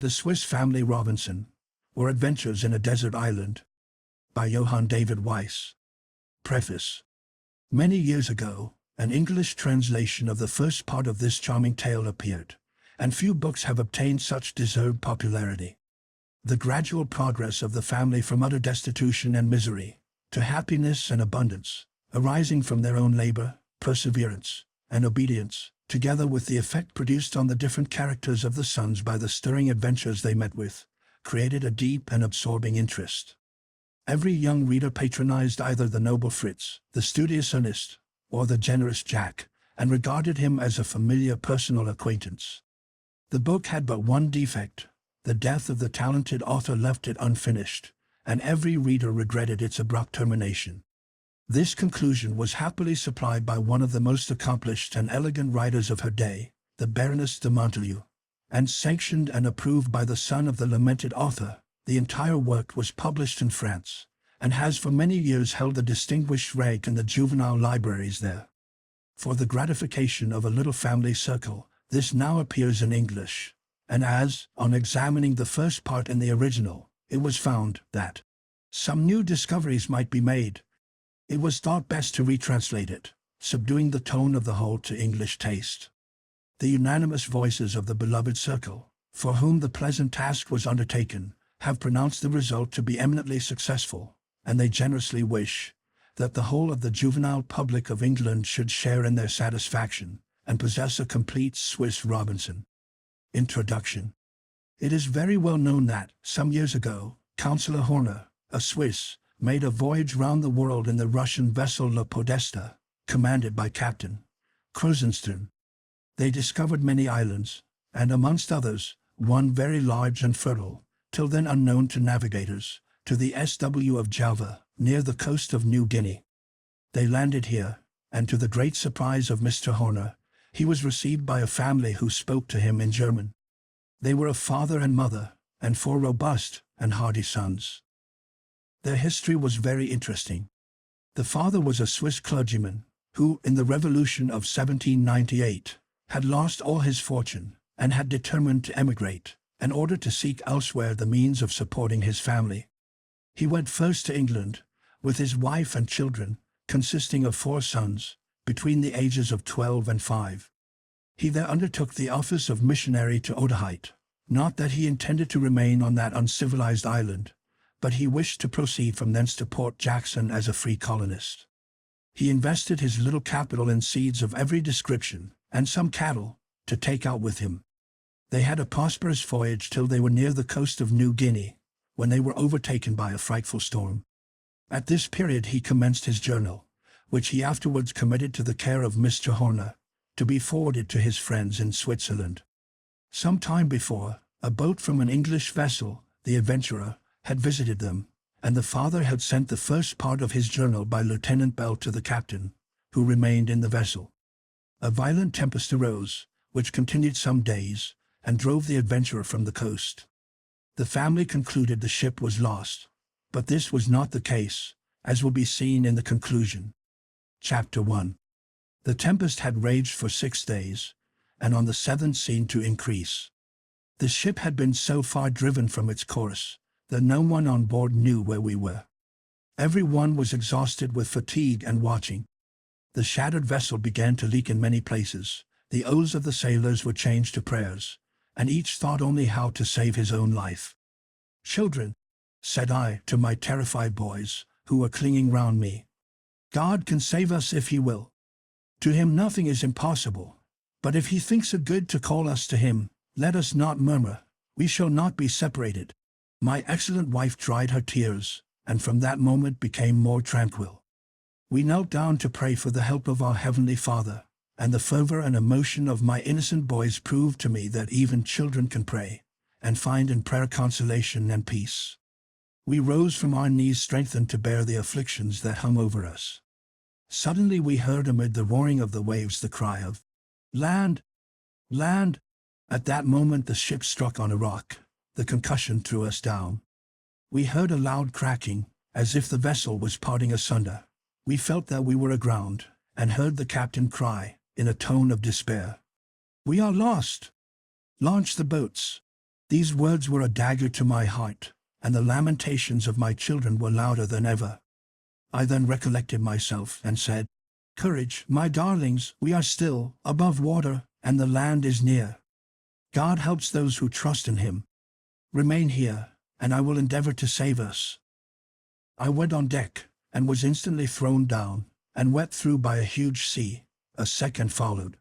The Swiss Family Robinson, or Adventures in a Desert Island, by Johann David Wyss. Preface. Many years ago, an English translation of the first part of this charming tale appeared, and few books have obtained such deserved popularity. The gradual progress of the family from utter destitution and misery to happiness and abundance, arising from their own labor, perseverance, and obedience, together with the effect produced on the different characters of the sons by the stirring adventures they met with, created a deep and absorbing interest. Every young reader patronized either the noble Fritz, the studious Ernest, or the generous Jack, and regarded him as a familiar personal acquaintance. The book had but one defect: the death of the talented author left it unfinished, and every reader regretted its abrupt termination. This conclusion was happily supplied by one of the most accomplished and elegant writers of her day, the Baroness de Montelieu, and sanctioned and approved by the son of the lamented author. The entire work was published in France, and has for many years held a distinguished rank in the juvenile libraries there. For the gratification of a little family circle, this now appears in English, and as, on examining the first part in the original, it was found that some new discoveries might be made, it was thought best to retranslate it, subduing the tone of the whole to English taste. The unanimous voices of the beloved circle, for whom the pleasant task was undertaken, have pronounced the result to be eminently successful, and they generously wish that the whole of the juvenile public of England should share in their satisfaction, and possess a complete Swiss Robinson. Introduction. It is very well known that, some years ago, Councillor Horner, a Swiss, made a voyage round the world in the Russian vessel La Podesta, commanded by Captain Krusenstern. They discovered many islands, and amongst others, one very large and fertile, till then unknown to navigators, to the SW of Java, near the coast of New Guinea. They landed here, and to the great surprise of Mr. Horner, he was received by a family who spoke to him in German. They were a father and mother, and 4 robust and hardy sons. Their history was very interesting. The father was a Swiss clergyman, who, in the Revolution of 1798, had lost all his fortune, and had determined to emigrate, in order to seek elsewhere the means of supporting his family. He went first to England, with his wife and children, consisting of 4 sons, between the ages of 12 and 5. He there undertook the office of missionary to Otaheite, not that he intended to remain on that uncivilized island, but he wished to proceed from thence to Port Jackson as a free colonist. He invested his little capital in seeds of every description, and some cattle, to take out with him. They had a prosperous voyage till they were near the coast of New Guinea, when they were overtaken by a frightful storm. At this period he commenced his journal, which he afterwards committed to the care of Mr. Horner, to be forwarded to his friends in Switzerland. Some time before, a boat from an English vessel, the Adventurer, had visited them, and the father had sent the first part of his journal by Lieutenant Bell to the captain, who remained in the vessel. A violent tempest arose, which continued some days, and drove the Adventurer from the coast. The family concluded the ship was lost, but this was not the case, as will be seen in the conclusion. Chapter 1. The tempest had raged for 6 days, and on the 7th seemed to increase. The ship had been so far driven from its course that no one on board knew where we were. Every one was exhausted with fatigue and watching. The shattered vessel began to leak in many places. The oaths of the sailors were changed to prayers, and each thought only how to save his own life. "Children," said I to my terrified boys, who were clinging round me, "God can save us if he will. To him nothing is impossible. But if he thinks it good to call us to him, let us not murmur. We shall not be separated." My excellent wife dried her tears, and from that moment became more tranquil. We knelt down to pray for the help of our Heavenly Father, and the fervor and emotion of my innocent boys proved to me that even children can pray, and find in prayer consolation and peace. We rose from our knees strengthened to bear the afflictions that hung over us. Suddenly we heard amid the roaring of the waves the cry of, "Land! Land!" At that moment the ship struck on a rock. The concussion threw us down. We heard a loud cracking, as if the vessel was parting asunder. We felt that we were aground, and heard the captain cry, in a tone of despair, "We are lost! Launch the boats!" These words were a dagger to my heart, and the lamentations of my children were louder than ever. I then recollected myself and said, "Courage, my darlings, we are still above water, and the land is near. God helps those who trust in him. Remain here, and I will endeavor to save us." I went on deck, and was instantly thrown down, and wet through by a huge sea. A second followed.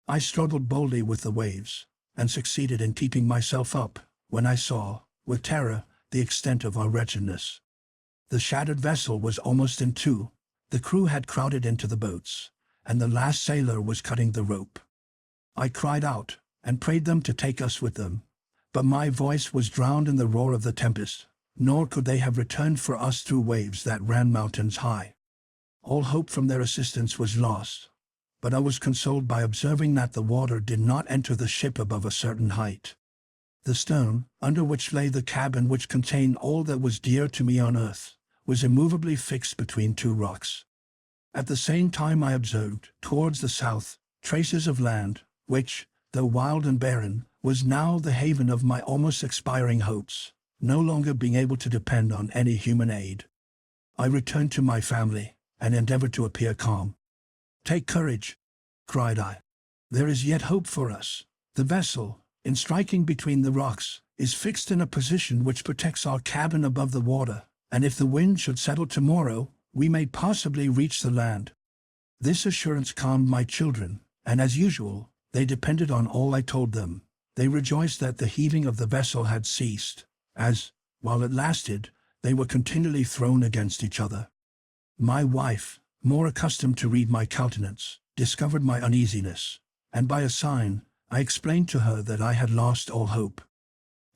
I struggled boldly with the waves, and succeeded in keeping myself up, when I saw, with terror, the extent of our wretchedness. The shattered vessel was almost in two. The crew had crowded into the boats, and the last sailor was cutting the rope. I cried out, and prayed them to take us with them, but my voice was drowned in the roar of the tempest, nor could they have returned for us through waves that ran mountains high. All hope from their assistance was lost, but I was consoled by observing that the water did not enter the ship above a certain height. The stone, under which lay the cabin which contained all that was dear to me on earth, was immovably fixed between two rocks. At the same time I observed, towards the south, traces of land, which, though wild and barren, was now the haven of my almost expiring hopes, no longer being able to depend on any human aid. I returned to my family, and endeavored to appear calm. "Take courage," cried I. "There is yet hope for us. The vessel, in striking between the rocks, is fixed in a position which protects our cabin above the water, and if the wind should settle tomorrow, we may possibly reach the land." This assurance calmed my children, and as usual, they depended on all I told them. They rejoiced that the heaving of the vessel had ceased, as, while it lasted, they were continually thrown against each other. My wife, more accustomed to read my countenance, discovered my uneasiness, and by a sign, I explained to her that I had lost all hope.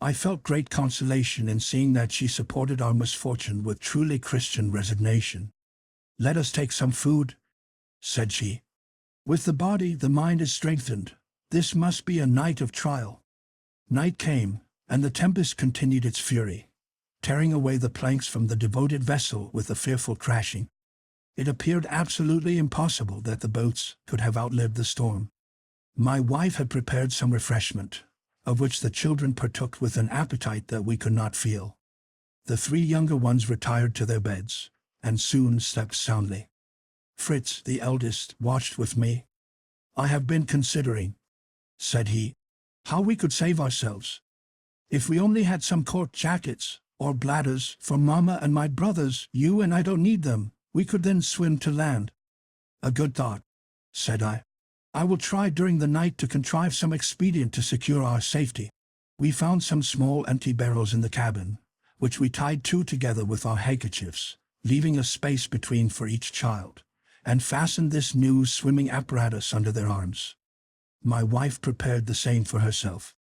I felt great consolation in seeing that she supported our misfortune with truly Christian resignation. "Let us take some food," said she. "With the body the mind is strengthened. This must be a night of trial." Night came, and the tempest continued its fury, tearing away the planks from the devoted vessel with a fearful crashing. It appeared absolutely impossible that the boats could have outlived the storm. My wife had prepared some refreshment, of which the children partook with an appetite that we could not feel. The three younger ones retired to their beds, and soon slept soundly. Fritz, the eldest, watched with me. "I have been considering," said he, "how we could save ourselves. If we only had some cork jackets, or bladders, for Mama and my brothers, you and I don't need them, we could then swim to land." "A good thought," said I. "I will try during the night to contrive some expedient to secure our safety." We found some small empty barrels in the cabin, which we tied two together with our handkerchiefs, leaving a space between for each child, and fastened this new swimming apparatus under their arms. My wife prepared the same for herself.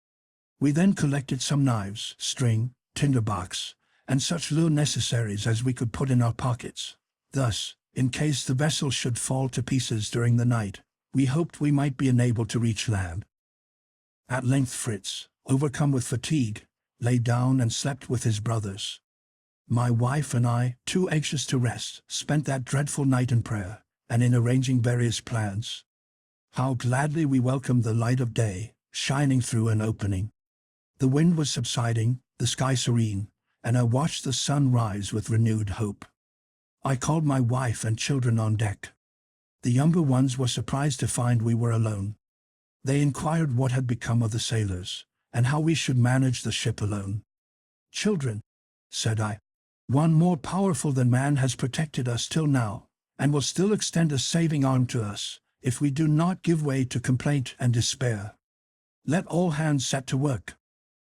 We then collected some knives, string, tinderbox, and such little necessaries as we could put in our pockets. Thus, in case the vessel should fall to pieces during the night, we hoped we might be enabled to reach land. At length Fritz, overcome with fatigue, lay down and slept with his brothers. My wife and I, too anxious to rest, spent that dreadful night in prayer, and in arranging various plans. How gladly we welcomed the light of day, shining through an opening. The wind was subsiding, the sky serene, and I watched the sun rise with renewed hope. I called my wife and children on deck. The younger ones were surprised to find we were alone. They inquired what had become of the sailors, and how we should manage the ship alone. "Children," said I, "one more powerful than man has protected us till now, and will still extend a saving arm to us, if we do not give way to complaint and despair. Let all hands set to work.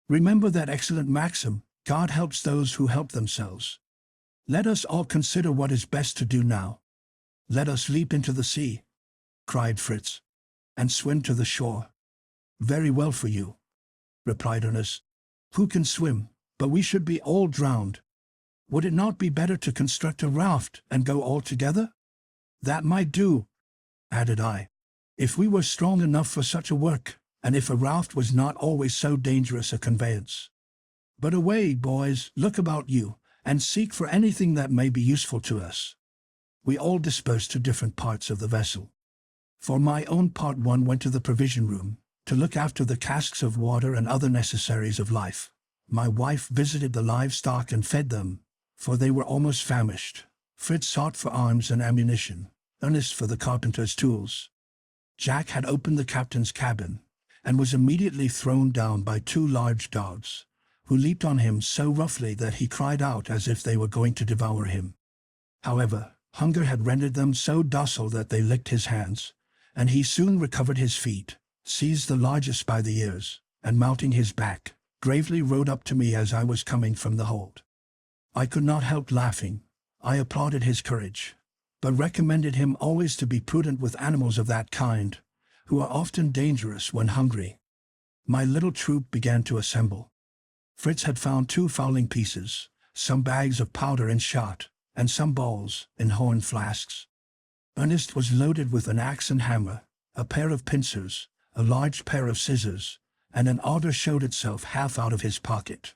Remember that excellent maxim, God helps those who help themselves. Let us all consider what is best to do now. Let us leap into the sea," cried Fritz, "and swim to the shore." "Very well for you," replied Ernest. "Who can swim? But we should be all drowned. Would it not be better to construct a raft and go all together?" "That might do," added I, "if we were strong enough for such a work, and if a raft was not always so dangerous a conveyance. But away, boys, look about you, and seek for anything that may be useful to us." We all dispersed to different parts of the vessel. For my own part, one went to the provision room, to look after the casks of water and other necessaries of life. My wife visited the livestock and fed them, for they were almost famished. Fritz sought for arms and ammunition, Ernest for the carpenter's tools. Jack had opened the captain's cabin, and was immediately thrown down by two large dogs, who leaped on him so roughly that he cried out as if they were going to devour him. However, hunger had rendered them so docile that they licked his hands, and he soon recovered his feet, seized the largest by the ears, and mounting his back, gravely rode up to me as I was coming from the hold. I could not help laughing. I applauded his courage, but recommended him always to be prudent with animals of that kind, who are often dangerous when hungry. My little troop began to assemble. Fritz had found 2 fowling pieces, some bags of powder and shot, and some balls in horn flasks. Ernest was loaded with an axe and hammer, a pair of pincers, a large pair of scissors, and an auger showed itself half out of his pocket.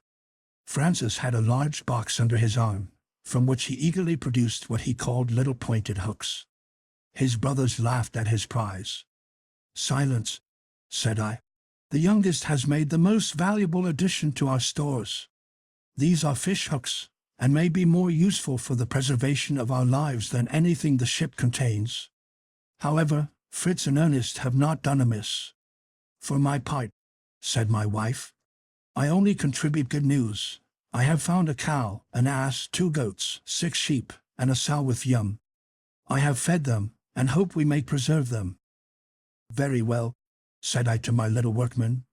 Francis had a large box under his arm, from which he eagerly produced what he called little pointed hooks. His brothers laughed at his prize. "Silence," said I. "The youngest has made the most valuable addition to our stores. These are fish hooks, and may be more useful for the preservation of our lives than anything the ship contains. However, Fritz and Ernest have not done amiss." "For my part," said my wife, "I only contribute good news. I have found a cow, an ass, 2 goats, 6 sheep, and a sow with young. I have fed them, and hope we may preserve them." "Very well," said I to my little workman.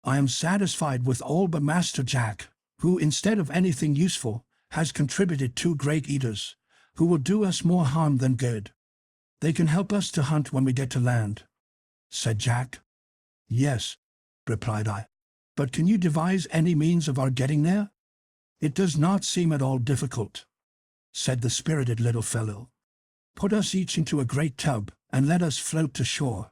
"I am satisfied with all but Master Jack, who, instead of anything useful, has contributed 2 great eaters, who will do us more harm than good. They can help us to hunt when we get to land," said Jack. "Yes," replied I. "But can you devise any means of our getting there?" "It does not seem at all difficult," said the spirited little fellow. "Put us each into a great tub, and let us float to shore.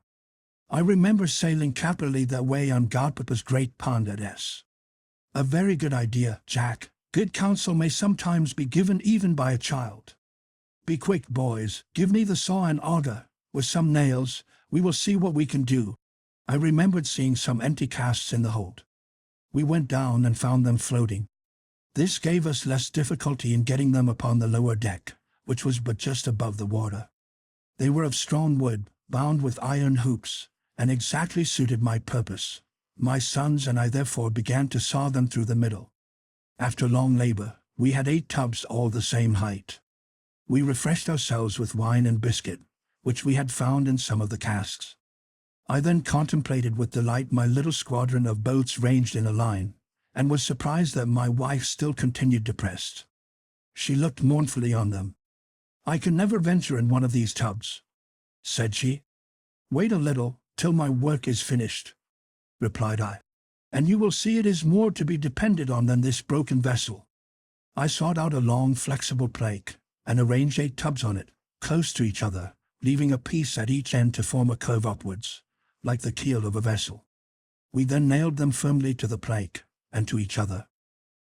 I remember sailing capitally that way on Godpapa's great pond at S. "A very good idea, Jack. Good counsel may sometimes be given even by a child. Be quick, boys. Give me the saw and auger, with some nails. We will see what we can do." I remembered seeing some empty casks in the hold. We went down and found them floating. This gave us less difficulty in getting them upon the lower deck, which was but just above the water. They were of strong wood, bound with iron hoops, and exactly suited my purpose. My sons and I therefore began to saw them through the middle. After long labor, we had 8 tubs all the same height. We refreshed ourselves with wine and biscuit, which we had found in some of the casks. I then contemplated with delight my little squadron of boats ranged in a line, and was surprised that my wife still continued depressed. She looked mournfully on them. "I can never venture in one of these tubs," said she. "Wait a little, till my work is finished," replied I, "and you will see it is more to be depended on than this broken vessel." I sought out a long, flexible plank, and arranged 8 tubs on it, close to each other, leaving a piece at each end to form a curve upwards, like the keel of a vessel. We then nailed them firmly to the plank, and to each other.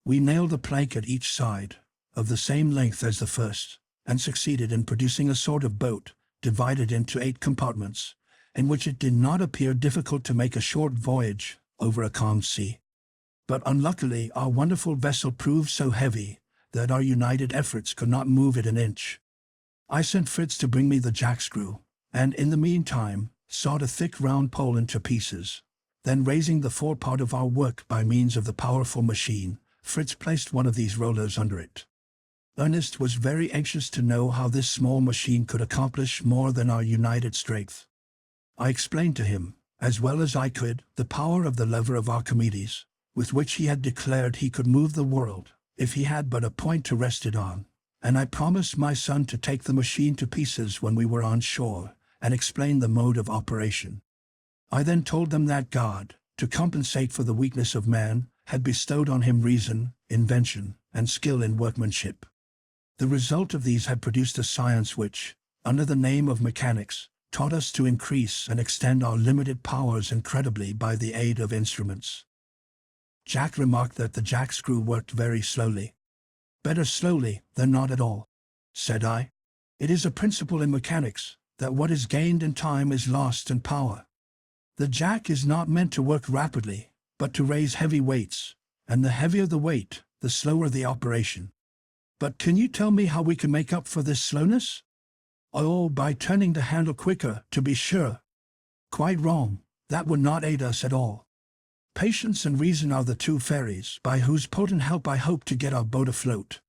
We nailed the plank at each side, of the same length as the first, and succeeded in producing a sort of boat, divided into 8 compartments, in which it did not appear difficult to make a short voyage over a calm sea. But unluckily our wonderful vessel proved so heavy that our united efforts could not move it an inch. I sent Fritz to bring me the jackscrew, and in the meantime sawed a thick round pole into pieces. Then, raising the forepart of our work by means of the powerful machine, Fritz placed one of these rollers under it. Ernest was very anxious to know how this small machine could accomplish more than our united strength. I explained to him, as well as I could, the power of the lever of Archimedes, with which he had declared he could move the world, if he had but a point to rest it on, and I promised my son to take the machine to pieces when we were on shore, and explain the mode of operation. I then told them that God, to compensate for the weakness of man, had bestowed on him reason, invention, and skill in workmanship. The result of these had produced a science which, under the name of mechanics, taught us to increase and extend our limited powers incredibly by the aid of instruments. Jack remarked that the jackscrew worked very slowly. "Better slowly than not at all," said I. "It is a principle in mechanics that what is gained in time is lost in power." The jack is not meant to work rapidly, but to raise heavy weights, and the heavier the weight, the slower the operation. But can you tell me how we can make up for this slowness? Oh, by turning the handle quicker, to be sure. Quite wrong. That would not aid us at all. Patience and reason are the two fairies by whose potent help I hope to get our boat afloat.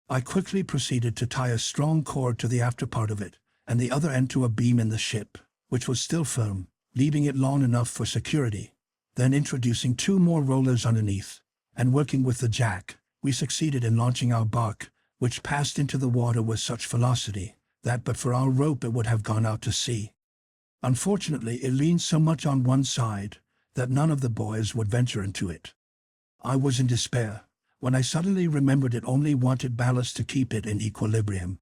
I quickly proceeded to tie a strong cord to the after part of it, and the other end to a beam in the ship, which was still firm, leaving it long enough for security. Then introducing 2 more rollers underneath, and working with the jack, we succeeded in launching our bark, which passed into the water with such velocity that but for our rope it would have gone out to sea. Unfortunately, it leaned so much on one side that none of the boys would venture into it. I was in despair, when I suddenly remembered it only wanted ballast to keep it in equilibrium.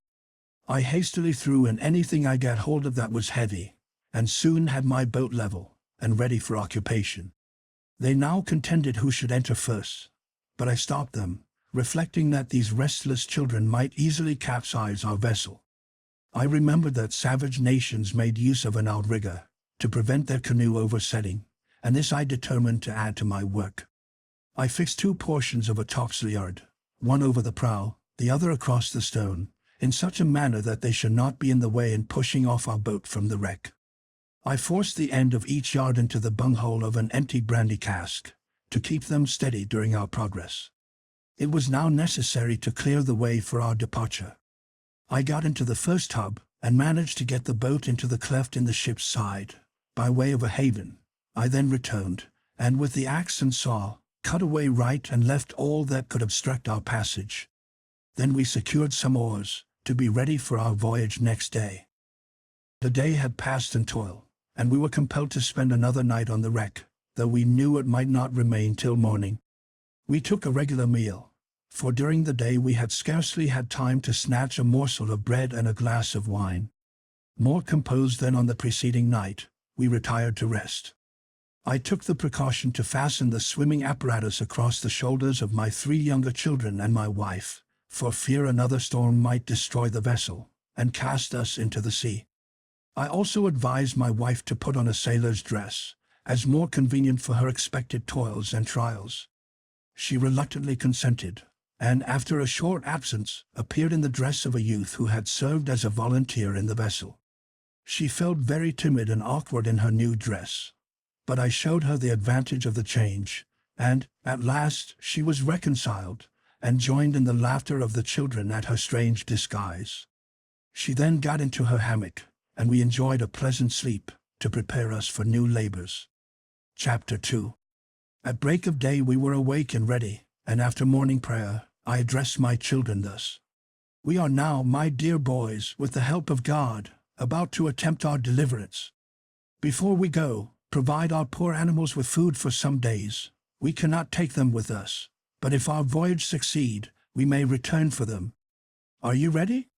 I hastily threw in anything I got hold of that was heavy, and soon had my boat level and ready for occupation. They now contended who should enter first, but I stopped them, reflecting that these restless children might easily capsize our vessel. I remembered that savage nations made use of an outrigger to prevent their canoe oversetting, and this I determined to add to my work. I fixed 2 portions of a topsail yard, one over the prow, the other across the stern, in such a manner that they should not be in the way in pushing off our boat from the wreck. I forced the end of each yard into the bunghole of an empty brandy cask, to keep them steady during our progress. It was now necessary to clear the way for our departure. I got into the first tub, and managed to get the boat into the cleft in the ship's side, by way of a haven. I then returned, and with the axe and saw, cut away right and left all that could obstruct our passage. Then we secured some oars, to be ready for our voyage next day. The day had passed in toil, and we were compelled to spend another night on the wreck, though we knew it might not remain till morning. We took a regular meal, for during the day we had scarcely had time to snatch a morsel of bread and a glass of wine. More composed than on the preceding night, we retired to rest. I took the precaution to fasten the swimming apparatus across the shoulders of my 3 younger children and my wife, for fear another storm might destroy the vessel and cast us into the sea. I also advised my wife to put on a sailor's dress, as more convenient for her expected toils and trials. She reluctantly consented, and after a short absence, appeared in the dress of a youth who had served as a volunteer in the vessel. She felt very timid and awkward in her new dress, but I showed her the advantage of the change, and, at last, she was reconciled, and joined in the laughter of the children at her strange disguise. She then got into her hammock, and we enjoyed a pleasant sleep, to prepare us for new labors. Chapter 2. At break of day we were awake and ready, and after morning prayer, I addressed my children thus. We are now, my dear boys, with the help of God, about to attempt our deliverance. Before we go, provide our poor animals with food for some days. We cannot take them with us, but if our voyage succeed, we may return for them. Are you ready?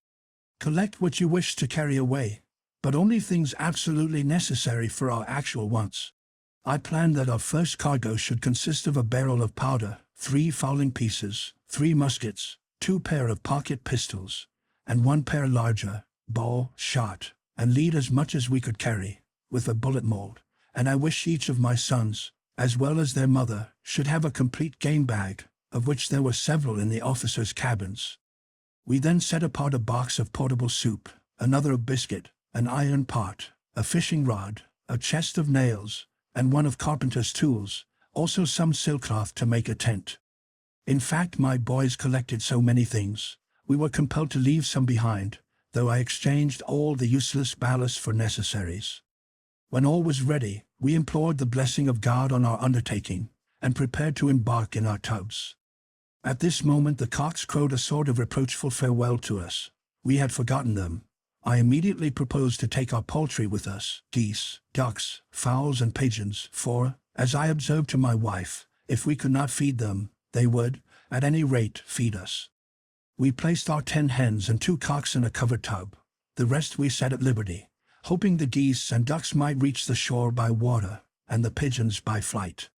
Collect what you wish to carry away, but only things absolutely necessary for our actual wants. I planned that our first cargo should consist of a barrel of powder, 3 fowling pieces, 3 muskets, 2 pair of pocket pistols, and 1 pair larger, ball, shot, and lead as much as we could carry, with a bullet mold, and I wish each of my sons, as well as their mother, should have a complete game bag, of which there were several in the officers' cabins. We then set apart a box of portable soup, another of biscuit, an iron pot, a fishing rod, a chest of nails, and 1 of carpenter's tools, also some sailcloth to make a tent. In fact, my boys collected so many things, we were compelled to leave some behind, though I exchanged all the useless ballast for necessaries. When all was ready, we implored the blessing of God on our undertaking, and prepared to embark in our tubs. At this moment the cocks crowed a sort of reproachful farewell to us. We had forgotten them. I immediately proposed to take our poultry with us, geese, ducks, fowls and pigeons, for, as I observed to my wife, if we could not feed them, they would, at any rate, feed us. We placed our 10 hens and 2 cocks in a covered tub. The rest we set at liberty, hoping the geese and ducks might reach the shore by water, and the pigeons by flight.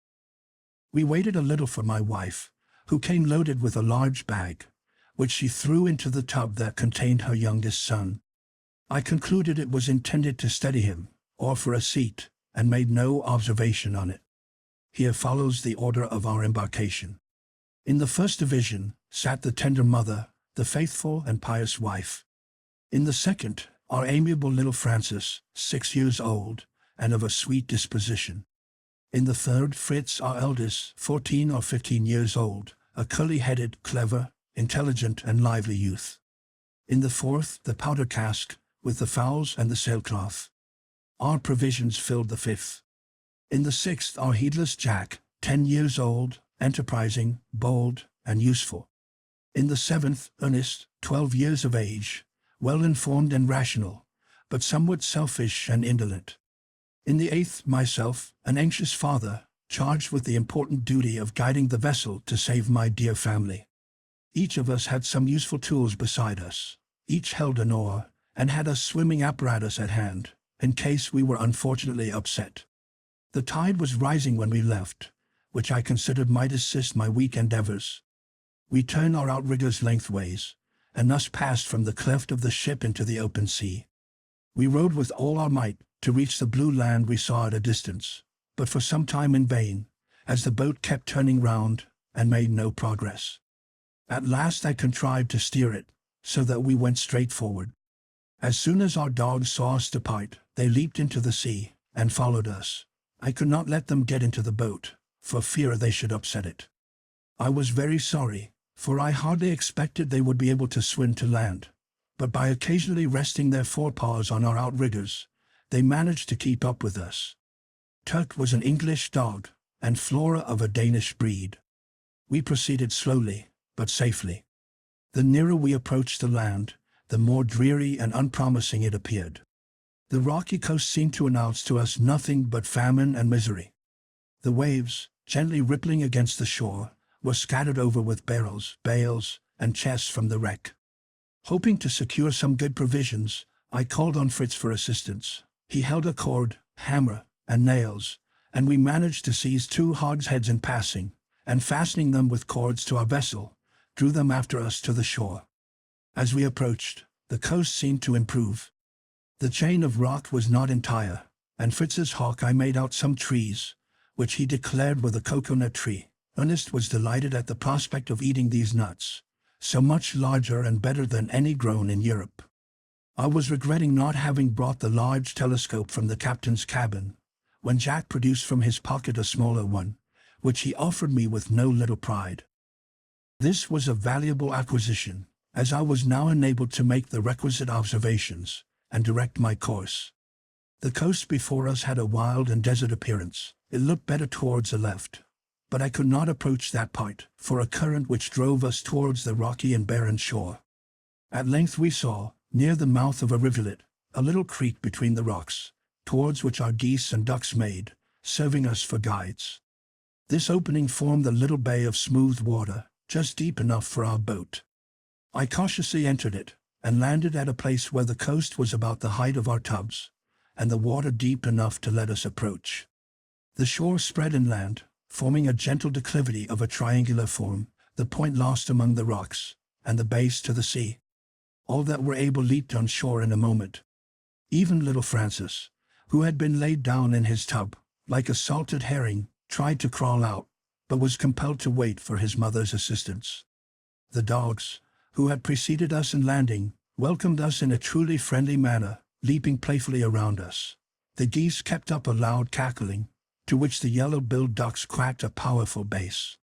We waited a little for my wife, who came loaded with a large bag, which she threw into the tub that contained her youngest son. I concluded it was intended to steady him, or for a seat, and made no observation on it. Here follows the order of our embarkation. In the first division sat the tender mother, the faithful and pious wife. In the second, our amiable little Francis, 6 years old, and of a sweet disposition. In the third, Fritz, our eldest, 14 or 15 years old, a curly-headed, clever, intelligent and lively youth. In the fourth, the powder cask, with the fowls and the sailcloth. Our provisions filled the fifth. In the sixth, our heedless Jack, 10 years old, enterprising, bold, and useful. In the seventh, Ernest, 12 years of age, well-informed and rational, but somewhat selfish and indolent. In the eighth, myself, an anxious father, charged with the important duty of guiding the vessel to save my dear family. Each of us had some useful tools beside us. Each held an oar, and had a swimming apparatus at hand, in case we were unfortunately upset. The tide was rising when we left, which I considered might assist my weak endeavors. We turned our outriggers lengthways, and thus passed from the cleft of the ship into the open sea. We rowed with all our might to reach the blue land we saw at a distance, but for some time in vain, as the boat kept turning round and made no progress. At last I contrived to steer it, so that we went straight forward. As soon as our dogs saw us depart, they leaped into the sea and followed us. I could not let them get into the boat, for fear they should upset it. I was very sorry, for I hardly expected they would be able to swim to land, but by occasionally resting their forepaws on our outriggers, they managed to keep up with us. Turk was an English dog, and Flora of a Danish breed. We proceeded slowly, but safely. The nearer we approached the land, the more dreary and unpromising it appeared. The rocky coast seemed to announce to us nothing but famine and misery. The waves, gently rippling against the shore, were scattered over with barrels, bales, and chests from the wreck. Hoping to secure some good provisions, I called on Fritz for assistance. He held a cord, hammer, and nails, and we managed to seize 2 hogsheads in passing, and fastening them with cords to our vessel, drew them after us to the shore. As we approached, the coast seemed to improve. The chain of rock was not entire, and Fritz's hawk made out some trees, which he declared were the coconut tree. Ernest was delighted at the prospect of eating these nuts, so much larger and better than any grown in Europe. I was regretting not having brought the large telescope from the captain's cabin, when Jack produced from his pocket a smaller one, which he offered me with no little pride. This was a valuable acquisition, as I was now enabled to make the requisite observations and direct my course. The coast before us had a wild and desert appearance. It looked better towards the left, but I could not approach that part, for a current which drove us towards the rocky and barren shore. At length we saw, near the mouth of a rivulet, a little creek between the rocks, towards which our geese and ducks made, serving us for guides. This opening formed the little bay of smooth water, just deep enough for our boat. I cautiously entered it, and landed at a place where the coast was about the height of our tubs, and the water deep enough to let us approach. The shore spread inland, forming a gentle declivity of a triangular form, the point lost among the rocks, and the base to the sea. All that were able leaped on shore in a moment. Even little Francis, who had been laid down in his tub, like a salted herring, tried to crawl out, but was compelled to wait for his mother's assistance. The dogs, who had preceded us in landing, welcomed us in a truly friendly manner, leaping playfully around us. The geese kept up a loud cackling, to which the yellow-billed ducks quacked a powerful bass.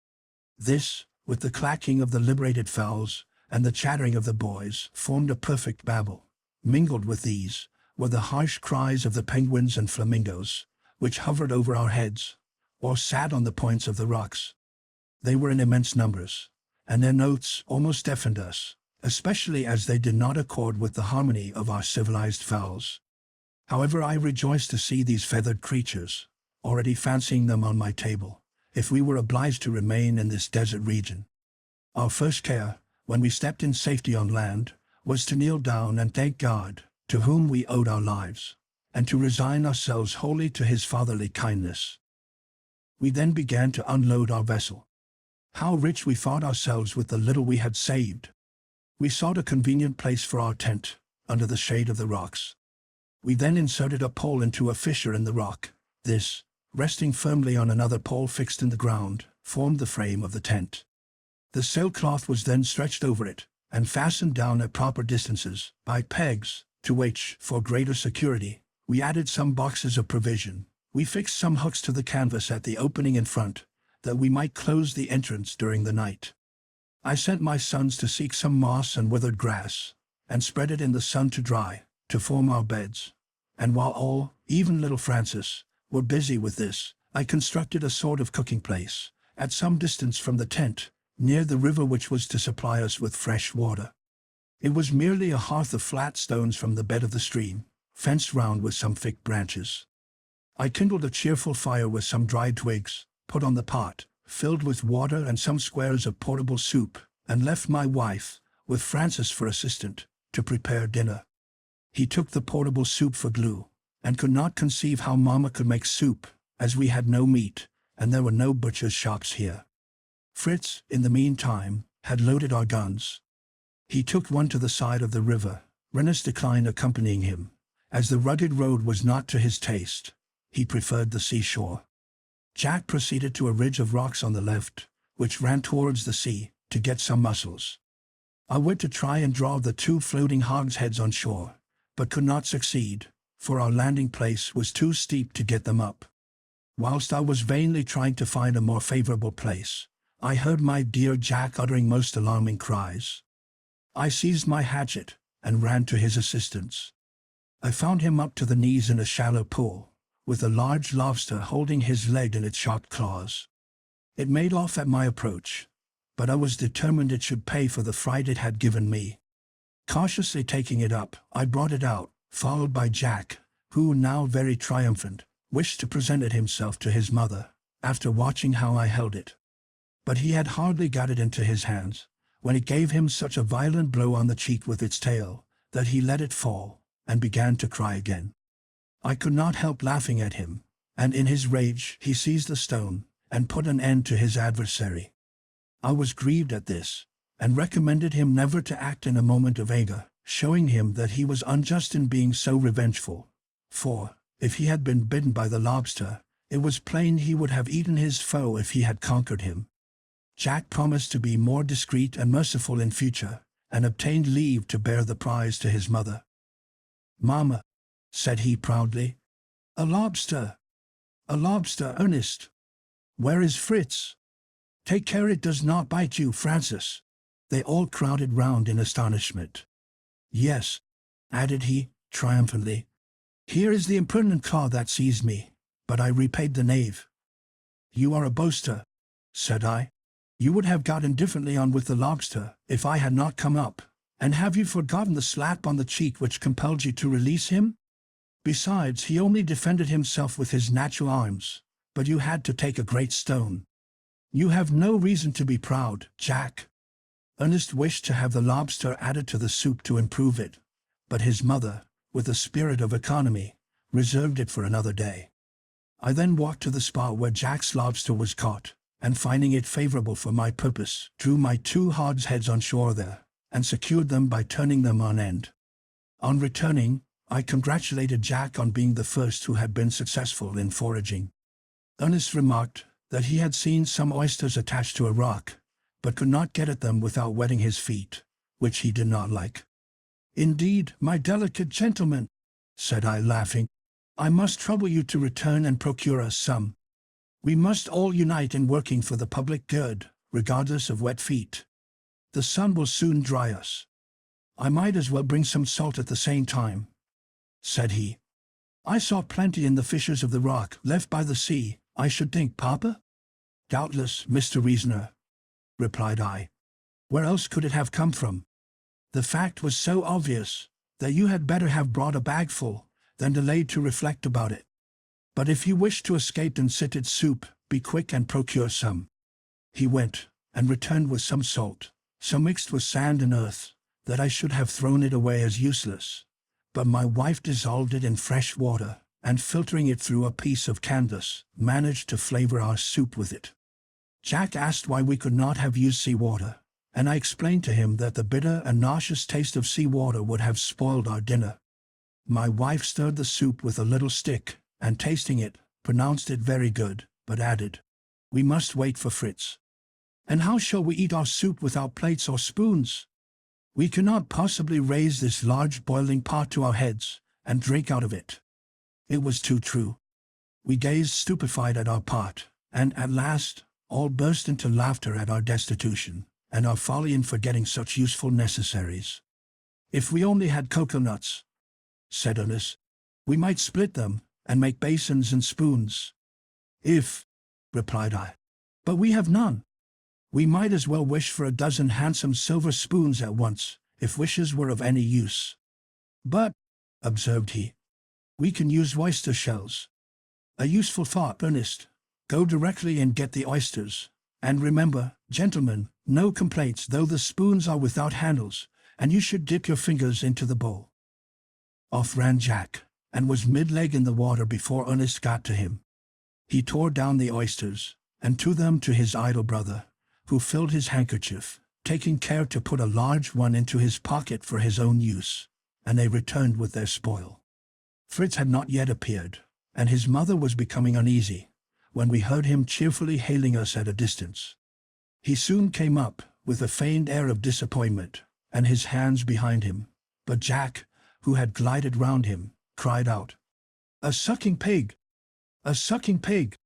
This, with the clacking of the liberated fowls and the chattering of the boys, formed a perfect babel. Mingled with these were the harsh cries of the penguins and flamingos, which hovered over our heads, or sat on the points of the rocks. They were in immense numbers, and their notes almost deafened us, especially as they did not accord with the harmony of our civilized fowls. However, I rejoiced to see these feathered creatures, already fancying them on my table, if we were obliged to remain in this desert region. Our first care, when we stepped in safety on land, was to kneel down and thank God, to whom we owed our lives, and to resign ourselves wholly to his fatherly kindness. We then began to unload our vessel. How rich we thought ourselves with the little we had saved! We sought a convenient place for our tent, under the shade of the rocks. We then inserted a pole into a fissure in the rock, This, resting firmly on another pole fixed in the ground, formed the frame of the tent. The sailcloth was then stretched over it, and fastened down at proper distances, by pegs, to which, for greater security, we added some boxes of provision. We fixed some hooks to the canvas at the opening in front, that we might close the entrance during the night. I sent my sons to seek some moss and withered grass, and spread it in the sun to dry, to form our beds. And while all, even little Francis, were busy with this, I constructed a sort of cooking place, at some distance from the tent, near the river which was to supply us with fresh water. It was merely a hearth of flat stones from the bed of the stream, fenced round with some thick branches. I kindled a cheerful fire with some dried twigs, put on the pot, filled with water and some squares of portable soup, and left my wife, with Francis for assistant, to prepare dinner. He took the portable soup for glue, and could not conceive how Mamma could make soup, as we had no meat, and there were no butcher's shops here. Fritz, in the meantime, had loaded our guns. He took one to the side of the river. Ernest declined accompanying him, as the rugged road was not to his taste. He preferred the seashore. Jack proceeded to a ridge of rocks on the left, which ran towards the sea, to get some mussels. I went to try and draw the 2 floating hogsheads on shore, but could not succeed, for our landing place was too steep to get them up. Whilst I was vainly trying to find a more favorable place, I heard my dear Jack uttering most alarming cries. I seized my hatchet, and ran to his assistance. I found him up to the knees in a shallow pool, with a large lobster holding his leg in its sharp claws. It made off at my approach, but I was determined it should pay for the fright it had given me. Cautiously taking it up, I brought it out, followed by Jack, who, now very triumphant, wished to present it himself to his mother, after watching how I held it. But he had hardly got it into his hands, when it gave him such a violent blow on the cheek with its tail, that he let it fall, and began to cry again. I could not help laughing at him, and in his rage he seized the stone, and put an end to his adversary. I was grieved at this, and recommended him never to act in a moment of anger, showing him that he was unjust in being so revengeful. For, if he had been bitten by the lobster, it was plain he would have eaten his foe if he had conquered him. Jack promised to be more discreet and merciful in future, and obtained leave to bear the prize to his mother. "Mamma," said he proudly, "a lobster! A lobster, Ernest! Where is Fritz? Take care it does not bite you, Francis." They all crowded round in astonishment. "Yes," added he, triumphantly, "here is the impertinent claw that seized me, but I repaid the knave." "You are a boaster," said I. "You would have got indifferently on with the lobster, if I had not come up, and have you forgotten the slap on the cheek which compelled you to release him? Besides, he only defended himself with his natural arms, but you had to take a great stone. You have no reason to be proud, Jack." Ernest wished to have the lobster added to the soup to improve it, but his mother, with a spirit of economy, reserved it for another day. I then walked to the spot where Jack's lobster was caught, and finding it favorable for my purpose, drew my 2 hogsheads on shore there, and secured them by turning them on end. On returning, I congratulated Jack on being the first who had been successful in foraging. Ernest remarked that he had seen some oysters attached to a rock, but could not get at them without wetting his feet, which he did not like. "Indeed, my delicate gentleman," said I, laughing, "I must trouble you to return and procure us some. We must all unite in working for the public good, regardless of wet feet. The sun will soon dry us. I might as well bring some salt at the same time," said he. "I saw plenty in the fissures of the rock left by the sea, I should think, Papa?" "Doubtless, Mr. Reasoner," replied I. "Where else could it have come from? The fact was so obvious that you had better have brought a bagful than delayed to reflect about it. But if you wish to escape insipid soup, be quick and procure some." He went, and returned with some salt, so mixed with sand and earth, that I should have thrown it away as useless. But my wife dissolved it in fresh water, and filtering it through a piece of canvas, managed to flavor our soup with it. Jack asked why we could not have used sea water, and I explained to him that the bitter and nauseous taste of sea water would have spoiled our dinner. My wife stirred the soup with a little stick, and tasting it, pronounced it very good, but added, "We must wait for Fritz. And how shall we eat our soup without plates or spoons? We cannot possibly raise this large boiling pot to our heads and drink out of it." It was too true. We gazed stupefied at our pot, and at last all burst into laughter at our destitution and our folly in forgetting such useful necessaries. "If we only had coconuts," said Ernest, "we might split them and make basins and spoons." "If," replied I, "but we have none. We might as well wish for a dozen handsome silver spoons at once, if wishes were of any use." "But," observed he, "we can use oyster shells." "A useful thought, Ernest. Go directly and get the oysters. And remember, gentlemen, no complaints though the spoons are without handles, and you should dip your fingers into the bowl." Off ran Jack, and was mid-leg in the water before Ernest got to him. He tore down the oysters, and threw them to his idle brother, who filled his handkerchief, taking care to put a large one into his pocket for his own use, and they returned with their spoil. Fritz had not yet appeared, and his mother was becoming uneasy, when we heard him cheerfully hailing us at a distance. He soon came up, with a feigned air of disappointment, and his hands behind him, but Jack, who had glided round him, cried out, "A sucking pig! A sucking pig!"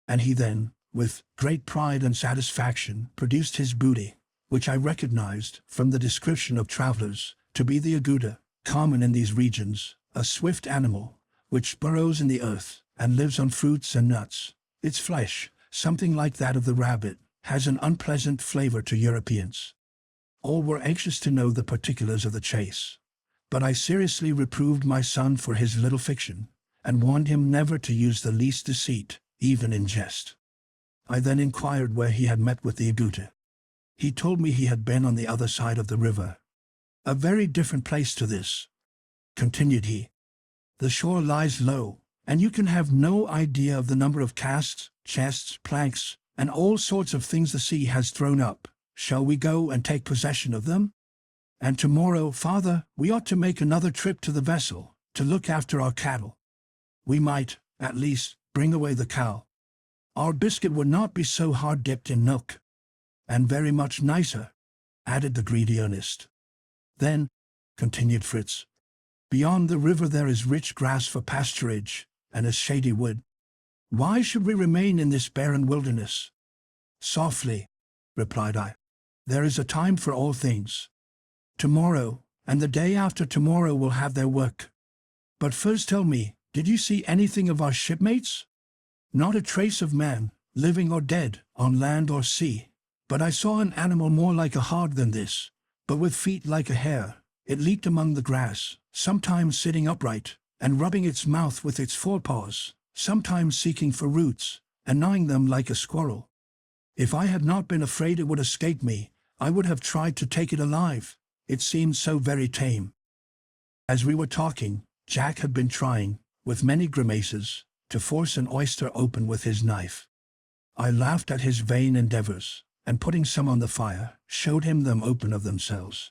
And he then, with great pride and satisfaction, produced his booty, which I recognized, from the description of travelers, to be the agouti, common in these regions, a swift animal, which burrows in the earth, and lives on fruits and nuts. Its flesh, something like that of the rabbit, has an unpleasant flavor to Europeans. All were anxious to know the particulars of the chase, but I seriously reproved my son for his little fiction, and warned him never to use the least deceit, even in jest. I then inquired where he had met with the agouti. He told me he had been on the other side of the river. "A very different place to this," continued he. "The shore lies low, and you can have no idea of the number of casks, chests, planks, and all sorts of things the sea has thrown up. Shall we go and take possession of them? And tomorrow, father, we ought to make another trip to the vessel, to look after our cattle. We might, at least, bring away the cow. Our biscuit would not be so hard dipped in milk." "And very much nicer," added the greedy Ernest. "Then," continued Fritz, "beyond the river there is rich grass for pasturage, and a shady wood. Why should we remain in this barren wilderness?" "Softly," replied I. "There is a time for all things. Tomorrow, and the day after tomorrow will have their work. But first tell me, did you see anything of our shipmates?" "Not a trace of man, living or dead, on land or sea. But I saw an animal more like a hog than this, but with feet like a hare. It leaped among the grass, sometimes sitting upright, and rubbing its mouth with its forepaws, sometimes seeking for roots, and gnawing them like a squirrel. If I had not been afraid it would escape me, I would have tried to take it alive. It seemed so very tame." As we were talking, Jack had been trying, with many grimaces, to force an oyster open with his knife. I laughed at his vain endeavors, and putting some on the fire, showed him them open of themselves.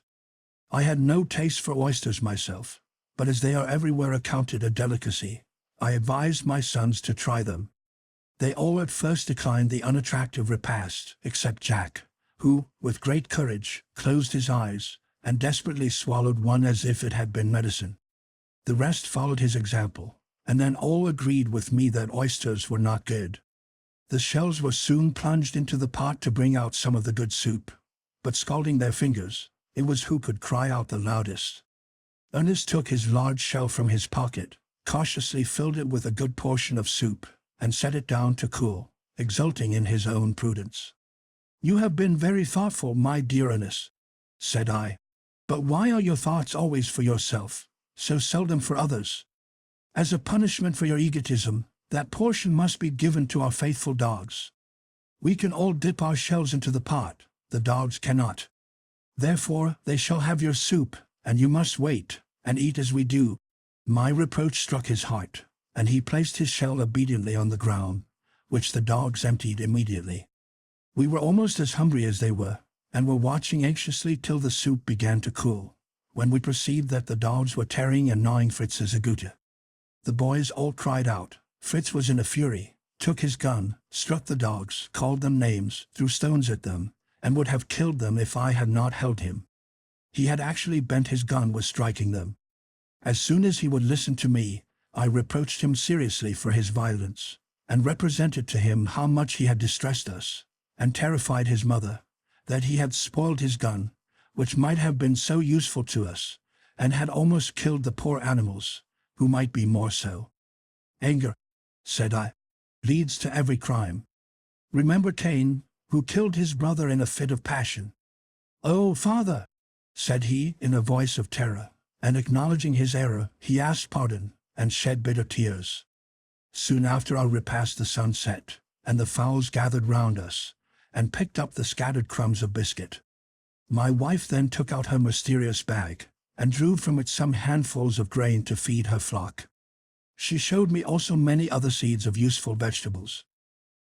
I had no taste for oysters myself, but as they are everywhere accounted a delicacy, I advised my sons to try them. They all at first declined the unattractive repast, except Jack, who, with great courage, closed his eyes, and desperately swallowed one as if it had been medicine. The rest followed his example, and then all agreed with me that oysters were not good. The shells were soon plunged into the pot to bring out some of the good soup, but scalding their fingers, it was who could cry out the loudest. Ernest took his large shell from his pocket, cautiously filled it with a good portion of soup, and set it down to cool, exulting in his own prudence. "You have been very thoughtful, my dear Ernest," said I. "But why are your thoughts always for yourself, so seldom for others? As a punishment for your egotism, that portion must be given to our faithful dogs. We can all dip our shells into the pot, the dogs cannot. Therefore they shall have your soup, and you must wait, and eat as we do." My reproach struck his heart, and he placed his shell obediently on the ground, which the dogs emptied immediately. We were almost as hungry as they were, and were watching anxiously till the soup began to cool, when we perceived that the dogs were tearing and gnawing Fritz's agouti. The boys all cried out, Fritz was in a fury, took his gun, struck the dogs, called them names, threw stones at them, and would have killed them if I had not held him. He had actually bent his gun was striking them. As soon as he would listen to me, I reproached him seriously for his violence, and represented to him how much he had distressed us, and terrified his mother, that he had spoiled his gun, which might have been so useful to us, and had almost killed the poor animals, who might be more so. Anger, said I, leads to every crime. Remember Cain, who killed his brother in a fit of passion. Oh, father, said he in a voice of terror, and acknowledging his error, he asked pardon, and shed bitter tears. Soon after our repast the sun set, and the fowls gathered round us, and picked up the scattered crumbs of biscuit. My wife then took out her mysterious bag, and drew from it some handfuls of grain to feed her flock. She showed me also many other seeds of useful vegetables.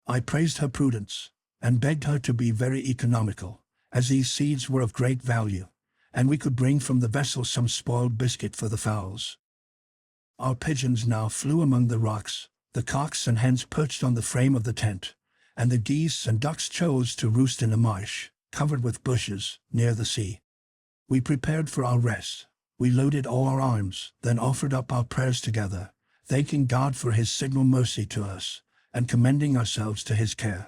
I praised her prudence, and begged her to be very economical, as these seeds were of great value, and we could bring from the vessel some spoiled biscuit for the fowls. Our pigeons now flew among the rocks, the cocks and hens perched on the frame of the tent, and the geese and ducks chose to roost in a marsh, covered with bushes, near the sea. We prepared for our rest. We loaded all our arms, then offered up our prayers together, thanking God for his signal mercy to us, and commending ourselves to his care.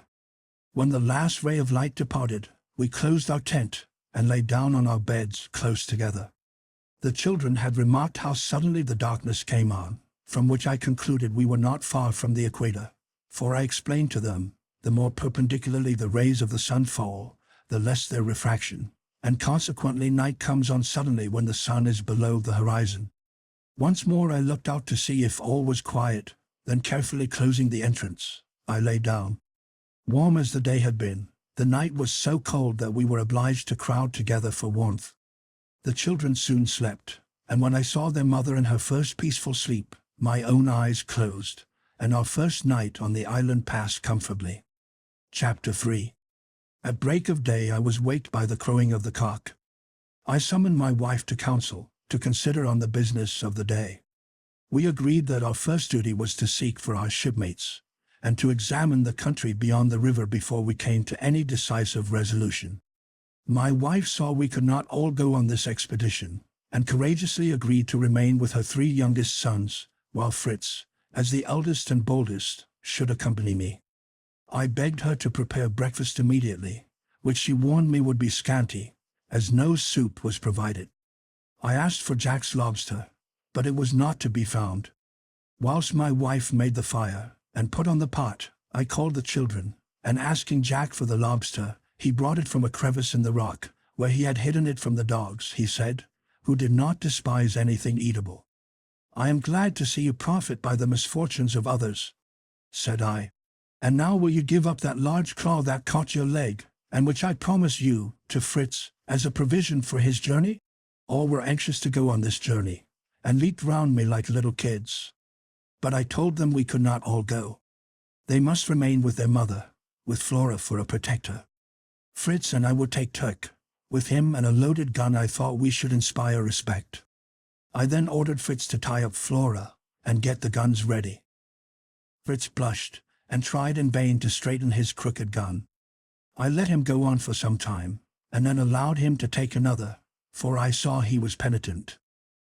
When the last ray of light departed, we closed our tent, and lay down on our beds close together. The children had remarked how suddenly the darkness came on, from which I concluded we were not far from the equator, for I explained to them, the more perpendicularly the rays of the sun fall, the less their refraction, and consequently night comes on suddenly when the sun is below the horizon. Once more I looked out to see if all was quiet, then carefully closing the entrance, I lay down. Warm as the day had been, the night was so cold that we were obliged to crowd together for warmth. The children soon slept, and when I saw their mother in her first peaceful sleep, my own eyes closed, and our first night on the island passed comfortably. Chapter 3. At break of day I was waked by the crowing of the cock. I summoned my wife to council, to consider on the business of the day. We agreed that our first duty was to seek for our shipmates, and to examine the country beyond the river before we came to any decisive resolution. My wife saw we could not all go on this expedition, and courageously agreed to remain with her 3 youngest sons, while Fritz, as the eldest and boldest, should accompany me. I begged her to prepare breakfast immediately, which she warned me would be scanty, as no soup was provided. I asked for Jack's lobster, but it was not to be found. Whilst my wife made the fire, and put on the pot, I called the children, and asking Jack for the lobster, he brought it from a crevice in the rock, where he had hidden it from the dogs, he said, who did not despise anything eatable. I am glad to see you profit by the misfortunes of others, said I. And now will you give up that large claw that caught your leg, and which I promised you, to Fritz, as a provision for his journey? All were anxious to go on this journey, and leaped round me like little kids. But I told them we could not all go. They must remain with their mother, with Flora for a protector. Fritz and I would take Turk. With him and a loaded gun I thought we should inspire respect. I then ordered Fritz to tie up Flora, and get the guns ready. Fritz blushed, and tried in vain to straighten his crooked gun. I let him go on for some time, and then allowed him to take another, for I saw he was penitent.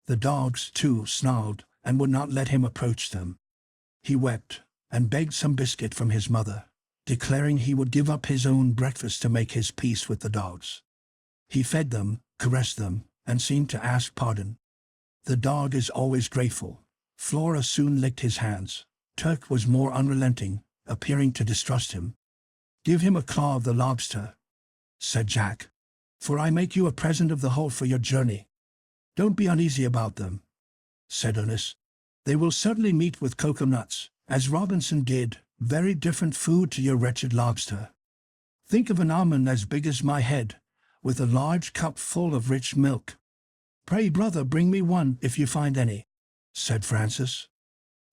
The dogs, too, snarled, and would not let him approach them. He wept, and begged some biscuit from his mother, declaring he would give up his own breakfast to make his peace with the dogs. He fed them, caressed them, and seemed to ask pardon. The dog is always grateful. Flora soon licked his hands. Turk was more unrelenting, appearing to distrust him. "Give him a claw of the lobster," said Jack, "for I make you a present of the whole for your journey." "Don't be uneasy about them," said Ernest. "They will certainly meet with coconuts, as Robinson did, very different food to your wretched lobster. Think of an almond as big as my head, with a large cup full of rich milk." "Pray, brother, bring me one if you find any," said Francis.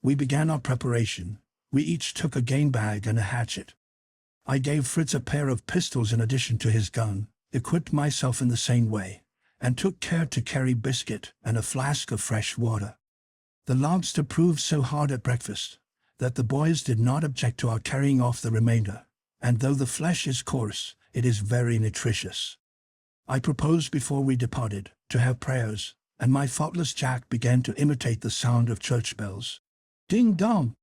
We began our preparation. We each took a game bag and a hatchet. I gave Fritz a pair of pistols in addition to his gun, equipped myself in the same way, and took care to carry biscuit and a flask of fresh water. The lobster proved so hard at breakfast that the boys did not object to our carrying off the remainder, and though the flesh is coarse, it is very nutritious. I proposed before we departed to have prayers, and my thoughtless Jack began to imitate the sound of church bells. Ding dong!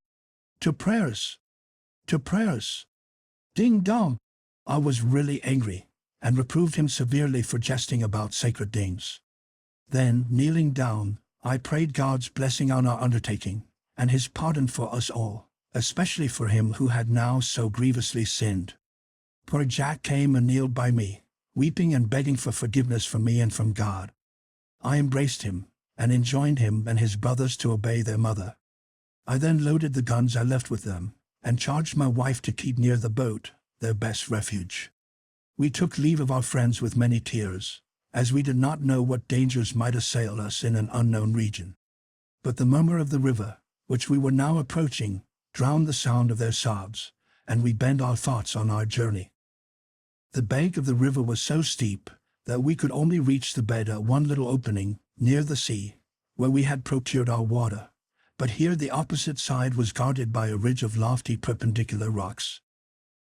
To prayers! To prayers! Ding dong! I was really angry, and reproved him severely for jesting about sacred things. Then, kneeling down, I prayed God's blessing on our undertaking, and his pardon for us all, especially for him who had now so grievously sinned. Poor Jack came and kneeled by me, weeping and begging for forgiveness from me and from God. I embraced him, and enjoined him and his brothers to obey their mother. I then loaded the guns I left with them, and charged my wife to keep near the boat, their best refuge. We took leave of our friends with many tears, as we did not know what dangers might assail us in an unknown region. But the murmur of the river, which we were now approaching, drowned the sound of their sobs, and we bent our thoughts on our journey. The bank of the river was so steep that we could only reach the bed at one little opening, near the sea, where we had procured our water, but here the opposite side was guarded by a ridge of lofty perpendicular rocks.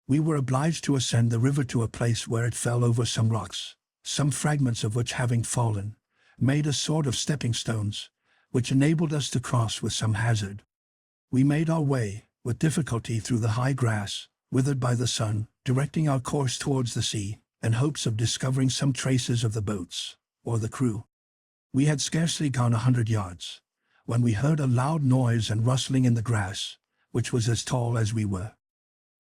We were obliged to ascend the river to a place where it fell over some rocks, some fragments of which having fallen, made a sort of stepping stones, which enabled us to cross with some hazard. We made our way, with difficulty, through the high grass, withered by the sun, directing our course towards the sea, in hopes of discovering some traces of the boats, or the crew. We had scarcely gone 100 yards, when we heard a loud noise and rustling in the grass, which was as tall as we were.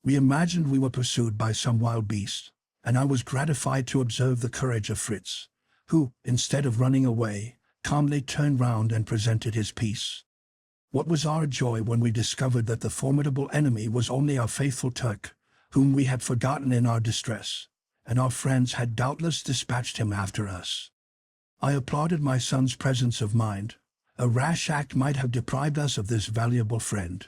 We imagined we were pursued by some wild beast, and I was gratified to observe the courage of Fritz, who, instead of running away, calmly turned round and presented his piece. What was our joy when we discovered that the formidable enemy was only our faithful Turk, whom we had forgotten in our distress, and our friends had doubtless dispatched him after us. I applauded my son's presence of mind. A rash act might have deprived us of this valuable friend.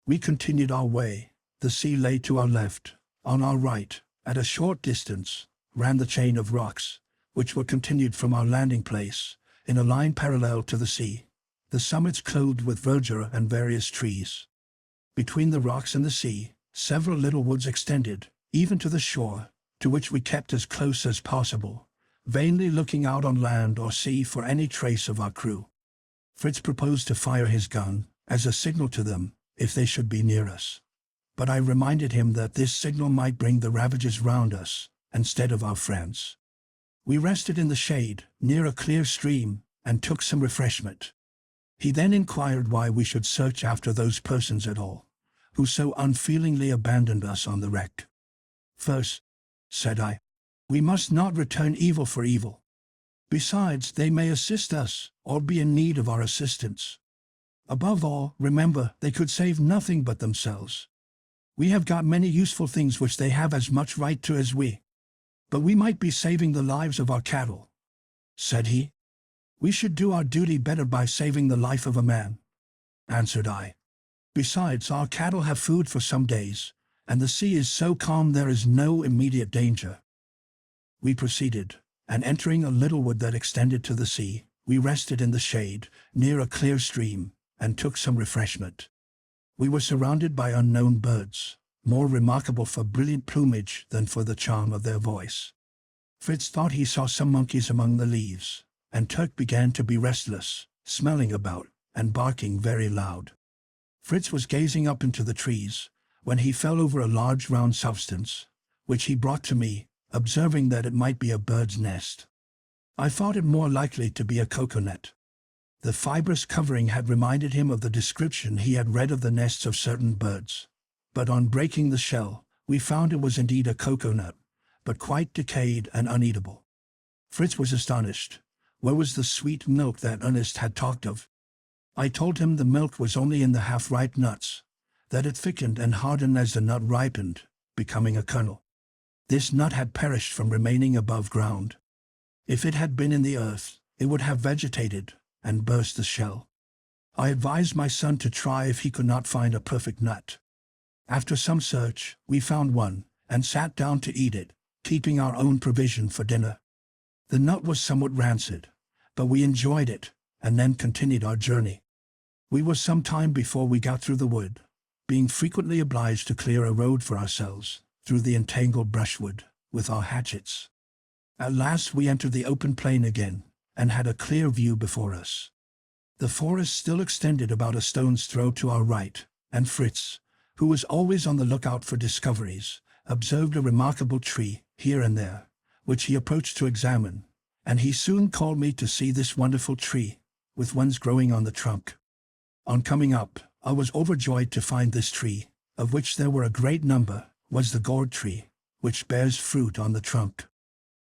We continued our way. The sea lay to our left. On our right, at a short distance, ran the chain of rocks, which were continued from our landing place, in a line parallel to the sea, the summits clothed with verdure and various trees. Between the rocks and the sea, several little woods extended, even to the shore, to which we kept as close as possible, vainly looking out on land or sea for any trace of our crew. Fritz proposed to fire his gun, as a signal to them, if they should be near us. But I reminded him that this signal might bring the ravages round us, instead of our friends. We rested in the shade, near a clear stream, and took some refreshment. He then inquired why we should search after those persons at all, who so unfeelingly abandoned us on the wreck. First, said I, we must not return evil for evil. Besides, they may assist us, or be in need of our assistance. Above all, remember, they could save nothing but themselves. We have got many useful things which they have as much right to as we. But we might be saving the lives of our cattle, said he. We should do our duty better by saving the life of a man, answered I. Besides, our cattle have food for some days, and the sea is so calm there is no immediate danger. We proceeded, and entering a little wood that extended to the sea, we rested in the shade, near a clear stream, and took some refreshment. We were surrounded by unknown birds, more remarkable for brilliant plumage than for the charm of their voice. Fritz thought he saw some monkeys among the leaves, and Turk began to be restless, smelling about, and barking very loud. Fritz was gazing up into the trees, when he fell over a large round substance, which he brought to me, observing that it might be a bird's nest. I thought it more likely to be a cocoanut. The fibrous covering had reminded him of the description he had read of the nests of certain birds, but on breaking the shell, we found it was indeed a cocoanut, but quite decayed and uneatable. Fritz was astonished. Where was the sweet milk that Ernest had talked of? I told him the milk was only in the half-ripe nuts, that it thickened and hardened as the nut ripened, becoming a kernel. This nut had perished from remaining above ground. If it had been in the earth, it would have vegetated and burst the shell. I advised my son to try if he could not find a perfect nut. After some search, we found one, and sat down to eat it, keeping our own provision for dinner. The nut was somewhat rancid, but we enjoyed it, and then continued our journey. We were some time before we got through the wood, being frequently obliged to clear a road for ourselves through the entangled brushwood with our hatchets. At last we entered the open plain again, and had a clear view before us. The forest still extended about a stone's throw to our right, and Fritz, who was always on the lookout for discoveries, observed a remarkable tree here and there, which he approached to examine, and he soon called me to see this wonderful tree, with ones growing on the trunk. On coming up, I was overjoyed to find this tree, of which there were a great number, was the gourd tree, which bears fruit on the trunk.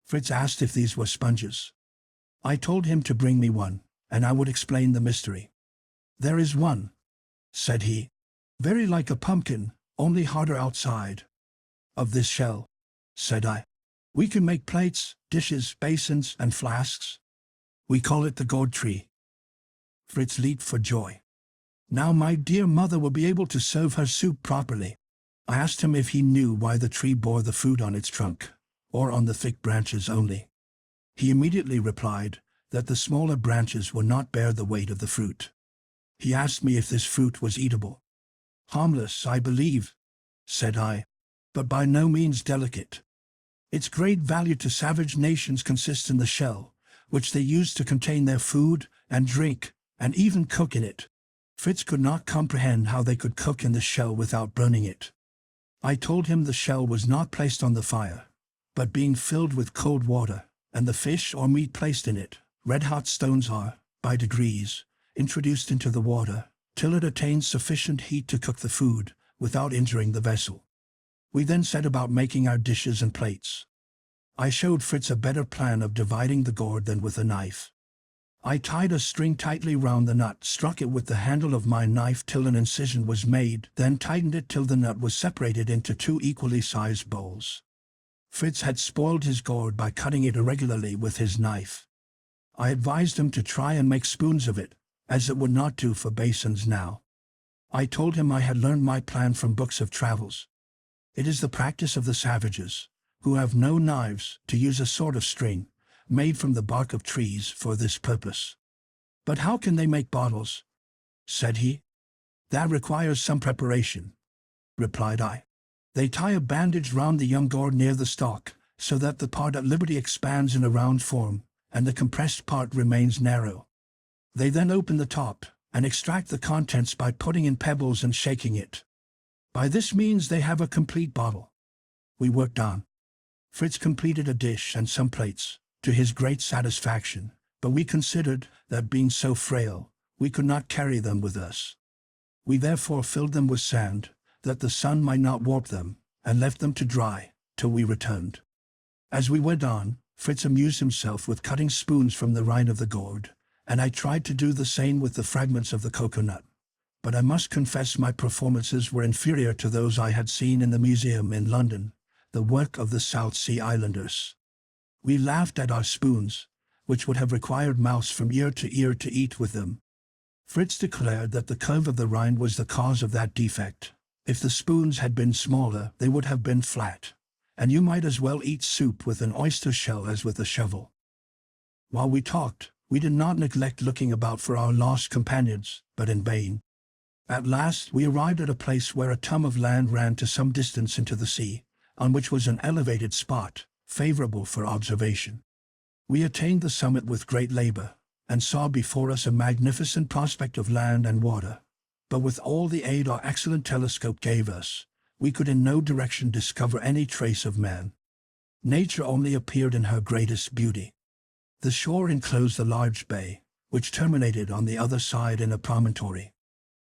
Fritz asked if these were sponges. I told him to bring me one, and I would explain the mystery. "There is one," said he, "very like a pumpkin, only harder outside." "Of this shell," said I. "We can make plates, dishes, basins, and flasks. We call it the gourd tree." Fritz leaped for joy. "Now my dear mother will be able to serve her soup properly." I asked him if he knew why the tree bore the fruit on its trunk, or on the thick branches only. He immediately replied that the smaller branches would not bear the weight of the fruit. He asked me if this fruit was eatable. "Harmless, I believe," said I, "but by no means delicate. Its great value to savage nations consists in the shell, which they use to contain their food and drink, and even cook in it." Fritz could not comprehend how they could cook in the shell without burning it. I told him the shell was not placed on the fire, but being filled with cold water, and the fish or meat placed in it, red-hot stones are, by degrees, introduced into the water, till it attains sufficient heat to cook the food, without injuring the vessel. We then set about making our dishes and plates. I showed Fritz a better plan of dividing the gourd than with a knife. I tied a string tightly round the nut, struck it with the handle of my knife till an incision was made, then tightened it till the nut was separated into two equally sized bowls. Fritz had spoiled his gourd by cutting it irregularly with his knife. I advised him to try and make spoons of it, as it would not do for basins now. I told him I had learned my plan from books of travels. It is the practice of the savages, who have no knives, to use a sort of string, made from the bark of trees for this purpose. "But how can they make bottles?" said he. "That requires some preparation," replied I. "They tie a bandage round the young gourd near the stalk, so that the part at liberty expands in a round form, and the compressed part remains narrow. They then open the top, and extract the contents by putting in pebbles and shaking it. By this means they have a complete bottle." We worked on. Fritz completed a dish and some plates, to his great satisfaction, but we considered that being so frail, we could not carry them with us. We therefore filled them with sand, that the sun might not warp them, and left them to dry, till we returned. As we went on, Fritz amused himself with cutting spoons from the rind of the gourd, and I tried to do the same with the fragments of the cocoanut. But I must confess my performances were inferior to those I had seen in the museum in London, the work of the South Sea Islanders. We laughed at our spoons, which would have required mouths from ear to eat with them. Fritz declared that the curve of the rind was the cause of that defect. If the spoons had been smaller, they would have been flat, and you might as well eat soup with an oyster shell as with a shovel. While we talked, we did not neglect looking about for our lost companions, but in vain. At last we arrived at a place where a tongue of land ran to some distance into the sea, on which was an elevated spot, favorable for observation. We attained the summit with great labor, and saw before us a magnificent prospect of land and water. But with all the aid our excellent telescope gave us, we could in no direction discover any trace of man. Nature only appeared in her greatest beauty. The shore enclosed a large bay, which terminated on the other side in a promontory.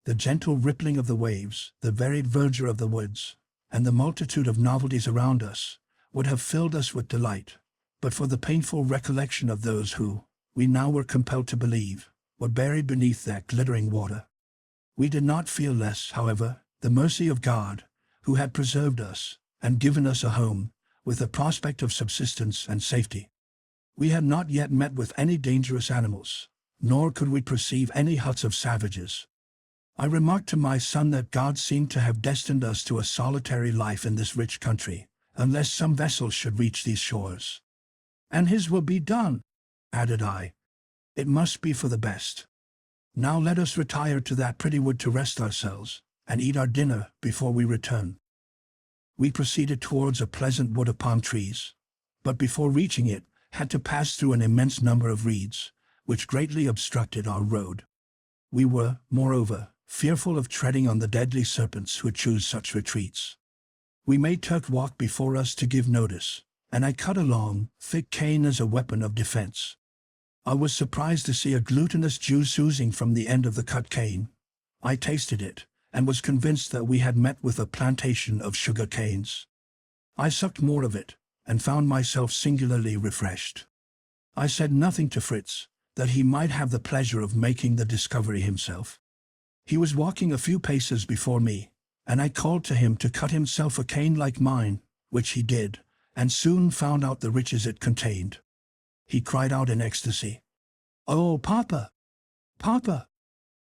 The gentle rippling of the waves, the varied verdure of the woods, and the multitude of novelties around us, would have filled us with delight, but for the painful recollection of those who, we now were compelled to believe, were buried beneath that glittering water. We did not feel less, however, the mercy of God, who had preserved us, and given us a home, with a prospect of subsistence and safety. We had not yet met with any dangerous animals, nor could we perceive any huts of savages. I remarked to my son that God seemed to have destined us to a solitary life in this rich country, unless some vessel should reach these shores. "And his will be done," added I. "It must be for the best. Now let us retire to that pretty wood to rest ourselves, and eat our dinner before we return. We proceeded towards a pleasant wood of palm trees, but before reaching it, had to pass through an immense number of reeds, which greatly obstructed our road. We were, moreover, fearful of treading on the deadly serpents who choose such retreats. We made Turk walk before us to give notice, and I cut a long, thick cane as a weapon of defense. I was surprised to see a glutinous juice oozing from the end of the cut cane. I tasted it, and was convinced that we had met with a plantation of sugar canes. I sucked more of it, and found myself singularly refreshed. I said nothing to Fritz, that he might have the pleasure of making the discovery himself. He was walking a few paces before me, and I called to him to cut himself a cane like mine, which he did, and soon found out the riches it contained. He cried out in ecstasy, "Oh, Papa! Papa!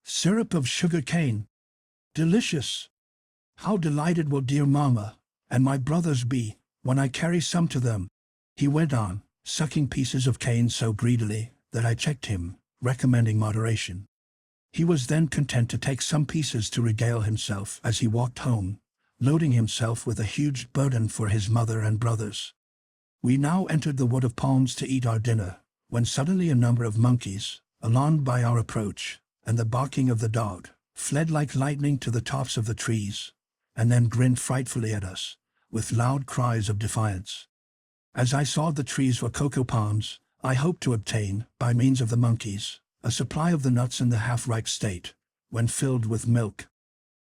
Syrup of sugar cane! Delicious! How delighted will dear Mamma and my brothers be when I carry some to them!" He went on, sucking pieces of cane so greedily that I checked him, recommending moderation. He was then content to take some pieces to regale himself as he walked home, loading himself with a huge burden for his mother and brothers. We now entered the wood of palms to eat our dinner, when suddenly a number of monkeys, alarmed by our approach and the barking of the dog, fled like lightning to the tops of the trees, and then grinned frightfully at us, with loud cries of defiance. As I saw the trees were cocoa palms, I hoped to obtain, by means of the monkeys, a supply of the nuts in the half-ripe state, when filled with milk.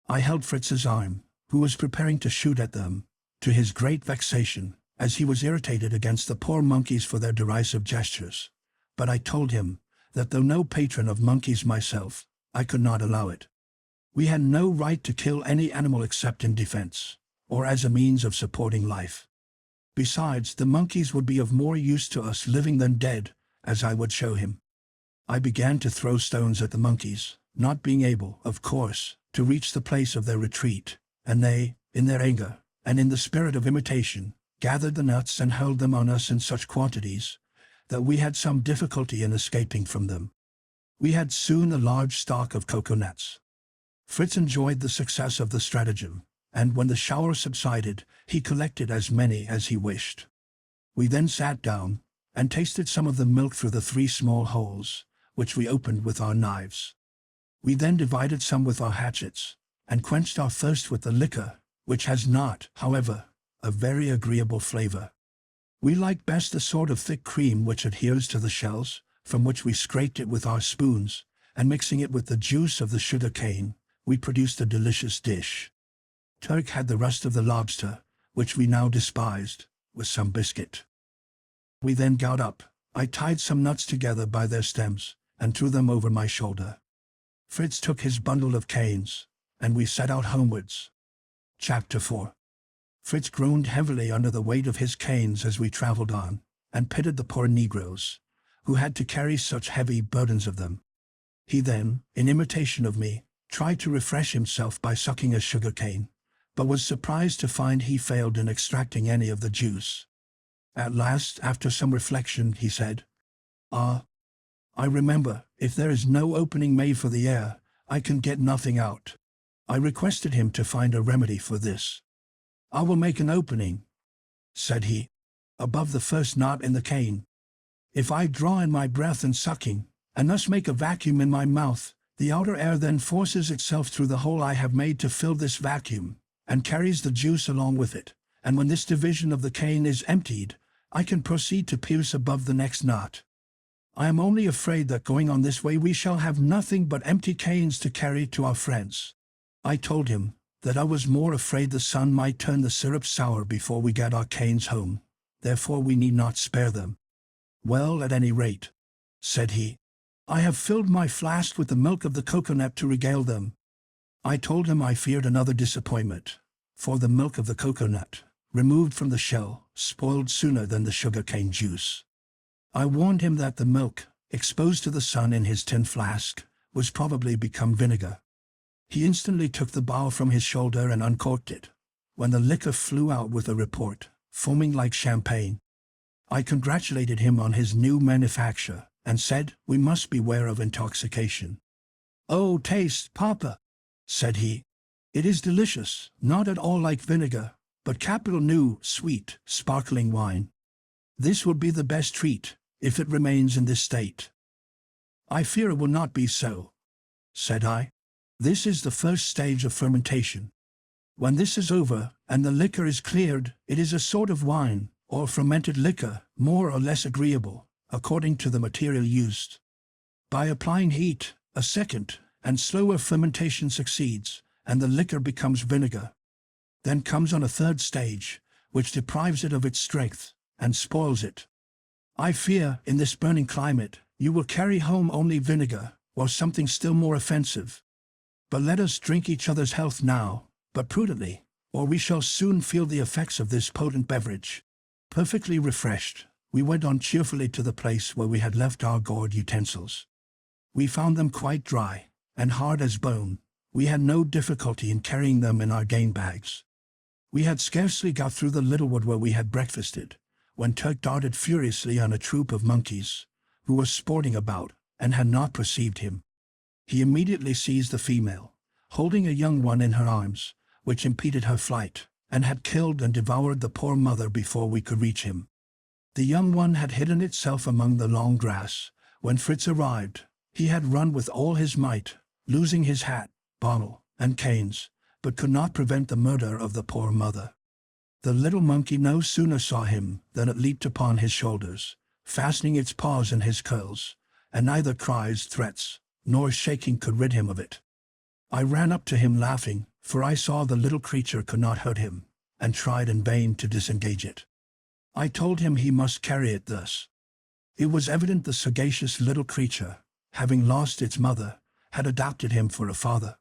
I held Fritz's arm, who was preparing to shoot at them, to his great vexation, as he was irritated against the poor monkeys for their derisive gestures. But I told him that though no patron of monkeys myself, I could not allow it. We had no right to kill any animal except in defense, or as a means of supporting life. Besides, the monkeys would be of more use to us living than dead, as I would show him. I began to throw stones at the monkeys, not being able, of course, to reach the place of their retreat, and they, in their anger, and in the spirit of imitation, gathered the nuts and hurled them on us in such quantities, that we had some difficulty in escaping from them. We had soon a large stock of coconuts. Fritz enjoyed the success of the stratagem, and when the shower subsided, he collected as many as he wished. We then sat down, and tasted some of the milk through the 3 small holes, which we opened with our knives. We then divided some with our hatchets, and quenched our thirst with the liquor, which has not, however, a very agreeable flavor. We like best the sort of thick cream which adheres to the shells, from which we scraped it with our spoons, and mixing it with the juice of the sugar cane, we produced a delicious dish. Turk had the rest of the lobster, which we now despised, with some biscuit. We then got up. I tied some nuts together by their stems, and threw them over my shoulder. Fritz took his bundle of canes, and we set out homewards. Chapter 4. Fritz groaned heavily under the weight of his canes as we traveled on, and pitied the poor negroes, who had to carry such heavy burdens of them. He then, in imitation of me, tried to refresh himself by sucking a sugar cane, but was surprised to find he failed in extracting any of the juice. At last, after some reflection, he said, "Ah, I remember, if there is no opening made for the air, I can get nothing out." I requested him to find a remedy for this. "I will make an opening," said he, "above the first knot in the cane. If I draw in my breath in sucking, and thus make a vacuum in my mouth, the outer air then forces itself through the hole I have made to fill this vacuum, and carries the juice along with it, and when this division of the cane is emptied, I can proceed to pierce above the next knot. I am only afraid that going on this way we shall have nothing but empty canes to carry to our friends." I told him that I was more afraid the sun might turn the syrup sour before we get our canes home, therefore we need not spare them. "Well, at any rate," said he, "I have filled my flask with the milk of the coconut to regale them." I told him I feared another disappointment, for the milk of the coconut, removed from the shell, spoiled sooner than the sugar-cane juice. I warned him that the milk, exposed to the sun in his tin flask, was probably become vinegar. He instantly took the bowl from his shoulder and uncorked it, when the liquor flew out with a report, foaming like champagne. I congratulated him on his new manufacture, and said we must beware of intoxication. "Oh, taste, Papa," said he. It is delicious, not at all like vinegar, but capital new, sweet, sparkling wine. This will be the best treat, if it remains in this state. I fear it will not be so, said I. This is the first stage of fermentation. When this is over, and the liquor is cleared, it is a sort of wine, or fermented liquor, more or less agreeable, according to the material used. By applying heat, a second, and slower fermentation succeeds, and the liquor becomes vinegar. Then comes on a third stage, which deprives it of its strength, and spoils it. I fear, in this burning climate, you will carry home only vinegar, or something still more offensive. But let us drink each other's health now, but prudently, or we shall soon feel the effects of this potent beverage. Perfectly refreshed, we went on cheerfully to the place where we had left our gourd utensils. We found them quite dry, and hard as bone. We had no difficulty in carrying them in our game bags. We had scarcely got through the little wood where we had breakfasted, when Turk darted furiously on a troop of monkeys, who were sporting about, and had not perceived him. He immediately seized the female, holding a young one in her arms, which impeded her flight, and had killed and devoured the poor mother before we could reach him. The young one had hidden itself among the long grass. When Fritz arrived, he had run with all his might, losing his hat, bottle, and canes, but could not prevent the murder of the poor mother. The little monkey no sooner saw him than it leaped upon his shoulders, fastening its paws in his curls, and neither cries, threats, nor shaking could rid him of it. I ran up to him laughing, for I saw the little creature could not hurt him, and tried in vain to disengage it. I told him he must carry it thus. It was evident the sagacious little creature, having lost its mother, had adopted him for a father.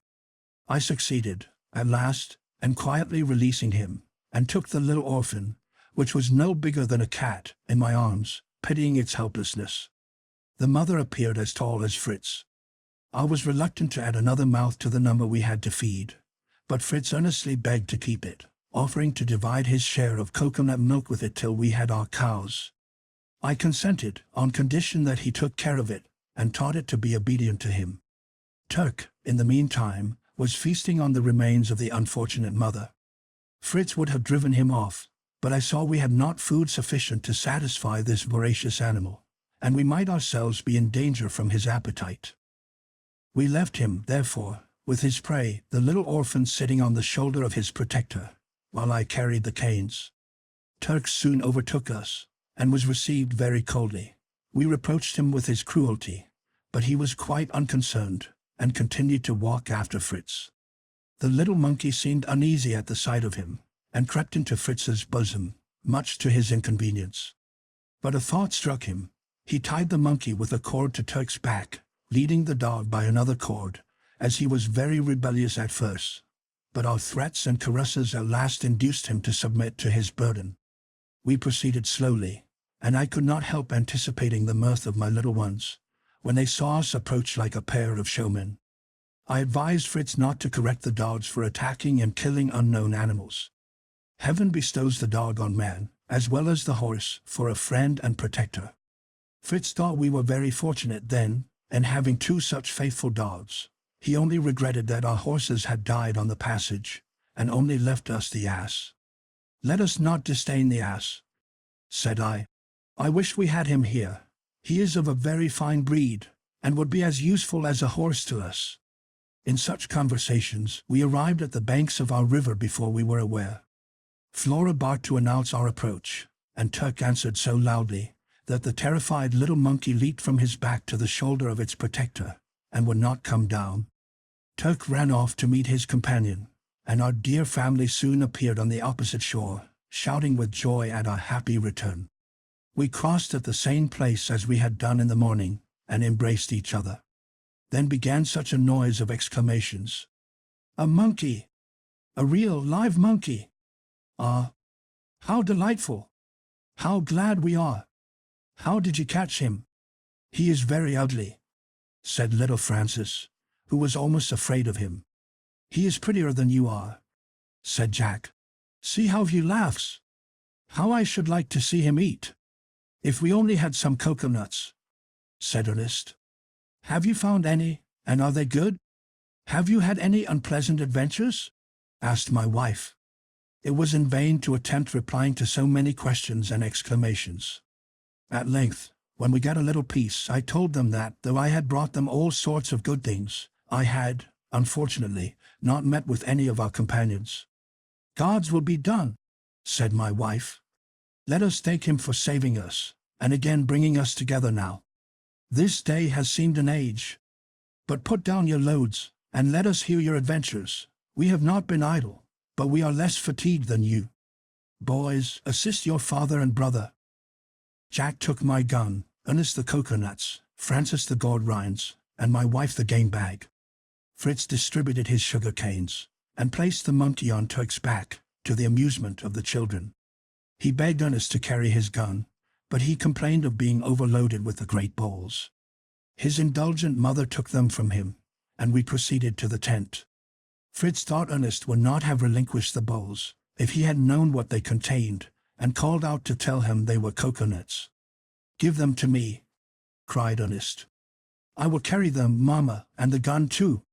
I succeeded, at last, in quietly releasing him, and took the little orphan, which was no bigger than a cat, in my arms, pitying its helplessness. The mother appeared as tall as Fritz. I was reluctant to add another mouth to the number we had to feed, but Fritz earnestly begged to keep it, offering to divide his share of coconut milk with it till we had our cows. I consented, on condition that he took care of it, and taught it to be obedient to him. Turk, in the meantime, was feasting on the remains of the unfortunate mother. Fritz would have driven him off, but I saw we had not food sufficient to satisfy this voracious animal, and we might ourselves be in danger from his appetite. We left him, therefore, with his prey, the little orphan sitting on the shoulder of his protector, while I carried the canes. Turk soon overtook us, and was received very coldly. We reproached him with his cruelty, but he was quite unconcerned, and continued to walk after Fritz. The little monkey seemed uneasy at the sight of him, and crept into Fritz's bosom, much to his inconvenience. But a thought struck him. He tied the monkey with a cord to Turk's back, leading the dog by another cord, as he was very rebellious at first. But our threats and caresses at last induced him to submit to his burden. We proceeded slowly, and I could not help anticipating the mirth of my little ones, when they saw us approach like a pair of showmen. I advised Fritz not to correct the dogs for attacking and killing unknown animals. Heaven bestows the dog on man, as well as the horse, for a friend and protector. Fritz thought we were very fortunate then, in having two such faithful dogs. He only regretted that our horses had died on the passage, and only left us the ass. "Let us not disdain the ass," said I. "I wish we had him here. He is of a very fine breed, and would be as useful as a horse to us." In such conversations, we arrived at the banks of our river before we were aware. Flora barked to announce our approach, and Turk answered so loudly that the terrified little monkey leaped from his back to the shoulder of its protector, and would not come down. Turk ran off to meet his companion, and our dear family soon appeared on the opposite shore, shouting with joy at our happy return. We crossed at the same place as we had done in the morning, and embraced each other. Then began such a noise of exclamations. "A monkey! A real live monkey! Ah, how delightful! How glad we are! How did you catch him?" "He is very ugly," said little Francis, who was almost afraid of him. "He is prettier than you are," said Jack. "See how he laughs! How I should like to see him eat! If we only had some coconuts," said Ernest. "Have you found any, and are they good? Have you had any unpleasant adventures?" asked my wife. It was in vain to attempt replying to so many questions and exclamations. At length, when we got a little peace, I told them that, though I had brought them all sorts of good things, I had, unfortunately, not met with any of our companions. "God's will be done," said my wife. "Let us thank him for saving us, and again bringing us together now. This day has seemed an age. But put down your loads, and let us hear your adventures. We have not been idle, but we are less fatigued than you. Boys, assist your father and brother." Jack took my gun, Ernest the coconuts, Francis the gourd rinds, and my wife the game bag. Fritz distributed his sugar canes, and placed the monkey on Turk's back, to the amusement of the children. He begged Ernest to carry his gun, but he complained of being overloaded with the great balls. His indulgent mother took them from him, and we proceeded to the tent. Fritz thought Ernest would not have relinquished the bowls if he had known what they contained, and called out to tell him they were coconuts. "Give them to me," cried Ernest. "I will carry them, Mama, and the gun too."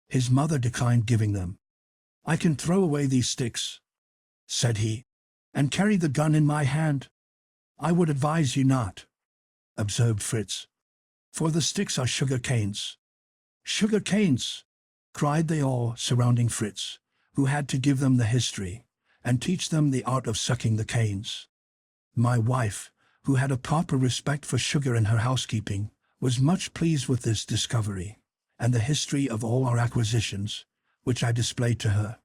His mother declined giving them. "I can throw away these sticks," said he, "and carry the gun in my hand." "I would advise you not," observed Fritz, "for the sticks are sugar canes." "Sugar canes!" cried they all, surrounding Fritz, who had to give them the history, and teach them the art of sucking the canes. My wife, who had a proper respect for sugar in her housekeeping, was much pleased with this discovery, and the history of all our acquisitions, which I displayed to her.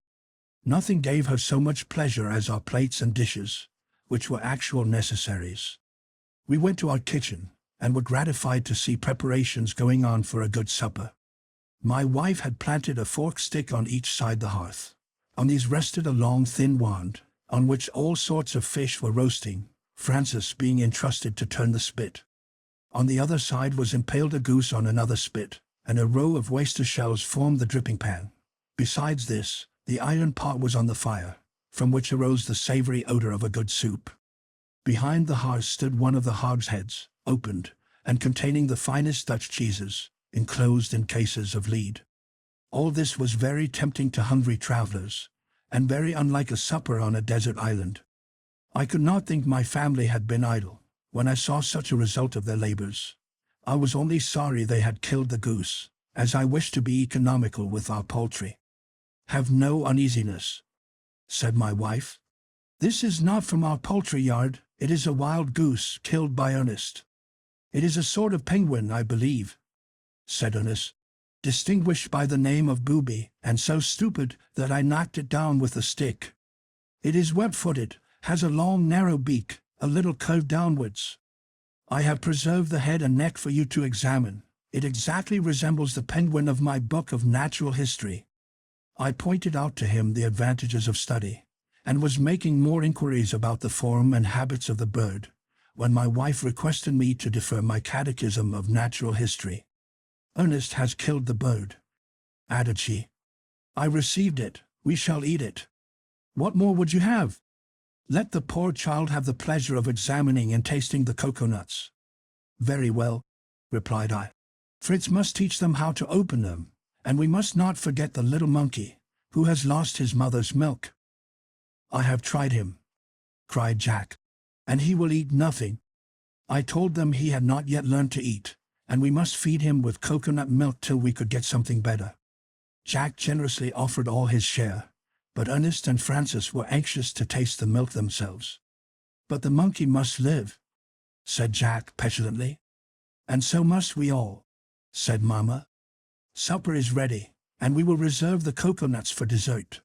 Nothing gave her so much pleasure as our plates and dishes, which were actual necessaries. We went to our kitchen, and were gratified to see preparations going on for a good supper. My wife had planted a forked stick on each side the hearth. On these rested a long thin wand, on which all sorts of fish were roasting, Francis being entrusted to turn the spit. On the other side was impaled a goose on another spit, and a row of oyster shells formed the dripping pan. Besides this, the iron pot was on the fire, from which arose the savory odor of a good soup. Behind the hearth stood one of the hogsheads, opened, and containing the finest Dutch cheeses, enclosed in cases of lead. All this was very tempting to hungry travelers, and very unlike a supper on a desert island. I could not think my family had been idle, when I saw such a result of their labors. I was only sorry they had killed the goose, as I wished to be economical with our poultry. "Have no uneasiness," said my wife. "This is not from our poultry yard, it is a wild goose killed by Ernest." "It is a sort of penguin, I believe," said Ernest, "distinguished by the name of booby, and so stupid that I knocked it down with a stick. It is web-footed, has a long narrow beak, a little curved downwards. I have preserved the head and neck for you to examine. It exactly resembles the penguin of my book of natural history." I pointed out to him the advantages of study, and was making more inquiries about the form and habits of the bird, when my wife requested me to defer my catechism of natural history. "Ernest has killed the bird," added she. "I received it, we shall eat it. What more would you have? Let the poor child have the pleasure of examining and tasting the coconuts." "Very well," replied I. "Fritz must teach them how to open them, and we must not forget the little monkey, who has lost his mother's milk." "I have tried him," cried Jack, "and he will eat nothing. I told them he had not yet learned to eat, and we must feed him with coconut milk till we could get something better." Jack generously offered all his share, but Ernest and Francis were anxious to taste the milk themselves. "But the monkey must live," said Jack petulantly. "And so must we all," said Mama. "Supper is ready, and we will reserve the coconuts for dessert."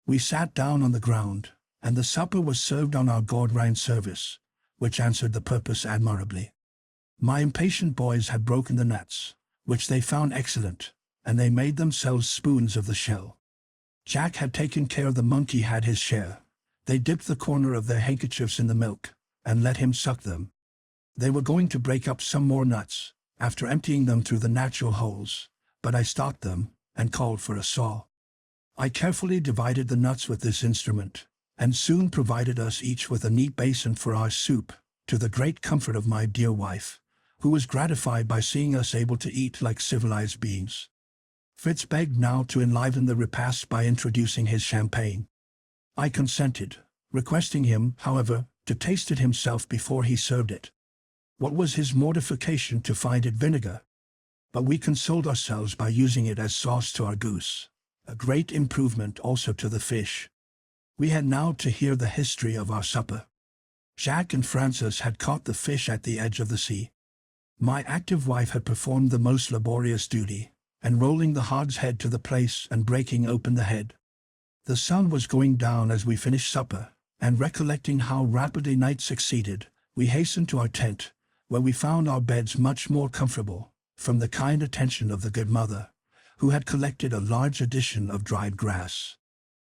We sat down on the ground, and the supper was served on our gourd rind service, which answered the purpose admirably. My impatient boys had broken the nuts, which they found excellent, and they made themselves spoons of the shell. Jack had taken care the monkey had his share. They dipped the corner of their handkerchiefs in the milk, and let him suck them. They were going to break up some more nuts, after emptying them through the natural holes, but I stopped them, and called for a saw. I carefully divided the nuts with this instrument, and soon provided us each with a neat basin for our soup, to the great comfort of my dear wife, who was gratified by seeing us able to eat like civilized beings. Fritz begged now to enliven the repast by introducing his champagne. I consented, requesting him, however, to taste it himself before he served it. What was his mortification to find it vinegar? But we consoled ourselves by using it as sauce to our goose, a great improvement also to the fish. We had now to hear the history of our supper. Jacques and Francis had caught the fish at the edge of the sea. My active wife had performed the most laborious duty, and rolling the hog's head to the place and breaking open the head. The sun was going down as we finished supper, and recollecting how rapidly night succeeded, we hastened to our tent, where we found our beds much more comfortable, from the kind attention of the good mother, who had collected a large addition of dried grass.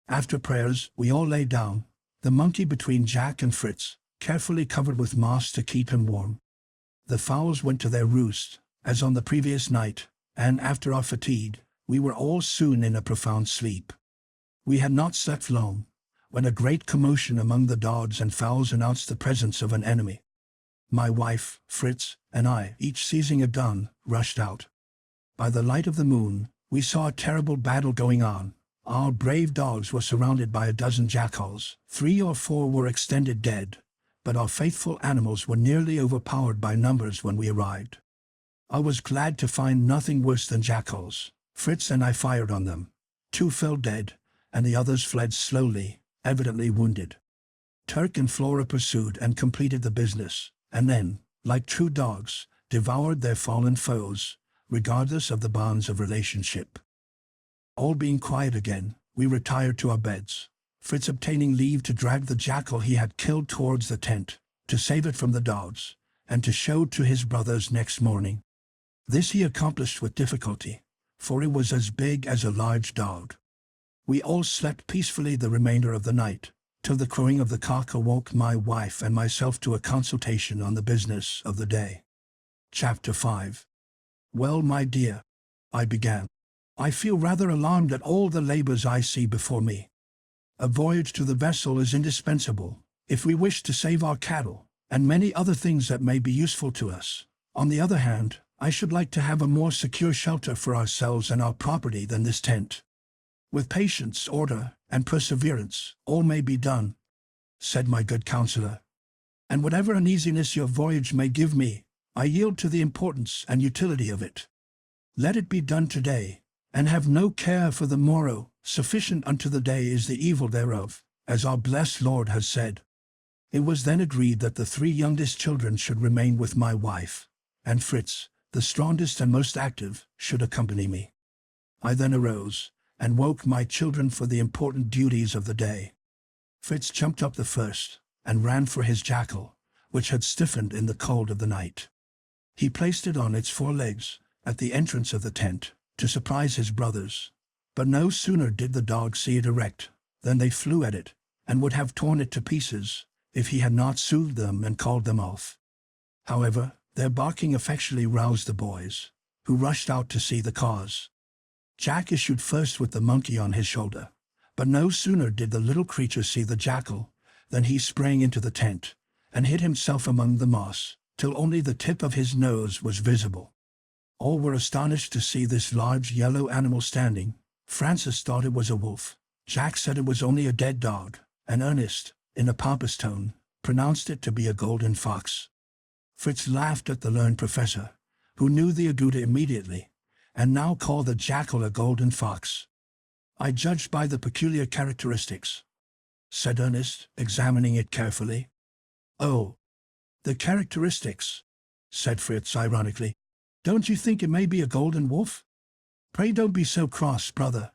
After prayers, we all lay down, the monkey between Jack and Fritz, carefully covered with moss to keep him warm. The fowls went to their roost, as on the previous night, and after our fatigue, we were all soon in a profound sleep. We had not slept long, when a great commotion among the dogs and fowls announced the presence of an enemy. My wife, Fritz, and I, each seizing a gun, rushed out. By the light of the moon, we saw a terrible battle going on. Our brave dogs were surrounded by a dozen jackals. 3 or 4 were extended dead, but our faithful animals were nearly overpowered by numbers when we arrived. I was glad to find nothing worse than jackals. Fritz and I fired on them. 2 fell dead, and the others fled slowly, evidently wounded. Turk and Flora pursued and completed the business, and then, like true dogs, devoured their fallen foes, regardless of the bonds of relationship. All being quiet again, we retired to our beds, Fritz obtaining leave to drag the jackal he had killed towards the tent, to save it from the dogs, and to show to his brothers next morning. This he accomplished with difficulty, for it was as big as a large dog. We all slept peacefully the remainder of the night, till the crowing of the cock awoke my wife and myself to a consultation on the business of the day. Chapter 5. Well, my dear, I began, I feel rather alarmed at all the labors I see before me. A voyage to the vessel is indispensable, if we wish to save our cattle, and many other things that may be useful to us. On the other hand, I should like to have a more secure shelter for ourselves and our property than this tent. With patience, order, and perseverance, all may be done, said my good counselor. And whatever uneasiness your voyage may give me, I yield to the importance and utility of it. Let it be done today, and have no care for the morrow. Sufficient unto the day is the evil thereof, as our blessed Lord has said. It was then agreed that the 3 youngest children should remain with my wife, and Fritz, the strongest and most active, should accompany me. I then arose, and woke my children for the important duties of the day. Fritz jumped up the first, and ran for his jackal, which had stiffened in the cold of the night. He placed it on its 4 legs, at the entrance of the tent, to surprise his brothers. But no sooner did the dogs see it erect, than they flew at it, and would have torn it to pieces, if he had not soothed them and called them off. However, their barking effectually roused the boys, who rushed out to see the cause. Jack issued first with the monkey on his shoulder, but no sooner did the little creature see the jackal, than he sprang into the tent, and hid himself among the moss, till only the tip of his nose was visible. All were astonished to see this large yellow animal standing. Francis thought it was a wolf. Jack said it was only a dead dog, and Ernest, in a pompous tone, pronounced it to be a golden fox. Fritz laughed at the learned professor, who knew the agouti immediately, and now called the jackal a golden fox. I judged by the peculiar characteristics, said Ernest, examining it carefully. Oh, the characteristics, said Fritz ironically. Don't you think it may be a golden wolf? Pray don't be so cross, brother,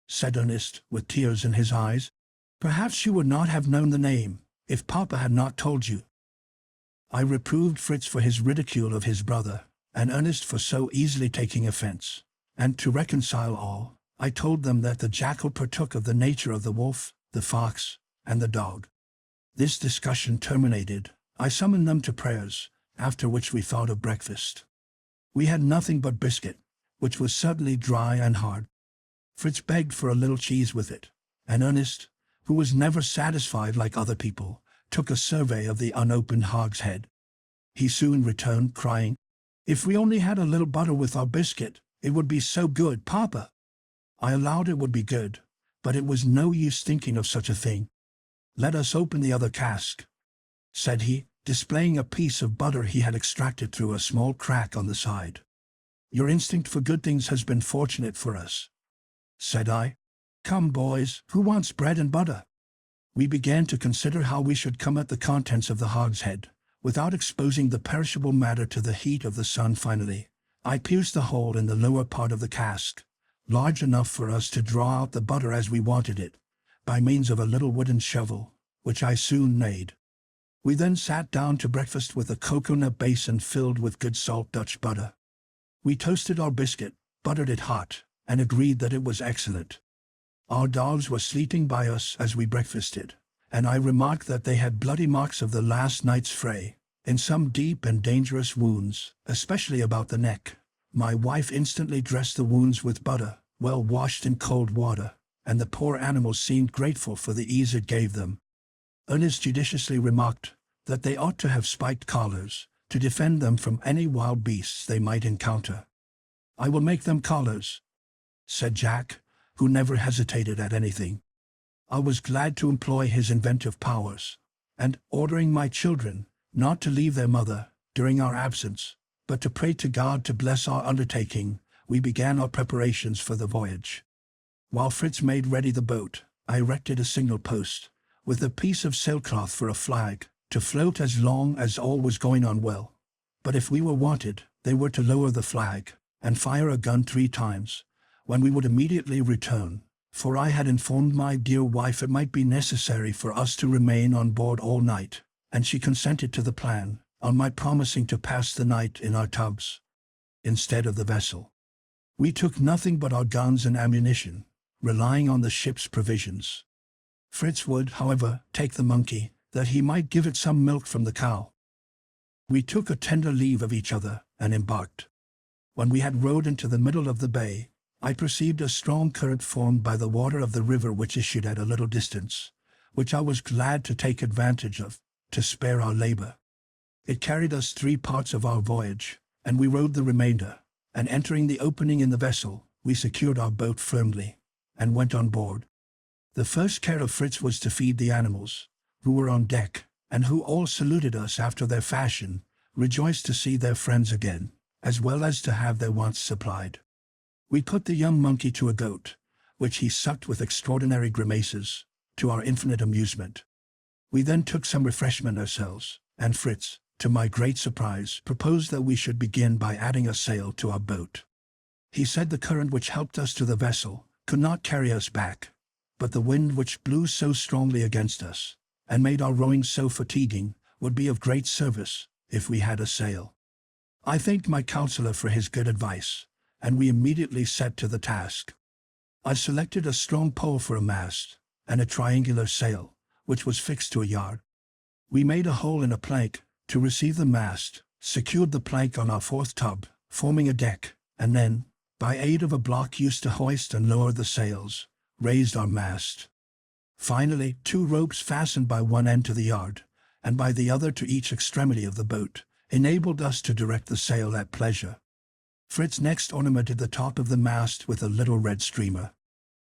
said Ernest, with tears in his eyes. Perhaps you would not have known the name, if Papa had not told you. I reproved Fritz for his ridicule of his brother, and Ernest for so easily taking offense, and to reconcile all, I told them that the jackal partook of the nature of the wolf, the fox, and the dog. This discussion terminated, I summoned them to prayers, after which we thought of breakfast. We had nothing but biscuit, which was certainly dry and hard. Fritz begged for a little cheese with it, and Ernest, who was never satisfied like other people, took a survey of the unopened hogshead. He soon returned, crying, "If we only had a little butter with our biscuit, It would be so good, Papa. I allowed it would be good, but it was no use thinking of such a thing. Let us open the other cask, said he, displaying a piece of butter he had extracted through a small crack on the side. Your instinct for good things has been fortunate for us, said I. Come, boys, who wants bread and butter? We began to consider how we should come at the contents of the hogshead, without exposing the perishable matter to the heat of the sun. Finally, I pierced a hole in the lower part of the cask, large enough for us to draw out the butter as we wanted it, by means of a little wooden shovel, which I soon made. We then sat down to breakfast with a cocoa-nut basin filled with good salt Dutch butter. We toasted our biscuit, buttered it hot, and agreed that it was excellent. Our dogs were sleeping by us as we breakfasted, and I remarked that they had bloody marks of the last night's fray, in some deep and dangerous wounds, especially about the neck. My wife instantly dressed the wounds with butter, well washed in cold water, and the poor animals seemed grateful for the ease it gave them. Ernest judiciously remarked that they ought to have spiked collars, to defend them from any wild beasts they might encounter. I will make them collars, said Jack, who never hesitated at anything. I was glad to employ his inventive powers, and, ordering my children not to leave their mother during our absence, but to pray to God to bless our undertaking, we began our preparations for the voyage. While Fritz made ready the boat, I erected a signal post, with a piece of sailcloth for a flag, to float as long as all was going on well. But if we were wanted, they were to lower the flag, and fire a gun 3 times, when we would immediately return, for I had informed my dear wife it might be necessary for us to remain on board all night, and she consented to the plan, on my promising to pass the night in our tubs, instead of the vessel. We took nothing but our guns and ammunition, relying on the ship's provisions. Fritz would, however, take the monkey, that he might give it some milk from the cow. We took a tender leave of each other, and embarked. When we had rowed into the middle of the bay, I perceived a strong current formed by the water of the river which issued at a little distance, which I was glad to take advantage of, to spare our labor. It carried us 3 parts of our voyage, and we rowed the remainder, and entering the opening in the vessel, we secured our boat firmly, and went on board. The first care of Fritz was to feed the animals, who were on deck, and who all saluted us after their fashion, rejoiced to see their friends again, as well as to have their wants supplied. We put the young monkey to a goat, which he sucked with extraordinary grimaces, to our infinite amusement. We then took some refreshment ourselves, and Fritz, to my great surprise, proposed that we should begin by adding a sail to our boat. He said the current which helped us to the vessel could not carry us back, but the wind which blew so strongly against us, and made our rowing so fatiguing, would be of great service, if we had a sail. I thanked my counselor for his good advice, and we immediately set to the task. I selected a strong pole for a mast, and a triangular sail, which was fixed to a yard. We made a hole in a plank, to receive the mast, secured the plank on our 4th tub, forming a deck, and then, by aid of a block used to hoist and lower the sails, raised our mast. Finally, 2 ropes fastened by one end to the yard, and by the other to each extremity of the boat, enabled us to direct the sail at pleasure. Fritz next ornamented the top of the mast with a little red streamer.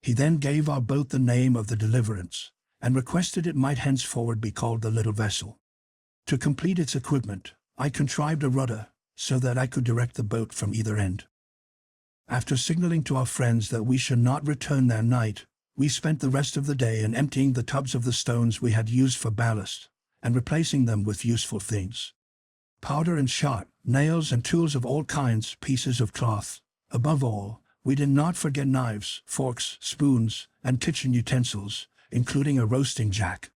He then gave our boat the name of the Deliverance, and requested it might henceforward be called the Little Vessel. To complete its equipment, I contrived a rudder, so that I could direct the boat from either end. After signaling to our friends that we should not return that night, we spent the rest of the day in emptying the tubs of the stones we had used for ballast, and replacing them with useful things. Powder and shot, nails and tools of all kinds, pieces of cloth. Above all, we did not forget knives, forks, spoons, and kitchen utensils, including a roasting jack.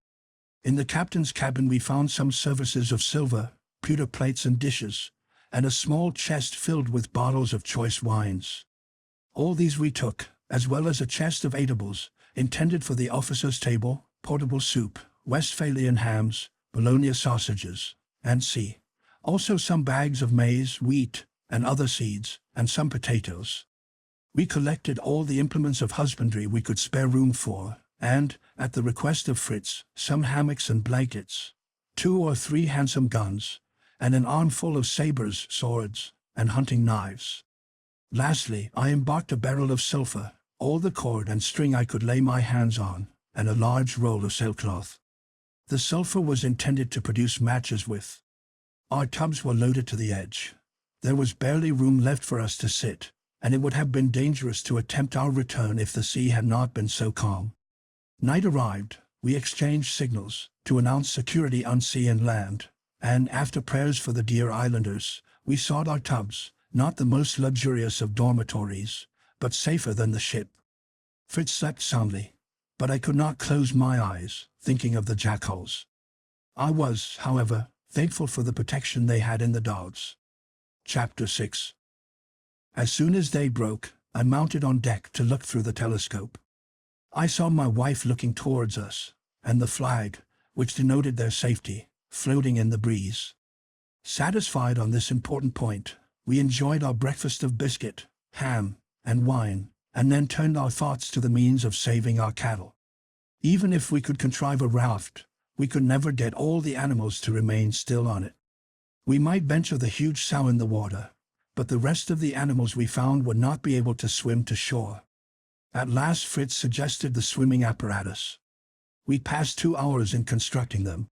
In the captain's cabin we found some services of silver, pewter plates and dishes, and a small chest filled with bottles of choice wines. All these we took, as well as a chest of eatables, intended for the officers' table, portable soup, Westphalian hams, Bologna sausages, and also some bags of maize, wheat, and other seeds, and some potatoes. We collected all the implements of husbandry we could spare room for, and, at the request of Fritz, some hammocks and blankets, 2 or 3 handsome guns, and an armful of sabres, swords, and hunting knives. Lastly, I embarked a barrel of sulphur, all the cord and string I could lay my hands on, and a large roll of sailcloth. The sulphur was intended to produce matches with. Our tubs were loaded to the edge. There was barely room left for us to sit, and it would have been dangerous to attempt our return if the sea had not been so calm. Night arrived, we exchanged signals to announce security on sea and land, and after prayers for the dear islanders, we sought our tubs, not the most luxurious of dormitories, but safer than the ship. Fritz slept soundly, but I could not close my eyes, thinking of the jackals. I was, however, thankful for the protection they had in the dogs. Chapter 6. As soon as day broke, I mounted on deck to look through the telescope. I saw my wife looking towards us, and the flag, which denoted their safety, floating in the breeze. Satisfied on this important point, we enjoyed our breakfast of biscuit, ham, and wine, and then turned our thoughts to the means of saving our cattle. Even if we could contrive a raft, we could never get all the animals to remain still on it. We might venture the huge sow in the water, but the rest of the animals we found would not be able to swim to shore. At last Fritz suggested the swimming apparatus. We passed 2 hours in constructing them.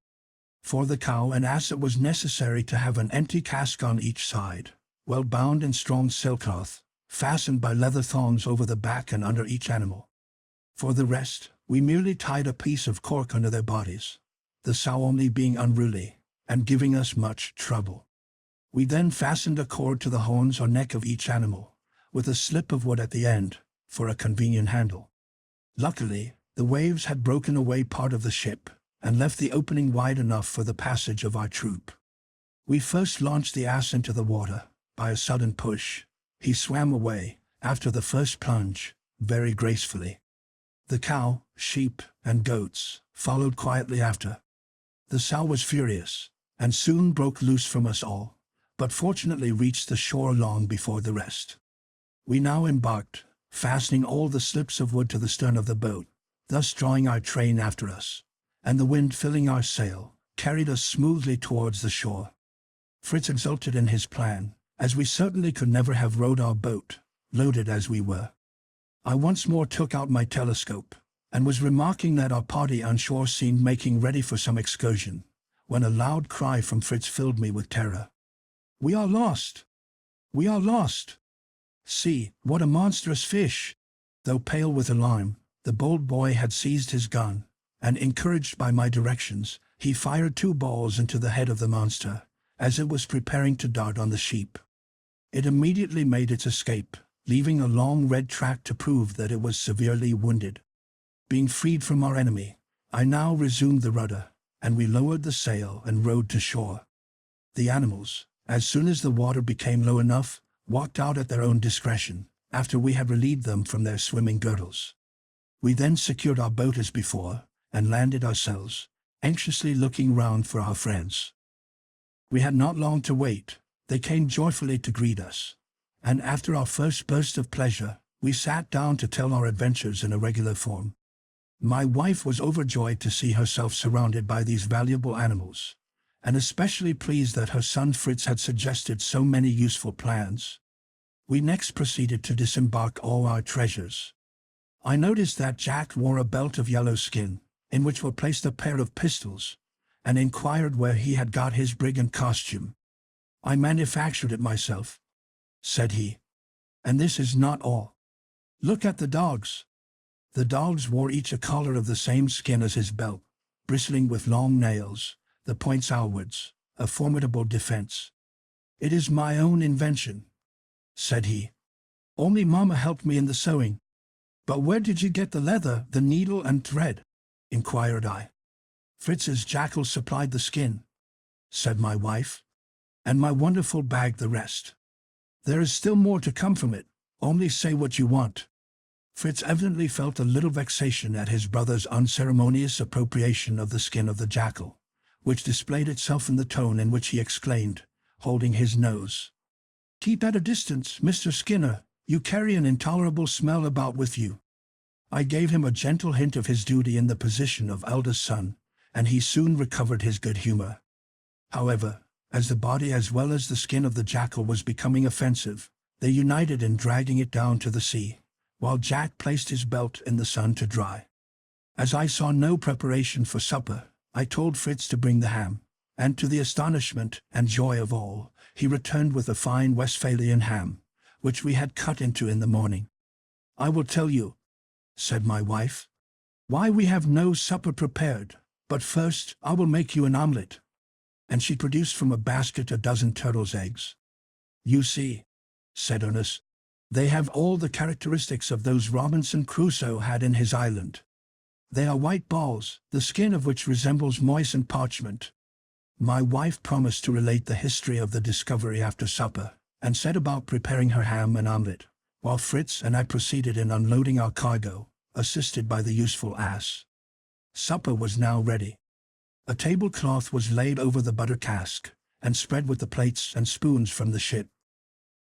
For the cow and ass it was necessary to have an empty cask on each side, well bound in strong sailcloth, fastened by leather thongs over the back and under each animal. For the rest, we merely tied a piece of cork under their bodies, the sow only being unruly, and giving us much trouble. We then fastened a cord to the horns or neck of each animal, with a slip of wood at the end, for a convenient handle. Luckily, the waves had broken away part of the ship, and left the opening wide enough for the passage of our troop. We first launched the ass into the water, by a sudden push. He swam away, after the first plunge, very gracefully. The cow, sheep, and goats followed quietly after. The sow was furious, and soon broke loose from us all, but fortunately reached the shore long before the rest. We now embarked, fastening all the slips of wood to the stern of the boat, thus drawing our train after us, and the wind filling our sail, carried us smoothly towards the shore. Fritz exulted in his plan, as we certainly could never have rowed our boat, loaded as we were. I once more took out my telescope, and was remarking that our party on shore seemed making ready for some excursion, when a loud cry from Fritz filled me with terror. "We are lost! We are lost! See, what a monstrous fish!" Though pale with alarm, the bold boy had seized his gun, and encouraged by my directions, he fired 2 balls into the head of the monster, as it was preparing to dart on the sheep. It immediately made its escape, leaving a long red track to prove that it was severely wounded. Being freed from our enemy, I now resumed the rudder, and we lowered the sail and rowed to shore. The animals, as soon as the water became low enough, walked out at their own discretion, after we had relieved them from their swimming girdles. We then secured our boat as before, and landed ourselves, anxiously looking round for our friends. We had not long to wait. They came joyfully to greet us, and after our first burst of pleasure, we sat down to tell our adventures in a regular form. My wife was overjoyed to see herself surrounded by these valuable animals, and especially pleased that her son Fritz had suggested so many useful plans. We next proceeded to disembark all our treasures. I noticed that Jack wore a belt of yellow skin, in which were placed a pair of pistols, and inquired where he had got his brigand costume. "I manufactured it myself," said he. "And this is not all. Look at the dogs." The dogs wore each a collar of the same skin as his belt, bristling with long nails, the points outwards, a formidable defense. "It is my own invention," said he. "Only Mama helped me in the sewing." "But where did you get the leather, the needle and thread?" inquired I. "Fritz's jackal supplied the skin," said my wife, "and my wonderful bag the rest. There is still more to come from it, only say what you want." Fritz evidently felt a little vexation at his brother's unceremonious appropriation of the skin of the jackal, which displayed itself in the tone in which he exclaimed, holding his nose, "Keep at a distance, Mr. Skinner, you carry an intolerable smell about with you." I gave him a gentle hint of his duty in the position of eldest son, and he soon recovered his good humor. However, as the body as well as the skin of the jackal was becoming offensive, They united in dragging it down to the sea, while Jack placed his belt in the sun to dry. As I saw no preparation for supper, I told Fritz to bring the ham, and to the astonishment and joy of all, he returned with a fine Westphalian ham, which we had cut into in the morning. "I will tell you," said my wife, "why we have no supper prepared, but first I will make you an omelette." And she produced from a basket a dozen turtles' eggs. "You see," said Ernest, "they have all the characteristics of those Robinson Crusoe had in his island. They are white balls, the skin of which resembles moistened parchment." My wife promised to relate the history of the discovery after supper, and set about preparing her ham and omelette, while Fritz and I proceeded in unloading our cargo, assisted by the useful ass. Supper was now ready. A tablecloth was laid over the butter cask, and spread with the plates and spoons from the ship.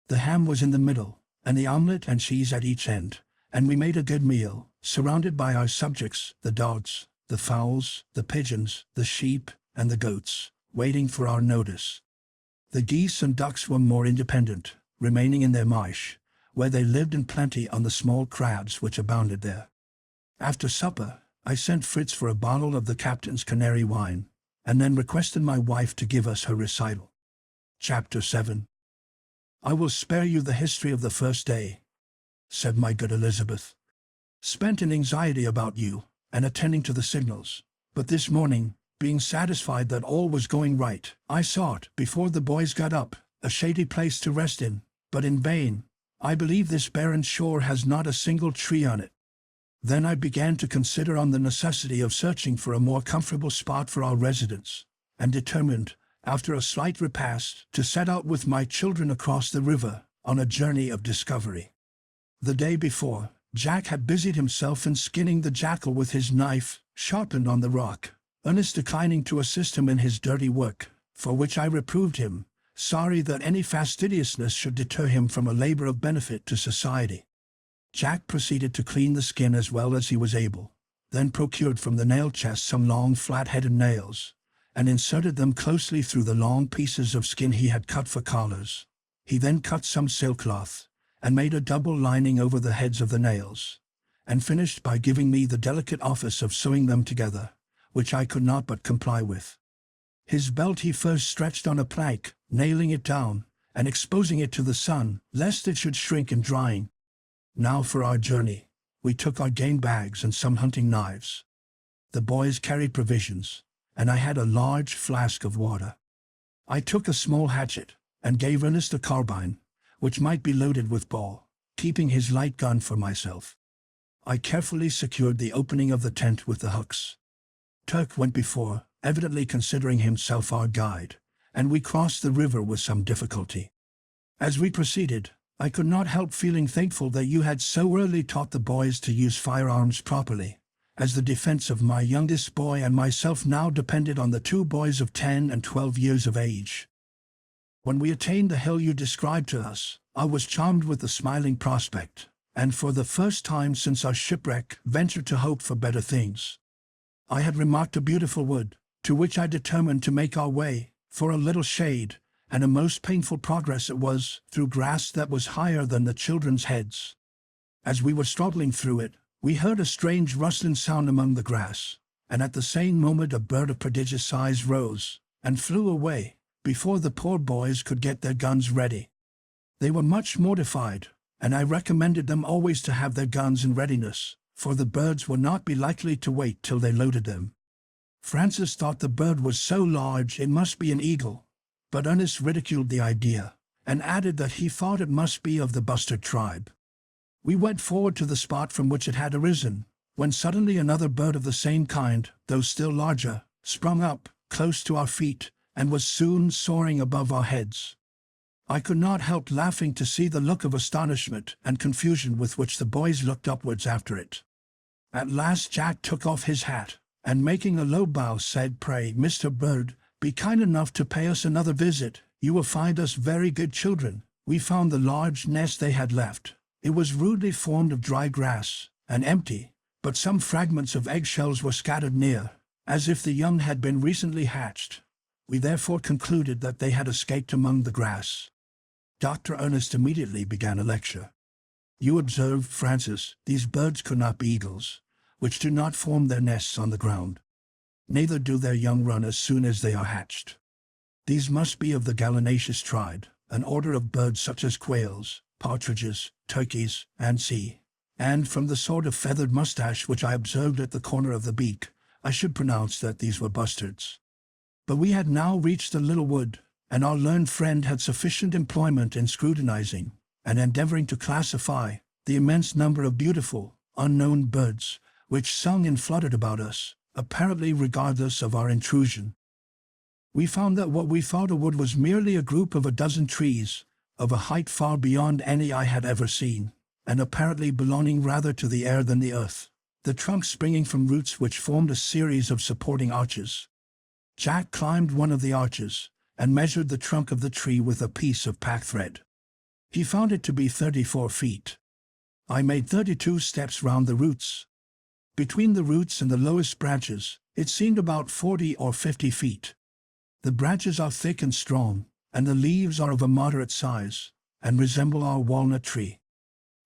The ham was in the middle, and the omelette and cheese at each end, and we made a good meal, surrounded by our subjects, the dogs, the fowls, the pigeons, the sheep, and the goats, waiting for our notice. The geese and ducks were more independent, remaining in their marsh, where they lived in plenty on the small crabs which abounded there. After supper, I sent Fritz for a bottle of the captain's canary wine, and then requested my wife to give us her recital. Chapter 7. "I will spare you the history of the first day," said my good Elizabeth, "spent in anxiety about you, and attending to the signals. But this morning, being satisfied that all was going right, I sought, before the boys got up, a shady place to rest in, but in vain. I believe this barren shore has not a single tree on it. Then I began to consider on the necessity of searching for a more comfortable spot for our residence, and determined, after a slight repast, to set out with my children across the river, on a journey of discovery. The day before, Jack had busied himself in skinning the jackal with his knife, sharpened on the rock, Ernest declining to assist him in his dirty work, for which I reproved him, sorry that any fastidiousness should deter him from a labor of benefit to society. Jack proceeded to clean the skin as well as he was able, then procured from the nail chest some long flat-headed nails, and inserted them closely through the long pieces of skin he had cut for collars. He then cut some sailcloth, and made a double lining over the heads of the nails, and finished by giving me the delicate office of sewing them together, which I could not but comply with. His belt he first stretched on a plank, nailing it down, and exposing it to the sun, lest it should shrink in drying. Now for our journey. We took our game bags and some hunting knives. The boys carried provisions, and I had a large flask of water. I took a small hatchet, and gave Ernest a carbine, which might be loaded with ball, keeping his light gun for myself. I carefully secured the opening of the tent with the hooks. Turk went before, evidently considering himself our guide, and we crossed the river with some difficulty. As we proceeded, I could not help feeling thankful that you had so early taught the boys to use firearms properly, as the defense of my youngest boy and myself now depended on the two boys of 10 and 12 years of age. When we attained the hill you described to us, I was charmed with the smiling prospect, and for the first time since our shipwreck ventured to hope for better things. I had remarked a beautiful wood, to which I determined to make our way, for a little shade, and a most painful progress it was, through grass that was higher than the children's heads. As we were struggling through it, we heard a strange rustling sound among the grass, and at the same moment a bird of prodigious size rose, and flew away, before the poor boys could get their guns ready. They were much mortified, and I recommended them always to have their guns in readiness, for the birds would not be likely to wait till they loaded them. Francis thought the bird was so large it must be an eagle, but Ernest ridiculed the idea, and added that he thought it must be of the bustard tribe. We went forward to the spot from which it had arisen, when suddenly another bird of the same kind, though still larger, sprung up, close to our feet, and was soon soaring above our heads. I could not help laughing to see the look of astonishment and confusion with which the boys looked upwards after it. At last Jack took off his hat, and making a low bow said, "Pray, Mr. Bird, be kind enough to pay us another visit. You will find us very good children." We found the large nest they had left. It was rudely formed of dry grass, and empty, but some fragments of eggshells were scattered near, as if the young had been recently hatched. We therefore concluded that they had escaped among the grass. Dr. Ernest immediately began a lecture. "You observe, Francis, these birds could not be eagles, which do not form their nests on the ground. Neither do their young run as soon as they are hatched. These must be of the gallinaceous tribe, an order of birds such as quails, partridges, turkeys, and and from the sort of feathered mustache which I observed at the corner of the beak, I should pronounce that these were bustards." But we had now reached the little wood, and our learned friend had sufficient employment in scrutinizing and endeavoring to classify the immense number of beautiful, unknown birds which sung and fluttered about us, apparently regardless of our intrusion. We found that what we thought a wood was merely a group of a dozen trees, of a height far beyond any I had ever seen, and apparently belonging rather to the air than the earth, the trunks springing from roots which formed a series of supporting arches. Jack climbed one of the arches, and measured the trunk of the tree with a piece of packthread. He found it to be 34 feet. I made 32 steps round the roots. Between the roots and the lowest branches, it seemed about 40 or 50 feet. The branches are thick and strong, and the leaves are of a moderate size, and resemble our walnut tree.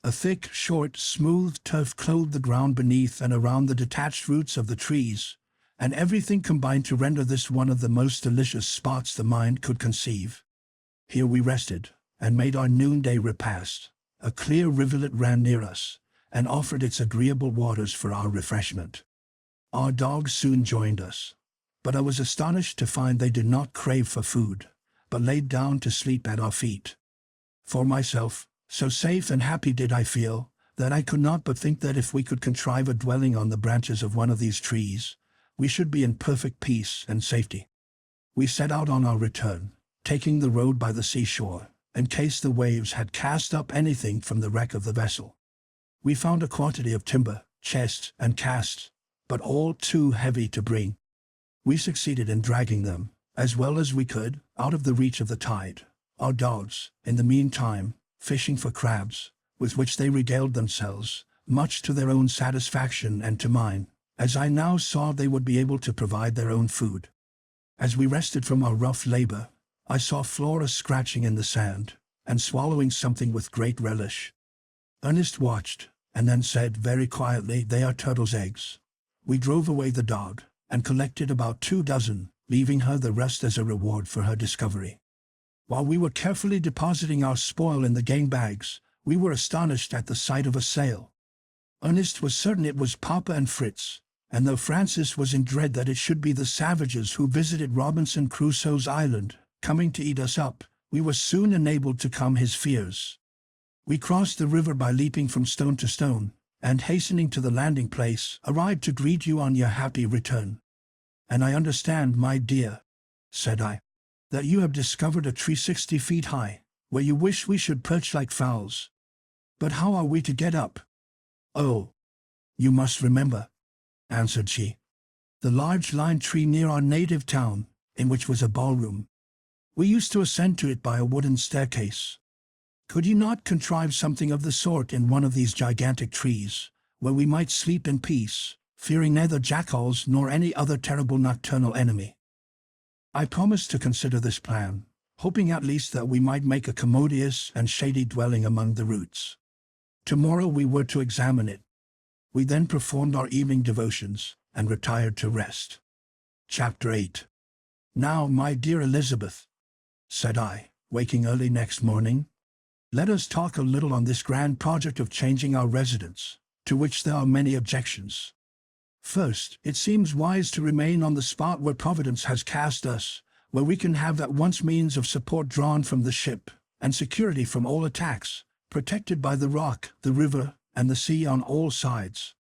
A thick, short, smooth turf clothed the ground beneath and around the detached roots of the trees, and everything combined to render this one of the most delicious spots the mind could conceive. Here we rested, and made our noonday repast. A clear rivulet ran near us, and offered its agreeable waters for our refreshment. Our dogs soon joined us, but I was astonished to find they did not crave for food, but laid down to sleep at our feet. For myself, so safe and happy did I feel, that I could not but think that if we could contrive a dwelling on the branches of one of these trees, we should be in perfect peace and safety. We set out on our return, taking the road by the seashore, in case the waves had cast up anything from the wreck of the vessel. We found a quantity of timber, chests, and casks, but all too heavy to bring. We succeeded in dragging them, as well as we could, out of the reach of the tide, our dogs, in the meantime, fishing for crabs, with which they regaled themselves, much to their own satisfaction and to mine, as I now saw they would be able to provide their own food. As we rested from our rough labor, I saw Flora scratching in the sand, and swallowing something with great relish. Ernest watched, and then said very quietly, "They are turtles' eggs." We drove away the dog, and collected about 2 dozen, leaving her the rest as a reward for her discovery. While we were carefully depositing our spoil in the game bags, we were astonished at the sight of a sail. Ernest was certain it was Papa and Fritz, and though Francis was in dread that it should be the savages who visited Robinson Crusoe's island, coming to eat us up, we were soon enabled to calm his fears. We crossed the river by leaping from stone to stone, and hastening to the landing place, arrived to greet you on your happy return. "And I understand, my dear," said I, "that you have discovered a tree 60 feet high, where you wish we should perch like fowls. But how are we to get up?" "Oh, you must remember," answered she, "the large lime tree near our native town, in which was a ballroom. We used to ascend to it by a wooden staircase. Could you not contrive something of the sort in one of these gigantic trees, where we might sleep in peace, fearing neither jackals nor any other terrible nocturnal enemy?" I promised to consider this plan, hoping at least that we might make a commodious and shady dwelling among the roots. Tomorrow we were to examine it. We then performed our evening devotions, and retired to rest. Chapter 8. "Now, my dear Elizabeth," said I, waking early next morning, "let us talk a little on this grand project of changing our residence, to which there are many objections. First, it seems wise to remain on the spot where Providence has cast us, where we can have at once means of support drawn from the ship, and security from all attacks, protected by the rock, the river, and the sea on all sides.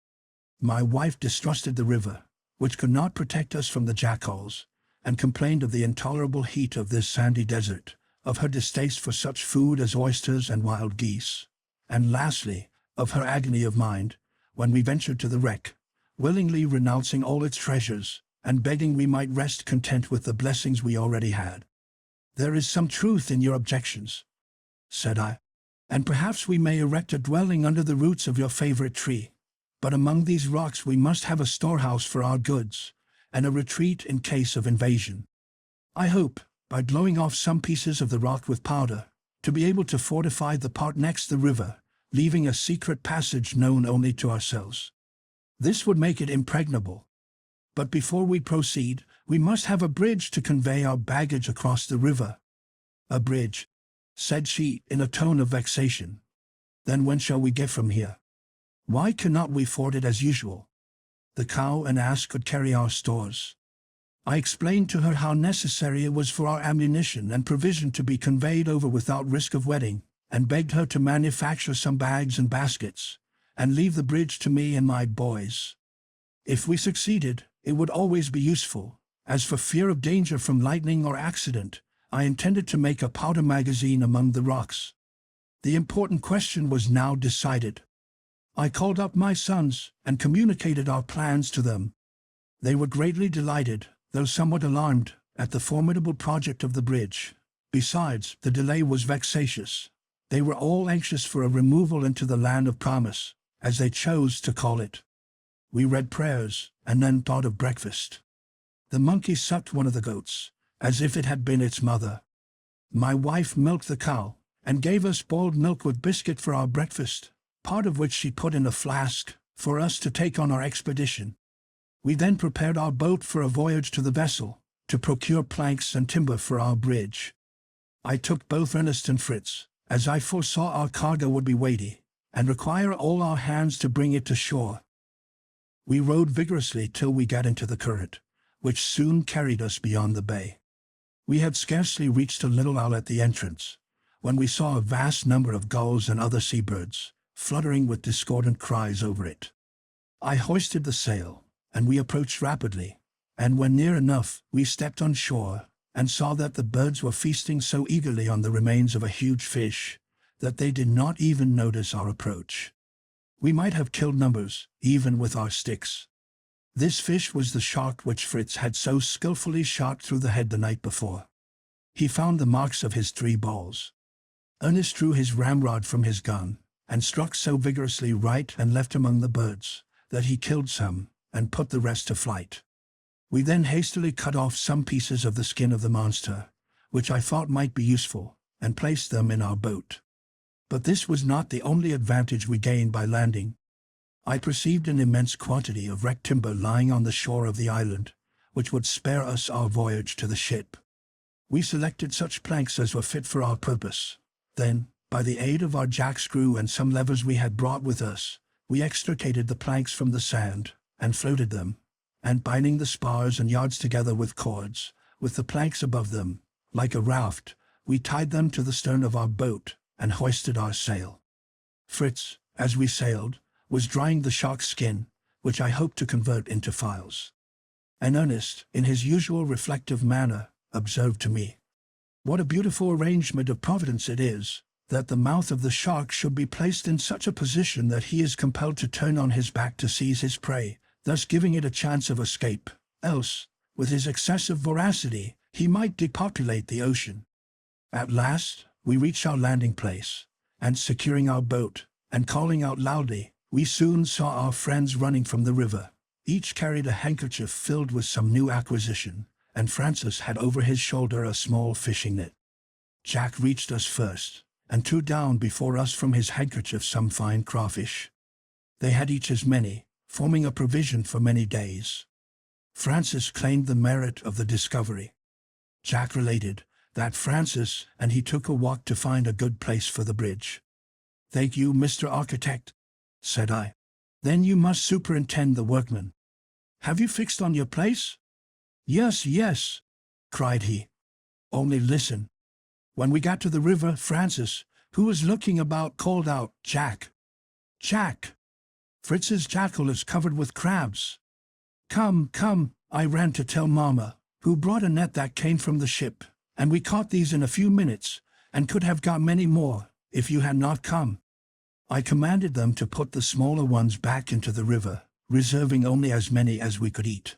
My wife distrusted the river, which could not protect us from the jackals, and complained of the intolerable heat of this sandy desert, of her distaste for such food as oysters and wild geese, and lastly, of her agony of mind, when we ventured to the wreck, willingly renouncing all its treasures, and begging we might rest content with the blessings we already had. There is some truth in your objections," said I, "and perhaps we may erect a dwelling under the roots of your favorite tree. But among these rocks we must have a storehouse for our goods, and a retreat in case of invasion. I hope, by blowing off some pieces of the rock with powder, to be able to fortify the part next the river, leaving a secret passage known only to ourselves. This would make it impregnable. But before we proceed, we must have a bridge to convey our baggage across the river. A bridge, said she in a tone of vexation. Then when shall we get from here? Why cannot we ford it as usual? The cow and ass could carry our stores. I explained to her how necessary it was for our ammunition and provision to be conveyed over without risk of wetting, and begged her to manufacture some bags and baskets, and leave the bridge to me and my boys. If we succeeded, it would always be useful. As for fear of danger from lightning or accident, I intended to make a powder magazine among the rocks. The important question was now decided. I called up my sons and communicated our plans to them. They were greatly delighted, though somewhat alarmed, at the formidable project of the bridge. Besides, the delay was vexatious. They were all anxious for a removal into the land of promise, as they chose to call it. We read prayers, and then thought of breakfast. The monkey sucked one of the goats, as if it had been its mother. My wife milked the cow, and gave us boiled milk with biscuit for our breakfast, part of which she put in a flask, for us to take on our expedition. We then prepared our boat for a voyage to the vessel, to procure planks and timber for our bridge. I took both Ernest and Fritz, as I foresaw our cargo would be weighty, and require all our hands to bring it to shore. We rowed vigorously till we got into the current, which soon carried us beyond the bay. We had scarcely reached a little isle at the entrance, when we saw a vast number of gulls and other seabirds, fluttering with discordant cries over it. I hoisted the sail, and we approached rapidly, and when near enough, we stepped on shore, and saw that the birds were feasting so eagerly on the remains of a huge fish, that they did not even notice our approach. We might have killed numbers, even with our sticks. This fish was the shark which Fritz had so skillfully shot through the head the night before. He found the marks of his 3 balls. Ernest drew his ramrod from his gun, and struck so vigorously right and left among the birds, that he killed some, and put the rest to flight. We then hastily cut off some pieces of the skin of the monster, which I thought might be useful, and placed them in our boat. But this was not the only advantage we gained by landing. I perceived an immense quantity of wrecked timber lying on the shore of the island, which would spare us our voyage to the ship. We selected such planks as were fit for our purpose. Then, by the aid of our jackscrew and some levers we had brought with us, we extricated the planks from the sand, and floated them, and binding the spars and yards together with cords, with the planks above them, like a raft, we tied them to the stern of our boat, and hoisted our sail. Fritz, as we sailed, was drying the shark's skin, which I hoped to convert into files. And Ernest, in his usual reflective manner, observed to me, "What a beautiful arrangement of Providence it is, that the mouth of the shark should be placed in such a position that he is compelled to turn on his back to seize his prey, thus giving it a chance of escape. Else, with his excessive voracity, he might depopulate the ocean." At last, we reached our landing place, and securing our boat, and calling out loudly, we soon saw our friends running from the river. Each carried a handkerchief filled with some new acquisition, and Francis had over his shoulder a small fishing net. Jack reached us first, and threw down before us from his handkerchief some fine crawfish. They had each as many, forming a provision for many days. Francis claimed the merit of the discovery. Jack related that Francis and he took a walk to find a good place for the bridge. "Thank you, Mr. Architect," said I. "Then you must superintend the workmen. Have you fixed on your place?" "Yes, yes," cried he. "Only listen." When we got to the river, Francis, who was looking about, called out, "Jack! Jack! Fritz's jackal is covered with crabs." "Come, come," I ran to tell Mama, who brought a net that came from the ship, and we caught these in a few minutes, and could have got many more, if you had not come. I commanded them to put the smaller ones back into the river, reserving only as many as we could eat.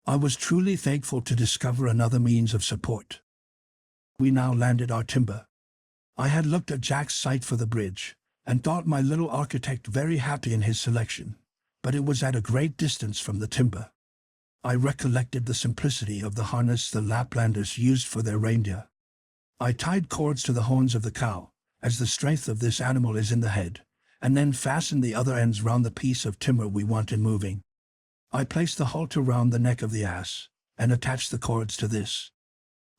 I was truly thankful to discover another means of support. We now landed our timber. I had looked at Jack's site for the bridge, and thought my little architect very happy in his selection, but it was at a great distance from the timber. I recollected the simplicity of the harness the Laplanders used for their reindeer. I tied cords to the horns of the cow, as the strength of this animal is in the head, and then fastened the other ends round the piece of timber we wanted moving. I placed the halter round the neck of the ass, and attached the cords to this.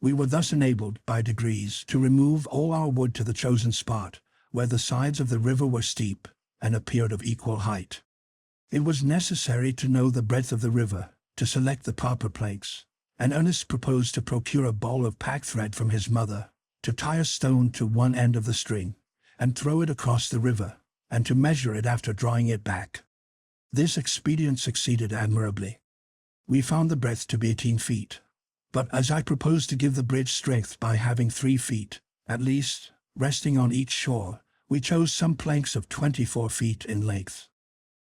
We were thus enabled, by degrees, to remove all our wood to the chosen spot, where the sides of the river were steep, and appeared of equal height. It was necessary to know the breadth of the river, to select the proper planks, and Ernest proposed to procure a ball of packthread from his mother, to tie a stone to one end of the string, and throw it across the river, and to measure it after drawing it back. This expedient succeeded admirably. We found the breadth to be 18 feet, but as I proposed to give the bridge strength by having 3 feet, at least, resting on each shore, we chose some planks of 24 feet in length.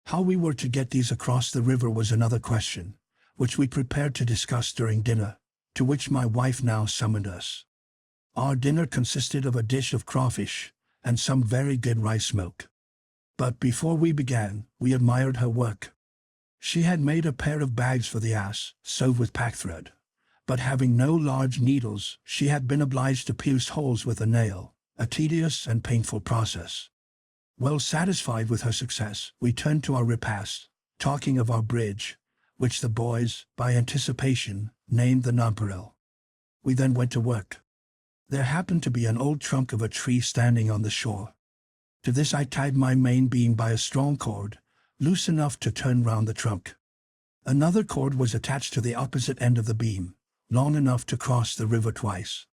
How we were to get these across the river was another question, which we prepared to discuss during dinner, to which my wife now summoned us. Our dinner consisted of a dish of crawfish, and some very good rice milk. But before we began, we admired her work. She had made a pair of bags for the ass, sewed with packthread, but having no large needles, she had been obliged to pierce holes with a nail, a tedious and painful process. Well satisfied with her success, we turned to our repast, talking of our bridge, which the boys, by anticipation, named the nonpareil. We then went to work. There happened to be an old trunk of a tree standing on the shore. To this I tied my main beam by a strong cord, loose enough to turn round the trunk. Another cord was attached to the opposite end of the beam, long enough to cross the river twice.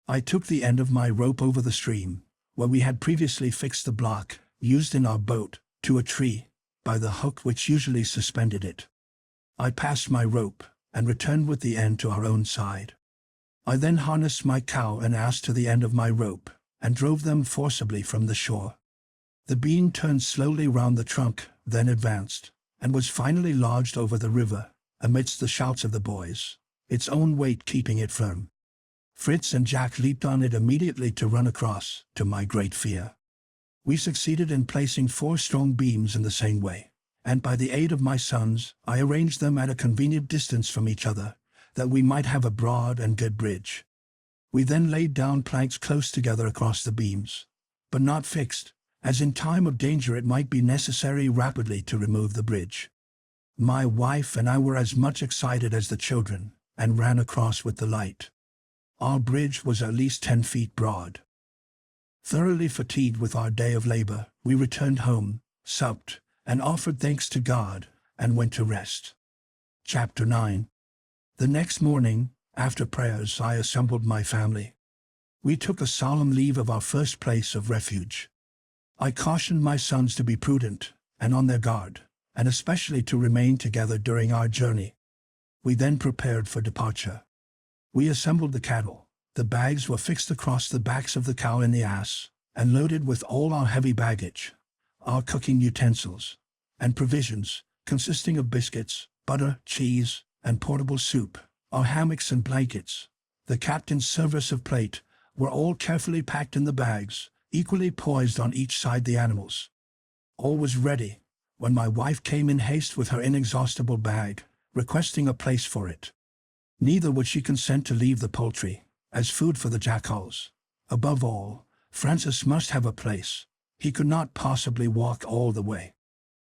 I took the end of my rope over the stream, where we had previously fixed the block, used in our boat, to a tree, by the hook which usually suspended it. I passed my rope, and returned with the end to our own side. I then harnessed my cow and ass to the end of my rope, and drove them forcibly from the shore. The beam turned slowly round the trunk, then advanced, and was finally lodged over the river, amidst the shouts of the boys, its own weight keeping it firm. Fritz and Jack leaped on it immediately to run across, to my great fear. We succeeded in placing 4 strong beams in the same way, and by the aid of my sons, I arranged them at a convenient distance from each other, that we might have a broad and good bridge. We then laid down planks close together across the beams, but not fixed, as in time of danger it might be necessary rapidly to remove the bridge. My wife and I were as much excited as the children, and ran across with delight. Our bridge was at least 10 feet broad. Thoroughly fatigued with our day of labor, we returned home, supped, and offered thanks to God, and went to rest. Chapter 9. The next morning, after prayers, I assembled my family. We took a solemn leave of our first place of refuge. I cautioned my sons to be prudent, and on their guard, and especially to remain together during our journey. We then prepared for departure. We assembled the cattle. The bags were fixed across the backs of the cow and the ass, and loaded with all our heavy baggage, our cooking utensils, and provisions, consisting of biscuits, butter, cheese, and portable soup, our hammocks and blankets, the captain's service of plate, were all carefully packed in the bags, equally poised on each side the animals. All was ready, when my wife came in haste with her inexhaustible bag, requesting a place for it. Neither would she consent to leave the poultry, as food for the jackals. Above all, Francis must have a place. He could not possibly walk all the way.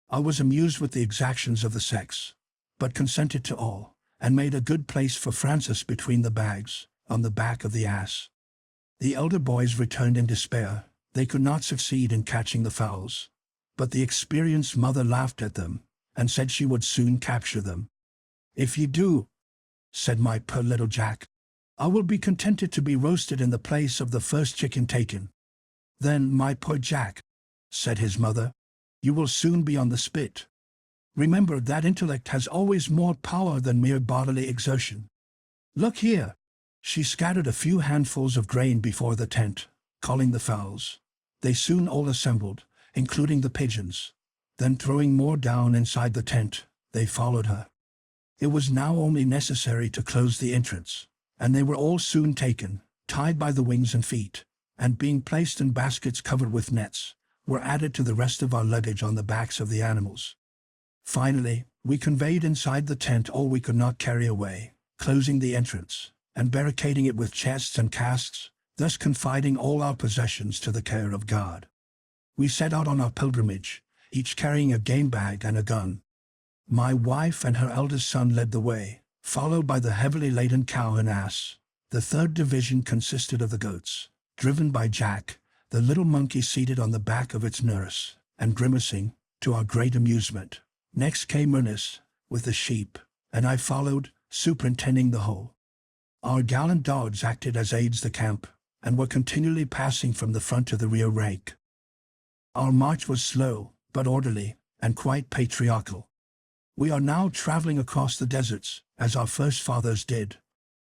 I was amused with the exactions of the sex, but consented to all, and made a good place for Francis between the bags, on the back of the ass. The elder boys returned in despair. They could not succeed in catching the fowls, but the experienced mother laughed at them, and said she would soon capture them. "If ye do," said my poor little Jack, "I will be contented to be roasted in the place of the first chicken taken." "Then, my poor Jack," said his mother, "you will soon be on the spit. Remember that intellect has always more power than mere bodily exertion. Look here." She scattered a few handfuls of grain before the tent, calling the fowls. They soon all assembled, including the pigeons. Then throwing more down inside the tent, they followed her. It was now only necessary to close the entrance, and they were all soon taken, tied by the wings and feet, and being placed in baskets covered with nets, were added to the rest of our luggage on the backs of the animals. Finally, we conveyed inside the tent all we could not carry away, closing the entrance, and barricading it with chests and casks, thus confiding all our possessions to the care of God. We set out on our pilgrimage, each carrying a game bag and a gun. My wife and her eldest son led the way, followed by the heavily laden cow and ass. The third division consisted of the goats, driven by Jack, the little monkey seated on the back of its nurse, and grimacing, to our great amusement. Next came Ernest, with the sheep, and I followed, superintending the whole. Our gallant dogs acted as aides de camp, and were continually passing from the front to the rear rank. Our march was slow, but orderly, and quite patriarchal. "We are now traveling across the deserts, as our first fathers did,"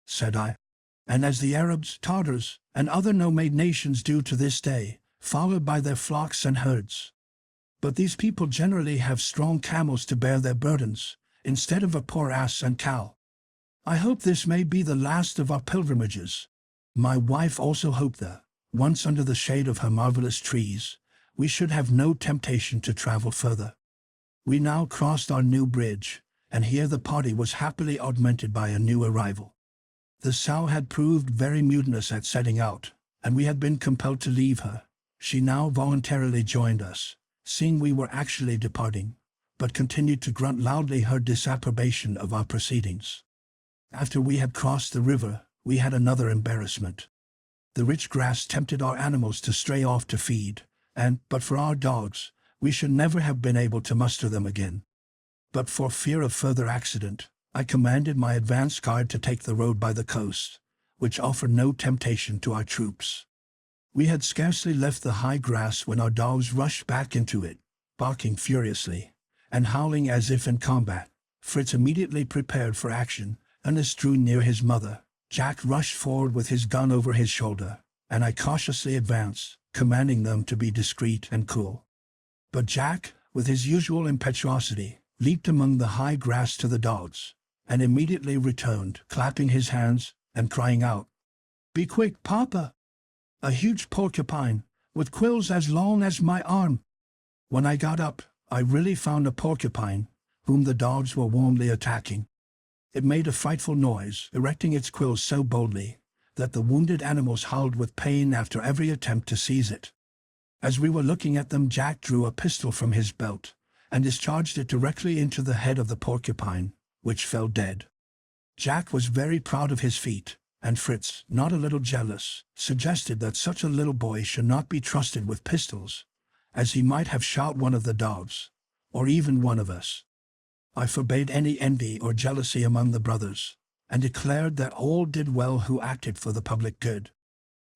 said I, "and as the Arabs, Tartars, and other nomad nations do to this day, followed by their flocks and herds. But these people generally have strong camels to bear their burdens, instead of a poor ass and cow. I hope this may be the last of our pilgrimages." My wife also hoped that, once under the shade of her marvelous trees, we should have no temptation to travel further. We now crossed our new bridge, and here the party was happily augmented by a new arrival. The sow had proved very mutinous at setting out, and we had been compelled to leave her. She now voluntarily joined us, seeing we were actually departing, but continued to grunt loudly her disapprobation of our proceedings. After we had crossed the river, we had another embarrassment. The rich grass tempted our animals to stray off to feed, and, but for our dogs, we should never have been able to muster them again. But for fear of further accident, I commanded my advance guard to take the road by the coast, which offered no temptation to our troops. We had scarcely left the high grass when our dogs rushed back into it, barking furiously, and howling as if in combat. Fritz immediately prepared for action. Ernest drew near his mother. Jack rushed forward with his gun over his shoulder, and I cautiously advanced, commanding them to be discreet and cool. But Jack, with his usual impetuosity, leaped among the high grass to the dogs, and immediately returned, clapping his hands and crying out, "Be quick, Papa! A huge porcupine, with quills as long as my arm." When I got up, I really found a porcupine, whom the dogs were warmly attacking. It made a frightful noise, erecting its quills so boldly that the wounded animals howled with pain after every attempt to seize it. As we were looking at them, Jack drew a pistol from his belt and discharged it directly into the head of the porcupine, which fell dead. Jack was very proud of his feat, and Fritz, not a little jealous, suggested that such a little boy should not be trusted with pistols, as he might have shot one of the dogs, or even one of us. I forbade any envy or jealousy among the brothers, and declared that all did well who acted for the public good.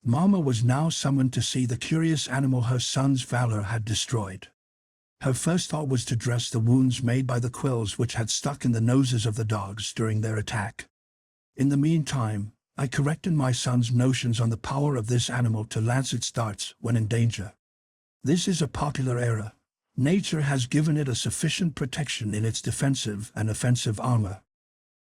Mamma was now summoned to see the curious animal her son's valor had destroyed. Her first thought was to dress the wounds made by the quills which had stuck in the noses of the dogs during their attack. In the meantime, I corrected my son's notions on the power of this animal to lance its darts when in danger. This is a popular error. Nature has given it a sufficient protection in its defensive and offensive armor.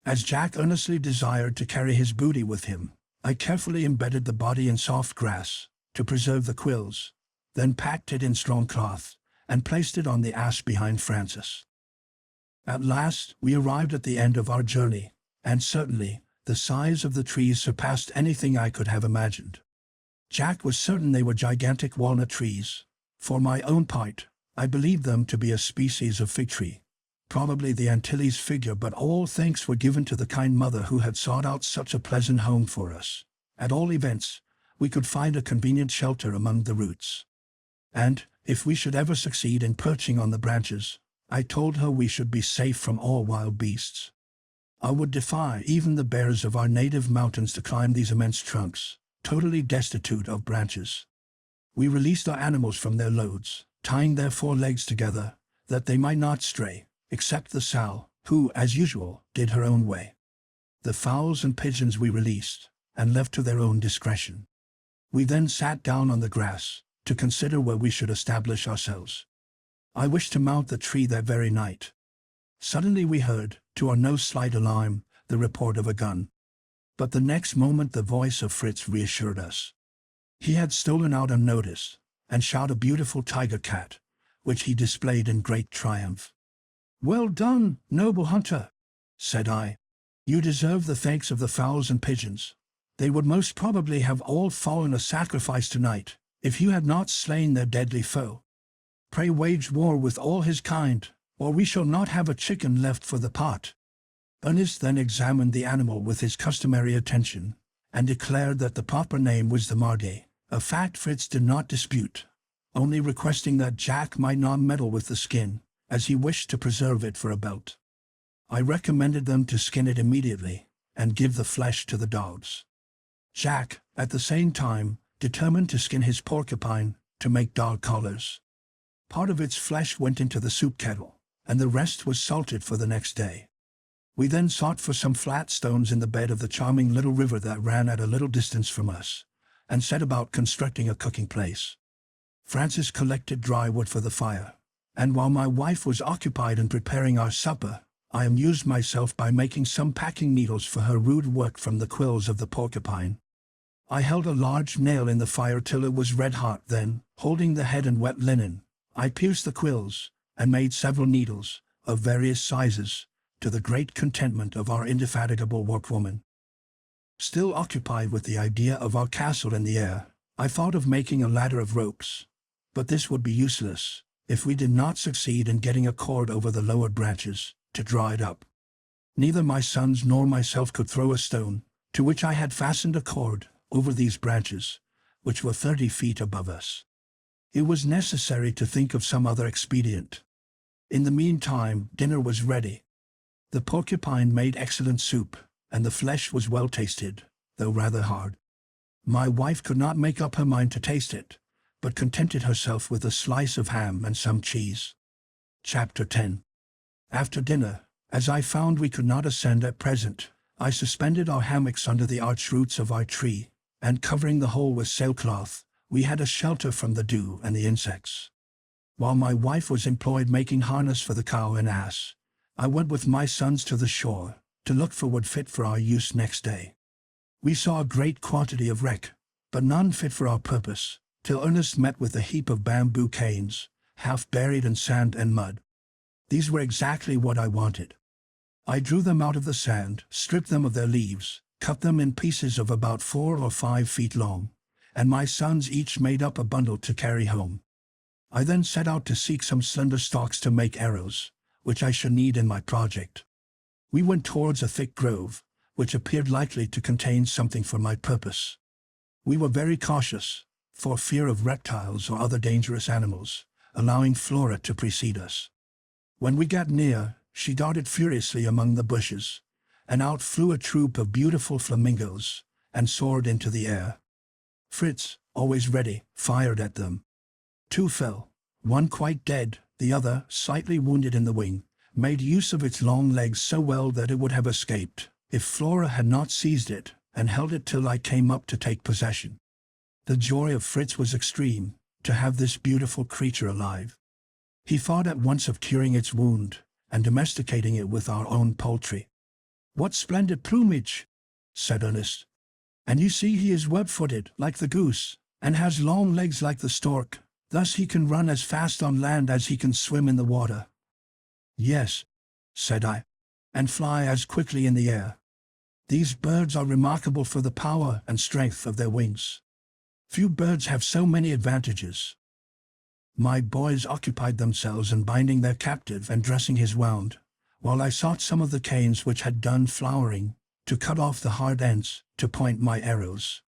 As Jack earnestly desired to carry his booty with him, I carefully embedded the body in soft grass, to preserve the quills, then packed it in strong cloth, and placed it on the ass behind Francis. At last we arrived at the end of our journey, and certainly, the size of the trees surpassed anything I could have imagined. Jack was certain they were gigantic walnut trees. For my own part, I believed them to be a species of fig tree, probably the Antilles figure, but all thanks were given to the kind mother who had sought out such a pleasant home for us. At all events, we could find a convenient shelter among the roots. And, if we should ever succeed in perching on the branches, I told her we should be safe from all wild beasts. I would defy even the bears of our native mountains to climb these immense trunks, totally destitute of branches. We released our animals from their loads, tying their four legs together, that they might not stray, except the sow, who, as usual, did her own way. The fowls and pigeons we released, and left to their own discretion. We then sat down on the grass, to consider where we should establish ourselves. I wished to mount the tree that very night. Suddenly we heard, to our no slight alarm, the report of a gun. But the next moment the voice of Fritz reassured us. He had stolen out unnoticed, and shot a beautiful tiger cat, which he displayed in great triumph. "Well done, noble hunter," said I. "You deserve the thanks of the fowls and pigeons. They would most probably have all fallen a sacrifice tonight, if you had not slain their deadly foe. Pray wage war with all his kind, or we shall not have a chicken left for the pot." Ernest then examined the animal with his customary attention, and declared that the proper name was the Marde, a fact Fritz did not dispute, only requesting that Jack might not meddle with the skin, as he wished to preserve it for a belt. I recommended them to skin it immediately, and give the flesh to the dogs. Jack, at the same time, determined to skin his porcupine, to make dog collars. Part of its flesh went into the soup kettle, and the rest was salted for the next day. We then sought for some flat stones in the bed of the charming little river that ran at a little distance from us, and set about constructing a cooking place. Francis collected dry wood for the fire, and while my wife was occupied in preparing our supper, I amused myself by making some packing needles for her rude work from the quills of the porcupine. I held a large nail in the fire till it was red hot, then, holding the head and wet linen, I pierced the quills, and made several needles, of various sizes, to the great contentment of our indefatigable workwoman. Still occupied with the idea of our castle in the air, I thought of making a ladder of ropes, but this would be useless, if we did not succeed in getting a cord over the lowered branches, to draw it up. Neither my sons nor myself could throw a stone, to which I had fastened a cord, over these branches, which were 30 feet above us. It was necessary to think of some other expedient. In the meantime, dinner was ready. The porcupine made excellent soup, and the flesh was well tasted, though rather hard. My wife could not make up her mind to taste it, but contented herself with a slice of ham and some cheese. Chapter 10. After dinner, as I found we could not ascend at present, I suspended our hammocks under the arch roots of our tree, and covering the whole with sailcloth, we had a shelter from the dew and the insects. While my wife was employed making harness for the cow and ass, I went with my sons to the shore, to look for wood fit for our use next day. We saw a great quantity of wreck, but none fit for our purpose, till Ernest met with a heap of bamboo canes, half buried in sand and mud. These were exactly what I wanted. I drew them out of the sand, stripped them of their leaves, cut them in pieces of about 4 or 5 feet long, and my sons each made up a bundle to carry home. I then set out to seek some slender stalks to make arrows, which I should need in my project. We went towards a thick grove, which appeared likely to contain something for my purpose. We were very cautious, for fear of reptiles or other dangerous animals, allowing Flora to precede us. When we got near, she darted furiously among the bushes, and out flew a troop of beautiful flamingos, and soared into the air. Fritz, always ready, fired at them. 2 fell, one quite dead, the other, slightly wounded in the wing, made use of its long legs so well that it would have escaped, if Flora had not seized it, and held it till I came up to take possession. The joy of Fritz was extreme, to have this beautiful creature alive. He thought at once of curing its wound, and domesticating it with our own poultry. "What splendid plumage!" said Ernest. "And you see he is web-footed, like the goose, and has long legs like the stork. Thus he can run as fast on land as he can swim in the water." "Yes," said I, "and fly as quickly in the air. These birds are remarkable for the power and strength of their wings. Few birds have so many advantages." My boys occupied themselves in binding their captive and dressing his wound, while I sought some of the canes which had done flowering, to cut off the hard ends, to point my arrows.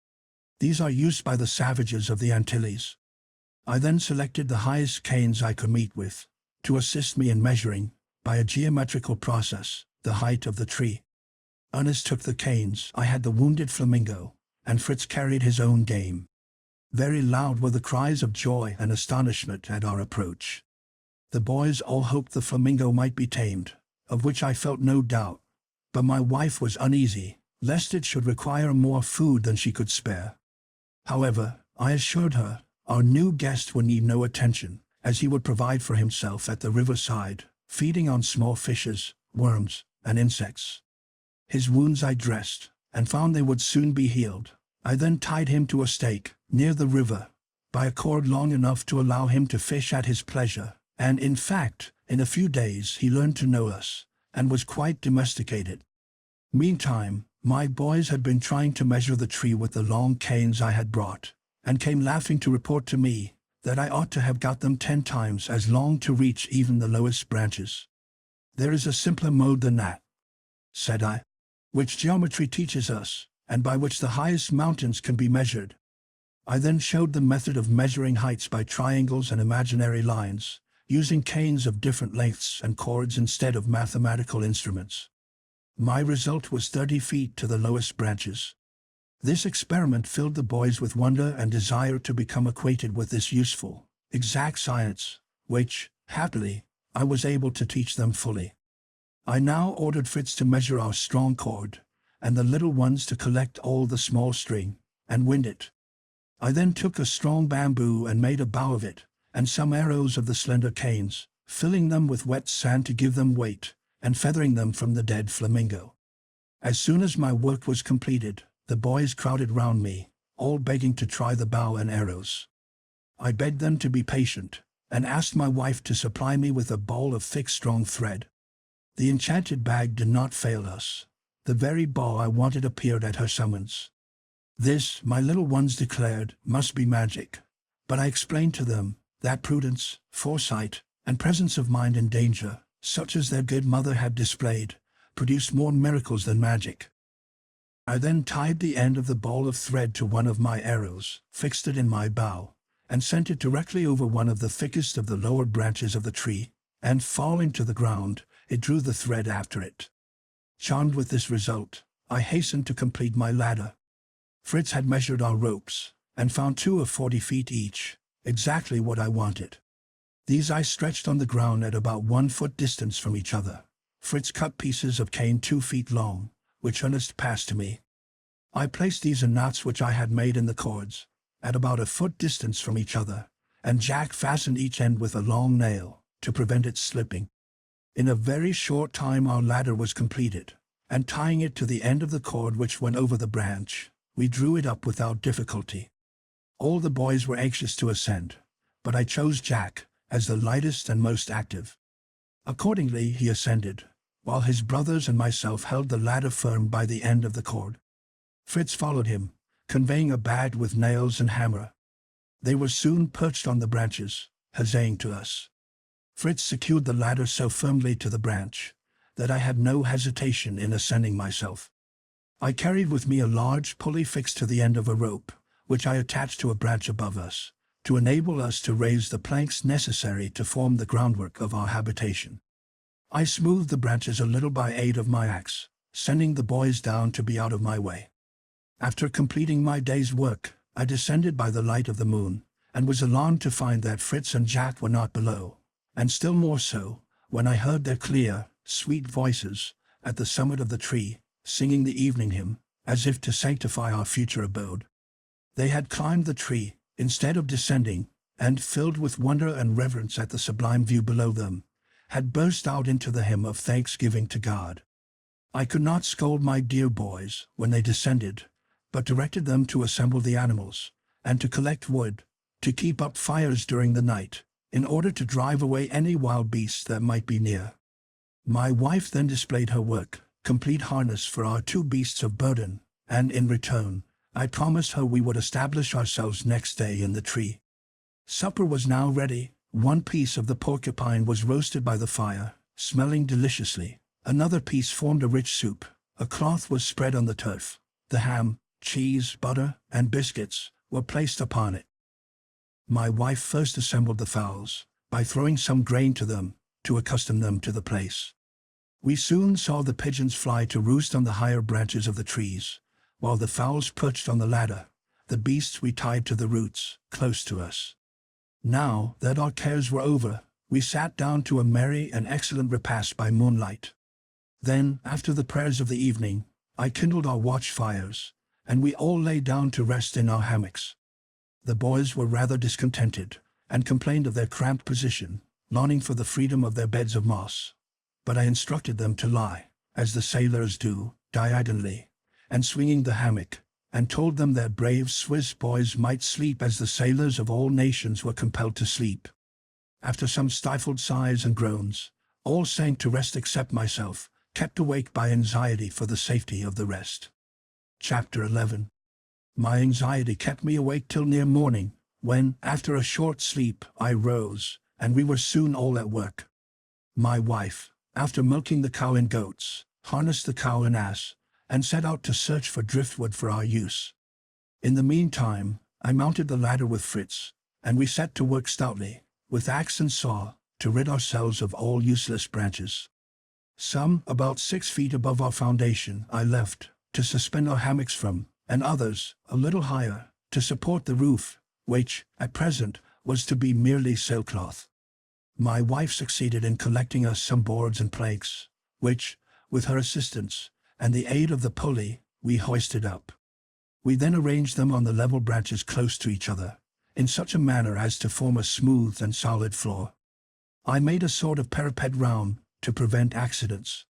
These are used by the savages of the Antilles. I then selected the highest canes I could meet with, to assist me in measuring, by a geometrical process, the height of the tree. Ernest took the canes, I had the wounded flamingo, and Fritz carried his own game. Very loud were the cries of joy and astonishment at our approach. The boys all hoped the flamingo might be tamed, of which I felt no doubt, but my wife was uneasy, lest it should require more food than she could spare. However, I assured her, our new guest would need no attention, as he would provide for himself at the riverside, feeding on small fishes, worms, and insects. His wounds I dressed, and found they would soon be healed. I then tied him to a stake, near the river, by a cord long enough to allow him to fish at his pleasure, and in fact, in a few days he learned to know us, and was quite domesticated. Meantime, My boys had been trying to measure the tree with the long canes I had brought, and came laughing to report to me that I ought to have got them 10 times as long to reach even the lowest branches. "There is a simpler mode than that," said I, "which geometry teaches us, and by which the highest mountains can be measured." I then showed the method of measuring heights by triangles and imaginary lines, using canes of different lengths and chords instead of mathematical instruments. My result was 30 feet to the lowest branches. This experiment filled the boys with wonder and desire to become acquainted with this useful, exact science, which, happily, I was able to teach them fully. I now ordered Fritz to measure our strong cord, and the little ones to collect all the small string, and wind it. I then took a strong bamboo and made a bow of it, and some arrows of the slender canes, filling them with wet sand to give them weight, and feathering them from the dead flamingo. As soon as my work was completed, the boys crowded round me, all begging to try the bow and arrows. I begged them to be patient, and asked my wife to supply me with a ball of thick strong thread. The enchanted bag did not fail us. The very bow I wanted appeared at her summons. This, my little ones declared, must be magic, but I explained to them that prudence, foresight, and presence of mind in danger, such as their good mother had displayed, produced more miracles than magic. I then tied the end of the ball of thread to one of my arrows, fixed it in my bow, and sent it directly over one of the thickest of the lower branches of the tree, and falling to the ground, it drew the thread after it. Charmed with this result, I hastened to complete my ladder. Fritz had measured our ropes, and found 2 of 40 feet each, exactly what I wanted. These I stretched on the ground at about 1 foot distance from each other. Fritz cut pieces of cane 2 feet long, which Ernest passed to me. I placed these in knots which I had made in the cords, at about a foot distance from each other, and Jack fastened each end with a long nail, to prevent its slipping. In a very short time our ladder was completed, and tying it to the end of the cord which went over the branch, we drew it up without difficulty. All the boys were anxious to ascend, but I chose Jack as the lightest and most active. Accordingly he ascended, while his brothers and myself held the ladder firm by the end of the cord. Fritz followed him, conveying a bag with nails and hammer. They were soon perched on the branches, huzzaying to us. Fritz secured the ladder so firmly to the branch that I had no hesitation in ascending myself. I carried with me a large pulley fixed to the end of a rope, which I attached to a branch above us, to enable us to raise the planks necessary to form the groundwork of our habitation. I smoothed the branches a little by aid of my axe, sending the boys down to be out of my way. After completing my day's work, I descended by the light of the moon, and was alarmed to find that Fritz and Jack were not below, and still more so, when I heard their clear, sweet voices, at the summit of the tree, singing the evening hymn, as if to sanctify our future abode. They had climbed the tree, instead of descending, and, filled with wonder and reverence at the sublime view below them, had burst out into the hymn of thanksgiving to God. I could not scold my dear boys when they descended, but directed them to assemble the animals, and to collect wood, to keep up fires during the night, in order to drive away any wild beasts that might be near. My wife then displayed her work, complete harness for our 2 beasts of burden, and in return, I promised her we would establish ourselves next day in the tree. Supper was now ready. 1 piece of the porcupine was roasted by the fire, smelling deliciously. Another piece formed a rich soup. A cloth was spread on the turf. The ham, cheese, butter, and biscuits were placed upon it. My wife first assembled the fowls, by throwing some grain to them, to accustom them to the place. We soon saw the pigeons fly to roost on the higher branches of the trees, while the fowls perched on the ladder. The beasts we tied to the roots, close to us. Now that our cares were over, we sat down to a merry and excellent repast by moonlight. Then, after the prayers of the evening, I kindled our watch fires, and we all lay down to rest in our hammocks. The boys were rather discontented, and complained of their cramped position, longing for the freedom of their beds of moss. But I instructed them to lie, as the sailors do, diagonally, and swinging the hammock, and told them that brave Swiss boys might sleep as the sailors of all nations were compelled to sleep. After some stifled sighs and groans, all sank to rest except myself, kept awake by anxiety for the safety of the rest. Chapter 11. My anxiety kept me awake till near morning, when, after a short sleep, I rose, and we were soon all at work. My wife, after milking the cow and goats, harnessed the cow and ass, and set out to search for driftwood for our use. In the meantime, I mounted the ladder with Fritz, and we set to work stoutly, with axe and saw, to rid ourselves of all useless branches. Some, about 6 feet above our foundation, I left, to suspend our hammocks from, and others, a little higher, to support the roof, which, at present, was to be merely sailcloth. My wife succeeded in collecting us some boards and planks, which, with her assistance, and the aid of the pulley, we hoisted up. We then arranged them on the level branches close to each other, in such a manner as to form a smooth and solid floor. I made a sort of parapet round, to prevent accidents.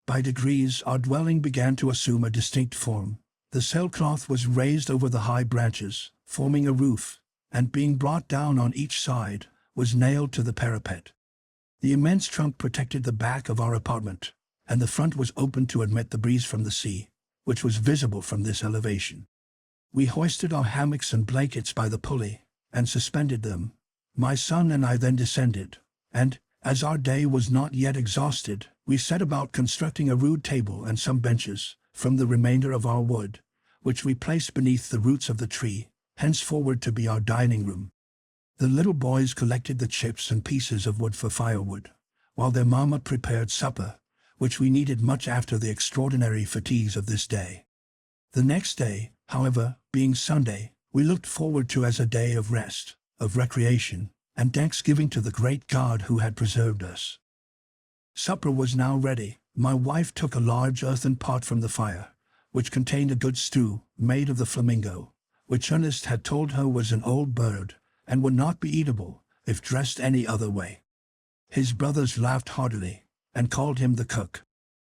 By degrees our dwelling began to assume a distinct form. The sailcloth was raised over the high branches, forming a roof, and being brought down on each side, was nailed to the parapet. The immense trunk protected the back of our apartment, and the front was open to admit the breeze from the sea, which was visible from this elevation. We hoisted our hammocks and blankets by the pulley, and suspended them. My son and I then descended, and, as our day was not yet exhausted, we set about constructing a rude table and some benches, from the remainder of our wood, which we placed beneath the roots of the tree, henceforward to be our dining room. The little boys collected the chips and pieces of wood for firewood, while their mamma prepared supper, which we needed much after the extraordinary fatigues of this day. The next day, however, being Sunday, we looked forward to as a day of rest, of recreation, and thanksgiving to the great God who had preserved us. Supper was now ready. My wife took a large earthen pot from the fire, which contained a good stew, made of the flamingo, which Ernest had told her was an old bird, and would not be eatable, if dressed any other way. His brothers laughed heartily, and called him the cook.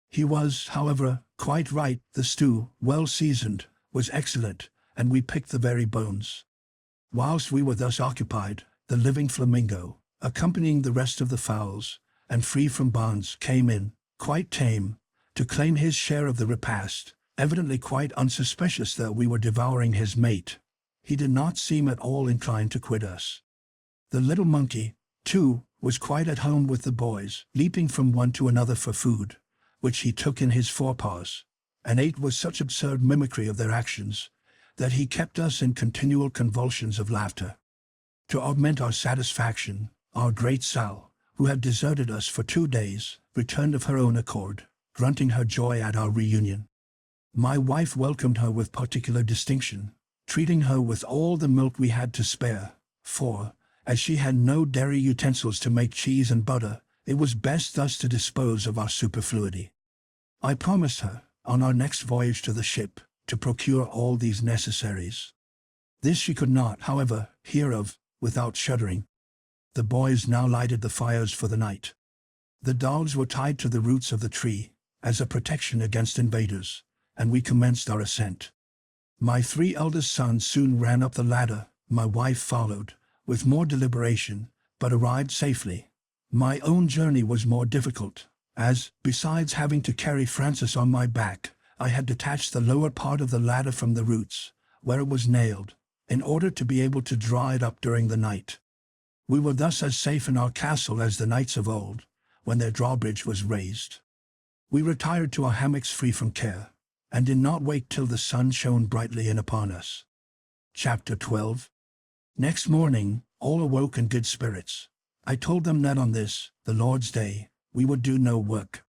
He was, however, quite right. The stew, well seasoned, was excellent, and we picked the very bones. Whilst we were thus occupied, the living flamingo, accompanying the rest of the fowls, and free from bonds, came in, quite tame, to claim his share of the repast, evidently quite unsuspicious that we were devouring his mate. He did not seem at all inclined to quit us. The little monkey, too, was quite at home with the boys, leaping from one to another for food, which he took in his forepaws, and ate with such absurd mimicry of their actions, that he kept us in continual convulsions of laughter. To augment our satisfaction, our great Sal, who had deserted us for 2 days, returned of her own accord, grunting her joy at our reunion. My wife welcomed her with particular distinction, treating her with all the milk we had to spare, for, as she had no dairy utensils to make cheese and butter, it was best thus to dispose of our superfluity. I promised her, on our next voyage to the ship, to procure all these necessaries. This she could not, however, hear of, without shuddering. The boys now lighted the fires for the night. The dogs were tied to the roots of the tree, as a protection against invaders, and we commenced our ascent. My 3 eldest sons soon ran up the ladder. My wife followed, with more deliberation, but arrived safely. My own journey was more difficult, as, besides having to carry Francis on my back, I had detached the lower part of the ladder from the roots, where it was nailed, in order to be able to draw it up during the night. We were thus as safe in our castle as the knights of old, when their drawbridge was raised. We retired to our hammocks free from care, and did not wake till the sun shone brightly in upon us. Chapter 12. Next morning, all awoke in good spirits. I told them that on this, the Lord's day, we would do no work.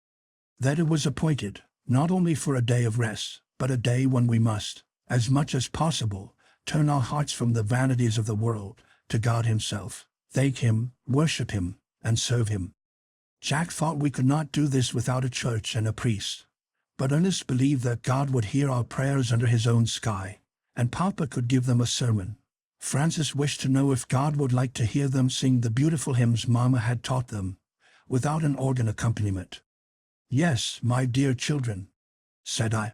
That it was appointed, not only for a day of rest, but a day when we must, as much as possible, turn our hearts from the vanities of the world, to God himself, thank him, worship him, and serve him. Jack thought we could not do this without a church and a priest, but Ernest believed that God would hear our prayers under his own sky, and Papa could give them a sermon. Francis wished to know if God would like to hear them sing the beautiful hymns Mama had taught them, without an organ accompaniment. Yes, my dear children, said I.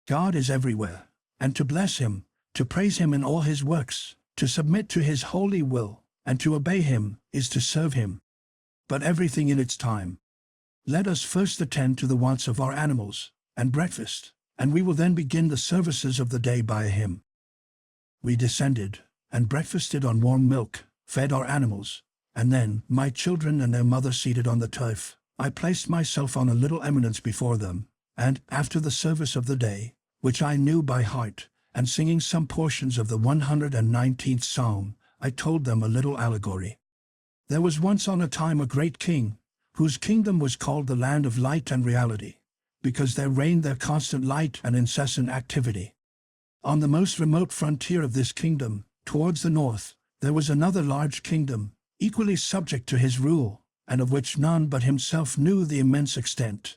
God is everywhere, and to bless him, to praise him in all his works, to submit to his holy will, and to obey him, is to serve him. But everything in its time. Let us first attend to the wants of our animals, and breakfast, and we will then begin the services of the day by a hymn. We descended, and breakfasted on warm milk, fed our animals, and then, my children and their mother seated on the turf, I placed myself on a little eminence before them, and, after the service of the day, which I knew by heart, and singing some portions of the 119th Psalm, I told them a little allegory. There was once on a time a great king, whose kingdom was called the land of light and reality, because there reigned there constant light and incessant activity. On the most remote frontier of this kingdom, towards the north, there was another large kingdom, equally subject to his rule, and of which none but himself knew the immense extent.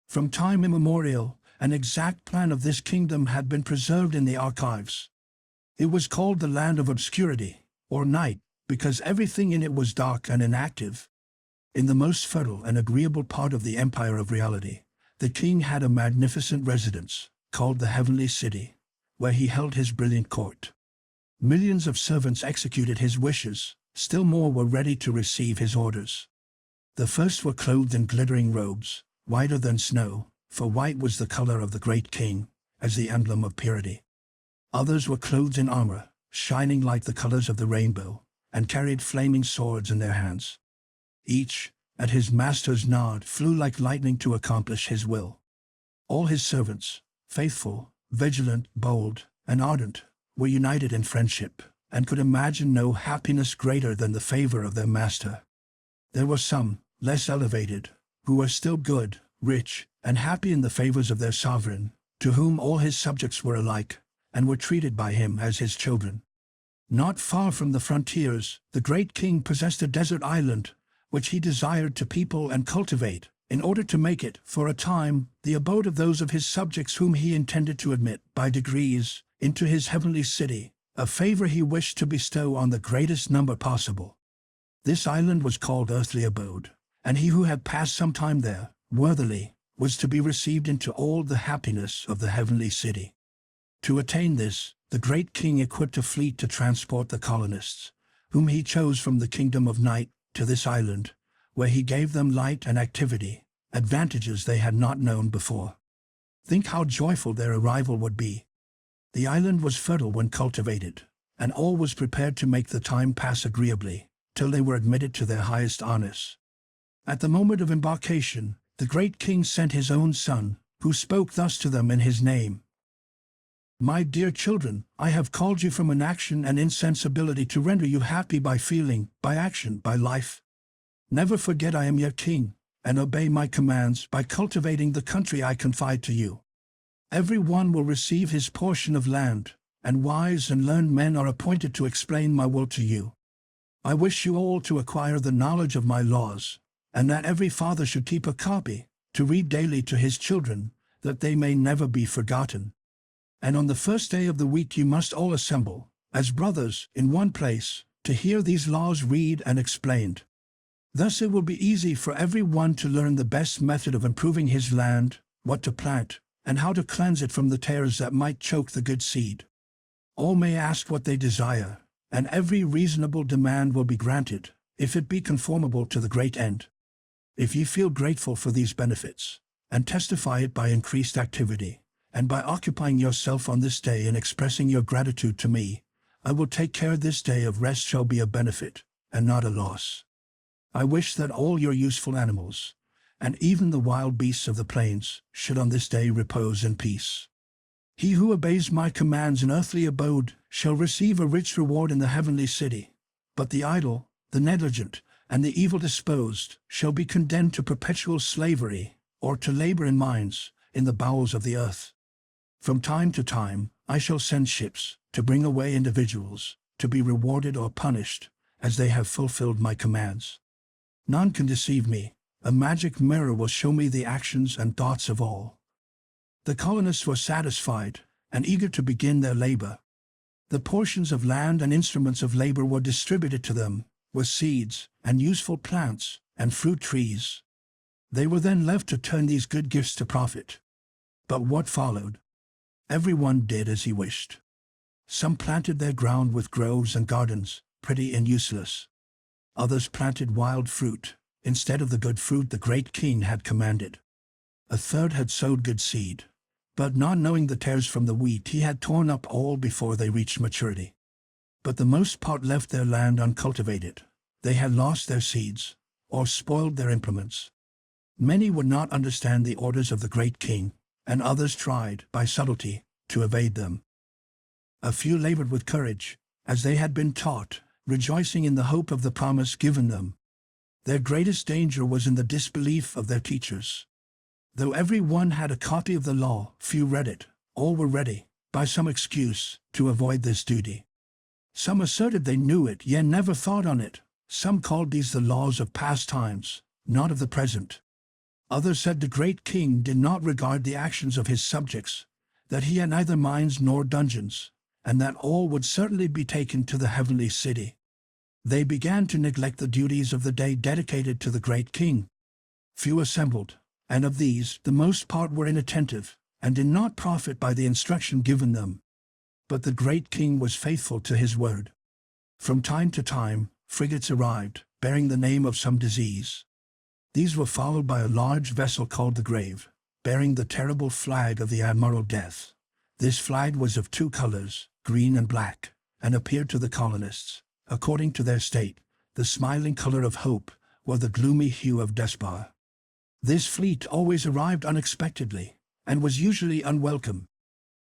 From time immemorial, an exact plan of this kingdom had been preserved in the archives. It was called the land of obscurity, or night, because everything in it was dark and inactive. In the most fertile and agreeable part of the empire of reality, the king had a magnificent residence, called the Heavenly City, where he held his brilliant court. Millions of servants executed his wishes, still more were ready to receive his orders. The first were clothed in glittering robes, whiter than snow, for white was the color of the great king, as the emblem of purity. Others were clothed in armor, shining like the colors of the rainbow, and carried flaming swords in their hands. Each, at his master's nod, flew like lightning to accomplish his will. All his servants, faithful, vigilant, bold, and ardent, were united in friendship, and could imagine no happiness greater than the favor of their master. There were some, less elevated, who were still good, rich, and happy in the favors of their sovereign, to whom all his subjects were alike, and were treated by him as his children. Not far from the frontiers, the great king possessed a desert island, which he desired to people and cultivate, in order to make it, for a time, the abode of those of his subjects whom he intended to admit, by degrees, into his heavenly city, a favor he wished to bestow on the greatest number possible. This island was called Earthly Abode, and he who had passed some time there, worthily, was to be received into all the happiness of the heavenly city. To attain this, the great king equipped a fleet to transport the colonists, whom he chose from the kingdom of night, to this island, where he gave them light and activity, advantages they had not known before. Think how joyful their arrival would be. The island was fertile when cultivated, and all was prepared to make the time pass agreeably, till they were admitted to their highest honors. At the moment of embarkation, the great king sent his own son, who spoke thus to them in his name. My dear children, I have called you from inaction and insensibility to render you happy by feeling, by action, by life. Never forget I am your king, and obey my commands by cultivating the country I confide to you. Every one will receive his portion of land, and wise and learned men are appointed to explain my will to you. I wish you all to acquire the knowledge of my laws, and that every father should keep a copy, to read daily to his children, that they may never be forgotten. And on the first day of the week you must all assemble, as brothers, in one place, to hear these laws read and explained. Thus it will be easy for every one to learn the best method of improving his land, what to plant, and how to cleanse it from the tares that might choke the good seed. All may ask what they desire, and every reasonable demand will be granted, if it be conformable to the great end. If ye feel grateful for these benefits, and testify it by increased activity, and by occupying yourself on this day in expressing your gratitude to me, I will take care this day of rest shall be a benefit, and not a loss. I wish that all your useful animals, and even the wild beasts of the plains, should on this day repose in peace. He who obeys my commands in earthly abode shall receive a rich reward in the heavenly city, but the idle, the negligent, and the evil-disposed shall be condemned to perpetual slavery, or to labor in mines, in the bowels of the earth. From time to time, I shall send ships, to bring away individuals, to be rewarded or punished, as they have fulfilled my commands. None can deceive me. A magic mirror will show me the actions and thoughts of all. The colonists were satisfied, and eager to begin their labor. The portions of land and instruments of labor were distributed to them, with seeds, and useful plants, and fruit trees. They were then left to turn these good gifts to profit. But what followed? Everyone did as he wished. Some planted their ground with groves and gardens, pretty and useless. Others planted wild fruit, instead of the good fruit the great king had commanded. A third had sowed good seed, but not knowing the tares from the wheat he had torn up all before they reached maturity. But the most part left their land uncultivated. They had lost their seeds, or spoiled their implements. Many would not understand the orders of the great king, and others tried, by subtlety, to evade them. A few labored with courage, as they had been taught, rejoicing in the hope of the promise given them. Their greatest danger was in the disbelief of their teachers. Though every one had a copy of the law, few read it. All were ready, by some excuse, to avoid this duty. Some asserted they knew it, yet never thought on it. Some called these the laws of past times, not of the present. Others said the great king did not regard the actions of his subjects, that he had neither mines nor dungeons, and that all would certainly be taken to the heavenly city. They began to neglect the duties of the day dedicated to the great king. Few assembled, and of these the most part were inattentive, and did not profit by the instruction given them. But the great king was faithful to his word. From time to time, frigates arrived, bearing the name of some disease. These were followed by a large vessel called the Grave, bearing the terrible flag of the Admiral Death. This flag was of two colors, green and black, and appeared to the colonists, according to their state, the smiling color of hope, or the gloomy hue of despair. This fleet always arrived unexpectedly, and was usually unwelcome.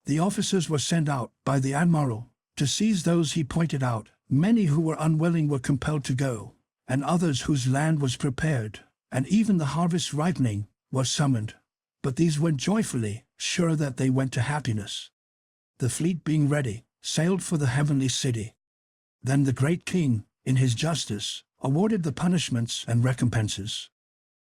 The officers were sent out by the Admiral to seize those he pointed out. Many who were unwilling were compelled to go, and others whose land was prepared, and even the harvest ripening, were summoned. But these went joyfully, sure that they went to happiness. The fleet being ready, sailed for the heavenly city. Then the great king, in his justice, awarded the punishments and recompenses.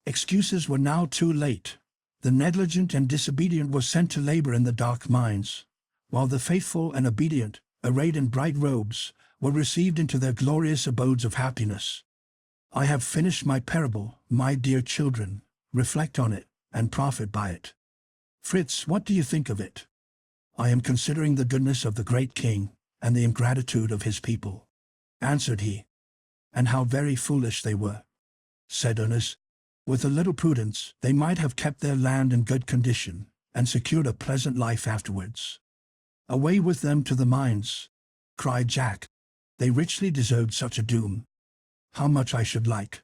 Excuses were now too late. The negligent and disobedient were sent to labor in the dark mines, while the faithful and obedient, arrayed in bright robes, were received into their glorious abodes of happiness. I have finished my parable, my dear children. Reflect on it, and profit by it. Fritz, what do you think of it? I am considering the goodness of the great king, and the ingratitude of his people, answered he. And how very foolish they were, said Ernest. With a little prudence, they might have kept their land in good condition, and secured a pleasant life afterwards. Away with them to the mines, cried Jack. They richly deserved such a doom. How much I should like,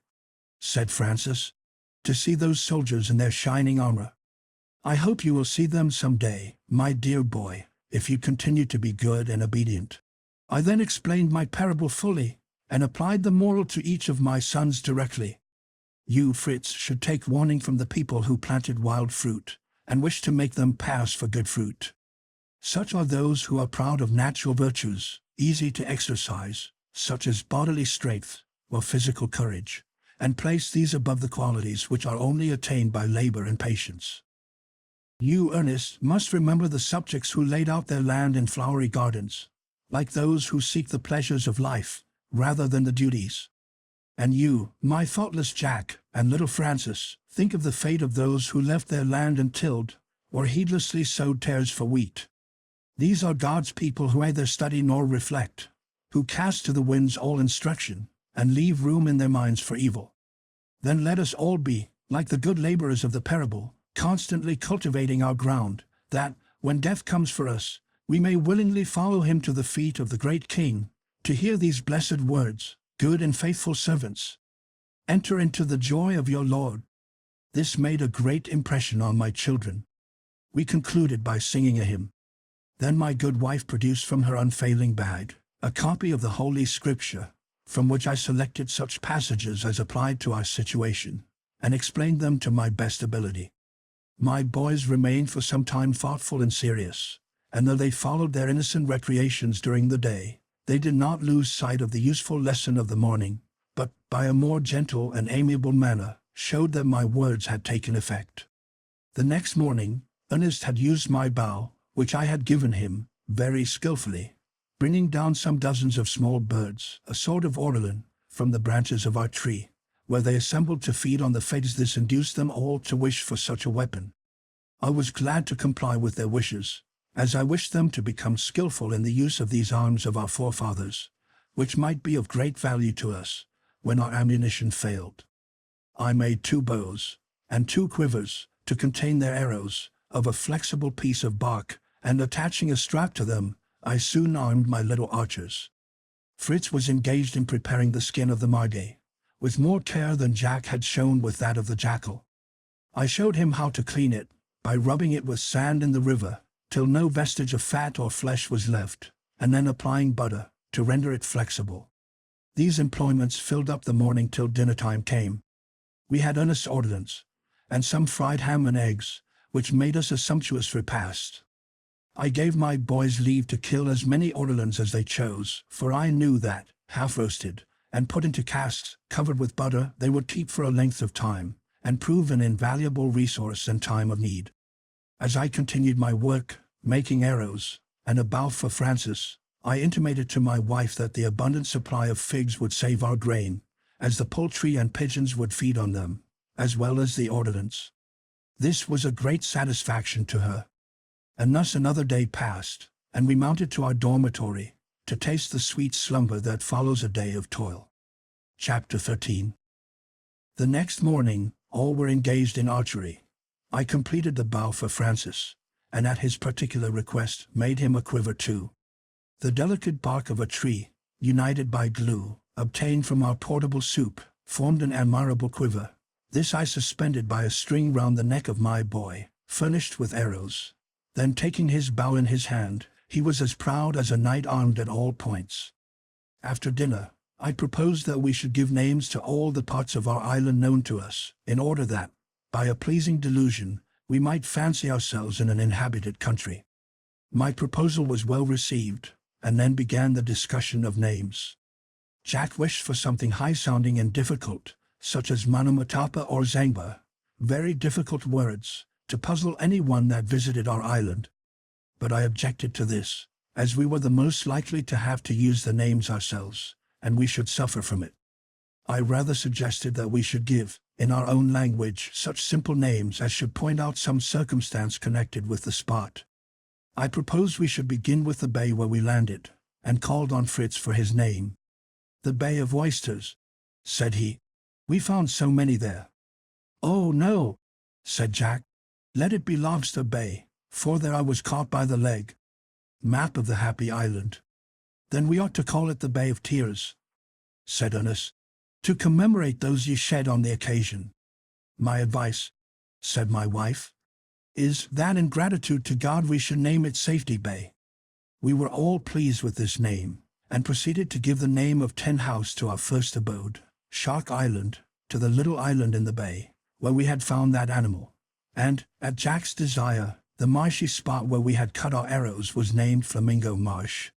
said Francis, to see those soldiers in their shining armor. I hope you will see them some day, my dear boy, if you continue to be good and obedient. I then explained my parable fully, and applied the moral to each of my sons directly. You, Fritz, should take warning from the people who planted wild fruit, and wish to make them pass for good fruit. Such are those who are proud of natural virtues, easy to exercise, such as bodily strength or physical courage, and place these above the qualities which are only attained by labor and patience. You, Ernest, must remember the subjects who laid out their land in flowery gardens, like those who seek the pleasures of life rather than the duties. And you, my thoughtless Jack, and little Francis, think of the fate of those who left their land untilled, or heedlessly sowed tares for wheat. These are God's people who neither study nor reflect, who cast to the winds all instruction, and leave room in their minds for evil. Then let us all be, like the good laborers of the parable, constantly cultivating our ground, that, when death comes for us, we may willingly follow him to the feet of the great King, to hear these blessed words, good and faithful servants. Enter into the joy of your Lord. This made a great impression on my children. We concluded by singing a hymn. Then my good wife produced from her unfailing bag a copy of the Holy Scripture, from which I selected such passages as applied to our situation, and explained them to my best ability. My boys remained for some time thoughtful and serious, and though they followed their innocent recreations during the day, they did not lose sight of the useful lesson of the morning, but, by a more gentle and amiable manner, showed that my words had taken effect. The next morning, Ernest had used my bow, which I had given him, very skillfully, bringing down some dozens of small birds, a sort of ortolan, from the branches of our tree, where they assembled to feed on the figs. This induced them all to wish for such a weapon. I was glad to comply with their wishes, as I wished them to become skillful in the use of these arms of our forefathers, which might be of great value to us when our ammunition failed. I made 2 bows and 2 quivers to contain their arrows of a flexible piece of bark, and attaching a strap to them, I soon armed my little archers. Fritz was engaged in preparing the skin of the margay, with more care than Jack had shown with that of the jackal. I showed him how to clean it, by rubbing it with sand in the river, till no vestige of fat or flesh was left, and then applying butter, to render it flexible. These employments filled up the morning till dinner time came. We had earnest ordnance, and some fried ham and eggs, which made us a sumptuous repast. I gave my boys leave to kill as many ortolans as they chose, for I knew that, half-roasted, and put into casks, covered with butter, they would keep for a length of time, and prove an invaluable resource in time of need. As I continued my work, making arrows, and a bow for Francis, I intimated to my wife that the abundant supply of figs would save our grain, as the poultry and pigeons would feed on them, as well as the ortolans. This was a great satisfaction to her. And thus another day passed, and we mounted to our dormitory, to taste the sweet slumber that follows a day of toil. Chapter 13. The next morning, all were engaged in archery. I completed the bow for Francis, and at his particular request made him a quiver too. The delicate bark of a tree, united by glue, obtained from our portable soup, formed an admirable quiver. This I suspended by a string round the neck of my boy, furnished with arrows. Then taking his bow in his hand, he was as proud as a knight armed at all points. After dinner, I proposed that we should give names to all the parts of our island known to us, in order that, by a pleasing delusion, we might fancy ourselves in an inhabited country. My proposal was well received, and then began the discussion of names. Jack wished for something high-sounding and difficult, such as Manamatapa or Zangba, very difficult words, to puzzle any one that visited our island. But I objected to this, as we were the most likely to have to use the names ourselves, and we should suffer from it. I rather suggested that we should give, in our own language, such simple names as should point out some circumstance connected with the spot. I proposed we should begin with the bay where we landed, and called on Fritz for his name. "The Bay of Oysters," said he. "We found so many there." "Oh, no," said Jack. "Let it be Lobster Bay, for there I was caught by the leg." "Map of the Happy Island." "Then we ought to call it the Bay of Tears," said Ernest, "to commemorate those ye shed on the occasion." "My advice," said my wife, "is that in gratitude to God we should name it Safety Bay." We were all pleased with this name, and proceeded to give the name of Ten House to our first abode, Shark Island, to the little island in the bay, where we had found that animal. And, at Jack's desire, the marshy spot where we had cut our arrows was named Flamingo Marsh.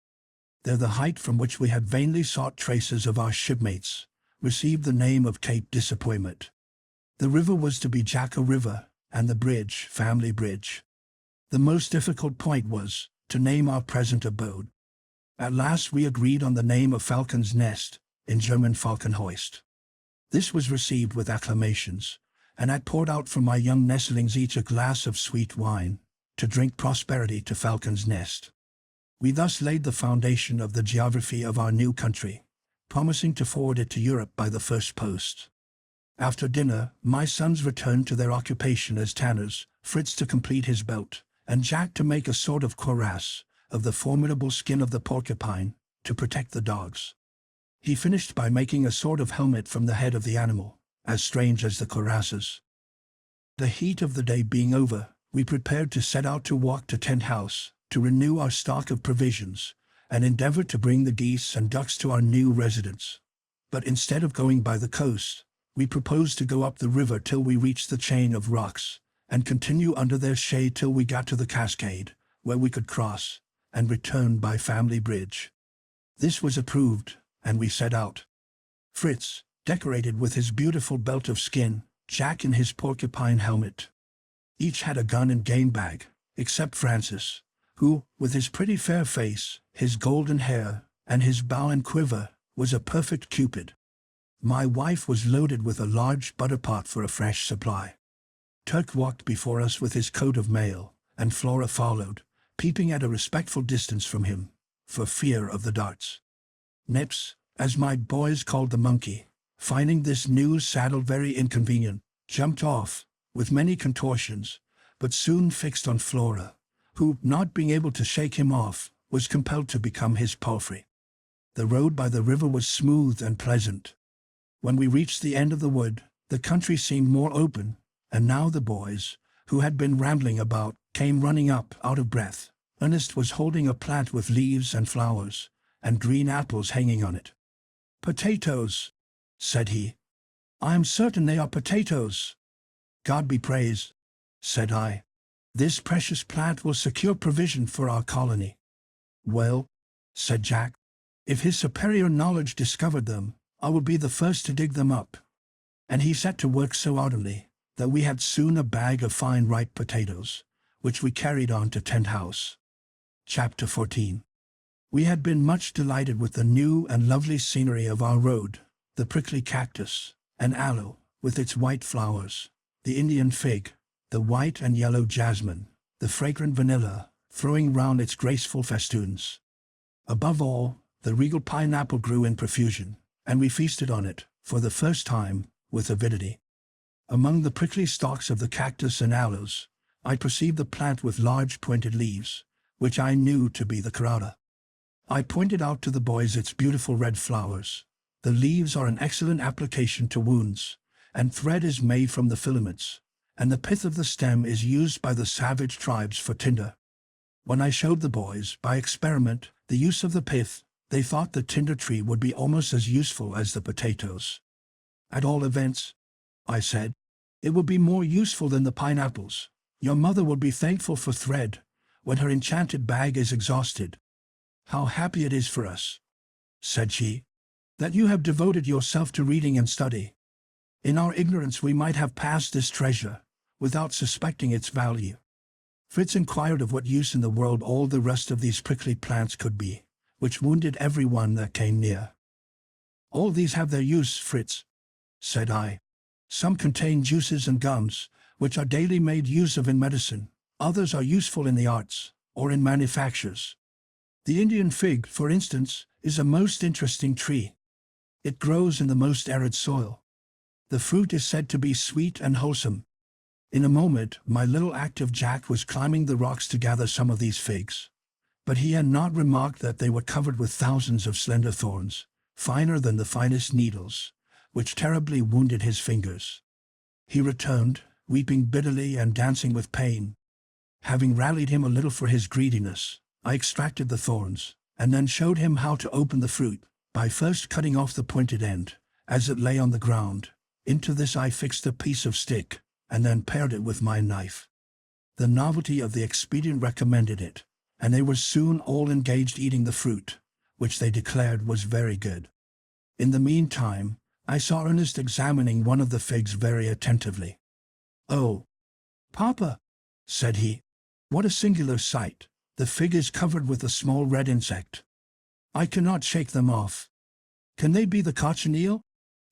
There the height from which we had vainly sought traces of our shipmates received the name of Cape Disappointment. The river was to be Jacka River, and the bridge Family Bridge. The most difficult point was to name our present abode. At last we agreed on the name of Falcon's Nest, in German Falkenhoist. This was received with acclamations, and I poured out for my young nestlings each a glass of sweet wine, to drink prosperity to Falcon's Nest. We thus laid the foundation of the geography of our new country, promising to forward it to Europe by the first post. After dinner, my sons returned to their occupation as tanners, Fritz to complete his belt, and Jack to make a sort of cuirass of the formidable skin of the porcupine, to protect the dogs. He finished by making a sort of helmet from the head of the animal, as strange as the cuirasses. The heat of the day being over, we prepared to set out to walk to Tent House, to renew our stock of provisions, and endeavor to bring the geese and ducks to our new residence. But instead of going by the coast, we proposed to go up the river till we reached the chain of rocks, and continue under their shade till we got to the cascade, where we could cross, and return by Family Bridge. This was approved, and we set out. Fritz, decorated with his beautiful belt of skin, Jack in his porcupine helmet. Each had a gun and game bag, except Francis, who, with his pretty fair face, his golden hair, and his bow and quiver, was a perfect Cupid. My wife was loaded with a large butter pot for a fresh supply. Turk walked before us with his coat of mail, and Flora followed, peeping at a respectful distance from him, for fear of the darts. Nips, as my boys called the monkey, finding this new saddle very inconvenient, jumped off, with many contortions, but soon fixed on Flora, who, not being able to shake him off, was compelled to become his palfrey. The road by the river was smooth and pleasant. When we reached the end of the wood, the country seemed more open, and now the boys, who had been rambling about, came running up, out of breath. Ernest was holding a plant with leaves and flowers, and green apples hanging on it. "Potatoes," said he. "I am certain they are potatoes." "God be praised," said I. "This precious plant will secure provision for our colony." "Well," said Jack, "if his superior knowledge discovered them, I will be the first to dig them up." And he set to work so ardently that we had soon a bag of fine ripe potatoes, which we carried on to Tent House. Chapter 14. We had been much delighted with the new and lovely scenery of our road, the prickly cactus, and aloe, with its white flowers, the Indian fig, the white and yellow jasmine, the fragrant vanilla, throwing round its graceful festoons. Above all, the regal pineapple grew in profusion, and we feasted on it, for the first time, with avidity. Among the prickly stalks of the cactus and aloes, I perceived the plant with large pointed leaves, which I knew to be the carrata. I pointed out to the boys its beautiful red flowers. The leaves are an excellent application to wounds, and thread is made from the filaments, and the pith of the stem is used by the savage tribes for tinder. When I showed the boys, by experiment, the use of the pith, they thought the tinder tree would be almost as useful as the potatoes. "At all events," I said, "it will be more useful than the pineapples. Your mother will be thankful for thread when her enchanted bag is exhausted." "How happy it is for us," said she, "that you have devoted yourself to reading and study. In our ignorance we might have passed this treasure, without suspecting its value." Fritz inquired of what use in the world all the rest of these prickly plants could be, which wounded every one that came near. "All these have their use, Fritz," said I. "Some contain juices and gums, which are daily made use of in medicine. Others are useful in the arts, or in manufactures. The Indian fig, for instance, is a most interesting tree. It grows in the most arid soil. The fruit is said to be sweet and wholesome." In a moment, my little active Jack was climbing the rocks to gather some of these figs, but he had not remarked that they were covered with thousands of slender thorns, finer than the finest needles, which terribly wounded his fingers. He returned, weeping bitterly and dancing with pain. Having rallied him a little for his greediness, I extracted the thorns, and then showed him how to open the fruit, by first cutting off the pointed end, as it lay on the ground. Into this I fixed a piece of stick, and then pared it with my knife. The novelty of the expedient recommended it, and they were soon all engaged eating the fruit, which they declared was very good. In the meantime, I saw Ernest examining one of the figs very attentively. "Oh, Papa," said he, "what a singular sight! The fig is covered with a small red insect. I cannot shake them off. Can they be the cochineal?"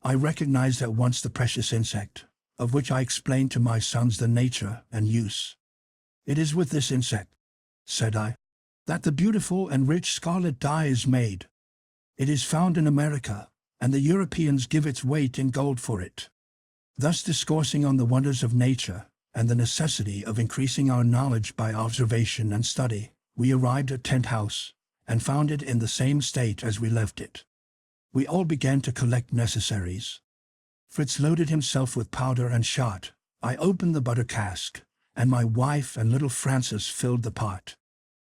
I recognized at once the precious insect, of which I explained to my sons the nature and use. "It is with this insect," said I, "that the beautiful and rich scarlet dye is made. It is found in America, and the Europeans give its weight in gold for it." Thus discoursing on the wonders of nature, and the necessity of increasing our knowledge by observation and study, we arrived at Tent House, and found it in the same state as we left it. We all began to collect necessaries. Fritz loaded himself with powder and shot. I opened the butter cask, and my wife and little Frances filled the pot.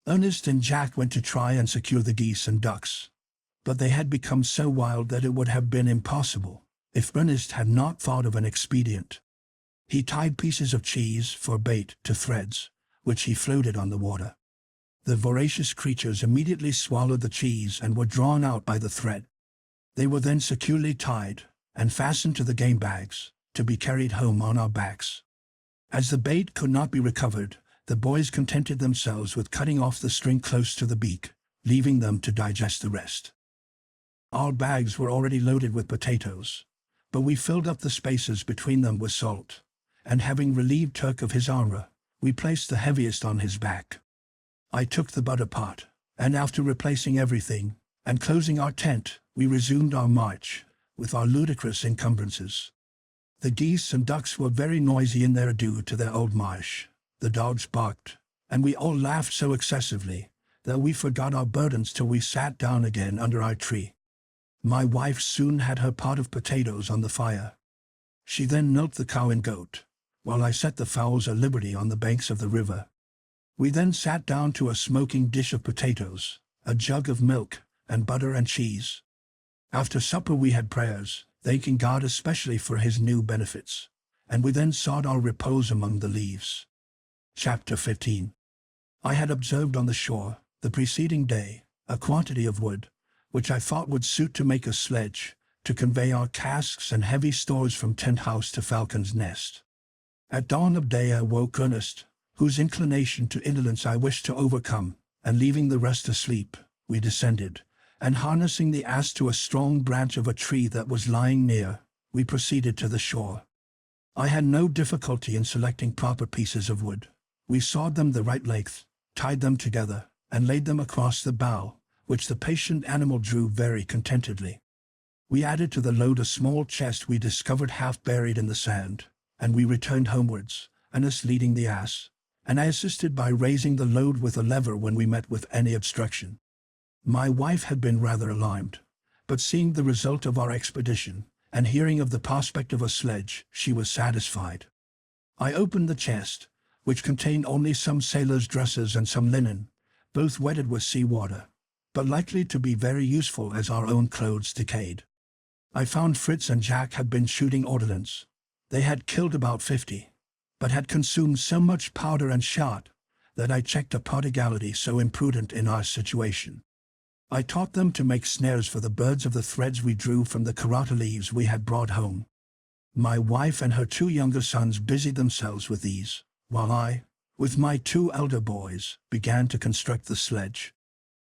Ernest and Jack went to try and secure the geese and ducks, but they had become so wild that it would have been impossible, if Ernest had not thought of an expedient. He tied pieces of cheese for bait to threads, which he floated on the water. The voracious creatures immediately swallowed the cheese and were drawn out by the thread. They were then securely tied and fastened to the game bags, to be carried home on our backs. As the bait could not be recovered, the boys contented themselves with cutting off the string close to the beak, leaving them to digest the rest. Our bags were already loaded with potatoes, but we filled up the spaces between them with salt, and having relieved Turk of his armor, we placed the heaviest on his back. I took the butter pot, and after replacing everything, and closing our tent, we resumed our march, with our ludicrous encumbrances. The geese and ducks were very noisy in their adieu to their old marsh. The dogs barked, and we all laughed so excessively that we forgot our burdens till we sat down again under our tree. My wife soon had her pot of potatoes on the fire. She then milked the cow and goat, while I set the fowls at liberty on the banks of the river. We then sat down to a smoking dish of potatoes, a jug of milk, and butter and cheese. After supper we had prayers, thanking God especially for his new benefits, and we then sought our repose among the leaves. Chapter 15. I had observed on the shore, the preceding day, a quantity of wood, which I thought would suit to make a sledge, to convey our casks and heavy stores from tent house to Falcon's Nest. At dawn of day I woke Ernest, whose inclination to indolence I wished to overcome, and leaving the rest asleep, we descended, and harnessing the ass to a strong branch of a tree that was lying near, we proceeded to the shore. I had no difficulty in selecting proper pieces of wood. We sawed them the right length, tied them together, and laid them across the bow, which the patient animal drew very contentedly. We added to the load a small chest we discovered half buried in the sand, and we returned homewards, Ernest leading the ass, and I assisted by raising the load with a lever when we met with any obstruction. My wife had been rather alarmed, but seeing the result of our expedition, and hearing of the prospect of a sledge, she was satisfied. I opened the chest, which contained only some sailors' dresses and some linen, both wetted with sea water, but likely to be very useful as our own clothes decayed. I found Fritz and Jack had been shooting ortolans. They had killed about 50, but had consumed so much powder and shot that I checked a prodigality so imprudent in our situation. I taught them to make snares for the birds of the threads we drew from the karata leaves we had brought home. My wife and her 2 younger sons busied themselves with these, while I, with my 2 elder boys, began to construct the sledge.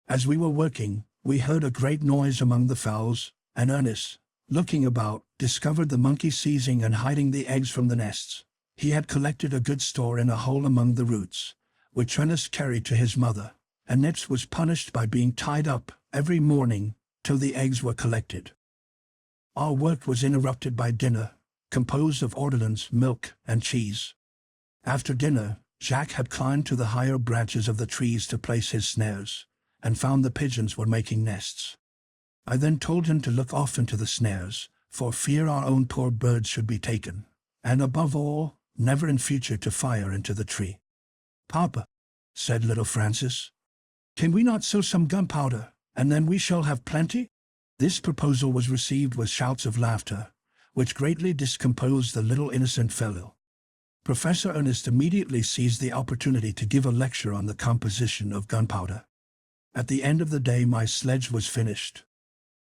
As we were working, we heard a great noise among the fowls, and Ernest, looking about, discovered the monkey seizing and hiding the eggs from the nests. He had collected a good store in a hole among the roots, which Ernest carried to his mother, and Nips was punished by being tied up every morning till the eggs were collected. Our work was interrupted by dinner, composed of ortolans, milk, and cheese. After dinner, Jack had climbed to the higher branches of the trees to place his snares, and found the pigeons were making nests. I then told him to look off into the snares, for fear our own poor birds should be taken, and above all, never in future to fire into the tree. "Papa," said little Francis, "can we not sow some gunpowder, and then we shall have plenty?" This proposal was received with shouts of laughter, which greatly discomposed the little innocent fellow. Professor Ernest immediately seized the opportunity to give a lecture on the composition of gunpowder. At the end of the day my sledge was finished.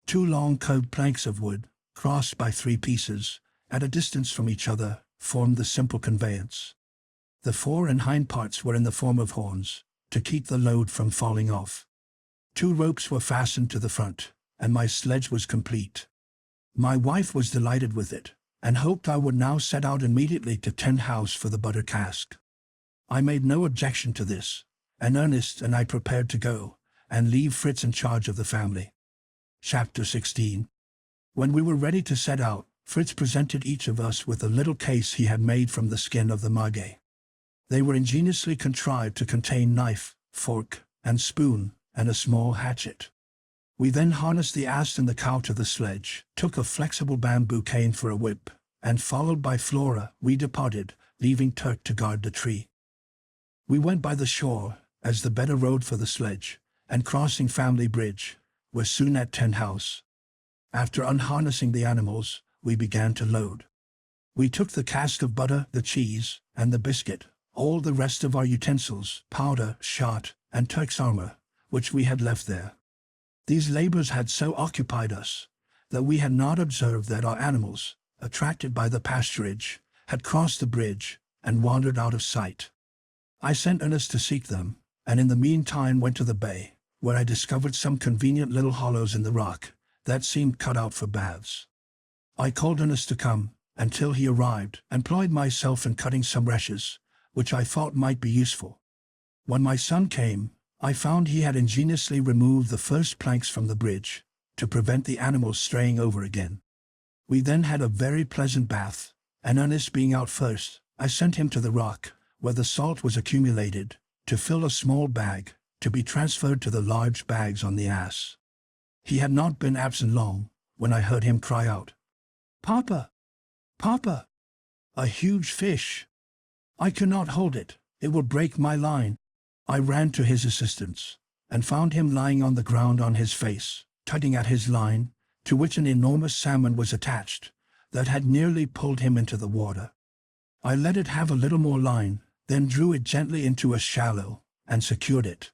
2 long curved planks of wood, crossed by 3 pieces, at a distance from each other, formed the simple conveyance. The fore and hind parts were in the form of horns, to keep the load from falling off. 2 ropes were fastened to the front, and my sledge was complete. My wife was delighted with it, and hoped I would now set out immediately to tent house for the butter cask. I made no objection to this, and Ernest and I prepared to go, and leave Fritz in charge of the family. Chapter 16. When we were ready to set out, Fritz presented each of us with a little case he had made from the skin of the margay. They were ingeniously contrived to contain knife, fork, and spoon, and a small hatchet. We then harnessed the ass and the cow to the sledge, took a flexible bamboo cane for a whip, and followed by Flora, we departed, leaving Turk to guard the tree. We went by the shore, as the better road for the sledge, and crossing Family Bridge, were soon at tent house. After unharnessing the animals, we began to load. We took the cask of butter, the cheese, and the biscuit, all the rest of our utensils, powder, shot, and Turk's armor, which we had left there. These labors had so occupied us, that we had not observed that our animals, attracted by the pasturage, had crossed the bridge, and wandered out of sight. I sent Ernest to seek them, and in the meantime went to the bay, where I discovered some convenient little hollows in the rock, that seemed cut out for baths. I called Ernest to come, and till he arrived, employed myself in cutting some rushes, which I thought might be useful. When my son came, I found he had ingeniously removed the first planks from the bridge, to prevent the animals straying over again. We then had a very pleasant bath, and Ernest being out first, I sent him to the rock, where the salt was accumulated, to fill a small bag, to be transferred to the large bags on the ass. He had not been absent long, when I heard him cry out, "Papa! Papa! A huge fish! I cannot hold it, it will break my line." I ran to his assistance, and found him lying on the ground on his face, tugging at his line, to which an enormous salmon was attached, that had nearly pulled him into the water. I let it have a little more line, then drew it gently into a shallow, and secured it.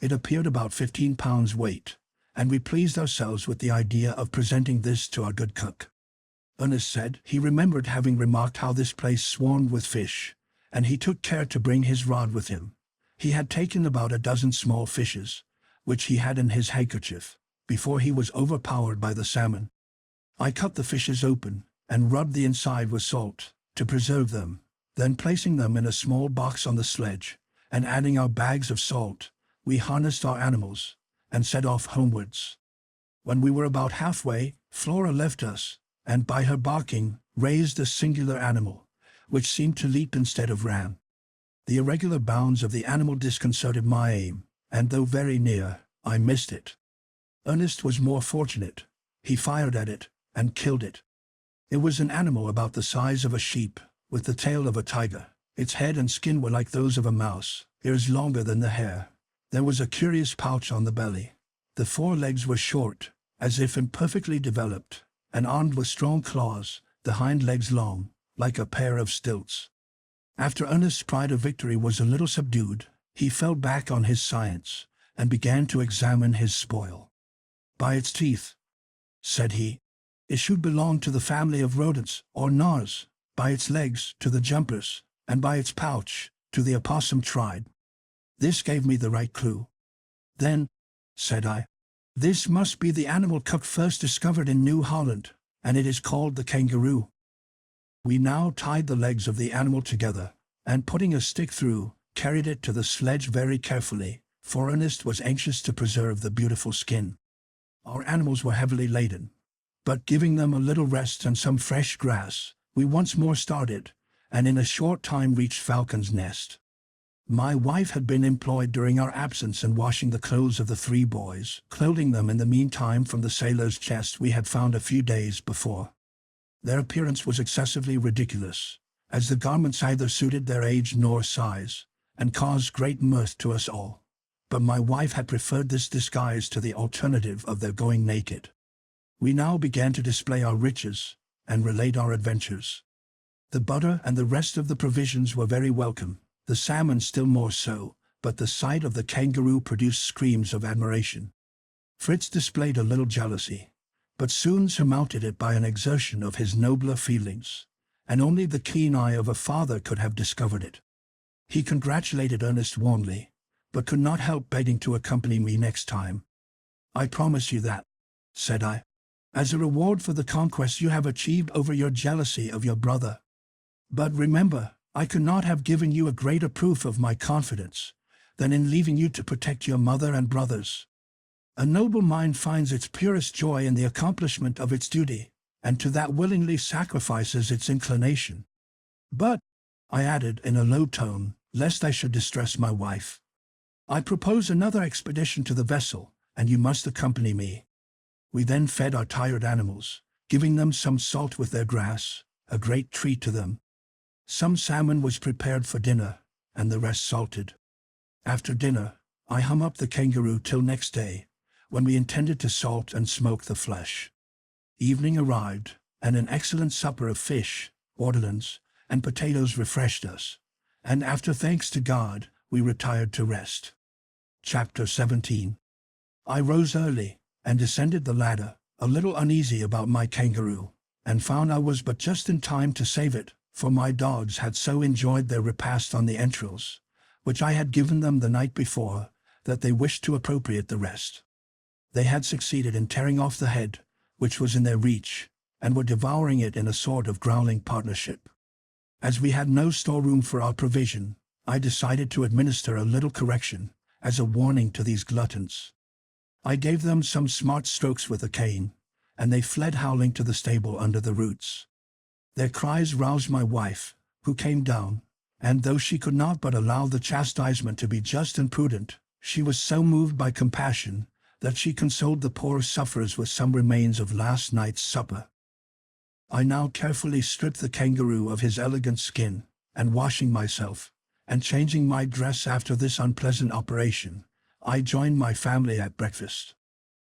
It appeared about 15 pounds weight, and we pleased ourselves with the idea of presenting this to our good cook. Ernest said he remembered having remarked how this place swarmed with fish, and he took care to bring his rod with him. He had taken about a dozen small fishes, which he had in his handkerchief, before he was overpowered by the salmon. I cut the fishes open, and rubbed the inside with salt, to preserve them, then placing them in a small box on the sledge, and adding our bags of salt, we harnessed our animals, and set off homewards. When we were about halfway, Flora left us, and by her barking, raised a singular animal, which seemed to leap instead of ran. The irregular bounds of the animal disconcerted my aim, and though very near, I missed it. Ernest was more fortunate. He fired at it, and killed it. It was an animal about the size of a sheep, with the tail of a tiger. Its head and skin were like those of a mouse, ears longer than the hair. There was a curious pouch on the belly. The forelegs were short, as if imperfectly developed, and armed with strong claws, the hind legs long, like a pair of stilts. After Ernest's pride of victory was a little subdued, he fell back on his science, and began to examine his spoil. "By its teeth," said he, "it should belong to the family of rodents, or gnawers, by its legs, to the jumpers, and by its pouch, to the opossum tribe." This gave me the right clue. "Then," said I, "this must be the animal Cook first discovered in New Holland, and it is called the kangaroo." We now tied the legs of the animal together, and putting a stick through, carried it to the sledge very carefully, for Ernest was anxious to preserve the beautiful skin. Our animals were heavily laden, but giving them a little rest and some fresh grass, we once more started, and in a short time reached Falcon's Nest. My wife had been employed during our absence in washing the clothes of the 3 boys, clothing them in the meantime from the sailor's chest we had found a few days before. Their appearance was excessively ridiculous, as the garments neither suited their age nor size, and caused great mirth to us all. But my wife had preferred this disguise to the alternative of their going naked. We now began to display our riches, and relate our adventures. The butter and the rest of the provisions were very welcome, the salmon still more so, but the sight of the kangaroo produced screams of admiration. Fritz displayed a little jealousy, but soon surmounted it by an exertion of his nobler feelings, and only the keen eye of a father could have discovered it. He congratulated Ernest warmly, but could not help begging to accompany me next time. "I promise you that," said I, "as a reward for the conquest you have achieved over your jealousy of your brother. But remember, I could not have given you a greater proof of my confidence than in leaving you to protect your mother and brothers. A noble mind finds its purest joy in the accomplishment of its duty, and to that willingly sacrifices its inclination. But," I added in a low tone, lest I should distress my wife, "I propose another expedition to the vessel, and you must accompany me." We then fed our tired animals, giving them some salt with their grass, a great treat to them. Some salmon was prepared for dinner, and the rest salted. After dinner, I hung up the kangaroo till next day, when we intended to salt and smoke the flesh. Evening arrived, and an excellent supper of fish, ortolans, and potatoes refreshed us, and after thanks to God, we retired to rest. Chapter 17. I rose early, and descended the ladder, a little uneasy about my kangaroo, and found I was but just in time to save it, for my dogs had so enjoyed their repast on the entrails, which I had given them the night before, that they wished to appropriate the rest. They had succeeded in tearing off the head, which was in their reach, and were devouring it in a sort of growling partnership. As we had no storeroom for our provision, I decided to administer a little correction, as a warning to these gluttons. I gave them some smart strokes with a cane, and they fled howling to the stable under the roots. Their cries roused my wife, who came down, and though she could not but allow the chastisement to be just and prudent, she was so moved by compassion that she consoled the poor sufferers with some remains of last night's supper. I now carefully stripped the kangaroo of his elegant skin, and washing myself, and changing my dress after this unpleasant operation, I joined my family at breakfast.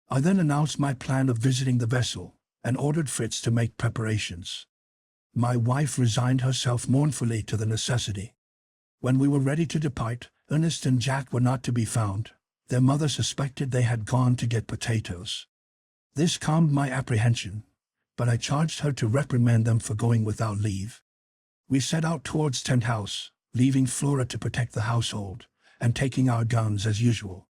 I then announced my plan of visiting the vessel, and ordered Fritz to make preparations. My wife resigned herself mournfully to the necessity. When we were ready to depart, Ernest and Jack were not to be found. Their mother suspected they had gone to get potatoes. This calmed my apprehension, but I charged her to reprimand them for going without leave. We set out towards Tent House, leaving Flora to protect the household, and taking our guns as usual.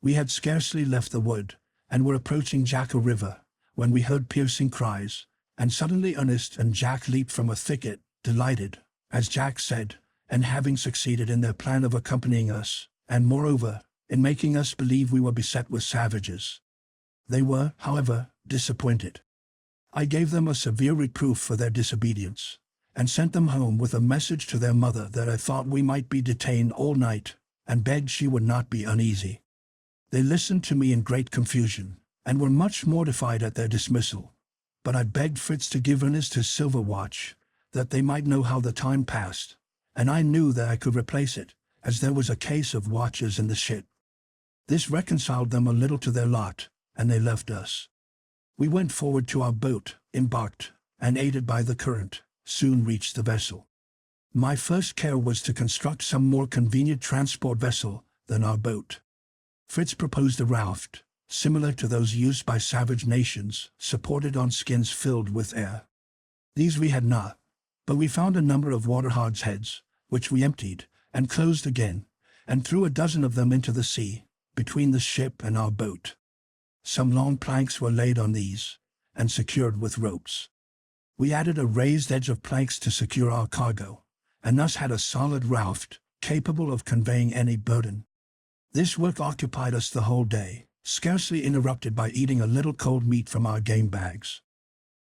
We had scarcely left the wood, and were approaching Jacka River, when we heard piercing cries, and suddenly Ernest and Jack leaped from a thicket, delighted, as Jack said, and having succeeded in their plan of accompanying us, and moreover, in making us believe we were beset with savages. They were, however, disappointed. I gave them a severe reproof for their disobedience, and sent them home with a message to their mother that I thought we might be detained all night, and begged she would not be uneasy. They listened to me in great confusion, and were much mortified at their dismissal, but I begged Fritz to give Ernest his silver watch, that they might know how the time passed, and I knew that I could replace it, as there was a case of watches in the ship. This reconciled them a little to their lot, and they left us. We went forward to our boat, embarked, and aided by the current, soon reached the vessel. My first care was to construct some more convenient transport vessel than our boat. Fritz proposed a raft, similar to those used by savage nations, supported on skins filled with air. These we had not, but we found a number of water hogsheads, which we emptied, and closed again, and threw a dozen of them into the sea, between the ship and our boat. Some long planks were laid on these, and secured with ropes. We added a raised edge of planks to secure our cargo, and thus had a solid raft, capable of conveying any burden. This work occupied us the whole day, scarcely interrupted by eating a little cold meat from our game bags.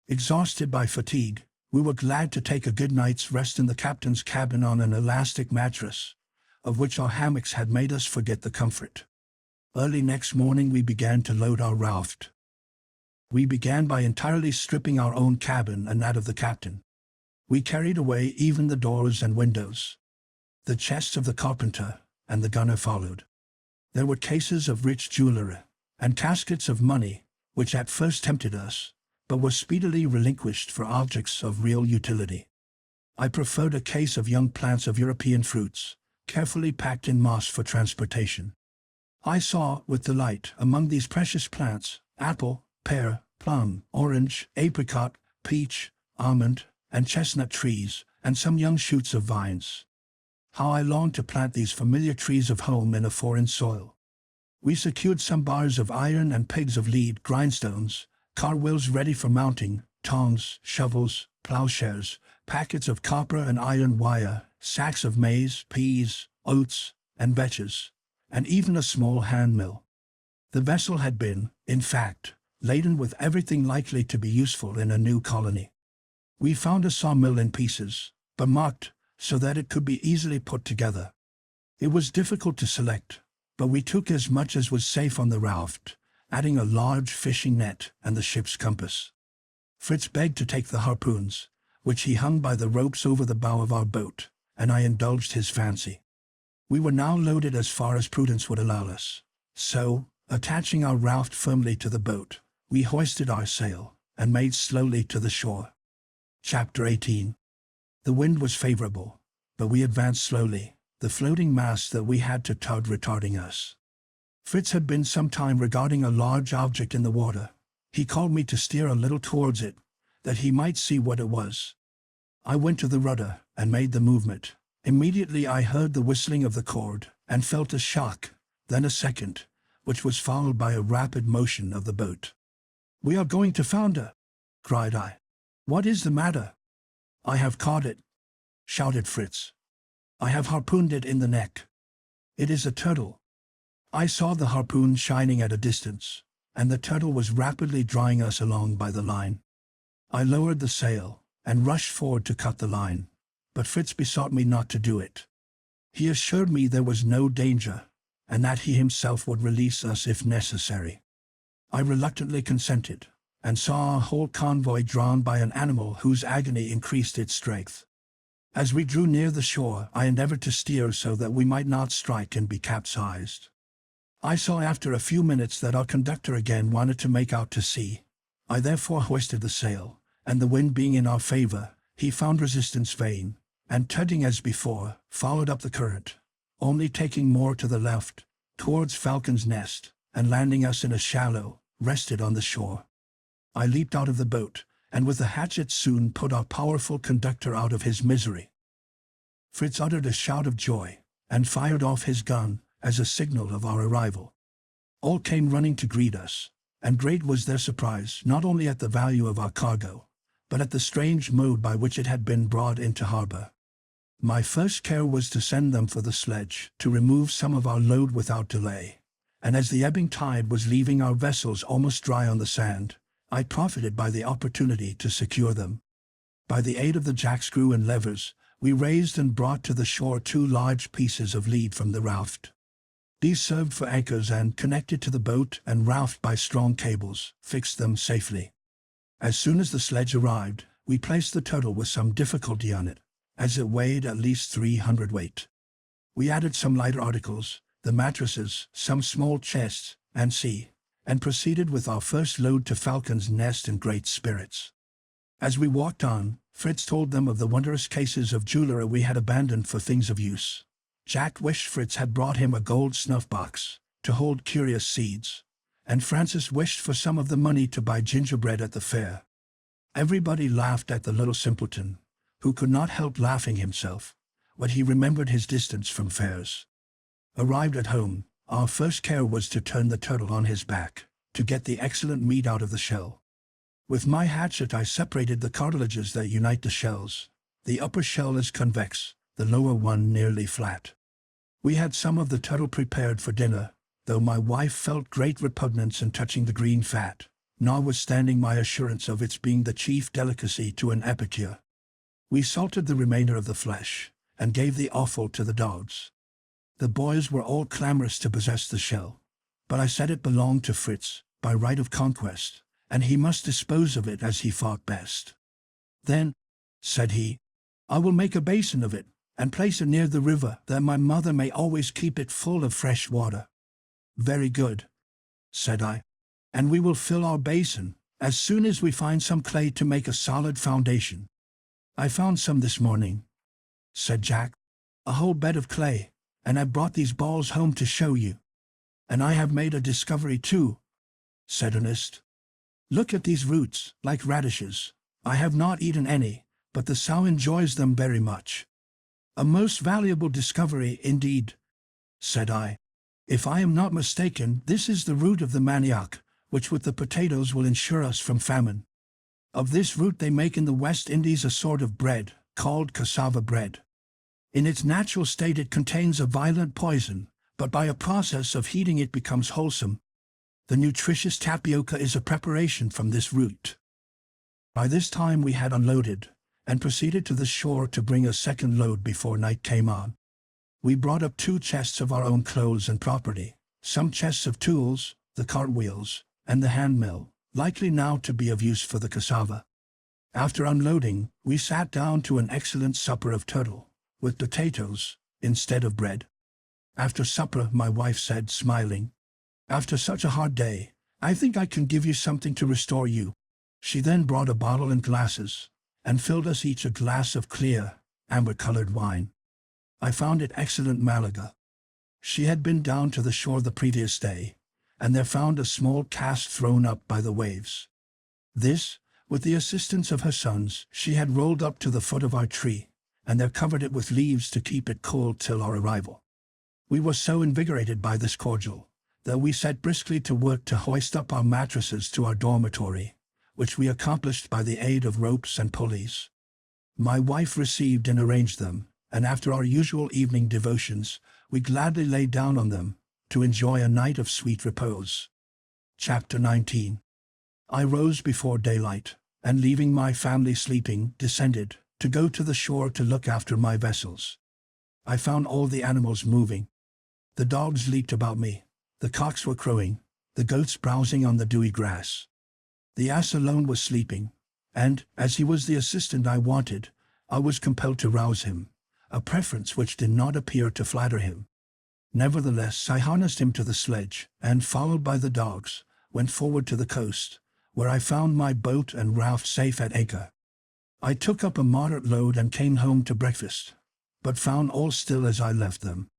Exhausted by fatigue, we were glad to take a good night's rest in the captain's cabin on an elastic mattress, of which our hammocks had made us forget the comfort. Early next morning we began to load our raft. We began by entirely stripping our own cabin and that of the captain. We carried away even the doors and windows. The chests of the carpenter and the gunner followed. There were cases of rich jewelry, and caskets of money, which at first tempted us, but were speedily relinquished for objects of real utility. I preferred a case of young plants of European fruits, carefully packed in moss for transportation. I saw, with delight, among these precious plants, apple, pear, plum, orange, apricot, peach, almond, and chestnut trees, and some young shoots of vines. How I longed to plant these familiar trees of home in a foreign soil. We secured some bars of iron and pegs of lead grindstones, car wheels ready for mounting, tongs, shovels, plowshares, packets of copper and iron wire, sacks of maize, peas, oats, and vetches, and even a small hand mill. The vessel had been, in fact, laden with everything likely to be useful in a new colony. We found a sawmill in pieces, but marked, so that it could be easily put together. It was difficult to select, but we took as much as was safe on the raft, adding a large fishing net and the ship's compass. Fritz begged to take the harpoons, which he hung by the ropes over the bow of our boat, and I indulged his fancy. We were now loaded as far as prudence would allow us, so, attaching our raft firmly to the boat, we hoisted our sail, and made slowly to the shore. Chapter 18. The wind was favorable, but we advanced slowly, the floating mass that we had to tug retarding us. Fritz had been some time regarding a large object in the water. He called me to steer a little towards it, that he might see what it was. I went to the rudder, and made the movement. Immediately I heard the whistling of the cord, and felt a shock, then a second, which was followed by a rapid motion of the boat. "We are going to founder!" cried I. "What is the matter?" "I have caught it," shouted Fritz. "I have harpooned it in the neck. It is a turtle." I saw the harpoon shining at a distance, and the turtle was rapidly drawing us along by the line. I lowered the sail and rushed forward to cut the line, but Fritz besought me not to do it. He assured me there was no danger, and that he himself would release us if necessary. I reluctantly consented, and saw a whole convoy drawn by an animal whose agony increased its strength. As we drew near the shore, I endeavored to steer so that we might not strike and be capsized. I saw after a few minutes that our conductor again wanted to make out to sea. I therefore hoisted the sail, and the wind being in our favor, he found resistance vain, and tugging as before, followed up the current, only taking more to the left, towards Falcon's Nest, and landing us in a shallow, rested on the shore. I leaped out of the boat, and with the hatchet soon put our powerful conductor out of his misery. Fritz uttered a shout of joy, and fired off his gun, as a signal of our arrival. All came running to greet us, and great was their surprise not only at the value of our cargo, but at the strange mode by which it had been brought into harbor. My first care was to send them for the sledge, to remove some of our load without delay, and as the ebbing tide was leaving our vessels almost dry on the sand, I profited by the opportunity to secure them. By the aid of the jackscrew and levers, we raised and brought to the shore 2 large pieces of lead from the raft. These served for anchors and, connected to the boat and raft by strong cables, fixed them safely. As soon as the sledge arrived, we placed the turtle with some difficulty on it, as it weighed at least 300 weight. We added some lighter articles, the mattresses, some small chests, and proceeded with our first load to Falcon's Nest in great spirits. As we walked on, Fritz told them of the wondrous cases of jewelry we had abandoned for things of use. Jack wished Fritz had brought him a gold snuff-box to hold curious seeds, and Francis wished for some of the money to buy gingerbread at the fair. Everybody laughed at the little simpleton, who could not help laughing himself, when he remembered his distance from fairs. Arrived at home, our first care was to turn the turtle on his back, to get the excellent meat out of the shell. With my hatchet I separated the cartilages that unite the shells. The upper shell is convex, the lower one nearly flat. We had some of the turtle prepared for dinner, though my wife felt great repugnance in touching the green fat, notwithstanding my assurance of its being the chief delicacy to an epicure. We salted the remainder of the flesh, and gave the offal to the dogs. The boys were all clamorous to possess the shell, but I said it belonged to Fritz, by right of conquest, and he must dispose of it as he thought best. Then, said he, I will make a basin of it, and place it near the river, that my mother may always keep it full of fresh water. Very good, said I, and we will fill our basin, as soon as we find some clay to make a solid foundation. I found some this morning, said Jack, a whole bed of clay, and I brought these balls home to show you. And I have made a discovery too, said Ernest. Look at these roots, like radishes. I have not eaten any, but the sow enjoys them very much. A most valuable discovery indeed, said I. If I am not mistaken, this is the root of the manioc, which with the potatoes will ensure us from famine. Of this root they make in the West Indies a sort of bread, called cassava bread. In its natural state it contains a violent poison, but by a process of heating it becomes wholesome. The nutritious tapioca is a preparation from this root. By this time we had unloaded, and proceeded to the shore to bring a second load before night came on. We brought up 2 chests of our own clothes and property, some chests of tools, the cartwheels, and the handmill, likely now to be of use for the cassava. After unloading, we sat down to an excellent supper of turtle, with potatoes, instead of bread. After supper, my wife said, smiling, After such a hard day, I think I can give you something to restore you. She then brought a bottle and glasses, and filled us each a glass of clear, amber-colored wine. I found it excellent Malaga. She had been down to the shore the previous day, and there found a small cask thrown up by the waves. This, with the assistance of her sons, she had rolled up to the foot of our tree, and there covered it with leaves to keep it cool till our arrival. We were so invigorated by this cordial, that we set briskly to work to hoist up our mattresses to our dormitory, which we accomplished by the aid of ropes and pulleys. My wife received and arranged them, and after our usual evening devotions, we gladly lay down on them, to enjoy a night of sweet repose. Chapter 19. I rose before daylight, and leaving my family sleeping, descended, to go to the shore to look after my vessels. I found all the animals moving. The dogs leaped about me, the cocks were crowing, the goats browsing on the dewy grass. The ass alone was sleeping, and, as he was the assistant I wanted, I was compelled to rouse him, a preference which did not appear to flatter him. Nevertheless, I harnessed him to the sledge, and, followed by the dogs, went forward to the coast, where I found my boat and raft safe at anchor. I took up a moderate load and came home to breakfast, but found all still as I left them.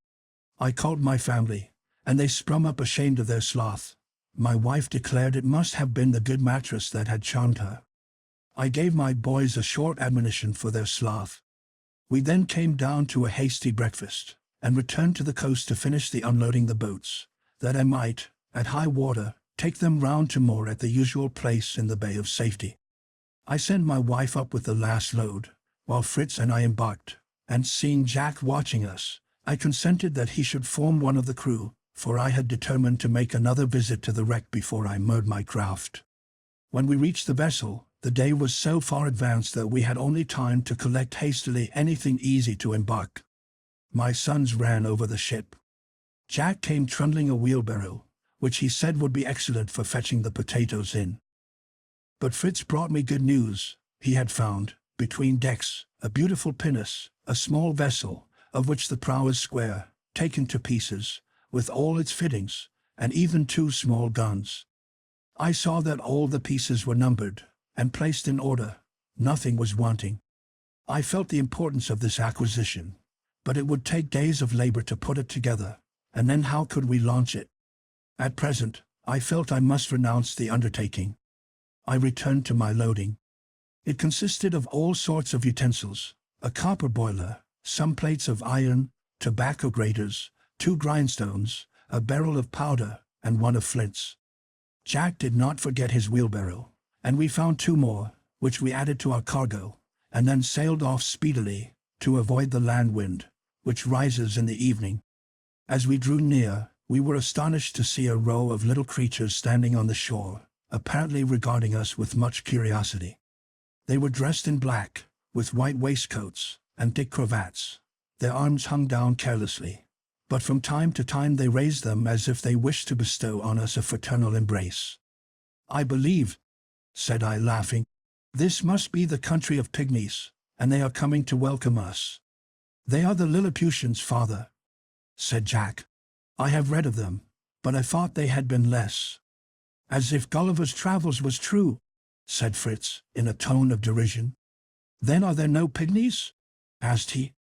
I called my family, and they sprung up ashamed of their sloth. My wife declared it must have been the good mattress that had charmed her. I gave my boys a short admonition for their sloth. We then came down to a hasty breakfast, and returned to the coast to finish the unloading the boats, that I might, at high water, take them round to moor at the usual place in the bay of safety. I sent my wife up with the last load, while Fritz and I embarked, and seeing Jack watching us, I consented that he should form one of the crew, for I had determined to make another visit to the wreck before I moored my craft. When we reached the vessel, the day was so far advanced that we had only time to collect hastily anything easy to embark. My sons ran over the ship. Jack came trundling a wheelbarrow, which he said would be excellent for fetching the potatoes in. But Fritz brought me good news. He had found, between decks, a beautiful pinnace, a small vessel, of which the prow is square, taken to pieces, with all its fittings, and even 2 small guns. I saw that all the pieces were numbered, and placed in order. Nothing was wanting. I felt the importance of this acquisition, but it would take days of labor to put it together, and then how could we launch it? At present, I felt I must renounce the undertaking. I returned to my loading. It consisted of all sorts of utensils, a copper boiler, some plates of iron, tobacco graters, 2 grindstones, a barrel of powder, and 1 of flints. Jack did not forget his wheelbarrow, and we found 2 more, which we added to our cargo, and then sailed off speedily, to avoid the land wind, which rises in the evening. As we drew near, we were astonished to see a row of little creatures standing on the shore, apparently regarding us with much curiosity. They were dressed in black, with white waistcoats and thick cravats. Their arms hung down carelessly, but from time to time they raised them as if they wished to bestow on us a fraternal embrace. "I believe," said I, laughing, "this must be the country of pygmies, and they are coming to welcome us." "They are the Lilliputians, father," said Jack. "I have read of them, but I thought they had been less." "As if Gulliver's Travels was true," said Fritz, in a tone of derision. "Then are there no pygmies?" asked he.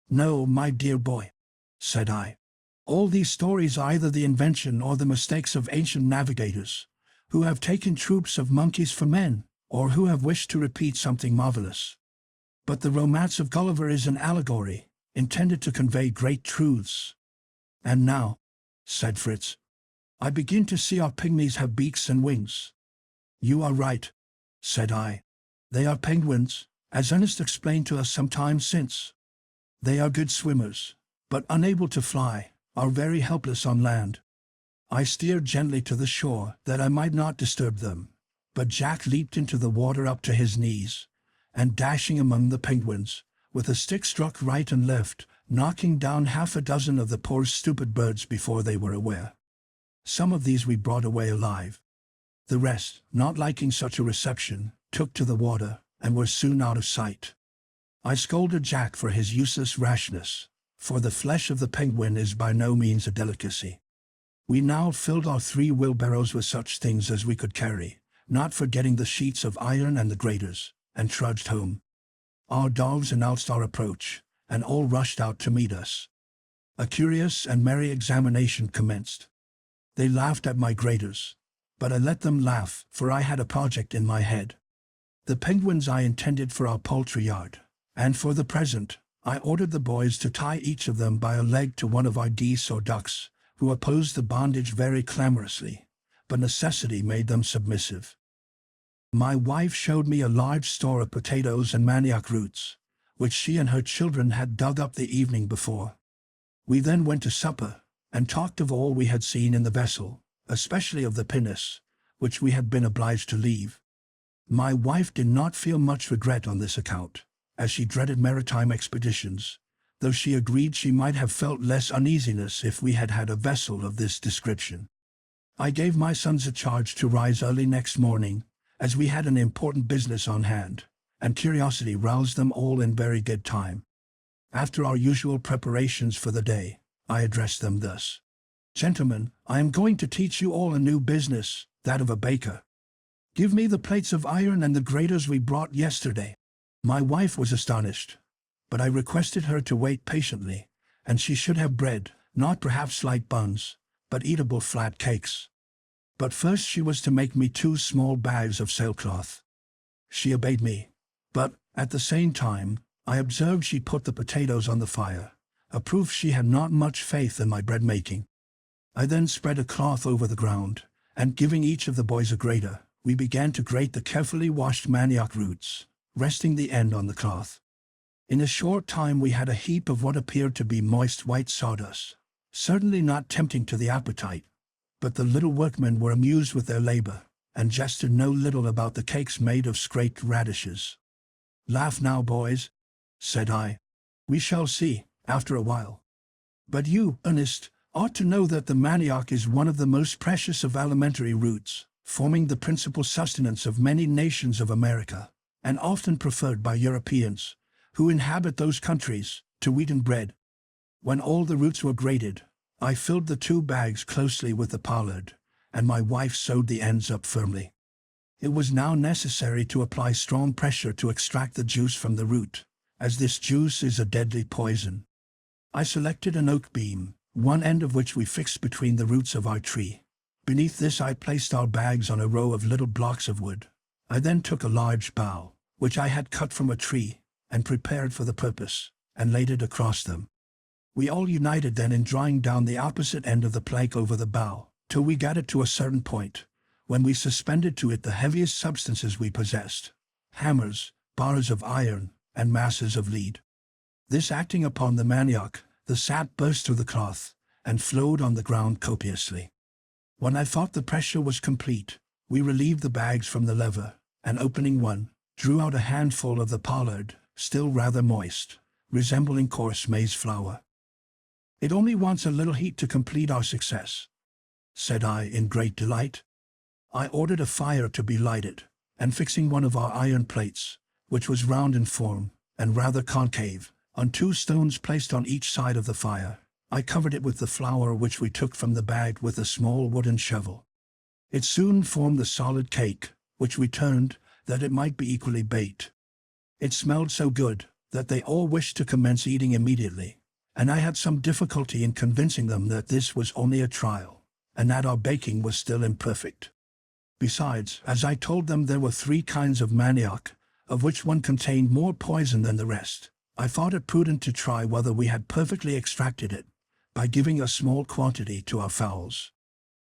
"No, my dear boy," said I. "All these stories are either the invention or the mistakes of ancient navigators, who have taken troops of monkeys for men, or who have wished to repeat something marvelous. But the romance of Gulliver is an allegory, intended to convey great truths." "And now," said Fritz, "I begin to see our pygmies have beaks and wings." "You are right," said I. "They are penguins, as Ernest explained to us some time since. They are good swimmers, but unable to fly, are very helpless on land." I steered gently to the shore that I might not disturb them, but Jack leaped into the water up to his knees, and dashing among the penguins, with a stick struck right and left, knocking down 6 of the poor stupid birds before they were aware. Some of these we brought away alive. The rest, not liking such a reception, took to the water, and were soon out of sight. I scolded Jack for his useless rashness, for the flesh of the penguin is by no means a delicacy. We now filled our 3 wheelbarrows with such things as we could carry, not forgetting the sheets of iron and the graters, and trudged home. Our dogs announced our approach, and all rushed out to meet us. A curious and merry examination commenced. They laughed at my graters, but I let them laugh, for I had a project in my head. The penguins I intended for our poultry yard, and for the present, I ordered the boys to tie each of them by a leg to one of our geese or ducks, who opposed the bondage very clamorously, but necessity made them submissive. My wife showed me a large store of potatoes and manioc roots, which she and her children had dug up the evening before. We then went to supper, and talked of all we had seen in the vessel, especially of the pinnace, which we had been obliged to leave. My wife did not feel much regret on this account, as she dreaded maritime expeditions, though she agreed she might have felt less uneasiness if we had had a vessel of this description. I gave my sons a charge to rise early next morning, as we had an important business on hand, and curiosity roused them all in very good time. After our usual preparations for the day, I addressed them thus: "Gentlemen, I am going to teach you all a new business, that of a baker. Give me the plates of iron and the graters we brought yesterday." My wife was astonished, but I requested her to wait patiently, and she should have bread, not perhaps light buns, but eatable flat cakes. But first she was to make me 2 small bags of sailcloth. She obeyed me, but, at the same time, I observed she put the potatoes on the fire, a proof she had not much faith in my bread-making. I then spread a cloth over the ground, and giving each of the boys a grater, we began to grate the carefully washed manioc roots, resting the end on the cloth. In a short time we had a heap of what appeared to be moist white sawdust, certainly not tempting to the appetite, but the little workmen were amused with their labor, and jested no little about the cakes made of scraped radishes. "Laugh now, boys," said I. "We shall see, after a while. But you, Ernest, ought to know that the manioc is one of the most precious of alimentary roots, forming the principal sustenance of many nations of America, and often preferred by Europeans, who inhabit those countries, to wheaten bread." When all the roots were grated, I filled the 2 bags closely with the pollard, and my wife sewed the ends up firmly. It was now necessary to apply strong pressure to extract the juice from the root, as this juice is a deadly poison. I selected an oak beam, one end of which we fixed between the roots of our tree. Beneath this I placed our bags on a row of little blocks of wood. I then took a large bough, which I had cut from a tree, and prepared for the purpose, and laid it across them. We all united then in drawing down the opposite end of the plank over the bough, till we got it to a certain point, when we suspended to it the heaviest substances we possessed: hammers, bars of iron, and masses of lead. This acting upon the manioc, the sap burst through the cloth, and flowed on the ground copiously. When I thought the pressure was complete, we relieved the bags from the lever, and opening one, drew out a handful of the pollard, still rather moist, resembling coarse maize flour. "It only wants a little heat to complete our success," said I in great delight. I ordered a fire to be lighted, and fixing one of our iron plates, which was round in form, and rather concave, on 2 stones placed on each side of the fire, I covered it with the flour which we took from the bag with a small wooden shovel. It soon formed the solid cake, which we turned, that it might be equally baked. It smelled so good, that they all wished to commence eating immediately, and I had some difficulty in convincing them that this was only a trial, and that our baking was still imperfect. Besides, as I told them there were 3 kinds of manioc, of which one contained more poison than the rest, I thought it prudent to try whether we had perfectly extracted it, by giving a small quantity to our fowls.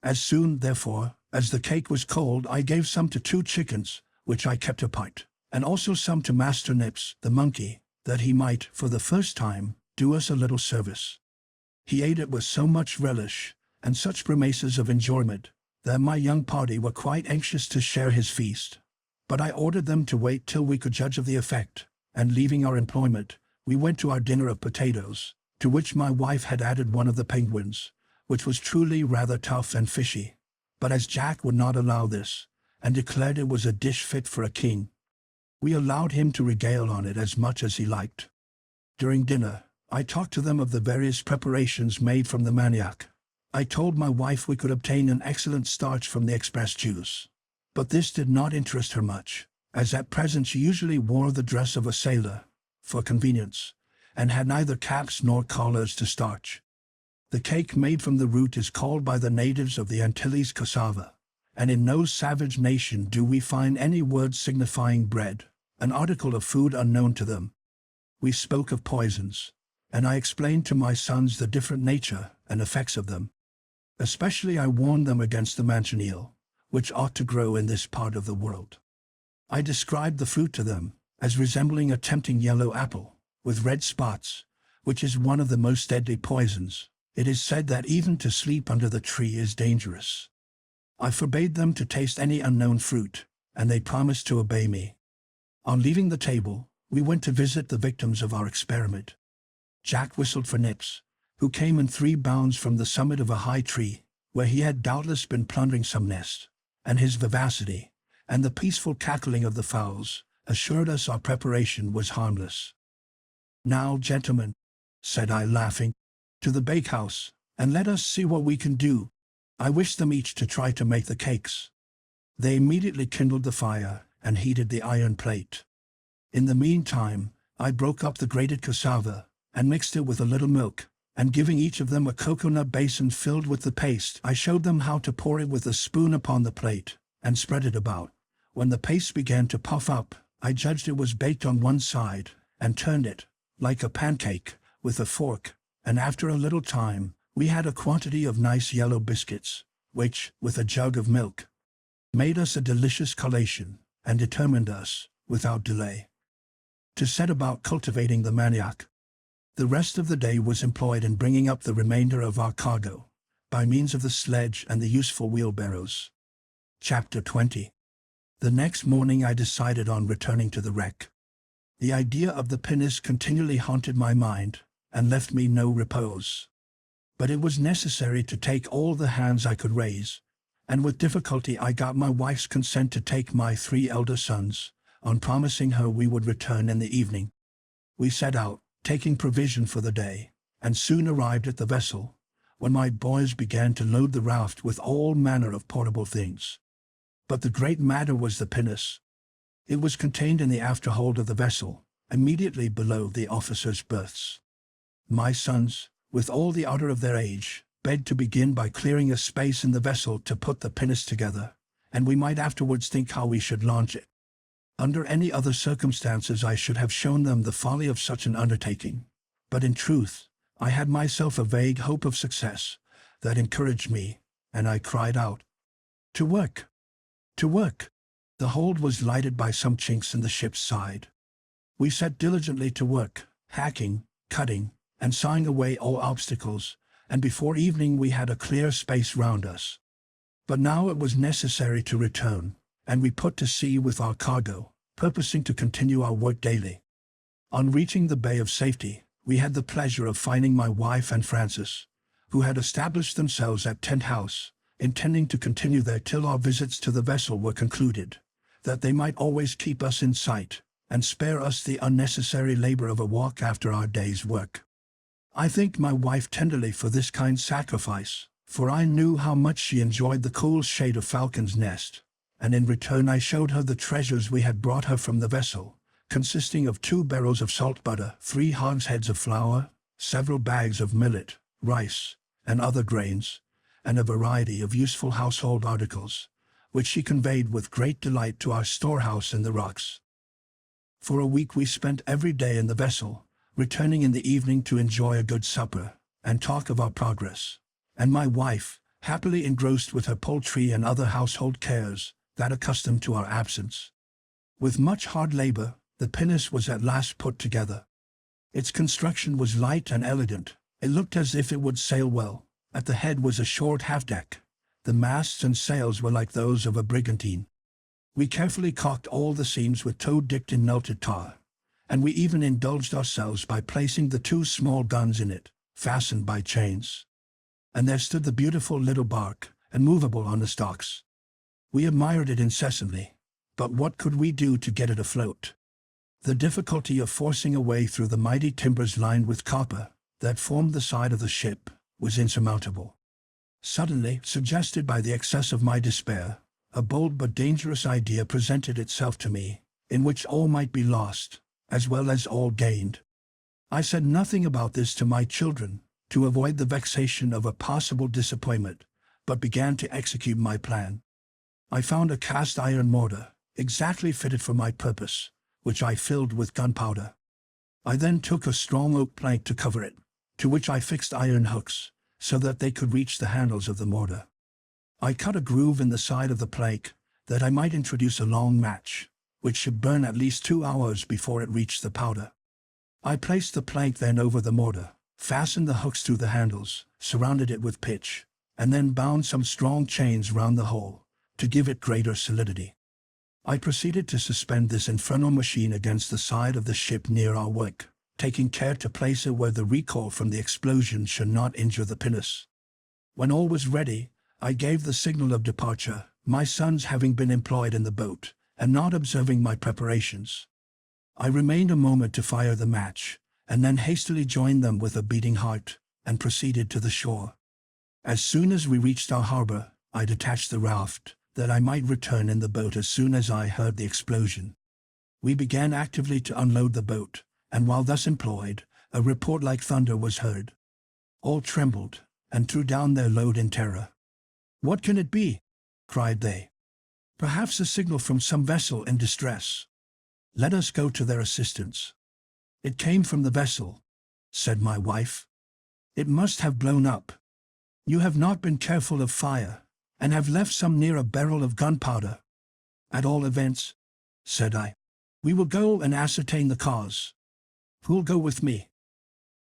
As soon, therefore, as the cake was cold, I gave some to 2 chickens, which I kept apart, and also some to Master Nips, the monkey, that he might, for the first time, do us a little service. He ate it with so much relish, and such grimaces of enjoyment, that my young party were quite anxious to share his feast. But I ordered them to wait till we could judge of the effect, and leaving our employment, we went to our dinner of potatoes, to which my wife had added one of the penguins, which was truly rather tough and fishy. But as Jack would not allow this, and declared it was a dish fit for a king, we allowed him to regale on it as much as he liked. During dinner, I talked to them of the various preparations made from the manioc. I told my wife we could obtain an excellent starch from the express juice. But this did not interest her much, as at present she usually wore the dress of a sailor, for convenience, and had neither caps nor collars to starch. The cake made from the root is called by the natives of the Antilles cassava, and in no savage nation do we find any word signifying bread, an article of food unknown to them. We spoke of poisons, and I explained to my sons the different nature and effects of them. Especially I warned them against the manchineel, which ought to grow in this part of the world. I described the fruit to them as resembling a tempting yellow apple, with red spots, which is one of the most deadly poisons. It is said that even to sleep under the tree is dangerous. I forbade them to taste any unknown fruit, and they promised to obey me. On leaving the table, we went to visit the victims of our experiment. Jack whistled for Nips, who came in 3 bounds from the summit of a high tree, where he had doubtless been plundering some nest, and his vivacity, and the peaceful cackling of the fowls, assured us our preparation was harmless. "Now, gentlemen," said I, laughing, "to the bakehouse, and let us see what we can do." I wished them each to try to make the cakes. They immediately kindled the fire and heated the iron plate. In the meantime, I broke up the grated cassava and mixed it with a little milk, and giving each of them a coconut basin filled with the paste, I showed them how to pour it with a spoon upon the plate and spread it about. When the paste began to puff up, I judged it was baked on one side and turned it, like a pancake, with a fork, and after a little time, we had a quantity of nice yellow biscuits, which, with a jug of milk, made us a delicious collation, and determined us, without delay, to set about cultivating the manioc. The rest of the day was employed in bringing up the remainder of our cargo, by means of the sledge and the useful wheelbarrows. Chapter 20. The next morning I decided on returning to the wreck. The idea of the pinnace continually haunted my mind, and left me no repose. But it was necessary to take all the hands I could raise, and with difficulty I got my wife's consent to take my 3 elder sons, on promising her we would return in the evening. We set out, taking provision for the day, and soon arrived at the vessel, when my boys began to load the raft with all manner of portable things. But the great matter was the pinnace. It was contained in the afterhold of the vessel, immediately below the officers' berths. My sons, with all the ardor of their age, begged to begin by clearing a space in the vessel to put the pinnace together, and we might afterwards think how we should launch it. Under any other circumstances I should have shown them the folly of such an undertaking, but in truth, I had myself a vague hope of success that encouraged me, and I cried out, "To work! To work!" The hold was lighted by some chinks in the ship's side. We set diligently to work, hacking, cutting, and sawing away all obstacles, and before evening we had a clear space round us. But now it was necessary to return, and we put to sea with our cargo, purposing to continue our work daily. On reaching the Bay of Safety, we had the pleasure of finding my wife and Francis, who had established themselves at Tent House, intending to continue there till our visits to the vessel were concluded, that they might always keep us in sight, and spare us the unnecessary labor of a walk after our day's work. I thanked my wife tenderly for this kind sacrifice, for I knew how much she enjoyed the cool shade of Falcon's Nest, and in return I showed her the treasures we had brought her from the vessel, consisting of 2 barrels of salt butter, 3 hogsheads of flour, several bags of millet, rice, and other grains, and a variety of useful household articles, which she conveyed with great delight to our storehouse in the rocks. For a week we spent every day in the vessel, returning in the evening to enjoy a good supper, and talk of our progress, and my wife, happily engrossed with her poultry and other household cares, that accustomed to our absence. With much hard labor, the pinnace was at last put together. Its construction was light and elegant. It looked as if it would sail well. At the head was a short half-deck. The masts and sails were like those of a brigantine. We carefully caulked all the seams with tow dipped in melted tar, and we even indulged ourselves by placing the 2 small guns in it, fastened by chains. And there stood the beautiful little bark, immovable on the stocks. We admired it incessantly, but what could we do to get it afloat? The difficulty of forcing a way through the mighty timbers lined with copper, that formed the side of the ship, was insurmountable. Suddenly, suggested by the excess of my despair, a bold but dangerous idea presented itself to me, in which all might be lost, as well as all gained. I said nothing about this to my children, to avoid the vexation of a possible disappointment, but began to execute my plan. I found a cast iron mortar, exactly fitted for my purpose, which I filled with gunpowder. I then took a strong oak plank to cover it, to which I fixed iron hooks, so that they could reach the handles of the mortar. I cut a groove in the side of the plank, that I might introduce a long match, which should burn at least 2 hours before it reached the powder. I placed the plank then over the mortar, fastened the hooks through the handles, surrounded it with pitch, and then bound some strong chains round the hull, to give it greater solidity. I proceeded to suspend this infernal machine against the side of the ship near our work, taking care to place it where the recoil from the explosion should not injure the pinnace. When all was ready, I gave the signal of departure, my sons having been employed in the boat, and not observing my preparations. I remained a moment to fire the match, and then hastily joined them with a beating heart, and proceeded to the shore. As soon as we reached our harbor, I detached the raft, that I might return in the boat as soon as I heard the explosion. We began actively to unload the boat, and while thus employed, a report like thunder was heard. All trembled, and threw down their load in terror. "What can it be?" cried they. "Perhaps a signal from some vessel in distress. Let us go to their assistance." "It came from the vessel," said my wife. "It must have blown up. You have not been careful of fire, and have left some near a barrel of gunpowder." "At all events," said I, "we will go and ascertain the cause. Who'll go with me?"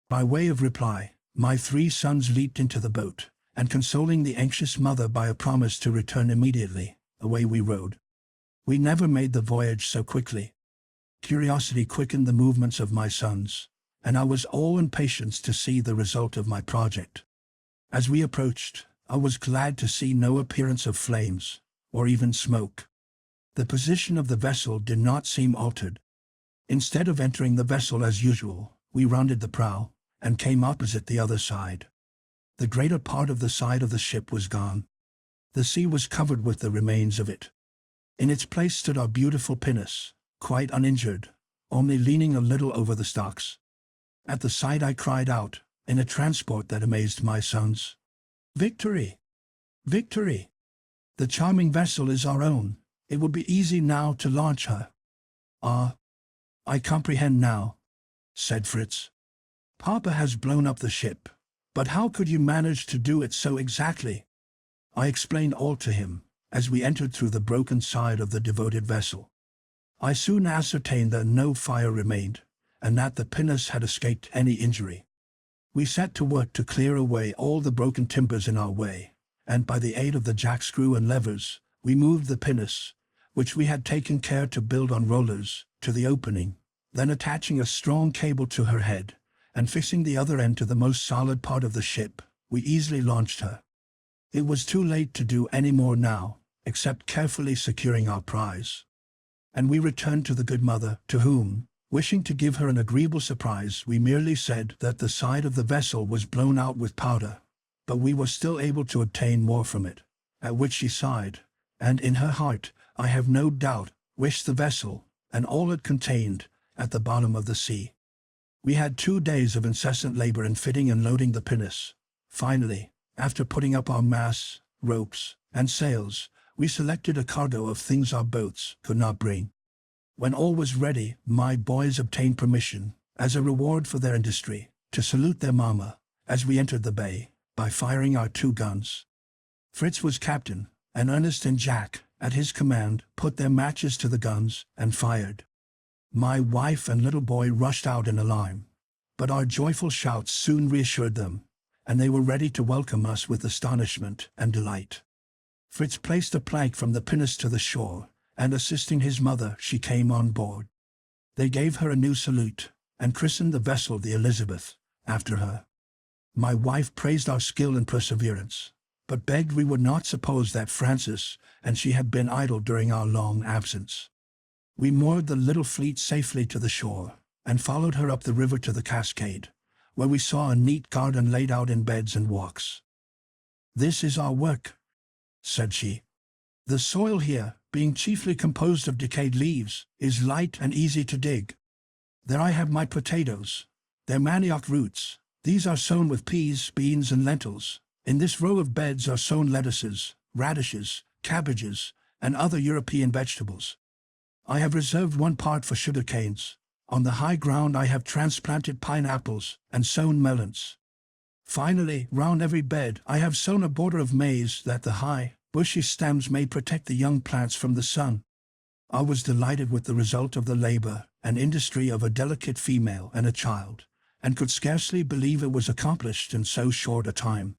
By way of reply, my 3 sons leaped into the boat, and consoling the anxious mother by a promise to return immediately, away we rowed. We never made the voyage so quickly. Curiosity quickened the movements of my sons, and I was all impatience to see the result of my project. As we approached, I was glad to see no appearance of flames, or even smoke. The position of the vessel did not seem altered. Instead of entering the vessel as usual, we rounded the prow, and came opposite the other side. The greater part of the side of the ship was gone. The sea was covered with the remains of it. In its place stood our beautiful pinnace, quite uninjured, only leaning a little over the stocks. At the sight I cried out, in a transport that amazed my sons, "Victory! Victory! The charming vessel is our own. It will be easy now to launch her." "Ah, I comprehend now," said Fritz. "Papa has blown up the ship, but how could you manage to do it so exactly?" I explained all to him, as we entered through the broken side of the devoted vessel. I soon ascertained that no fire remained, and that the pinnace had escaped any injury. We set to work to clear away all the broken timbers in our way, and by the aid of the jackscrew and levers, we moved the pinnace, which we had taken care to build on rollers, to the opening, then attaching a strong cable to her head, and fixing the other end to the most solid part of the ship, we easily launched her. It was too late to do any more now, except carefully securing our prize. And we returned to the good mother, to whom, wishing to give her an agreeable surprise, we merely said that the side of the vessel was blown out with powder, but we were still able to obtain more from it, at which she sighed, and in her heart, I have no doubt, wished the vessel, and all it contained, at the bottom of the sea. We had 2 days of incessant labor in fitting and loading the pinnace. Finally, after putting up our masts, ropes, and sails, we selected a cargo of things our boats could not bring. When all was ready, my boys obtained permission, as a reward for their industry, to salute their mamma, as we entered the bay, by firing our 2 guns. Fritz was captain, and Ernest and Jack, at his command, put their matches to the guns and fired. My wife and little boy rushed out in alarm, but our joyful shouts soon reassured them, and they were ready to welcome us with astonishment and delight. Fritz placed a plank from the pinnace to the shore, and assisting his mother, she came on board. They gave her a new salute, and christened the vessel the Elizabeth, after her. My wife praised our skill and perseverance, but begged we would not suppose that Frances and she had been idle during our long absence. We moored the little fleet safely to the shore, and followed her up the river to the cascade, where we saw a neat garden laid out in beds and walks. "This is our work," said she. "The soil here, being chiefly composed of decayed leaves, is light and easy to dig. There I have my potatoes. They're manioc roots. These are sown with peas, beans, and lentils. In this row of beds are sown lettuces, radishes, cabbages, and other European vegetables. I have reserved one part for sugar canes. On the high ground I have transplanted pineapples and sown melons. Finally, round every bed I have sown a border of maize that the high, bushy stems may protect the young plants from the sun." I was delighted with the result of the labor and industry of a delicate female and a child, and could scarcely believe it was accomplished in so short a time.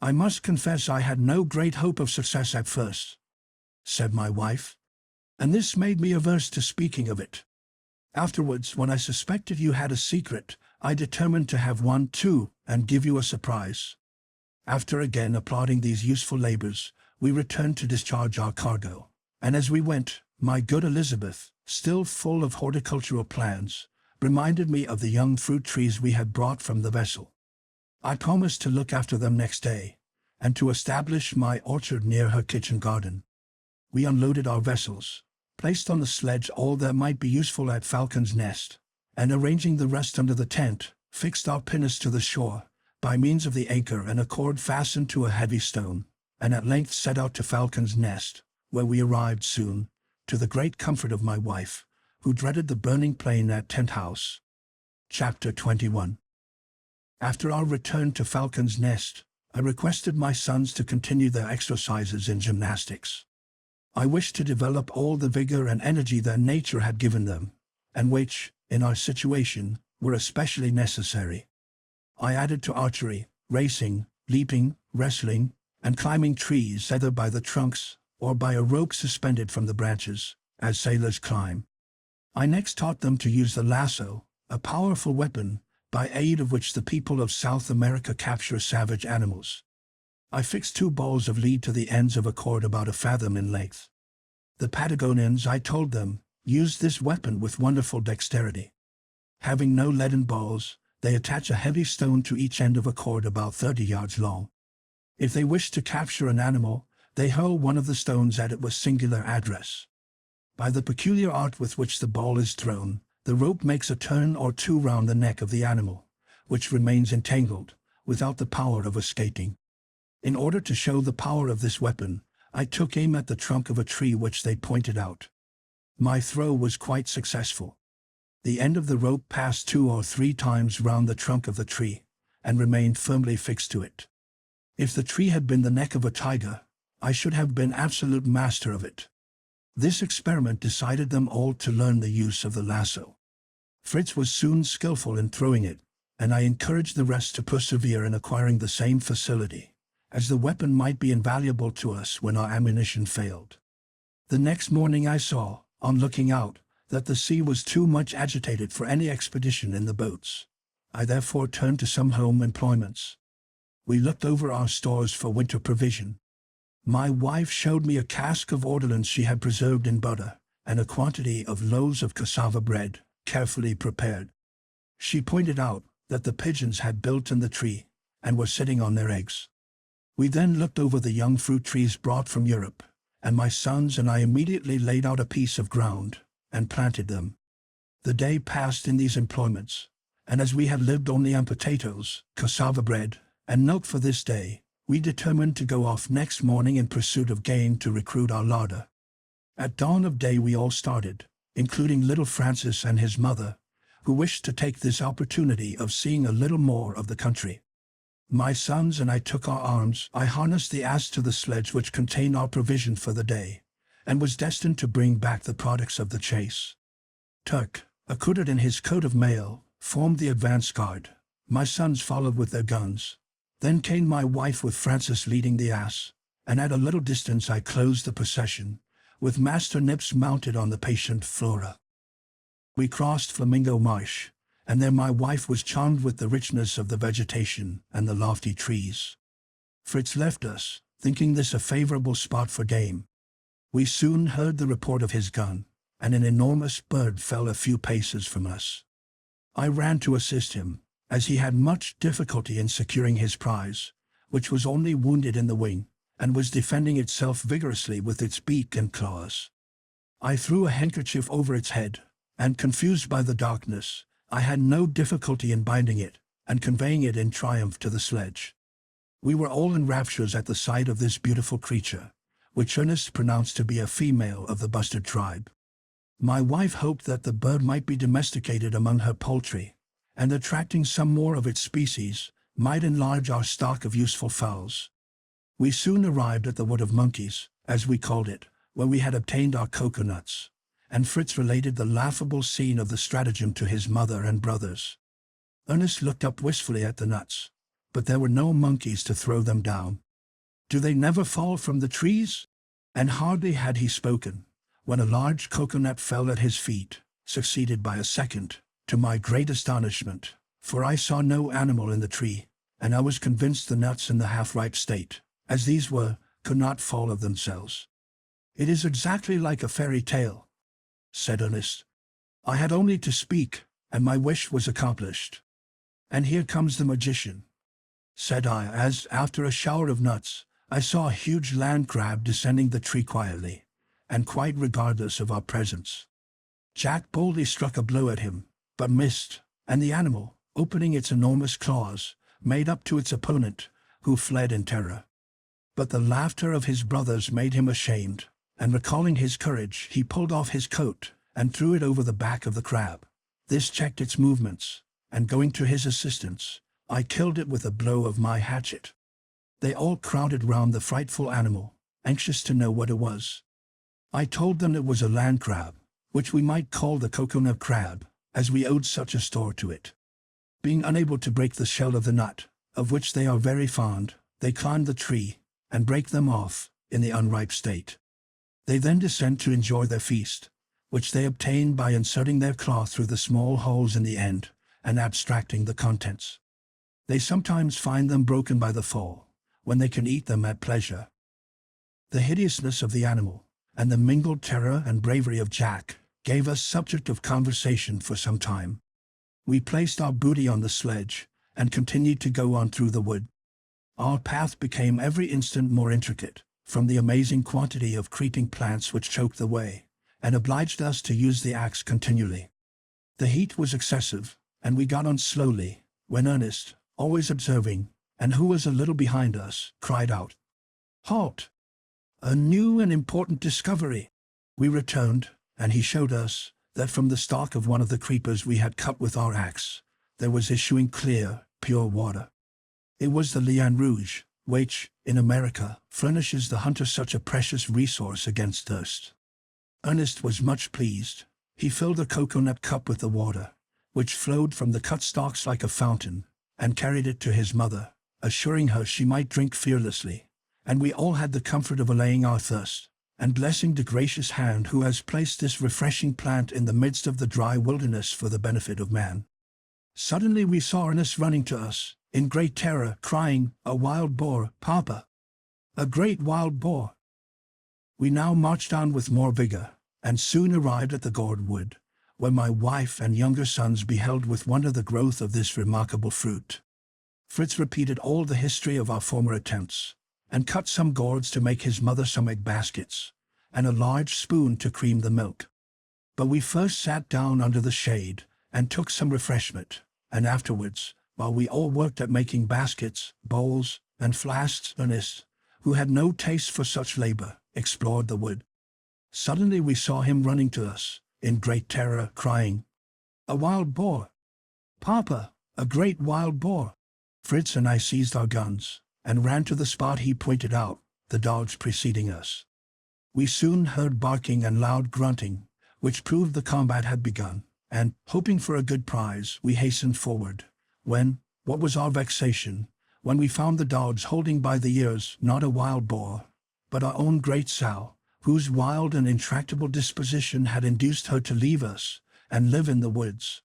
"I must confess I had no great hope of success at first," said my wife, "and this made me averse to speaking of it. Afterwards, when I suspected you had a secret, I determined to have one too, and give you a surprise." After again applauding these useful labors, we returned to discharge our cargo, and as we went, my good Elizabeth, still full of horticultural plans, reminded me of the young fruit trees we had brought from the vessel. I promised to look after them next day, and to establish my orchard near her kitchen garden. We unloaded our vessels, placed on the sledge all that might be useful at Falcon's Nest, and arranging the rest under the tent, fixed our pinnace to the shore, by means of the anchor and a cord fastened to a heavy stone, and at length set out to Falcon's Nest, where we arrived soon, to the great comfort of my wife, who dreaded the burning plain at Tent House. Chapter 21. After our return to Falcon's Nest, I requested my sons to continue their exercises in gymnastics. I wished to develop all the vigor and energy that nature had given them, and which, in our situation, were especially necessary. I added to archery, racing, leaping, wrestling, and climbing trees either by the trunks or by a rope suspended from the branches, as sailors climb. I next taught them to use the lasso, a powerful weapon, by aid of which the people of South America capture savage animals. I fixed 2 balls of lead to the ends of a cord about a fathom in length. The Patagonians, I told them, used this weapon with wonderful dexterity. Having no leaden balls, they attach a heavy stone to each end of a cord about 30 yards long. If they wish to capture an animal, they hurl one of the stones at it with singular address. By the peculiar art with which the ball is thrown, the rope makes a turn or 2 round the neck of the animal, which remains entangled, without the power of escaping. In order to show the power of this weapon, I took aim at the trunk of a tree which they pointed out. My throw was quite successful. The end of the rope passed 2 or 3 times round the trunk of the tree, and remained firmly fixed to it. If the tree had been the neck of a tiger, I should have been absolute master of it. This experiment decided them all to learn the use of the lasso. Fritz was soon skillful in throwing it, and I encouraged the rest to persevere in acquiring the same facility, as the weapon might be invaluable to us when our ammunition failed. The next morning I saw, on looking out, that the sea was too much agitated for any expedition in the boats. I therefore turned to some home employments. We looked over our stores for winter provision. My wife showed me a cask of ortolans she had preserved in butter, and a quantity of loaves of cassava bread, carefully prepared. She pointed out that the pigeons had built in the tree, and were sitting on their eggs. We then looked over the young fruit trees brought from Europe, and my sons and I immediately laid out a piece of ground, and planted them. The day passed in these employments, and as we had lived only on potatoes, cassava bread, and milk for this day, we determined to go off next morning in pursuit of game to recruit our larder. At dawn of day we all started, including little Francis and his mother, who wished to take this opportunity of seeing a little more of the country. My sons and I took our arms. I harnessed the ass to the sledge which contained our provision for the day, and was destined to bring back the products of the chase. Turk, accoutred in his coat of mail, formed the advance guard. My sons followed with their guns. Then came my wife with Francis leading the ass, and at a little distance I closed the procession, with Master Nips mounted on the patient Flora. We crossed Flamingo Marsh, and there my wife was charmed with the richness of the vegetation and the lofty trees. Fritz left us, thinking this a favorable spot for game. We soon heard the report of his gun, and an enormous bird fell a few paces from us. I ran to assist him, as he had much difficulty in securing his prize, which was only wounded in the wing, and was defending itself vigorously with its beak and claws. I threw a handkerchief over its head, and confused by the darkness, I had no difficulty in binding it, and conveying it in triumph to the sledge. We were all in raptures at the sight of this beautiful creature, which Ernest pronounced to be a female of the bustard tribe. My wife hoped that the bird might be domesticated among her poultry, and attracting some more of its species, might enlarge our stock of useful fowls. We soon arrived at the Wood of Monkeys, as we called it, where we had obtained our coconuts, and Fritz related the laughable scene of the stratagem to his mother and brothers. Ernest looked up wistfully at the nuts, but there were no monkeys to throw them down. Do they never fall from the trees? And hardly had he spoken, when a large coconut fell at his feet, succeeded by a second, to my great astonishment, for I saw no animal in the tree, and I was convinced the nuts in the half-ripe state, as these were, could not fall of themselves. "It is exactly like a fairy tale," said Ernest. I had only to speak, and my wish was accomplished. "And here comes the magician," said I, as, after a shower of nuts, I saw a huge land crab descending the tree quietly, and quite regardless of our presence. Jack boldly struck a blow at him, but missed, and the animal, opening its enormous claws, made up to its opponent, who fled in terror. But the laughter of his brothers made him ashamed, and recalling his courage, he pulled off his coat and threw it over the back of the crab. This checked its movements, and going to his assistance, I killed it with a blow of my hatchet. They all crowded round the frightful animal, anxious to know what it was. I told them it was a land crab, which we might call the coconut crab, as we owed such a store to it. Being unable to break the shell of the nut, of which they are very fond, they climb the tree, and break them off, in the unripe state. They then descend to enjoy their feast, which they obtain by inserting their claw through the small holes in the end, and abstracting the contents. They sometimes find them broken by the fall, when they can eat them at pleasure. The hideousness of the animal, and the mingled terror and bravery of Jack, gave us subject of conversation for some time. We placed our booty on the sledge, and continued to go on through the wood. Our path became every instant more intricate, from the amazing quantity of creeping plants which choked the way, and obliged us to use the axe continually. The heat was excessive, and we got on slowly, when Ernest, always observing, and who was a little behind us, cried out, "Halt! A new and important discovery." We returned, and he showed us that from the stalk of one of the creepers we had cut with our axe, there was issuing clear, pure water. It was the liane rouge, which, in America, furnishes the hunter such a precious resource against thirst. Ernest was much pleased. He filled the coconut cup with the water, which flowed from the cut stalks like a fountain, and carried it to his mother, assuring her she might drink fearlessly, and we all had the comfort of allaying our thirst, and blessing the gracious hand who has placed this refreshing plant in the midst of the dry wilderness for the benefit of man. Suddenly we saw Ernest running to us, in great terror, crying, "A wild boar, Papa! A great wild boar!" We now marched on with more vigor, and soon arrived at the gourd wood, where my wife and younger sons beheld with wonder the growth of this remarkable fruit. Fritz repeated all the history of our former attempts, and cut some gourds to make his mother some egg baskets, and a large spoon to cream the milk. But we first sat down under the shade, and took some refreshment, and afterwards, while we all worked at making baskets, bowls, and flasks, Ernest, who had no taste for such labor, explored the wood. Suddenly we saw him running to us, in great terror, crying, "A wild boar! Papa, a great wild boar!" Fritz and I seized our guns, and ran to the spot he pointed out, the dogs preceding us. We soon heard barking and loud grunting, which proved the combat had begun, and, hoping for a good prize, we hastened forward, when, what was our vexation, when we found the dogs holding by the ears not a wild boar, but our own great sow, whose wild and intractable disposition had induced her to leave us, and live in the woods.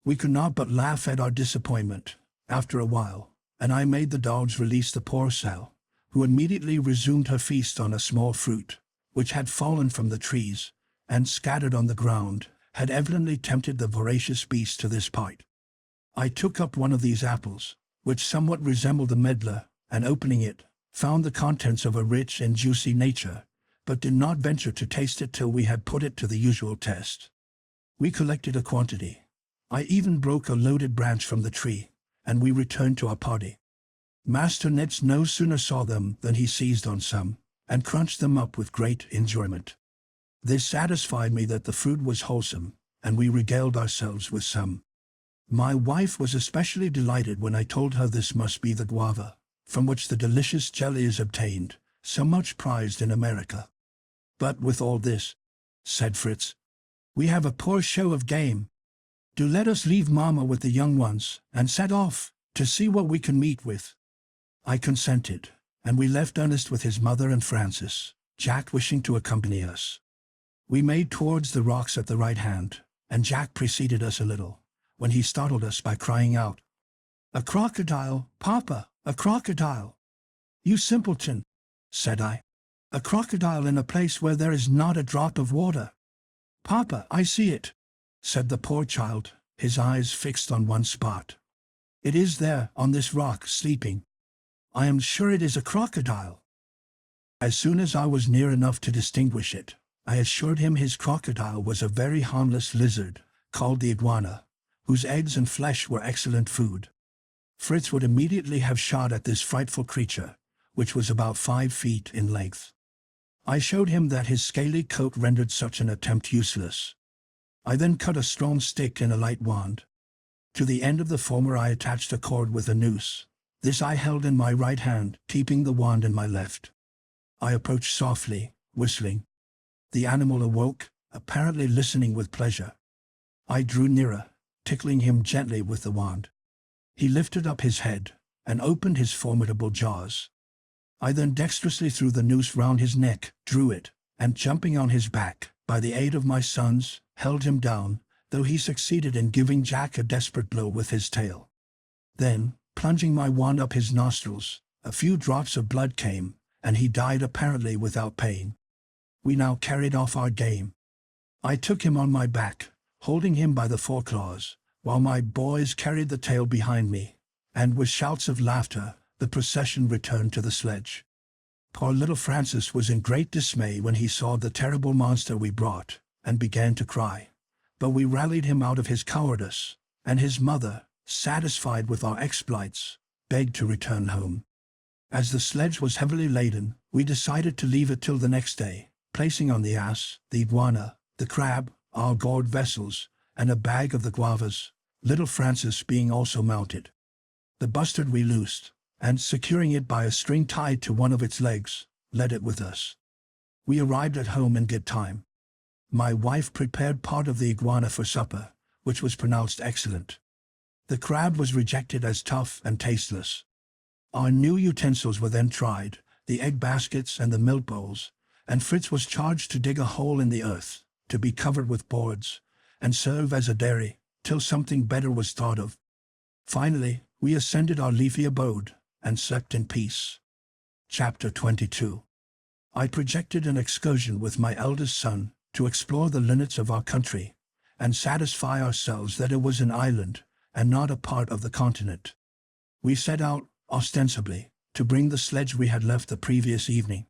We could not but laugh at our disappointment, after a while, and I made the dogs release the poor sow, who immediately resumed her feast on a small fruit, which had fallen from the trees, and scattered on the ground, had evidently tempted the voracious beast to this part. I took up one of these apples, which somewhat resembled the medlar, and opening it, found the contents of a rich and juicy nature, but did not venture to taste it till we had put it to the usual test. We collected a quantity. I even broke a loaded branch from the tree, and we returned to our party. Master Nets no sooner saw them than he seized on some, and crunched them up with great enjoyment. This satisfied me that the fruit was wholesome, and we regaled ourselves with some. My wife was especially delighted when I told her this must be the guava, from which the delicious jelly is obtained, so much prized in America. "But with all this," said Fritz, "we have a poor show of game. Do let us leave Mamma with the young ones, and set off, to see what we can meet with. I consented, and we left Ernest with his mother and Francis, Jack wishing to accompany us. We made towards the rocks at the right hand, and Jack preceded us a little, when he startled us by crying out, "A crocodile, Papa, a crocodile!" "You simpleton," said I. "A crocodile in a place where there is not a drop of water." "Papa, I see it," said the poor child, his eyes fixed on one spot. "It is there, on this rock, sleeping. I am sure it is a crocodile." As soon as I was near enough to distinguish it, I assured him his crocodile was a very harmless lizard, called the iguana, whose eggs and flesh were excellent food. Fritz would immediately have shot at this frightful creature, which was about 5 feet in length. I showed him that his scaly coat rendered such an attempt useless. I then cut a strong stick in a light wand. To the end of the former I attached a cord with a noose. This I held in my right hand, keeping the wand in my left. I approached softly, whistling. The animal awoke, apparently listening with pleasure. I drew nearer, tickling him gently with the wand. He lifted up his head, and opened his formidable jaws. I then dexterously threw the noose round his neck, drew it, and jumping on his back, by the aid of my sons, held him down, though he succeeded in giving Jack a desperate blow with his tail. Then, plunging my wand up his nostrils, a few drops of blood came, and he died apparently without pain. We now carried off our game. I took him on my back, holding him by the foreclaws, while my boys carried the tail behind me, and with shouts of laughter, the procession returned to the sledge. Poor little Francis was in great dismay when he saw the terrible monster we brought, and began to cry. But we rallied him out of his cowardice, and his mother, satisfied with our exploits, begged to return home. As the sledge was heavily laden, we decided to leave it till the next day, placing on the ass, the iguana, the crab, our gourd vessels, and a bag of the guavas, little Francis being also mounted. The bustard we loosed, and securing it by a string tied to one of its legs, led it with us. We arrived at home in good time. My wife prepared part of the iguana for supper, which was pronounced excellent. The crab was rejected as tough and tasteless. Our new utensils were then tried, the egg baskets and the milk bowls, and Fritz was charged to dig a hole in the earth, to be covered with boards, and serve as a dairy, till something better was thought of. Finally, we ascended our leafy abode, and slept in peace. Chapter 22. I projected an excursion with my eldest son, to explore the limits of our country, and satisfy ourselves that it was an island, and not a part of the continent. We set out, ostensibly, to bring the sledge we had left the previous evening.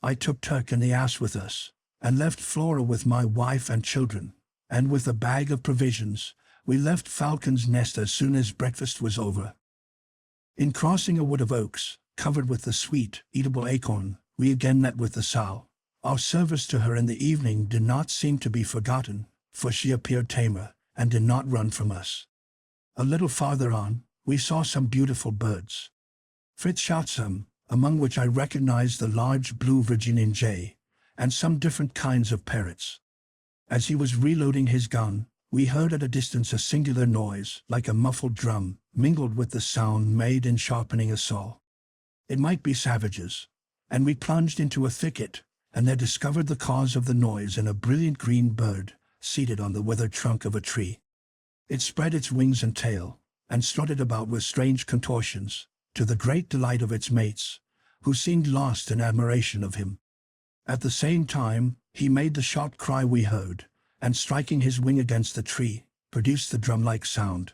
I took Turk and the ass with us, and left Flora with my wife and children, and with a bag of provisions, we left Falcon's Nest as soon as breakfast was over. In crossing a wood of oaks, covered with the sweet, eatable acorn, we again met with the sow. Our service to her in the evening did not seem to be forgotten, for she appeared tamer, and did not run from us. A little farther on, we saw some beautiful birds. Fritz shot some, among which I recognized the large blue Virginian jay, and some different kinds of parrots. As he was reloading his gun, we heard at a distance a singular noise, like a muffled drum, mingled with the sound made in sharpening a saw. It might be savages, and we plunged into a thicket, and there discovered the cause of the noise in a brilliant green bird, seated on the withered trunk of a tree. It spread its wings and tail, and strutted about with strange contortions, to the great delight of its mates, who seemed lost in admiration of him. At the same time, he made the sharp cry we heard, and striking his wing against the tree, produced the drum-like sound.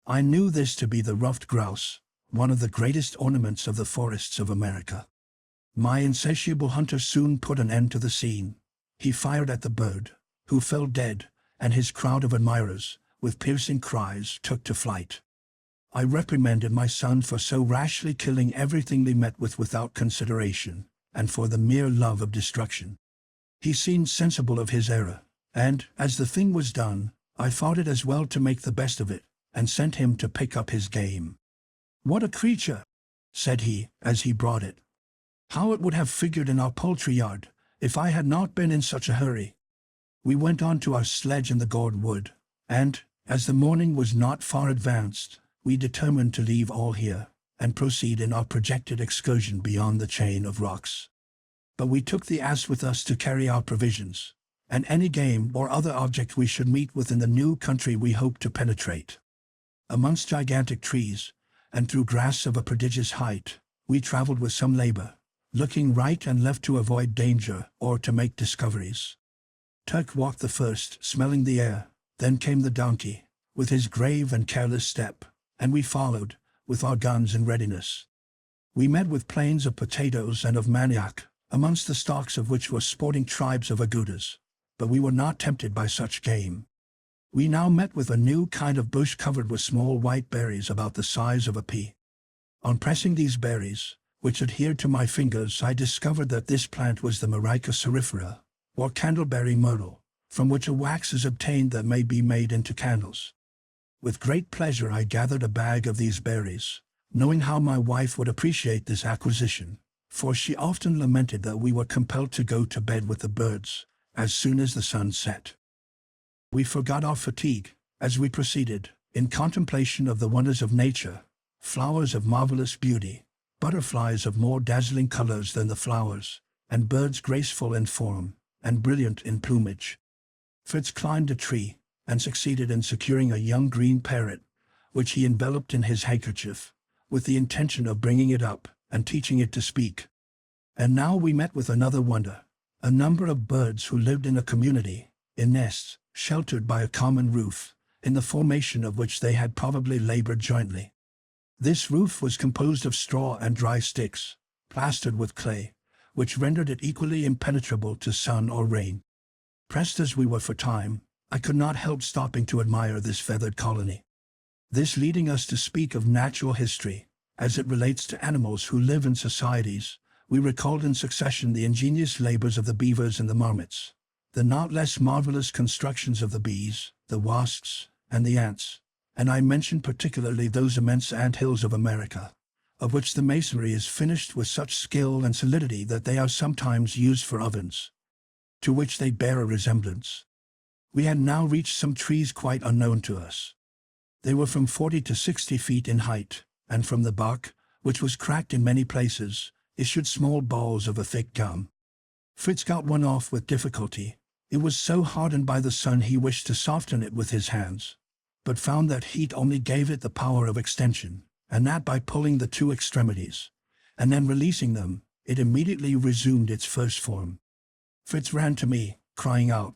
I knew this to be the ruffed grouse, one of the greatest ornaments of the forests of America. My insatiable hunter soon put an end to the scene. He fired at the bird, who fell dead, and his crowd of admirers, with piercing cries, took to flight. I reprimanded my son for so rashly killing everything they met with without consideration, and for the mere love of destruction. He seemed sensible of his error, and, as the thing was done, I thought it as well to make the best of it, and sent him to pick up his game. "What a creature!" said he, as he brought it. "How it would have figured in our poultry yard, if I had not been in such a hurry." We went on to our sledge in the gourd wood, and, as the morning was not far advanced, we determined to leave all here and proceed in our projected excursion beyond the chain of rocks. But we took the ass with us to carry our provisions, and any game or other object we should meet with in the new country we hoped to penetrate. Amongst gigantic trees, and through grass of a prodigious height, we traveled with some labor, looking right and left to avoid danger or to make discoveries. Turk walked the first, smelling the air, then came the donkey, with his grave and careless step, and we followed, with our guns in readiness. We met with plains of potatoes and of manioc, amongst the stalks of which were sporting tribes of agudas, but we were not tempted by such game. We now met with a new kind of bush covered with small white berries about the size of a pea. On pressing these berries, which adhered to my fingers, I discovered that this plant was the Myrica cerifera, or candleberry myrtle, from which a wax is obtained that may be made into candles. With great pleasure I gathered a bag of these berries, knowing how my wife would appreciate this acquisition, for she often lamented that we were compelled to go to bed with the birds as soon as the sun set. We forgot our fatigue, as we proceeded, in contemplation of the wonders of nature, flowers of marvelous beauty, butterflies of more dazzling colors than the flowers, and birds graceful in form and brilliant in plumage. Fritz climbed a tree, and succeeded in securing a young green parrot, which he enveloped in his handkerchief, with the intention of bringing it up and teaching it to speak. And now we met with another wonder, a number of birds who lived in a community, in nests, sheltered by a common roof, in the formation of which they had probably labored jointly. This roof was composed of straw and dry sticks, plastered with clay, which rendered it equally impenetrable to sun or rain. Pressed as we were for time, I could not help stopping to admire this feathered colony. This leading us to speak of natural history, as it relates to animals who live in societies, we recalled in succession the ingenious labors of the beavers and the marmots, the not less marvelous constructions of the bees, the wasps, and the ants, and I mentioned particularly those immense ant hills of America, of which the masonry is finished with such skill and solidity that they are sometimes used for ovens, to which they bear a resemblance. We had now reached some trees quite unknown to us. They were from 40 to 60 feet in height, and from the bark, which was cracked in many places, issued small balls of a thick gum. Fritz got one off with difficulty. It was so hardened by the sun he wished to soften it with his hands, but found that heat only gave it the power of extension, and that by pulling the two extremities, and then releasing them, it immediately resumed its first form. Fritz ran to me, crying out,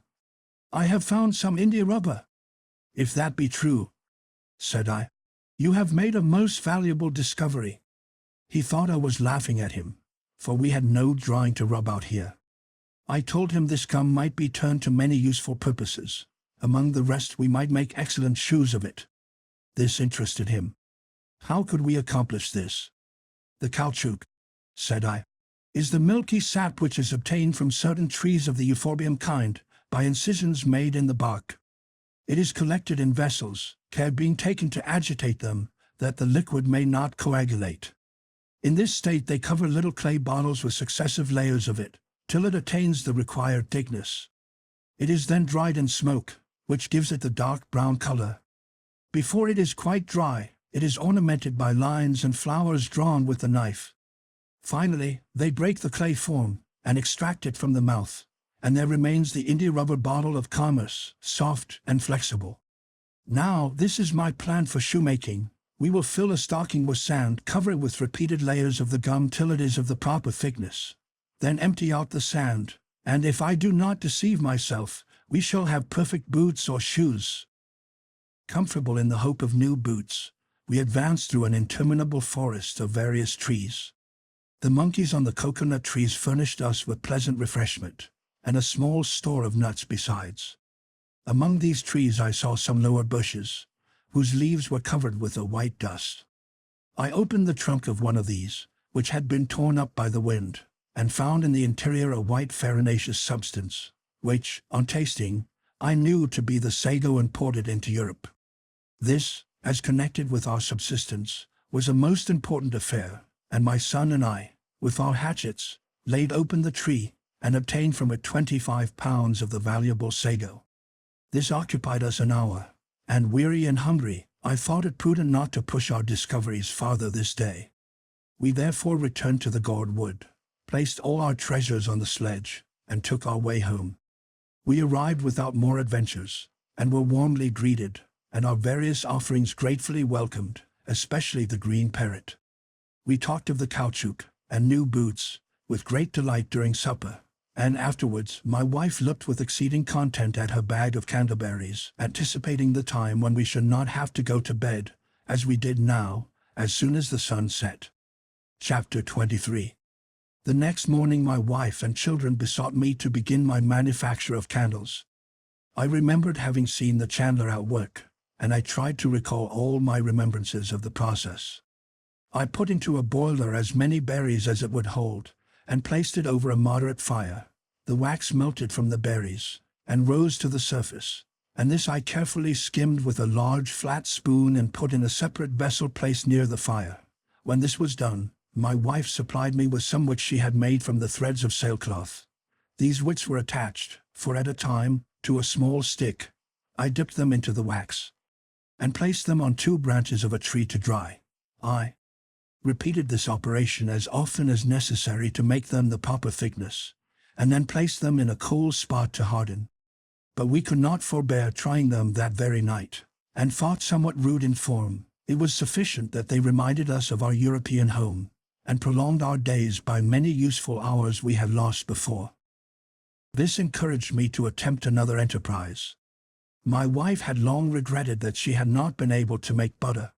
"I have found some India rubber." "If that be true," said I, "you have made a most valuable discovery." He thought I was laughing at him, for we had no drawing to rub out here. I told him this gum might be turned to many useful purposes. Among the rest, we might make excellent shoes of it. This interested him. How could we accomplish this? "The caoutchouc," said I, "is the milky sap which is obtained from certain trees of the euphorbium kind, by incisions made in the bark. It is collected in vessels, care being taken to agitate them, that the liquid may not coagulate. In this state they cover little clay bottles with successive layers of it, till it attains the required thickness. It is then dried in smoke, which gives it the dark brown color. Before it is quite dry, it is ornamented by lines and flowers drawn with the knife. Finally, they break the clay form, and extract it from the mouth, and there remains the India-rubber bottle of commerce, soft and flexible. Now, this is my plan for shoemaking. We will fill a stocking with sand, cover it with repeated layers of the gum till it is of the proper thickness. Then empty out the sand, and if I do not deceive myself, we shall have perfect boots or shoes." Comfortable in the hope of new boots, we advanced through an interminable forest of various trees. The monkeys on the coconut trees furnished us with pleasant refreshment, and a small store of nuts besides. Among these trees I saw some lower bushes, whose leaves were covered with a white dust. I opened the trunk of one of these, which had been torn up by the wind, and found in the interior a white farinaceous substance, which, on tasting, I knew to be the sago imported into Europe. This, as connected with our subsistence, was a most important affair, and my son and I, with our hatchets, laid open the tree, and obtained from it 25 pounds of the valuable sago. This occupied us an hour, and weary and hungry, I thought it prudent not to push our discoveries farther this day. We therefore returned to the gourd wood, placed all our treasures on the sledge, and took our way home. We arrived without more adventures, and were warmly greeted, and our various offerings gratefully welcomed, especially the green parrot. We talked of the caoutchouc and new boots with great delight during supper, and afterwards my wife looked with exceeding content at her bag of candleberries, anticipating the time when we should not have to go to bed, as we did now, as soon as the sun set. Chapter 23. The next morning my wife and children besought me to begin my manufacture of candles. I remembered having seen the chandler at work, and I tried to recall all my remembrances of the process. I put into a boiler as many berries as it would hold, and placed it over a moderate fire. The wax melted from the berries, and rose to the surface, and this I carefully skimmed with a large flat spoon and put in a separate vessel placed near the fire. When this was done, my wife supplied me with some which she had made from the threads of sailcloth. These wicks were attached, four at a time, to a small stick. I dipped them into the wax, and placed them on 2 branches of a tree to dry. I repeated this operation as often as necessary to make them the proper thickness, and then placed them in a cool spot to harden. But we could not forbear trying them that very night, and thought somewhat rude in form. It was sufficient that they reminded us of our European home, and prolonged our days by many useful hours we had lost before. This encouraged me to attempt another enterprise. My wife had long regretted that she had not been able to make butter.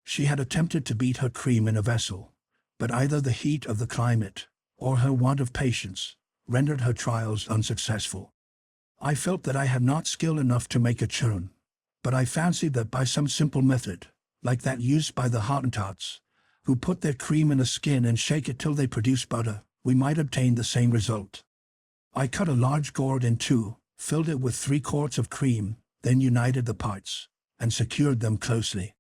She had attempted to beat her cream in a vessel, but either the heat of the climate, or her want of patience, rendered her trials unsuccessful. I felt that I had not skill enough to make a churn, but I fancied that by some simple method, like that used by the Hottentots, who put their cream in a skin and shake it till they produce butter, we might obtain the same result. I cut a large gourd in 2, filled it with 3 quarts of cream, then united the parts, and secured them closely.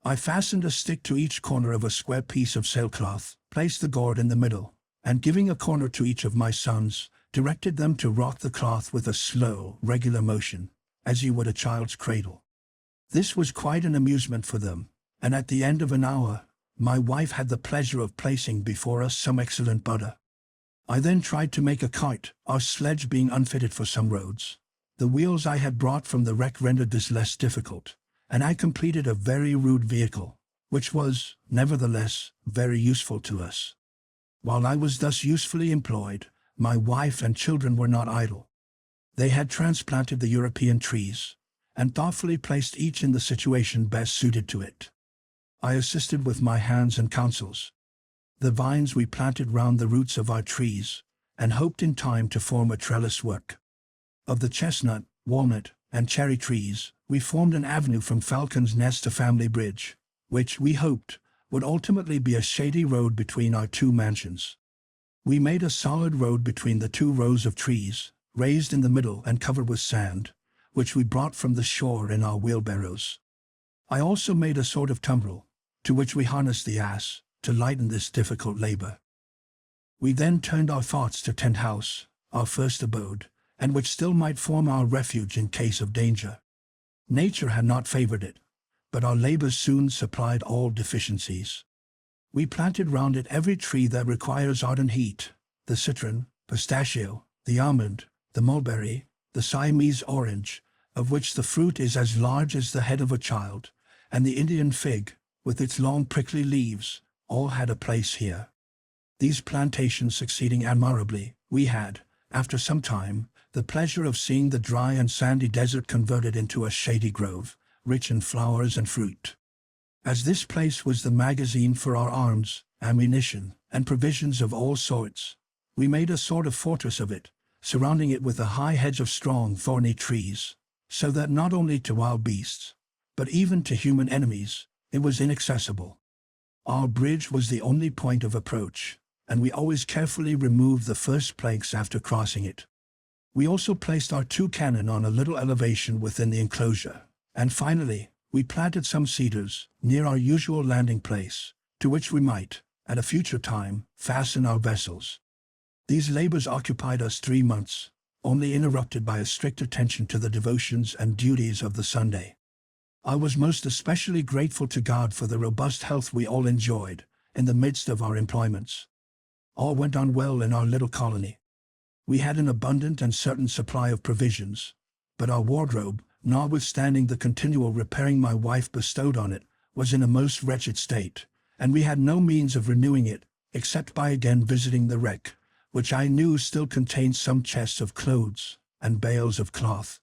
I fastened a stick to each corner of a square piece of sailcloth, placed the gourd in the middle, and giving a corner to each of my sons, directed them to rock the cloth with a slow, regular motion, as you would a child's cradle. This was quite an amusement for them, and at the end of an hour, my wife had the pleasure of placing before us some excellent butter. I then tried to make a cart, our sledge being unfitted for some roads. The wheels I had brought from the wreck rendered this less difficult, and I completed a very rude vehicle, which was, nevertheless, very useful to us. While I was thus usefully employed, my wife and children were not idle. They had transplanted the European trees, and thoughtfully placed each in the situation best suited to it. I assisted with my hands and counsels. The vines we planted round the roots of our trees, and hoped in time to form a trellis work. Of the chestnut, walnut, and cherry trees, we formed an avenue from Falcon's Nest to Family Bridge, which, we hoped, would ultimately be a shady road between our 2 mansions. We made a solid road between the 2 rows of trees, raised in the middle and covered with sand, which we brought from the shore in our wheelbarrows. I also made a sort of tumbrel, to which we harnessed the ass, to lighten this difficult labor. We then turned our thoughts to Tent House, our first abode, and which still might form our refuge in case of danger. Nature had not favored it, but our labors soon supplied all deficiencies. We planted round it every tree that requires ardent heat, the citron, pistachio, the almond, the mulberry, the Siamese orange, of which the fruit is as large as the head of a child, and the Indian fig, with its long prickly leaves, all had a place here. These plantations succeeding admirably, we had, after some time, the pleasure of seeing the dry and sandy desert converted into a shady grove, rich in flowers and fruit. As this place was the magazine for our arms, ammunition, and provisions of all sorts, we made a sort of fortress of it, surrounding it with a high hedge of strong, thorny trees, so that not only to wild beasts, but even to human enemies, it was inaccessible. Our bridge was the only point of approach, and we always carefully removed the first planks after crossing it. We also placed our 2 cannon on a little elevation within the enclosure, and finally, we planted some cedars near our usual landing place, to which we might, at a future time, fasten our vessels. These labors occupied us 3 months, only interrupted by a strict attention to the devotions and duties of the Sunday. I was most especially grateful to God for the robust health we all enjoyed in the midst of our employments. All went on well in our little colony. We had an abundant and certain supply of provisions, but our wardrobe, notwithstanding the continual repairing my wife bestowed on it, was in a most wretched state, and we had no means of renewing it, except by again visiting the wreck, which I knew still contained some chests of clothes and bales of cloth.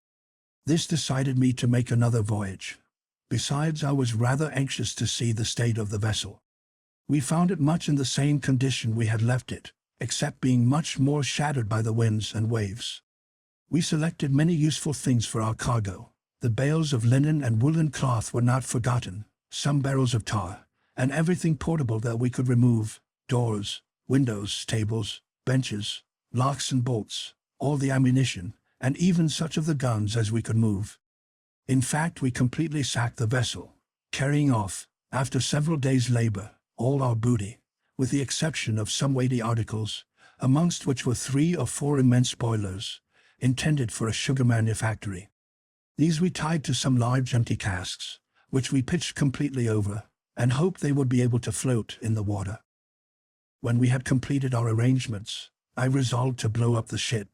This decided me to make another voyage. Besides, I was rather anxious to see the state of the vessel. We found it much in the same condition we had left it, except being much more shattered by the winds and waves. We selected many useful things for our cargo. The bales of linen and woolen cloth were not forgotten, some barrels of tar, and everything portable that we could remove, doors, windows, tables, benches, locks and bolts, all the ammunition, and even such of the guns as we could move. In fact, we completely sacked the vessel, carrying off, after several days' labor, all our booty, with the exception of some weighty articles, amongst which were 3 or 4 immense boilers, intended for a sugar manufactory. These we tied to some large empty casks, which we pitched completely over, and hoped they would be able to float in the water. When we had completed our arrangements, I resolved to blow up the ship.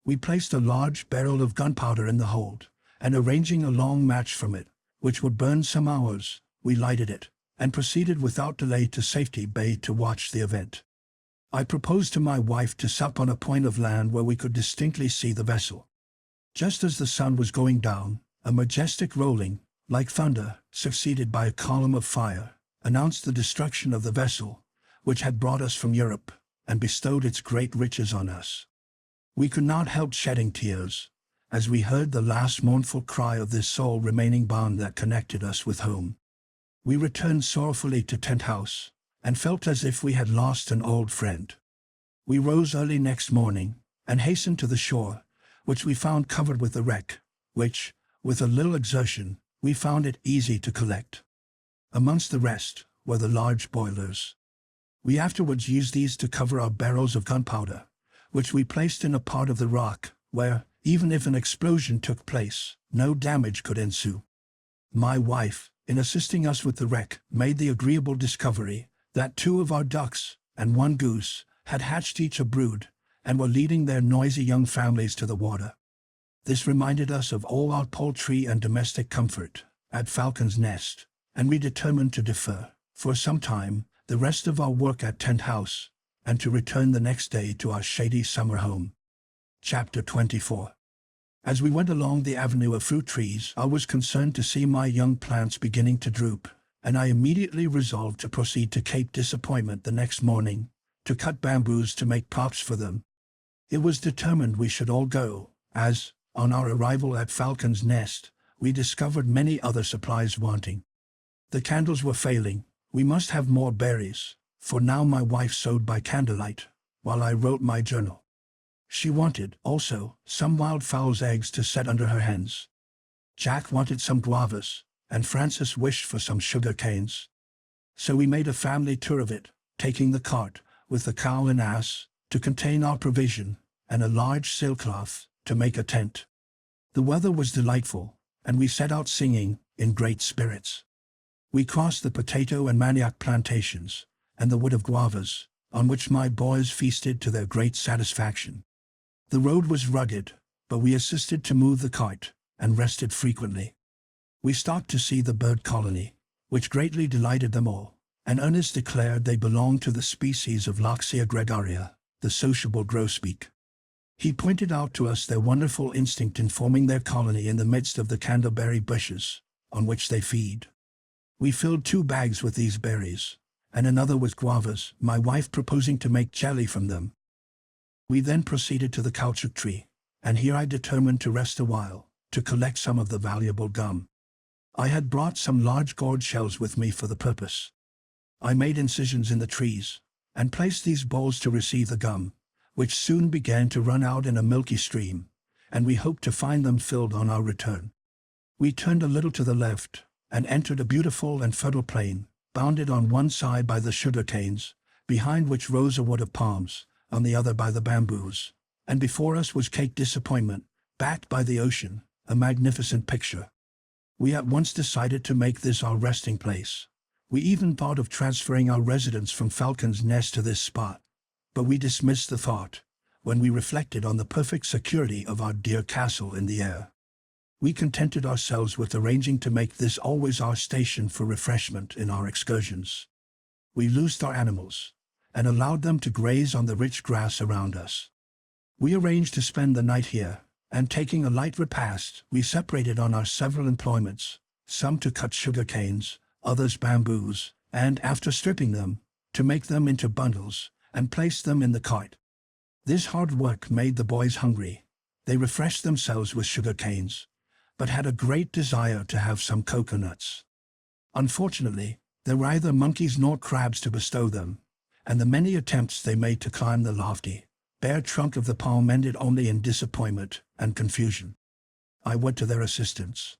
We placed a large barrel of gunpowder in the hold, and arranging a long match from it, which would burn some hours, we lighted it, and proceeded without delay to Safety Bay to watch the event. I proposed to my wife to sup on a point of land where we could distinctly see the vessel. Just as the sun was going down, a majestic rolling, like thunder, succeeded by a column of fire, announced the destruction of the vessel, which had brought us from Europe, and bestowed its great riches on us. We could not help shedding tears, as we heard the last mournful cry of this soul remaining bond that connected us with home. We returned sorrowfully to Tent House, and felt as if we had lost an old friend. We rose early next morning, and hastened to the shore, which we found covered with the wreck, which, with a little exertion, we found it easy to collect. Amongst the rest were the large boilers. We afterwards used these to cover our barrels of gunpowder, which we placed in a part of the rock, where, even if an explosion took place, no damage could ensue. My wife, in assisting us with the wreck, made the agreeable discovery that 2 of our ducks and 1 goose had hatched each a brood, and were leading their noisy young families to the water. This reminded us of all our poultry and domestic comfort at Falcon's Nest, and we determined to defer, for some time, the rest of our work at Tent House, and to return the next day to our shady summer home. Chapter 24. As we went along the avenue of fruit trees, I was concerned to see my young plants beginning to droop, and I immediately resolved to proceed to Cape Disappointment the next morning, to cut bamboos to make props for them. It was determined we should all go, as, on our arrival at Falcon's Nest, we discovered many other supplies wanting. The candles were failing. We must have more berries, for now my wife sewed by candlelight, while I wrote my journal. She wanted, also, some wildfowl's eggs to set under her hens. Jack wanted some guavas, and Francis wished for some sugar canes. So we made a family tour of it, taking the cart, with the cow and ass, to contain our provision, and a large sailcloth, to make a tent. The weather was delightful, and we set out singing, in great spirits. We crossed the potato and manioc plantations, and the wood of guavas, on which my boys feasted to their great satisfaction. The road was rugged, but we assisted to move the cart, and rested frequently. We stopped to see the bird colony, which greatly delighted them all, and Ernest declared they belonged to the species of Loxia gregaria, the sociable grosbeak. He pointed out to us their wonderful instinct in forming their colony in the midst of the candleberry bushes, on which they feed. We filled 2 bags with these berries, and another with guavas, my wife proposing to make jelly from them. We then proceeded to the caoutchouc tree, and here I determined to rest a while, to collect some of the valuable gum. I had brought some large gourd shells with me for the purpose. I made incisions in the trees, and placed these bowls to receive the gum, which soon began to run out in a milky stream, and we hoped to find them filled on our return. We turned a little to the left, and entered a beautiful and fertile plain, bounded on one side by the sugar canes, behind which rose a wood of palms, on the other by the bamboos, and before us was Cape Disappointment, backed by the ocean, a magnificent picture. We at once decided to make this our resting place. We even thought of transferring our residence from Falcon's Nest to this spot, but we dismissed the thought when we reflected on the perfect security of our dear castle in the air. We contented ourselves with arranging to make this always our station for refreshment in our excursions. We loosed our animals and allowed them to graze on the rich grass around us. We arranged to spend the night here, and taking a light repast, we separated on our several employments, some to cut sugar canes, others bamboos, and after stripping them, to make them into bundles and place them in the cart. This hard work made the boys hungry. They refreshed themselves with sugar canes, but had a great desire to have some coconuts. Unfortunately, there were neither monkeys nor crabs to bestow them, and the many attempts they made to climb the lofty, bare trunk of the palm ended only in disappointment and confusion. I went to their assistance.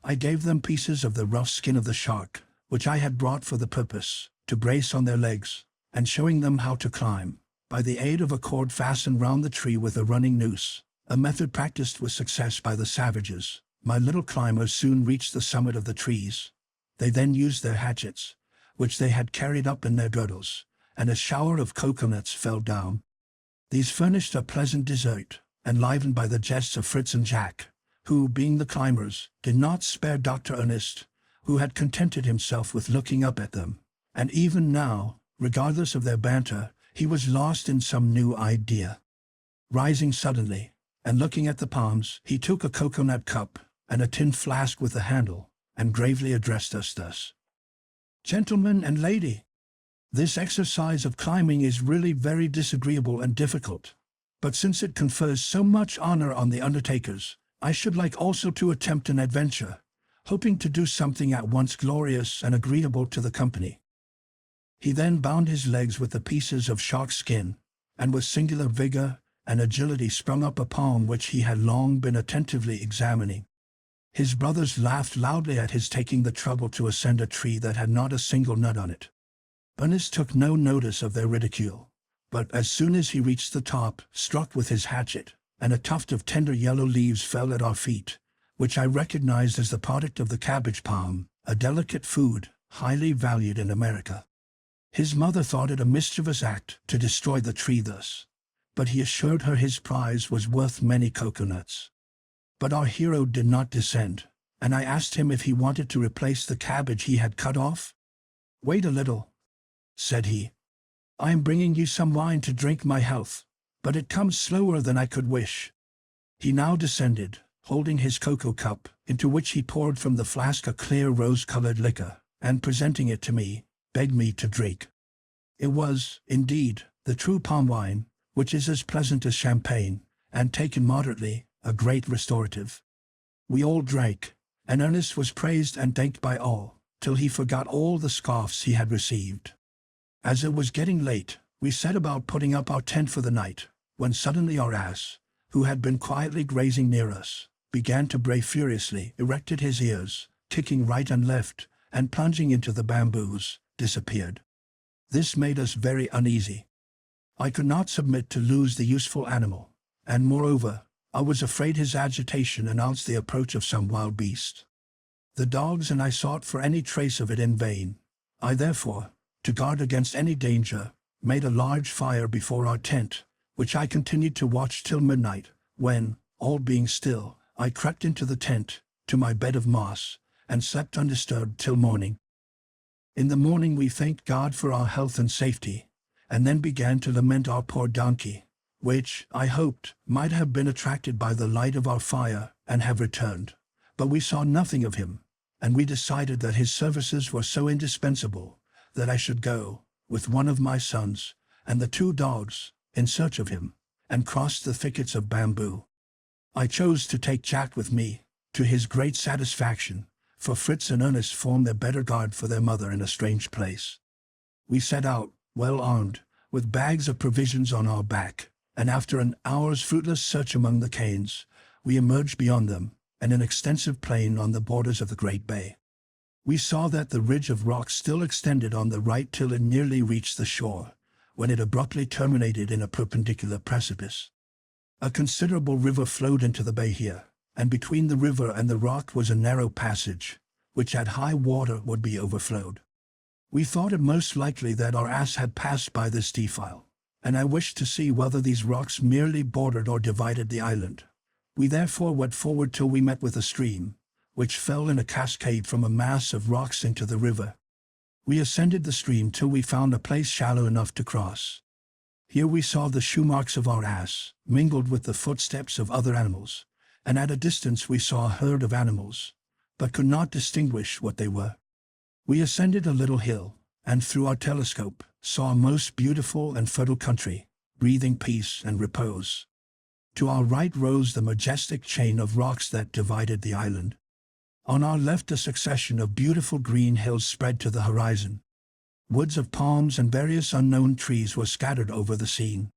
I gave them pieces of the rough skin of the shark, which I had brought for the purpose, to brace on their legs, and showing them how to climb, by the aid of a cord fastened round the tree with a running noose, a method practiced with success by the savages. My little climbers soon reached the summit of the trees. They then used their hatchets, which they had carried up in their girdles, and a shower of coconuts fell down. These furnished a pleasant dessert, enlivened by the jests of Fritz and Jack, who, being the climbers, did not spare Dr. Ernest, who had contented himself with looking up at them, and even now, regardless of their banter, he was lost in some new idea. Rising suddenly, and looking at the palms, he took a coconut cup and a tin flask with a handle, and gravely addressed us thus: "Gentlemen and lady, this exercise of climbing is really very disagreeable and difficult, but since it confers so much honor on the undertakers, I should like also to attempt an adventure, hoping to do something at once glorious and agreeable to the company." He then bound his legs with the pieces of shark skin, and with singular vigor and agility sprung up a palm which he had long been attentively examining. His brothers laughed loudly at his taking the trouble to ascend a tree that had not a single nut on it. Ernest took no notice of their ridicule, but as soon as he reached the top, struck with his hatchet, and a tuft of tender yellow leaves fell at our feet, which I recognized as the product of the cabbage palm, a delicate food highly valued in America. His mother thought it a mischievous act to destroy the tree thus, but he assured her his prize was worth many coconuts. But our hero did not descend, and I asked him if he wanted to replace the cabbage he had cut off. "Wait a little," said he. "I am bringing you some wine to drink my health, but it comes slower than I could wish." He now descended, holding his cocoa cup, into which he poured from the flask a clear rose-colored liquor, and presenting it to me, begged me to drink. It was, indeed, the true palm wine, which is as pleasant as champagne, and taken moderately, a great restorative. We all drank, and Ernest was praised and thanked by all, till he forgot all the scoffs he had received. As it was getting late, we set about putting up our tent for the night, when suddenly our ass, who had been quietly grazing near us, began to bray furiously, erected his ears, kicking right and left, and plunging into the bamboos, disappeared. This made us very uneasy. I could not submit to lose the useful animal, and moreover, I was afraid his agitation announced the approach of some wild beast. The dogs and I sought for any trace of it in vain. I therefore, to guard against any danger, made a large fire before our tent, which I continued to watch till midnight, when, all being still, I crept into the tent, to my bed of moss, and slept undisturbed till morning. In the morning we thanked God for our health and safety, and then began to lament our poor donkey, which, I hoped, might have been attracted by the light of our fire and have returned. But we saw nothing of him, and we decided that his services were so indispensable that I should go, with one of my sons, and the 2 dogs, in search of him, and cross the thickets of bamboo. I chose to take Jack with me, to his great satisfaction, for Fritz and Ernest formed a better guard for their mother in a strange place. We set out, well armed, with bags of provisions on our back, and after an hour's fruitless search among the canes, we emerged beyond them, and an extensive plain on the borders of the great bay. We saw that the ridge of rock still extended on the right till it nearly reached the shore, when it abruptly terminated in a perpendicular precipice. A considerable river flowed into the bay here, and between the river and the rock was a narrow passage, which at high water would be overflowed. We thought it most likely that our ass had passed by this defile, and I wished to see whether these rocks merely bordered or divided the island. We therefore went forward till we met with a stream, which fell in a cascade from a mass of rocks into the river. We ascended the stream till we found a place shallow enough to cross. Here we saw the shoe marks of our ass, mingled with the footsteps of other animals, and at a distance we saw a herd of animals, but could not distinguish what they were. We ascended a little hill, and through our telescope saw a most beautiful and fertile country, breathing peace and repose. To our right rose the majestic chain of rocks that divided the island. On our left a succession of beautiful green hills spread to the horizon. Woods of palms and various unknown trees were scattered over the scene.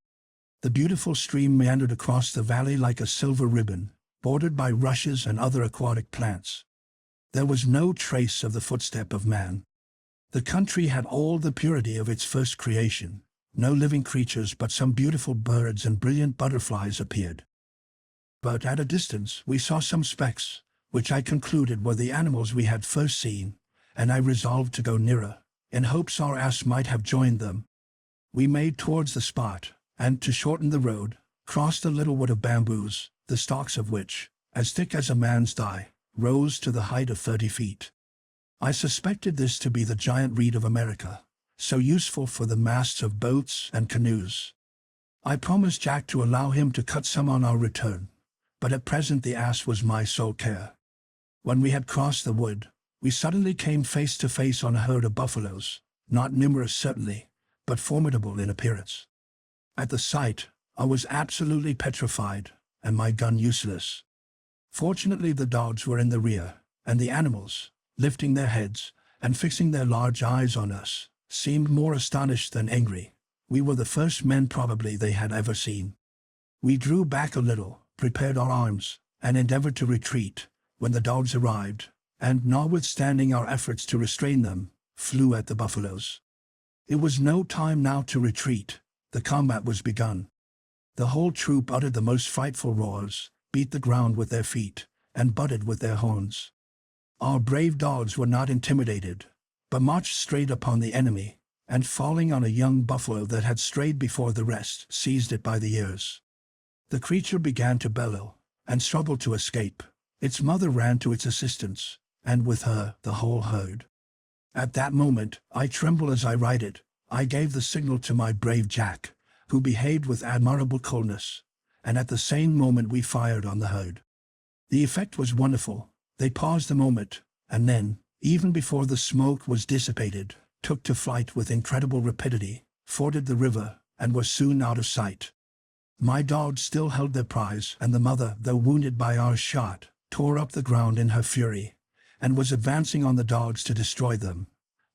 The beautiful stream meandered across the valley like a silver ribbon, bordered by rushes and other aquatic plants. There was no trace of the footstep of man. The country had all the purity of its first creation. No living creatures but some beautiful birds and brilliant butterflies appeared. But at a distance we saw some specks, which I concluded were the animals we had first seen, and I resolved to go nearer, in hopes our ass might have joined them. We made towards the spot, and to shorten the road, crossed a little wood of bamboos, the stalks of which, as thick as a man's thigh, rose to the height of 30 feet. I suspected this to be the giant reed of America, so useful for the masts of boats and canoes. I promised Jack to allow him to cut some on our return, but at present the ass was my sole care. When we had crossed the wood, we suddenly came face to face on a herd of buffaloes, not numerous certainly, but formidable in appearance. At the sight, I was absolutely petrified, and my gun useless. Fortunately the dogs were in the rear, and the animals, lifting their heads and fixing their large eyes on us, seemed more astonished than angry. We were the first men probably they had ever seen. We drew back a little, prepared our arms, and endeavored to retreat, when the dogs arrived, and notwithstanding our efforts to restrain them, flew at the buffaloes. It was no time now to retreat. The combat was begun. The whole troop uttered the most frightful roars, beat the ground with their feet, and butted with their horns. Our brave dogs were not intimidated, but marched straight upon the enemy, and falling on a young buffalo that had strayed before the rest, seized it by the ears. The creature began to bellow, and struggled to escape. Its mother ran to its assistance, and with her the whole herd. At that moment, I tremble as I write it, I gave the signal to my brave Jack, who behaved with admirable coolness, and at the same moment we fired on the herd. The effect was wonderful. They paused a moment, and then, even before the smoke was dissipated, took to flight with incredible rapidity, forded the river, and were soon out of sight. My dogs still held their prize, and the mother, though wounded by our shot, tore up the ground in her fury, and was advancing on the dogs to destroy them.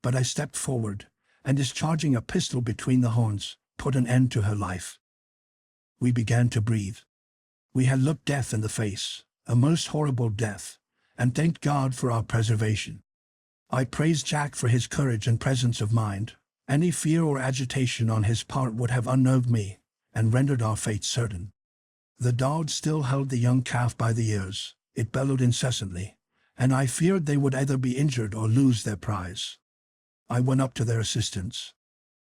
But I stepped forward, and discharging a pistol between the horns, put an end to her life. We began to breathe. We had looked death in the face, a most horrible death, and thanked God for our preservation. I praised Jack for his courage and presence of mind. Any fear or agitation on his part would have unnerved me, and rendered our fate certain. The dogs still held the young calf by the ears. It bellowed incessantly, and I feared they would either be injured or lose their prize. I went up to their assistance.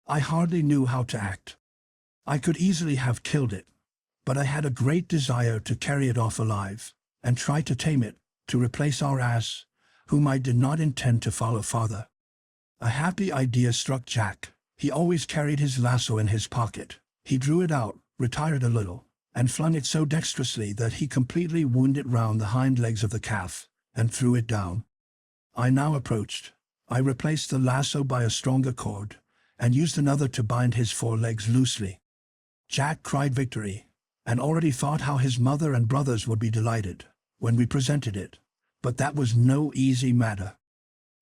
I hardly knew how to act. I could easily have killed it, but I had a great desire to carry it off alive, and try to tame it, to replace our ass, whom I did not intend to follow farther. A happy idea struck Jack. He always carried his lasso in his pocket. He drew it out, retired a little, and flung it so dexterously that he completely wound it round the hind legs of the calf, and threw it down. I now approached. I replaced the lasso by a stronger cord, and used another to bind his forelegs loosely. Jack cried victory, and already thought how his mother and brothers would be delighted when we presented it, but that was no easy matter.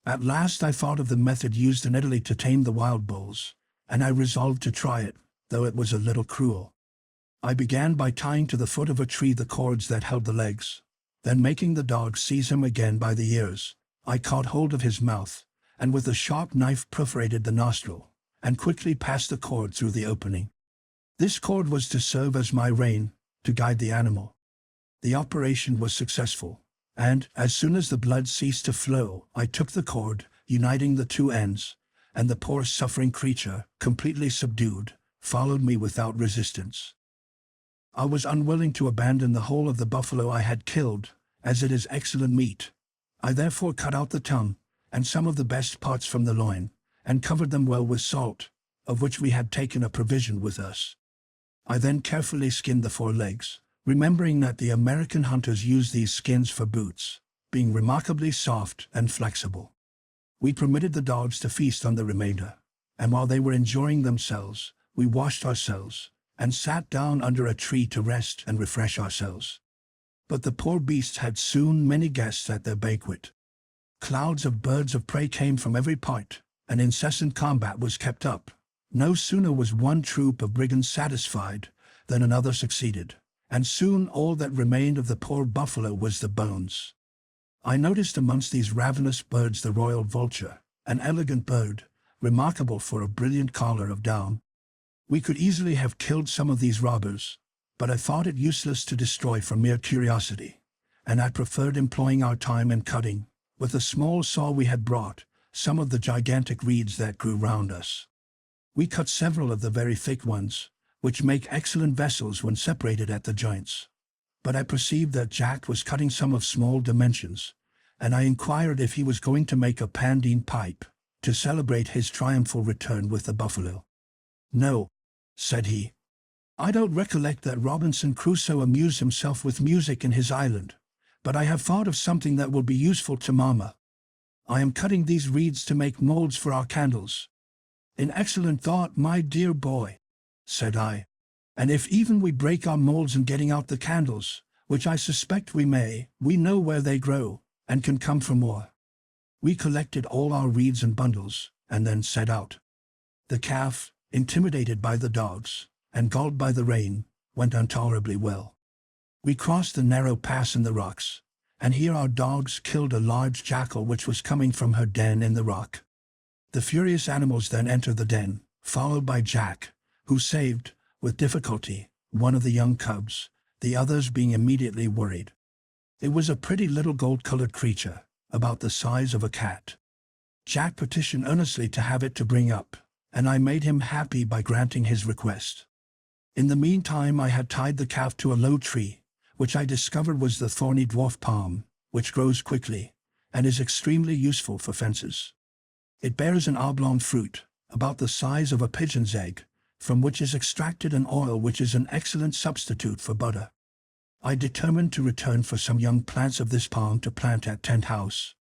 At last I thought of the method used in Italy to tame the wild bulls, and I resolved to try it, though it was a little cruel. I began by tying to the foot of a tree the cords that held the legs. Then making the dog seize him again by the ears, I caught hold of his mouth, and with a sharp knife perforated the nostril, and quickly passed the cord through the opening. This cord was to serve as my rein, to guide the animal. The operation was successful, and, as soon as the blood ceased to flow, I took the cord, uniting the two ends, and the poor suffering creature, completely subdued, followed me without resistance. I was unwilling to abandon the whole of the buffalo I had killed, as it is excellent meat. I therefore cut out the tongue, and some of the best parts from the loin, and covered them well with salt, of which we had taken a provision with us. I then carefully skinned the forelegs, remembering that the American hunters use these skins for boots, being remarkably soft and flexible. We permitted the dogs to feast on the remainder, and while they were enjoying themselves, we washed ourselves, and sat down under a tree to rest and refresh ourselves. But the poor beasts had soon many guests at their banquet. Clouds of birds of prey came from every part, and incessant combat was kept up. No sooner was one troop of brigands satisfied than another succeeded, and soon all that remained of the poor buffalo was the bones. I noticed amongst these ravenous birds the royal vulture, an elegant bird, remarkable for a brilliant collar of down. We could easily have killed some of these robbers, but I thought it useless to destroy from mere curiosity, and I preferred employing our time in cutting, with a small saw we had brought, some of the gigantic reeds that grew round us. We cut several of the very thick ones, which make excellent vessels when separated at the joints. But I perceived that Jack was cutting some of small dimensions, and I inquired if he was going to make a pandine pipe, to celebrate his triumphal return with the buffalo. "No," said he. "I don't recollect that Robinson Crusoe amused himself with music in his island, but I have thought of something that will be useful to Mamma. I am cutting these reeds to make molds for our candles." "An excellent thought, my dear boy," said I. "And if even we break our molds in getting out the candles, which I suspect we may, we know where they grow, and can come for more." We collected all our reeds and bundles, and then set out. The calf, intimidated by the dogs, and galled by the rain, went on tolerably well. We crossed the narrow pass in the rocks, and here our dogs killed a large jackal which was coming from her den in the rock. The furious animals then entered the den, followed by Jack, who saved, with difficulty, one of the young cubs, the others being immediately worried. It was a pretty little gold-colored creature, about the size of a cat. Jack petitioned earnestly to have it to bring up, and I made him happy by granting his request. In the meantime I had tied the calf to a low tree, which I discovered was the thorny dwarf palm, which grows quickly, and is extremely useful for fences. It bears an oblong fruit, about the size of a pigeon's egg, from which is extracted an oil which is an excellent substitute for butter. I determined to return for some young plants of this palm to plant at Tent House.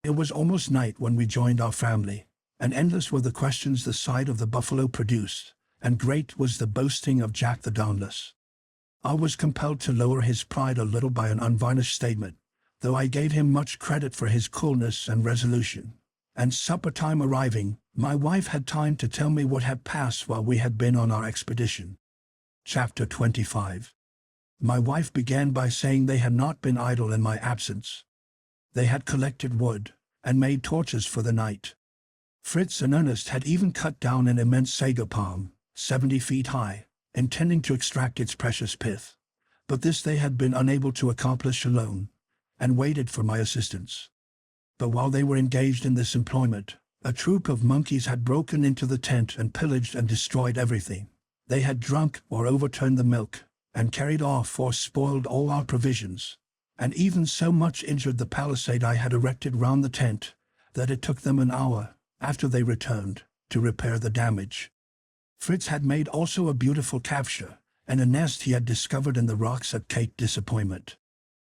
It was almost night when we joined our family, and endless were the questions the sight of the buffalo produced, and great was the boasting of Jack the Dauntless. I was compelled to lower his pride a little by an unvarnished statement, though I gave him much credit for his coolness and resolution. And supper time arriving, my wife had time to tell me what had passed while we had been on our expedition. Chapter 25. My wife began by saying they had not been idle in my absence. They had collected wood, and made torches for the night. Fritz and Ernest had even cut down an immense sago palm, 70 feet high, intending to extract its precious pith. But this they had been unable to accomplish alone, and waited for my assistance. But while they were engaged in this employment, a troop of monkeys had broken into the tent and pillaged and destroyed everything. They had drunk or overturned the milk, and carried off or spoiled all our provisions, and even so much injured the palisade I had erected round the tent, that it took them an hour, after they returned, to repair the damage. Fritz had made also a beautiful capture, and a nest he had discovered in the rocks at Cape Disappointment.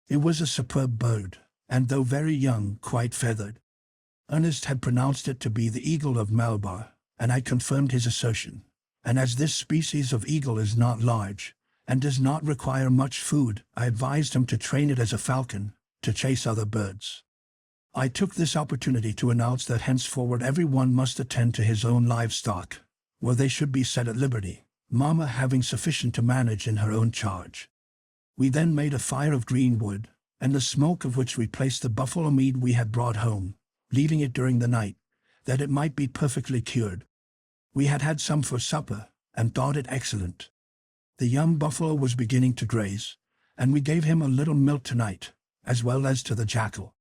It was a superb bird, and though very young, quite feathered. Ernest had pronounced it to be the eagle of Malabar, and I confirmed his assertion. And as this species of eagle is not large, and does not require much food, I advised him to train it as a falcon, to chase other birds. I took this opportunity to announce that henceforward every one must attend to his own livestock, where they should be set at liberty, Mamma having sufficient to manage in her own charge. We then made a fire of green wood, and the smoke of which we placed the buffalo meat we had brought home, leaving it during the night, that it might be perfectly cured. We had had some for supper, and thought it excellent. The young buffalo was beginning to graze, and we gave him a little milk tonight, as well as to the jackal.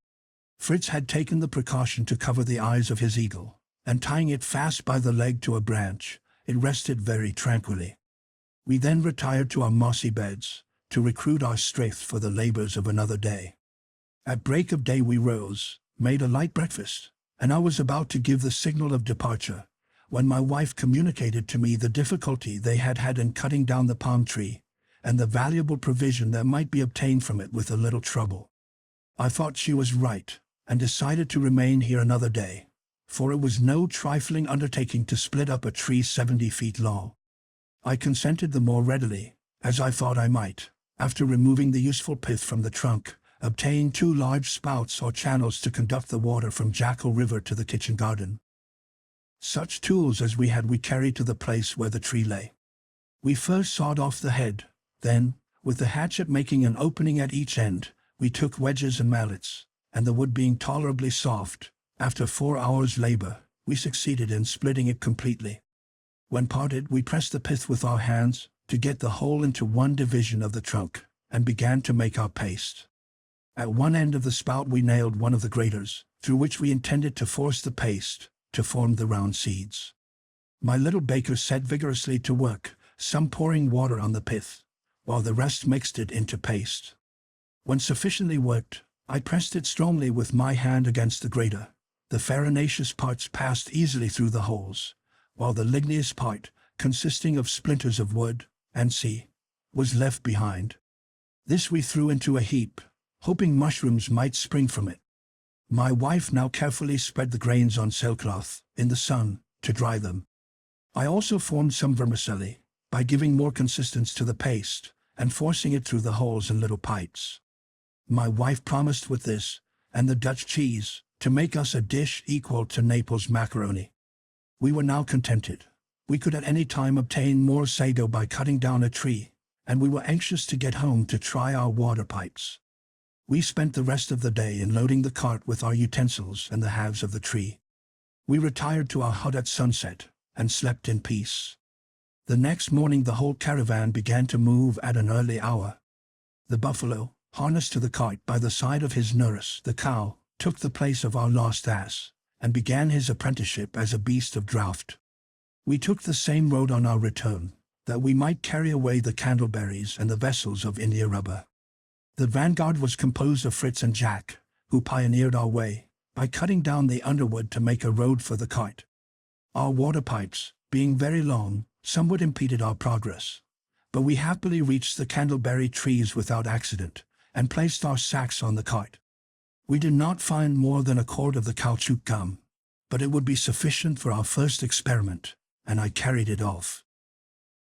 Fritz had taken the precaution to cover the eyes of his eagle, and tying it fast by the leg to a branch, it rested very tranquilly. We then retired to our mossy beds, to recruit our strength for the labors of another day. At break of day we rose, made a light breakfast, and I was about to give the signal of departure, when my wife communicated to me the difficulty they had had in cutting down the palm tree, and the valuable provision that might be obtained from it with a little trouble. I thought she was right, and decided to remain here another day, for it was no trifling undertaking to split up a tree 70 feet long. I consented the more readily, as I thought I might, after removing the useful pith from the trunk, obtain 2 large spouts or channels to conduct the water from Jackal River to the kitchen garden. Such tools as we had we carried to the place where the tree lay. We first sawed off the head, then, with the hatchet making an opening at each end, we took wedges and mallets, and the wood being tolerably soft, after 4 hours' labor, we succeeded in splitting it completely. When parted, we pressed the pith with our hands to get the whole into one division of the trunk, and began to make our paste. At one end of the spout we nailed one of the graters, through which we intended to force the paste, to form the round seeds. My little baker set vigorously to work, some pouring water on the pith, while the rest mixed it into paste. When sufficiently worked, I pressed it strongly with my hand against the grater. The farinaceous parts passed easily through the holes, while the ligneous part, consisting of splinters of wood, and was left behind. This we threw into a heap, hoping mushrooms might spring from it. My wife now carefully spread the grains on sailcloth, in the sun, to dry them. I also formed some vermicelli, by giving more consistence to the paste, and forcing it through the holes in little pipes. My wife promised with this, and the Dutch cheese, to make us a dish equal to Naples macaroni. We were now contented. We could at any time obtain more sago by cutting down a tree, and we were anxious to get home to try our water pipes. We spent the rest of the day in loading the cart with our utensils and the halves of the tree. We retired to our hut at sunset, and slept in peace. The next morning the whole caravan began to move at an early hour. The buffalo, harnessed to the cart by the side of his nurse, the cow, took the place of our lost ass, and began his apprenticeship as a beast of draught. We took the same road on our return, that we might carry away the candleberries and the vessels of India rubber. The vanguard was composed of Fritz and Jack, who pioneered our way, by cutting down the underwood to make a road for the cart. Our water pipes, being very long, somewhat impeded our progress, but we happily reached the candleberry trees without accident, and placed our sacks on the cart. We did not find more than a quart of the caoutchouc gum, but it would be sufficient for our first experiment, and I carried it off.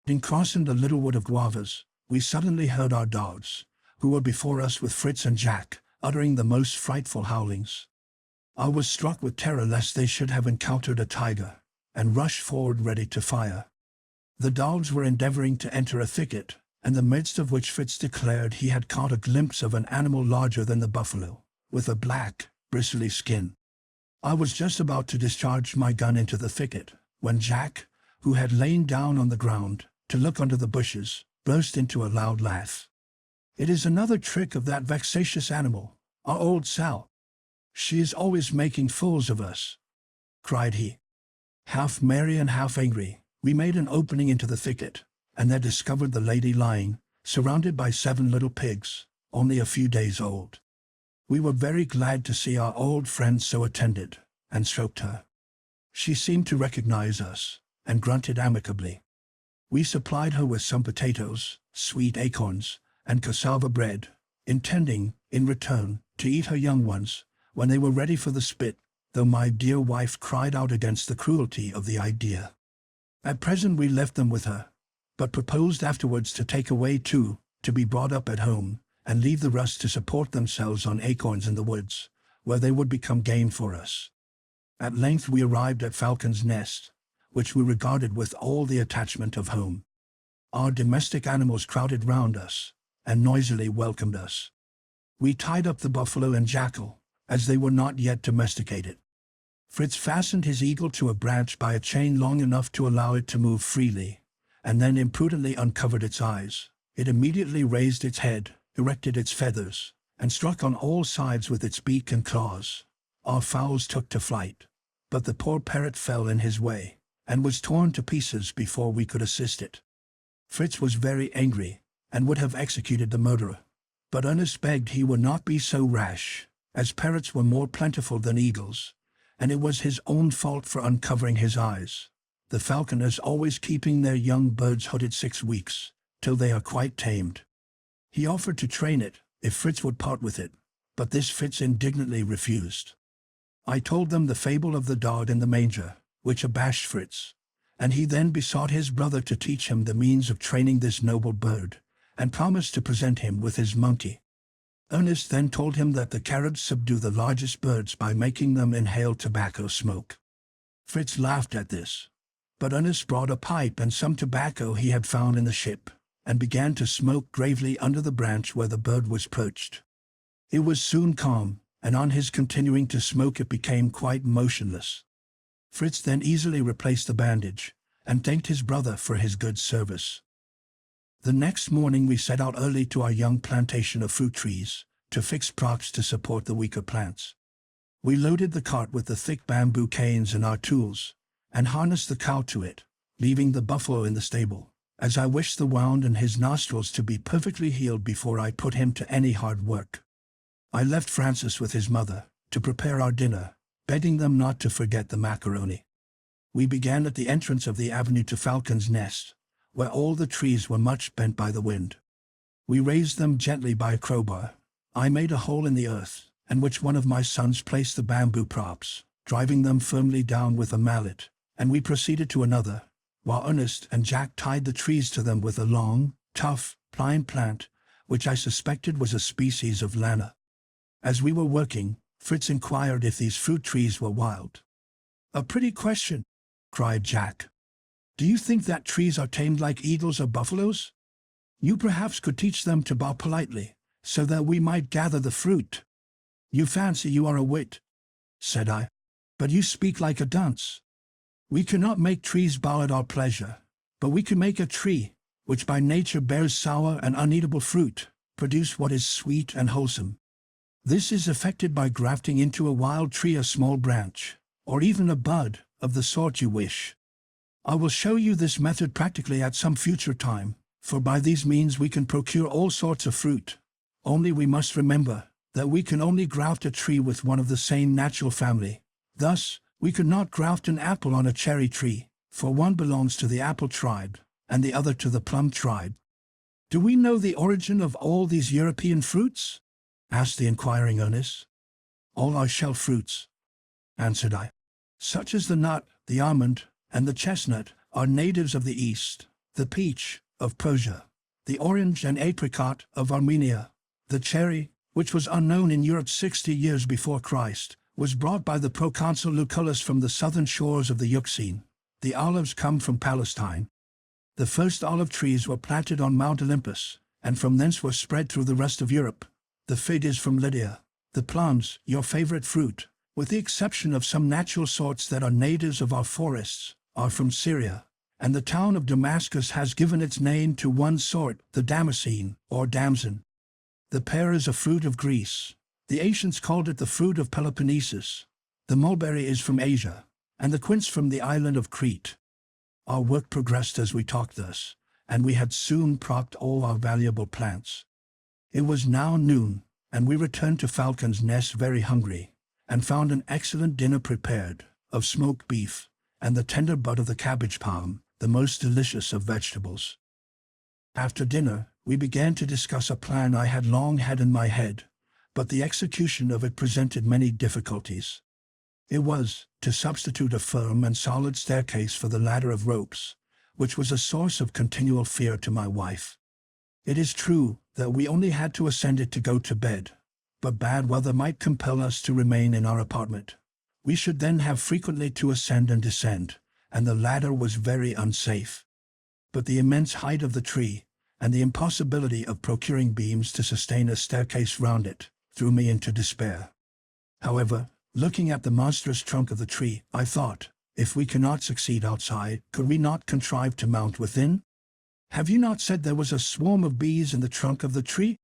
In crossing the little wood of guavas, we suddenly heard our dogs, who were before us with Fritz and Jack, uttering the most frightful howlings. I was struck with terror lest they should have encountered a tiger, and rushed forward ready to fire. The dogs were endeavoring to enter a thicket, in the midst of which Fritz declared he had caught a glimpse of an animal larger than the buffalo, with a black, bristly skin. I was just about to discharge my gun into the thicket, when Jack, who had lain down on the ground, to look under the bushes, burst into a loud laugh. "It is another trick of that vexatious animal, our old Sal. She is always making fools of us," cried he. Half merry and half angry, we made an opening into the thicket, and there discovered the lady lying, surrounded by 7 little pigs, only a few days old. We were very glad to see our old friend so attended, and stroked her. She seemed to recognize us, and grunted amicably. We supplied her with some potatoes, sweet acorns, and cassava bread, intending, in return, to eat her young ones, when they were ready for the spit, though my dear wife cried out against the cruelty of the idea. At present we left them with her, but proposed afterwards to take away 2, to be brought up at home, and leave the rest to support themselves on acorns in the woods, where they would become game for us. At length we arrived at Falcon's Nest, which we regarded with all the attachment of home. Our domestic animals crowded round us, and noisily welcomed us. We tied up the buffalo and jackal, as they were not yet domesticated. Fritz fastened his eagle to a branch by a chain long enough to allow it to move freely, and then imprudently uncovered its eyes. It immediately raised its head, erected its feathers, and struck on all sides with its beak and claws. Our fowls took to flight, but the poor parrot fell in his way, and was torn to pieces before we could assist it. Fritz was very angry, and would have executed the murderer. But Ernest begged he would not be so rash, as parrots were more plentiful than eagles, and it was his own fault for uncovering his eyes. The falconers always keeping their young birds hooded 6 weeks, till they are quite tamed. He offered to train it, if Fritz would part with it, but this Fritz indignantly refused. I told them the fable of the dog in the manger, which abashed Fritz, and he then besought his brother to teach him the means of training this noble bird, and promised to present him with his monkey. Ernest then told him that the Caribs subdue the largest birds by making them inhale tobacco smoke. Fritz laughed at this, but Ernest brought a pipe and some tobacco he had found in the ship, and began to smoke gravely under the branch where the bird was perched. It was soon calm, and on his continuing to smoke it became quite motionless. Fritz then easily replaced the bandage, and thanked his brother for his good service. The next morning we set out early to our young plantation of fruit trees, to fix props to support the weaker plants. We loaded the cart with the thick bamboo canes and our tools, and harnessed the cow to it, leaving the buffalo in the stable, as I wished the wound in his nostrils to be perfectly healed before I put him to any hard work. I left Francis with his mother, to prepare our dinner, begging them not to forget the macaroni. We began at the entrance of the avenue to Falcon's Nest, where all the trees were much bent by the wind. We raised them gently by a crowbar. I made a hole in the earth, in which one of my sons placed the bamboo props, driving them firmly down with a mallet, and we proceeded to another, while Ernest and Jack tied the trees to them with a long, tough, pliant plant, which I suspected was a species of lana. As we were working, Fritz inquired if these fruit trees were wild. "A pretty question," cried Jack. "Do you think that trees are tamed like eagles or buffaloes? You perhaps could teach them to bow politely, so that we might gather the fruit." "You fancy you are a wit," said I, "but you speak like a dunce. We cannot make trees bow at our pleasure, but we can make a tree, which by nature bears sour and uneatable fruit, produce what is sweet and wholesome. This is effected by grafting into a wild tree a small branch, or even a bud, of the sort you wish. I will show you this method practically at some future time, for by these means we can procure all sorts of fruit. Only we must remember that we can only graft a tree with one of the same natural family. Thus, we could not graft an apple on a cherry tree, for one belongs to the apple tribe, and the other to the plum tribe." "Do we know the origin of all these European fruits?" asked the inquiring Ernest. "All our shell fruits," answered I, "such as the nut, the almond, and the chestnut, are natives of the East, the peach, of Persia, the orange and apricot, of Armenia. The cherry, which was unknown in Europe 60 years before Christ, was brought by the proconsul Lucullus from the southern shores of the Euxine. The olives come from Palestine. The first olive trees were planted on Mount Olympus, and from thence were spread through the rest of Europe. The fig is from Lydia. The plums, your favorite fruit, with the exception of some natural sorts that are natives of our forests, are from Syria, and the town of Damascus has given its name to one sort, the Damascene, or damson. The pear is a fruit of Greece. The ancients called it the fruit of Peloponnesus. The mulberry is from Asia, and the quince from the island of Crete." Our work progressed as we talked thus, and we had soon propped all our valuable plants. It was now noon, and we returned to Falcon's Nest very hungry, and found an excellent dinner prepared, of smoked beef, and the tender bud of the cabbage palm, the most delicious of vegetables. After dinner, we began to discuss a plan I had long had in my head, but the execution of it presented many difficulties. It was to substitute a firm and solid staircase for the ladder of ropes, which was a source of continual fear to my wife. It is true that we only had to ascend it to go to bed, but bad weather might compel us to remain in our apartment. We should then have frequently to ascend and descend, and the ladder was very unsafe. But the immense height of the tree, and the impossibility of procuring beams to sustain a staircase round it, threw me into despair. However, looking at the monstrous trunk of the tree, I thought, if we cannot succeed outside, could we not contrive to mount within? "Have you not said there was a swarm of bees in the trunk of the tree?"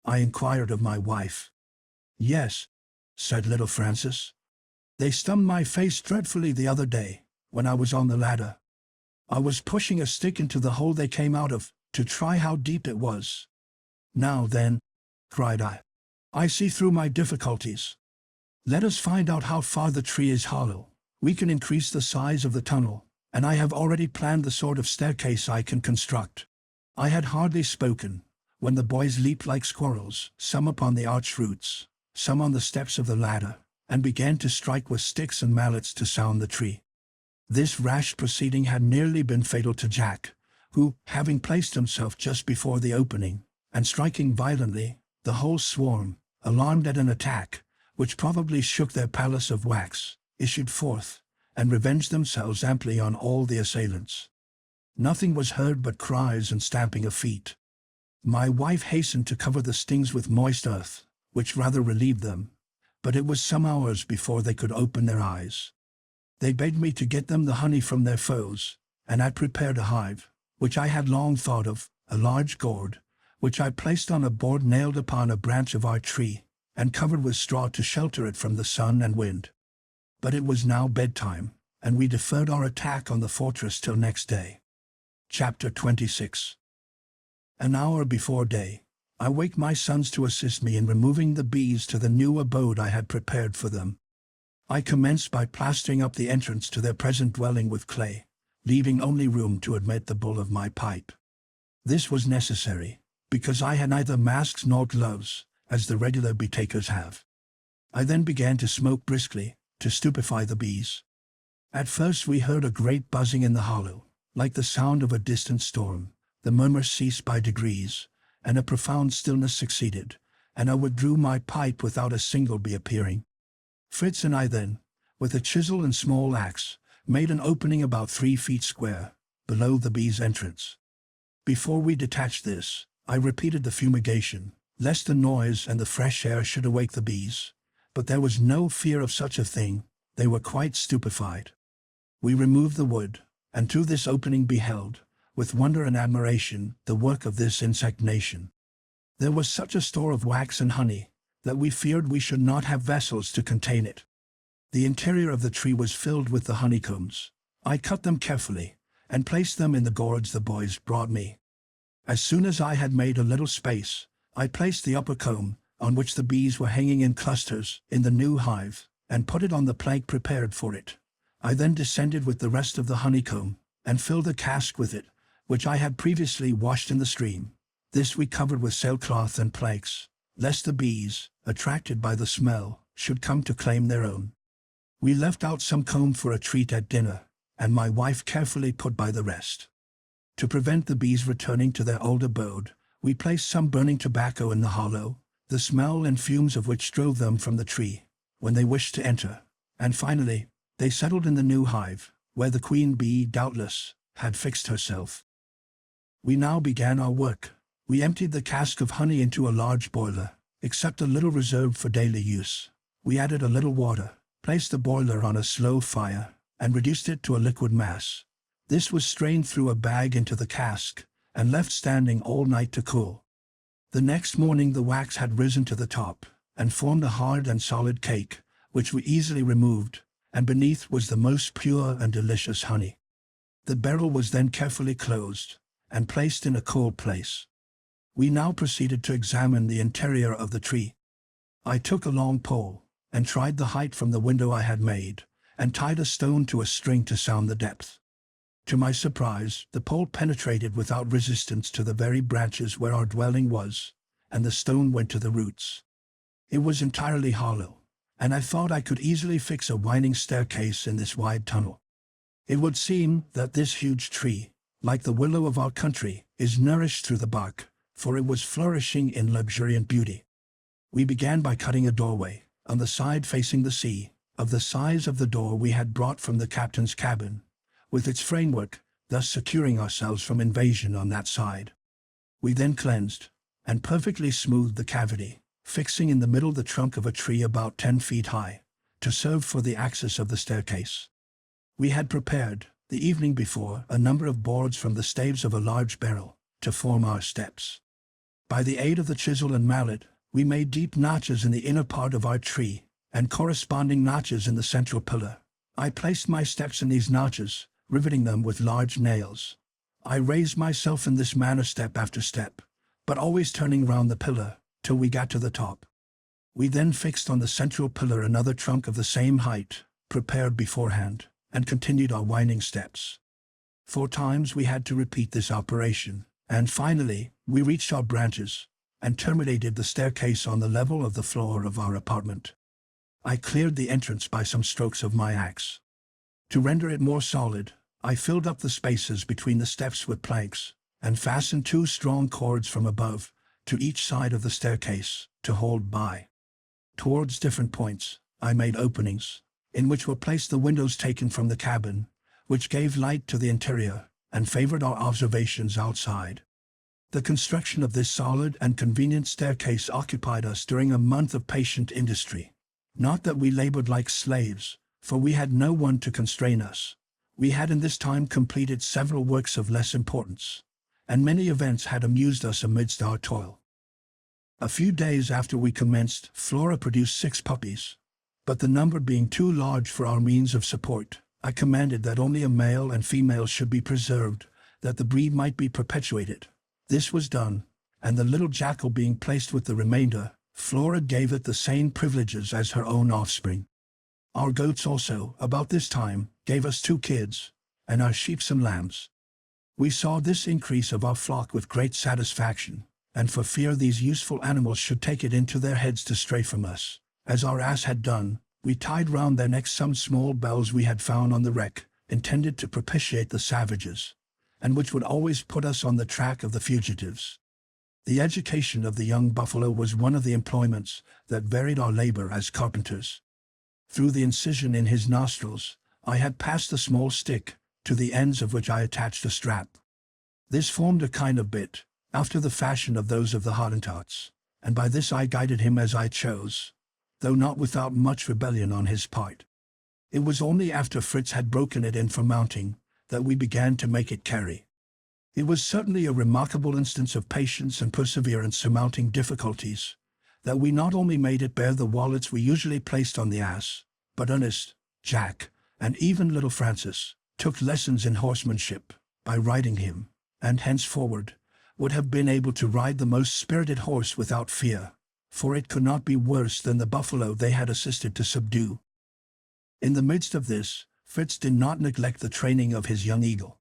I inquired of my wife. "Yes," said little Frances. "They stunned my face dreadfully the other day, when I was on the ladder. I was pushing a stick into the hole they came out of, to try how deep it was. Now then," cried I see through my difficulties. Let us find out how far the tree is hollow. We can increase the size of the tunnel, and I have already planned the sort of staircase I can construct." I had hardly spoken, when the boys leaped like squirrels, some upon the arch roots, some on the steps of the ladder, and began to strike with sticks and mallets to sound the tree. This rash proceeding had nearly been fatal to Jack, who, having placed himself just before the opening, and striking violently, the whole swarm, alarmed at an attack, which probably shook their palace of wax, issued forth, and revenged themselves amply on all the assailants. Nothing was heard but cries and stamping of feet. My wife hastened to cover the stings with moist earth, which rather relieved them, but it was some hours before they could open their eyes. They begged me to get them the honey from their foes, and I prepared a hive, which I had long thought of, a large gourd, which I placed on a board nailed upon a branch of our tree, and covered with straw to shelter it from the sun and wind. But it was now bedtime, and we deferred our attack on the fortress till next day. Chapter 26. An hour before day, I waked my sons to assist me in removing the bees to the new abode I had prepared for them. I commenced by plastering up the entrance to their present dwelling with clay, leaving only room to admit the bowl of my pipe. This was necessary, because I had neither masks nor gloves, as the regular bee-takers have. I then began to smoke briskly, to stupefy the bees. At first we heard a great buzzing in the hollow, like the sound of a distant storm. The murmur ceased by degrees, and a profound stillness succeeded, and I withdrew my pipe without a single bee appearing. Fritz and I then, with a chisel and small axe, made an opening about 3 feet square, below the bees' entrance. Before we detached this, I repeated the fumigation, lest the noise and the fresh air should awake the bees, but there was no fear of such a thing. They were quite stupefied. We removed the wood, and through this opening beheld, with wonder and admiration, the work of this insect nation. There was such a store of wax and honey, that we feared we should not have vessels to contain it. The interior of the tree was filled with the honeycombs. I cut them carefully, and placed them in the gourds the boys brought me. As soon as I had made a little space, I placed the upper comb, on which the bees were hanging in clusters, in the new hive, and put it on the plank prepared for it. I then descended with the rest of the honeycomb, and filled the cask with it, which I had previously washed in the stream. This we covered with sailcloth and planks, lest the bees, attracted by the smell, should come to claim their own. We left out some comb for a treat at dinner, and my wife carefully put by the rest. To prevent the bees returning to their old abode, we placed some burning tobacco in the hollow, the smell and fumes of which drove them from the tree, when they wished to enter, and finally, they settled in the new hive, where the queen bee, doubtless, had fixed herself. We now began our work. We emptied the cask of honey into a large boiler, except a little reserved for daily use. We added a little water, placed the boiler on a slow fire, and reduced it to a liquid mass. This was strained through a bag into the cask, and left standing all night to cool. The next morning the wax had risen to the top, and formed a hard and solid cake, which we easily removed, and beneath was the most pure and delicious honey. The barrel was then carefully closed, and placed in a cool place. We now proceeded to examine the interior of the tree. I took a long pole, and tried the height from the window I had made, and tied a stone to a string to sound the depth. To my surprise, the pole penetrated without resistance to the very branches where our dwelling was, and the stone went to the roots. It was entirely hollow, and I thought I could easily fix a winding staircase in this wide tunnel. It would seem that this huge tree, like the willow of our country, is nourished through the bark, for it was flourishing in luxuriant beauty. We began by cutting a doorway, on the side facing the sea, of the size of the door we had brought from the captain's cabin, with its framework, thus securing ourselves from invasion on that side. We then cleansed, and perfectly smoothed the cavity, fixing in the middle the trunk of a tree about 10 feet high, to serve for the axis of the staircase. We had prepared, the evening before, a number of boards from the staves of a large barrel, to form our steps. By the aid of the chisel and mallet, we made deep notches in the inner part of our tree, and corresponding notches in the central pillar. I placed my steps in these notches, riveting them with large nails. I raised myself in this manner step after step, but always turning round the pillar, till we got to the top. We then fixed on the central pillar another trunk of the same height, prepared beforehand, and continued our winding steps. 4 times we had to repeat this operation, and finally, we reached our branches, and terminated the staircase on the level of the floor of our apartment. I cleared the entrance by some strokes of my axe. To render it more solid, I filled up the spaces between the steps with planks, and fastened 2 strong cords from above, to each side of the staircase, to hold by. Towards different points, I made openings, in which were placed the windows taken from the cabin, which gave light to the interior, and favored our observations outside. The construction of this solid and convenient staircase occupied us during a month of patient industry. Not that we labored like slaves, for we had no one to constrain us. We had in this time completed several works of less importance, and many events had amused us amidst our toil. A few days after we commenced, Flora produced 6 puppies, but the number being too large for our means of support, I commanded that only a male and female should be preserved, that the breed might be perpetuated. This was done, and the little jackal being placed with the remainder, Flora gave it the same privileges as her own offspring. Our goats also, about this time, gave us 2 kids, and our sheep some lambs. We saw this increase of our flock with great satisfaction, and for fear these useful animals should take it into their heads to stray from us, as our ass had done, we tied round their necks some small bells we had found on the wreck, intended to propitiate the savages, and which would always put us on the track of the fugitives. The education of the young buffalo was one of the employments that varied our labor as carpenters. Through the incision in his nostrils, I had passed a small stick, to the ends of which I attached a strap. This formed a kind of bit, after the fashion of those of the Hottentots, and by this I guided him as I chose, though not without much rebellion on his part. It was only after Fritz had broken it in for mounting, that we began to make it carry. It was certainly a remarkable instance of patience and perseverance surmounting difficulties, that we not only made it bear the wallets we usually placed on the ass, but Ernest, Jack, and even little Francis, took lessons in horsemanship, by riding him, and henceforward, would have been able to ride the most spirited horse without fear, for it could not be worse than the buffalo they had assisted to subdue. In the midst of this, Fritz did not neglect the training of his young eagle.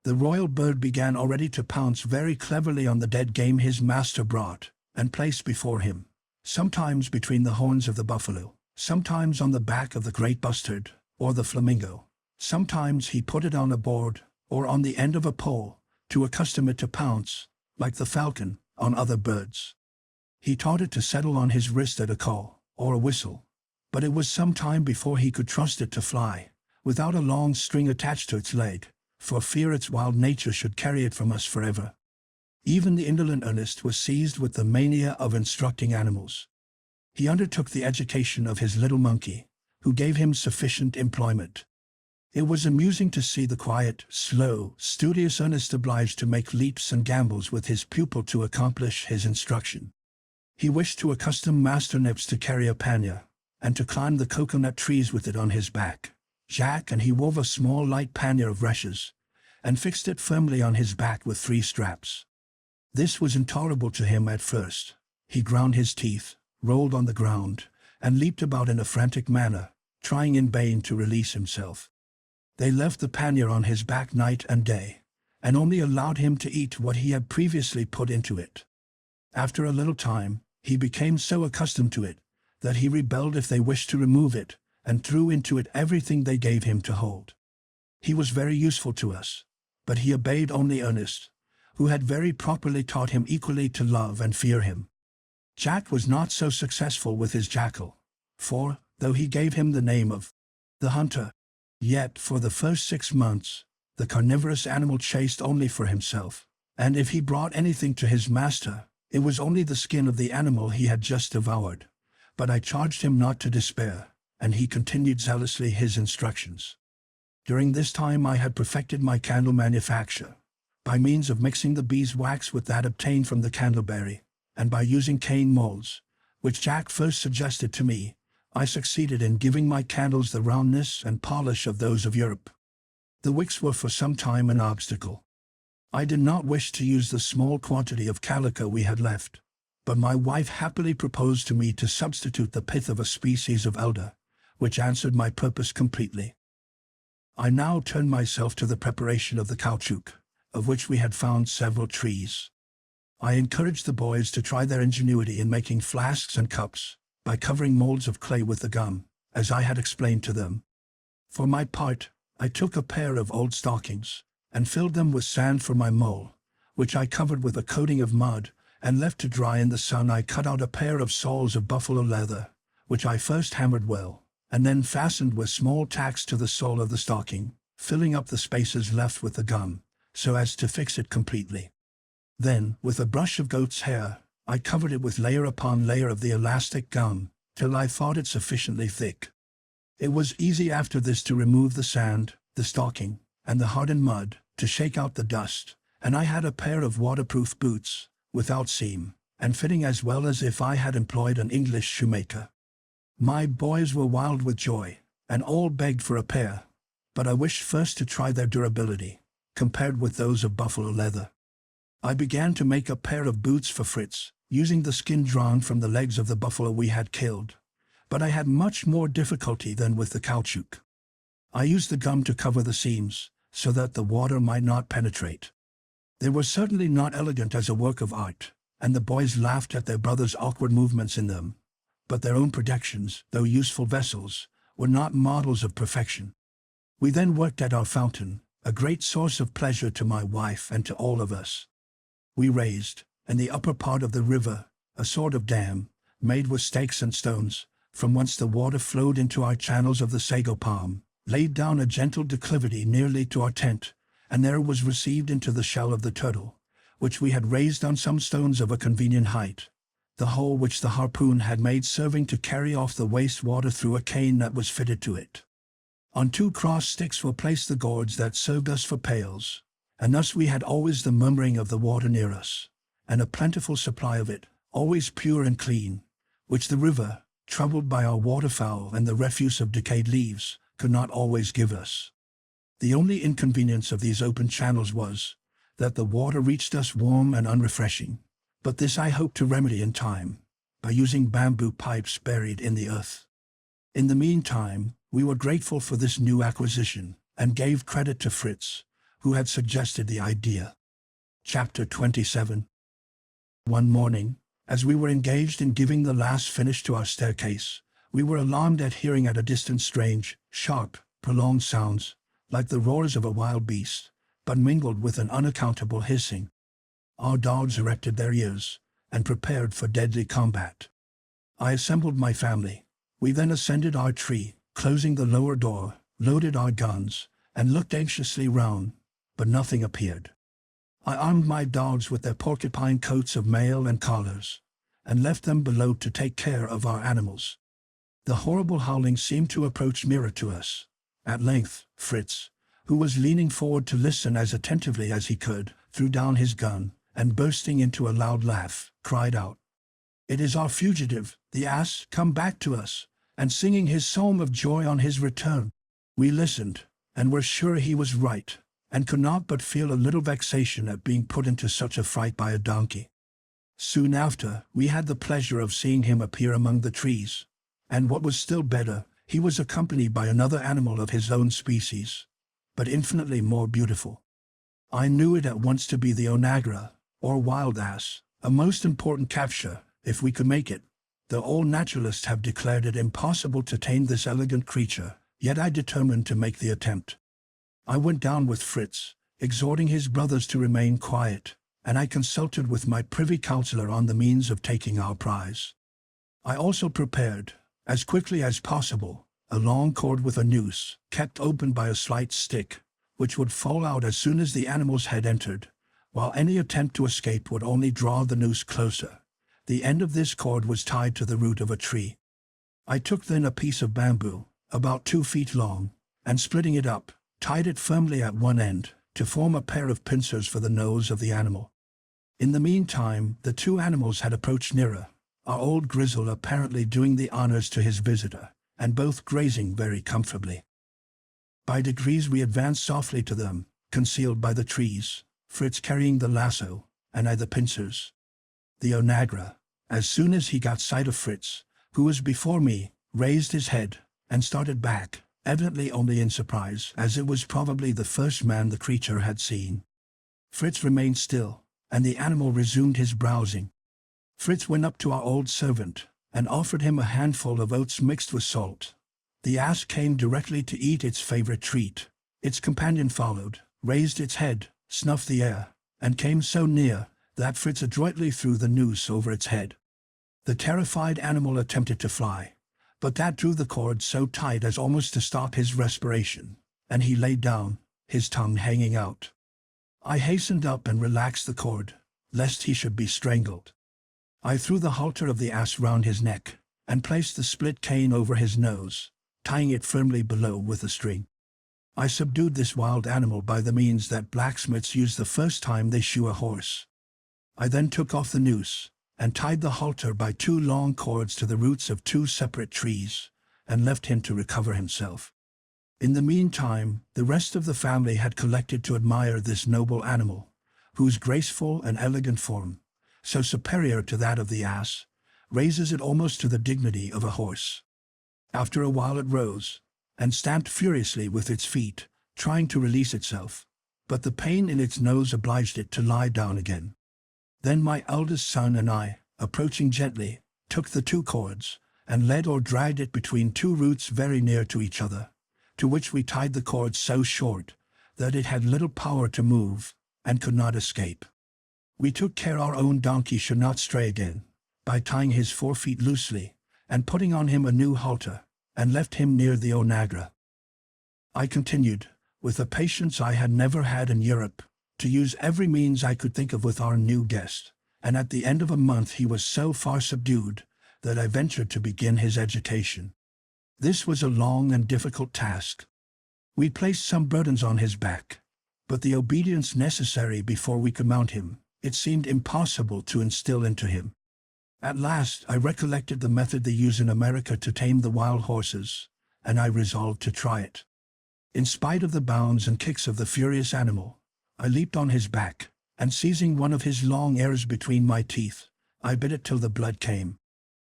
The royal bird began already to pounce very cleverly on the dead game his master brought, and placed before him, sometimes between the horns of the buffalo, sometimes on the back of the great bustard, or the flamingo. Sometimes he put it on a board, or on the end of a pole, to accustom it to pounce, like the falcon, on other birds. He taught it to settle on his wrist at a call, or a whistle, but it was some time before he could trust it to fly, without a long string attached to its leg, for fear its wild nature should carry it from us forever. Even the indolent Ernest was seized with the mania of instructing animals. He undertook the education of his little monkey, who gave him sufficient employment. It was amusing to see the quiet, slow, studious Ernest obliged to make leaps and gambols with his pupil to accomplish his instruction. He wished to accustom Master Nips to carry a pannier, and to climb the coconut trees with it on his back. Jack and he wove a small light pannier of rushes, and fixed it firmly on his back with 3 straps. This was intolerable to him at first. He ground his teeth, rolled on the ground, and leaped about in a frantic manner, trying in vain to release himself. They left the pannier on his back night and day, and only allowed him to eat what he had previously put into it. After a little time, he became so accustomed to it, that he rebelled if they wished to remove it, and threw into it everything they gave him to hold. He was very useful to us, but he obeyed only Ernest, who had very properly taught him equally to love and fear him. Jack was not so successful with his jackal, for, though he gave him the name of the hunter, yet for the first 6 months, the carnivorous animal chased only for himself, and if he brought anything to his master, it was only the skin of the animal he had just devoured. But I charged him not to despair, and he continued zealously his instructions. During this time I had perfected my candle manufacture, by means of mixing the beeswax with that obtained from the candleberry, and by using cane molds, which Jack first suggested to me, I succeeded in giving my candles the roundness and polish of those of Europe. The wicks were for some time an obstacle. I did not wish to use the small quantity of calico we had left, but my wife happily proposed to me to substitute the pith of a species of elder, which answered my purpose completely. I now turned myself to the preparation of the caoutchouc, of which we had found several trees. I encouraged the boys to try their ingenuity in making flasks and cups, by covering molds of clay with the gum, as I had explained to them. For my part, I took a pair of old stockings, and filled them with sand for my mole, which I covered with a coating of mud, and left to dry in the sun. I cut out a pair of soles of buffalo leather, which I first hammered well, and then fastened with small tacks to the sole of the stocking, filling up the spaces left with the gum, so as to fix it completely. Then, with a brush of goat's hair, I covered it with layer upon layer of the elastic gum, till I thought it sufficiently thick. It was easy after this to remove the sand, the stocking, and the hardened mud, to shake out the dust, and I had a pair of waterproof boots, without seam, and fitting as well as if I had employed an English shoemaker. My boys were wild with joy, and all begged for a pair, but I wished first to try their durability, compared with those of buffalo leather. I began to make a pair of boots for Fritz, using the skin drawn from the legs of the buffalo we had killed, but I had much more difficulty than with the caoutchouc. I used the gum to cover the seams, so that the water might not penetrate. They were certainly not elegant as a work of art, and the boys laughed at their brother's awkward movements in them, but their own productions, though useful vessels, were not models of perfection. We then worked at our fountain, a great source of pleasure to my wife and to all of us. We raised, in the upper part of the river, a sort of dam, made with stakes and stones, from whence the water flowed into our channels of the sago palm, laid down a gentle declivity nearly to our tent, and there was received into the shell of the turtle, which we had raised on some stones of a convenient height, the hole which the harpoon had made serving to carry off the waste water through a cane that was fitted to it. On 2 cross sticks were placed the gourds that served us for pails, and thus we had always the murmuring of the water near us, and a plentiful supply of it, always pure and clean, which the river, troubled by our waterfowl and the refuse of decayed leaves, could not always give us. The only inconvenience of these open channels was, that the water reached us warm and unrefreshing, but this I hope to remedy in time, by using bamboo pipes buried in the earth. In the meantime, we were grateful for this new acquisition, and gave credit to Fritz, who had suggested the idea. Chapter 27. One morning, as we were engaged in giving the last finish to our staircase, we were alarmed at hearing at a distance strange, sharp, prolonged sounds, like the roars of a wild beast, but mingled with an unaccountable hissing. Our dogs erected their ears, and prepared for deadly combat. I assembled my family. We then ascended our tree, closing the lower door, loaded our guns, and looked anxiously round, but nothing appeared. I armed my dogs with their porcupine coats of mail and collars, and left them below to take care of our animals. The horrible howling seemed to approach nearer to us. At length, Fritz, who was leaning forward to listen as attentively as he could, threw down his gun, and bursting into a loud laugh, cried out, "It is our fugitive, the ass, come back to us, and singing his psalm of joy on his return." We listened, and were sure he was right, and could not but feel a little vexation at being put into such a fright by a donkey. Soon after, we had the pleasure of seeing him appear among the trees, and what was still better, he was accompanied by another animal of his own species, but infinitely more beautiful. I knew it at once to be the onagra, or wild ass, a most important capture, if we could make it, though all naturalists have declared it impossible to tame this elegant creature, yet I determined to make the attempt. I went down with Fritz, exhorting his brothers to remain quiet, and I consulted with my privy councillor on the means of taking our prize. I also prepared, as quickly as possible, a long cord with a noose, kept open by a slight stick, which would fall out as soon as the animals had entered, while any attempt to escape would only draw the noose closer. The end of this cord was tied to the root of a tree. I took then a piece of bamboo, about 2 feet long, and splitting it up, tied it firmly at one end, to form a pair of pincers for the nose of the animal. In the meantime, the two animals had approached nearer, our old grizzle apparently doing the honors to his visitor, and both grazing very comfortably. By degrees we advanced softly to them, concealed by the trees, Fritz carrying the lasso, and I the pincers. The onagra, as soon as he got sight of Fritz, who was before me, raised his head, and started back, evidently only in surprise, as it was probably the first man the creature had seen. Fritz remained still, and the animal resumed his browsing. Fritz went up to our old servant, and offered him a handful of oats mixed with salt. The ass came directly to eat its favorite treat. Its companion followed, raised its head, snuffed the air, and came so near that Fritz adroitly threw the noose over its head. The terrified animal attempted to fly, but that drew the cord so tight as almost to stop his respiration, and he lay down, his tongue hanging out. I hastened up and relaxed the cord, lest he should be strangled. I threw the halter of the ass round his neck, and placed the split cane over his nose, tying it firmly below with a string. I subdued this wild animal by the means that blacksmiths use the first time they shoe a horse. I then took off the noose, and tied the halter by two long cords to the roots of two separate trees, and left him to recover himself. In the meantime, the rest of the family had collected to admire this noble animal, whose graceful and elegant form, so superior to that of the ass, raises it almost to the dignity of a horse. After a while it rose, and stamped furiously with its feet, trying to release itself, but the pain in its nose obliged it to lie down again. Then my eldest son and I, approaching gently, took the two cords, and led or dragged it between two roots very near to each other, to which we tied the cords so short that it had little power to move, and could not escape. We took care our own donkey should not stray again, by tying his forefeet loosely, and putting on him a new halter, and left him near the onagra. I continued, with a patience I had never had in Europe, to use every means I could think of with our new guest, and at the end of a month he was so far subdued that I ventured to begin his education. This was a long and difficult task. We placed some burdens on his back, but the obedience necessary before we could mount him, it seemed impossible to instill into him. At last I recollected the method they use in America to tame the wild horses, and I resolved to try it. In spite of the bounds and kicks of the furious animal, I leaped on his back, and seizing one of his long ears between my teeth, I bit it till the blood came.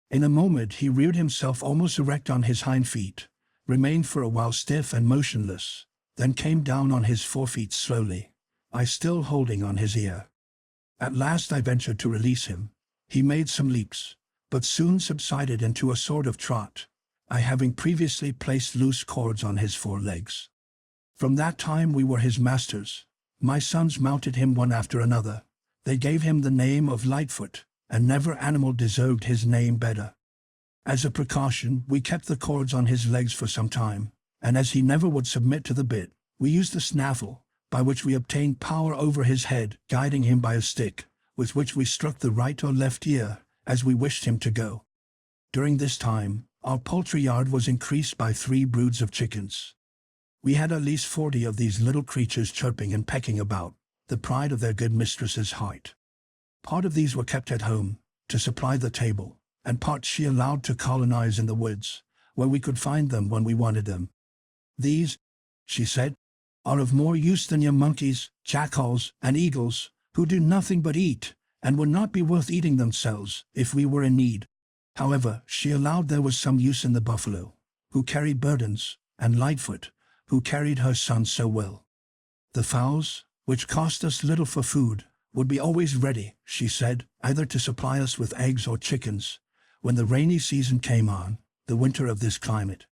In a moment he reared himself almost erect on his hind feet, remained for a while stiff and motionless, then came down on his forefeet slowly, I still holding on his ear. At last I ventured to release him. He made some leaps, but soon subsided into a sort of trot, I having previously placed loose cords on his forelegs. From that time we were his masters. My sons mounted him one after another. They gave him the name of Lightfoot, and never animal deserved his name better. As a precaution, we kept the cords on his legs for some time, and as he never would submit to the bit, we used the snaffle, by which we obtained power over his head, guiding him by a stick, with which we struck the right or left ear, as we wished him to go. During this time, our poultry yard was increased by 3 broods of chickens. We had at least 40 of these little creatures chirping and pecking about, the pride of their good mistress's heart. Part of these were kept at home, to supply the table, and part she allowed to colonize in the woods, where we could find them when we wanted them. These, she said, are of more use than your monkeys, jackals, and eagles, who do nothing but eat, and would not be worth eating themselves if we were in need. However, she allowed there was some use in the buffalo, who carried burdens, and Lightfoot, who carried her son so well. The fowls, which cost us little for food, would be always ready, she said, either to supply us with eggs or chickens, when the rainy season came on, the winter of this climate.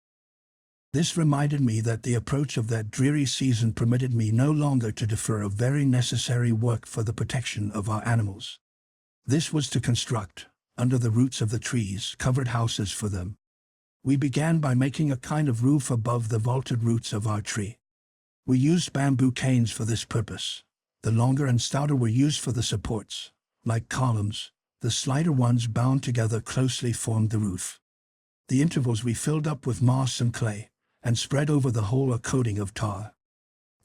This reminded me that the approach of that dreary season permitted me no longer to defer a very necessary work for the protection of our animals. This was to construct, under the roots of the trees, covered houses for them. We began by making a kind of roof above the vaulted roots of our tree. We used bamboo canes for this purpose. The longer and stouter were used for the supports. Like columns, the slighter ones bound together closely formed the roof. The intervals we filled up with moss and clay, and spread over the whole a coating of tar.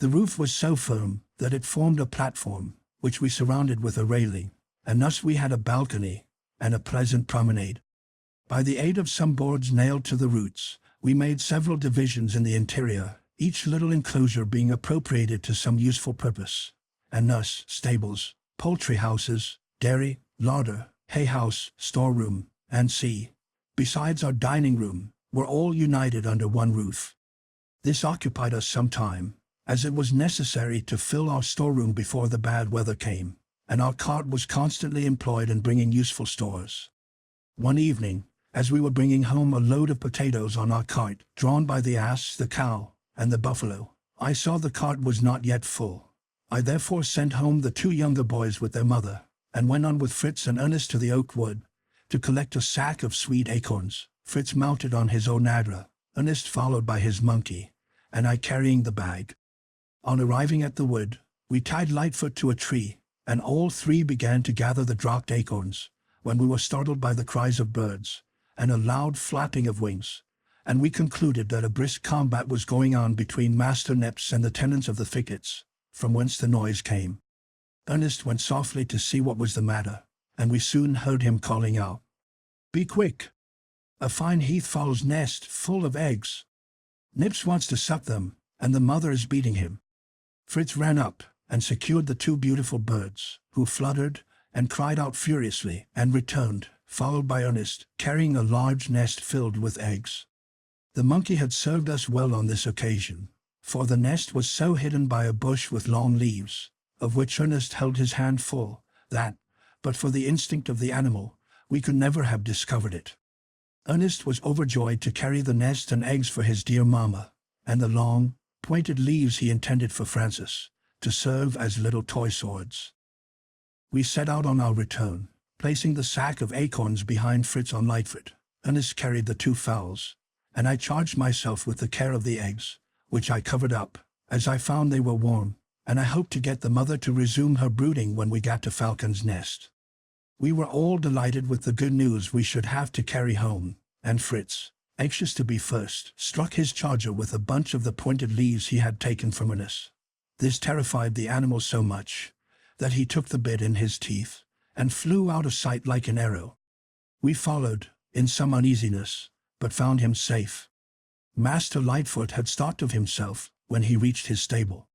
The roof was so firm that it formed a platform, which we surrounded with a railing, and thus we had a balcony and a pleasant promenade. By the aid of some boards nailed to the roots, we made several divisions in the interior, each little enclosure being appropriated to some useful purpose, and thus stables, poultry houses, dairy, larder, hay house, storeroom, and besides our dining room, were all united under one roof. This occupied us some time, as it was necessary to fill our storeroom before the bad weather came, and our cart was constantly employed in bringing useful stores. One evening, as we were bringing home a load of potatoes on our cart, drawn by the ass, the cow, and the buffalo, I saw the cart was not yet full. I therefore sent home the 2 younger boys with their mother, and went on with Fritz and Ernest to the oak wood, to collect a sack of sweet acorns, Fritz mounted on his onagra, Ernest followed by his monkey, and I carrying the bag. On arriving at the wood, we tied Lightfoot to a tree, and all 3 began to gather the dropped acorns, when we were startled by the cries of birds, and a loud flapping of wings, and we concluded that a brisk combat was going on between Master Nips and the tenants of the thickets, from whence the noise came. Ernest went softly to see what was the matter, and we soon heard him calling out, "Be quick! A fine heath-fowl's nest full of eggs. Nips wants to suck them, and the mother is beating him." Fritz ran up and secured the 2 beautiful birds, who fluttered and cried out furiously, and returned, followed by Ernest, carrying a large nest filled with eggs. The monkey had served us well on this occasion, for the nest was so hidden by a bush with long leaves, of which Ernest held his hand full, that, but for the instinct of the animal, we could never have discovered it. Ernest was overjoyed to carry the nest and eggs for his dear mamma, and the long, pointed leaves he intended for Francis, to serve as little toy swords. We set out on our return, placing the sack of acorns behind Fritz on Lightfoot. Ernest carried the 2 fowls, and I charged myself with the care of the eggs, which I covered up, as I found they were warm, and I hoped to get the mother to resume her brooding when we got to Falcon's Nest. We were all delighted with the good news we should have to carry home, and Fritz, anxious to be first, struck his charger with a bunch of the pointed leaves he had taken from Ernest. This terrified the animal so much that he took the bit in his teeth and flew out of sight like an arrow. We followed, in some uneasiness, but found him safe. Master Lightfoot had stalked of himself when he reached his stable.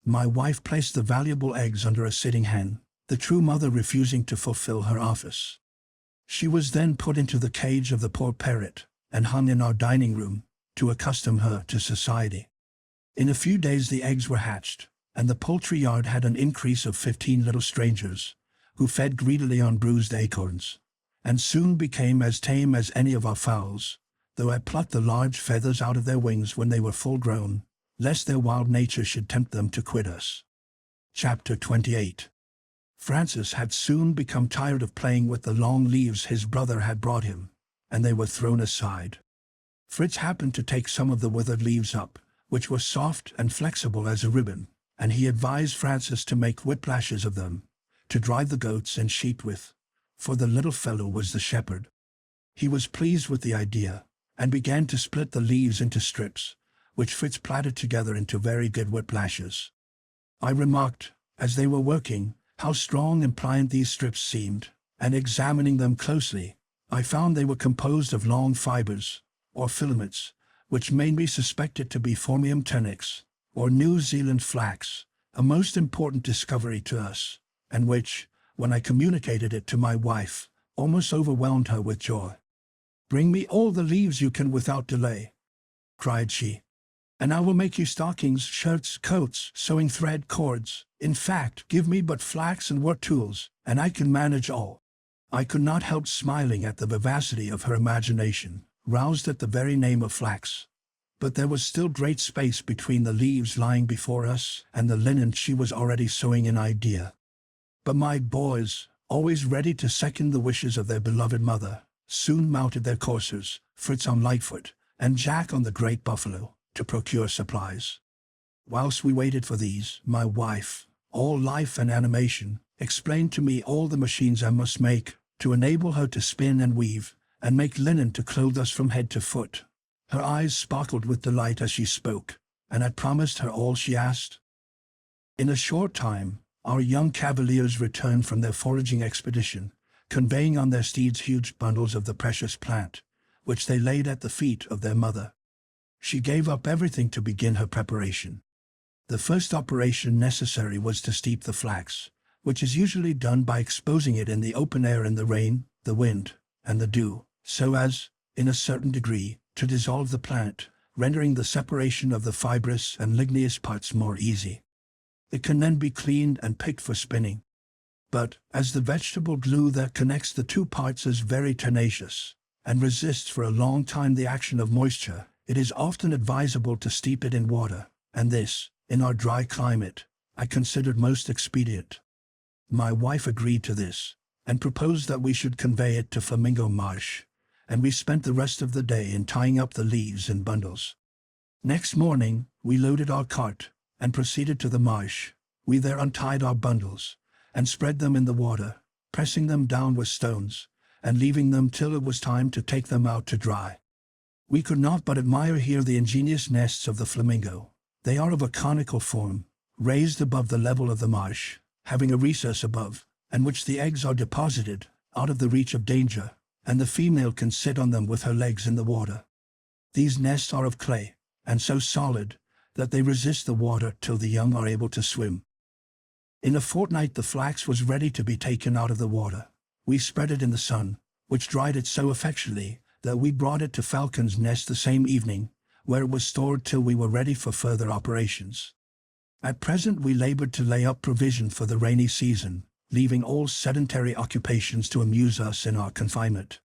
My wife placed the valuable eggs under a sitting hen, the true mother refusing to fulfill her office. She was then put into the cage of the poor parrot, and hung in our dining room, to accustom her to society. In a few days the eggs were hatched, and the poultry yard had an increase of 15 little strangers, who fed greedily on bruised acorns, and soon became as tame as any of our fowls, though I plucked the large feathers out of their wings when they were full grown, lest their wild nature should tempt them to quit us. Chapter 28. Francis had soon become tired of playing with the long leaves his brother had brought him, and they were thrown aside. Fritz happened to take some of the withered leaves up, which were soft and flexible as a ribbon, and he advised Francis to make whiplashes of them, to drive the goats and sheep with, for the little fellow was the shepherd. He was pleased with the idea, and began to split the leaves into strips, which Fritz plaited together into very good whiplashes. I remarked, as they were working, how strong and pliant these strips seemed, and examining them closely, I found they were composed of long fibers, or filaments, which made me suspect it to be Phormium tenax, or New Zealand flax, a most important discovery to us, and which, when I communicated it to my wife, almost overwhelmed her with joy. "Bring me all the leaves you can without delay," cried she, "and I will make you stockings, shirts, coats, sewing thread, cords. In fact, give me but flax and work tools, and I can manage all." I could not help smiling at the vivacity of her imagination, roused at the very name of flax. But there was still great space between the leaves lying before us and the linen she was already sewing an idea. But my boys, always ready to second the wishes of their beloved mother, soon mounted their coursers, Fritz on Lightfoot, and Jack on the great buffalo, to procure supplies. Whilst we waited for these, my wife, all life and animation, explained to me all the machines I must make, to enable her to spin and weave, and make linen to clothe us from head to foot. Her eyes sparkled with delight as she spoke, and I promised her all she asked, In a short time, our young cavaliers returned from their foraging expedition, conveying on their steeds huge bundles of the precious plant, which they laid at the feet of their mother. She gave up everything to begin her preparation. The first operation necessary was to steep the flax, which is usually done by exposing it in the open air in the rain, the wind, and the dew, so as, in a certain degree, to dissolve the plant, rendering the separation of the fibrous and ligneous parts more easy. It can then be cleaned and picked for spinning. But, as the vegetable glue that connects the two parts is very tenacious, and resists for a long time the action of moisture, it is often advisable to steep it in water, and this, in our dry climate, I considered most expedient. My wife agreed to this, and proposed that we should convey it to Flamingo Marsh, and we spent the rest of the day in tying up the leaves in bundles. Next morning, we loaded our cart, and proceeded to the marsh. We there untied our bundles, and spread them in the water, pressing them down with stones, and leaving them till it was time to take them out to dry. We could not but admire here the ingenious nests of the flamingo. They are of a conical form, raised above the level of the marsh, having a recess above, and which the eggs are deposited, out of the reach of danger, and the female can sit on them with her legs in the water. These nests are of clay, and so solid, that they resist the water till the young are able to swim. In a fortnight the flax was ready to be taken out of the water. We spread it in the sun, which dried it so effectually that we brought it to Falcon's Nest the same evening, where it was stored till we were ready for further operations. At present we labored to lay up provision for the rainy season, leaving all sedentary occupations to amuse us in our confinement.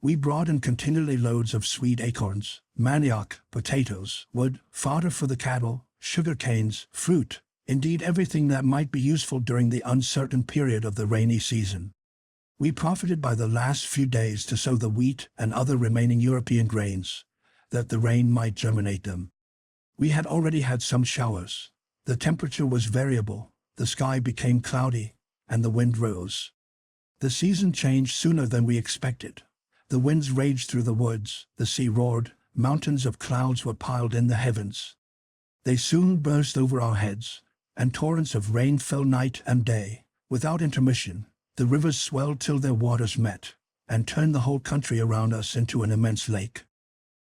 We brought in continually loads of sweet acorns, manioc, potatoes, wood, fodder for the cattle, sugar canes, fruit, indeed everything that might be useful during the uncertain period of the rainy season. We profited by the last few days to sow the wheat and other remaining European grains, that the rain might germinate them. We had already had some showers. The temperature was variable, the sky became cloudy, and the wind rose. The season changed sooner than we expected. The winds raged through the woods, the sea roared, mountains of clouds were piled in the heavens. They soon burst over our heads, and torrents of rain fell night and day, without intermission. The rivers swelled till their waters met, and turned the whole country around us into an immense lake.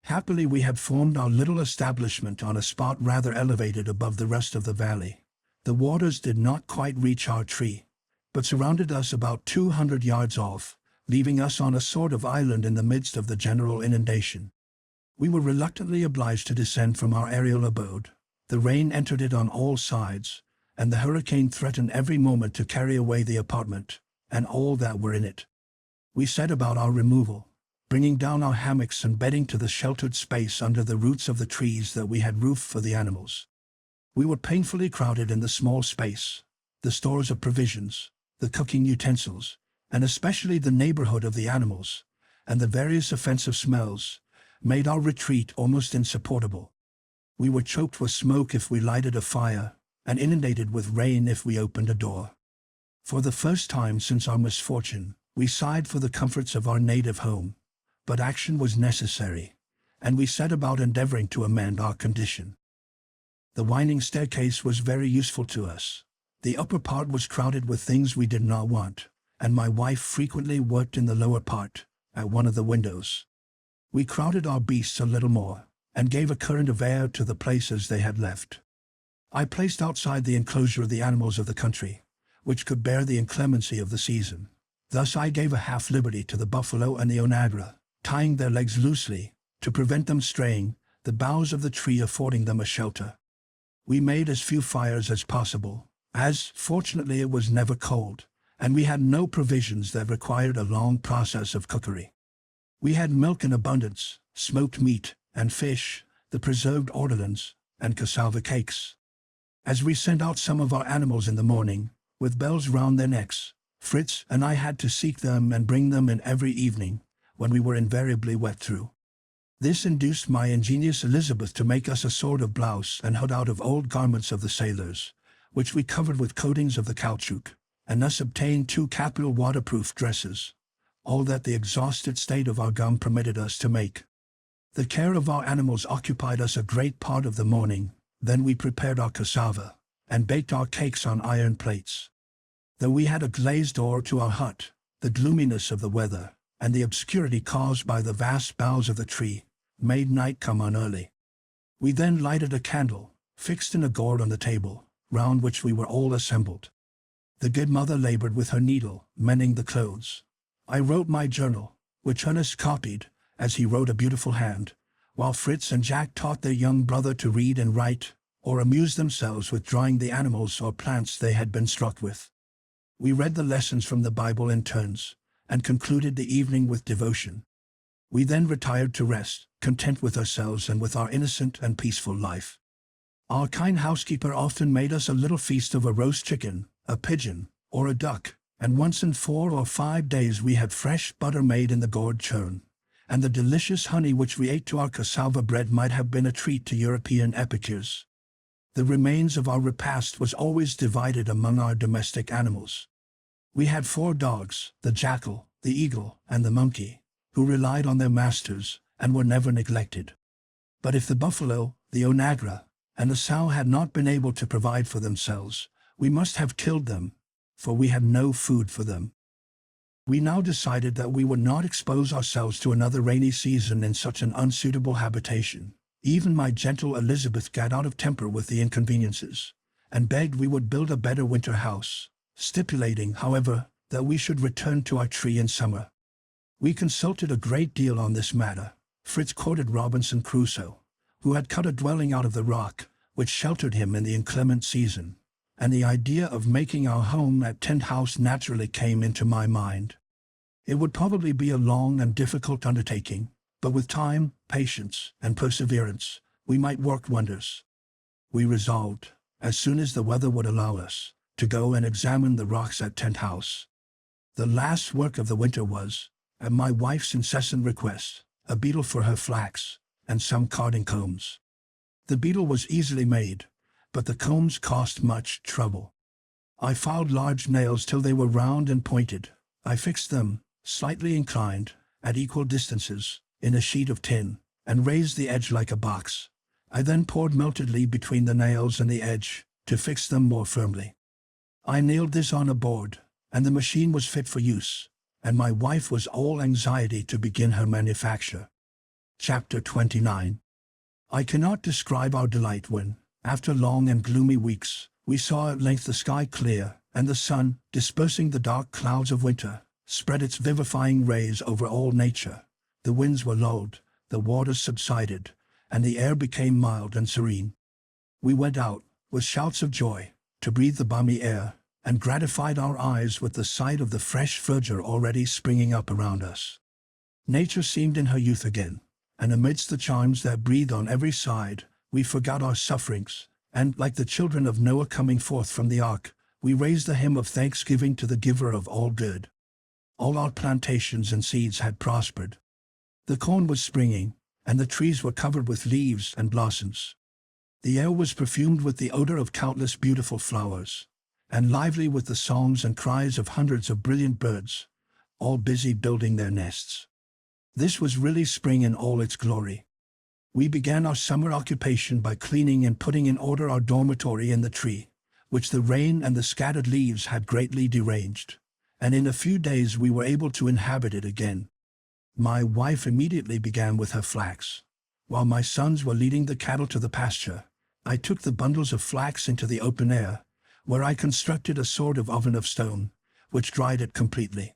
Happily we had formed our little establishment on a spot rather elevated above the rest of the valley. The waters did not quite reach our tree, but surrounded us about 200 yards off, leaving us on a sort of island in the midst of the general inundation. We were reluctantly obliged to descend from our aerial abode. The rain entered it on all sides, and the hurricane threatened every moment to carry away the apartment, and all that were in it. We set about our removal, bringing down our hammocks and bedding to the sheltered space under the roots of the trees that we had roofed for the animals. We were painfully crowded in the small space. The stores of provisions, the cooking utensils, and especially the neighborhood of the animals, and the various offensive smells, made our retreat almost insupportable. We were choked with smoke if we lighted a fire, and inundated with rain if we opened a door. For the first time since our misfortune, we sighed for the comforts of our native home, but action was necessary, and we set about endeavoring to amend our condition. The winding staircase was very useful to us. The upper part was crowded with things we did not want, and my wife frequently worked in the lower part, at one of the windows. We crowded our beasts a little more, and gave a current of air to the places they had left. I placed outside the enclosure the animals of the country, which could bear the inclemency of the season. Thus I gave a half liberty to the buffalo and the onagra, tying their legs loosely, to prevent them straying, the boughs of the tree affording them a shelter. We made as few fires as possible, as, fortunately, it was never cold, and we had no provisions that required a long process of cookery. We had milk in abundance, smoked meat, and fish, the preserved ortolans, and cassava cakes. As we sent out some of our animals in the morning, with bells round their necks, Fritz and I had to seek them and bring them in every evening, when we were invariably wet through. This induced my ingenious Elizabeth to make us a sort of blouse and hood out of old garments of the sailors, which we covered with coatings of the caoutchouc, and thus obtained 2 capital waterproof dresses, all that the exhausted state of our gum permitted us to make. The care of our animals occupied us a great part of the morning. Then we prepared our cassava, and baked our cakes on iron plates. Though we had a glazed door to our hut, the gloominess of the weather, and the obscurity caused by the vast boughs of the tree, made night come on early. We then lighted a candle, fixed in a gourd on the table, round which we were all assembled. The good mother labored with her needle, mending the clothes. I wrote my journal, which Ernest copied, as he wrote a beautiful hand, while Fritz and Jack taught their young brother to read and write, or amused themselves with drawing the animals or plants they had been struck with. We read the lessons from the Bible in turns, and concluded the evening with devotion. We then retired to rest, content with ourselves and with our innocent and peaceful life. Our kind housekeeper often made us a little feast of a roast chicken, a pigeon, or a duck, and once in 4 or 5 days we had fresh butter made in the gourd churn, and the delicious honey which we ate to our cassava bread might have been a treat to European epicures. The remains of our repast was always divided among our domestic animals. We had 4 dogs, the jackal, the eagle, and the monkey, who relied on their masters and were never neglected. But if the buffalo, the onagra, and the sow had not been able to provide for themselves, we must have killed them, for we had no food for them. We now decided that we would not expose ourselves to another rainy season in such an unsuitable habitation. Even my gentle Elizabeth got out of temper with the inconveniences, and begged we would build a better winter house, stipulating, however, that we should return to our tree in summer. We consulted a great deal on this matter. Fritz quoted Robinson Crusoe, who had cut a dwelling out of the rock, which sheltered him in the inclement season, and the idea of making our home at Tent House naturally came into my mind. It would probably be a long and difficult undertaking, but with time, patience, and perseverance, we might work wonders. We resolved, as soon as the weather would allow us, to go and examine the rocks at Tent House. The last work of the winter was, at my wife's incessant request, a beetle for her flax, and some carding combs. The beetle was easily made, but the combs cost much trouble. I filed large nails till they were round and pointed. I fixed them, slightly inclined, at equal distances, in a sheet of tin, and raised the edge like a box. I then poured melted lead between the nails and the edge, to fix them more firmly. I nailed this on a board, and the machine was fit for use, and my wife was all anxiety to begin her manufacture. Chapter 29. I cannot describe our delight when, after long and gloomy weeks, we saw at length the sky clear, and the sun, dispersing the dark clouds of winter, spread its vivifying rays over all nature. The winds were lulled, the waters subsided, and the air became mild and serene. We went out, with shouts of joy, to breathe the balmy air, and gratified our eyes with the sight of the fresh verdure already springing up around us. Nature seemed in her youth again, and amidst the charms that breathed on every side, we forgot our sufferings, and, like the children of Noah coming forth from the ark, we raised a hymn of thanksgiving to the giver of all good. All our plantations and seeds had prospered. The corn was springing, and the trees were covered with leaves and blossoms. The air was perfumed with the odor of countless beautiful flowers, and lively with the songs and cries of hundreds of brilliant birds, all busy building their nests. This was really spring in all its glory. We began our summer occupation by cleaning and putting in order our dormitory in the tree, which the rain and the scattered leaves had greatly deranged, and in a few days we were able to inhabit it again. My wife immediately began with her flax. While my sons were leading the cattle to the pasture, I took the bundles of flax into the open air, where I constructed a sort of oven of stone, which dried it completely.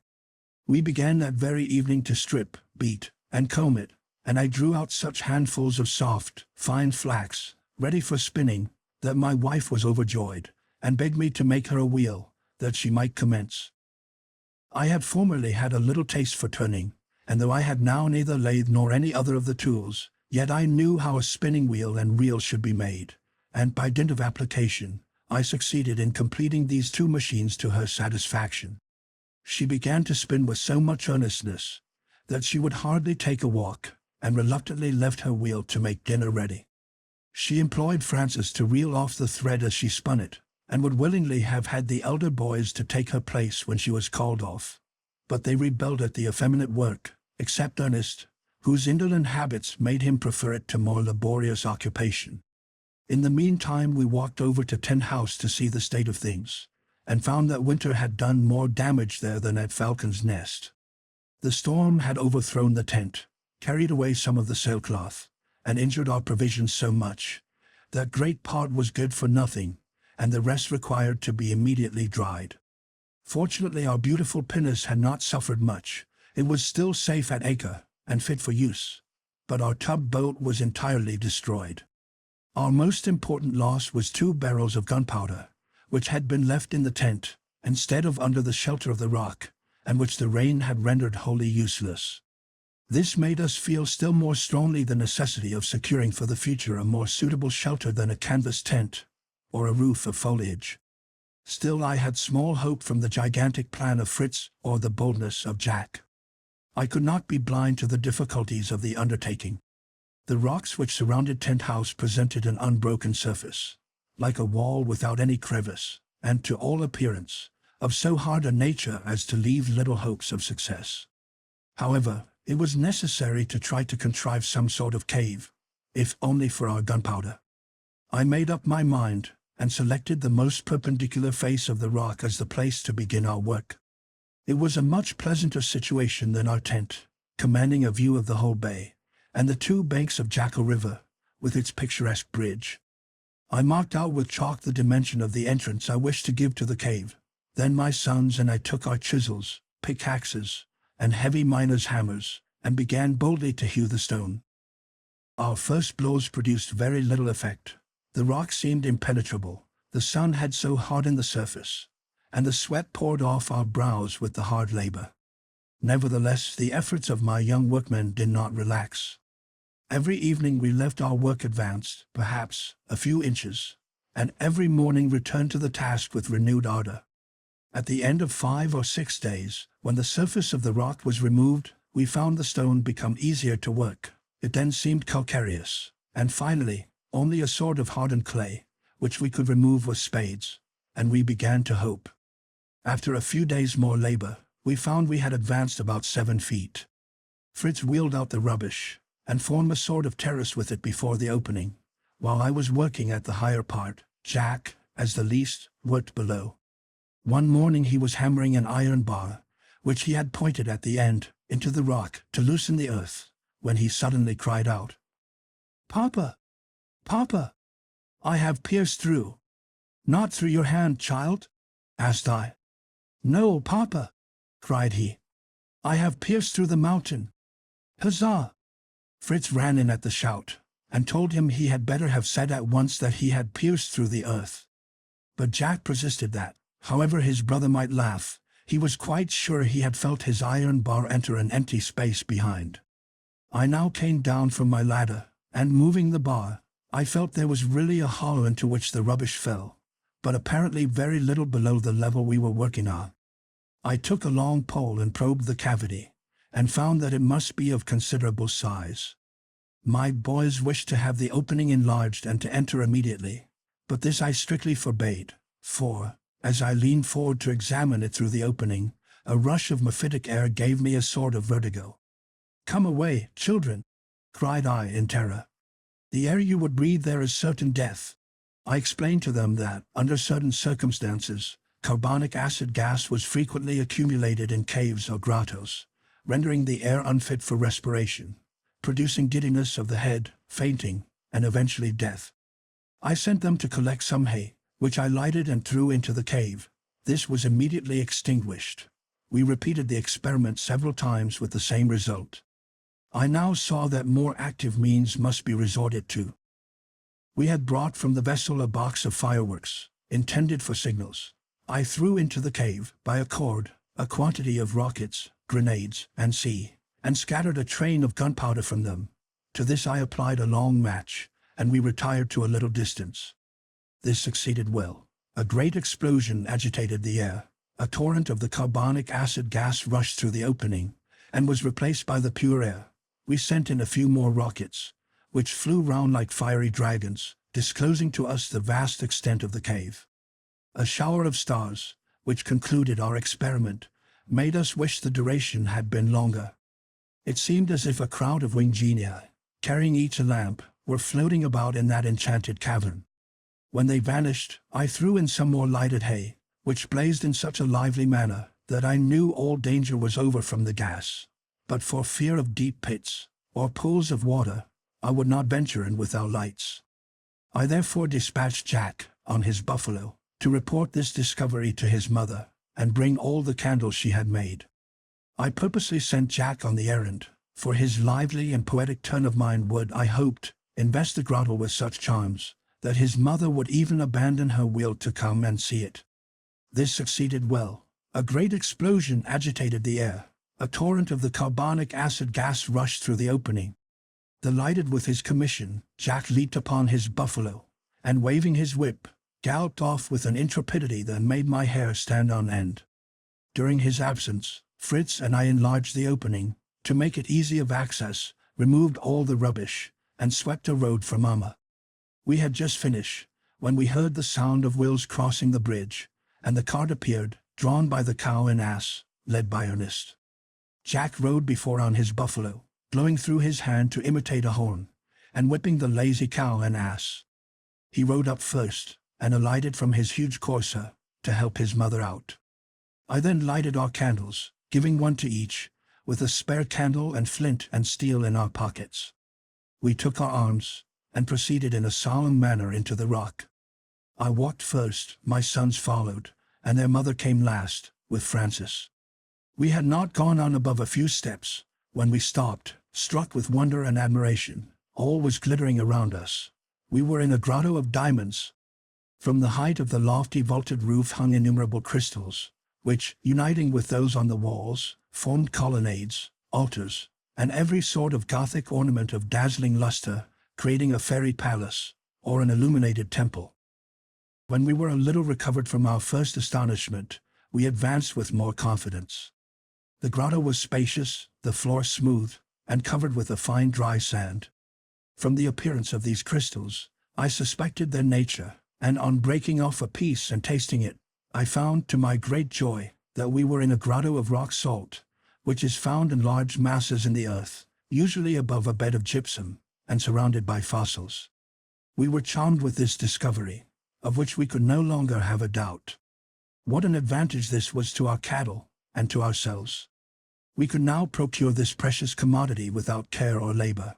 We began that very evening to strip, beat, and comb it, and I drew out such handfuls of soft, fine flax, ready for spinning, that my wife was overjoyed, and begged me to make her a wheel, that she might commence. I had formerly had a little taste for turning, and though I had now neither lathe nor any other of the tools, yet I knew how a spinning wheel and reel should be made, and by dint of application, I succeeded in completing these 2 machines to her satisfaction. She began to spin with so much earnestness that she would hardly take a walk, and reluctantly left her wheel to make dinner ready. She employed Francis to reel off the thread as she spun it, and would willingly have had the elder boys to take her place when she was called off. But they rebelled at the effeminate work, except Ernest, whose indolent habits made him prefer it to more laborious occupation. In the meantime, we walked over to Tent House to see the state of things, and found that winter had done more damage there than at Falcon's Nest. The storm had overthrown the tent, carried away some of the sailcloth, and injured our provisions so much that great part was good for nothing, and the rest required to be immediately dried. Fortunately, our beautiful pinnace had not suffered much. It was still safe at anchor and fit for use, but our tub boat was entirely destroyed. Our most important loss was 2 barrels of gunpowder, which had been left in the tent instead of under the shelter of the rock, and which the rain had rendered wholly useless. This made us feel still more strongly the necessity of securing for the future a more suitable shelter than a canvas tent or a roof of foliage. Still, I had small hope from the gigantic plan of Fritz or the boldness of Jack. I could not be blind to the difficulties of the undertaking. The rocks which surrounded Tent House presented an unbroken surface, like a wall without any crevice, and to all appearance, of so hard a nature as to leave little hopes of success. However, it was necessary to try to contrive some sort of cave, if only for our gunpowder. I made up my mind, and selected the most perpendicular face of the rock as the place to begin our work. It was a much pleasanter situation than our tent, commanding a view of the whole bay, and the 2 banks of Jackal River, with its picturesque bridge. I marked out with chalk the dimension of the entrance I wished to give to the cave. Then my sons and I took our chisels, pickaxes, and heavy miners' hammers, and began boldly to hew the stone. Our first blows produced very little effect. The rock seemed impenetrable, the sun had so hardened the surface, and the sweat poured off our brows with the hard labor. Nevertheless, the efforts of my young workmen did not relax. Every evening we left our work advanced, perhaps, a few inches, and every morning returned to the task with renewed ardor. At the end of 5 or 6 days, when the surface of the rock was removed, we found the stone become easier to work. It then seemed calcareous, and finally, only a sort of hardened clay, which we could remove with spades, and we began to hope. After a few days more labor, we found we had advanced about 7 feet. Fritz wheeled out the rubbish, and formed a sort of terrace with it before the opening, while I was working at the higher part. Jack, as the least, worked below. One morning he was hammering an iron bar, which he had pointed at the end, into the rock to loosen the earth, when he suddenly cried out, "Papa! Papa! I have pierced through." "Not through your hand, child?" asked I. "No, Papa," cried he. "I have pierced through the mountain." "Huzzah!" Fritz ran in at the shout, and told him he had better have said at once that he had pierced through the earth. But Jack persisted that, however his brother might laugh, he was quite sure he had felt his iron bar enter an empty space behind. I now came down from my ladder, and moving the bar, I felt there was really a hollow into which the rubbish fell, but apparently very little below the level we were working on. I took a long pole and probed the cavity, and found that it must be of considerable size. My boys wished to have the opening enlarged and to enter immediately, but this I strictly forbade, for, as I leaned forward to examine it through the opening, a rush of mephitic air gave me a sort of vertigo. "Come away, children!" cried I in terror. "The air you would breathe there is certain death." I explained to them that, under certain circumstances, carbonic acid gas was frequently accumulated in caves or grottos, rendering the air unfit for respiration, producing giddiness of the head, fainting, and eventually death. I sent them to collect some hay, which I lighted and threw into the cave. This was immediately extinguished. We repeated the experiment several times with the same result. I now saw that more active means must be resorted to. We had brought from the vessel a box of fireworks, intended for signals. I threw into the cave, by a cord, a quantity of rockets, grenades, and scattered a train of gunpowder from them. To this I applied a long match, and we retired to a little distance. This succeeded well. A great explosion agitated the air. A torrent of the carbonic acid gas rushed through the opening, and was replaced by the pure air. We sent in a few more rockets, which flew round like fiery dragons, disclosing to us the vast extent of the cave. A shower of stars, which concluded our experiment, made us wish the duration had been longer. It seemed as if a crowd of winged genii, carrying each a lamp, were floating about in that enchanted cavern. When they vanished, I threw in some more lighted hay, which blazed in such a lively manner that I knew all danger was over from the gas. But for fear of deep pits, or pools of water, I would not venture in without lights. I therefore dispatched Jack, on his buffalo, to report this discovery to his mother, and bring all the candles she had made. I purposely sent Jack on the errand, for his lively and poetic turn of mind would, I hoped, invest the grotto with such charms, that his mother would even abandon her will to come and see it. This succeeded well. A great explosion agitated the air. A torrent of the carbonic acid gas rushed through the opening. Delighted with his commission, Jack leaped upon his buffalo, and waving his whip, galloped off with an intrepidity that made my hair stand on end. During his absence, Fritz and I enlarged the opening, to make it easy of access, removed all the rubbish, and swept a road for Mama. We had just finished, when we heard the sound of wheels crossing the bridge, and the cart appeared, drawn by the cow and ass, led by Ernest. Jack rode before on his buffalo, blowing through his hand to imitate a horn, and whipping the lazy cow and ass. He rode up first, and alighted from his huge courser, to help his mother out. I then lighted our candles, giving one to each, with a spare candle and flint and steel in our pockets. We took our arms, and proceeded in a solemn manner into the rock. I walked first, my sons followed, and their mother came last, with Francis. We had not gone on above a few steps, when we stopped, struck with wonder and admiration. All was glittering around us. We were in a grotto of diamonds. From the height of the lofty vaulted roof hung innumerable crystals, which, uniting with those on the walls, formed colonnades, altars, and every sort of Gothic ornament of dazzling luster, creating a fairy palace, or an illuminated temple. When we were a little recovered from our first astonishment, we advanced with more confidence. The grotto was spacious, the floor smooth, and covered with a fine dry sand. From the appearance of these crystals, I suspected their nature, and on breaking off a piece and tasting it, I found, to my great joy, that we were in a grotto of rock salt, which is found in large masses in the earth, usually above a bed of gypsum, and surrounded by fossils. We were charmed with this discovery, of which we could no longer have a doubt. What an advantage this was to our cattle, and to ourselves. We could now procure this precious commodity without care or labor.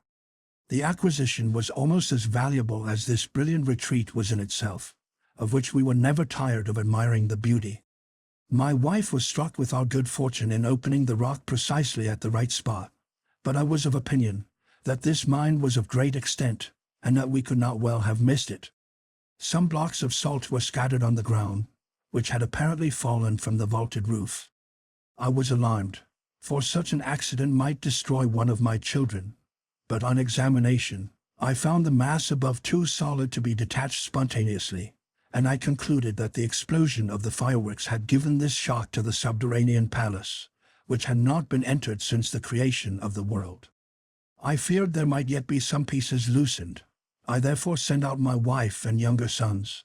The acquisition was almost as valuable as this brilliant retreat was in itself, of which we were never tired of admiring the beauty. My wife was struck with our good fortune in opening the rock precisely at the right spot, but I was of opinion that this mine was of great extent, and that we could not well have missed it. Some blocks of salt were scattered on the ground, which had apparently fallen from the vaulted roof. I was alarmed, for such an accident might destroy one of my children, but on examination, I found the mass above too solid to be detached spontaneously, and I concluded that the explosion of the fireworks had given this shock to the subterranean palace, which had not been entered since the creation of the world. I feared there might yet be some pieces loosened. I therefore sent out my wife and younger sons.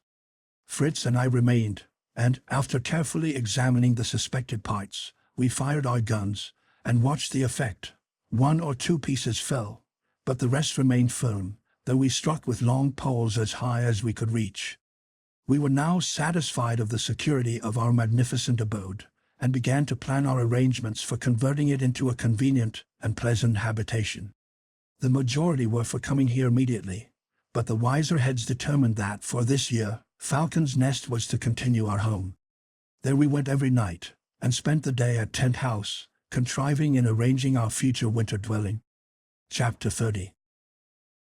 Fritz and I remained, and, after carefully examining the suspected parts, we fired our guns, and watched the effect. 1 or 2 pieces fell, but the rest remained firm, though we struck with long poles as high as we could reach. We were now satisfied of the security of our magnificent abode, and began to plan our arrangements for converting it into a convenient and pleasant habitation. The majority were for coming here immediately, but the wiser heads determined that, for this year, Falcon's Nest was to continue our home. There we went every night, and spent the day at Tent House, contriving and arranging our future winter dwelling. Chapter 30.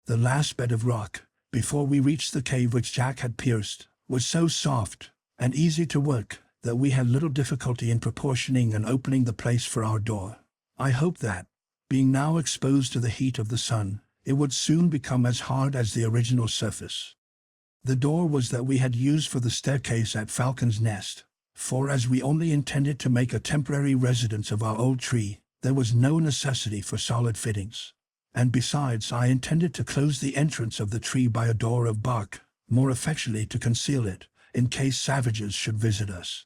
The last bed of rock, before we reached the cave which Jack had pierced, was so soft and easy to work that we had little difficulty in proportioning and opening the place for our door. I hoped that, being now exposed to the heat of the sun, it would soon become as hard as the original surface. The door was that we had used for the staircase at Falcon's Nest, for as we only intended to make a temporary residence of our old tree, there was no necessity for solid fittings. And besides, I intended to close the entrance of the tree by a door of bark, more effectually to conceal it, in case savages should visit us.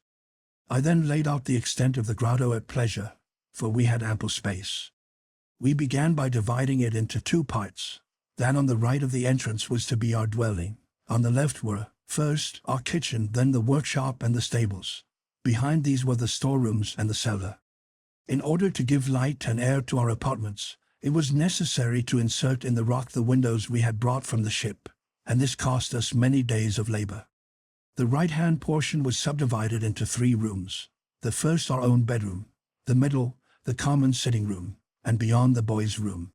I then laid out the extent of the grotto at pleasure, for we had ample space. We began by dividing it into 2 parts, That on the right of the entrance was to be our dwelling. On the left were, first, our kitchen, then the workshop and the stables. Behind these were the storerooms and the cellar. In order to give light and air to our apartments, it was necessary to insert in the rock the windows we had brought from the ship, and this cost us many days of labor. The right-hand portion was subdivided into 3 rooms. The first our own bedroom, the middle, the common sitting room, and beyond the boys' room.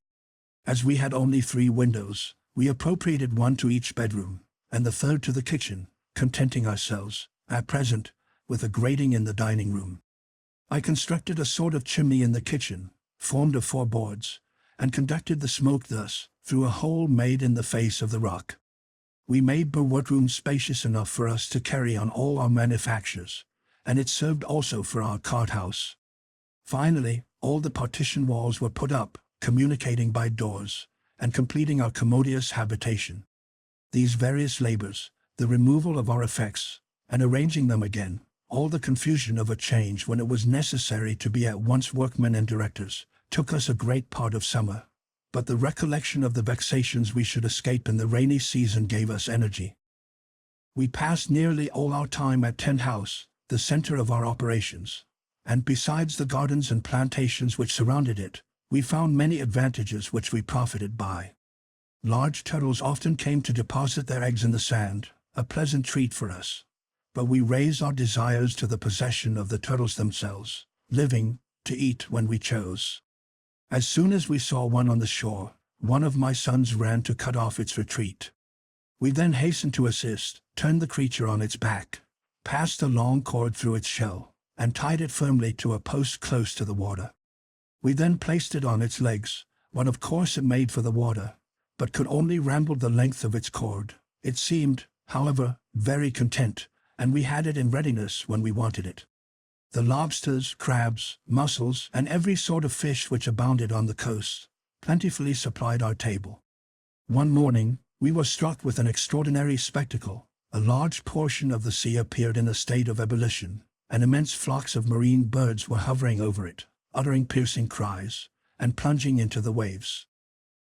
As we had only 3 windows, we appropriated 1 to each bedroom, and the 3rd to the kitchen, contenting ourselves, at present, with a grating in the dining room. I constructed a sort of chimney in the kitchen, formed of 4 boards, and conducted the smoke thus, through a hole made in the face of the rock. We made the workroom spacious enough for us to carry on all our manufactures, and it served also for our cart-house. Finally, all the partition walls were put up, communicating by doors, and completing our commodious habitation. These various labors, the removal of our effects, and arranging them again, all the confusion of a change when it was necessary to be at once workmen and directors, took us a great part of summer. But the recollection of the vexations we should escape in the rainy season gave us energy. We passed nearly all our time at Tent House, the center of our operations, and besides the gardens and plantations which surrounded it, we found many advantages which we profited by. Large turtles often came to deposit their eggs in the sand, a pleasant treat for us. But we raised our desires to the possession of the turtles themselves, living, to eat when we chose. As soon as we saw one on the shore, one of my sons ran to cut off its retreat. We then hastened to assist, turned the creature on its back, passed a long cord through its shell, and tied it firmly to a post close to the water. We then placed it on its legs, when of course it made for the water, but could only ramble the length of its cord. It seemed, however, very content, and we had it in readiness when we wanted it. The lobsters, crabs, mussels, and every sort of fish which abounded on the coast, plentifully supplied our table. One morning, we were struck with an extraordinary spectacle. A large portion of the sea appeared in a state of ebullition, and immense flocks of marine birds were hovering over it, uttering piercing cries, and plunging into the waves.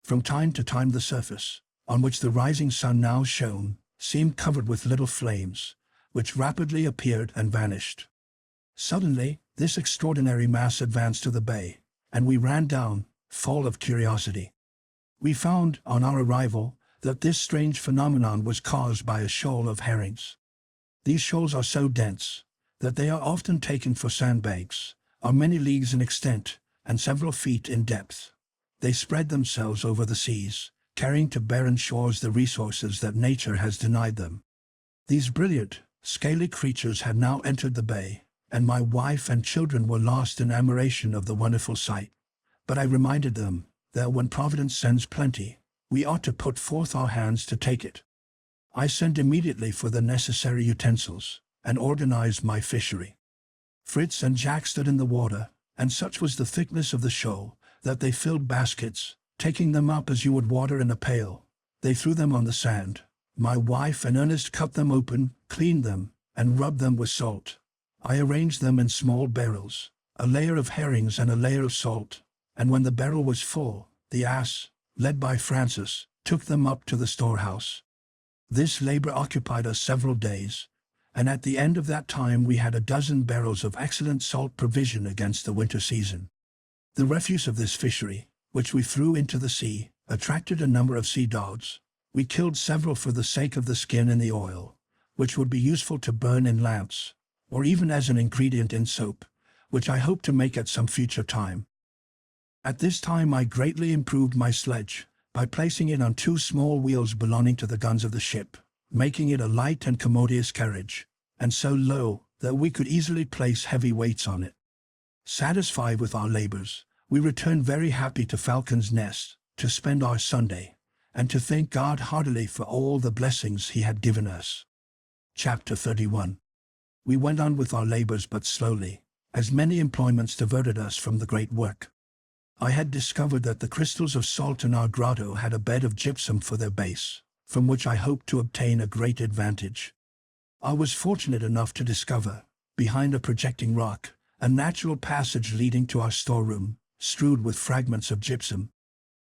From time to time the surface, on which the rising sun now shone, seemed covered with little flames, which rapidly appeared and vanished. Suddenly, this extraordinary mass advanced to the bay, and we ran down, full of curiosity. We found, on our arrival, that this strange phenomenon was caused by a shoal of herrings. These shoals are so dense that they are often taken for sandbanks, are many leagues in extent, and several feet in depth. They spread themselves over the seas, carrying to barren shores the resources that nature has denied them. These brilliant, scaly creatures had now entered the bay, and my wife and children were lost in admiration of the wonderful sight. But I reminded them that when Providence sends plenty, we ought to put forth our hands to take it. I sent immediately for the necessary utensils, and organized my fishery. Fritz and Jack stood in the water, and such was the thickness of the shoal, that they filled baskets, taking them up as you would water in a pail. They threw them on the sand. My wife and Ernest cut them open, cleaned them, and rubbed them with salt. I arranged them in small barrels, a layer of herrings and a layer of salt, and when the barrel was full, the ass, led by Francis, took them up to the storehouse. This labor occupied us several days, and at the end of that time we had 12 barrels of excellent salt provision against the winter season. The refuse of this fishery, which we threw into the sea, attracted a number of sea dogs. We killed several for the sake of the skin and the oil, which would be useful to burn in lamps, or even as an ingredient in soap, which I hope to make at some future time. At this time I greatly improved my sledge, by placing it on 2 small wheels belonging to the guns of the ship, making it a light and commodious carriage, and so low that we could easily place heavy weights on it. Satisfied with our labors, we returned very happy to Falcon's Nest, to spend our Sunday, and to thank God heartily for all the blessings he had given us. Chapter 31. We went on with our labors but slowly, as many employments diverted us from the great work. I had discovered that the crystals of salt in our grotto had a bed of gypsum for their base, from which I hoped to obtain a great advantage. I was fortunate enough to discover, behind a projecting rock, a natural passage leading to our storeroom, strewed with fragments of gypsum.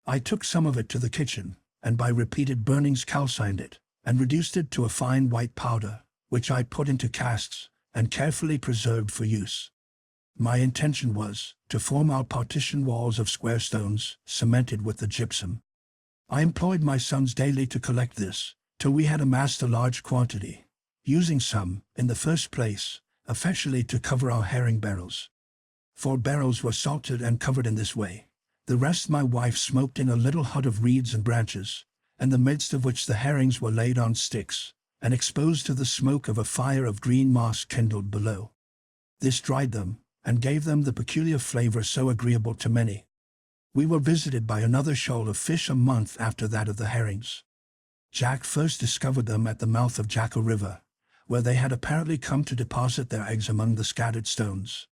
I took some of it to the kitchen, and by repeated burnings calcined it, and reduced it to a fine white powder, which I put into casks, and carefully preserved for use. My intention was to form our partition walls of square stones, cemented with the gypsum. I employed my sons daily to collect this, till we had amassed a large quantity, using some, in the first place, effectually to cover our herring barrels. 4 barrels were salted and covered in this way. The rest my wife smoked in a little hut of reeds and branches, in the midst of which the herrings were laid on sticks, and exposed to the smoke of a fire of green moss kindled below. This dried them, and gave them the peculiar flavor so agreeable to many. We were visited by another shoal of fish a month after that of the herrings. Jack first discovered them at the mouth of Jackal River, where they had apparently come to deposit their eggs among the scattered stones.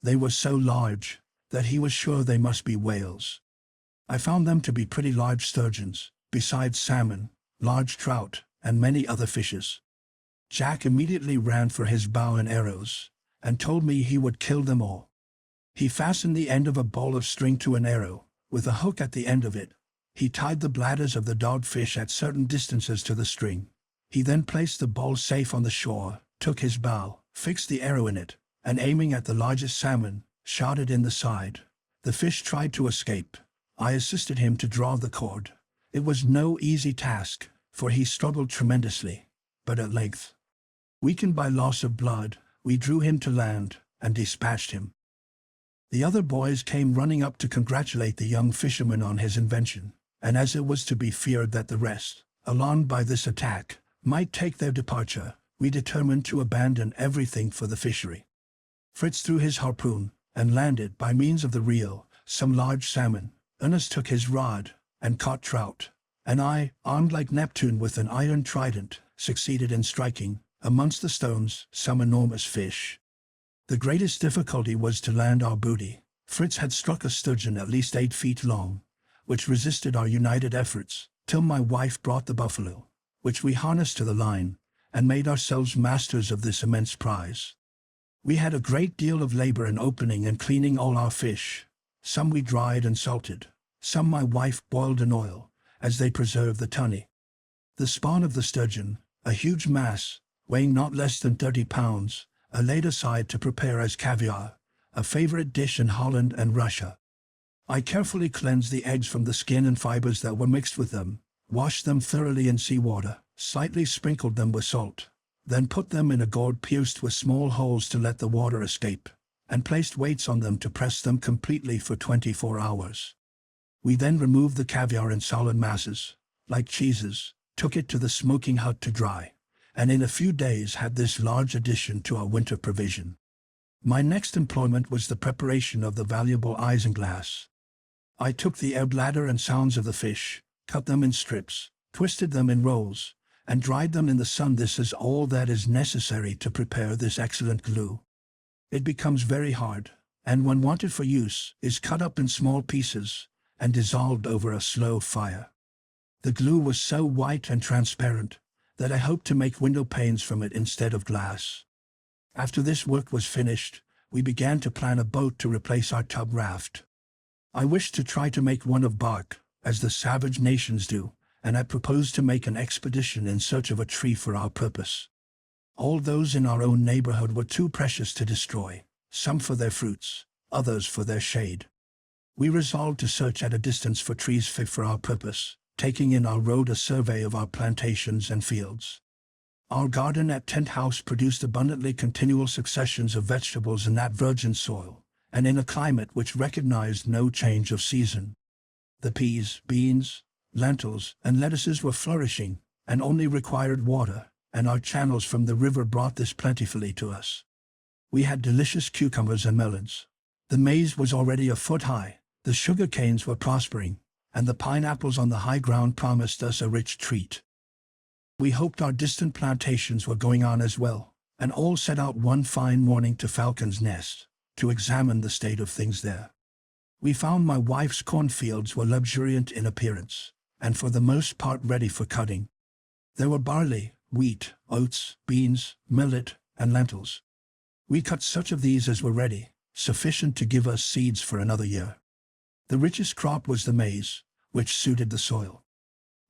They were so large that he was sure they must be whales. I found them to be pretty large sturgeons, besides salmon, large trout, and many other fishes. Jack immediately ran for his bow and arrows, and told me he would kill them all. He fastened the end of a ball of string to an arrow, with a hook at the end of it. He tied the bladders of the dogfish at certain distances to the string. He then placed the ball safe on the shore, took his bow, fixed the arrow in it, and aiming at the largest salmon, shot it in the side. The fish tried to escape. I assisted him to draw the cord. It was no easy task, for he struggled tremendously, but at length, weakened by loss of blood, we drew him to land, and dispatched him. The other boys came running up to congratulate the young fisherman on his invention, and as it was to be feared that the rest, alarmed by this attack, might take their departure, we determined to abandon everything for the fishery. Fritz threw his harpoon, and landed, by means of the reel, some large salmon. Ernest took his rod, and caught trout, and I, armed like Neptune with an iron trident, succeeded in striking, amongst the stones, some enormous fish. The greatest difficulty was to land our booty. Fritz had struck a sturgeon at least 8 feet long, which resisted our united efforts, till my wife brought the buffalo, which we harnessed to the line, and made ourselves masters of this immense prize. We had a great deal of labor in opening and cleaning all our fish. Some we dried and salted, some my wife boiled in oil, as they preserve the tunny. The spawn of the sturgeon, a huge mass, weighing not less than 30 pounds, are laid aside to prepare as caviar, a favorite dish in Holland and Russia. I carefully cleansed the eggs from the skin and fibers that were mixed with them, washed them thoroughly in seawater, slightly sprinkled them with salt, then put them in a gourd pierced with small holes to let the water escape, and placed weights on them to press them completely for 24 hours. We then removed the caviar in solid masses, like cheeses, took it to the smoking hut to dry, and in a few days had this large addition to our winter provision. My next employment was the preparation of the valuable isinglass. I took the air bladder and sounds of the fish, cut them in strips, twisted them in rolls, and dried them in the sun. This is all that is necessary to prepare this excellent glue. It becomes very hard, and when wanted for use, is cut up in small pieces, and dissolved over a slow fire. The glue was so white and transparent, that I hoped to make window panes from it instead of glass. After this work was finished, we began to plan a boat to replace our tub raft. I wished to try to make one of bark, as the savage nations do, and I proposed to make an expedition in search of a tree for our purpose. All those in our own neighborhood were too precious to destroy, some for their fruits, others for their shade. We resolved to search at a distance for trees fit for our purpose, taking in our road a survey of our plantations and fields. Our garden at Tent House produced abundantly continual successions of vegetables in that virgin soil, and in a climate which recognized no change of season. The peas, beans, lentils, and lettuces were flourishing, and only required water, and our channels from the river brought this plentifully to us. We had delicious cucumbers and melons. The maize was already a foot high, the sugar canes were prospering, and the pineapples on the high ground promised us a rich treat. We hoped our distant plantations were going on as well, and all set out one fine morning to Falcon's Nest, to examine the state of things there. We found my wife's cornfields were luxuriant in appearance, and for the most part ready for cutting. There were barley, wheat, oats, beans, millet, and lentils. We cut such of these as were ready, sufficient to give us seeds for another year. The richest crop was the maize, which suited the soil.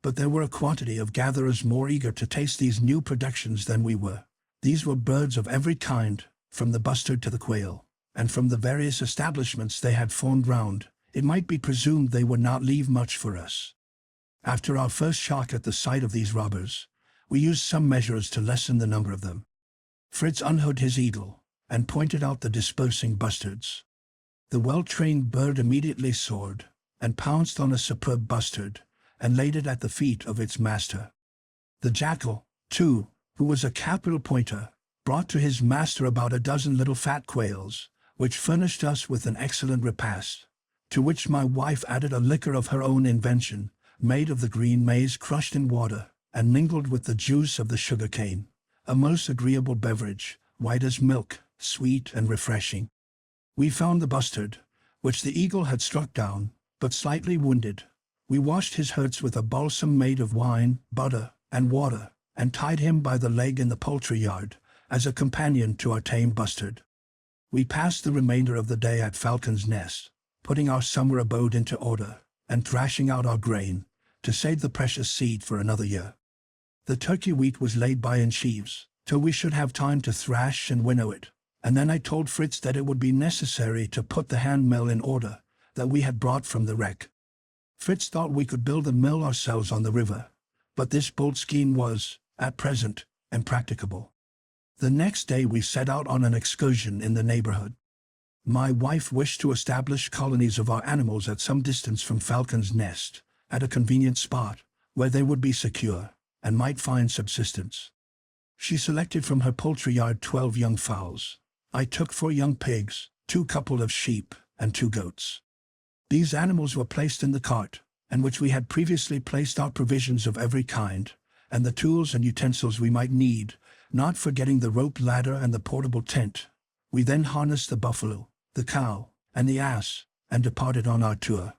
But there were a quantity of gatherers more eager to taste these new productions than we were. These were birds of every kind, from the bustard to the quail, and from the various establishments they had formed round, it might be presumed they would not leave much for us. After our first shock at the sight of these robbers, we used some measures to lessen the number of them. Fritz unhooked his eagle, and pointed out the dispersing bustards. The well-trained bird immediately soared, and pounced on a superb bustard, and laid it at the feet of its master. The jackal, too, who was a capital pointer, brought to his master about a dozen little fat quails, which furnished us with an excellent repast, to which my wife added a liquor of her own invention, made of the green maize crushed in water, and mingled with the juice of the sugar cane, a most agreeable beverage, white as milk, sweet and refreshing. We found the bustard, which the eagle had struck down, but slightly wounded. We washed his hurts with a balsam made of wine, butter, and water, and tied him by the leg in the poultry yard, as a companion to our tame bustard. We passed the remainder of the day at Falcon's Nest, putting our summer abode into order, and thrashing out our grain, to save the precious seed for another year. The turkey wheat was laid by in sheaves, till we should have time to thrash and winnow it, and then I told Fritz that it would be necessary to put the hand mill in order, that we had brought from the wreck. Fritz thought we could build a mill ourselves on the river, but this bold scheme was, at present, impracticable. The next day we set out on an excursion in the neighborhood. My wife wished to establish colonies of our animals at some distance from Falcon's Nest, at a convenient spot, where they would be secure, and might find subsistence. She selected from her poultry yard 12 young fowls. I took 4 young pigs, 2 couple of sheep, and 2 goats. These animals were placed in the cart, in which we had previously placed our provisions of every kind, and the tools and utensils we might need, not forgetting the rope ladder and the portable tent. We then harnessed the buffalo, the cow, and the ass, and departed on our tour.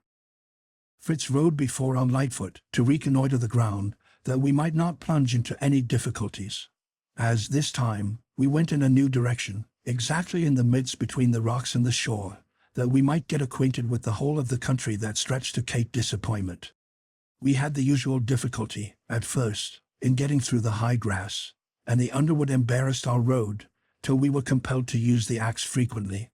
Fritz rode before on Lightfoot to reconnoiter the ground, that we might not plunge into any difficulties. As this time, we went in a new direction, exactly in the midst between the rocks and the shore, that we might get acquainted with the whole of the country that stretched to Cape Disappointment. We had the usual difficulty, at first, in getting through the high grass, and the underwood embarrassed our road, till we were compelled to use the axe frequently.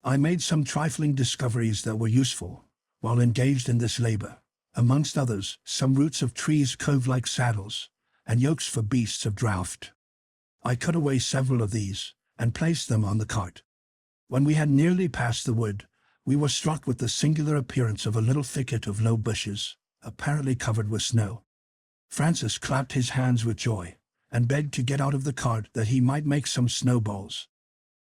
I made some trifling discoveries that were useful, while engaged in this labor, amongst others, some roots of trees curved like saddles, and yokes for beasts of draught. I cut away several of these, and placed them on the cart. When we had nearly passed the wood, we were struck with the singular appearance of a little thicket of low bushes, apparently covered with snow. Francis clapped his hands with joy, and begged to get out of the cart that he might make some snowballs.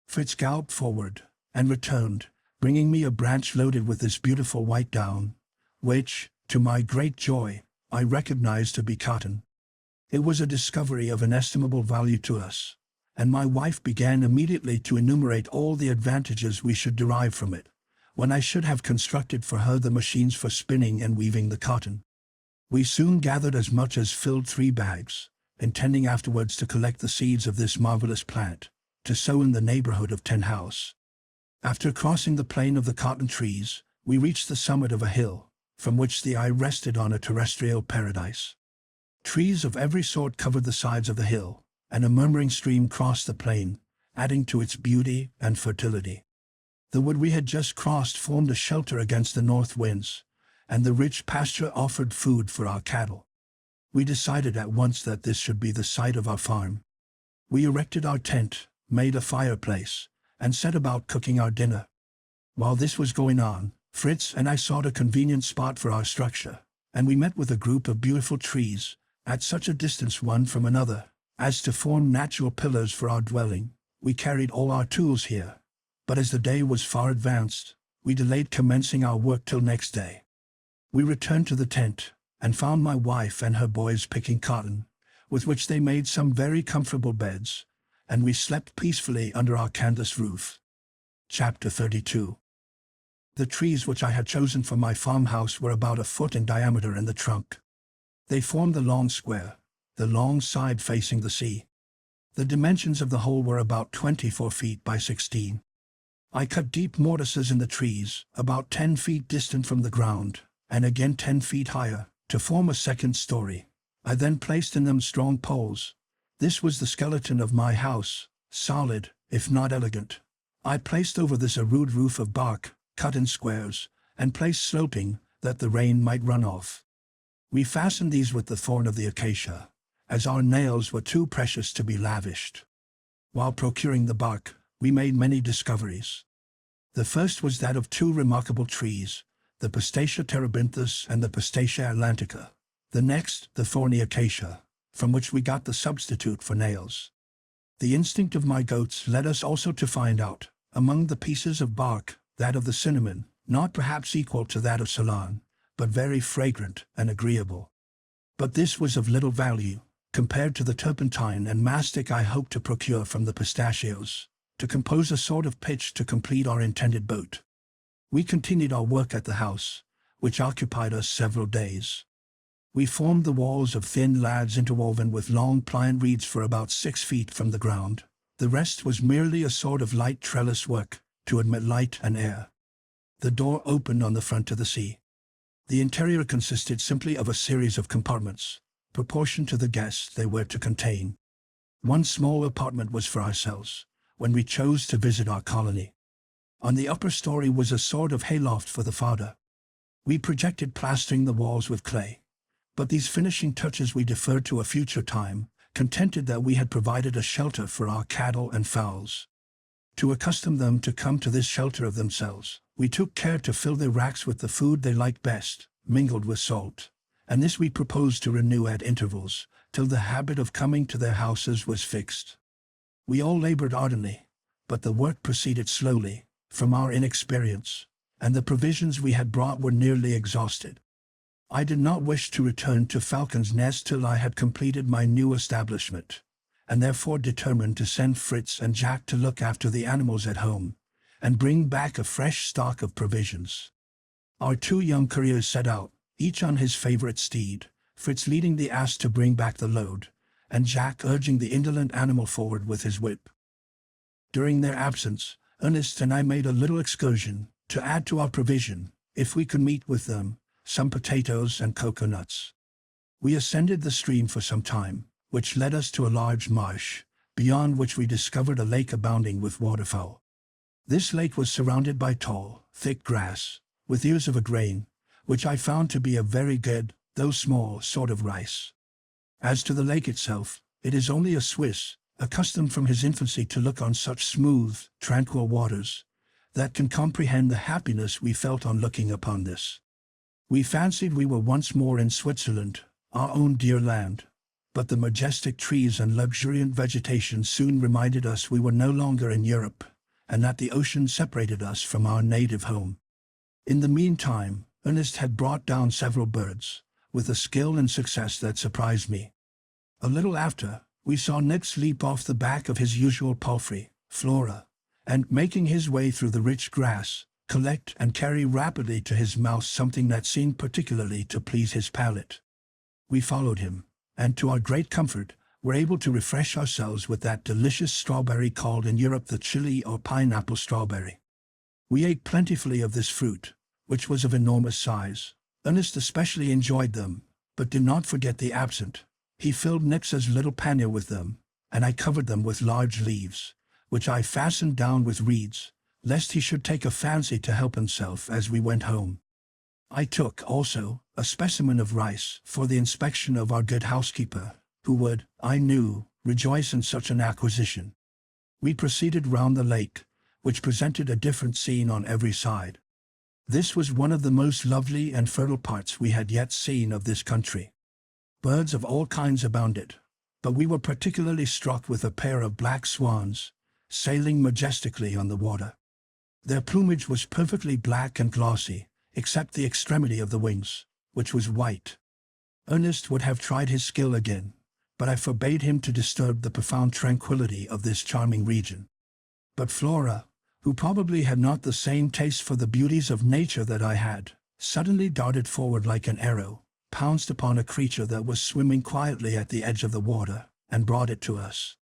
Fritz galloped forward, and returned, bringing me a branch loaded with this beautiful white down, which, to my great joy, I recognized to be cotton. It was a discovery of inestimable value to us, and my wife began immediately to enumerate all the advantages we should derive from it, when I should have constructed for her the machines for spinning and weaving the cotton. We soon gathered as much as filled 3 bags, intending afterwards to collect the seeds of this marvelous plant, to sow in the neighborhood of Ten House. After crossing the plain of the cotton trees, we reached the summit of a hill, from which the eye rested on a terrestrial paradise. Trees of every sort covered the sides of the hill, and a murmuring stream crossed the plain, adding to its beauty and fertility. The wood we had just crossed formed a shelter against the north winds, and the rich pasture offered food for our cattle. We decided at once that this should be the site of our farm. We erected our tent, made a fireplace, and set about cooking our dinner. While this was going on, Fritz and I sought a convenient spot for our structure, and we met with a group of beautiful trees, at such a distance one from another, as to form natural pillars for our dwelling. We carried all our tools here, but as the day was far advanced, we delayed commencing our work till next day. We returned to the tent, and found my wife and her boys picking cotton, with which they made some very comfortable beds, and we slept peacefully under our canvas roof. Chapter 32. The trees which I had chosen for my farmhouse were about 1 foot in diameter in the trunk. They formed the long square, the long side facing the sea. The dimensions of the whole were about 24 feet by 16. I cut deep mortises in the trees, about 10 feet distant from the ground, and again 10 feet higher, to form a second story. I then placed in them strong poles. This was the skeleton of my house, solid, if not elegant. I placed over this a rude roof of bark, cut in squares, and placed sloping, that the rain might run off. We fastened these with the thorn of the acacia, as our nails were too precious to be lavished. While procuring the bark, we made many discoveries. The first was that of two remarkable trees, the Pistacia terebinthus and the Pistacia atlantica. The next, the thorny acacia, from which we got the substitute for nails. The instinct of my goats led us also to find out, among the pieces of bark, that of the cinnamon, not perhaps equal to that of Ceylon, but very fragrant and agreeable. But this was of little value, compared to the turpentine and mastic I hoped to procure from the pistachios, to compose a sort of pitch to complete our intended boat. We continued our work at the house, which occupied us several days. We formed the walls of thin laths interwoven with long pliant reeds for about 6 feet from the ground. The rest was merely a sort of light trellis work, to admit light and air. The door opened on the front to the sea. The interior consisted simply of a series of compartments, proportioned to the guests they were to contain. One small apartment was for ourselves, when we chose to visit our colony. On the upper story was a sort of hayloft for the fodder. We projected plastering the walls with clay, but these finishing touches we deferred to a future time, contented that we had provided a shelter for our cattle and fowls. To accustom them to come to this shelter of themselves, we took care to fill their racks with the food they liked best, mingled with salt, and this we proposed to renew at intervals, till the habit of coming to their houses was fixed. We all labored ardently, but the work proceeded slowly, from our inexperience, and the provisions we had brought were nearly exhausted. I did not wish to return to Falcon's Nest till I had completed my new establishment, and therefore determined to send Fritz and Jack to look after the animals at home, and bring back a fresh stock of provisions. Our 2 young couriers set out, each on his favorite steed, Fritz leading the ass to bring back the load, and Jack urging the indolent animal forward with his whip. During their absence, Ernest and I made a little excursion, to add to our provision, if we could meet with them, some potatoes and coconuts. We ascended the stream for some time, which led us to a large marsh, beyond which we discovered a lake abounding with waterfowl. This lake was surrounded by tall, thick grass, with ears of a grain, which I found to be a very good, though small, sort of rice. As to the lake itself, it is only a Swiss, accustomed from his infancy to look on such smooth, tranquil waters, that can comprehend the happiness we felt on looking upon this. We fancied we were once more in Switzerland, our own dear land, but the majestic trees and luxuriant vegetation soon reminded us we were no longer in Europe, and that the ocean separated us from our native home. In the meantime, Ernest had brought down several birds, with a skill and success that surprised me. A little after, we saw Nix leap off the back of his usual palfrey, Flora, and, making his way through the rich grass, collect and carry rapidly to his mouth something that seemed particularly to please his palate. We followed him, and to our great comfort, were able to refresh ourselves with that delicious strawberry called in Europe the chili or pineapple strawberry. We ate plentifully of this fruit, which was of enormous size. Ernest especially enjoyed them, but did not forget the absent. He filled Nix's little pannier with them, and I covered them with large leaves, which I fastened down with reeds, lest he should take a fancy to help himself as we went home. I took, also, a specimen of rice for the inspection of our good housekeeper, who would, I knew, rejoice in such an acquisition. We proceeded round the lake, which presented a different scene on every side. This was one of the most lovely and fertile parts we had yet seen of this country. Birds of all kinds abounded, but we were particularly struck with a pair of black swans, sailing majestically on the water. Their plumage was perfectly black and glossy, except the extremity of the wings, which was white. Ernest would have tried his skill again, but I forbade him to disturb the profound tranquillity of this charming region. But Flora, who probably had not the same taste for the beauties of nature that I had, suddenly darted forward like an arrow, pounced upon a creature that was swimming quietly at the edge of the water, and brought it to us.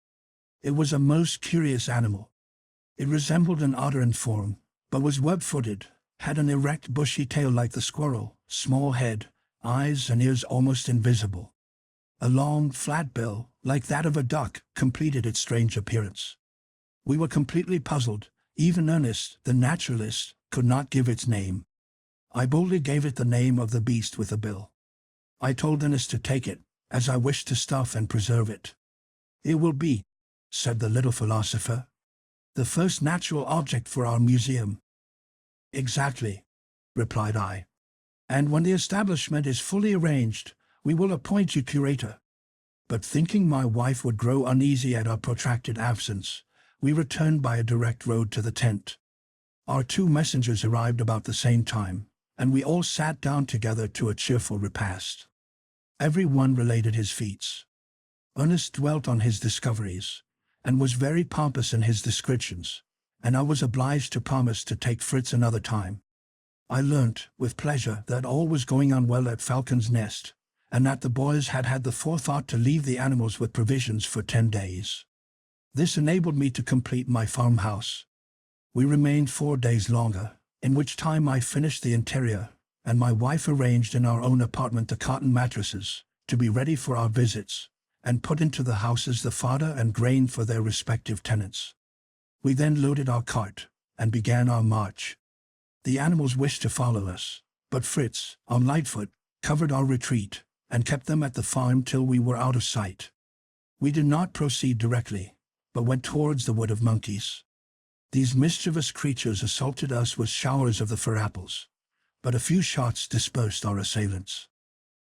It was a most curious animal. It resembled an otter in form, but was web-footed, had an erect bushy tail like the squirrel, small head, eyes and ears almost invisible. A long, flat bill, like that of a duck, completed its strange appearance. We were completely puzzled. Even Ernest, the naturalist, could not give its name. I boldly gave it the name of the beast with a bill. I told Ernest to take it, as I wished to stuff and preserve it. "It will be," said the little philosopher, "the first natural object for our museum." "Exactly," replied I. "And when the establishment is fully arranged, we will appoint you curator." But thinking my wife would grow uneasy at our protracted absence, we returned by a direct road to the tent. Our 2 messengers arrived about the same time, and we all sat down together to a cheerful repast. Every one related his feats. Ernest dwelt on his discoveries, and was very pompous in his descriptions, and I was obliged to promise to take Fritz another time. I learnt, with pleasure, that all was going on well at Falcon's Nest, and that the boys had had the forethought to leave the animals with provisions for 10 days. This enabled me to complete my farmhouse. We remained 4 days longer, in which time I finished the interior, and my wife arranged in our own apartment the cotton mattresses, to be ready for our visits, and put into the houses the fodder and grain for their respective tenants. We then loaded our cart, and began our march. The animals wished to follow us, but Fritz, on Lightfoot, covered our retreat, and kept them at the farm till we were out of sight. We did not proceed directly, but went towards the wood of monkeys. These mischievous creatures assaulted us with showers of the fir apples, but a few shots dispersed our assailants.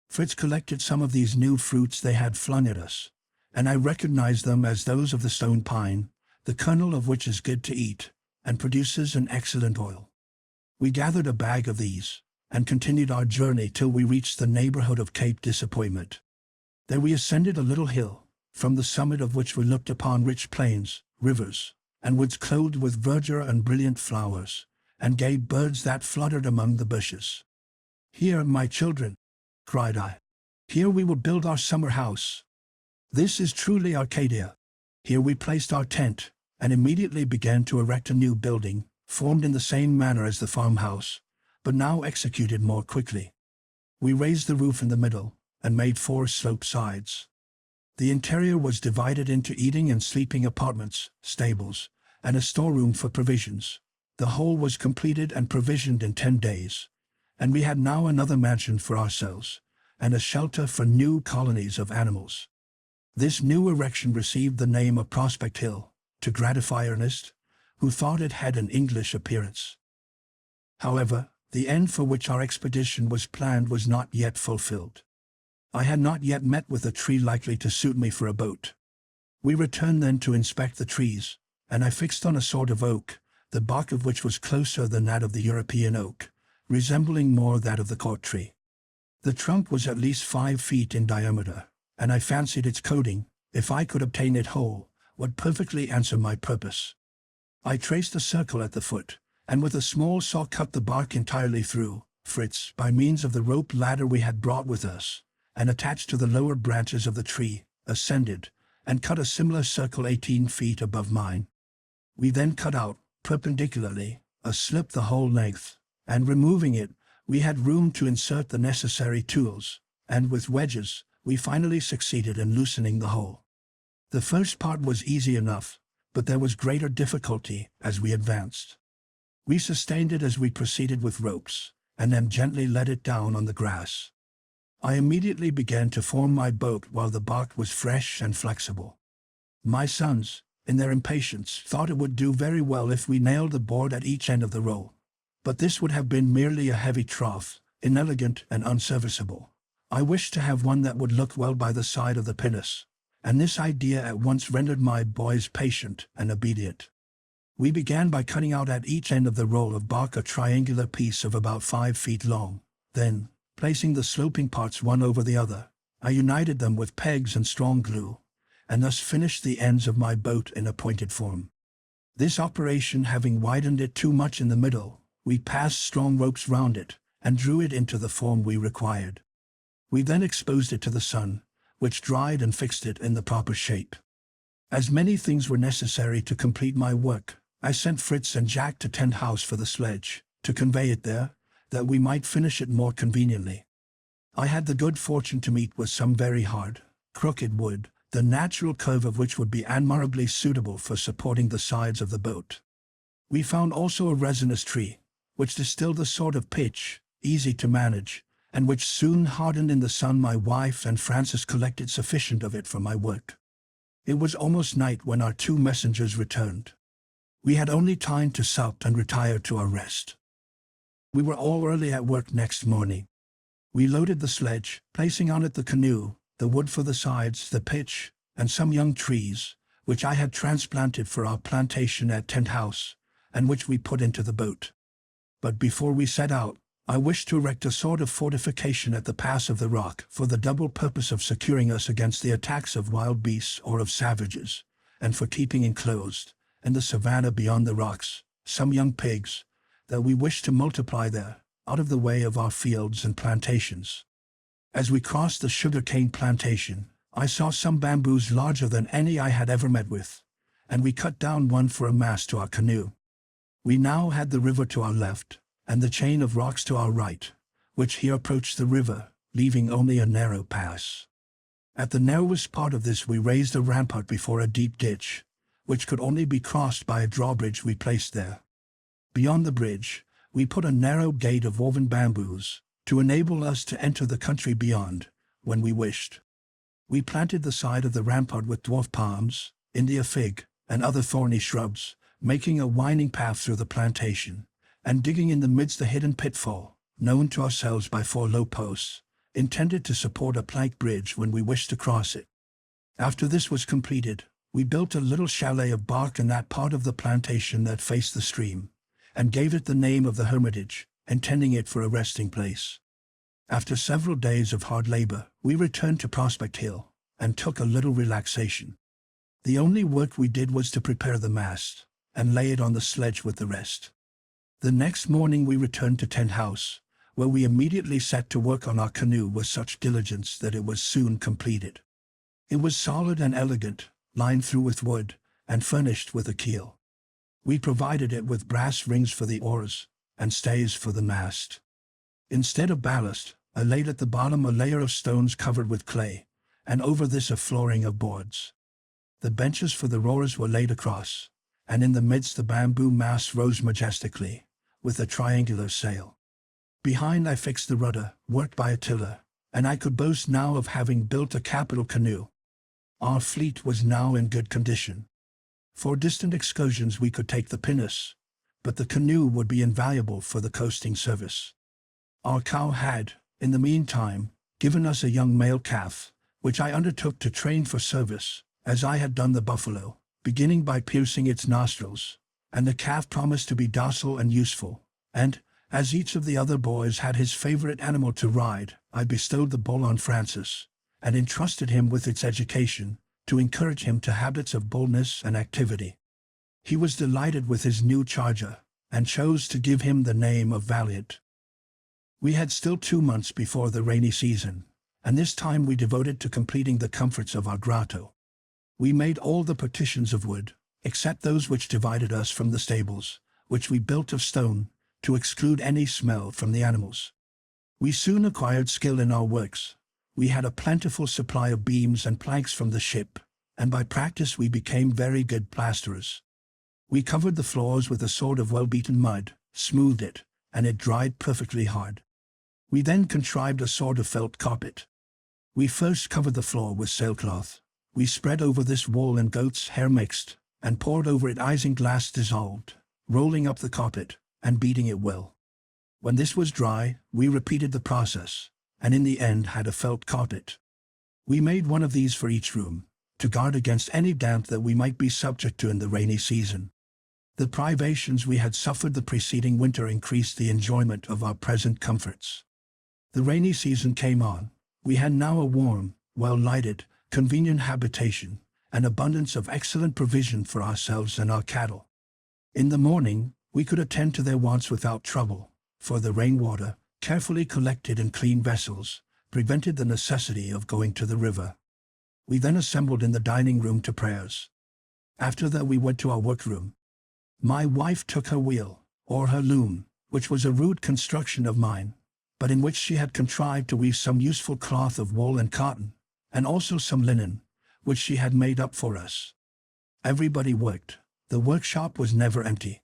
Fritz collected some of these new fruits they had flung at us, and I recognized them as those of the stone pine, the kernel of which is good to eat, and produces an excellent oil. We gathered a bag of these, and continued our journey till we reached the neighborhood of Cape Disappointment. There we ascended a little hill, from the summit of which we looked upon rich plains, rivers, and woods clothed with verdure and brilliant flowers, and gay birds that fluttered among the bushes. "Here, my children," cried I. "Here we will build our summer house. This is truly Arcadia." Here we placed our tent, and immediately began to erect a new building, formed in the same manner as the farmhouse, but now executed more quickly. We raised the roof in the middle, and made 4 sloped sides. The interior was divided into eating and sleeping apartments, stables, and a storeroom for provisions. The whole was completed and provisioned in 10 days, and we had now another mansion for ourselves, and a shelter for new colonies of animals. This new erection received the name of Prospect Hill, to gratify Ernest, who thought it had an English appearance. However, the end for which our expedition was planned was not yet fulfilled. I had not yet met with a tree likely to suit me for a boat. We returned then to inspect the trees, and I fixed on a sort of oak, the bark of which was closer than that of the European oak, resembling more that of the cork tree. The trunk was at least 5 feet in diameter, and I fancied its coating, if I could obtain it whole, would perfectly answer my purpose. I traced a circle at the foot, and with a small saw cut the bark entirely through. Fritz, by means of the rope ladder we had brought with us, and attached to the lower branches of the tree, ascended, and cut a similar circle 18 feet above mine. We then cut out, perpendicularly, a slip the whole length, and removing it, we had room to insert the necessary tools, and with wedges, we finally succeeded in loosening the whole. The first part was easy enough, but there was greater difficulty as we advanced. We sustained it as we proceeded with ropes, and then gently let it down on the grass. I immediately began to form my boat while the bark was fresh and flexible. My sons, in their impatience, thought it would do very well if we nailed a board at each end of the roll, but this would have been merely a heavy trough, inelegant and unserviceable. I wished to have one that would look well by the side of the pinnace, and this idea at once rendered my boys patient and obedient. We began by cutting out at each end of the roll of bark a triangular piece of about 5 feet long. Then, placing the sloping parts one over the other, I united them with pegs and strong glue, and thus finished the ends of my boat in a pointed form. This operation having widened it too much in the middle, we passed strong ropes round it, and drew it into the form we required. We then exposed it to the sun, which dried and fixed it in the proper shape. As many things were necessary to complete my work, I sent Fritz and Jack to Tent House for the sledge, to convey it there, that we might finish it more conveniently. I had the good fortune to meet with some very hard, crooked wood, the natural curve of which would be admirably suitable for supporting the sides of the boat. We found also a resinous tree, which distilled a sort of pitch, easy to manage, and which soon hardened in the sun. My wife and Francis collected sufficient of it for my work. It was almost night when our two messengers returned. We had only time to sup and retire to our rest. We were all early at work next morning. We loaded the sledge, placing on it the canoe, the wood for the sides, the pitch, and some young trees, which I had transplanted for our plantation at Tent House, and which we put into the boat. But before we set out, I wished to erect a sort of fortification at the pass of the rock for the double purpose of securing us against the attacks of wild beasts or of savages, and for keeping enclosed, in the savannah beyond the rocks, some young pigs, that we wished to multiply there, out of the way of our fields and plantations. As we crossed the sugar-cane plantation, I saw some bamboos larger than any I had ever met with, and we cut down one for a mast to our canoe. We now had the river to our left, and the chain of rocks to our right, which here approached the river, leaving only a narrow pass. At the narrowest part of this we raised a rampart before a deep ditch, which could only be crossed by a drawbridge we placed there. Beyond the bridge, we put a narrow gate of woven bamboos, to enable us to enter the country beyond, when we wished. We planted the side of the rampart with dwarf palms, India fig, and other thorny shrubs, making a winding path through the plantation, and digging in the midst a hidden pitfall, known to ourselves by 4 low posts, intended to support a plank bridge when we wished to cross it. After this was completed, we built a little chalet of bark in that part of the plantation that faced the stream, and gave it the name of the Hermitage, intending it for a resting place. After several days of hard labor, we returned to Prospect Hill, and took a little relaxation. The only work we did was to prepare the mast, and lay it on the sledge with the rest. The next morning we returned to Tent House, where we immediately set to work on our canoe with such diligence that it was soon completed. It was solid and elegant, lined through with wood, and furnished with a keel. We provided it with brass rings for the oars, and stays for the mast. Instead of ballast, I laid at the bottom a layer of stones covered with clay, and over this a flooring of boards. The benches for the rowers were laid across, and in the midst the bamboo mast rose majestically, with a triangular sail. Behind I fixed the rudder, worked by a tiller, and I could boast now of having built a capital canoe. Our fleet was now in good condition. For distant excursions we could take the pinnace, but the canoe would be invaluable for the coasting service. Our cow had, in the meantime, given us a young male calf, which I undertook to train for service, as I had done the buffalo, beginning by piercing its nostrils, and the calf promised to be docile and useful, and, as each of the other boys had his favorite animal to ride, I bestowed the bull on Francis, and entrusted him with its education, to encourage him to habits of boldness and activity. He was delighted with his new charger, and chose to give him the name of Valiant. We had still 2 months before the rainy season, and this time we devoted to completing the comforts of our grotto. We made all the partitions of wood, except those which divided us from the stables, which we built of stone, to exclude any smell from the animals. We soon acquired skill in our works. We had a plentiful supply of beams and planks from the ship, and by practice we became very good plasterers. We covered the floors with a sort of well-beaten mud, smoothed it, and it dried perfectly hard. We then contrived a sort of felt carpet. We first covered the floor with sailcloth. We spread over this wool and goat's hair mixed, and poured over it isinglass dissolved, rolling up the carpet, and beating it well. When this was dry, we repeated the process, and in the end had a felt carpet. We made one of these for each room, to guard against any damp that we might be subject to in the rainy season. The privations we had suffered the preceding winter increased the enjoyment of our present comforts. The rainy season came on. We had now a warm, well-lighted, convenient habitation, and abundance of excellent provision for ourselves and our cattle. In the morning, we could attend to their wants without trouble, for the rainwater, carefully collected in clean vessels, prevented the necessity of going to the river. We then assembled in the dining room to prayers. After that we went to our workroom. My wife took her wheel, or her loom, which was a rude construction of mine, but in which she had contrived to weave some useful cloth of wool and cotton, and also some linen, which she had made up for us. Everybody worked. The workshop was never empty.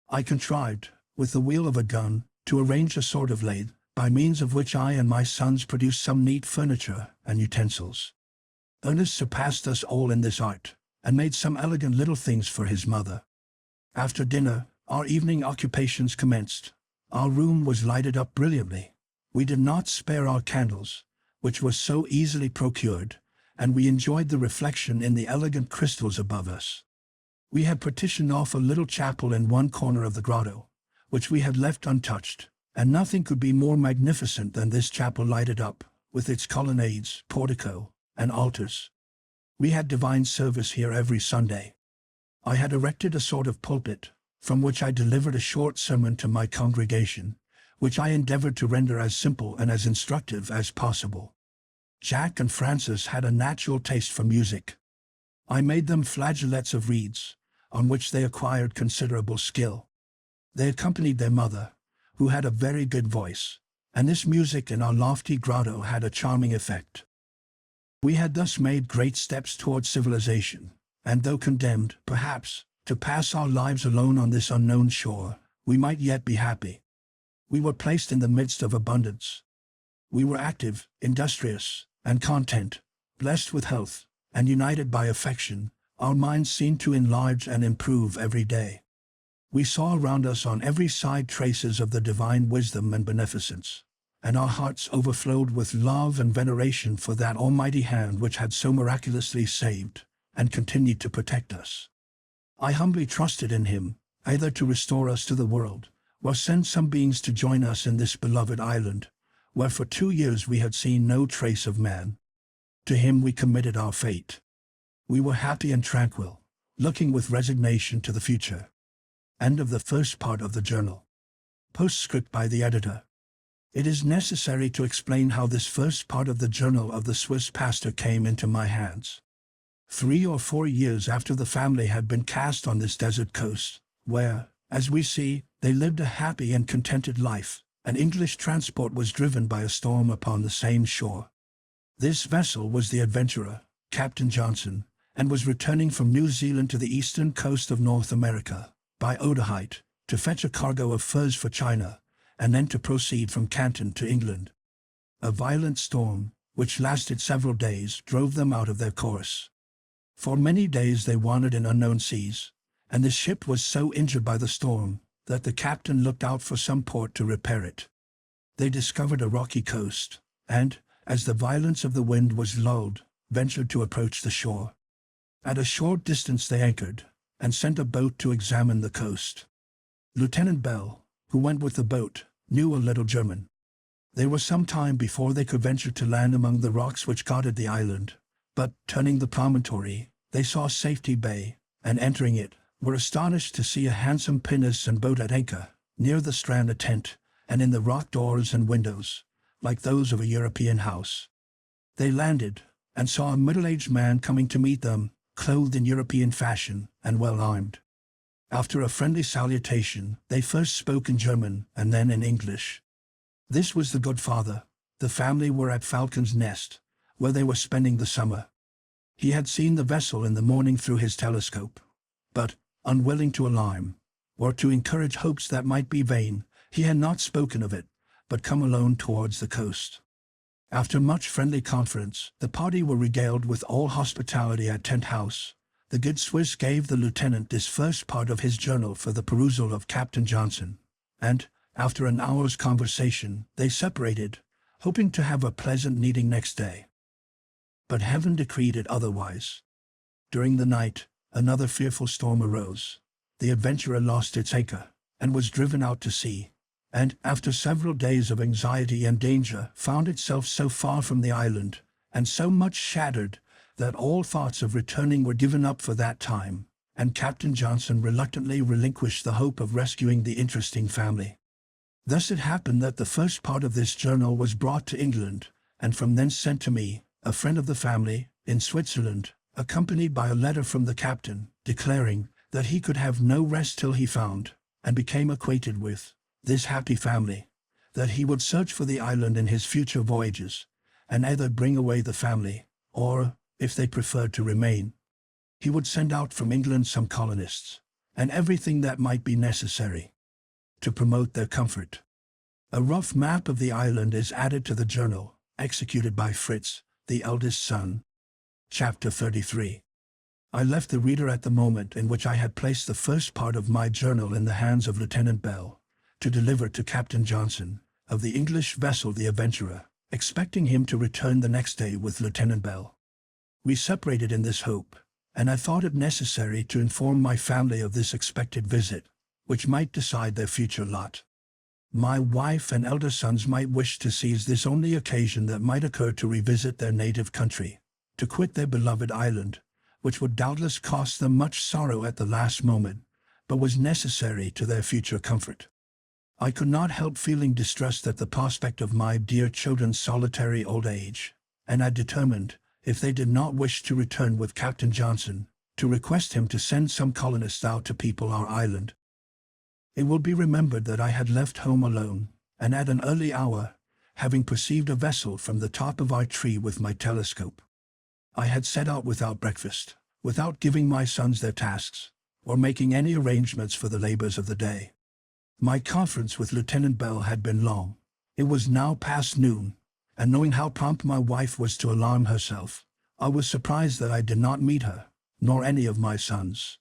I contrived, with the wheel of a gun, to arrange a sort of lathe, by means of which I and my sons produced some neat furniture and utensils. Ernest surpassed us all in this art, and made some elegant little things for his mother. After dinner, our evening occupations commenced. Our room was lighted up brilliantly. We did not spare our candles, which were so easily procured, and we enjoyed the reflection in the elegant crystals above us. We had partitioned off a little chapel in one corner of the grotto, which we had left untouched, and nothing could be more magnificent than this chapel lighted up, with its colonnades, portico, and altars. We had divine service here every Sunday. I had erected a sort of pulpit, from which I delivered a short sermon to my congregation, which I endeavored to render as simple and as instructive as possible. Jack and Francis had a natural taste for music. I made them flageolets of reeds, on which they acquired considerable skill. They accompanied their mother, who had a very good voice, and this music in our lofty grotto had a charming effect. We had thus made great steps towards civilization, and though condemned, perhaps, to pass our lives alone on this unknown shore, we might yet be happy. We were placed in the midst of abundance. We were active, industrious, and content, blessed with health, and united by affection. Our minds seemed to enlarge and improve every day. We saw around us on every side traces of the divine wisdom and beneficence, and our hearts overflowed with love and veneration for that almighty hand which had so miraculously saved and continued to protect us. I humbly trusted in him, either to restore us to the world, or send some beings to join us in this beloved island, where for 2 years we had seen no trace of man. To him we committed our fate. We were happy and tranquil, looking with resignation to the future. End of the first part of the journal. Postscript by the editor. It is necessary to explain how this first part of the journal of the Swiss pastor came into my hands. 3 or 4 years after the family had been cast on this desert coast, where, as we see, they lived a happy and contented life, an English transport was driven by a storm upon the same shore. This vessel was the Adventurer, Captain Johnson, and was returning from New Zealand to the eastern coast of North America, by Otaheite, to fetch a cargo of furs for China, and then to proceed from Canton to England. A violent storm, which lasted several days, drove them out of their course. For many days they wandered in unknown seas, and the ship was so injured by the storm that the captain looked out for some port to repair it. They discovered a rocky coast, and, as the violence of the wind was lulled, ventured to approach the shore. At a short distance they anchored, and sent a boat to examine the coast. Lieutenant Bell, who went with the boat, knew a little German. They were some time before they could venture to land among the rocks which guarded the island, but, turning the promontory, they saw Safety Bay, and entering it, were astonished to see a handsome pinnace and boat at anchor, near the strand a tent, and in the rock doors and windows, like those of a European house. They landed, and saw a middle-aged man coming to meet them, clothed in European fashion, and well armed. After a friendly salutation, they first spoke in German, and then in English. This was the good father. The family were at Falcon's Nest, where they were spending the summer. He had seen the vessel in the morning through his telescope, but, unwilling to alarm, or to encourage hopes that might be vain, he had not spoken of it, but come alone towards the coast. After much friendly conference, the party were regaled with all hospitality at Tent House. The good Swiss gave the lieutenant this first part of his journal for the perusal of Captain Johnson, and, after an hour's conversation, they separated, hoping to have a pleasant meeting next day. But heaven decreed it otherwise. During the night, another fearful storm arose. The Adventurer lost its anchor, and was driven out to sea, and, after several days of anxiety and danger, found itself so far from the island, and so much shattered, that all thoughts of returning were given up for that time, and Captain Johnson reluctantly relinquished the hope of rescuing the interesting family. Thus it happened that the first part of this journal was brought to England, and from thence sent to me, a friend of the family, in Switzerland, accompanied by a letter from the captain, declaring that he could have no rest till he found, and became acquainted with, this happy family, that he would search for the island in his future voyages, and either bring away the family, or, if they preferred to remain, he would send out from England some colonists, and everything that might be necessary to promote their comfort. A rough map of the island is added to the journal, executed by Fritz, the eldest son. Chapter 33. I left the reader at the moment in which I had placed the first part of my journal in the hands of Lieutenant Bell, to deliver to Captain Johnson, of the English vessel the Adventurer, expecting him to return the next day with Lieutenant Bell. We separated in this hope, and I thought it necessary to inform my family of this expected visit, which might decide their future lot. My wife and elder sons might wish to seize this only occasion that might occur to revisit their native country, to quit their beloved island, which would doubtless cost them much sorrow at the last moment, but was necessary to their future comfort. I could not help feeling distressed at the prospect of my dear children's solitary old age, and I determined, if they did not wish to return with Captain Johnson, to request him to send some colonists out to people our island. It will be remembered that I had left home alone, and at an early hour, having perceived a vessel from the top of our tree with my telescope. I had set out without breakfast, without giving my sons their tasks, or making any arrangements for the labors of the day. My conference with Lieutenant Bell had been long. It was now past noon, and knowing how prompt my wife was to alarm herself, I was surprised that I did not meet her, nor any of my sons.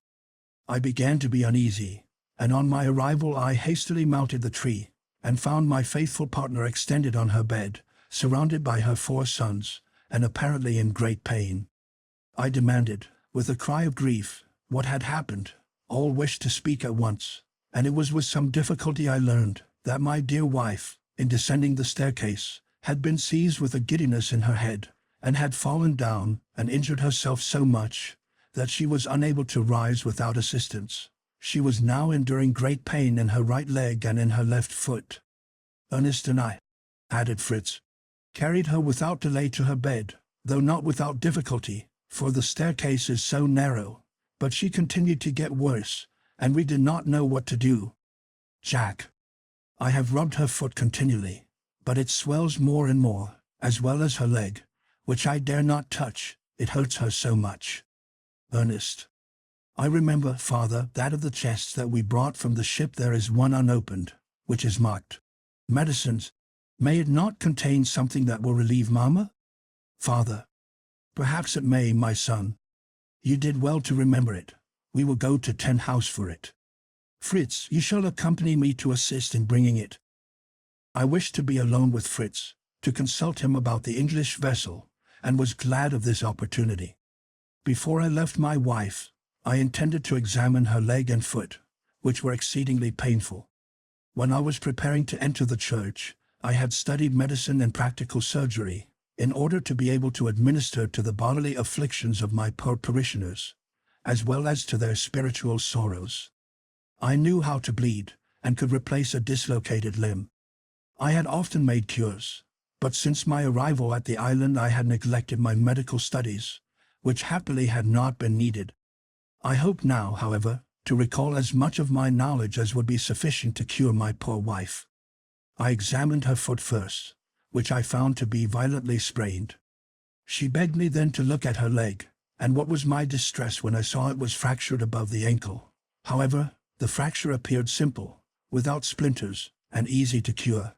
I began to be uneasy, and on my arrival I hastily mounted the tree, and found my faithful partner extended on her bed, surrounded by her 4 sons, and apparently in great pain. I demanded, with a cry of grief, what had happened. All wished to speak at once, and it was with some difficulty I learned that my dear wife, in descending the staircase, had been seized with a giddiness in her head, and had fallen down and injured herself so much that she was unable to rise without assistance. She was now enduring great pain in her right leg and in her left foot. Ernest and I, added Fritz, carried her without delay to her bed, though not without difficulty, for the staircase is so narrow, but she continued to get worse, and we did not know what to do. Jack, I have rubbed her foot continually, but it swells more and more, as well as her leg, which I dare not touch, it hurts her so much. Ernest, I remember, father, that of the chests that we brought from the ship there is one unopened, which is marked medicines. May it not contain something that will relieve Mamma? Father, perhaps it may, my son. You did well to remember it. We will go to Tent House for it. Fritz, you shall accompany me to assist in bringing it. I wished to be alone with Fritz, to consult him about the English vessel, and was glad of this opportunity. Before I left my wife, I intended to examine her leg and foot, which were exceedingly painful. When I was preparing to enter the church, I had studied medicine and practical surgery, in order to be able to administer to the bodily afflictions of my poor parishioners, as well as to their spiritual sorrows. I knew how to bleed, and could replace a dislocated limb. I had often made cures, but since my arrival at the island I had neglected my medical studies, which happily had not been needed. I hope now, however, to recall as much of my knowledge as would be sufficient to cure my poor wife. I examined her foot first, which I found to be violently sprained. She begged me then to look at her leg, and what was my distress when I saw it was fractured above the ankle. However, the fracture appeared simple, without splinters, and easy to cure.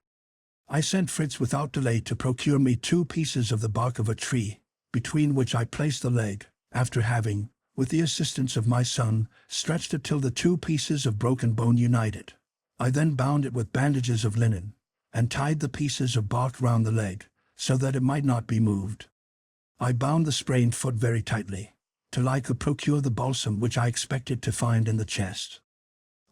I sent Fritz without delay to procure me 2 pieces of the bark of a tree, between which I placed the leg, after having, with the assistance of my son, stretched it till the 2 pieces of broken bone united. I then bound it with bandages of linen, and tied the pieces of bark round the leg, so that it might not be moved. I bound the sprained foot very tightly, till I could procure the balsam which I expected to find in the chest.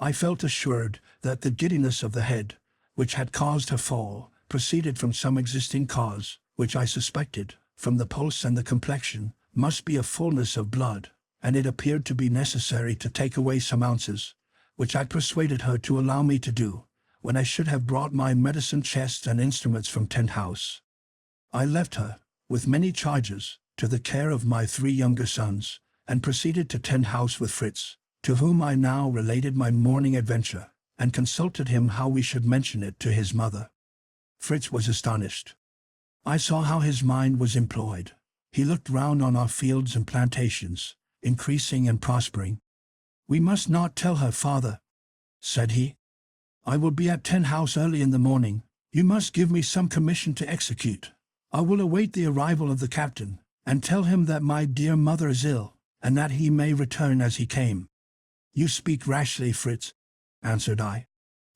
I felt assured that the giddiness of the head, which had caused her fall, proceeded from some existing cause, which I suspected, from the pulse and the complexion, must be a fullness of blood, and it appeared to be necessary to take away some ounces, which I persuaded her to allow me to do, when I should have brought my medicine chest and instruments from Tent House. I left her, with many charges, to the care of my 3 younger sons, and proceeded to Tent House with Fritz, to whom I now related my morning adventure, and consulted him how we should mention it to his mother. Fritz was astonished. I saw how his mind was employed. He looked round on our fields and plantations, increasing and prospering. "We must not tell her, father," said he. "I will be at Tent House early in the morning. You must give me some commission to execute. I will await the arrival of the captain, and tell him that my dear mother is ill, and that he may return as he came." "You speak rashly, Fritz," answered I.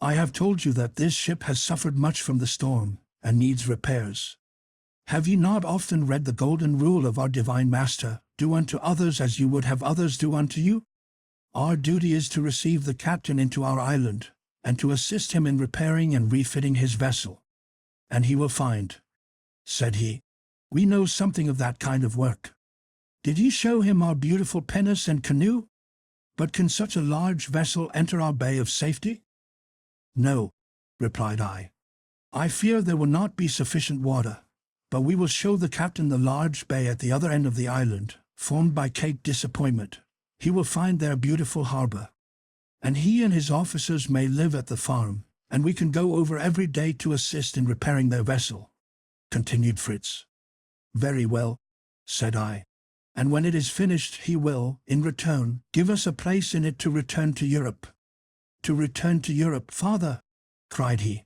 "I have told you that this ship has suffered much from the storm, and needs repairs. Have you not often read the golden rule of our divine master, 'Do unto others as you would have others do unto you'? Our duty is to receive the captain into our island, and to assist him in repairing and refitting his vessel. And he will find," said he, "we know something of that kind of work. Did you show him our beautiful pinnace and canoe? But can such a large vessel enter our bay of safety?" "No," replied I. "I fear there will not be sufficient water, but we will show the captain the large bay at the other end of the island, formed by Cape Disappointment. He will find there a beautiful harbor. And he and his officers may live at the farm, and we can go over every day to assist in repairing their vessel," continued Fritz. "Very well," said I. "And when it is finished he will, in return, give us a place in it to return to Europe." "To return to Europe, father?" cried he.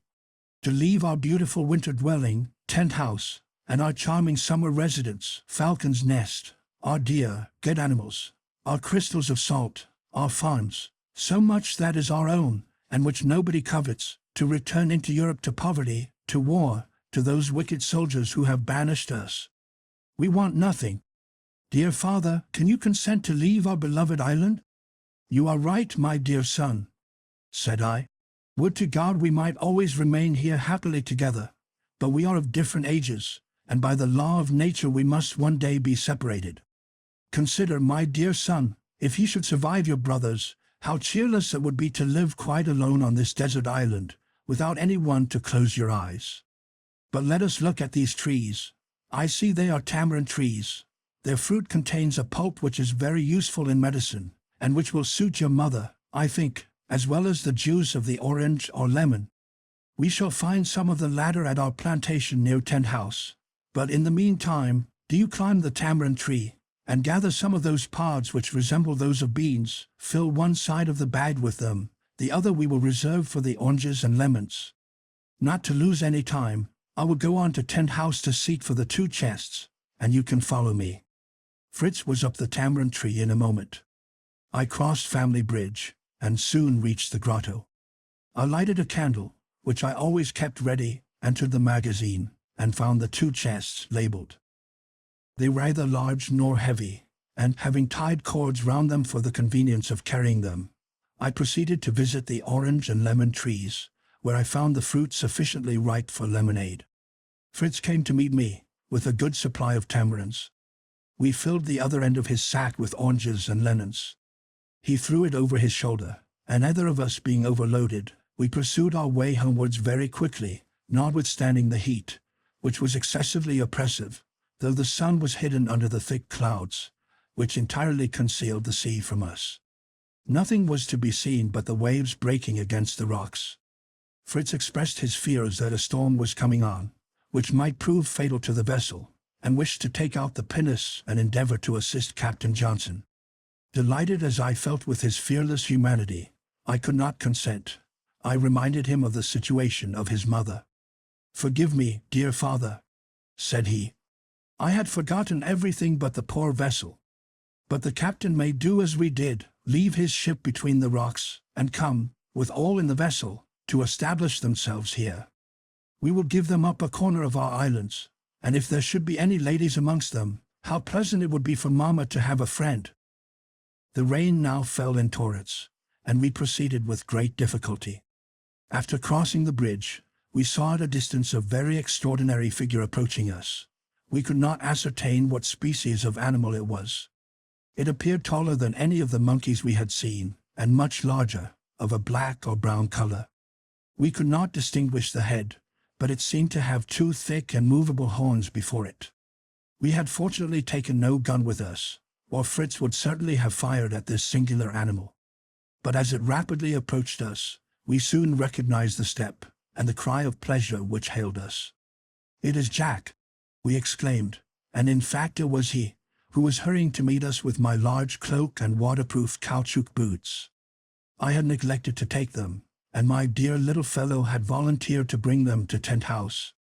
"To leave our beautiful winter dwelling, Tent House, and our charming summer residence, Falcon's Nest, our dear, good animals, our crystals of salt, our farms, so much that is our own, and which nobody covets, to return into Europe to poverty, to war, to those wicked soldiers who have banished us? We want nothing. Dear father, can you consent to leave our beloved island?" "You are right, my dear son," said I. "Would to God we might always remain here happily together, but we are of different ages, and by the law of nature we must one day be separated. Consider, my dear son, if you should survive your brothers, how cheerless it would be to live quite alone on this desert island, without any one to close your eyes. But let us look at these trees. I see they are tamarind trees. Their fruit contains a pulp which is very useful in medicine, and which will suit your mother, I think, as well as the juice of the orange or lemon. We shall find some of the latter at our plantation near Tent House. But in the meantime, do you climb the tamarind tree, and gather some of those pods which resemble those of beans, fill one side of the bag with them, the other we will reserve for the oranges and lemons. Not to lose any time, I will go on to Tent House to seek for the 2 chests, and you can follow me." Fritz was up the tamarind tree in a moment. I crossed Family Bridge, and soon reached the grotto. I lighted a candle, which I always kept ready, entered the magazine, and found the 2 chests labeled. They were neither large nor heavy, and having tied cords round them for the convenience of carrying them, I proceeded to visit the orange and lemon trees, where I found the fruit sufficiently ripe for lemonade. Fritz came to meet me, with a good supply of tamarinds. We filled the other end of his sack with oranges and lemons. He threw it over his shoulder, and neither of us being overloaded, we pursued our way homewards very quickly, notwithstanding the heat, which was excessively oppressive, though the sun was hidden under the thick clouds, which entirely concealed the sea from us. Nothing was to be seen but the waves breaking against the rocks. Fritz expressed his fears that a storm was coming on, which might prove fatal to the vessel, and wished to take out the pinnace and endeavor to assist Captain Johnson. Delighted as I felt with his fearless humanity, I could not consent. I reminded him of the situation of his mother. "Forgive me, dear father," said he. "I had forgotten everything but the poor vessel. But the captain may do as we did, leave his ship between the rocks, and come, with all in the vessel, to establish themselves here. We will give them up a corner of our islands, and if there should be any ladies amongst them, how pleasant it would be for Mamma to have a friend." The rain now fell in torrents, and we proceeded with great difficulty. After crossing the bridge, we saw at a distance a very extraordinary figure approaching us. We could not ascertain what species of animal it was. It appeared taller than any of the monkeys we had seen, and much larger, of a black or brown color. We could not distinguish the head, but it seemed to have 2 thick and movable horns before it. We had fortunately taken no gun with us, or Fritz would certainly have fired at this singular animal. But as it rapidly approached us, we soon recognized the step, and the cry of pleasure which hailed us. "It is Jack!" we exclaimed, and in fact it was he, who was hurrying to meet us with my large cloak and waterproof caoutchouc boots. I had neglected to take them, and my dear little fellow had volunteered to bring them to Tent House.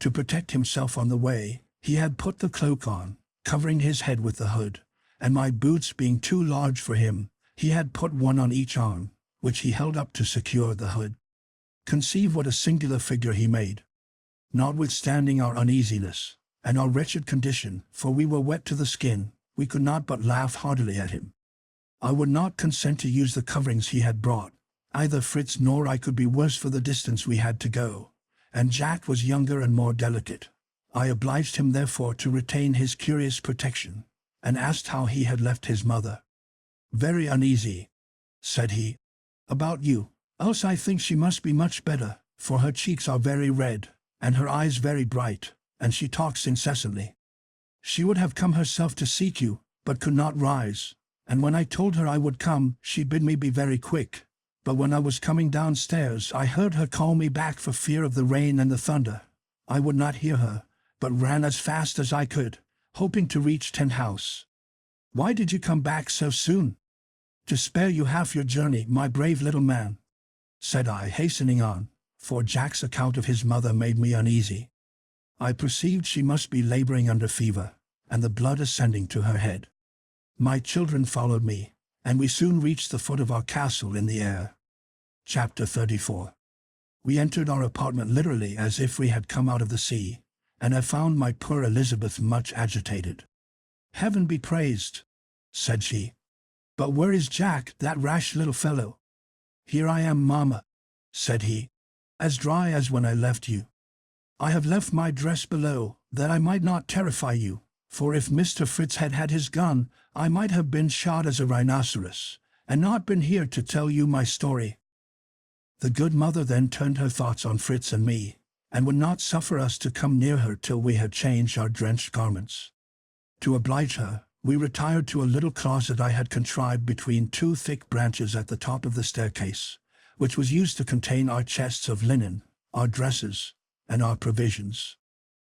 To protect himself on the way, he had put the cloak on, covering his head with the hood, and my boots being too large for him, he had put one on each arm, which he held up to secure the hood. Conceive what a singular figure he made. Notwithstanding our uneasiness, and our wretched condition, for we were wet to the skin, we could not but laugh heartily at him. I would not consent to use the coverings he had brought. Either Fritz nor I could be worse for the distance we had to go, and Jack was younger and more delicate. I obliged him therefore to retain his curious protection, and asked how he had left his mother. "Very uneasy," said he, "about you, else I think she must be much better, for her cheeks are very red, and her eyes very bright, and she talks incessantly. She would have come herself to seek you, but could not rise, and when I told her I would come, she bid me be very quick. But when I was coming downstairs, I heard her call me back for fear of the rain and the thunder. I would not hear her, but ran as fast as I could, hoping to reach Tent House." "Why did you come back so soon?" "To spare you half your journey, my brave little man," said I, hastening on, for Jack's account of his mother made me uneasy. I perceived she must be laboring under fever, and the blood ascending to her head. My children followed me, and we soon reached the foot of our castle in the air. Chapter 34. We entered our apartment literally as if we had come out of the sea, and I found my poor Elizabeth much agitated. "Heaven be praised," said she. "But where is Jack, that rash little fellow?" "Here I am, mamma," said he, "as dry as when I left you. I have left my dress below, that I might not terrify you, for if Mr. Fritz had had his gun, I might have been shot as a rhinoceros, and not been here to tell you my story." The good mother then turned her thoughts on Fritz and me, and would not suffer us to come near her till we had changed our drenched garments. To oblige her, we retired to a little closet I had contrived between two thick branches at the top of the staircase, which was used to contain our chests of linen, our dresses, and our provisions.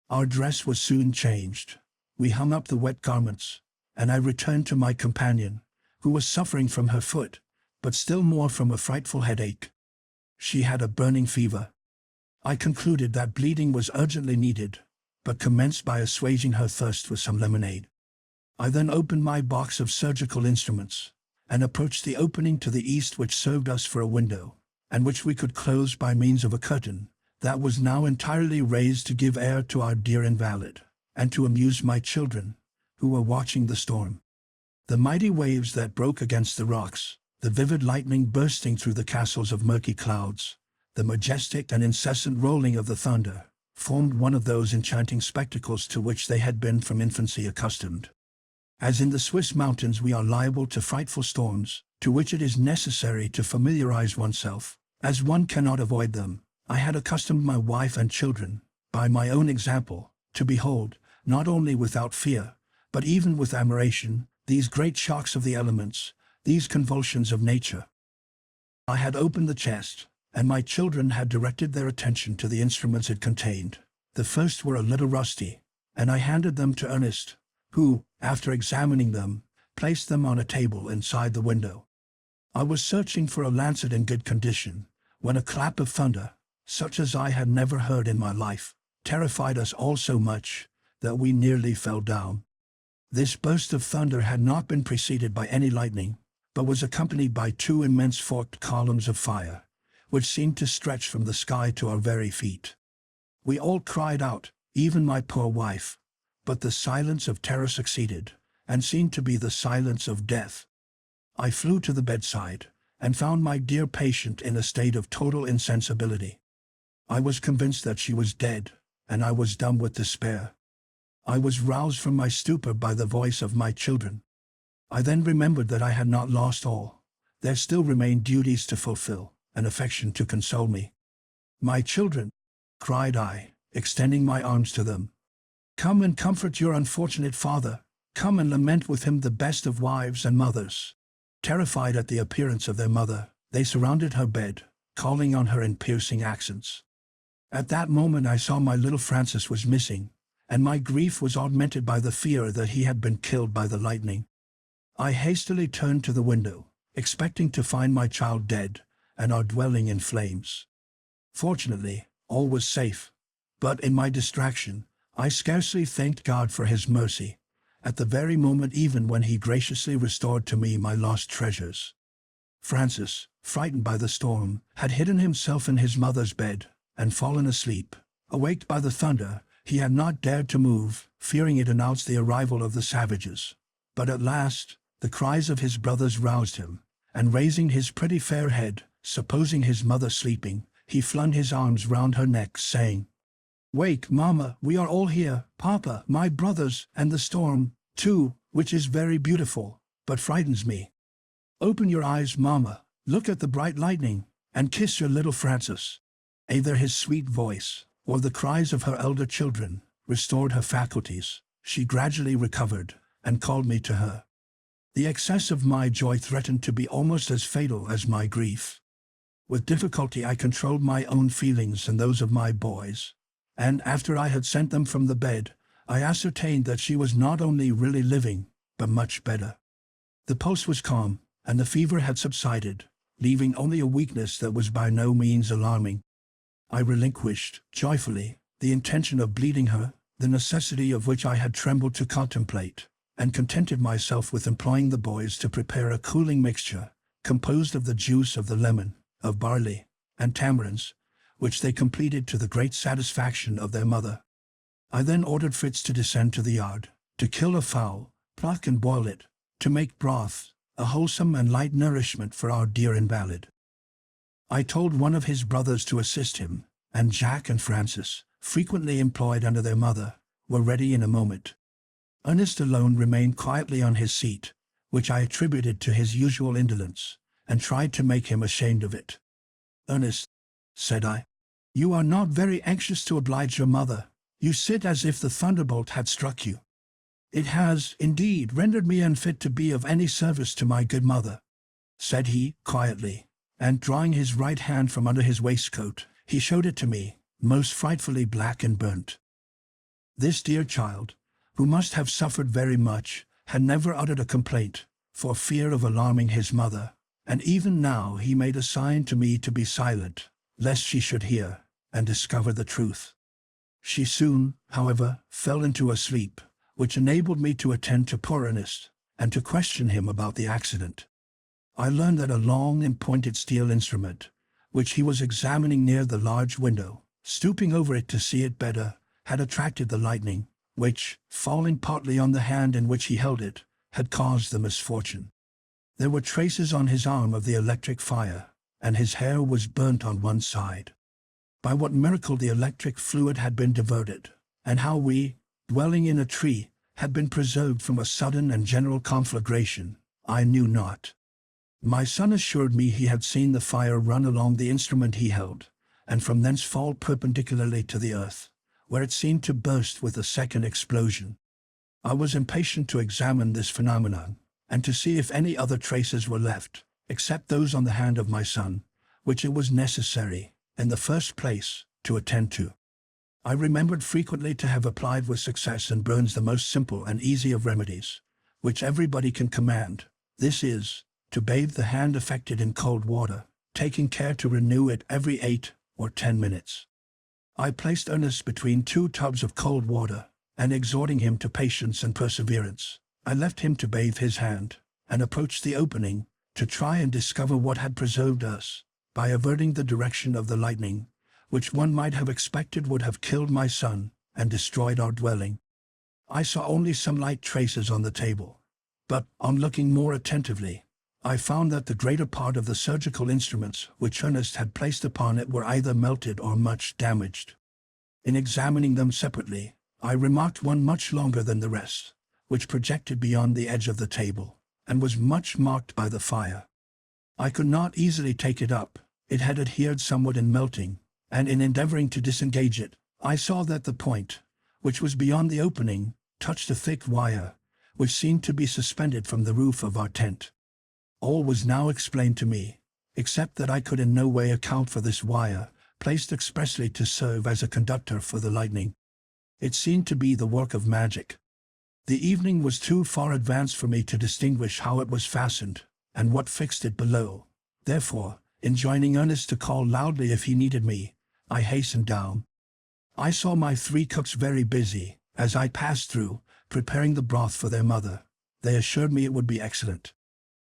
Our dress was soon changed. We hung up the wet garments, and I returned to my companion, who was suffering from her foot, but still more from a frightful headache. She had a burning fever. I concluded that bleeding was urgently needed, but commenced by assuaging her thirst with some lemonade. I then opened my box of surgical instruments, and approached the opening to the east which served us for a window, and which we could close by means of a curtain that was now entirely raised to give air to our dear invalid, and to amuse my children, who were watching the storm. The mighty waves that broke against the rocks, the vivid lightning bursting through the castles of murky clouds, the majestic and incessant rolling of the thunder, formed one of those enchanting spectacles to which they had been from infancy accustomed. As in the Swiss mountains we are liable to frightful storms, to which it is necessary to familiarize oneself, as one cannot avoid them, I had accustomed my wife and children, by my own example, to behold, not only without fear, but even with admiration, these great shocks of the elements, these convulsions of nature. I had opened the chest, and my children had directed their attention to the instruments it contained. The first were a little rusty, and I handed them to Ernest, who, after examining them, placed them on a table inside the window. I was searching for a lancet in good condition, when a clap of thunder, such as I had never heard in my life, terrified us all so much that we nearly fell down. This burst of thunder had not been preceded by any lightning, but was accompanied by two immense forked columns of fire, which seemed to stretch from the sky to our very feet. We all cried out, even my poor wife, but the silence of terror succeeded, and seemed to be the silence of death. I flew to the bedside, and found my dear patient in a state of total insensibility. I was convinced that she was dead, and I was dumb with despair. I was roused from my stupor by the voice of my children. I then remembered that I had not lost all. There still remained duties to fulfill, and affection to console me. "My children," cried I, extending my arms to them, "come and comfort your unfortunate father. Come and lament with him the best of wives and mothers." Terrified at the appearance of their mother, they surrounded her bed, calling on her in piercing accents. At that moment I saw my little Francis was missing, and my grief was augmented by the fear that he had been killed by the lightning. I hastily turned to the window, expecting to find my child dead, and our dwelling in flames. Fortunately, all was safe, but in my distraction, I scarcely thanked God for his mercy, at the very moment even when he graciously restored to me my lost treasures. Francis, frightened by the storm, had hidden himself in his mother's bed, and fallen asleep. Awaked by the thunder, he had not dared to move, fearing it announced the arrival of the savages. But at last, the cries of his brothers roused him, and raising his pretty fair head, supposing his mother sleeping, he flung his arms round her neck, saying, "Wake, Mama, we are all here, Papa, my brothers, and the storm, too, which is very beautiful, but frightens me. Open your eyes, Mama, look at the bright lightning, and kiss your little Francis." Either his sweet voice, or the cries of her elder children, restored her faculties. She gradually recovered, and called me to her. The excess of my joy threatened to be almost as fatal as my grief. With difficulty I controlled my own feelings and those of my boys, and after I had sent them from the bed, I ascertained that she was not only really living, but much better. The pulse was calm, and the fever had subsided, leaving only a weakness that was by no means alarming. I relinquished, joyfully, the intention of bleeding her, the necessity of which I had trembled to contemplate, and contented myself with employing the boys to prepare a cooling mixture, composed of the juice of the lemon, of barley, and tamarinds, which they completed to the great satisfaction of their mother. I then ordered Fritz to descend to the yard, to kill a fowl, pluck and boil it, to make broth, a wholesome and light nourishment for our dear invalid. I told one of his brothers to assist him, and Jack and Francis, frequently employed under their mother, were ready in a moment. Ernest alone remained quietly on his seat, which I attributed to his usual indolence, and tried to make him ashamed of it. "Ernest," said I, "you are not very anxious to oblige your mother. You sit as if the thunderbolt had struck you." "It has, indeed, rendered me unfit to be of any service to my good mother," said he, quietly, and drawing his right hand from under his waistcoat, he showed it to me, most frightfully black and burnt. This dear child, who must have suffered very much, had never uttered a complaint, for fear of alarming his mother, and even now he made a sign to me to be silent, lest she should hear, and discover the truth. She soon, however, fell into a sleep, which enabled me to attend to poor Ernest, and to question him about the accident. I learned that a long and pointed steel instrument, which he was examining near the large window, stooping over it to see it better, had attracted the lightning, which, falling partly on the hand in which he held it, had caused the misfortune. There were traces on his arm of the electric fire, and his hair was burnt on one side. By what miracle the electric fluid had been diverted, and how we, dwelling in a tree, had been preserved from a sudden and general conflagration, I knew not. My son assured me he had seen the fire run along the instrument he held, and from thence fall perpendicularly to the earth, where it seemed to burst with a second explosion. I was impatient to examine this phenomenon, and to see if any other traces were left, except those on the hand of my son, which it was necessary, in the first place, to attend to. I remembered frequently to have applied with success and burns the most simple and easy of remedies, which everybody can command. This is, to bathe the hand affected in cold water, taking care to renew it every 8 or 10 minutes. I placed Ernest between 2 tubs of cold water, and exhorting him to patience and perseverance, I left him to bathe his hand, and approached the opening, to try and discover what had preserved us, by averting the direction of the lightning, which one might have expected would have killed my son, and destroyed our dwelling. I saw only some light traces on the table, but, on looking more attentively, I found that the greater part of the surgical instruments which Ernest had placed upon it were either melted or much damaged. In examining them separately, I remarked one much longer than the rest, which projected beyond the edge of the table, and was much marked by the fire. I could not easily take it up. It had adhered somewhat in melting, and in endeavoring to disengage it, I saw that the point, which was beyond the opening, touched a thick wire, which seemed to be suspended from the roof of our tent. All was now explained to me, except that I could in no way account for this wire, placed expressly to serve as a conductor for the lightning. It seemed to be the work of magic. The evening was too far advanced for me to distinguish how it was fastened, and what fixed it below. Therefore, enjoining Ernest to call loudly if he needed me, I hastened down. I saw my 3 cooks very busy, as I passed through, preparing the broth for their mother. They assured me it would be excellent.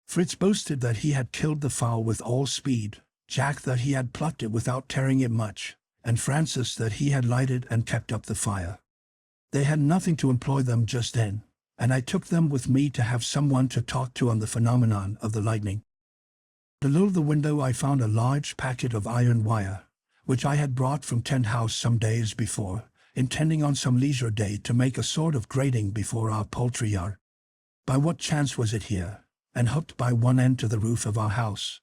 Fritz boasted that he had killed the fowl with all speed, Jack that he had plucked it without tearing it much, and Francis that he had lighted and kept up the fire. They had nothing to employ them just then, and I took them with me to have someone to talk to on the phenomenon of the lightning. Below the window I found a large packet of iron wire, which I had brought from Tent House some days before, intending on some leisure day to make a sort of grating before our poultry yard. By what chance was it here, and hooked by one end to the roof of our house?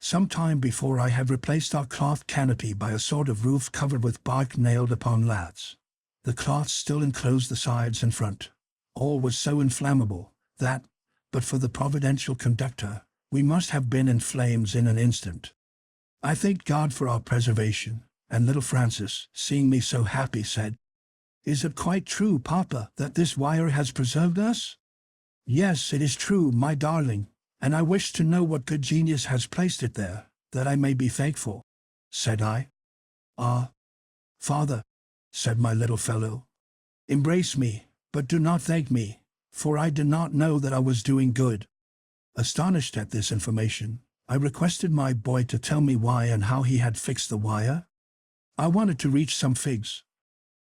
Some time before I had replaced our cloth canopy by a sort of roof covered with bark nailed upon laths. The cloth still enclosed the sides and front. All was so inflammable that, but for the providential conductor, we must have been in flames in an instant. I thanked God for our preservation, and little Francis, seeing me so happy, said, "Is it quite true, Papa, that this wire has preserved us?" "Yes, it is true, my darling, and I wish to know what good genius has placed it there, that I may be thankful," said I. "Ah, Father," said my little fellow, "embrace me, but do not thank me, for I did not know that I was doing good." Astonished at this information, I requested my boy to tell me why and how he had fixed the wire. "I wanted to reach some figs,"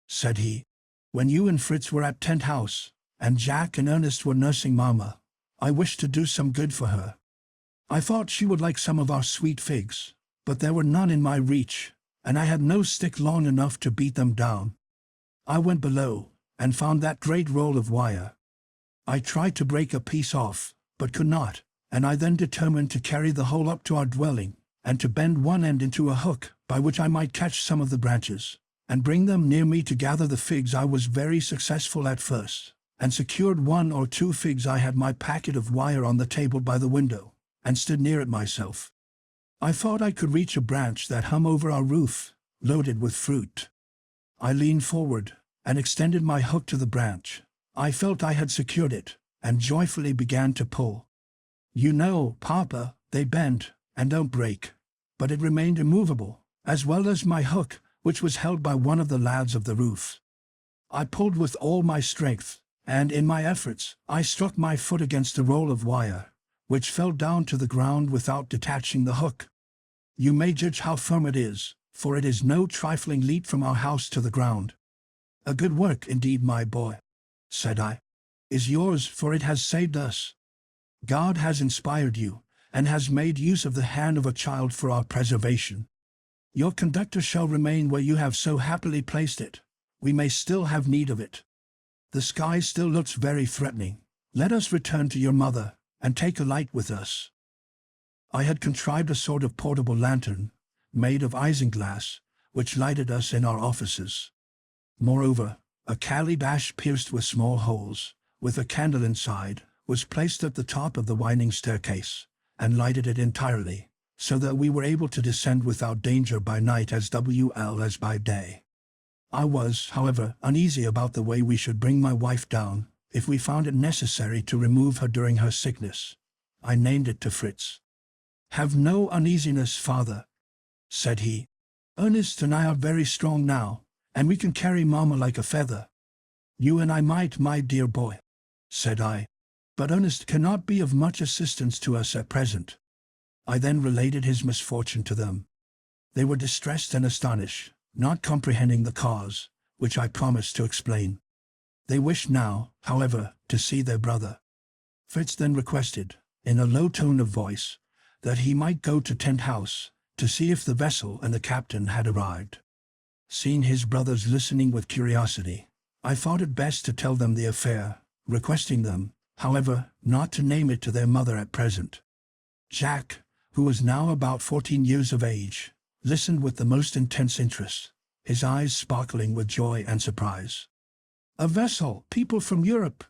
said he, "when you and Fritz were at Tent House, and Jack and Ernest were nursing Mamma. I wished to do some good for her. I thought she would like some of our sweet figs, but there were none in my reach, and I had no stick long enough to beat them down. I went below, and found that great roll of wire. I tried to break a piece off, but could not, and I then determined to carry the whole up to our dwelling, and to bend one end into a hook, by which I might catch some of the branches, and bring them near me to gather the figs. I was very successful at first, and secured 1 or 2 figs. I had my packet of wire on the table by the window, and stood near it myself. I thought I could reach a branch that hung over our roof, loaded with fruit. I leaned forward, and extended my hook to the branch. I felt I had secured it, and joyfully began to pull. You know, Papa, they bend, and don't break, but it remained immovable, as well as my hook, which was held by one of the laths of the roof. I pulled with all my strength, and in my efforts, I struck my foot against a roll of wire, which fell down to the ground without detaching the hook. You may judge how firm it is, for it is no trifling leap from our house to the ground. "A good work indeed, my boy," said I, "is yours, for it has saved us. God has inspired you, and has made use of the hand of a child for our preservation. Your conductor shall remain where you have so happily placed it. We may still have need of it. The sky still looks very threatening. Let us return to your mother, and take a light with us." I had contrived a sort of portable lantern, made of isinglass, which lighted us in our offices. Moreover, a calabash pierced with small holes, with a candle inside, was placed at the top of the winding staircase, and lighted it entirely, so that we were able to descend without danger by night as well as by day. I was, however, uneasy about the way we should bring my wife down, if we found it necessary to remove her during her sickness. I named it to Fritz. "Have no uneasiness, Father," said he. "Ernest and I are very strong now, and we can carry Mamma like a feather." "You and I might, my dear boy," said I, "but Ernest cannot be of much assistance to us at present." I then related his misfortune to them. They were distressed and astonished, not comprehending the cause, which I promised to explain. They wished now, however, to see their brother. Fritz then requested, in a low tone of voice, that he might go to Tent House, to see if the vessel and the captain had arrived. Seeing his brothers listening with curiosity, I thought it best to tell them the affair, requesting them, however, not to name it to their mother at present. Jack, who was now about 14 years of age, listened with the most intense interest, his eyes sparkling with joy and surprise. "A vessel, people from Europe.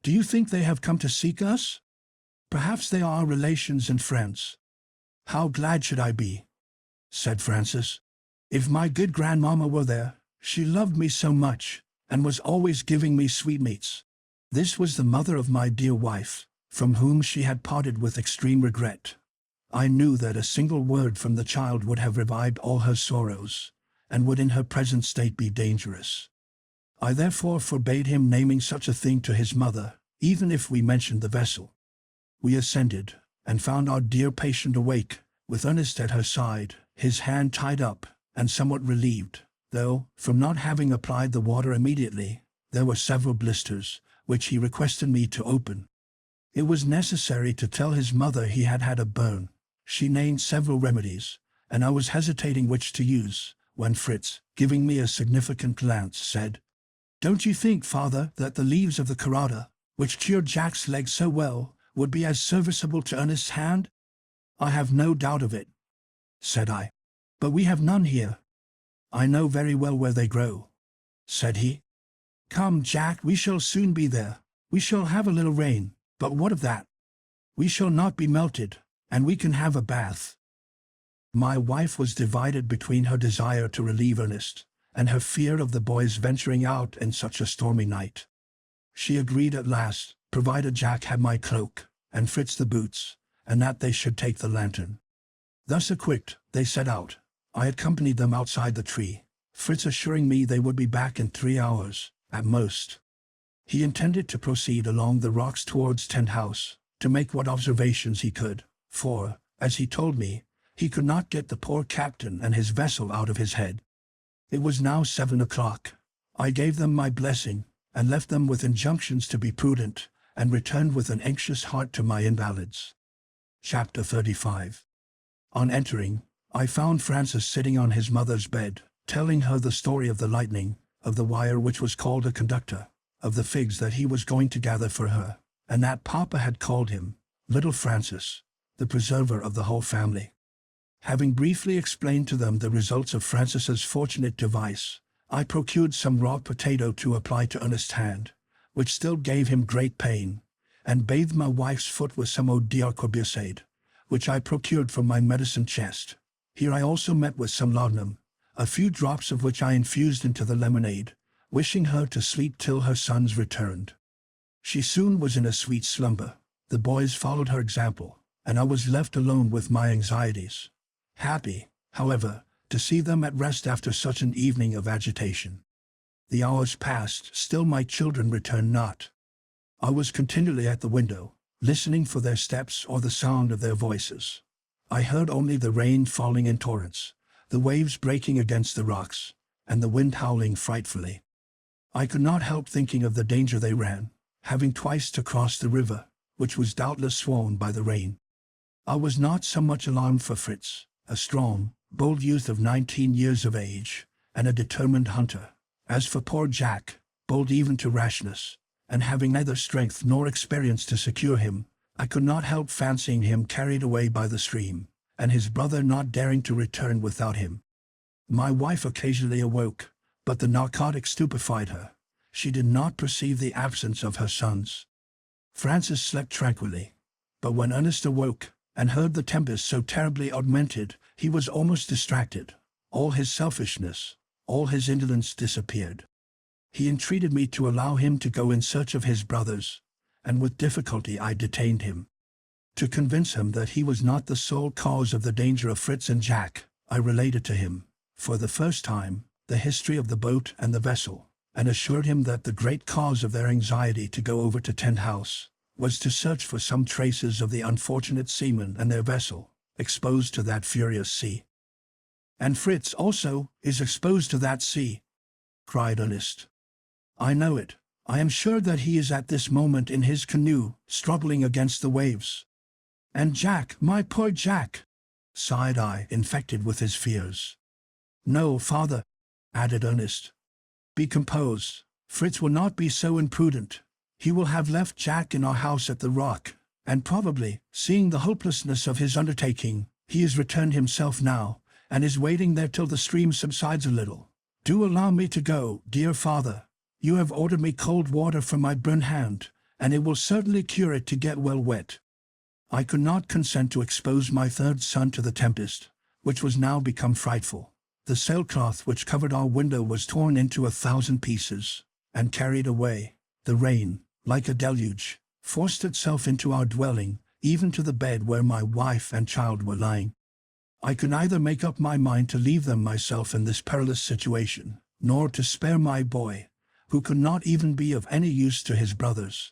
Do you think they have come to seek us? Perhaps they are our relations and friends." "How glad should I be," said Francis, "if my good grandmama were there. She loved me so much, and was always giving me sweetmeats." This was the mother of my dear wife, from whom she had parted with extreme regret. I knew that a single word from the child would have revived all her sorrows, and would in her present state be dangerous. I therefore forbade him naming such a thing to his mother, even if we mentioned the vessel. We ascended, and found our dear patient awake, with Ernest at her side, his hand tied up, and somewhat relieved, though, from not having applied the water immediately, there were several blisters, which he requested me to open. It was necessary to tell his mother he had had a burn. She named several remedies, and I was hesitating which to use, when Fritz, giving me a significant glance, said, "Don't you think, father, that the leaves of the carrada, which cured Jack's leg so well, would be as serviceable to Ernest's hand?" "I have no doubt of it," said I, "but we have none here." "I know very well where they grow," said he. "Come, Jack, we shall soon be there. We shall have a little rain, but what of that? We shall not be melted, and we can have a bath." My wife was divided between her desire to relieve Ernest, and her fear of the boys venturing out in such a stormy night. She agreed at last, provided Jack had my cloak, and Fritz the boots, and that they should take the lantern. Thus equipped, they set out. I accompanied them outside the tree, Fritz assuring me they would be back in 3 hours, at most. He intended to proceed along the rocks towards Tent House, to make what observations he could, for, as he told me, he could not get the poor captain and his vessel out of his head. It was now 7 o'clock. I gave them my blessing, and left them with injunctions to be prudent, and returned with an anxious heart to my invalids. Chapter 35. On entering, I found Francis sitting on his mother's bed, telling her the story of the lightning, of the wire which was called a conductor, of the figs that he was going to gather for her, and that Papa had called him, little Francis, the preserver of the whole family. Having briefly explained to them the results of Francis's fortunate device, I procured some raw potato to apply to Ernest's hand, which still gave him great pain, and bathed my wife's foot with some eau d'arquebusade, which I procured from my medicine chest. Here I also met with some laudanum, a few drops of which I infused into the lemonade, wishing her to sleep till her sons returned. She soon was in a sweet slumber. The boys followed her example, and I was left alone with my anxieties. Happy, however, to see them at rest after such an evening of agitation. The hours passed, still my children returned not. I was continually at the window, listening for their steps or the sound of their voices. I heard only the rain falling in torrents, the waves breaking against the rocks, and the wind howling frightfully. I could not help thinking of the danger they ran, having twice to cross the river, which was doubtless swollen by the rain. I was not so much alarmed for Fritz, a strong, bold youth of 19 years of age, and a determined hunter, as for poor Jack, bold even to rashness, and having neither strength nor experience to secure him. I could not help fancying him carried away by the stream, and his brother not daring to return without him. My wife occasionally awoke, but the narcotic stupefied her. She did not perceive the absence of her sons. Francis slept tranquilly, but when Ernest awoke, and heard the tempest so terribly augmented, he was almost distracted. All his selfishness, all his indolence disappeared. He entreated me to allow him to go in search of his brothers, and with difficulty I detained him. To convince him that he was not the sole cause of the danger of Fritz and Jack, I related to him, for the first time, the history of the boat and the vessel, and assured him that the great cause of their anxiety to go over to Tent House was to search for some traces of the unfortunate seamen and their vessel, exposed to that furious sea. "And Fritz also is exposed to that sea," cried Ernest. "I know it. I am sure that he is at this moment in his canoe, struggling against the waves." "And Jack, my poor Jack," sighed I, infected with his fears. "No, father," added Ernest. "Be composed. Fritz will not be so imprudent. He will have left Jack in our house at the rock, and probably, seeing the hopelessness of his undertaking, he has returned himself now, and is waiting there till the stream subsides a little. Do allow me to go, dear father. You have ordered me cold water for my burned hand, and it will certainly cure it to get well wet." I could not consent to expose my third son to the tempest, which was now become frightful. The sailcloth which covered our window was torn into 1,000 pieces, and carried away. The rain, like a deluge, forced itself into our dwelling, even to the bed where my wife and child were lying. I could neither make up my mind to leave them myself in this perilous situation, nor to spare my boy, who could not even be of any use to his brothers.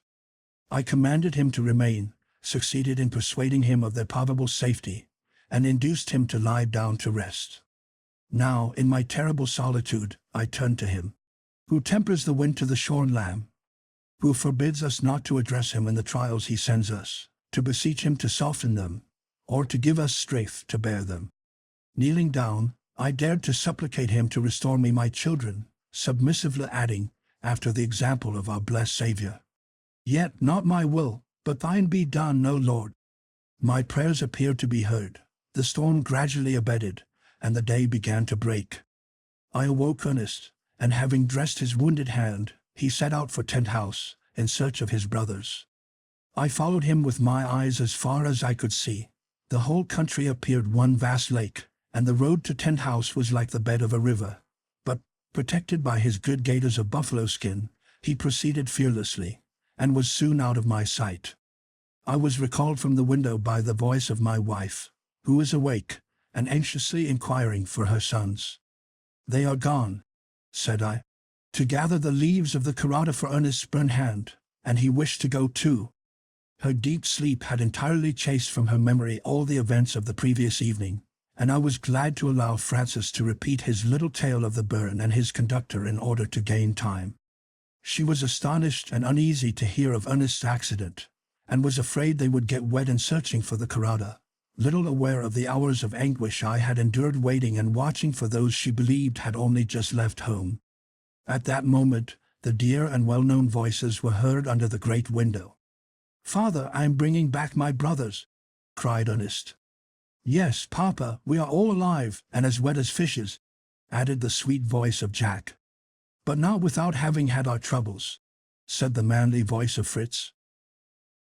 I commanded him to remain, succeeded in persuading him of their probable safety, and induced him to lie down to rest. Now, in my terrible solitude, I turned to him, who tempers the wind to the shorn lamb, who forbids us not to address him in the trials he sends us, to beseech him to soften them, or to give us strength to bear them. Kneeling down, I dared to supplicate him to restore me my children, submissively adding, after the example of our blessed Saviour, "Yet not my will, but thine be done, O Lord." My prayers appeared to be heard. The storm gradually abated, and the day began to break. I awoke Ernest, and having dressed his wounded hand, he set out for Tent House, in search of his brothers. I followed him with my eyes as far as I could see. The whole country appeared one vast lake, and the road to Tent House was like the bed of a river. But, protected by his good gaiters of buffalo skin, he proceeded fearlessly, and was soon out of my sight. I was recalled from the window by the voice of my wife, who was awake, and anxiously inquiring for her sons. "They are gone," said I, "to gather the leaves of the carrata for Ernest's burned hand, and he wished to go too." Her deep sleep had entirely chased from her memory all the events of the previous evening, and I was glad to allow Francis to repeat his little tale of the burn and his conductor in order to gain time. She was astonished and uneasy to hear of Ernest's accident, and was afraid they would get wet in searching for the carrata, little aware of the hours of anguish I had endured waiting and watching for those she believed had only just left home. At that moment, the dear and well-known voices were heard under the great window. "Father, I am bringing back my brothers," cried Ernest. "Yes, Papa, we are all alive, and as wet as fishes," added the sweet voice of Jack. "But not without having had our troubles," said the manly voice of Fritz.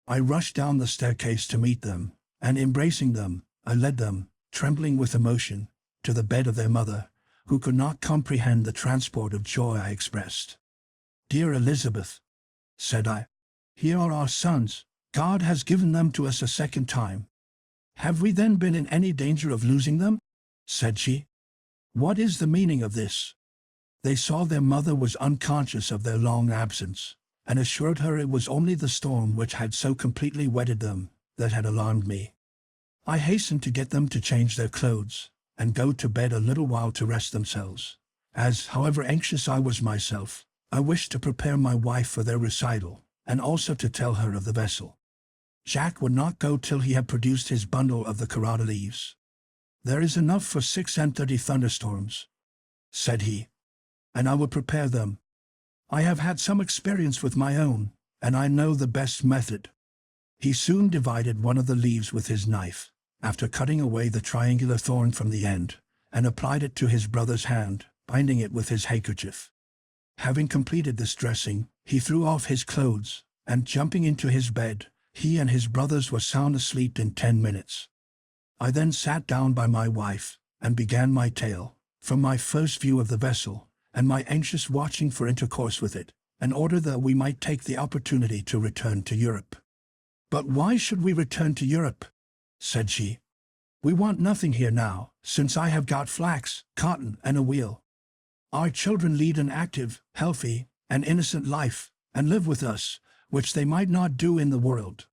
I rushed down the staircase to meet them, and embracing them, I led them, trembling with emotion, to the bed of their mother, who could not comprehend the transport of joy I expressed. "Dear Elizabeth," said I, "here are our sons. God has given them to us a second time." "Have we then been in any danger of losing them?" said she. "What is the meaning of this?" They saw their mother was unconscious of their long absence, and assured her it was only the storm which had so completely wetted them that had alarmed me. I hastened to get them to change their clothes, and go to bed a little while to rest themselves, as, however anxious I was myself, I wished to prepare my wife for their recital, and also to tell her of the vessel. Jack would not go till he had produced his bundle of the carrata leaves. "There is enough for 36 thunderstorms," said he, "and I will prepare them. I have had some experience with my own, and I know the best method." He soon divided one of the leaves with his knife, after cutting away the triangular thorn from the end, and applied it to his brother's hand, binding it with his handkerchief. Having completed this dressing, he threw off his clothes, and jumping into his bed, he and his brothers were sound asleep in 10 minutes. I then sat down by my wife, and began my tale, from my first view of the vessel, and my anxious watching for intercourse with it, in order that we might take the opportunity to return to Europe. "But why should we return to Europe?" said she. "We want nothing here now, since I have got flax, cotton, and a wheel. Our children lead an active, healthy, and innocent life, and live with us, which they might not do in the world.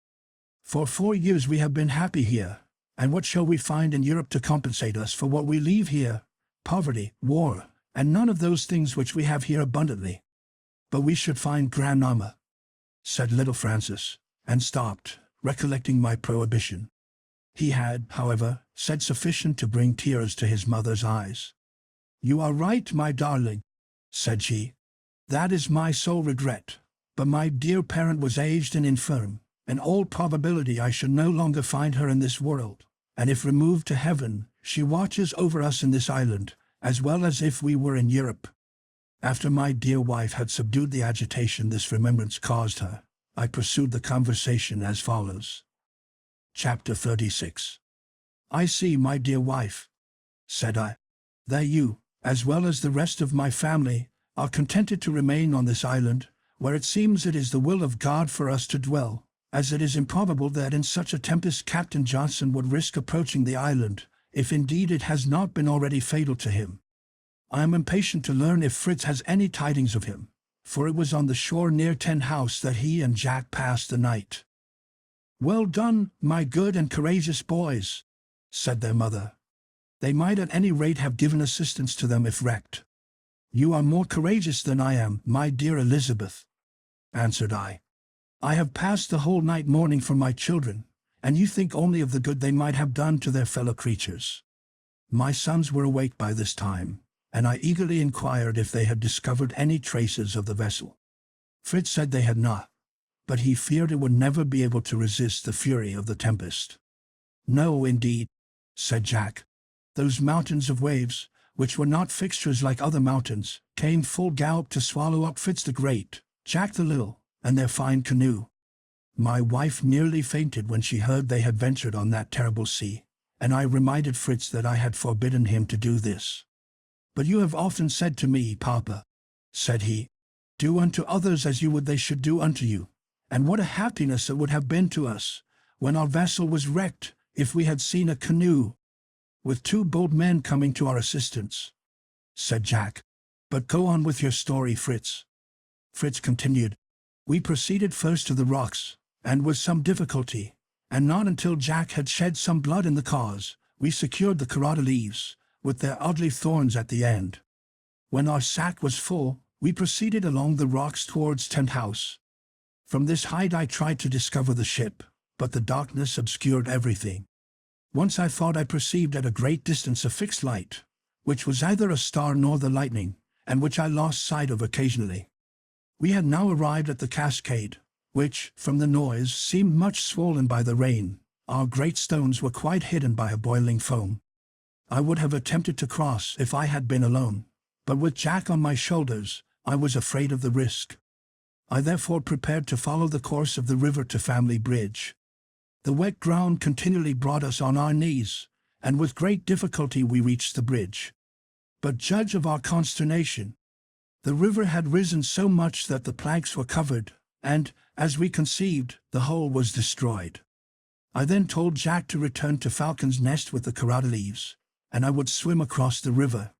For 4 years we have been happy here, and what shall we find in Europe to compensate us for what we leave here? Poverty, war, and none of those things which we have here abundantly." "But we should find grandmamma," said little Francis, and stopped, recollecting my prohibition. He had, however, said sufficient to bring tears to his mother's eyes. "You are right, my darling," said she. "That is my sole regret, but my dear parent was aged and infirm. In all probability I should no longer find her in this world, and if removed to heaven, she watches over us in this island, as well as if we were in Europe." After my dear wife had subdued the agitation this remembrance caused her, I pursued the conversation as follows. Chapter 36. I see, my dear wife, said I, that you, as well as the rest of my family, are contented to remain on this island, where it seems it is the will of God for us to dwell, as it is improbable that in such a tempest Captain Johnson would risk approaching the island, if indeed it has not been already fatal to him. I am impatient to learn if Fritz has any tidings of him, for it was on the shore near Tent House that he and Jack passed the night. Well done, my good and courageous boys, said their mother. They might at any rate have given assistance to them if wrecked. You are more courageous than I am, my dear Elizabeth, answered I. I have passed the whole night mourning for my children, and you think only of the good they might have done to their fellow creatures. My sons were awake by this time, and I eagerly inquired if they had discovered any traces of the vessel. Fritz said they had not, but he feared it would never be able to resist the fury of the tempest. No, indeed, said Jack. Those mountains of waves, which were not fixtures like other mountains, came full gallop to swallow up Fritz the Great, Jack the Little, and their fine canoe. My wife nearly fainted when she heard they had ventured on that terrible sea, and I reminded Fritz that I had forbidden him to do this. But you have often said to me, Papa, said he, do unto others as you would they should do unto you. And what a happiness it would have been to us, when our vessel was wrecked, if we had seen a canoe, with two bold men coming to our assistance, said Jack. But go on with your story, Fritz. Fritz continued. We proceeded first to the rocks, and with some difficulty, and not until Jack had shed some blood in the cause, we secured the carrata leaves, with their ugly thorns at the end. When our sack was full, we proceeded along the rocks towards Tent House. From this height I tried to discover the ship, but the darkness obscured everything. Once I thought I perceived at a great distance a fixed light, which was either a star nor the lightning, and which I lost sight of occasionally. We had now arrived at the cascade, which, from the noise, seemed much swollen by the rain. Our great stones were quite hidden by a boiling foam. I would have attempted to cross if I had been alone, but with Jack on my shoulders, I was afraid of the risk. I therefore prepared to follow the course of the river to Family Bridge. The wet ground continually brought us on our knees, and with great difficulty we reached the bridge. But judge of our consternation. The river had risen so much that the planks were covered, and, as we conceived, the whole was destroyed. I then told Jack to return to Falcon's Nest with the carrata leaves, and I would swim across the river.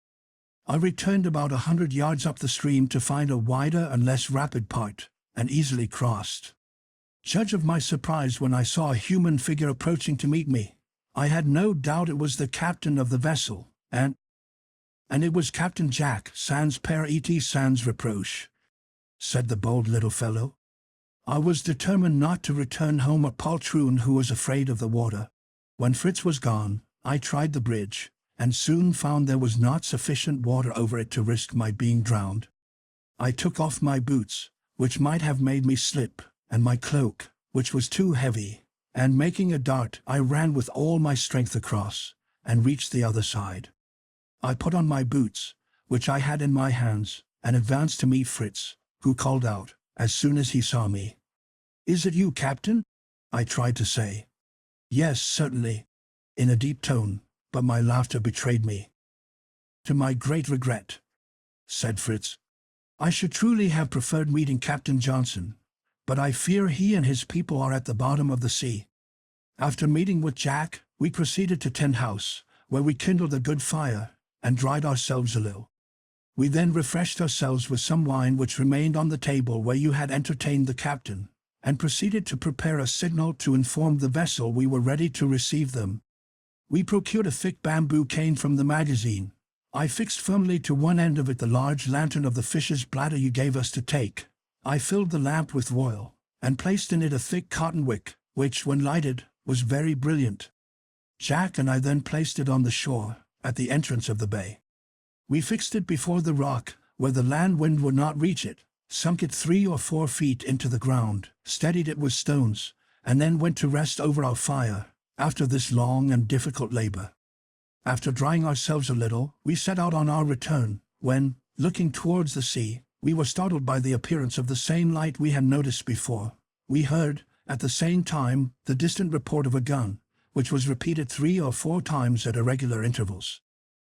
I returned about 100 yards up the stream to find a wider and less rapid part, and easily crossed. Judge of my surprise when I saw a human figure approaching to meet me. I had no doubt it was the captain of the vessel, and it was Captain Jack, sans père et sans reproche, said the bold little fellow. I was determined not to return home a poltroon who was afraid of the water. When Fritz was gone, I tried the bridge, and soon found there was not sufficient water over it to risk my being drowned. I took off my boots, which might have made me slip, and my cloak, which was too heavy, and making a dart, I ran with all my strength across, and reached the other side. I put on my boots, which I had in my hands, and advanced to meet Fritz, who called out, as soon as he saw me. "Is it you, Captain?" I tried to say. "Yes, certainly," in a deep tone, but my laughter betrayed me. "To my great regret," said Fritz. "I should truly have preferred meeting Captain Johnson, but I fear he and his people are at the bottom of the sea." After meeting with Jack, we proceeded to Tent House, where we kindled a good fire, and dried ourselves a little. We then refreshed ourselves with some wine which remained on the table where you had entertained the captain, and proceeded to prepare a signal to inform the vessel we were ready to receive them. We procured a thick bamboo cane from the magazine. I fixed firmly to one end of it the large lantern of the fish's bladder you gave us to take. I filled the lamp with oil, and placed in it a thick cotton wick, which, when lighted, was very brilliant. Jack and I then placed it on the shore, at the entrance of the bay. We fixed it before the rock, where the land wind would not reach it, sunk it 3 or 4 feet into the ground, steadied it with stones, and then went to rest over our fire, after this long and difficult labor. After drying ourselves a little, we set out on our return, when, looking towards the sea, we were startled by the appearance of the same light we had noticed before. We heard, At the same time, the distant report of a gun, which was repeated 3 or 4 times at irregular intervals.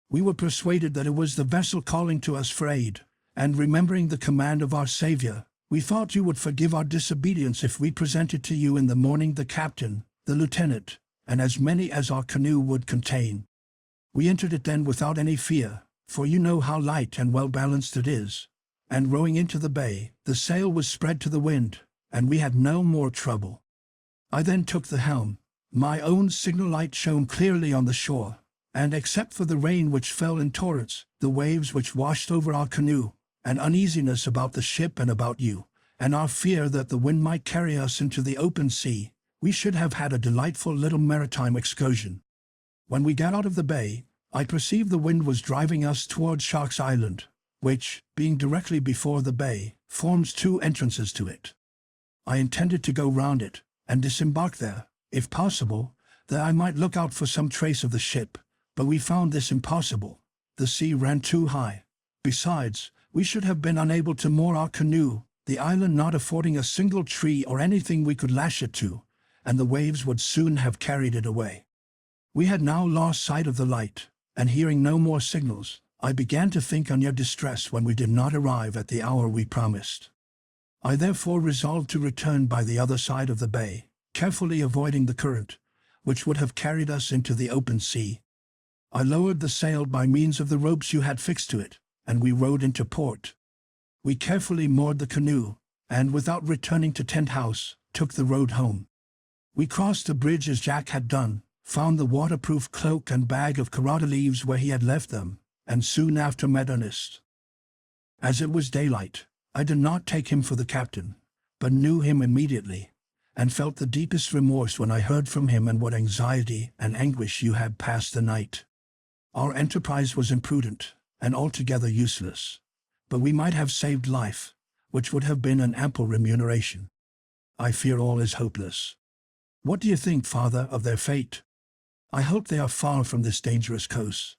We were persuaded that it was the vessel calling to us for aid, and remembering the command of our Savior, we thought you would forgive our disobedience if we presented to you in the morning the captain, the lieutenant, and as many as our canoe would contain. We entered it then without any fear, for you know how light and well-balanced it is, and rowing into the bay, the sail was spread to the wind, and we had no more trouble. I then took the helm. My own signal light shone clearly on the shore, and except for the rain which fell in torrents, the waves which washed over our canoe, and uneasiness about the ship and about you, and our fear that the wind might carry us into the open sea, we should have had a delightful little maritime excursion. When we got out of the bay, I perceived the wind was driving us toward Shark's Island, which, being directly before the bay, forms 2 entrances to it. I intended to go round it, and disembark there, if possible, that I might look out for some trace of the ship, but we found this impossible. The sea ran too high. Besides, we should have been unable to moor our canoe, the island not affording a single tree or anything we could lash it to, and the waves would soon have carried it away. We had now lost sight of the light, and hearing no more signals, I began to think on your distress when we did not arrive at the hour we promised. I therefore resolved to return by the other side of the bay, carefully avoiding the current, which would have carried us into the open sea. I lowered the sail by means of the ropes you had fixed to it, and we rowed into port. We carefully moored the canoe, and without returning to Tent House, took the road home. We crossed the bridge as Jack had done, found the waterproof cloak and bag of carrata leaves where he had left them, and soon after met Ernest. As it was daylight, I did not take him for the captain, but knew him immediately, and felt the deepest remorse when I heard from him and what anxiety and anguish you had passed the night. Our enterprise was imprudent, and altogether useless, but we might have saved life, which would have been an ample remuneration. I fear all is hopeless. What do you think, father, of their fate? I hope they are far from this dangerous coast,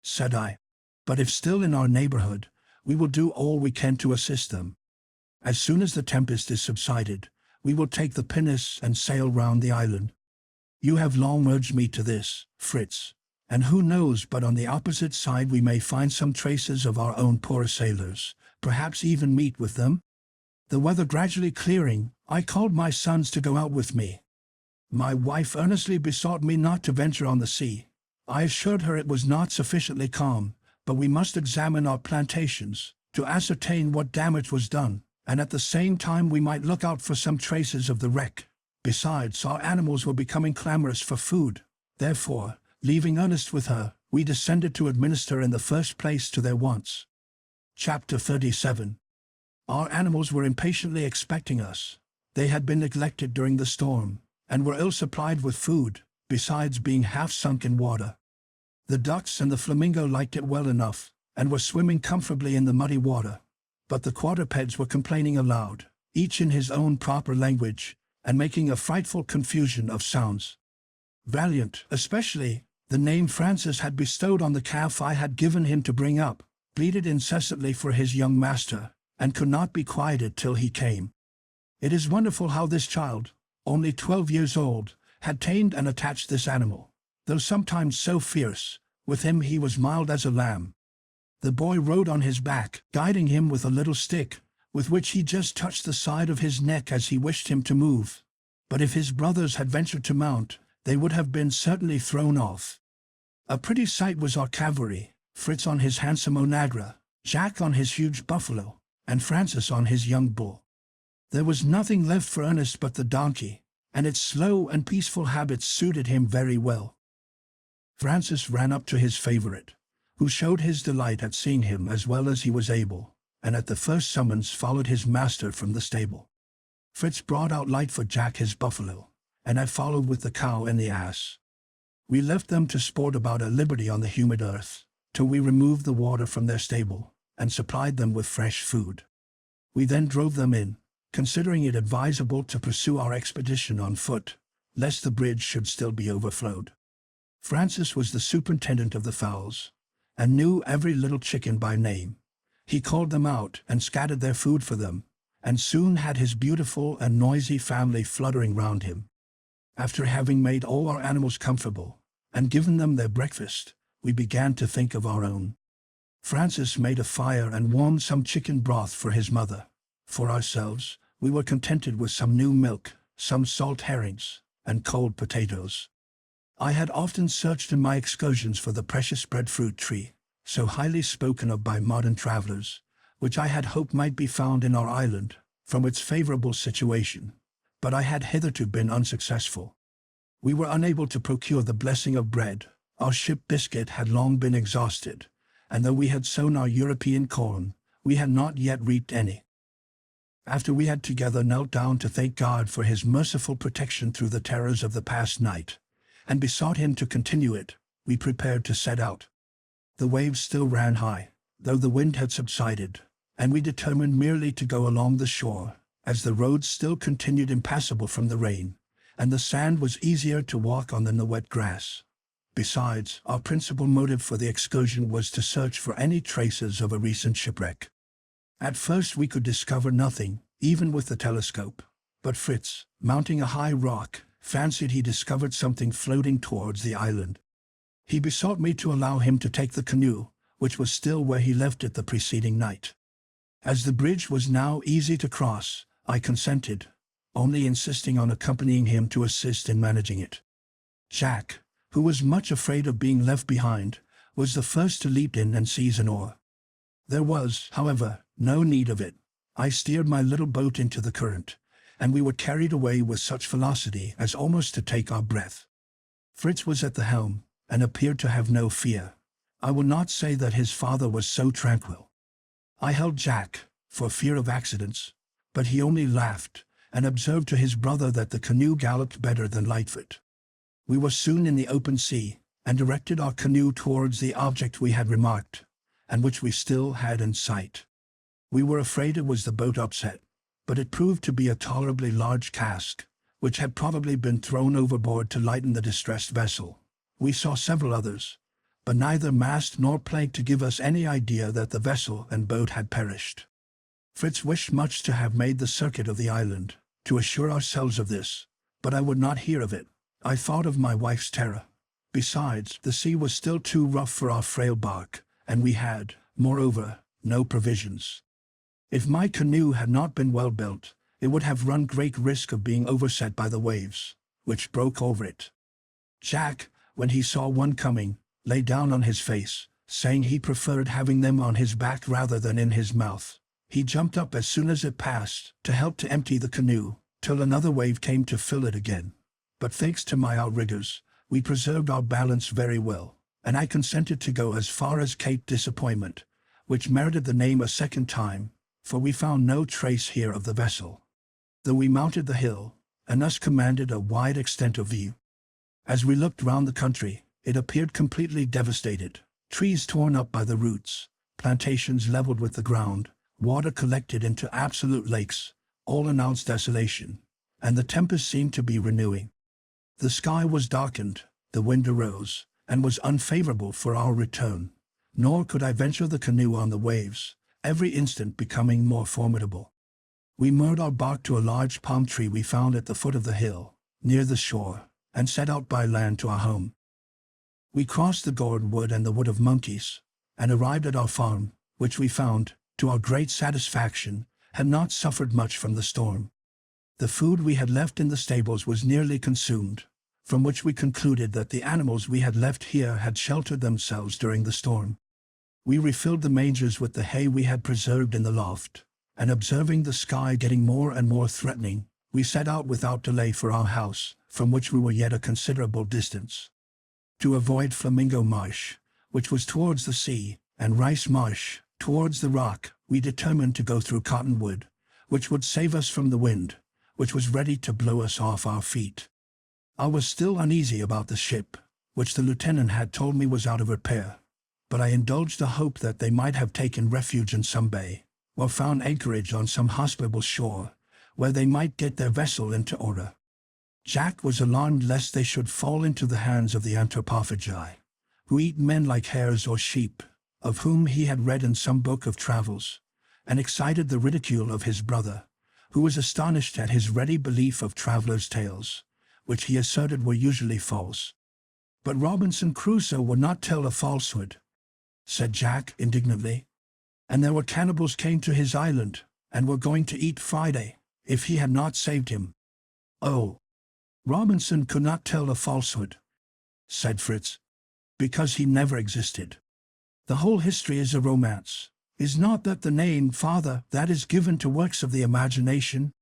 said I, but if still in our neighborhood, we will do all we can to assist them. As soon as the tempest is subsided, we will take the pinnace and sail round the island. You have long urged me to this, Fritz, and who knows but on the opposite side we may find some traces of our own poor sailors, perhaps even meet with them? The weather gradually clearing, I called my sons to go out with me. My wife earnestly besought me not to venture on the sea. I assured her it was not sufficiently calm, but we must examine our plantations, to ascertain what damage was done, and at the same time we might look out for some traces of the wreck. Besides, our animals were becoming clamorous for food. Therefore, leaving Ernest with her, we descended to administer in the first place to their wants. Chapter 37. Our animals were impatiently expecting us. They had been neglected during the storm, and were ill supplied with food, besides being half sunk in water. The ducks and the flamingo liked it well enough, and were swimming comfortably in the muddy water, but the quadrupeds were complaining aloud, each in his own proper language, and making a frightful confusion of sounds. Valiant, especially, the name Francis had bestowed on the calf I had given him to bring up, pleaded incessantly for his young master, and could not be quieted till he came. It is wonderful how this child, only 12 years old, had tamed and attached this animal. Though sometimes so fierce, with him he was mild as a lamb. The boy rode on his back, guiding him with a little stick, with which he just touched the side of his neck as he wished him to move. But if his brothers had ventured to mount, they would have been certainly thrown off. A pretty sight was our cavalry, Fritz on his handsome onagra, Jack on his huge buffalo, and Francis on his young bull. There was nothing left for Ernest but the donkey, and its slow and peaceful habits suited him very well. Francis ran up to his favorite, who showed his delight at seeing him as well as he was able, and at the first summons followed his master from the stable. Fritz brought out light for Jack his buffalo, and I followed with the cow and the ass. We left them to sport about at liberty on the humid earth, till we removed the water from their stable, and supplied them with fresh food. We then drove them in, considering it advisable to pursue our expedition on foot, lest the bridge should still be overflowed. Francis was the superintendent of the fowls, and knew every little chicken by name. He called them out and scattered their food for them, and soon had his beautiful and noisy family fluttering round him. After having made all our animals comfortable, and given them their breakfast, we began to think of our own. Francis made a fire and warmed some chicken broth for his mother. For ourselves, we were contented with some new milk, some salt herrings, and cold potatoes. I had often searched in my excursions for the precious breadfruit tree, so highly spoken of by modern travelers, which I had hoped might be found in our island, from its favorable situation, but I had hitherto been unsuccessful. We were unable to procure the blessing of bread, our ship biscuit had long been exhausted, and though we had sown our European corn, we had not yet reaped any. After we had together knelt down to thank God for his merciful protection through the terrors of the past night, and besought him to continue it, we prepared to set out. The waves still ran high, though the wind had subsided, and we determined merely to go along the shore, as the roads still continued impassable from the rain, and the sand was easier to walk on than the wet grass. Besides, our principal motive for the excursion was to search for any traces of a recent shipwreck. At first we could discover nothing, even with the telescope, but Fritz, mounting a high rock, fancied he discovered something floating towards the island. He besought me to allow him to take the canoe, which was still where he left it the preceding night. As the bridge was now easy to cross, I consented, only insisting on accompanying him to assist in managing it. Jack, who was much afraid of being left behind, was the first to leap in and seize an oar. There was, however, no need of it. I steered my little boat into the current, and we were carried away with such velocity as almost to take our breath. Fritz was at the helm, and appeared to have no fear. I will not say that his father was so tranquil. I held Jack, for fear of accidents, but he only laughed, and observed to his brother that the canoe galloped better than Lightfoot. We were soon in the open sea, and directed our canoe towards the object we had remarked, and which we still had in sight. We were afraid it was the boat upset, but it proved to be a tolerably large cask, which had probably been thrown overboard to lighten the distressed vessel. We saw several others, but neither mast nor plank to give us any idea that the vessel and boat had perished. Fritz wished much to have made the circuit of the island, to assure ourselves of this, but I would not hear of it. I thought of my wife's terror. Besides, the sea was still too rough for our frail bark, and we had, moreover, no provisions. If my canoe had not been well built, it would have run great risk of being overset by the waves, which broke over it. Jack, when he saw one coming, lay down on his face, saying he preferred having them on his back rather than in his mouth. He jumped up as soon as it passed, to help to empty the canoe, till another wave came to fill it again. But thanks to my outriggers, we preserved our balance very well, and I consented to go as far as Cape Disappointment, which merited the name a second time, for we found no trace here of the vessel, though we mounted the hill, and thus commanded a wide extent of view. As we looked round the country, it appeared completely devastated, trees torn up by the roots, plantations leveled with the ground, water collected into absolute lakes, all announced desolation, and the tempest seemed to be renewing. The sky was darkened, the wind arose, and was unfavorable for our return, nor could I venture the canoe on the waves, every instant becoming more formidable. We moored our bark to a large palm tree we found at the foot of the hill, near the shore, and set out by land to our home. We crossed the gourd wood and the wood of monkeys, and arrived at our farm, which we found, to our great satisfaction, had not suffered much from the storm. The food we had left in the stables was nearly consumed, from which we concluded that the animals we had left here had sheltered themselves during the storm. We refilled the mangers with the hay we had preserved in the loft, and observing the sky getting more and more threatening, we set out without delay for our house, from which we were yet a considerable distance. To avoid Flamingo Marsh, which was towards the sea, and Rice Marsh, towards the rock, we determined to go through Cottonwood, which would save us from the wind, which was ready to blow us off our feet. I was still uneasy about the ship, which the lieutenant had told me was out of repair, but I indulged a hope that they might have taken refuge in some bay, or found anchorage on some hospitable shore, where they might get their vessel into order. Jack was alarmed lest they should fall into the hands of the anthropophagi, who eat men like hares or sheep, of whom he had read in some book of travels, and excited the ridicule of his brother, who was astonished at his ready belief of travelers' tales, which he asserted were usually false. "But Robinson Crusoe would not tell a falsehood," said Jack indignantly. "And there were cannibals came to his island, and were going to eat Friday, if he had not saved him." "Oh, Robinson could not tell a falsehood," said Fritz, "because he never existed. The whole history is a romance. Is not that the name, father, that is given to works of the imagination?"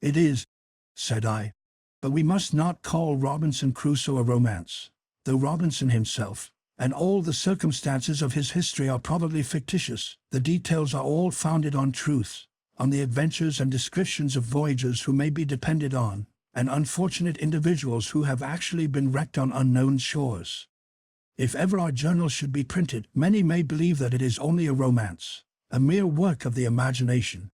"It is," said I, "but we must not call Robinson Crusoe a romance, though Robinson himself, and all the circumstances of his history are probably fictitious. The details are all founded on truth, on the adventures and descriptions of voyagers who may be depended on, and unfortunate individuals who have actually been wrecked on unknown shores. If ever our journal should be printed, many may believe that it is only a romance, a mere work of the imagination.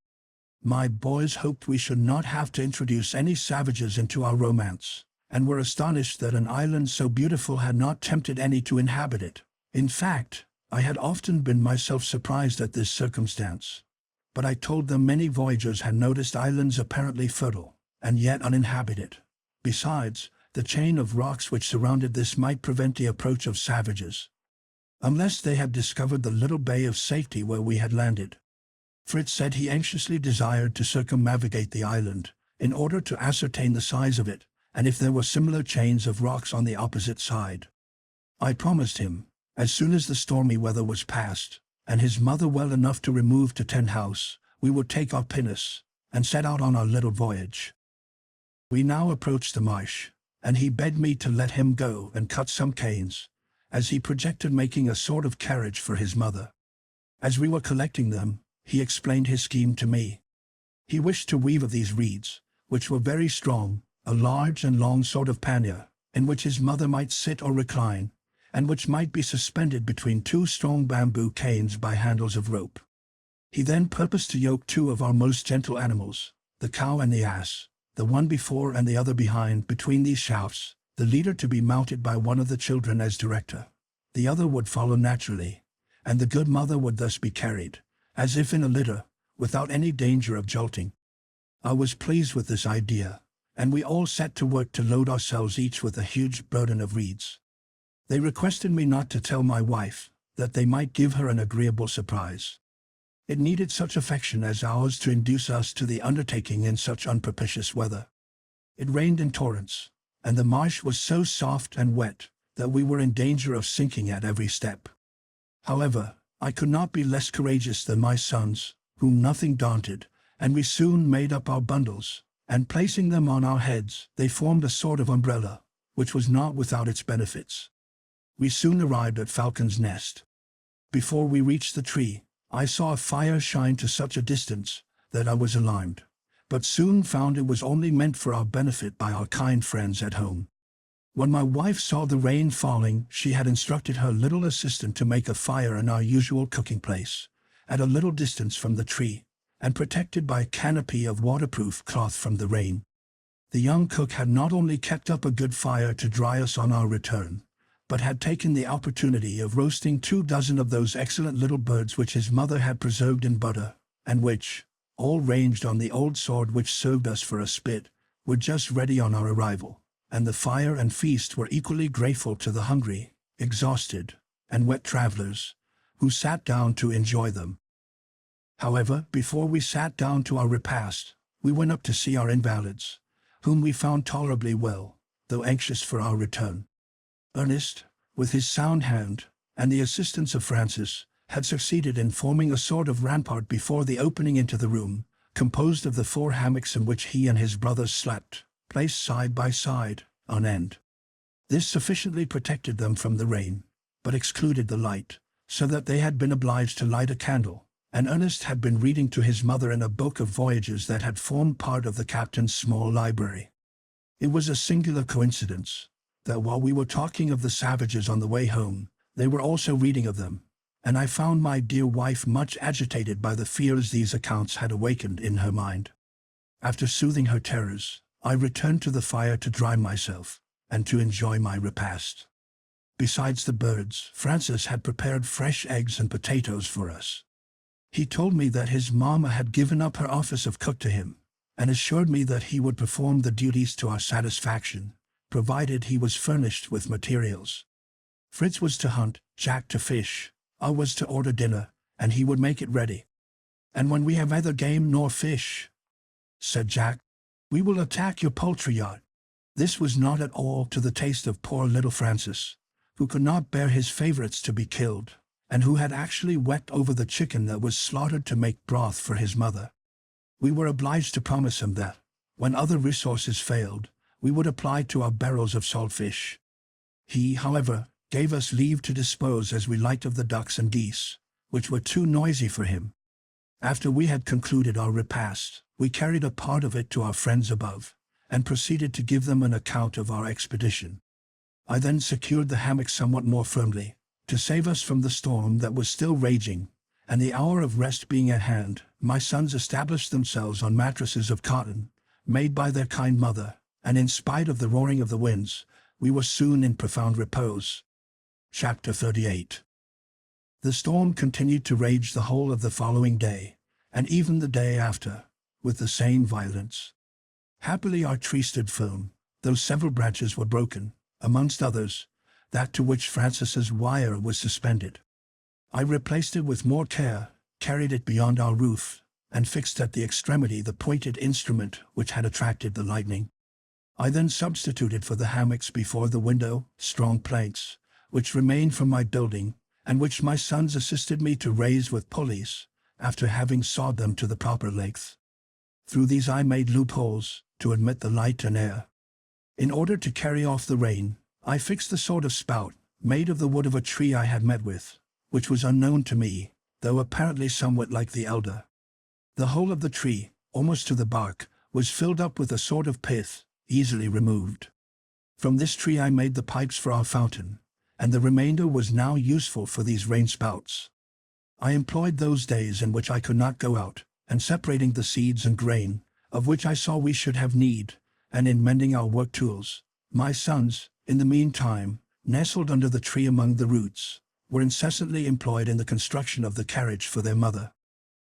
My boys hoped we should not have to introduce any savages into our romance, and were astonished that an island so beautiful had not tempted any to inhabit it. In fact, I had often been myself surprised at this circumstance. But I told them many voyagers had noticed islands apparently fertile, and yet uninhabited. Besides, the chain of rocks which surrounded this might prevent the approach of savages, unless they had discovered the little bay of safety where we had landed. Fritz said he anxiously desired to circumnavigate the island, in order to ascertain the size of it, and if there were similar chains of rocks on the opposite side. I promised him, as soon as the stormy weather was past, and his mother well enough to remove to Tent House, we would take our pinnace, and set out on our little voyage. We now approached the marsh, and he begged me to let him go and cut some canes, as he projected making a sort of carriage for his mother. As we were collecting them, he explained his scheme to me. He wished to weave of these reeds, which were very strong, a large and long sort of pannier, in which his mother might sit or recline, and which might be suspended between two strong bamboo canes by handles of rope. He then purposed to yoke two of our most gentle animals, the cow and the ass, the one before and the other behind, between these shafts, the leader to be mounted by one of the children as director. The other would follow naturally, and the good mother would thus be carried, as if in a litter, without any danger of jolting. I was pleased with this idea, and we all set to work to load ourselves each with a huge burden of reeds. They requested me not to tell my wife, that they might give her an agreeable surprise. It needed such affection as ours to induce us to the undertaking in such unpropitious weather. It rained in torrents, and the marsh was so soft and wet that we were in danger of sinking at every step. However, I could not be less courageous than my sons, whom nothing daunted, and we soon made up our bundles, and placing them on our heads, they formed a sort of umbrella, which was not without its benefits. We soon arrived at Falcon's Nest. Before we reached the tree, I saw a fire shine to such a distance that I was alarmed, but soon found it was only meant for our benefit by our kind friends at home. When my wife saw the rain falling, she had instructed her little assistant to make a fire in our usual cooking place, at a little distance from the tree, and protected by a canopy of waterproof cloth from the rain. The young cook had not only kept up a good fire to dry us on our return, but had taken the opportunity of roasting 24 of those excellent little birds which his mother had preserved in butter, and which, all ranged on the old sword which served us for a spit, were just ready on our arrival, and the fire and feast were equally grateful to the hungry, exhausted, and wet travelers, who sat down to enjoy them. However, before we sat down to our repast, we went up to see our invalids, whom we found tolerably well, though anxious for our return. Ernest, with his sound hand, and the assistance of Francis, had succeeded in forming a sort of rampart before the opening into the room, composed of the 4 hammocks in which he and his brothers slept, placed side by side, on end. This sufficiently protected them from the rain, but excluded the light, so that they had been obliged to light a candle, and Ernest had been reading to his mother in a book of voyages that had formed part of the captain's small library. It was a singular coincidence that while we were talking of the savages on the way home, they were also reading of them, and I found my dear wife much agitated by the fears these accounts had awakened in her mind. After soothing her terrors, I returned to the fire to dry myself, and to enjoy my repast. Besides the birds, Francis had prepared fresh eggs and potatoes for us. He told me that his mamma had given up her office of cook to him, and assured me that he would perform the duties to our satisfaction, provided he was furnished with materials. Fritz was to hunt, Jack to fish, I was to order dinner, and he would make it ready. "And when we have neither game nor fish," said Jack, "we will attack your poultry yard." This was not at all to the taste of poor little Francis, who could not bear his favorites to be killed, and who had actually wept over the chicken that was slaughtered to make broth for his mother. We were obliged to promise him that, when other resources failed, we would apply to our barrels of salt fish. He, however, gave us leave to dispose as we liked of the ducks and geese, which were too noisy for him. After we had concluded our repast, we carried a part of it to our friends above, and proceeded to give them an account of our expedition. I then secured the hammock somewhat more firmly, to save us from the storm that was still raging, and the hour of rest being at hand, my sons established themselves on mattresses of cotton, made by their kind mother, and in spite of the roaring of the winds, we were soon in profound repose. Chapter 38. The storm continued to rage the whole of the following day, and even the day after, with the same violence. Happily our tree stood firm, though several branches were broken, amongst others, that to which Francis's wire was suspended. I replaced it with more care, carried it beyond our roof, and fixed at the extremity the pointed instrument which had attracted the lightning. I then substituted for the hammocks before the window strong planks, which remained from my building, and which my sons assisted me to raise with pulleys, after having sawed them to the proper length. Through these I made loopholes, to admit the light and air. In order to carry off the rain, I fixed a sort of spout, made of the wood of a tree I had met with, which was unknown to me, though apparently somewhat like the elder. The whole of the tree, almost to the bark, was filled up with a sort of pith, easily removed. From this tree I made the pipes for our fountain, and the remainder was now useful for these rain-spouts. I employed those days in which I could not go out, and separating the seeds and grain, of which I saw we should have need, and in mending our work tools. My sons, in the meantime, nestled under the tree among the roots, were incessantly employed in the construction of the carriage for their mother.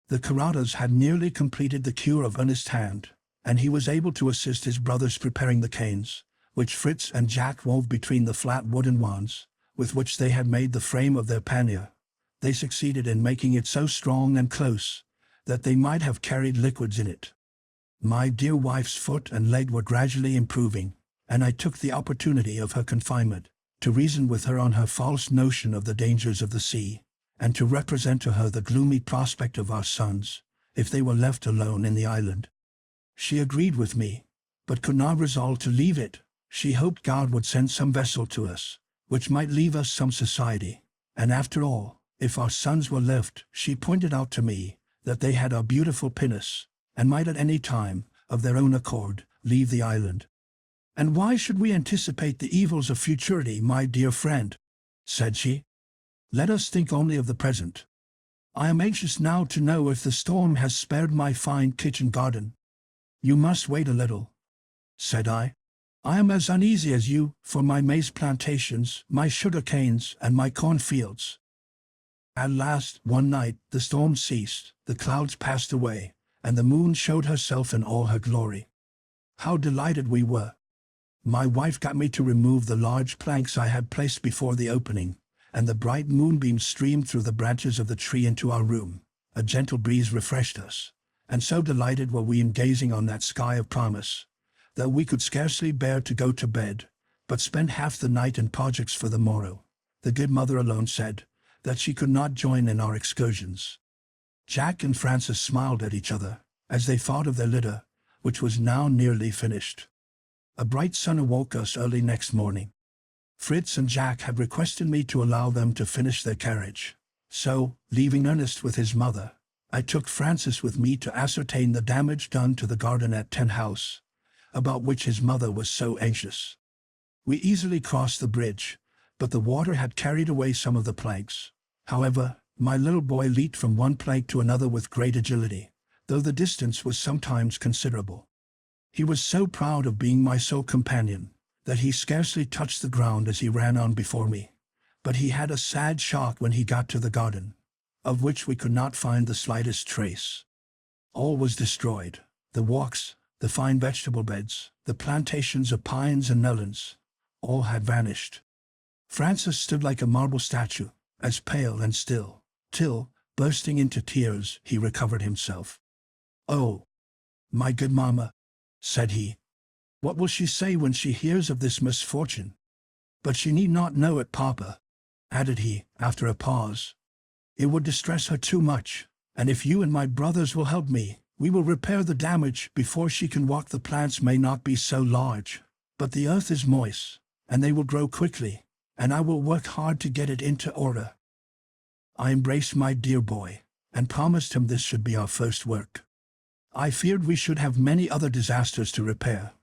The Carruthers had nearly completed the cure of Ernest's hand, and he was able to assist his brothers preparing the canes, which Fritz and Jack wove between the flat wooden wands, with which they had made the frame of their pannier. They succeeded in making it so strong and close, that they might have carried liquids in it. My dear wife's foot and leg were gradually improving, and I took the opportunity of her confinement, to reason with her on her false notion of the dangers of the sea, and to represent to her the gloomy prospect of our sons, if they were left alone in the island. She agreed with me, but could not resolve to leave it. She hoped God would send some vessel to us, which might leave us some society, and after all, if our sons were left, she pointed out to me, that they had our beautiful pinnace, and might at any time, of their own accord, leave the island. "And why should we anticipate the evils of futurity, my dear friend?" said she. "Let us think only of the present. I am anxious now to know if the storm has spared my fine kitchen garden." "You must wait a little," said I. "I am as uneasy as you, for my maize plantations, my sugar canes, and my cornfields." At last, one night, the storm ceased, the clouds passed away, and the moon showed herself in all her glory. How delighted we were! My wife got me to remove the large planks I had placed before the opening, and the bright moonbeams streamed through the branches of the tree into our room. A gentle breeze refreshed us, and so delighted were we in gazing on that sky of promise, that we could scarcely bear to go to bed, but spend half the night in projects for the morrow. The good mother alone said that she could not join in our excursions. Jack and Francis smiled at each other, as they thought of their litter, which was now nearly finished. A bright sun awoke us early next morning. Fritz and Jack had requested me to allow them to finish their carriage, so, leaving Ernest with his mother, I took Francis with me to ascertain the damage done to the garden at Tent House, about which his mother was so anxious. We easily crossed the bridge, but the water had carried away some of the planks. However, my little boy leaped from one plank to another with great agility, though the distance was sometimes considerable. He was so proud of being my sole companion, that he scarcely touched the ground as he ran on before me. But he had a sad shock when he got to the garden, of which we could not find the slightest trace. All was destroyed. The walks, the fine vegetable beds, the plantations of pines and melons, all had vanished. Francis stood like a marble statue, as pale and still, till, bursting into tears, he recovered himself. "Oh, my good mamma," said he, "what will she say when she hears of this misfortune? But she need not know it, papa," added he, after a pause. "It would distress her too much, and if you and my brothers will help me, we will repair the damage before she can walk. The plants may not be so large, but the earth is moist, and they will grow quickly, and I will work hard to get it into order." I embraced my dear boy, and promised him this should be our first work. I feared we should have many other disasters to repair,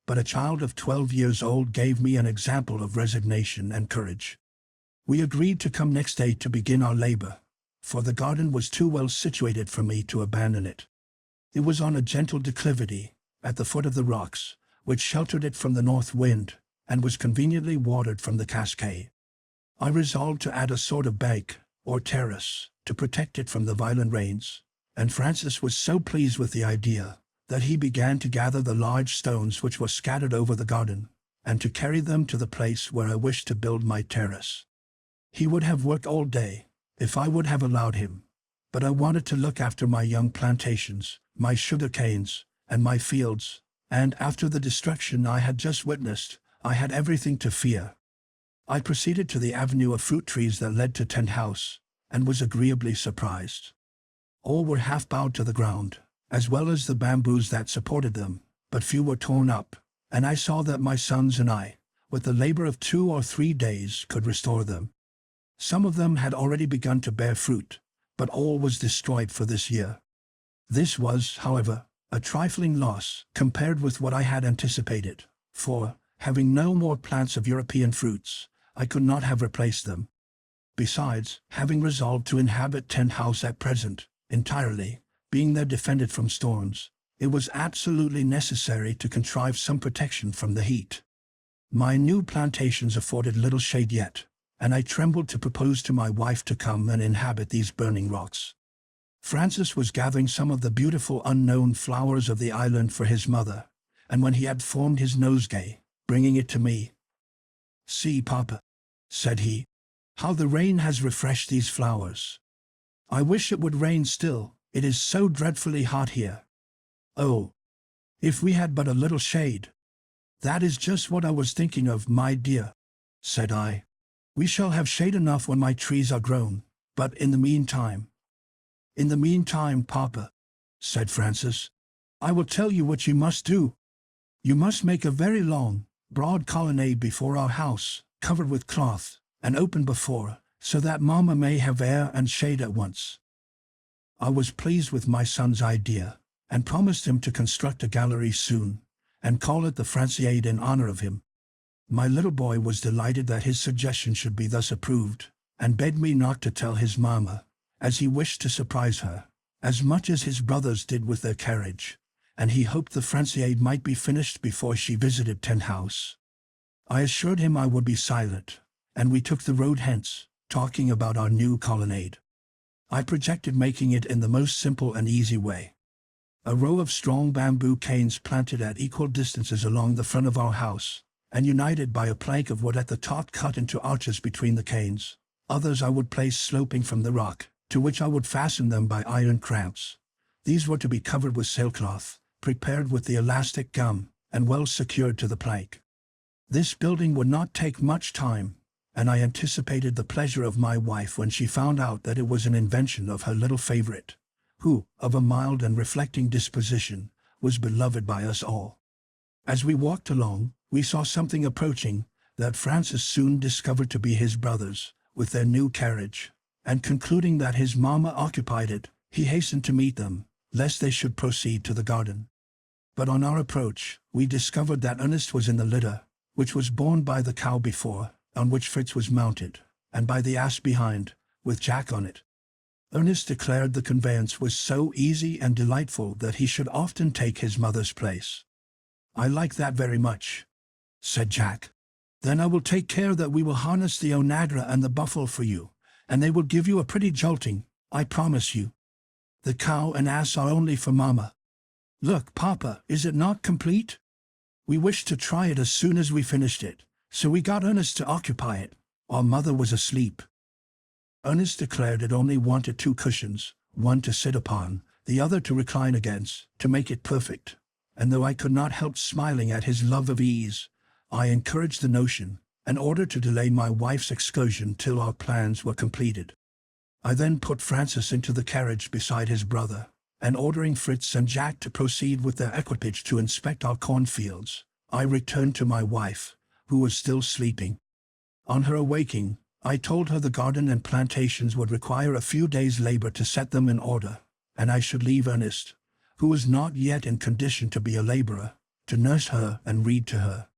but a child of 12 years old gave me an example of resignation and courage. We agreed to come next day to begin our labor, for the garden was too well situated for me to abandon it. It was on a gentle declivity, at the foot of the rocks, which sheltered it from the north wind, and was conveniently watered from the cascade. I resolved to add a sort of bank, or terrace, to protect it from the violent rains, and Francis was so pleased with the idea that he began to gather the large stones which were scattered over the garden, and to carry them to the place where I wished to build my terrace. He would have worked all day, if I would have allowed him, but I wanted to look after my young plantations, my sugar canes, and my fields, and after the destruction I had just witnessed, I had everything to fear. I proceeded to the avenue of fruit trees that led to Tent House, and was agreeably surprised. All were half bowed to the ground, as well as the bamboos that supported them, but few were torn up, and I saw that my sons and I, with the labor of 2 or 3 days, could restore them. Some of them had already begun to bear fruit, but all was destroyed for this year. This was, however, a trifling loss compared with what I had anticipated, for, having no more plants of European fruits, I could not have replaced them. Besides, having resolved to inhabit Tent House at present, entirely, being there defended from storms, it was absolutely necessary to contrive some protection from the heat. My new plantations afforded little shade yet, and I trembled to propose to my wife to come and inhabit these burning rocks. Francis was gathering some of the beautiful unknown flowers of the island for his mother, and when he had formed his nosegay, bringing it to me, "See, papa," said he, "how the rain has refreshed these flowers. I wish it would rain still, it is so dreadfully hot here. Oh, if we had but a little shade." "That is just what I was thinking of, my dear," said I. "We shall have shade enough when my trees are grown, but in the meantime—" "In the meantime, papa," said Francis, "I will tell you what you must do. You must make a very long, broad colonnade before our house, covered with cloth, and open before, so that mamma may have air and shade at once." I was pleased with my son's idea, and promised him to construct a gallery soon, and call it the Franciade in honor of him. My little boy was delighted that his suggestion should be thus approved, and begged me not to tell his mamma, as he wished to surprise her, as much as his brothers did with their carriage, and he hoped the Franciade might be finished before she visited Tent House. I assured him I would be silent, and we took the road hence, talking about our new colonnade. I projected making it in the most simple and easy way. A row of strong bamboo canes planted at equal distances along the front of our house, and united by a plank of wood at the top cut into arches between the canes. Others I would place sloping from the rock, to which I would fasten them by iron clamps. These were to be covered with sailcloth, prepared with the elastic gum, and well secured to the plank. This building would not take much time, and I anticipated the pleasure of my wife when she found out that it was an invention of her little favorite, who, of a mild and reflecting disposition, was beloved by us all. As we walked along, we saw something approaching that Francis soon discovered to be his brothers, with their new carriage, and concluding that his mamma occupied it, he hastened to meet them, lest they should proceed to the garden. But on our approach, we discovered that Ernest was in the litter, which was borne by the cow before, on which Fritz was mounted, and by the ass behind, with Jack on it. Ernest declared the conveyance was so easy and delightful that he should often take his mother's place. "I like that very much," said Jack. "Then I will take care that we will harness the onagra and the buffalo for you, and they will give you a pretty jolting, I promise you. The cow and ass are only for mamma." "Look, Papa, is it not complete? We wished to try it as soon as we finished it, so we got Ernest to occupy it. Our mother was asleep." Ernest declared it only wanted 2 cushions, one to sit upon, the other to recline against, to make it perfect. And though I could not help smiling at his love of ease, I encouraged the notion, in order to delay my wife's excursion till our plans were completed. I then put Francis into the carriage beside his brother, and ordering Fritz and Jack to proceed with their equipage to inspect our cornfields, I returned to my wife, who was still sleeping. On her awaking, I told her the garden and plantations would require a few days' labor to set them in order, and I should leave Ernest, who was not yet in condition to be a laborer, to nurse her and read to her.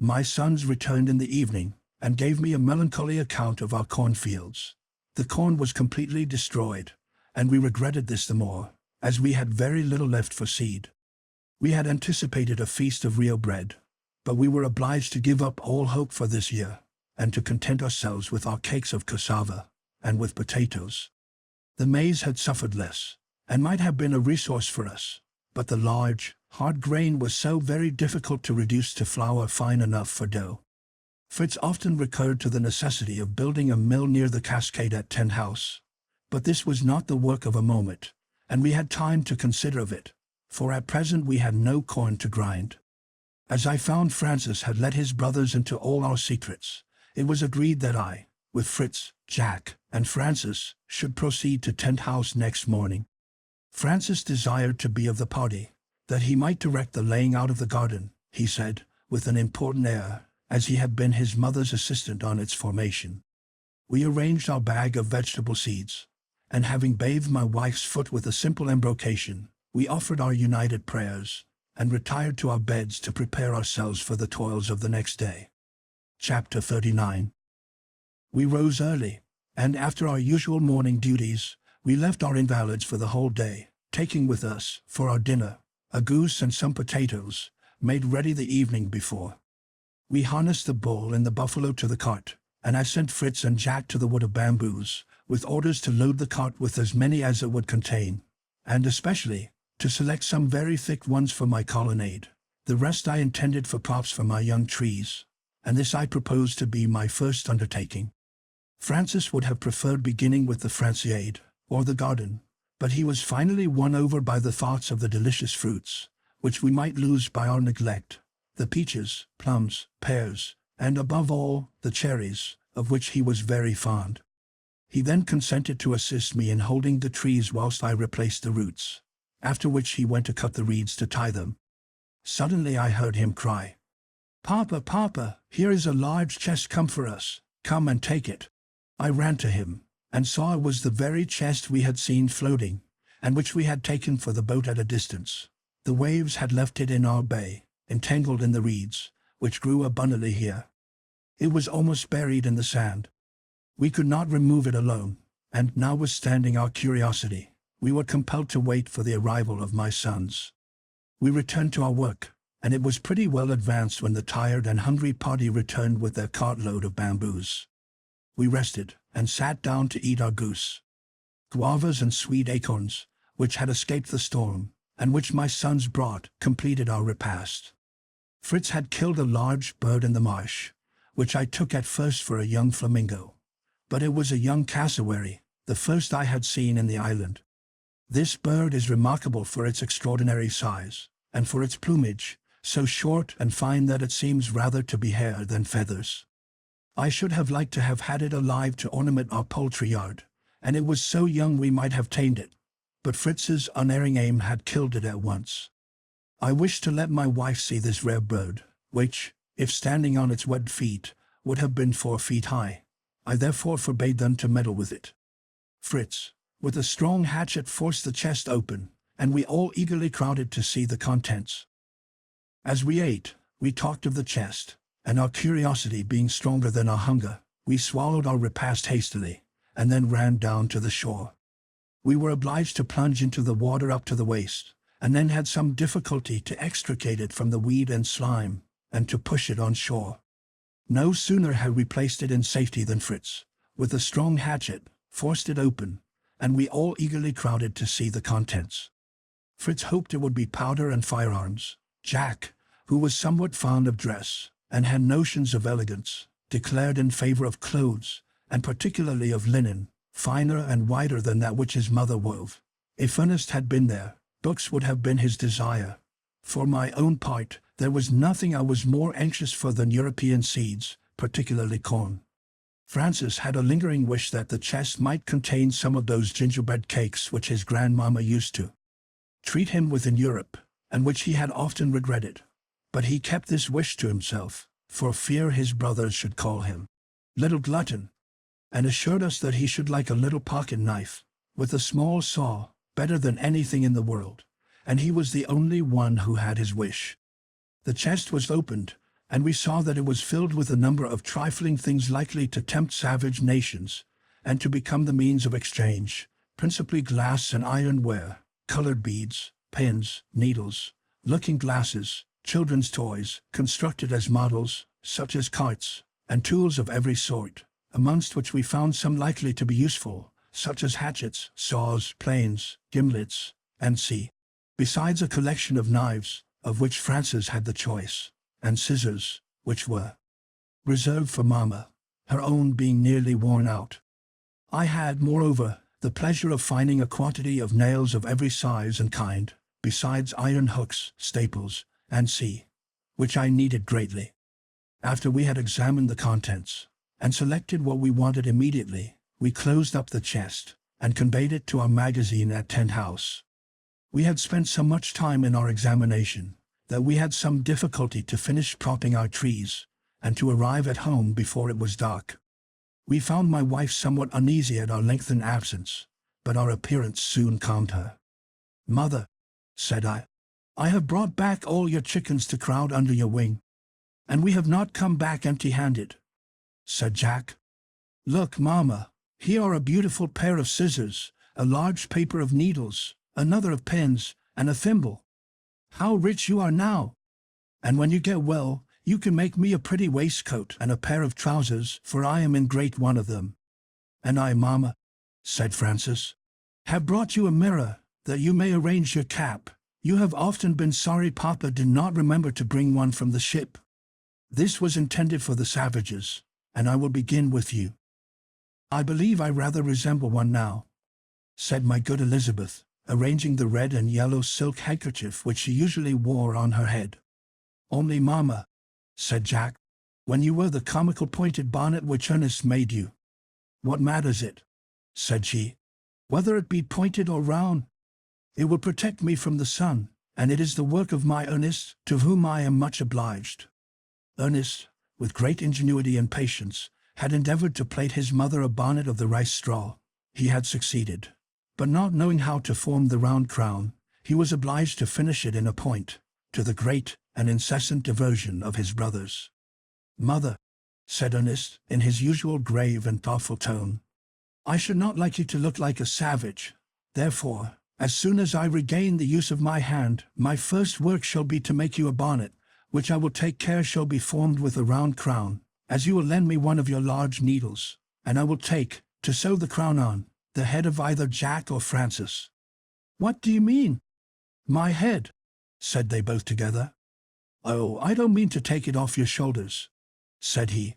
My sons returned in the evening, and gave me a melancholy account of our cornfields. The corn was completely destroyed, and we regretted this the more, as we had very little left for seed. We had anticipated a feast of real bread, but we were obliged to give up all hope for this year, and to content ourselves with our cakes of cassava, and with potatoes. The maize had suffered less, and might have been a resource for us, but the large, hard grain was so very difficult to reduce to flour fine enough for dough. Fritz often recurred to the necessity of building a mill near the cascade at Tent House, but this was not the work of a moment, and we had time to consider of it, for at present we had no corn to grind. As I found Francis had let his brothers into all our secrets, it was agreed that I, with Fritz, Jack, and Francis, should proceed to Tent House next morning. Francis desired to be of the party, that he might direct the laying out of the garden, he said, with an important air, as he had been his mother's assistant on its formation. We arranged our bag of vegetable seeds, and having bathed my wife's foot with a simple embrocation, we offered our united prayers, and retired to our beds to prepare ourselves for the toils of the next day. Chapter 39. We rose early, and after our usual morning duties, we left our invalids for the whole day, taking with us, for our dinner, a goose and some potatoes, made ready the evening before. We harnessed the bull and the buffalo to the cart, and I sent Fritz and Jack to the wood of bamboos, with orders to load the cart with as many as it would contain, and especially, to select some very thick ones for my colonnade. The rest I intended for props for my young trees, and this I proposed to be my first undertaking. Francis would have preferred beginning with the Franciade, or the garden, but he was finally won over by the thoughts of the delicious fruits, which we might lose by our neglect, the peaches, plums, pears, and above all, the cherries, of which he was very fond. He then consented to assist me in holding the trees whilst I replaced the roots, after which he went to cut the reeds to tie them. Suddenly I heard him cry, "Papa, Papa, here is a large chest come for us, come and take it." I ran to him, and saw it was the very chest we had seen floating, and which we had taken for the boat at a distance. The waves had left it in our bay, entangled in the reeds, which grew abundantly here. It was almost buried in the sand. We could not remove it alone, and notwithstanding our curiosity, we were compelled to wait for the arrival of my sons. We returned to our work, and it was pretty well advanced when the tired and hungry party returned with their cartload of bamboos. We rested, and sat down to eat our goose. Guavas and sweet acorns, which had escaped the storm, and which my sons brought, completed our repast. Fritz had killed a large bird in the marsh, which I took at first for a young flamingo, but it was a young cassowary, the first I had seen in the island. This bird is remarkable for its extraordinary size, and for its plumage, so short and fine that it seems rather to be hair than feathers. I should have liked to have had it alive to ornament our poultry yard, and it was so young we might have tamed it, but Fritz's unerring aim had killed it at once. I wished to let my wife see this rare bird, which, if standing on its webbed feet, would have been 4 feet high. I therefore forbade them to meddle with it. Fritz, with a strong hatchet, forced the chest open, and we all eagerly crowded to see the contents. As we ate, we talked of the chest, and our curiosity being stronger than our hunger, we swallowed our repast hastily, and then ran down to the shore. We were obliged to plunge into the water up to the waist, and then had some difficulty to extricate it from the weed and slime, and to push it on shore. No sooner had we placed it in safety than Fritz, with a strong hatchet, forced it open, and we all eagerly crowded to see the contents. Fritz hoped it would be powder and firearms. Jack, who was somewhat fond of dress, and had notions of elegance, declared in favor of clothes, and particularly of linen, finer and whiter than that which his mother wove. If Ernest had been there, books would have been his desire. For my own part, there was nothing I was more anxious for than European seeds, particularly corn. Francis had a lingering wish that the chest might contain some of those gingerbread cakes which his grandmamma used to treat him with in Europe, and which he had often regretted. But he kept this wish to himself, for fear his brothers should call him little glutton, and assured us that he should like a little pocket knife, with a small saw, better than anything in the world, and he was the only one who had his wish. The chest was opened, and we saw that it was filled with a number of trifling things likely to tempt savage nations, and to become the means of exchange, principally glass and ironware, colored beads, pens, needles, looking-glasses, children's toys, constructed as models, such as carts, and tools of every sort, amongst which we found some likely to be useful, such as hatchets, saws, planes, gimlets, and besides a collection of knives, of which Frances had the choice, and scissors, which were reserved for Mamma, her own being nearly worn out. I had, moreover, the pleasure of finding a quantity of nails of every size and kind, besides iron hooks, staples, and which I needed greatly. After we had examined the contents, and selected what we wanted immediately, we closed up the chest, and conveyed it to our magazine at Tent House. We had spent so much time in our examination, that we had some difficulty to finish propping our trees, and to arrive at home before it was dark. We found my wife somewhat uneasy at our lengthened absence, but our appearance soon calmed her. "Mother," said I have brought back all your chickens to crowd under your wing. And we have not come back empty-handed," said Jack. "Look, Mamma, here are a beautiful pair of scissors, a large paper of needles, another of pens, and a thimble. How rich you are now! And when you get well, you can make me a pretty waistcoat and a pair of trousers, for I am in great want of them. And I, Mamma," said Francis, "have brought you a mirror, that you may arrange your cap. You have often been sorry Papa did not remember to bring one from the ship. This was intended for the savages, and I will begin with you." "I believe I rather resemble one now," said my good Elizabeth, arranging the red and yellow silk handkerchief which she usually wore on her head. "Only, Mamma," said Jack, "when you wear the comical pointed bonnet which Ernest made you." "What matters it," said she, "whether it be pointed or round? It will protect me from the sun, and it is the work of my Ernest, to whom I am much obliged." Ernest, with great ingenuity and patience, had endeavored to plait his mother a bonnet of the rice straw. He had succeeded, but not knowing how to form the round crown, he was obliged to finish it in a point, to the great and incessant diversion of his brothers. "Mother," said Ernest, in his usual grave and thoughtful tone, "I should not like you to look like a savage. Therefore, as soon as I regain the use of my hand, my first work shall be to make you a bonnet, which I will take care shall be formed with a round crown, as you will lend me one of your large needles, and I will take, to sew the crown on, the head of either Jack or Francis." "What do you mean?" "My head," said they both together. "Oh, I don't mean to take it off your shoulders," said he.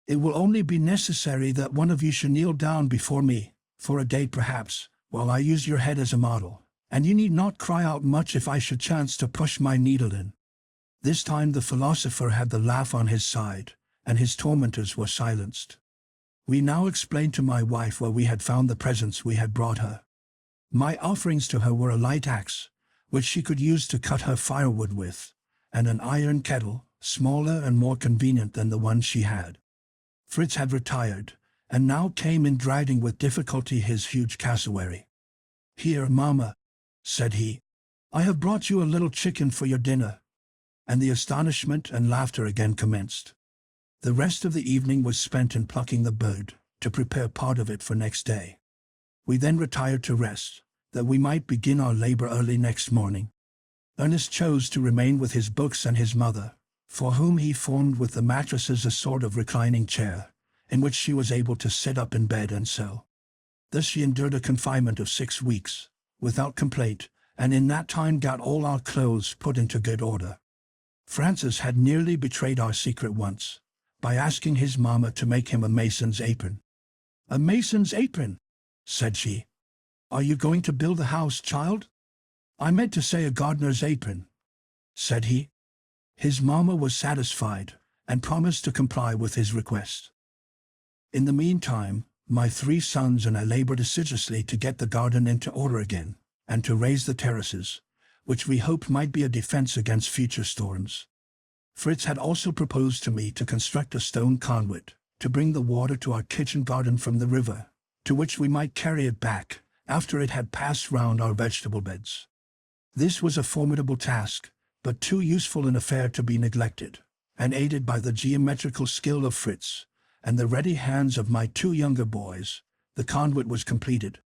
"It will only be necessary that one of you should kneel down before me, for a day perhaps, while I use your head as a model, and you need not cry out much if I should chance to push my needle in." This time the philosopher had the laugh on his side, and his tormentors were silenced. We now explained to my wife where we had found the presents we had brought her. My offerings to her were a light axe, which she could use to cut her firewood with, and an iron kettle, smaller and more convenient than the one she had. Fritz had retired, and now came in dragging with difficulty his huge cassowary. "Here, Mamma," said he, "I have brought you a little chicken for your dinner." And the astonishment and laughter again commenced. The rest of the evening was spent in plucking the bird, to prepare part of it for next day. We then retired to rest, that we might begin our labor early next morning. Ernest chose to remain with his books and his mother, for whom he formed with the mattresses a sort of reclining chair, in which she was able to sit up in bed and sew. Thus she endured a confinement of 6 weeks, without complaint, and in that time got all our clothes put into good order. Francis had nearly betrayed our secret once, by asking his mamma to make him a mason's apron. "A mason's apron?" said she. "Are you going to build a house, child?" "I meant to say a gardener's apron," said he. His mamma was satisfied, and promised to comply with his request. In the meantime, my 3 sons and I labored assiduously to get the garden into order again, and to raise the terraces, which we hoped might be a defense against future storms. Fritz had also proposed to me to construct a stone conduit, to bring the water to our kitchen garden from the river, to which we might carry it back, after it had passed round our vegetable beds. This was a formidable task, but too useful an affair to be neglected, and aided by the geometrical skill of Fritz, and the ready hands of my 2 younger boys, the conduit was completed.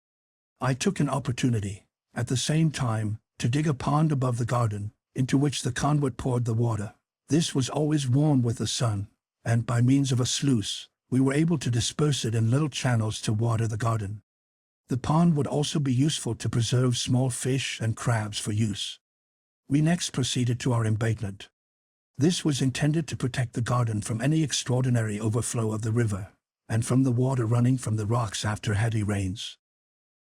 I took an opportunity, at the same time, to dig a pond above the garden, into which the conduit poured the water. This was always warm with the sun, and by means of a sluice, we were able to disperse it in little channels to water the garden. The pond would also be useful to preserve small fish and crabs for use. We next proceeded to our embankment. This was intended to protect the garden from any extraordinary overflow of the river, and from the water running from the rocks after heavy rains.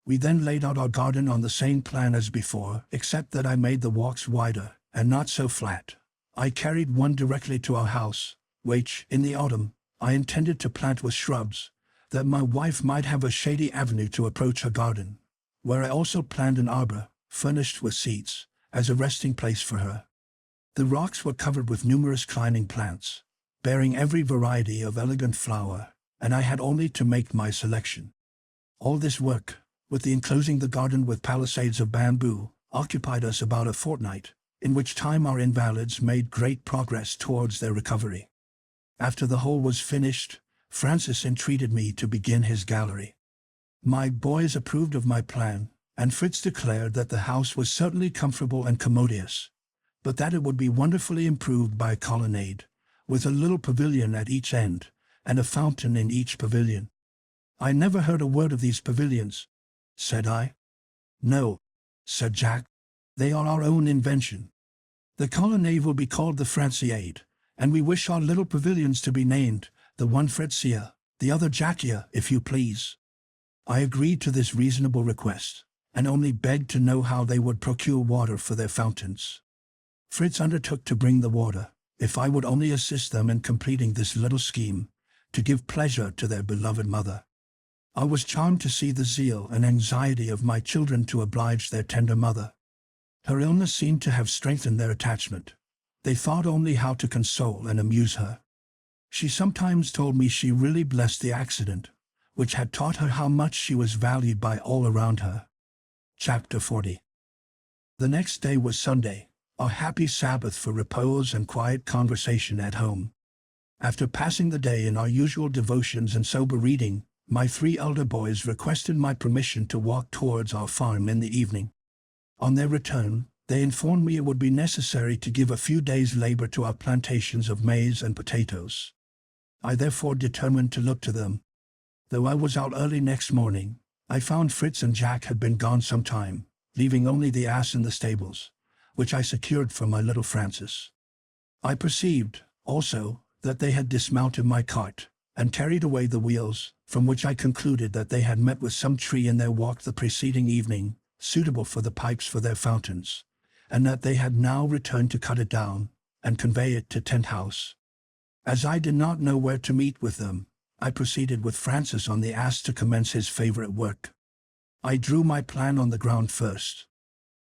We then laid out our garden on the same plan as before, except that I made the walks wider, and not so flat. I carried one directly to our house, which, in the autumn, I intended to plant with shrubs, that my wife might have a shady avenue to approach her garden, where I also planned an arbor, furnished with seats, as a resting place for her. The rocks were covered with numerous climbing plants, bearing every variety of elegant flower, and I had only to make my selection. All this work, with the enclosing the garden with palisades of bamboo, occupied us about a fortnight, in which time our invalids made great progress towards their recovery. After the whole was finished, Francis entreated me to begin his gallery. My boys approved of my plan, and Fritz declared that the house was certainly comfortable and commodious, but that it would be wonderfully improved by a colonnade, with a little pavilion at each end, and a fountain in each pavilion. "I never heard a word of these pavilions," said I. "No," said Jack, "they are our own invention. The colonnade will be called the Franciade, and we wish our little pavilions to be named, the one Fritzia, the other Jackia, if you please." I agreed to this reasonable request, and only begged to know how they would procure water for their fountains. Fritz undertook to bring the water, if I would only assist them in completing this little scheme, to give pleasure to their beloved mother. I was charmed to see the zeal and anxiety of my children to oblige their tender mother. Her illness seemed to have strengthened their attachment. They thought only how to console and amuse her. She sometimes told me she really blessed the accident, which had taught her how much she was valued by all around her. Chapter 40. The next day was Sunday, a happy Sabbath for repose and quiet conversation at home. After passing the day in our usual devotions and sober reading, my 3 elder boys requested my permission to walk towards our farm in the evening. On their return, they informed me it would be necessary to give a few days' labor to our plantations of maize and potatoes. I therefore determined to look to them. Though I was out early next morning, I found Fritz and Jack had been gone some time, leaving only the ass in the stables, which I secured for my little Francis. I perceived, also, that they had dismounted my cart, and carried away the wheels, from which I concluded that they had met with some tree in their walk the preceding evening, suitable for the pipes for their fountains, and that they had now returned to cut it down, and convey it to Tent House. As I did not know where to meet with them, I proceeded with Francis on the ass to commence his favorite work. I drew my plan on the ground first.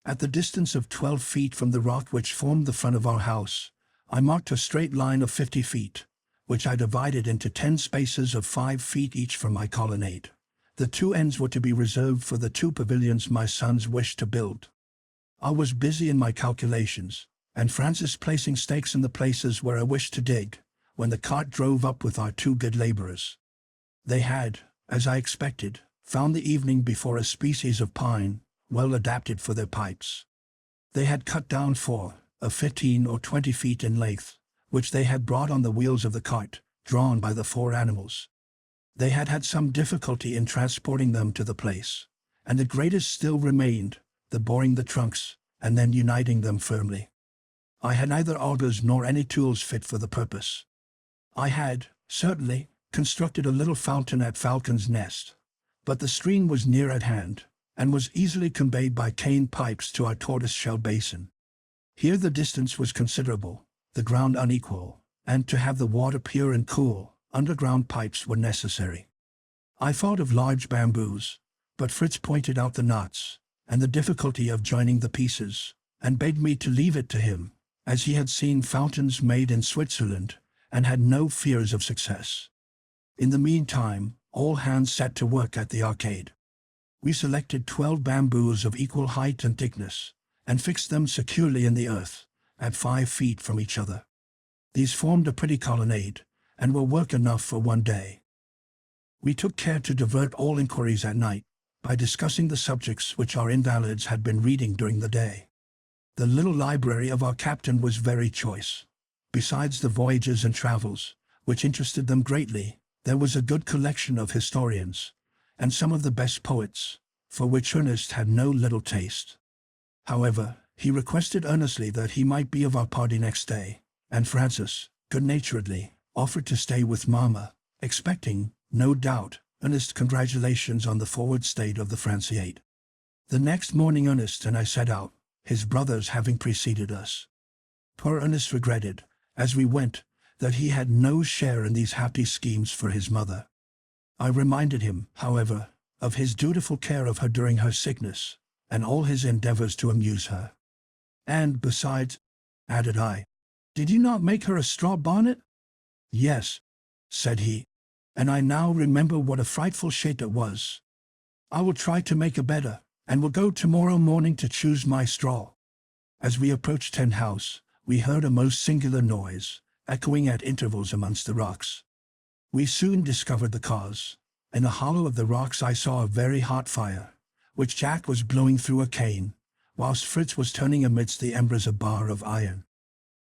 At the distance of 12 feet from the rock which formed the front of our house, I marked a straight line of 50 feet, which I divided into 10 spaces of 5 feet each for my colonnade. The 2 ends were to be reserved for the 2 pavilions my sons wished to build. I was busy in my calculations, and Francis placing stakes in the places where I wished to dig, when the cart drove up with our 2 good laborers. They had, as I expected, found the evening before a species of pine, well adapted for their pipes. They had cut down 4 of 15 or 20 feet in length, which they had brought on the wheels of the cart, drawn by the 4 animals. They had had some difficulty in transporting them to the place, and the greatest still remained, the boring the trunks, and then uniting them firmly. I had neither augers nor any tools fit for the purpose. I had, certainly, constructed a little fountain at Falcon's Nest, but the stream was near at hand, and was easily conveyed by cane pipes to our tortoise-shell basin. Here the distance was considerable, the ground unequal, and to have the water pure and cool, underground pipes were necessary. I thought of large bamboos, but Fritz pointed out the knots, and the difficulty of joining the pieces, and begged me to leave it to him, as he had seen fountains made in Switzerland, and had no fears of success. In the meantime, all hands set to work at the arcade. We selected 12 bamboos of equal height and thickness, and fixed them securely in the earth, at 5 feet from each other. These formed a pretty colonnade, and were work enough for one day. We took care to divert all inquiries at night, by discussing the subjects which our invalids had been reading during the day. The little library of our captain was very choice. Besides the voyages and travels, which interested them greatly, there was a good collection of historians, and some of the best poets, for which Ernest had no little taste. However, he requested earnestly that he might be of our party next day, and Francis, good-naturedly, offered to stay with Mamma, expecting, no doubt, Ernest's congratulations on the forward state of the Franciate. The next morning Ernest and I set out, his brothers having preceded us. Poor Ernest regretted, as we went, that he had no share in these happy schemes for his mother. I reminded him, however, of his dutiful care of her during her sickness, and all his endeavors to amuse her. And besides, added I, did you not make her a straw bonnet? Yes, said he, and I now remember what a frightful shade it was. I will try to make a better, and will go tomorrow morning to choose my straw. As we approached Tent House, we heard a most singular noise, echoing at intervals amongst the rocks. We soon discovered the cause. In a hollow of the rocks I saw a very hot fire, which Jack was blowing through a cane, whilst Fritz was turning amidst the embers a bar of iron.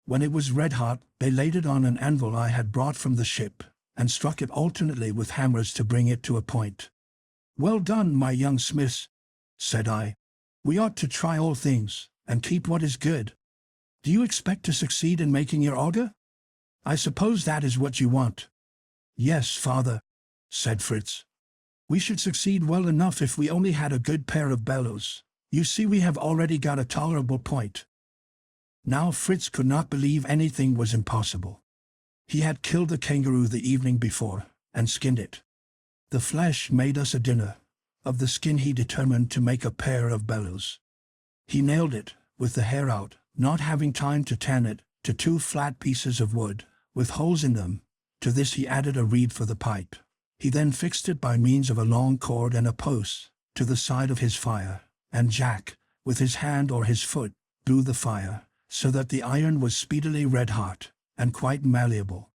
When it was red hot, they laid it on an anvil I had brought from the ship, and struck it alternately with hammers to bring it to a point. "Well done, my young smiths," said I. "We ought to try all things, and keep what is good. Do you expect to succeed in making your auger? I suppose that is what you want." "Yes, father," said Fritz. "We should succeed well enough if we only had a good pair of bellows. You see we have already got a tolerable point." Now Fritz could not believe anything was impossible. He had killed the kangaroo the evening before, and skinned it. The flesh made us a dinner. Of the skin he determined to make a pair of bellows. He nailed it, with the hair out, not having time to tan it, to 2 flat pieces of wood, with holes in them. To this he added a reed for the pipe. He then fixed it by means of a long cord and a post, to the side of his fire, and Jack, with his hand or his foot, blew the fire, so that the iron was speedily red-hot, and quite malleable.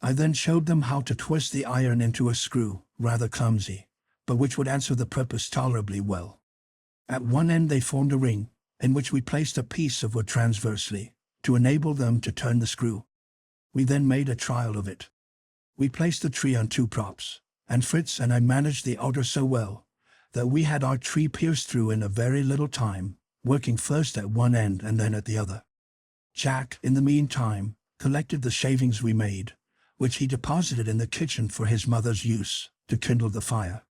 I then showed them how to twist the iron into a screw, rather clumsy, but which would answer the purpose tolerably well. At one end they formed a ring, in which we placed a piece of wood transversely, to enable them to turn the screw. We then made a trial of it. We placed the tree on 2 props, and Fritz and I managed the auger so well, that we had our tree pierced through in a very little time, working first at one end and then at the other. Jack, in the meantime, collected the shavings we made, which he deposited in the kitchen for his mother's use, to kindle the fire.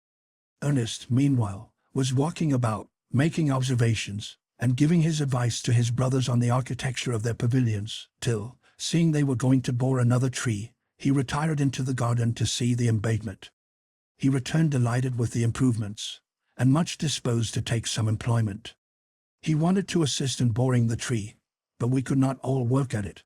Ernest, meanwhile, was walking about, making observations, and giving his advice to his brothers on the architecture of their pavilions, till, seeing they were going to bore another tree, he retired into the garden to see the embankment. He returned delighted with the improvements, and much disposed to take some employment. He wanted to assist in boring the tree, but we could not all work at it.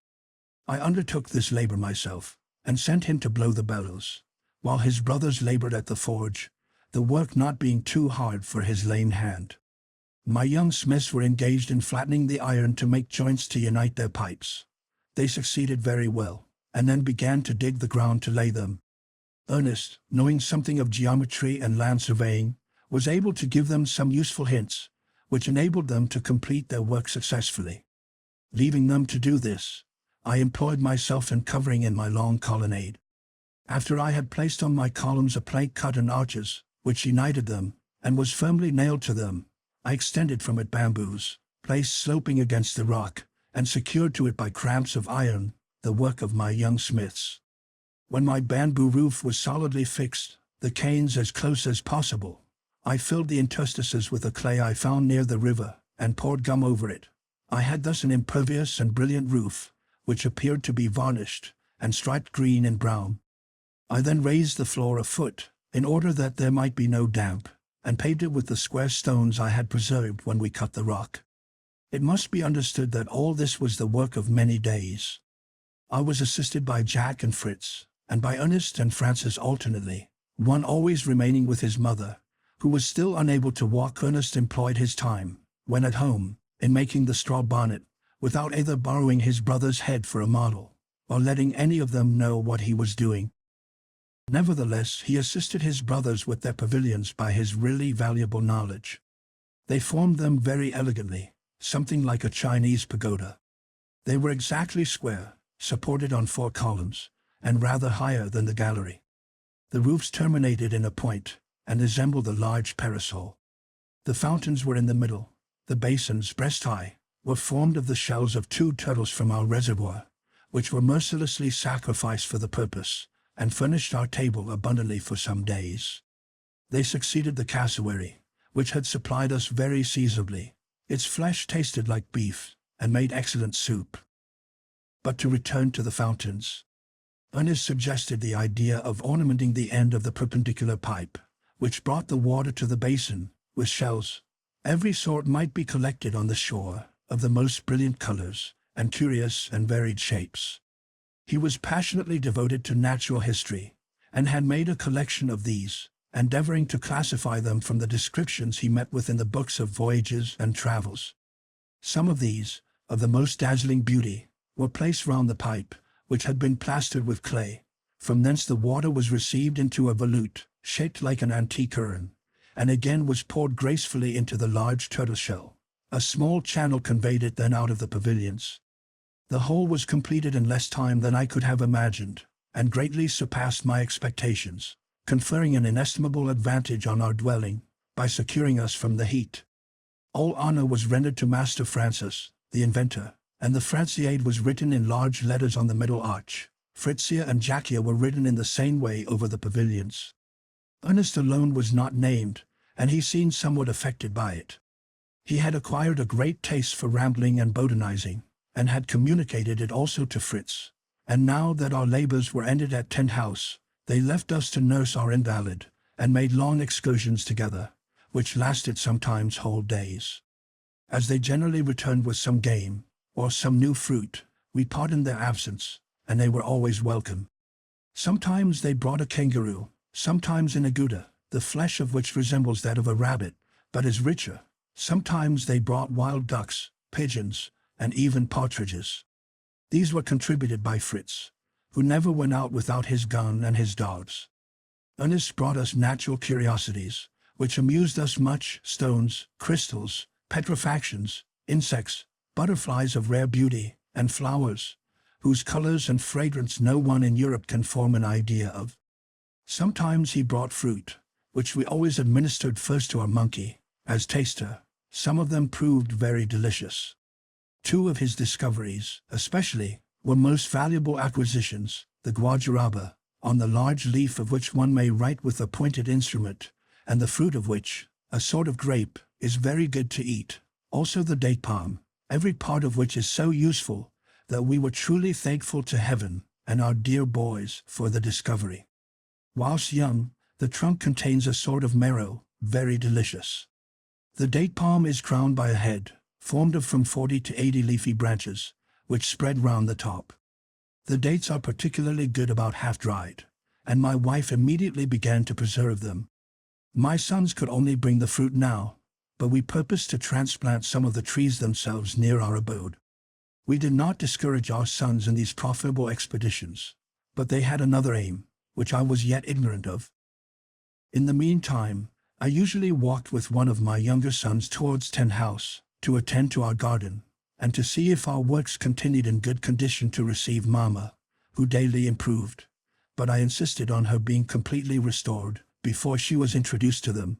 I undertook this labor myself, and sent him to blow the bellows, while his brothers labored at the forge, the work not being too hard for his lame hand. My young smiths were engaged in flattening the iron to make joints to unite their pipes. They succeeded very well, and then began to dig the ground to lay them. Ernest, knowing something of geometry and land surveying, was able to give them some useful hints, which enabled them to complete their work successfully. Leaving them to do this, I employed myself in covering in my long colonnade. After I had placed on my columns a plank cut in arches, which united them, and was firmly nailed to them, I extended from it bamboos, placed sloping against the rock, and secured to it by clamps of iron, the work of my young smiths. When my bamboo roof was solidly fixed, the canes as close as possible, I filled the interstices with the clay I found near the river, and poured gum over it. I had thus an impervious and brilliant roof, which appeared to be varnished, and striped green and brown. I then raised the floor a foot, in order that there might be no damp, and paved it with the square stones I had preserved when we cut the rock. It must be understood that all this was the work of many days. I was assisted by Jack and Fritz, and by Ernest and Francis alternately, one always remaining with his mother, who was still unable to walk. Ernest employed his time, when at home, in making the straw bonnet, without either borrowing his brother's head for a model, or letting any of them know what he was doing. Nevertheless, he assisted his brothers with their pavilions by his really valuable knowledge. They formed them very elegantly, something like a Chinese pagoda. They were exactly square, supported on 4 columns, and rather higher than the gallery. The roofs terminated in a point, and resembled a large parasol. The fountains were in the middle. The basins, breast-high, were formed of the shells of 2 turtles from our reservoir, which were mercilessly sacrificed for the purpose, and furnished our table abundantly for some days. They succeeded the cassowary, which had supplied us very seasonably. Its flesh tasted like beef, and made excellent soup. But to return to the fountains. Ernest suggested the idea of ornamenting the end of the perpendicular pipe, which brought the water to the basin, with shells. Every sort might be collected on the shore, of the most brilliant colors, and curious and varied shapes. He was passionately devoted to natural history, and had made a collection of these, endeavoring to classify them from the descriptions he met with in the books of voyages and travels. Some of these, of the most dazzling beauty, were placed round the pipe, which had been plastered with clay. From thence the water was received into a volute, shaped like an antique urn, and again was poured gracefully into the large turtle shell. A small channel conveyed it then out of the pavilions. The whole was completed in less time than I could have imagined, and greatly surpassed my expectations, conferring an inestimable advantage on our dwelling, by securing us from the heat. All honor was rendered to Master Francis, the inventor, and the Franciade was written in large letters on the middle arch. Fritzia and Jackia were written in the same way over the pavilions. Ernest alone was not named, and he seemed somewhat affected by it. He had acquired a great taste for rambling and botanizing, and had communicated it also to Fritz. And now that our labors were ended at Tent House, they left us to nurse our invalid, and made long excursions together, which lasted sometimes whole days. As they generally returned with some game, or some new fruit, we pardoned their absence, and they were always welcome. Sometimes they brought a kangaroo, sometimes an agouti, the flesh of which resembles that of a rabbit, but is richer. Sometimes they brought wild ducks, pigeons, and even partridges. These were contributed by Fritz, who never went out without his gun and his dogs. Ernest brought us natural curiosities, which amused us much: stones, crystals, petrifactions, insects, butterflies of rare beauty, and flowers, whose colors and fragrance no one in Europe can form an idea of. Sometimes he brought fruit, which we always administered first to our monkey, as taster. Some of them proved very delicious. 2 of his discoveries, especially, were most valuable acquisitions: the guajaraba, on the large leaf of which one may write with a pointed instrument, and the fruit of which, a sort of grape, is very good to eat. Also the date palm, every part of which is so useful that we were truly thankful to heaven and our dear boys for the discovery. Whilst young, the trunk contains a sort of marrow, very delicious. The date palm is crowned by a head, formed of from 40 to 80 leafy branches, which spread round the top. The dates are particularly good about half-dried, and my wife immediately began to preserve them. My sons could only bring the fruit now, but we purposed to transplant some of the trees themselves near our abode. We did not discourage our sons in these profitable expeditions, but they had another aim, which I was yet ignorant of. In the meantime, I usually walked with one of my younger sons towards Tent House, to attend to our garden, and to see if our works continued in good condition to receive Mamma, who daily improved, but I insisted on her being completely restored before she was introduced to them.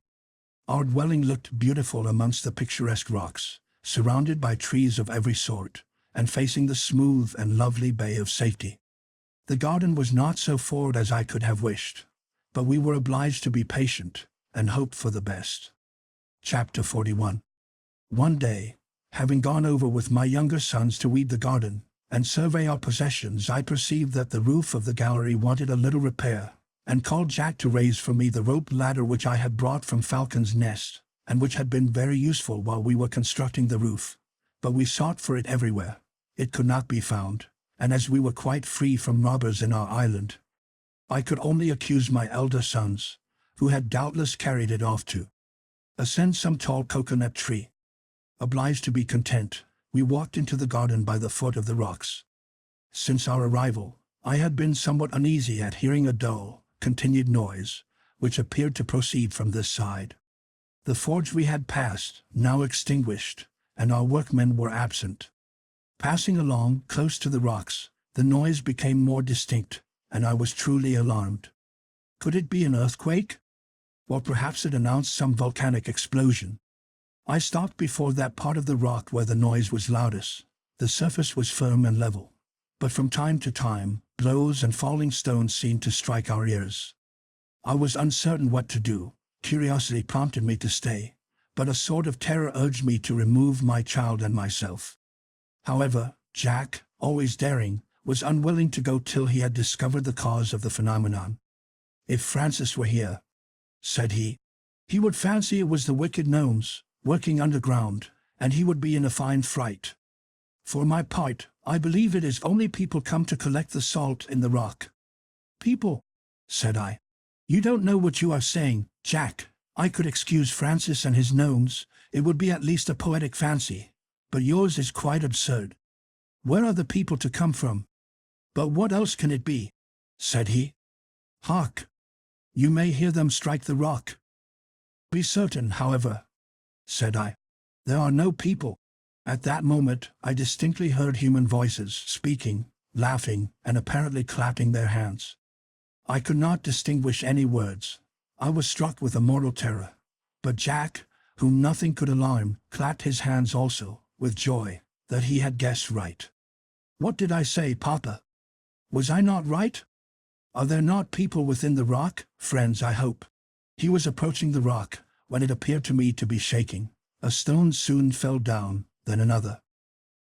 Our dwelling looked beautiful amongst the picturesque rocks, surrounded by trees of every sort, and facing the smooth and lovely bay of safety. The garden was not so forward as I could have wished, but we were obliged to be patient and hope for the best. Chapter 41. One day, having gone over with my younger sons to weed the garden and survey our possessions, I perceived that the roof of the gallery wanted a little repair, and called Jack to raise for me the rope ladder which I had brought from Falcon's Nest, and which had been very useful while we were constructing the roof. But we sought for it everywhere. It could not be found, and as we were quite free from robbers in our island, I could only accuse my elder sons, who had doubtless carried it off to ascend some tall coconut tree. Obliged to be content, we walked into the garden by the foot of the rocks. Since our arrival, I had been somewhat uneasy at hearing a dull, continued noise, which appeared to proceed from this side. The forge we had passed, now extinguished, and our workmen were absent. Passing along close to the rocks, the noise became more distinct, and I was truly alarmed. Could it be an earthquake? Or perhaps it announced some volcanic explosion. I stopped before that part of the rock where the noise was loudest. The surface was firm and level, but from time to time, blows and falling stones seemed to strike our ears. I was uncertain what to do. Curiosity prompted me to stay, but a sort of terror urged me to remove my child and myself. However, Jack, always daring, was unwilling to go till he had discovered the cause of the phenomenon. "If Francis were here," said he would fancy it was the wicked gnomes, working underground, and he would be in a fine fright. For my part, I believe it is only people come to collect the salt in the rock." "People?" said I. "You don't know what you are saying, Jack. I could excuse Francis and his gnomes. It would be at least a poetic fancy. But yours is quite absurd. Where are the people to come from?" "But what else can it be?" said he. "Hark! You may hear them strike the rock." "Be certain, however," said I. "There are no people." At that moment, I distinctly heard human voices speaking, laughing, and apparently clapping their hands. I could not distinguish any words. I was struck with a mortal terror. But Jack, whom nothing could alarm, clapped his hands also, with joy, that he had guessed right. "What did I say, Papa? Was I not right? Are there not people within the rock? Friends, I hope." He was approaching the rock, when it appeared to me to be shaking. A stone soon fell down, then another.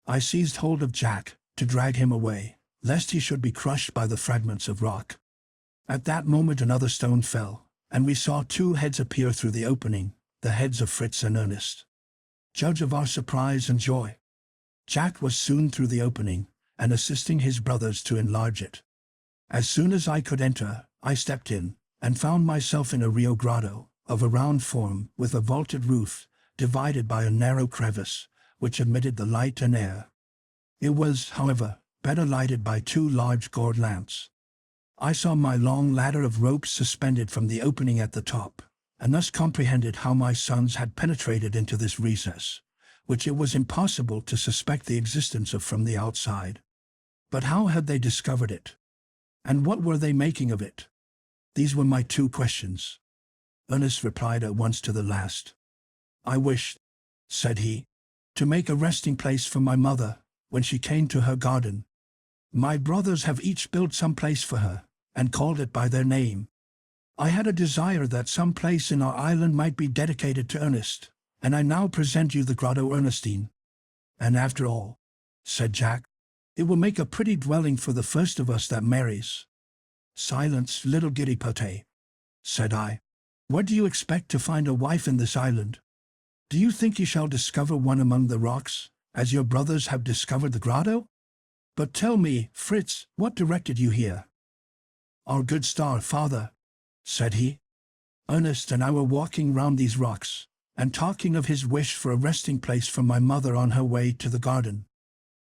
I seized hold of Jack, to drag him away, lest he should be crushed by the fragments of rock. At that moment another stone fell, and we saw two heads appear through the opening, the heads of Fritz and Ernest. Judge of our surprise and joy. Jack was soon through the opening, and assisting his brothers to enlarge it. As soon as I could enter, I stepped in, and found myself in a real grotto, of a round form, with a vaulted roof, divided by a narrow crevice, which admitted the light and air. It was, however, better lighted by two large gourd lamps. I saw my long ladder of ropes suspended from the opening at the top, and thus comprehended how my sons had penetrated into this recess, which it was impossible to suspect the existence of from the outside. But how had they discovered it? And what were they making of it? These were my two questions. Ernest replied at once to the last. "I wished," said he, "to make a resting place for my mother, when she came to her garden. My brothers have each built some place for her, and called it by their name. I had a desire that some place in our island might be dedicated to Ernest, and I now present you the Grotto Ernestine. And after all," said Jack, "it will make a pretty dwelling for the first of us that marries." "Silence, little giddy-pote," said I. "What do you expect to find a wife in this island? Do you think you shall discover one among the rocks, as your brothers have discovered the grotto? But tell me, Fritz, what directed you here?" "Our good star, father," said he. "Ernest and I were walking round these rocks, and talking of his wish for a resting place for my mother on her way to the garden.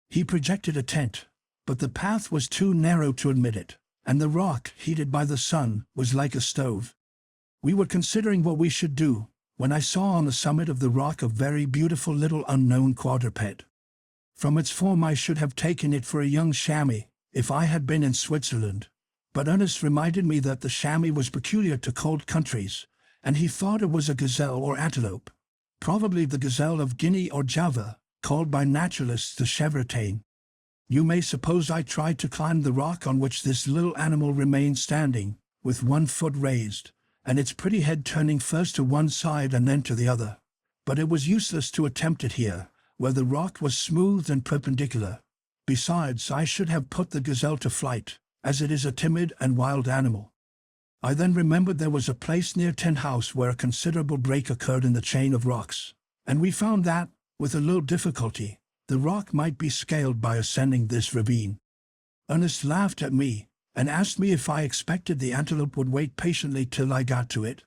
He projected a tent, but the path was too narrow to admit it, and the rock, heated by the sun, was like a stove. We were considering what we should do, when I saw on the summit of the rock a very beautiful little unknown quadruped. From its form I should have taken it for a young chamois, if I had been in Switzerland. But Ernest reminded me that the chamois was peculiar to cold countries, and he thought it was a gazelle or antelope, probably the gazelle of Guinea or Java, called by naturalists the chevrotain. You may suppose I tried to climb the rock on which this little animal remained standing, with one foot raised, and its pretty head turning first to one side and then to the other. But it was useless to attempt it here, where the rock was smooth and perpendicular. Besides, I should have put the gazelle to flight, as it is a timid and wild animal. I then remembered there was a place near Tent House where a considerable break occurred in the chain of rocks, and we found that, with a little difficulty, the rock might be scaled by ascending this ravine. Ernest laughed at me, and asked me if I expected the antelope would wait patiently till I got to it.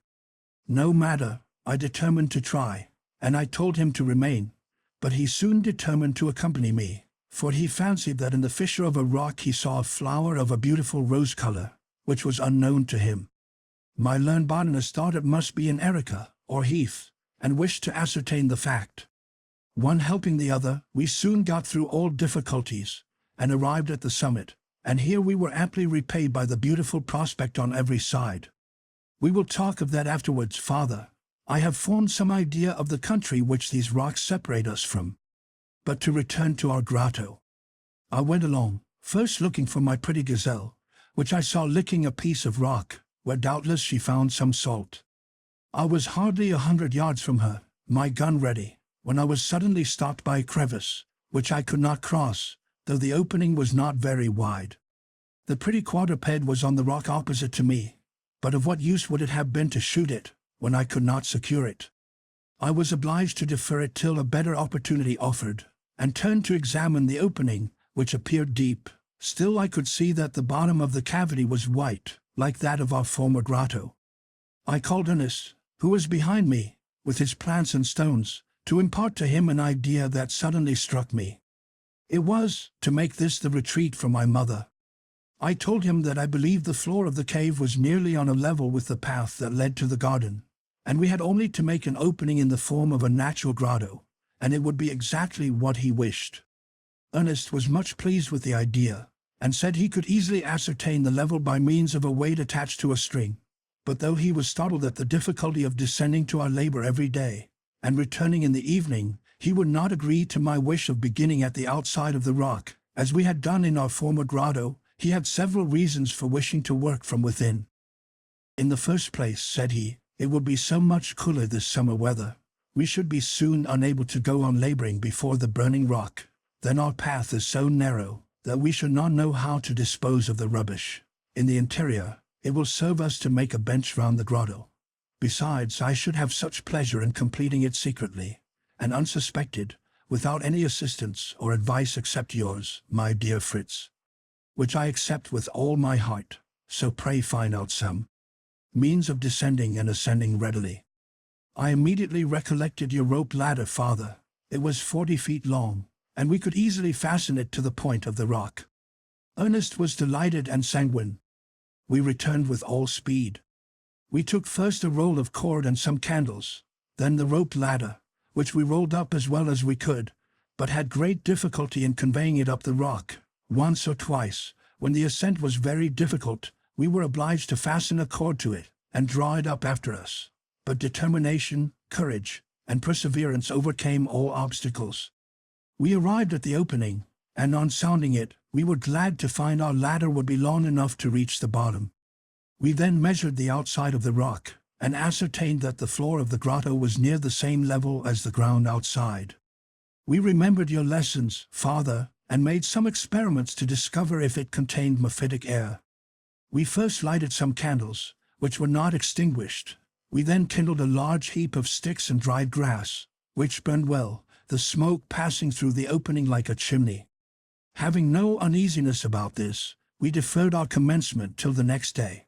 No matter, I determined to try, and I told him to remain, but he soon determined to accompany me, for he fancied that in the fissure of a rock he saw a flower of a beautiful rose color, which was unknown to him. My learned botanist thought it must be an erica, or heath, and wished to ascertain the fact. One helping the other, we soon got through all difficulties, and arrived at the summit, and here we were amply repaid by the beautiful prospect on every side. We will talk of that afterwards, father. I have formed some idea of the country which these rocks separate us from. But to return to our grotto. I went along, first looking for my pretty gazelle, which I saw licking a piece of rock, where doubtless she found some salt. I was hardly 100 yards from her, my gun ready, when I was suddenly stopped by a crevice, which I could not cross, though the opening was not very wide. The pretty quadruped was on the rock opposite to me, but of what use would it have been to shoot it, when I could not secure it? I was obliged to defer it till a better opportunity offered, and turned to examine the opening, which appeared deep. Still I could see that the bottom of the cavity was white, like that of our former grotto. I called Ernest, who was behind me, with his plants and stones, to impart to him an idea that suddenly struck me. It was to make this the retreat for my mother. I told him that I believed the floor of the cave was nearly on a level with the path that led to the garden, and we had only to make an opening in the form of a natural grotto, and it would be exactly what he wished. Ernest was much pleased with the idea, and said he could easily ascertain the level by means of a weight attached to a string. But though he was startled at the difficulty of descending to our labor every day, and returning in the evening, he would not agree to my wish of beginning at the outside of the rock, as we had done in our former grotto. He had several reasons for wishing to work from within. In the first place, said he, it would be so much cooler this summer weather. We should be soon unable to go on laboring before the burning rock. Then our path is so narrow that we should not know how to dispose of the rubbish. In the interior, it will serve us to make a bench round the grotto. Besides, I should have such pleasure in completing it secretly, and unsuspected, without any assistance or advice except yours, my dear Fritz, which I accept with all my heart, so pray find out some means of descending and ascending readily. I immediately recollected your rope ladder, father. It was 40 feet long, and we could easily fasten it to the point of the rock. Ernest was delighted and sanguine. We returned with all speed. We took first a roll of cord and some candles, then the rope ladder, which we rolled up as well as we could, but had great difficulty in conveying it up the rock. Once or twice, when the ascent was very difficult, we were obliged to fasten a cord to it and draw it up after us. But determination, courage, and perseverance overcame all obstacles. We arrived at the opening, and on sounding it, we were glad to find our ladder would be long enough to reach the bottom. We then measured the outside of the rock, and ascertained that the floor of the grotto was near the same level as the ground outside. We remembered your lessons, father, and made some experiments to discover if it contained mephitic air. We first lighted some candles, which were not extinguished. We then kindled a large heap of sticks and dried grass, which burned well, the smoke passing through the opening like a chimney. Having no uneasiness about this, we deferred our commencement till the next day.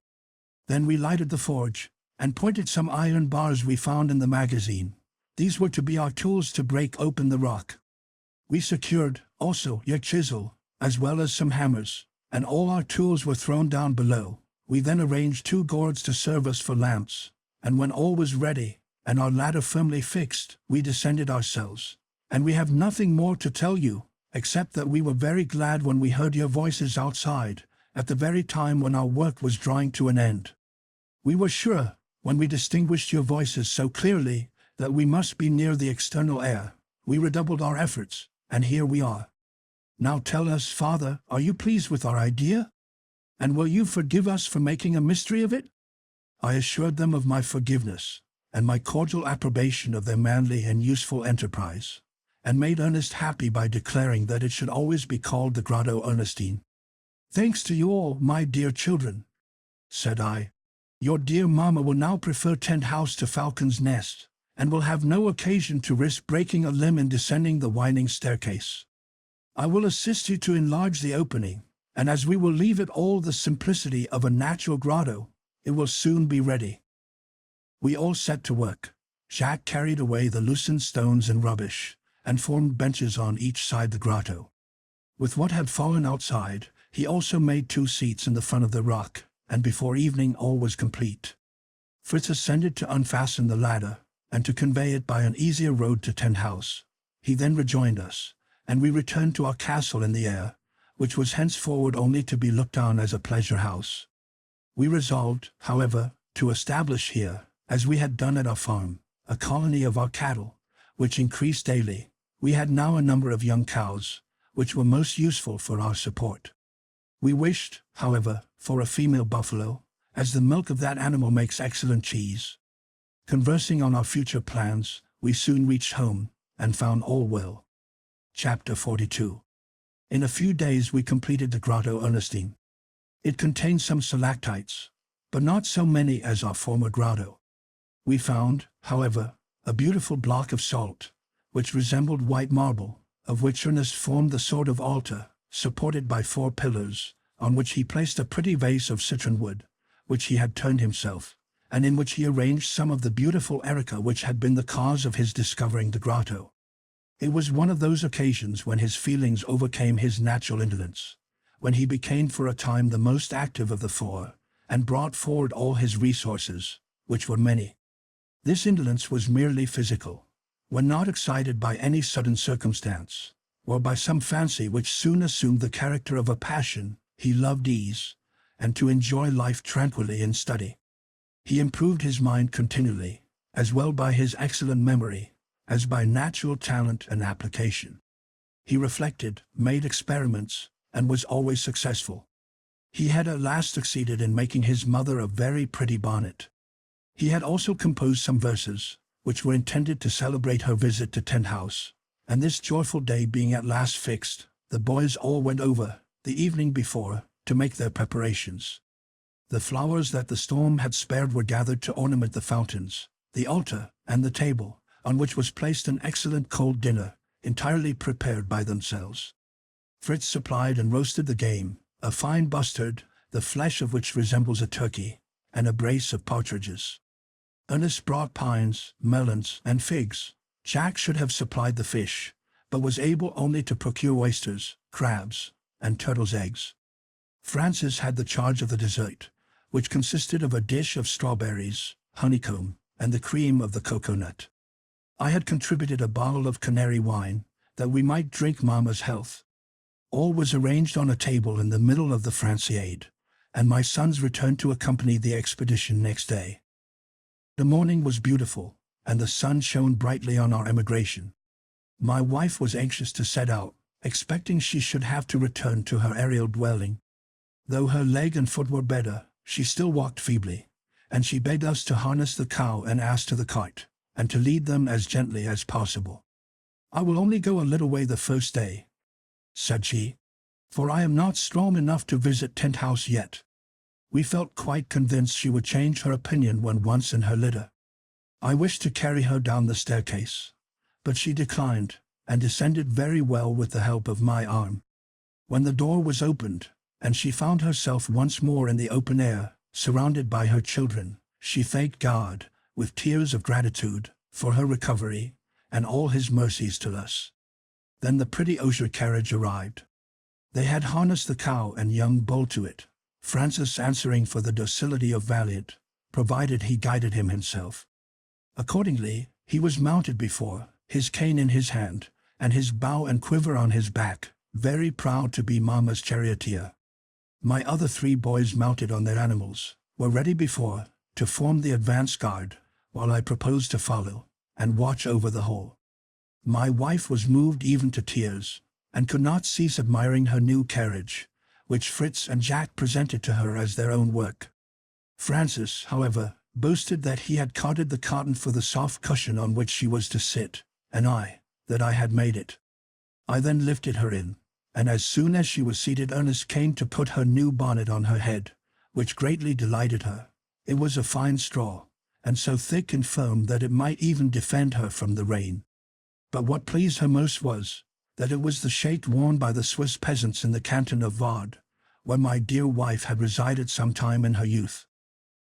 Then we lighted the forge, and pointed some iron bars we found in the magazine. These were to be our tools to break open the rock. We secured, also, your chisel, as well as some hammers, and all our tools were thrown down below. We then arranged 2 gourds to serve us for lamps, and when all was ready, and our ladder firmly fixed, we descended ourselves. And we have nothing more to tell you, except that we were very glad when we heard your voices outside, at the very time when our work was drawing to an end. We were sure, When we distinguished your voices so clearly that we must be near the external air, we redoubled our efforts, and here we are. Now tell us, Father, are you pleased with our idea? And will you forgive us for making a mystery of it?" I assured them of my forgiveness, and my cordial approbation of their manly and useful enterprise, and made Ernest happy by declaring that it should always be called the Grotto Ernestine. "Thanks to you all, my dear children," said I. "Your dear mamma will now prefer Tent House to Falcon's Nest, and will have no occasion to risk breaking a limb in descending the winding staircase. I will assist you to enlarge the opening, and as we will leave it all the simplicity of a natural grotto, it will soon be ready." We all set to work. Jacques carried away the loosened stones and rubbish, and formed benches on each side the grotto. With what had fallen outside, he also made 2 seats in the front of the rock, and before evening all was complete. Fritz ascended to unfasten the ladder, and to convey it by an easier road to Tent House. He then rejoined us, and we returned to our castle in the air, which was henceforward only to be looked on as a pleasure house. We resolved, however, to establish here, as we had done at our farm, a colony of our cattle, which increased daily. We had now a number of young cows, which were most useful for our support. We wished, however, for a female buffalo, as the milk of that animal makes excellent cheese. Conversing on our future plans, we soon reached home, and found all well. Chapter 42. In a few days we completed the Grotto Ernestine. It contained some stalactites, but not so many as our former grotto. We found, however, a beautiful block of salt, which resembled white marble, of which Ernest formed the sort of altar, supported by 4 pillars, on which he placed a pretty vase of citron wood, which he had turned himself, and in which he arranged some of the beautiful erica which had been the cause of his discovering the grotto. It was one of those occasions when his feelings overcame his natural indolence, when he became for a time the most active of the 4, and brought forward all his resources, which were many. This indolence was merely physical, when not excited by any sudden circumstance, or by some fancy which soon assumed the character of a passion. He loved ease, and to enjoy life tranquilly in study. He improved his mind continually, as well by his excellent memory, as by natural talent and application. He reflected, made experiments, and was always successful. He had at last succeeded in making his mother a very pretty bonnet. He had also composed some verses, which were intended to celebrate her visit to Tent House, and this joyful day being at last fixed, the boys all went over, the evening before, to make their preparations. The flowers that the storm had spared were gathered to ornament the fountains, the altar, and the table, on which was placed an excellent cold dinner, entirely prepared by themselves. Fritz supplied and roasted the game, a fine bustard, the flesh of which resembles a turkey, and a brace of partridges. Ernest brought pines, melons, and figs. Jack should have supplied the fish, but was able only to procure oysters, crabs, and turtles' eggs. Francis had the charge of the dessert, which consisted of a dish of strawberries, honeycomb, and the cream of the cocoa-nut. I had contributed a bottle of Canary wine, that we might drink Mamma's health. All was arranged on a table in the middle of the Franciade, and my sons returned to accompany the expedition next day. The morning was beautiful, and the sun shone brightly on our emigration. My wife was anxious to set out, expecting she should have to return to her aerial dwelling. Though her leg and foot were better, she still walked feebly, and she begged us to harness the cow and ass to the cart, and to lead them as gently as possible. "I will only go a little way the first day," said she, "for I am not strong enough to visit Tent House yet." We felt quite convinced she would change her opinion when once in her litter. I wished to carry her down the staircase, but she declined, and descended very well with the help of my arm. When the door was opened, and she found herself once more in the open air, surrounded by her children, she thanked God, with tears of gratitude, for her recovery, and all his mercies to us. Then the pretty osier carriage arrived. They had harnessed the cow and young bull to it, Francis answering for the docility of Valiant, provided he guided him himself. Accordingly, he was mounted before, his cane in his hand, and his bow and quiver on his back, very proud to be Mamma's charioteer. My other 3 boys mounted on their animals, were ready before, to form the advance guard, while I proposed to follow and watch over the whole. My wife was moved even to tears, and could not cease admiring her new carriage, which Fritz and Jack presented to her as their own work. Francis, however, boasted that he had carded the cotton for the soft cushion on which she was to sit, and that I had made it. I then lifted her in, and as soon as she was seated Ernest came to put her new bonnet on her head, which greatly delighted her. It was a fine straw, and so thick and firm that it might even defend her from the rain. But what pleased her most was, that it was the shape worn by the Swiss peasants in the canton of Vaud, where my dear wife had resided some time in her youth.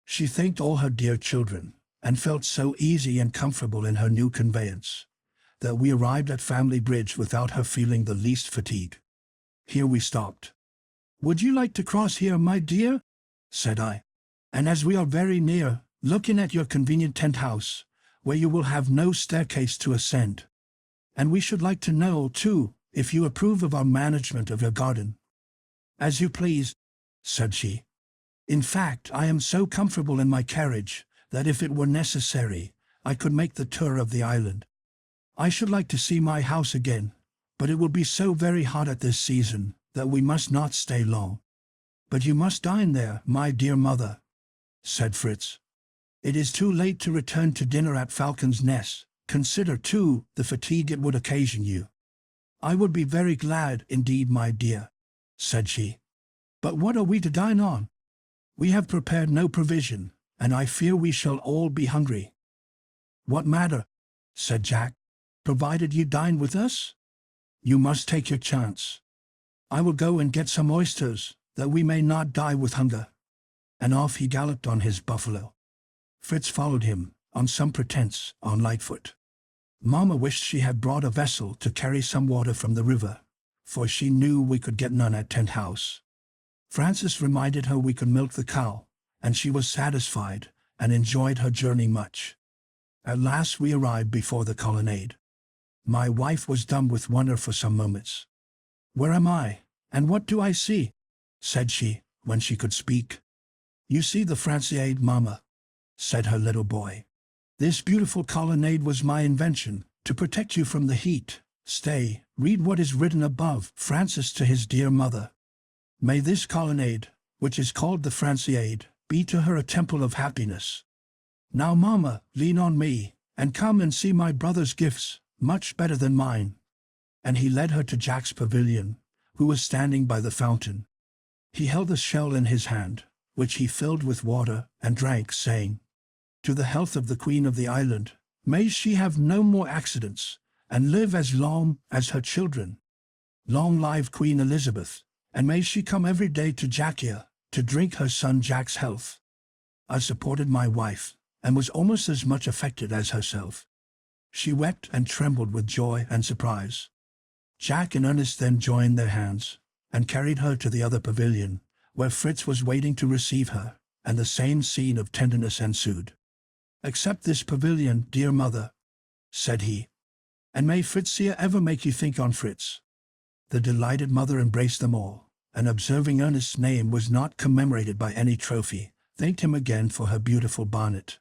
She thanked all her dear children, and felt so easy and comfortable in her new conveyance, that we arrived at Family Bridge without her feeling the least fatigue. Here we stopped. "Would you like to cross here, my dear?" said I. "And as we are very near, looking at your convenient tent house, where you will have no staircase to ascend. And we should like to know, too, if you approve of our management of your garden." "As you please," said she. "In fact, I am so comfortable in my carriage, that if it were necessary, I could make the tour of the island. I should like to see my house again, but it will be so very hot at this season, that we must not stay long." "But you must dine there, my dear mother," said Fritz. "It is too late to return to dinner at Falcon's Nest. Consider, too, the fatigue it would occasion you." "I would be very glad, indeed, my dear," said she. "But what are we to dine on? We have prepared no provision, and I fear we shall all be hungry." "What matter?" said Jack, "provided you dine with us? You must take your chance. I will go and get some oysters, that we may not die with hunger." And off he galloped on his buffalo. Fritz followed him, on some pretense, on Lightfoot. Mamma wished she had brought a vessel to carry some water from the river, for she knew we could get none at Tent House. Francis reminded her we could milk the cow, and she was satisfied, and enjoyed her journey much. At last we arrived before the colonnade. My wife was dumb with wonder for some moments. "Where am I, and what do I see?" said she, when she could speak. "You see the Franciade, mamma," said her little boy. "This beautiful colonnade was my invention, to protect you from the heat. Stay, read what is written above." Francis to his dear mother. "May this colonnade, which is called the Franciade, be to her a temple of happiness. Now, mamma, lean on me, and come and see my brother's gifts, much better than mine." And he led her to Jack's pavilion, who was standing by the fountain. He held a shell in his hand, which he filled with water, and drank, saying, "To the health of the Queen of the island, may she have no more accidents, and live as long as her children. Long live Queen Elizabeth, and may she come every day to Jackia, to drink her son Jack's health." I supported my wife, and was almost as much affected as herself. She wept and trembled with joy and surprise. Jack and Ernest then joined their hands, and carried her to the other pavilion, where Fritz was waiting to receive her, and the same scene of tenderness ensued. "Accept this pavilion, dear mother," said he, "and may Fritzia ever make you think on Fritz." The delighted mother embraced them all, and observing Ernest's name was not commemorated by any trophy, thanked him again for her beautiful bonnet.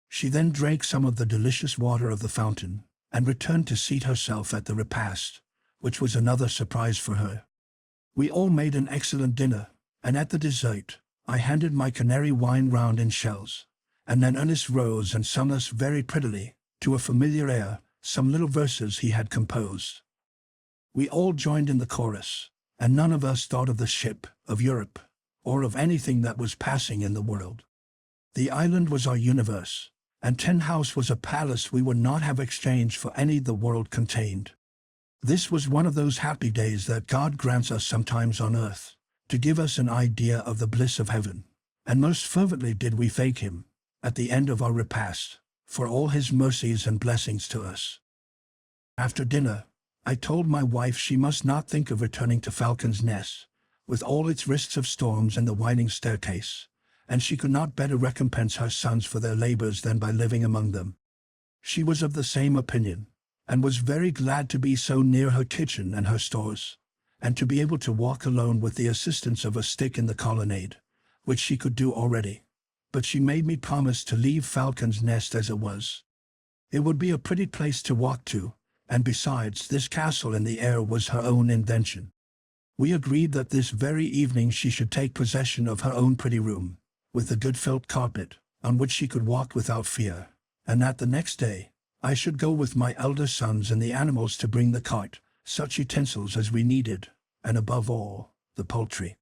She then drank some of the delicious water of the fountain, and returned to seat herself at the repast, which was another surprise for her. We all made an excellent dinner, and at the dessert, I handed my canary wine round in shells, and then Ernest rose and sung us very prettily, to a familiar air, some little verses he had composed. We all joined in the chorus, and none of us thought of the ship, of Europe, or of anything that was passing in the world. The island was our universe, and Tent House was a palace we would not have exchanged for any the world contained. This was one of those happy days that God grants us sometimes on earth, to give us an idea of the bliss of heaven, and most fervently did we thank him, at the end of our repast, for all his mercies and blessings to us. After dinner, I told my wife she must not think of returning to Falcon's Nest, with all its risks of storms and the winding staircase, and she could not better recompense her sons for their labors than by living among them. She was of the same opinion, and was very glad to be so near her kitchen and her stores, and to be able to walk alone with the assistance of a stick in the colonnade, which she could do already, but she made me promise to leave Falcon's Nest as it was. It would be a pretty place to walk to, and besides, this castle in the air was her own invention. We agreed that this very evening she should take possession of her own pretty room, with a good felt carpet, on which she could walk without fear, and that the next day I should go with my elder sons and the animals to bring the cart, such utensils as we needed, and above all, the poultry.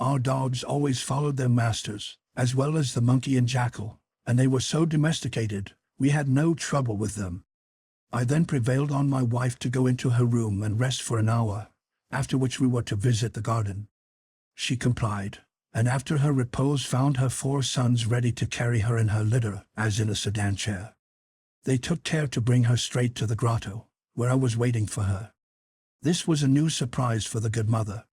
Our dogs always followed their masters, as well as the monkey and jackal, and they were so domesticated, we had no trouble with them. I then prevailed on my wife to go into her room and rest for an hour, after which we were to visit the garden. She complied, and after her repose found her 4 sons ready to carry her in her litter, as in a sedan chair. They took care to bring her straight to the grotto, where I was waiting for her. This was a new surprise for the good mother.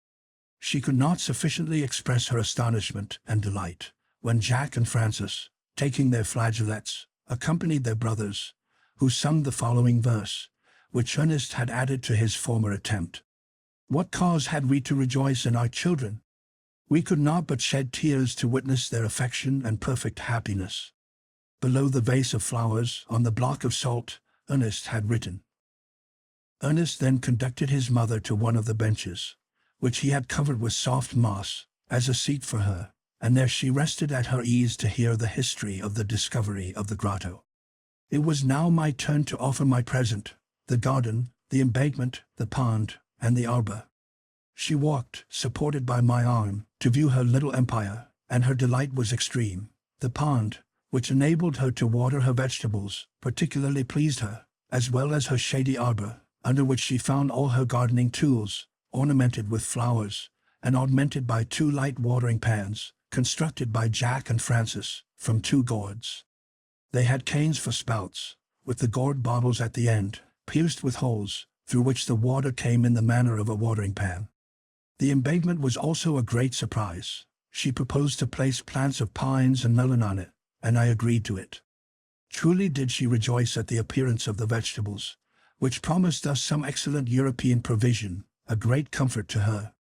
She could not sufficiently express her astonishment and delight when Jack and Francis, taking their flageolets, accompanied their brothers, who sung the following verse, which Ernest had added to his former attempt. What cause had we to rejoice in our children? We could not but shed tears to witness their affection and perfect happiness. Below the vase of flowers, on the block of salt, Ernest had written. Ernest then conducted his mother to one of the benches, which he had covered with soft moss, as a seat for her, and there she rested at her ease to hear the history of the discovery of the grotto. It was now my turn to offer my present, the garden, the embankment, the pond, and the arbor. She walked, supported by my arm, to view her little empire, and her delight was extreme. The pond, which enabled her to water her vegetables, particularly pleased her, as well as her shady arbor, under which she found all her gardening tools, ornamented with flowers, and augmented by 2 light watering pans, constructed by Jack and Francis, from 2 gourds. They had canes for spouts, with the gourd bottles at the end, pierced with holes, through which the water came in the manner of a watering pan. The embankment was also a great surprise. She proposed to place plants of pines and melon on it, and I agreed to it. Truly did she rejoice at the appearance of the vegetables, which promised us some excellent European provision, a great comfort to her.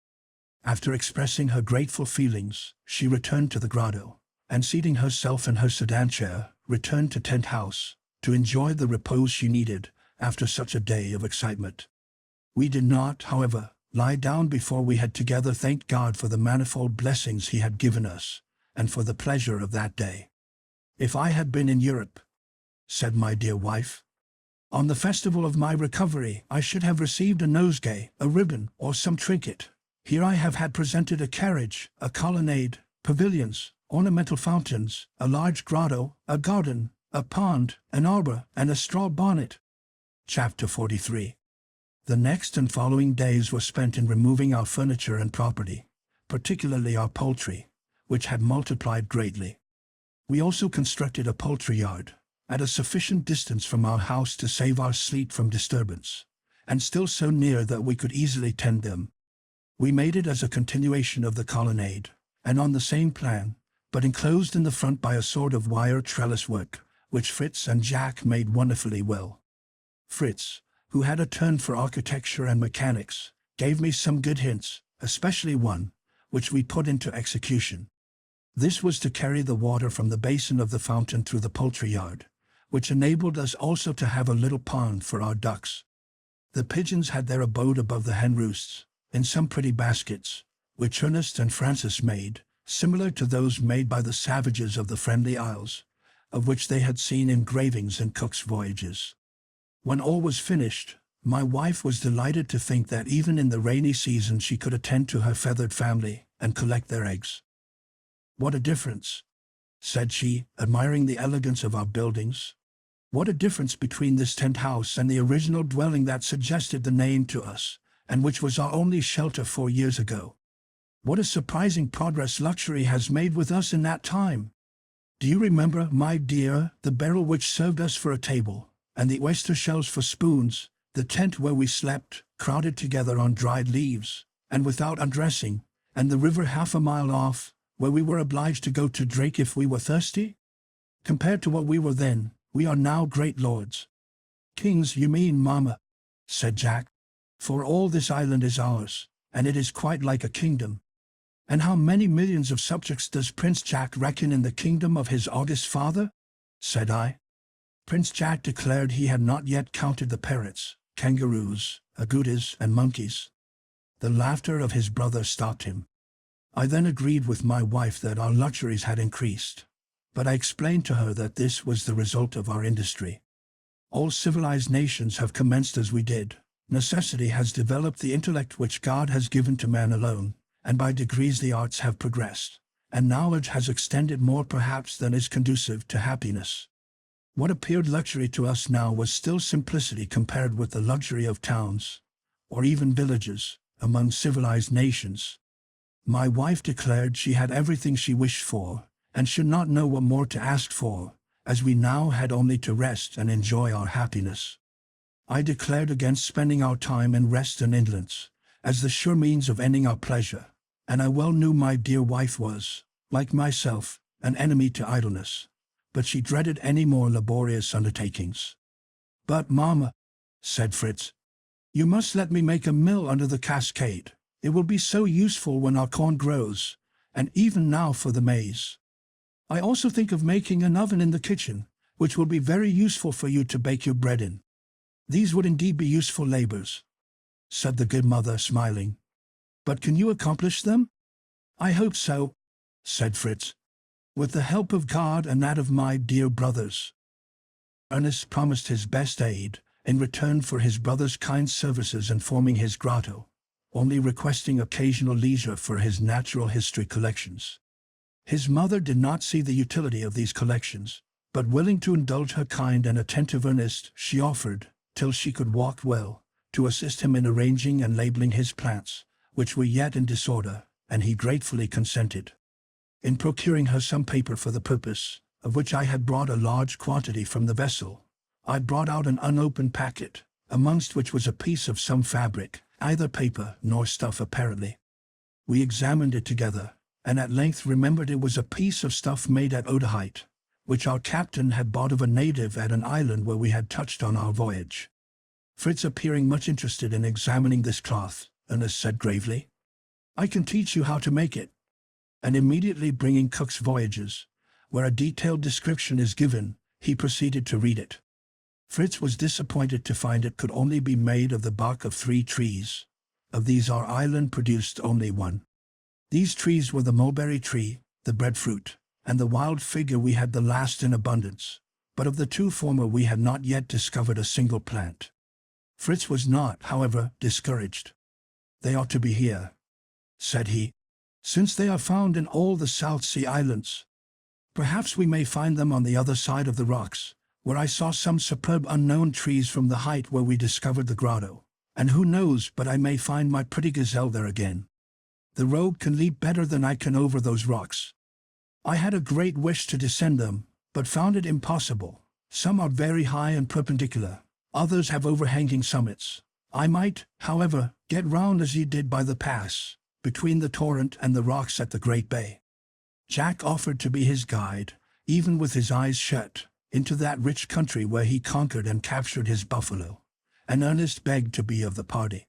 After expressing her grateful feelings, she returned to the grotto, and seating herself in her sedan chair, returned to Tent House, to enjoy the repose she needed after such a day of excitement. We did not, however, lie down before we had together thanked God for the manifold blessings he had given us, and for the pleasure of that day. If I had been in Europe, said my dear wife, on the festival of my recovery I should have received a nosegay, a ribbon, or some trinket. Here I have had presented a carriage, a colonnade, pavilions, ornamental fountains, a large grotto, a garden, a pond, an arbor, and a straw bonnet. Chapter 43. The next and following days were spent in removing our furniture and property, particularly our poultry, which had multiplied greatly. We also constructed a poultry yard, at a sufficient distance from our house to save our sleep from disturbance, and still so near that we could easily tend them. We made it as a continuation of the colonnade, and on the same plan, but enclosed in the front by a sort of wire trellis work, which Fritz and Jack made wonderfully well. Fritz, who had a turn for architecture and mechanics, gave me some good hints, especially one, which we put into execution. This was to carry the water from the basin of the fountain through the poultry yard, which enabled us also to have a little pond for our ducks. The pigeons had their abode above the hen roosts, in some pretty baskets, which Ernest and Francis made, similar to those made by the savages of the Friendly Isles, of which they had seen engravings in Cook's voyages. When all was finished, my wife was delighted to think that even in the rainy season she could attend to her feathered family and collect their eggs. "What a difference," said she, admiring the elegance of our buildings. "What a difference between this tent house and the original dwelling that suggested the name to us, and which was our only shelter 4 years ago. What a surprising progress luxury has made with us in that time. Do you remember, my dear, the barrel which served us for a table, and the oyster shells for spoons, the tent where we slept, crowded together on dried leaves, and without undressing, and the river half a mile off, where we were obliged to go to drink if we were thirsty? Compared to what we were then, we are now great lords." "Kings, you mean, mamma," said Jack, "for all this island is ours, and it is quite like a kingdom." And how many millions of subjects does Prince Jack reckon in the kingdom of his august father? Said I. Prince Jack declared he had not yet counted the parrots, kangaroos, agoutis, and monkeys. The laughter of his brother stopped him. I then agreed with my wife that our luxuries had increased, but I explained to her that this was the result of our industry. All civilized nations have commenced as we did. Necessity has developed the intellect which God has given to man alone, and by degrees the arts have progressed, and knowledge has extended more perhaps than is conducive to happiness. What appeared luxury to us now was still simplicity compared with the luxury of towns, or even villages, among civilized nations. My wife declared she had everything she wished for, and should not know what more to ask for, as we now had only to rest and enjoy our happiness. I declared against spending our time in rest and indolence, as the sure means of ending our pleasure, and I well knew my dear wife was, like myself, an enemy to idleness, but she dreaded any more laborious undertakings. "But, Mamma," said Fritz, "you must let me make a mill under the cascade. It will be so useful when our corn grows, and even now for the maize. I also think of making an oven in the kitchen, which will be very useful for you to bake your bread in." "These would indeed be useful labors," said the good mother, smiling. "But can you accomplish them?" "I hope so," said Fritz, "with the help of God and that of my dear brothers." Ernest promised his best aid in return for his brother's kind services in forming his grotto, only requesting occasional leisure for his natural history collections. His mother did not see the utility of these collections, but willing to indulge her kind and attentive Ernest, she offered, till she could walk well, to assist him in arranging and labeling his plants, which were yet in disorder, and he gratefully consented. In procuring her some paper for the purpose, of which I had brought a large quantity from the vessel, I brought out an unopened packet, amongst which was a piece of some fabric, either paper nor stuff apparently. We examined it together, and at length remembered it was a piece of stuff made at Otaheite, which our captain had bought of a native at an island where we had touched on our voyage. Fritz appearing much interested in examining this cloth, Ernest said gravely, "I can teach you how to make it." And immediately bringing Cook's Voyages, where a detailed description is given, he proceeded to read it. Fritz was disappointed to find it could only be made of the bark of 3 trees. Of these our island produced only 1. These trees were the mulberry tree, the breadfruit, and the wild fig we had the last in abundance, but of the 2 former we had not yet discovered a single plant. Fritz was not, however, discouraged. "They ought to be here," said he, "since they are found in all the South Sea Islands. Perhaps we may find them on the other side of the rocks, where I saw some superb unknown trees from the height where we discovered the grotto, and who knows but I may find my pretty gazelle there again. The rogue can leap better than I can over those rocks. I had a great wish to descend them, but found it impossible. Some are very high and perpendicular, others have overhanging summits. I might, however, get round as ye did by the pass, between the torrent and the rocks at the Great Bay." Jack offered to be his guide, even with his eyes shut, into that rich country where he conquered and captured his buffalo, and Ernest begged to be of the party.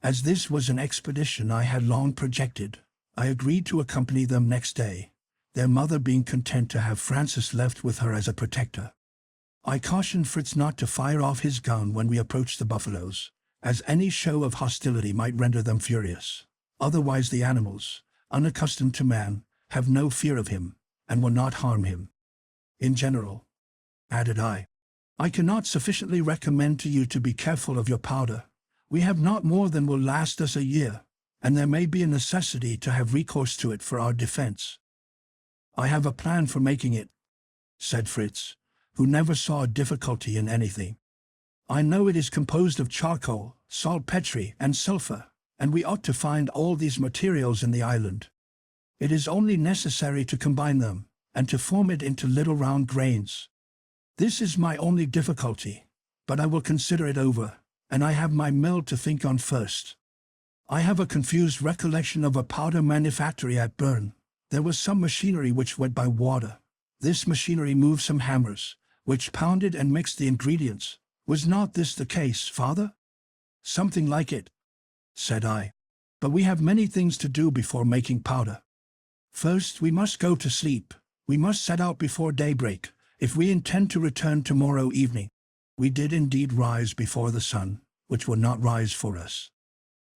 As this was an expedition I had long projected, I agreed to accompany them next day, their mother being content to have Francis left with her as a protector. I cautioned Fritz not to fire off his gun when we approached the buffaloes, as any show of hostility might render them furious. Otherwise the animals, unaccustomed to man, have no fear of him, and will not harm him. In general, added I cannot sufficiently recommend to you to be careful of your powder. We have not more than will last us a year, and there may be a necessity to have recourse to it for our defense." "I have a plan for making it," said Fritz, who never saw a difficulty in anything. "I know it is composed of charcoal, saltpetre, and sulphur, and we ought to find all these materials in the island. It is only necessary to combine them, and to form it into little round grains. This is my only difficulty, but I will consider it over, and I have my mill to think on first. I have a confused recollection of a powder manufactory at Bern. There was some machinery which went by water. This machinery moved some hammers, which pounded and mixed the ingredients. Was not this the case, father?" "Something like it," said I. But we have many things to do before making powder. First, we must go to sleep. We must set out before daybreak, if we intend to return tomorrow evening. We did indeed rise before the sun, which would not rise for us.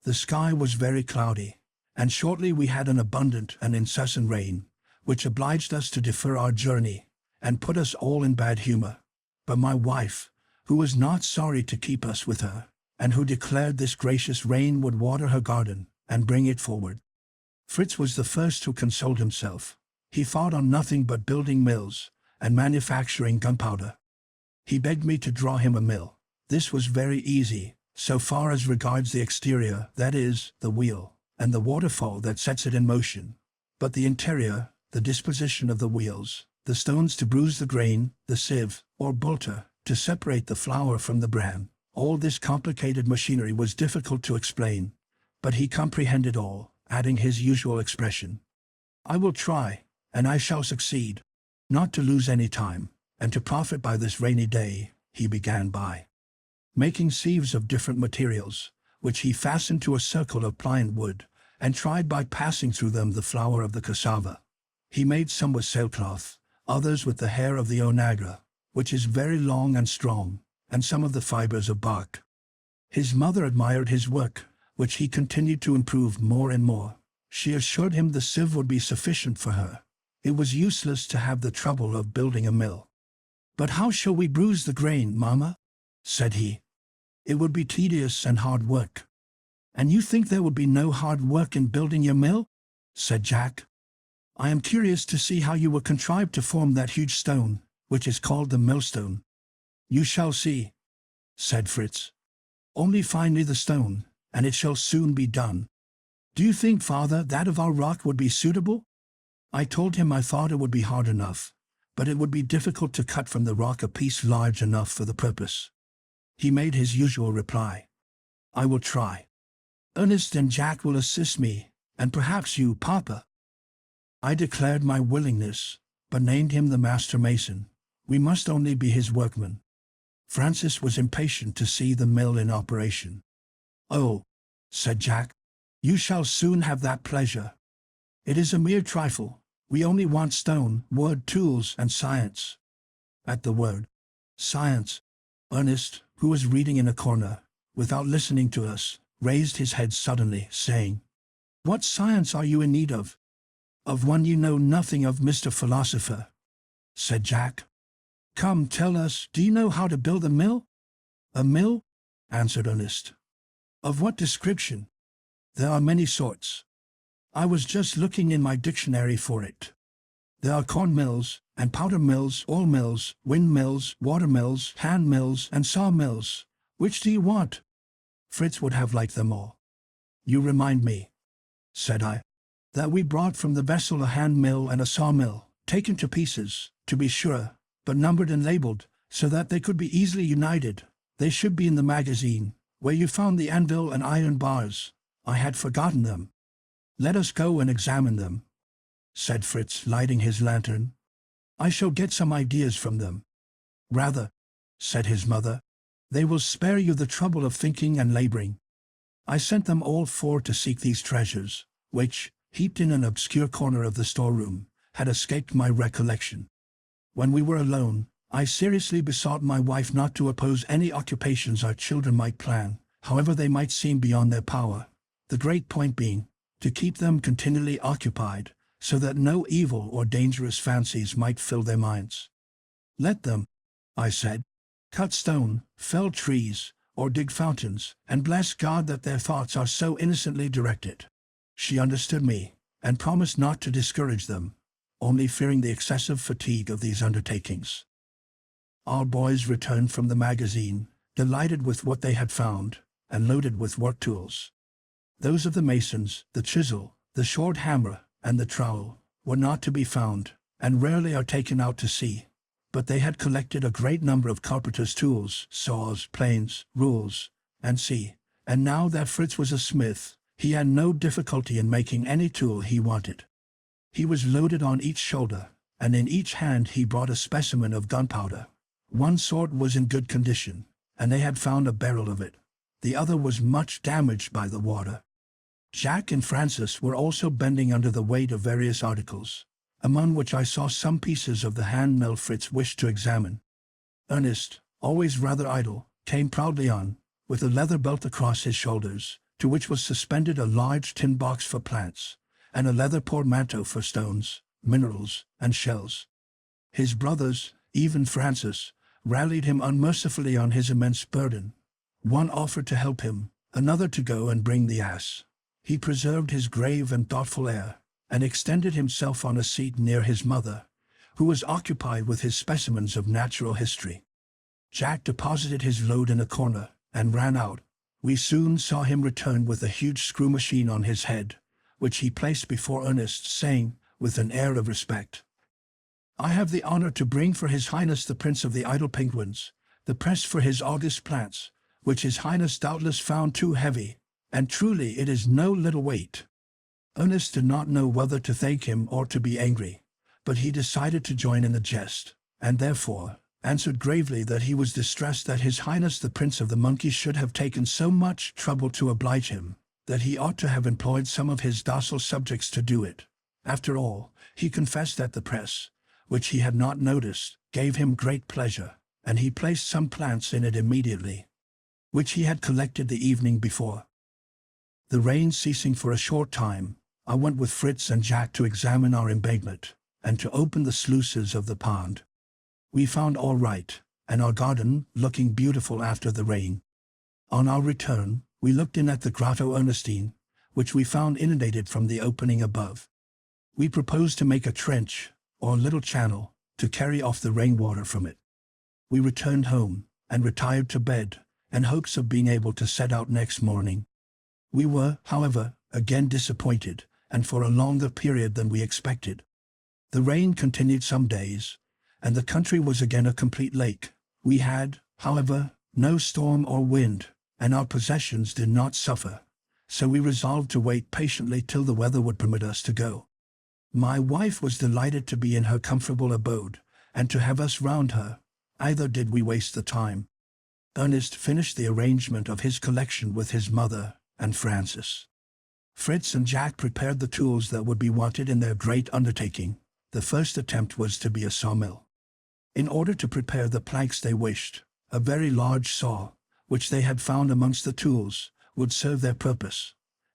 The sky was very cloudy, and shortly we had an abundant and incessant rain, which obliged us to defer our journey, and put us all in bad humor. But my wife, who was not sorry to keep us with her, and who declared this gracious rain would water her garden, and bring it forward. Fritz was the first who consoled himself. He thought on nothing but building mills, and manufacturing gunpowder. He begged me to draw him a mill. This was very easy, so far as regards the exterior, that is, the wheel, and the waterfall that sets it in motion. But the interior, the disposition of the wheels, the stones to bruise the grain, the sieve, or bolter, to separate the flour from the bran, all this complicated machinery was difficult to explain. But he comprehended all, adding his usual expression. I will try, and I shall succeed. Not to lose any time, and to profit by this rainy day, he began by making sieves of different materials, which he fastened to a circle of pliant wood, and tried by passing through them the flour of the cassava. He made some with sailcloth, others with the hair of the onaga, which is very long and strong, and some of the fibers of bark. His mother admired his work, which he continued to improve more and more. She assured him the sieve would be sufficient for her. It was useless to have the trouble of building a mill. "But how shall we bruise the grain, Mamma?" said he. "It would be tedious and hard work." "And you think there would be no hard work in building your mill?" said Jack. "I am curious to see how you will contrive to form that huge stone, which is called the millstone." "You shall see," said Fritz. "Only find me the stone, and it shall soon be done." "Do you think, father, that of our rock would be suitable?" I told him I thought it would be hard enough, but it would be difficult to cut from the rock a piece large enough for the purpose. He made his usual reply. "I will try. Ernest and Jack will assist me, and perhaps you, Papa." I declared my willingness, but named him the master mason. We must only be his workmen. Francis was impatient to see the mill in operation. "Oh," said Jack, "you shall soon have that pleasure. It is a mere trifle. We only want stone, wood, tools, and science." At the word science, Ernest, who was reading in a corner, without listening to us, raised his head suddenly, saying, "What science are you in need of?" "Of one you know nothing of, Mr. Philosopher," said Jack. "Come, tell us, do you know how to build a mill?" "A mill?" answered Ernest. "Of what description?" "There are many sorts. I was just looking in my dictionary for it. There are corn mills, and powder mills, oil mills, wind mills, water mills, hand mills, and saw mills. Which do you want?" Fritz would have liked them all. "You remind me," said I, "that we brought from the vessel a hand mill and a saw mill, taken to pieces, to be sure, but numbered and labeled, so that they could be easily united. They should be in the magazine, where you found the anvil and iron bars. I had forgotten them." "Let us go and examine them," said Fritz, lighting his lantern. "I shall get some ideas from them." "Rather," said his mother. "They will spare you the trouble of thinking and laboring." I sent them all four to seek these treasures, which, heaped in an obscure corner of the storeroom, had escaped my recollection. When we were alone, I seriously besought my wife not to oppose any occupations our children might plan, however they might seem beyond their power, the great point being, to keep them continually occupied, so that no evil or dangerous fancies might fill their minds. "Let them," I said, "cut stone, fell trees, or dig fountains, and bless God that their thoughts are so innocently directed." She understood me, and promised not to discourage them, only fearing the excessive fatigue of these undertakings. Our boys returned from the magazine, delighted with what they had found, and loaded with work tools. Those of the masons, the chisel, the short hammer, and the trowel, were not to be found, and rarely are taken out to sea. But they had collected a great number of carpenters' tools, saws, planes, rules, and and now that Fritz was a smith, he had no difficulty in making any tool he wanted. He was loaded on each shoulder, and in each hand he brought a specimen of gunpowder. One sort was in good condition, and they had found a barrel of it. The other was much damaged by the water. Jack and Francis were also bending under the weight of various articles, among which I saw some pieces of the hand-mill Fritz wished to examine. Ernest, always rather idle, came proudly on, with a leather belt across his shoulders, to which was suspended a large tin box for plants, and a leather portmanteau for stones, minerals, and shells. His brothers, even Francis, rallied him unmercifully on his immense burden. One offered to help him, another to go and bring the ass. He preserved his grave and thoughtful air, and extended himself on a seat near his mother, who was occupied with his specimens of natural history. Jack deposited his load in a corner, and ran out. We soon saw him return with a huge screw machine on his head, which he placed before Ernest, saying, with an air of respect, "I have the honor to bring for His Highness the Prince of the Idle Penguins, the press for his august plants, which His Highness doubtless found too heavy, and truly it is no little weight." Ernest did not know whether to thank him or to be angry, but he decided to join in the jest, and therefore answered gravely that he was distressed that His Highness the Prince of the Monkeys should have taken so much trouble to oblige him, that he ought to have employed some of his docile subjects to do it. After all, he confessed that the press, which he had not noticed, gave him great pleasure, and he placed some plants in it immediately, which he had collected the evening before. The rain ceasing for a short time, I went with Fritz and Jack to examine our embankment, and to open the sluices of the pond. We found all right, and our garden looking beautiful after the rain. On our return, we looked in at the Grotto Ernestine, which we found inundated from the opening above. We proposed to make a trench, or little channel, to carry off the rainwater from it. We returned home, and retired to bed, in hopes of being able to set out next morning. We were, however, again disappointed, and for a longer period than we expected. The rain continued some days, and the country was again a complete lake. We had, however, no storm or wind, and our possessions did not suffer, so we resolved to wait patiently till the weather would permit us to go. My wife was delighted to be in her comfortable abode, and to have us round her, either did we waste the time. Ernest finished the arrangement of his collection with his mother and Francis. Fritz and Jack prepared the tools that would be wanted in their great undertaking. The first attempt was to be a sawmill. In order to prepare the planks they wished, a very large saw, which they had found amongst the tools, would serve their purpose,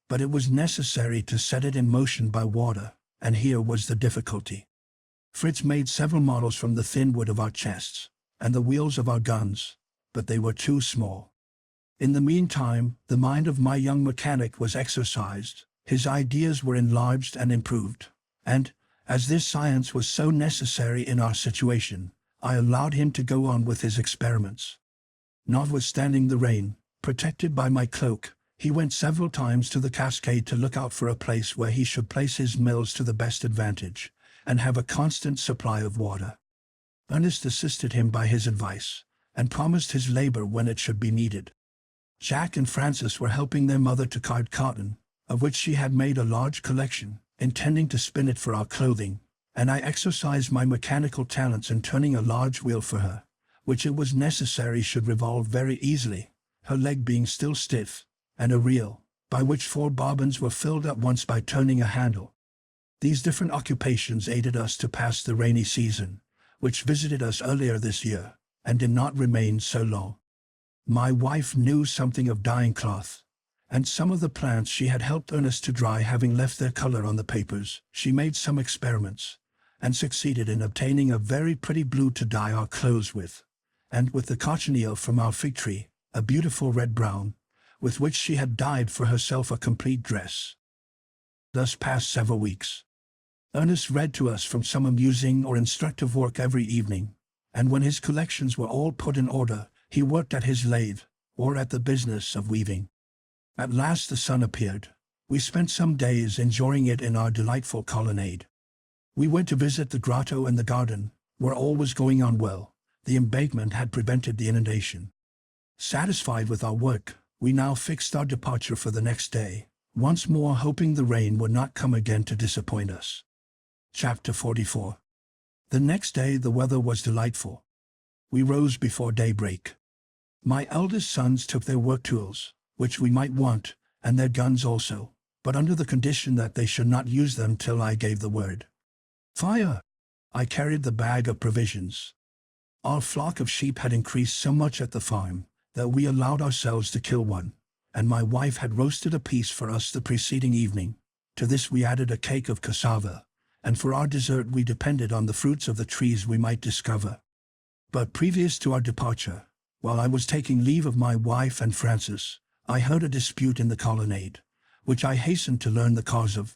but it was necessary to set it in motion by water, and here was the difficulty. Fritz made several models from the thin wood of our chests, and the wheels of our guns, but they were too small. In the meantime, the mind of my young mechanic was exercised, his ideas were enlarged and improved, and, as this science was so necessary in our situation, I allowed him to go on with his experiments. Notwithstanding the rain, protected by my cloak, he went several times to the cascade to look out for a place where he should place his mills to the best advantage, and have a constant supply of water. Ernest assisted him by his advice, and promised his labor when it should be needed. Jack and Francis were helping their mother to card cotton, of which she had made a large collection, intending to spin it for our clothing, and I exercised my mechanical talents in turning a large wheel for her, which it was necessary should revolve very easily, her leg being still stiff, and a reel, by which 4 bobbins were filled at once by turning a handle. These different occupations aided us to pass the rainy season, which visited us earlier this year, and did not remain so long. My wife knew something of dyeing cloth, and some of the plants she had helped Ernest to dry having left their color on the papers, she made some experiments, and succeeded in obtaining a very pretty blue to dye our clothes with, and with the cochineal from our fig tree, a beautiful red-brown, with which she had dyed for herself a complete dress. Thus passed several weeks. Ernest read to us from some amusing or instructive work every evening, and when his collections were all put in order, he worked at his lathe, or at the business of weaving. At last the sun appeared. We spent some days enjoying it in our delightful colonnade. We went to visit the grotto and the garden, where all was going on well. The embankment had prevented the inundation. Satisfied with our work, we now fixed our departure for the next day, once more hoping the rain would not come again to disappoint us. Chapter 44. The next day the weather was delightful. We rose before daybreak. My eldest sons took their work tools, which we might want, and their guns also, but under the condition that they should not use them till I gave the word. Fire! I carried the bag of provisions. Our flock of sheep had increased so much at the farm that we allowed ourselves to kill one, and my wife had roasted a piece for us the preceding evening. To this we added a cake of cassava, and for our dessert we depended on the fruits of the trees we might discover. But previous to our departure, while I was taking leave of my wife and Francis, I heard a dispute in the colonnade, which I hastened to learn the cause of.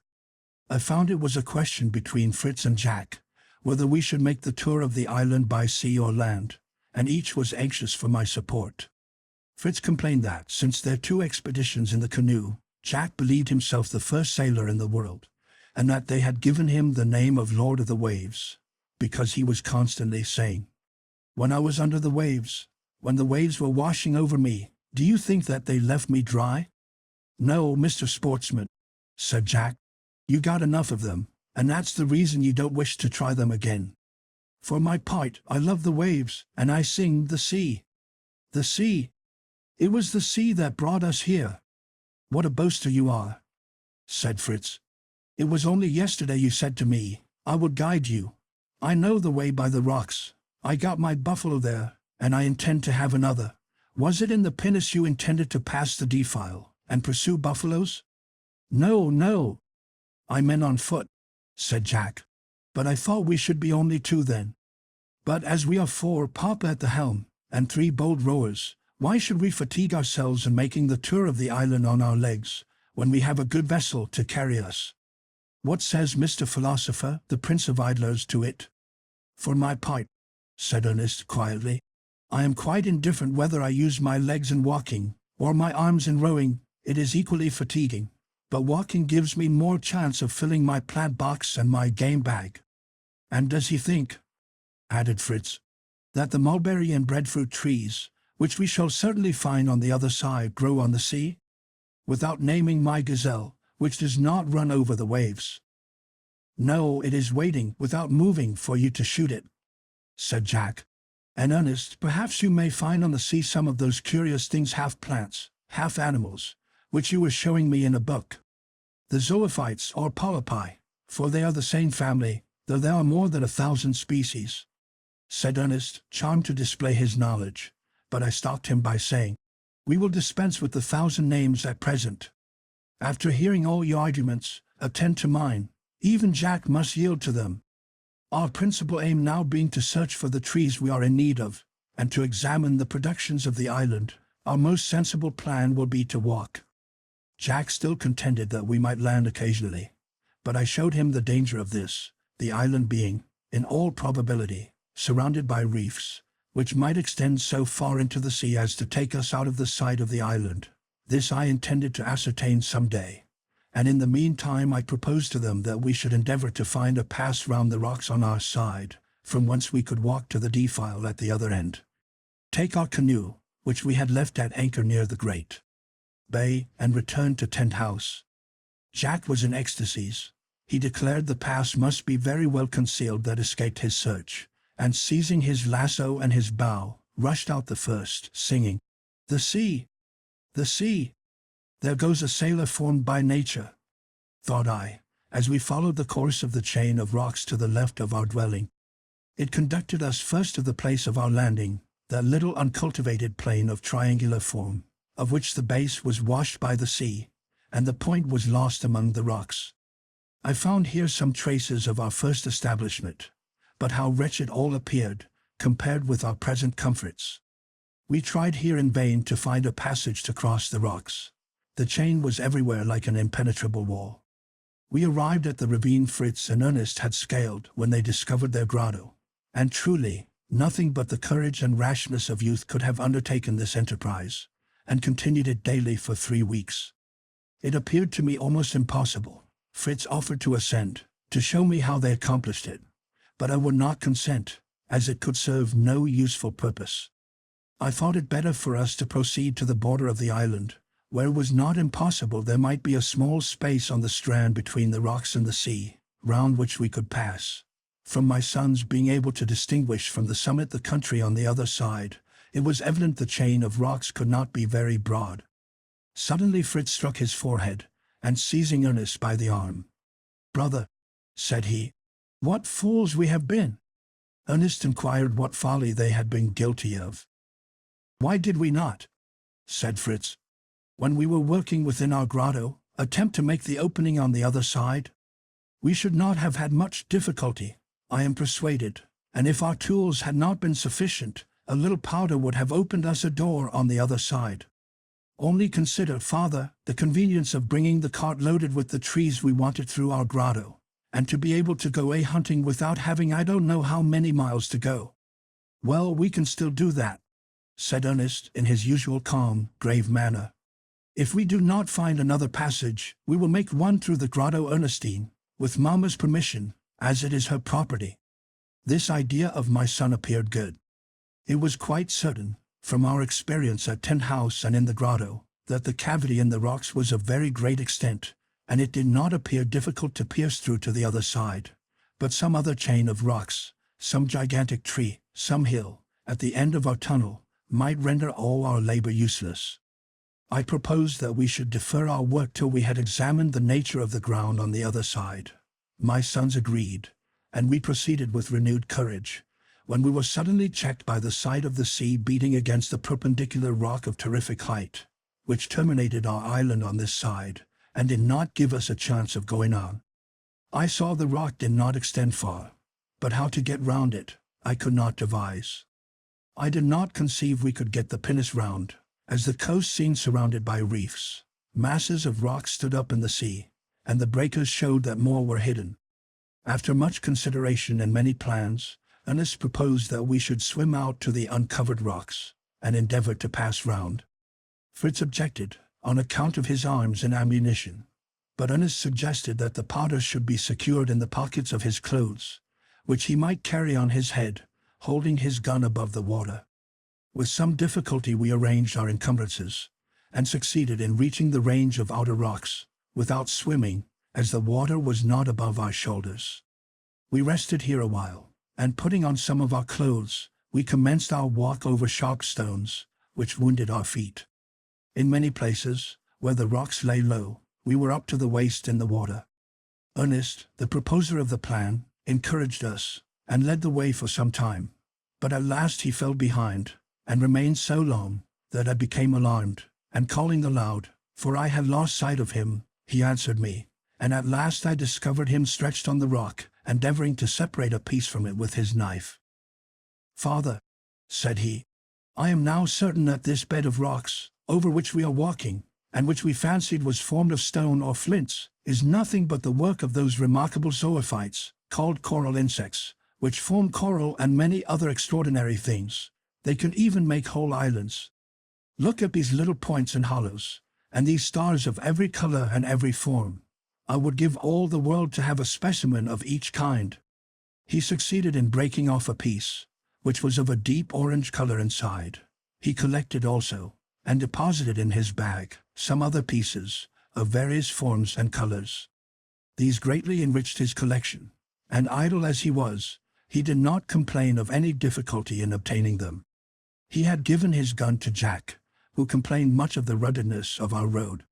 I found it was a question between Fritz and Jack, whether we should make the tour of the island by sea or land, and each was anxious for my support. Fritz complained that, since their 2 expeditions in the canoe, Jack believed himself the first sailor in the world, and that they had given him the name of Lord of the Waves, because he was constantly saying, "When I was under the waves, when the waves were washing over me, do you think that they left me dry?" "No, Mr. Sportsman," said Jack. "You got enough of them, and that's the reason you don't wish to try them again. For my part, I love the waves, and I sing the sea. The sea! It was the sea that brought us here." "What a boaster you are," said Fritz. "It was only yesterday you said to me, 'I will guide you. I know the way by the rocks. I got my buffalo there, and I intend to have another.' Was it in the pinnace you intended to pass the defile and pursue buffaloes?" "No, no. I meant on foot," said Jack. "But I thought we should be only 2 then. But as we are 4, Papa at the helm, and 3 bold rowers, why should we fatigue ourselves in making the tour of the island on our legs, when we have a good vessel to carry us? What says Mr. Philosopher, the Prince of Idlers, to it?" "For my part," said Ernest quietly, "I am quite indifferent whether I use my legs in walking, or my arms in rowing. It is equally fatiguing, but walking gives me more chance of filling my plant box and my game bag." "And does he think," added Fritz, "that the mulberry and breadfruit trees, which we shall certainly find on the other side, grow on the sea? Without naming my gazelle, which does not run over the waves." "No, it is waiting, without moving, for you to shoot it," said Jack. "And Ernest, perhaps you may find on the sea some of those curious things, half plants, half animals, which you were showing me in a book. The zoophytes or polypi, for they are the same family, though there are more than 1,000 species," said Ernest, charmed to display his knowledge. But I stopped him by saying, "We will dispense with the 1,000 names at present. After hearing all your arguments, attend to mine. Even Jack must yield to them. Our principal aim now being to search for the trees we are in need of, and to examine the productions of the island, our most sensible plan will be to walk." Jack still contended that we might land occasionally, but I showed him the danger of this, the island being, in all probability, surrounded by reefs, which might extend so far into the sea as to take us out of the sight of the island. This I intended to ascertain some day, and in the meantime I proposed to them that we should endeavor to find a pass round the rocks on our side, from whence we could walk to the defile at the other end. Take our canoe, which we had left at anchor near the great bay, and return to Tent House. Jack was in ecstasies. He declared the pass must be very well concealed that escaped his search, and seizing his lasso and his bow, rushed out the first, singing, "The sea! The sea! There goes a sailor formed by nature," thought I, as we followed the course of the chain of rocks to the left of our dwelling. It conducted us first to the place of our landing, that little uncultivated plain of triangular form, of which the base was washed by the sea, and the point was lost among the rocks. I found here some traces of our first establishment, but how wretched all appeared, compared with our present comforts. We tried here in vain to find a passage to cross the rocks. The chain was everywhere like an impenetrable wall. We arrived at the ravine Fritz and Ernest had scaled when they discovered their grotto, and truly, nothing but the courage and rashness of youth could have undertaken this enterprise, and continued it daily for 3 weeks. It appeared to me almost impossible. Fritz offered to ascend, to show me how they accomplished it, but I would not consent, as it could serve no useful purpose. I thought it better for us to proceed to the border of the island, where it was not impossible there might be a small space on the strand between the rocks and the sea, round which we could pass. From my sons being able to distinguish from the summit the country on the other side, it was evident the chain of rocks could not be very broad. Suddenly Fritz struck his forehead, and seizing Ernest by the arm. "Brother," said he, "what fools we have been!" Ernest inquired what folly they had been guilty of. "Why did we not," said Fritz, "when we were working within our grotto, attempt to make the opening on the other side? We should not have had much difficulty, I am persuaded, and if our tools had not been sufficient, a little powder would have opened us a door on the other side. Only consider, father, the convenience of bringing the cart loaded with the trees we wanted through our grotto, and to be able to go hunting without having I don't know how many miles to go." "Well, we can still do that," said Ernest in his usual calm, grave manner. "If we do not find another passage, we will make one through the grotto, Ernestine, with Mamma's permission, as it is her property." This idea of my son appeared good. It was quite certain, from our experience at Tent House and in the grotto, that the cavity in the rocks was of very great extent, and it did not appear difficult to pierce through to the other side. But some other chain of rocks, some gigantic tree, some hill, at the end of our tunnel, might render all our labor useless. I proposed that we should defer our work till we had examined the nature of the ground on the other side. My sons agreed, and we proceeded with renewed courage, when we were suddenly checked by the sight of the sea beating against the perpendicular rock of terrific height, which terminated our island on this side, and did not give us a chance of going on. I saw the rock did not extend far, but how to get round it, I could not devise. I did not conceive we could get the pinnace round, as the coast seemed surrounded by reefs. Masses of rock stood up in the sea, and the breakers showed that more were hidden. After much consideration and many plans, Ernest proposed that we should swim out to the uncovered rocks, and endeavor to pass round. Fritz objected, on account of his arms and ammunition, but Ernest suggested that the powder should be secured in the pockets of his clothes, which he might carry on his head, holding his gun above the water. With some difficulty we arranged our encumbrances, and succeeded in reaching the range of outer rocks, without swimming, as the water was not above our shoulders. We rested here a while, and putting on some of our clothes, we commenced our walk over sharp stones, which wounded our feet. In many places, where the rocks lay low, we were up to the waist in the water. Ernest, the proposer of the plan, encouraged us, and led the way for some time, but at last he fell behind, and remained so long, that I became alarmed, and calling aloud, for I had lost sight of him, he answered me, and at last I discovered him stretched on the rock, endeavoring to separate a piece from it with his knife. "Father," said he, "I am now certain that this bed of rocks, over which we are walking, and which we fancied was formed of stone or flints, is nothing but the work of those remarkable zoophytes, called coral insects, which form coral and many other extraordinary things. They can even make whole islands. Look at these little points and hollows, and these stars of every color and every form. I would give all the world to have a specimen of each kind." He succeeded in breaking off a piece, which was of a deep orange color inside. He collected also, and deposited in his bag, some other pieces, of various forms and colors. These greatly enriched his collection, and idle as he was, he did not complain of any difficulty in obtaining them. He had given his gun to Jack, who complained much of the ruggedness of our road.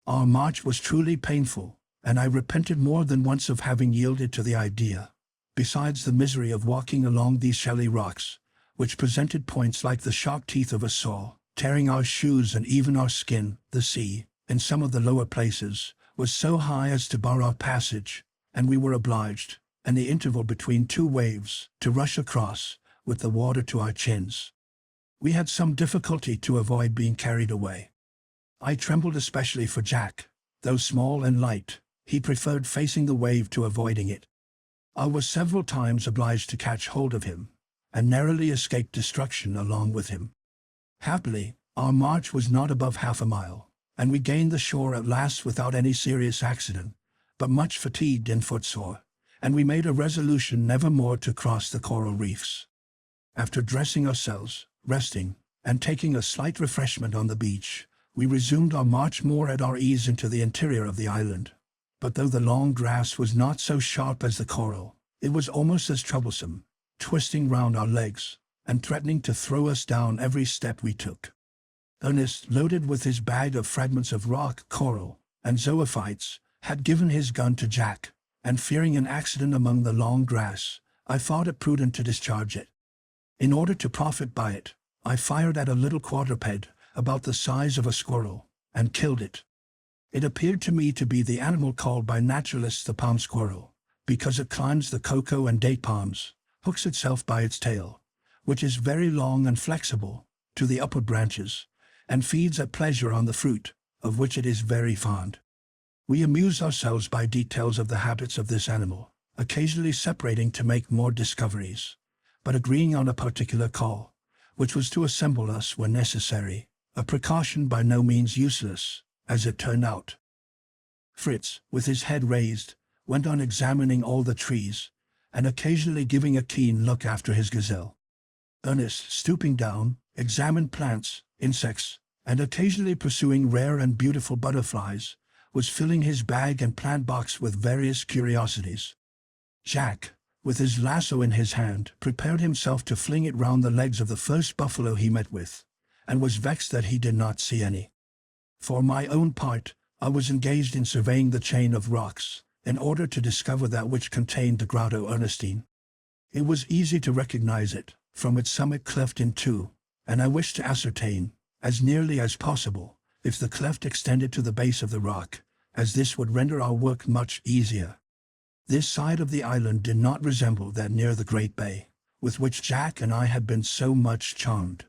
Our march was truly painful, and I repented more than once of having yielded to the idea, besides the misery of walking along these shelly rocks, which presented points like the sharp teeth of a saw, tearing our shoes and even our skin. The sea, in some of the lower places, was so high as to bar our passage, and we were obliged, in the interval between two waves, to rush across, with the water to our chins. We had some difficulty to avoid being carried away. I trembled especially for Jack. Though small and light, he preferred facing the wave to avoiding it. I was several times obliged to catch hold of him, and narrowly escaped destruction along with him. Happily, our march was not above half a mile, and we gained the shore at last without any serious accident, but much fatigued and footsore, and we made a resolution never more to cross the coral reefs. After dressing ourselves, resting, and taking a slight refreshment on the beach, we resumed our march more at our ease into the interior of the island. But though the long grass was not so sharp as the coral, it was almost as troublesome, twisting round our legs, and threatening to throw us down every step we took. Ernest, loaded with his bag of fragments of rock coral, and zoophytes, had given his gun to Jack, and fearing an accident among the long grass, I thought it prudent to discharge it. In order to profit by it, I fired at a little quadruped, about the size of a squirrel, and killed it. It appeared to me to be the animal called by naturalists the palm squirrel, because it climbs the cocoa and date palms, hooks itself by its tail, which is very long and flexible, to the upper branches, and feeds at pleasure on the fruit, of which it is very fond. We amused ourselves by details of the habits of this animal, occasionally separating to make more discoveries, but agreeing on a particular call, which was to assemble us when necessary, a precaution by no means useless, as it turned out. Fritz, with his head raised, went on examining all the trees, and occasionally giving a keen look after his gazelle. Ernest, stooping down, examined plants, insects, and occasionally pursuing rare and beautiful butterflies, was filling his bag and plant box with various curiosities. Jack, with his lasso in his hand, prepared himself to fling it round the legs of the first buffalo he met with, and was vexed that he did not see any. For my own part, I was engaged in surveying the chain of rocks, in order to discover that which contained the Grotto Ernestine. It was easy to recognize it, from its summit cleft in two, and I wished to ascertain, as nearly as possible, if the cleft extended to the base of the rock, as this would render our work much easier. This side of the island did not resemble that near the Great Bay, with which Jack and I had been so much charmed.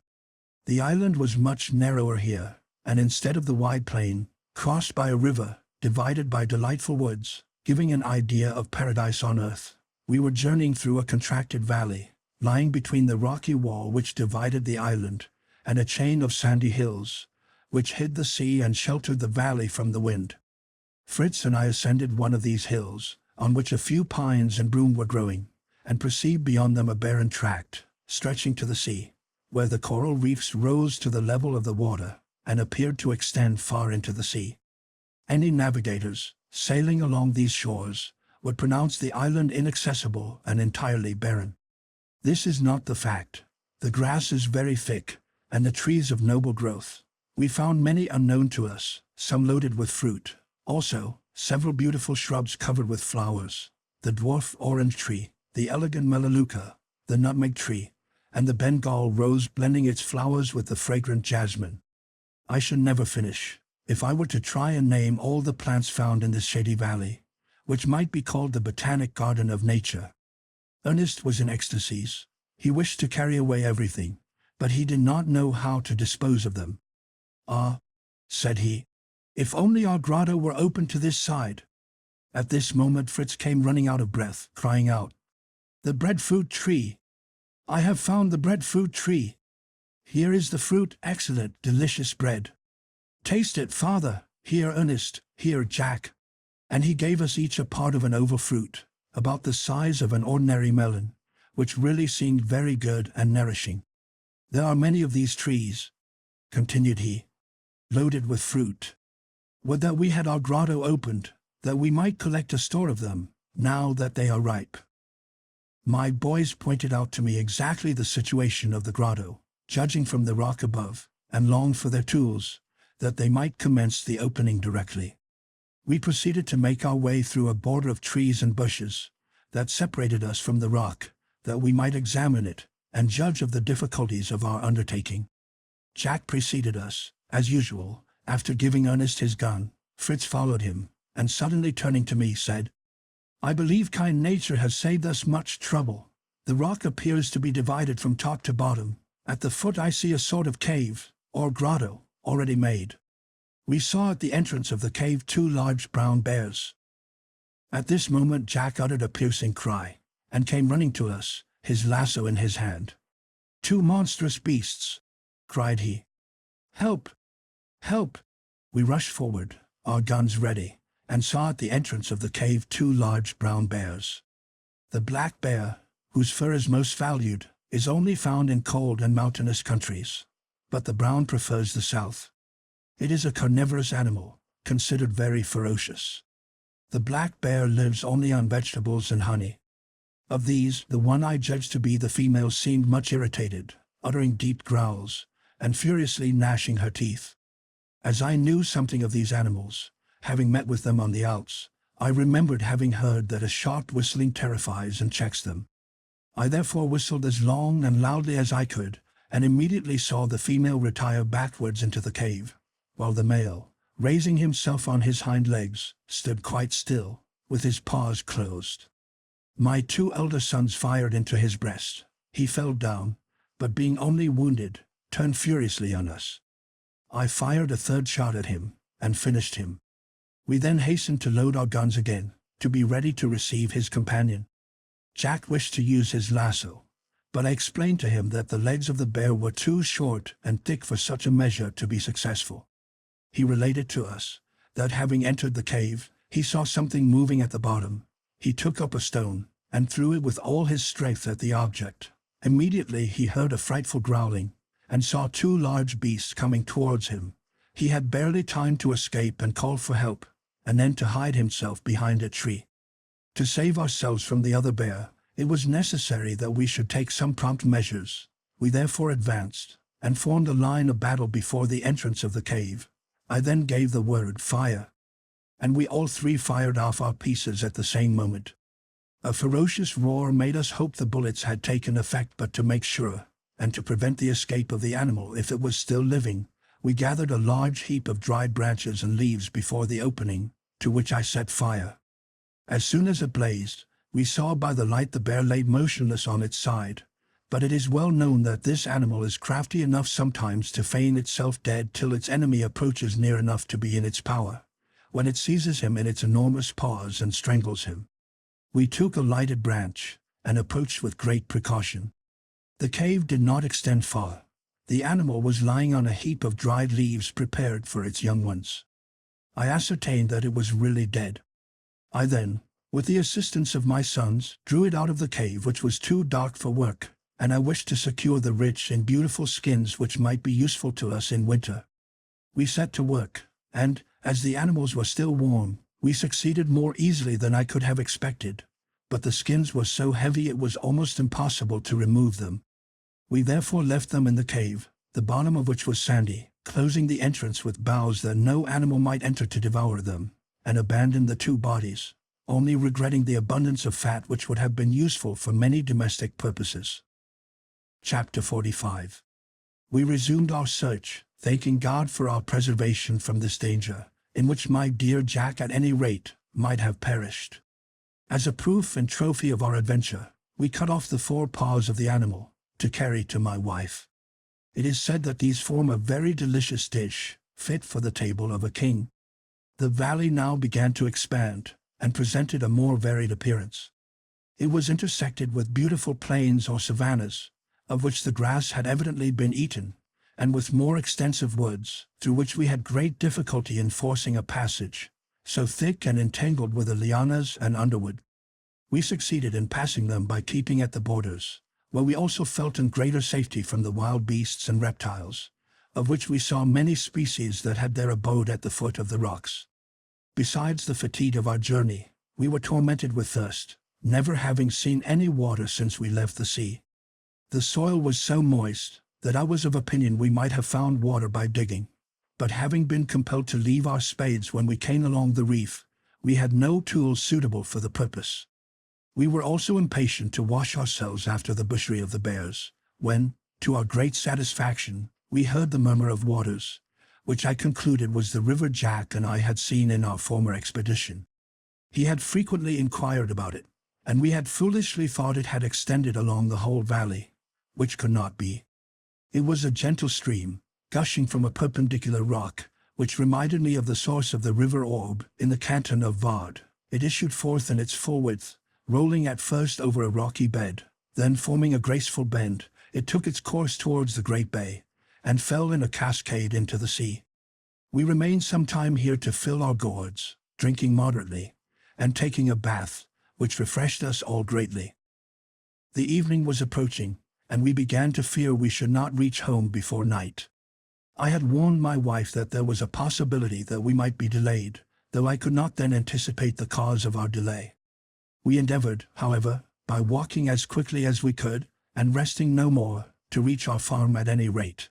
The island was much narrower here, and instead of the wide plain, crossed by a river, divided by delightful woods, giving an idea of paradise on earth, we were journeying through a contracted valley, lying between the rocky wall which divided the island, and a chain of sandy hills, which hid the sea and sheltered the valley from the wind. Fritz and I ascended one of these hills, on which a few pines and broom were growing, and perceived beyond them a barren tract, stretching to the sea, where the coral reefs rose to the level of the water, and appeared to extend far into the sea. Any navigators, sailing along these shores, would pronounce the island inaccessible and entirely barren. This is not the fact. The grass is very thick, and the trees of noble growth. We found many unknown to us, some loaded with fruit, also several beautiful shrubs covered with flowers, the dwarf orange tree, the elegant melaleuca, the nutmeg tree, and the Bengal rose blending its flowers with the fragrant jasmine. I should never finish, if I were to try and name all the plants found in this shady valley, which might be called the botanic garden of nature. Ernest was in ecstasies. He wished to carry away everything, but he did not know how to dispose of them. "Ah," said he, "if only our grotto were open to this side." At this moment Fritz came running out of breath, crying out, "The breadfruit tree! I have found the breadfruit tree! Here is the fruit, excellent, delicious bread. Taste it, father, here Ernest, here Jack." And he gave us each a part of an oval fruit, about the size of an ordinary melon, which really seemed very good and nourishing. "There are many of these trees," continued he, "loaded with fruit. Would that we had our grotto opened, that we might collect a store of them, now that they are ripe." My boys pointed out to me exactly the situation of the grotto, judging from the rock above, and longed for their tools, that they might commence the opening directly. We proceeded to make our way through a border of trees and bushes that separated us from the rock, that we might examine it and judge of the difficulties of our undertaking. Jack preceded us, as usual. After giving Ernest his gun, Fritz followed him, and suddenly turning to me said, "I believe kind nature has saved us much trouble. The rock appears to be divided from top to bottom. At the foot I see a sort of cave, or grotto, already made. We saw at the entrance of the cave 2 large brown bears." At this moment Jack uttered a piercing cry, and came running to us, his lasso in his hand. "2 monstrous beasts!" cried he. "Help! Help!" We rushed forward, our guns ready, and saw at the entrance of the cave 2 large brown bears. The black bear, whose fur is most valued, is only found in cold and mountainous countries, but the brown prefers the south. It is a carnivorous animal, considered very ferocious. The black bear lives only on vegetables and honey. Of these, the one I judged to be the female seemed much irritated, uttering deep growls, and furiously gnashing her teeth. As I knew something of these animals, having met with them on the Alps, I remembered having heard that a sharp whistling terrifies and checks them. I therefore whistled as long and loudly as I could, and immediately saw the female retire backwards into the cave, while the male, raising himself on his hind legs, stood quite still, with his paws closed. My 2 elder sons fired into his breast. He fell down, but being only wounded, turned furiously on us. I fired a 3rd shot at him, and finished him. We then hastened to load our guns again, to be ready to receive his companion. Jack wished to use his lasso, but I explained to him that the legs of the bear were too short and thick for such a measure to be successful. He related to us that having entered the cave, he saw something moving at the bottom. He took up a stone and threw it with all his strength at the object. Immediately he heard a frightful growling and saw 2 large beasts coming towards him. He had barely time to escape and call for help, and then to hide himself behind a tree. To save ourselves from the other bear, it was necessary that we should take some prompt measures. We therefore advanced and formed a line of battle before the entrance of the cave. I then gave the word "fire," and we all 3 fired off our pieces at the same moment. A ferocious roar made us hope the bullets had taken effect, but to make sure, and to prevent the escape of the animal if it was still living, we gathered a large heap of dried branches and leaves before the opening, to which I set fire. As soon as it blazed, we saw by the light the bear lay motionless on its side, but it is well known that this animal is crafty enough sometimes to feign itself dead till its enemy approaches near enough to be in its power, when it seizes him in its enormous paws and strangles him. We took a lighted branch and approached with great precaution. The cave did not extend far. The animal was lying on a heap of dried leaves prepared for its young ones. I ascertained that it was really dead. I then, with the assistance of my sons, drew it out of the cave, which was too dark for work, and I wished to secure the rich and beautiful skins which might be useful to us in winter. We set to work, and, as the animals were still warm, we succeeded more easily than I could have expected, but the skins were so heavy it was almost impossible to remove them. We therefore left them in the cave, the bottom of which was sandy, closing the entrance with boughs that no animal might enter to devour them, and abandoned the 2 bodies, only regretting the abundance of fat which would have been useful for many domestic purposes. Chapter 45. We resumed our search, thanking God for our preservation from this danger, in which my dear Jack at any rate might have perished. As a proof and trophy of our adventure, we cut off the 4 paws of the animal, to carry to my wife. It is said that these form a very delicious dish, fit for the table of a king. The valley now began to expand, and presented a more varied appearance. It was intersected with beautiful plains or savannas, of which the grass had evidently been eaten, and with more extensive woods, through which we had great difficulty in forcing a passage, so thick and entangled were the lianas and underwood. We succeeded in passing them by keeping at the borders, where we also felt in greater safety from the wild beasts and reptiles, of which we saw many species that had their abode at the foot of the rocks. Besides the fatigue of our journey, we were tormented with thirst, never having seen any water since we left the sea. The soil was so moist that I was of opinion we might have found water by digging, but having been compelled to leave our spades when we came along the reef, we had no tools suitable for the purpose. We were also impatient to wash ourselves after the butchery of the bears, when, to our great satisfaction, we heard the murmur of waters, which I concluded was the river Jack and I had seen in our former expedition. He had frequently inquired about it, and we had foolishly thought it had extended along the whole valley, which could not be. It was a gentle stream, gushing from a perpendicular rock, which reminded me of the source of the river Orbe in the canton of Vaud. It issued forth in its full width, rolling at first over a rocky bed, then forming a graceful bend, it took its course towards the great bay, and fell in a cascade into the sea. We remained some time here to fill our gourds, drinking moderately, and taking a bath, which refreshed us all greatly. The evening was approaching, and we began to fear we should not reach home before night. I had warned my wife that there was a possibility that we might be delayed, though I could not then anticipate the cause of our delay. We endeavored, however, by walking as quickly as we could, and resting no more, to reach our farm at any rate.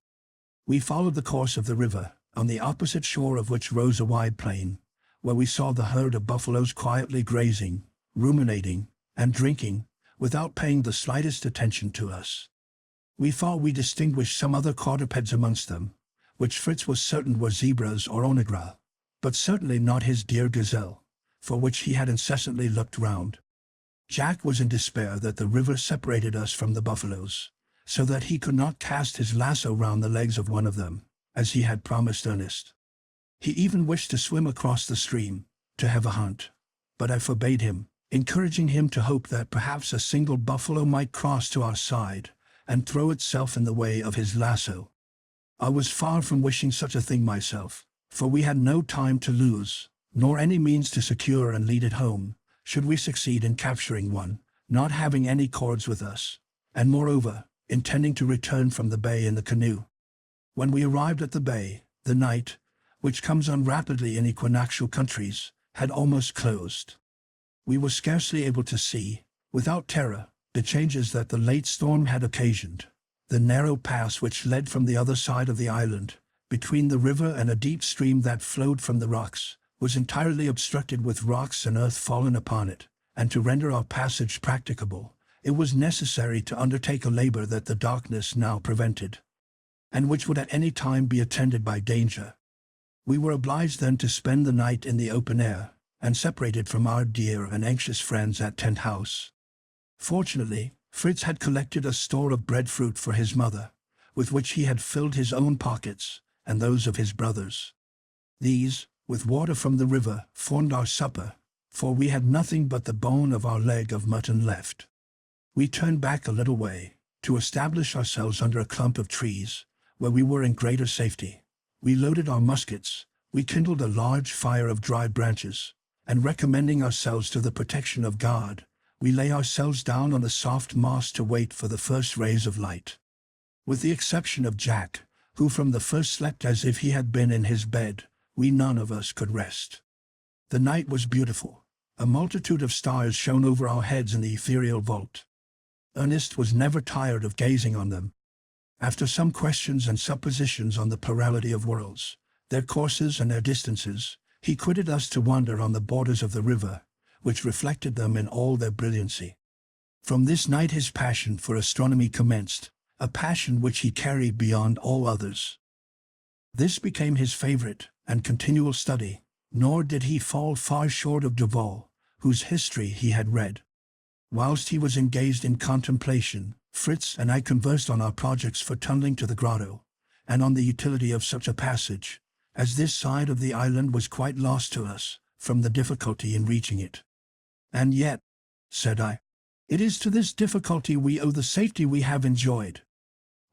We followed the course of the river, on the opposite shore of which rose a wide plain, where we saw the herd of buffaloes quietly grazing, ruminating, and drinking, without paying the slightest attention to us. We thought we distinguished some other quadrupeds amongst them, which Fritz was certain were zebras or onagra, but certainly not his dear gazelle, for which he had incessantly looked round. Jack was in despair that the river separated us from the buffaloes, so that he could not cast his lasso round the legs of one of them, as he had promised Ernest. He even wished to swim across the stream, to have a hunt, but I forbade him, encouraging him to hope that perhaps a single buffalo might cross to our side and throw itself in the way of his lasso. I was far from wishing such a thing myself, for we had no time to lose, nor any means to secure and lead it home, should we succeed in capturing one, not having any cords with us, and moreover, intending to return from the bay in the canoe. When we arrived at the bay, the night, which comes on rapidly in equinoctial countries, had almost closed. We were scarcely able to see, without terror, the changes that the late storm had occasioned. The narrow pass which led from the other side of the island, between the river and a deep stream that flowed from the rocks, was entirely obstructed with rocks and earth fallen upon it, and to render our passage practicable, it was necessary to undertake a labor that the darkness now prevented, and which would at any time be attended by danger. We were obliged then to spend the night in the open air, and separated from our dear and anxious friends at Tent House. Fortunately, Fritz had collected a store of breadfruit for his mother, with which he had filled his own pockets and those of his brothers. These, with water from the river, formed our supper, for we had nothing but the bone of our leg of mutton left. We turned back a little way, to establish ourselves under a clump of trees, where we were in greater safety. We loaded our muskets, we kindled a large fire of dry branches, and recommending ourselves to the protection of God, we lay ourselves down on a soft moss to wait for the first rays of light. With the exception of Jack, who from the first slept as if he had been in his bed, we none of us could rest. The night was beautiful. A multitude of stars shone over our heads in the ethereal vault. Ernest was never tired of gazing on them. After some questions and suppositions on the plurality of worlds, their courses and their distances, he quitted us to wander on the borders of the river, which reflected them in all their brilliancy. From this night his passion for astronomy commenced, a passion which he carried beyond all others. This became his favorite and continual study, nor did he fall far short of Duval, whose history he had read. Whilst he was engaged in contemplation, Fritz and I conversed on our projects for tunneling to the grotto, and on the utility of such a passage, as this side of the island was quite lost to us, from the difficulty in reaching it. And yet, said I, it is to this difficulty we owe the safety we have enjoyed.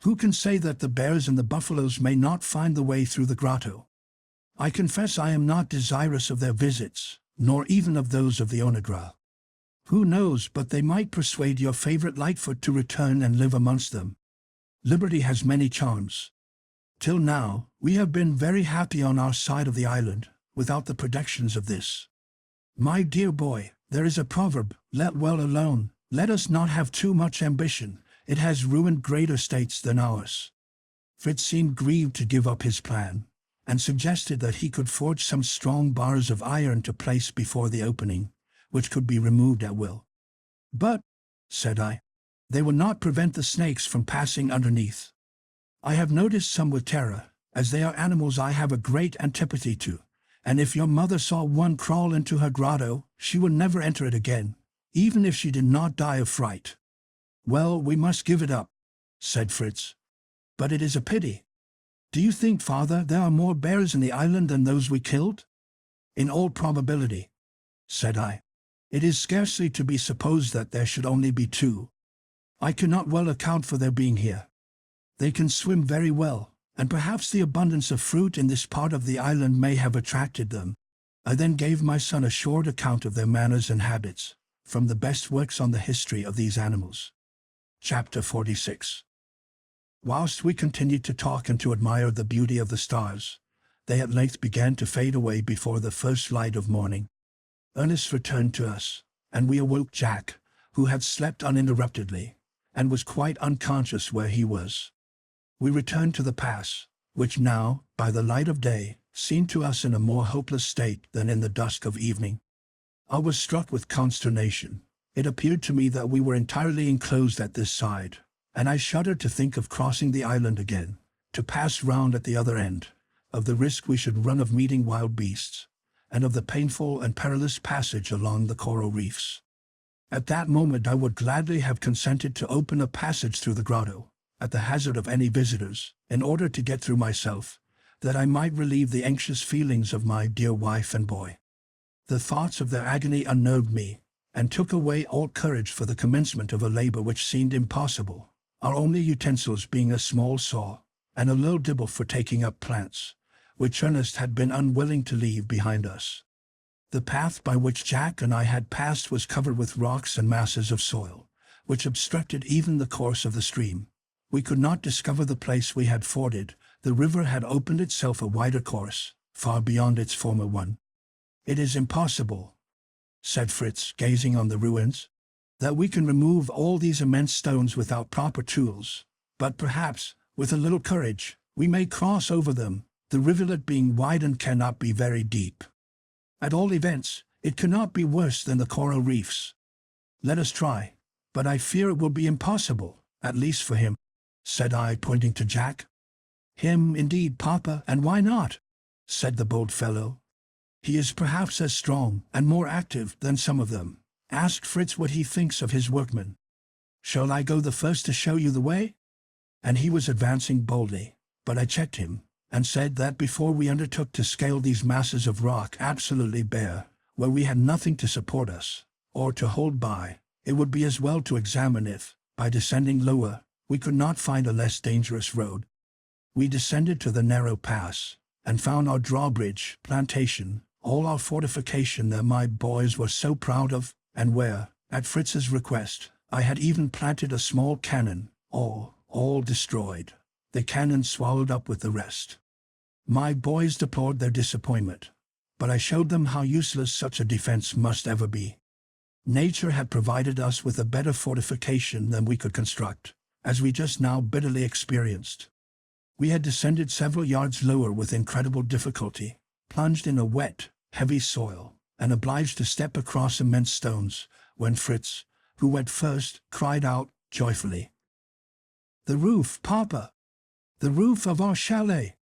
Who can say that the bears and the buffaloes may not find the way through the grotto? I confess I am not desirous of their visits, nor even of those of the onagra. Who knows but they might persuade your favorite Lightfoot to return and live amongst them. Liberty has many charms. Till now, we have been very happy on our side of the island, without the productions of this. My dear boy, there is a proverb, let well alone, let us not have too much ambition, it has ruined greater states than ours. Fritz seemed grieved to give up his plan, and suggested that he could forge some strong bars of iron to place before the opening, which could be removed at will. But, said I, they will not prevent the snakes from passing underneath. I have noticed some with terror, as they are animals I have a great antipathy to, and if your mother saw one crawl into her grotto, she would never enter it again, even if she did not die of fright. Well, we must give it up, said Fritz. But it is a pity. Do you think, father, there are more bears in the island than those we killed? In all probability, said I. It is scarcely to be supposed that there should only be 2. I cannot well account for their being here. They can swim very well, and perhaps the abundance of fruit in this part of the island may have attracted them. I then gave my son a short account of their manners and habits, from the best works on the history of these animals. Chapter 46. Whilst we continued to talk and to admire the beauty of the stars, they at length began to fade away before the first light of morning. Ernest returned to us, and we awoke Jack, who had slept uninterruptedly, and was quite unconscious where he was. We returned to the pass, which now, by the light of day, seemed to us in a more hopeless state than in the dusk of evening. I was struck with consternation. It appeared to me that we were entirely enclosed at this side, and I shuddered to think of crossing the island again, to pass round at the other end, of the risk we should run of meeting wild beasts, and of the painful and perilous passage along the coral reefs. At that moment I would gladly have consented to open a passage through the grotto, at the hazard of any visitors, in order to get through myself, that I might relieve the anxious feelings of my dear wife and boy. The thoughts of their agony unnerved me, and took away all courage for the commencement of a labor which seemed impossible, our only utensils being a small saw, and a little dibble for taking up plants, which Ernest had been unwilling to leave behind us. The path by which Jack and I had passed was covered with rocks and masses of soil, which obstructed even the course of the stream. We could not discover the place we had forded. The river had opened itself a wider course, far beyond its former one. "It is impossible," said Fritz, gazing on the ruins, "that we can remove all these immense stones without proper tools, but perhaps, with a little courage, we may cross over them. The rivulet being wide and cannot be very deep. At all events, it cannot be worse than the coral reefs. Let us try, but I fear it will be impossible, at least for him," said I, pointing to Jack. "Him, indeed, Papa, and why not?" said the bold fellow. "He is perhaps as strong and more active than some of them." Asked Fritz what he thinks of his workmen. "Shall I go the first to show you the way?" And he was advancing boldly, but I checked him, and said that before we undertook to scale these masses of rock absolutely bare, where we had nothing to support us, or to hold by, it would be as well to examine if, by descending lower, we could not find a less dangerous road. We descended to the narrow pass, and found our drawbridge, plantation, all our fortification that my boys were so proud of, and where, at Fritz's request, I had even planted a small cannon, all destroyed, the cannon swallowed up with the rest. My boys deplored their disappointment, but I showed them how useless such a defense must ever be. Nature had provided us with a better fortification than we could construct, as we just now bitterly experienced. We had descended several yards lower with incredible difficulty, plunged in a wet, heavy soil, and obliged to step across immense stones, when Fritz, who went first, cried out joyfully, "The roof, Papa! The roof of our chalet!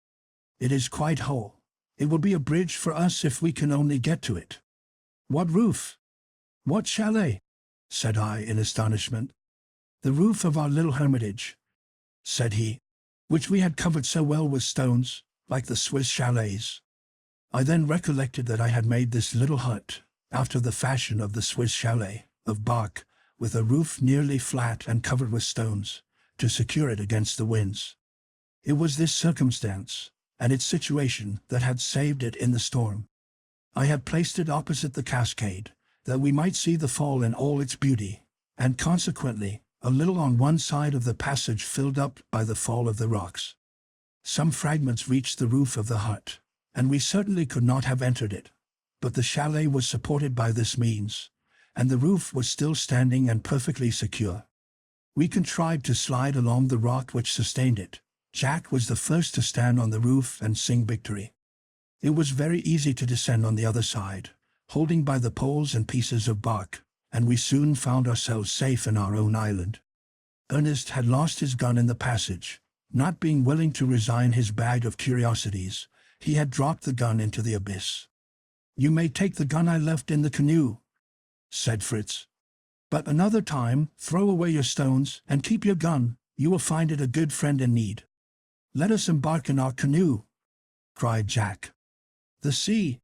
It is quite whole. It will be a bridge for us if we can only get to it." "What roof? What chalet?" said I in astonishment. "The roof of our little hermitage," said he, "which we had covered so well with stones, like the Swiss chalets." I then recollected that I had made this little hut, after the fashion of the Swiss chalet, of bark, with a roof nearly flat and covered with stones, to secure it against the winds. It was this circumstance, and its situation, that had saved it in the storm. I had placed it opposite the cascade, that we might see the fall in all its beauty, and consequently, a little on one side of the passage filled up by the fall of the rocks. Some fragments reached the roof of the hut, and we certainly could not have entered it, but the chalet was supported by this means, and the roof was still standing and perfectly secure. We contrived to slide along the rock which sustained it. Jack was the first to stand on the roof and sing victory. It was very easy to descend on the other side, holding by the poles and pieces of bark, and we soon found ourselves safe in our own island. Ernest had lost his gun in the passage. Not being willing to resign his bag of curiosities, he had dropped the gun into the abyss. "You may take the gun I left in the canoe," said Fritz. "But another time, throw away your stones and keep your gun. You will find it a good friend in need." "Let us embark in our canoe," cried Jack. "The sea!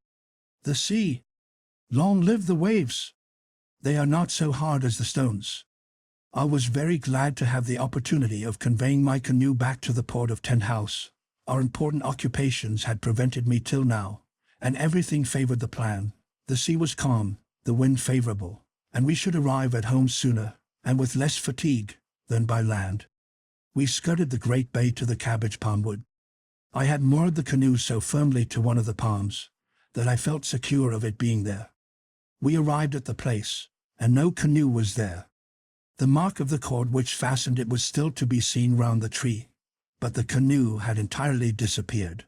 The sea! Long live the waves! They are not so hard as the stones." I was very glad to have the opportunity of conveying my canoe back to the port of Tent House. Our important occupations had prevented me till now, and everything favored the plan. The sea was calm, the wind favorable, and we should arrive at home sooner, and with less fatigue, than by land. We skirted the great bay to the cabbage palm wood. I had moored the canoe so firmly to one of the palms that I felt secure of it being there. We arrived at the place, and no canoe was there. The mark of the cord which fastened it was still to be seen round the tree, but the canoe had entirely disappeared.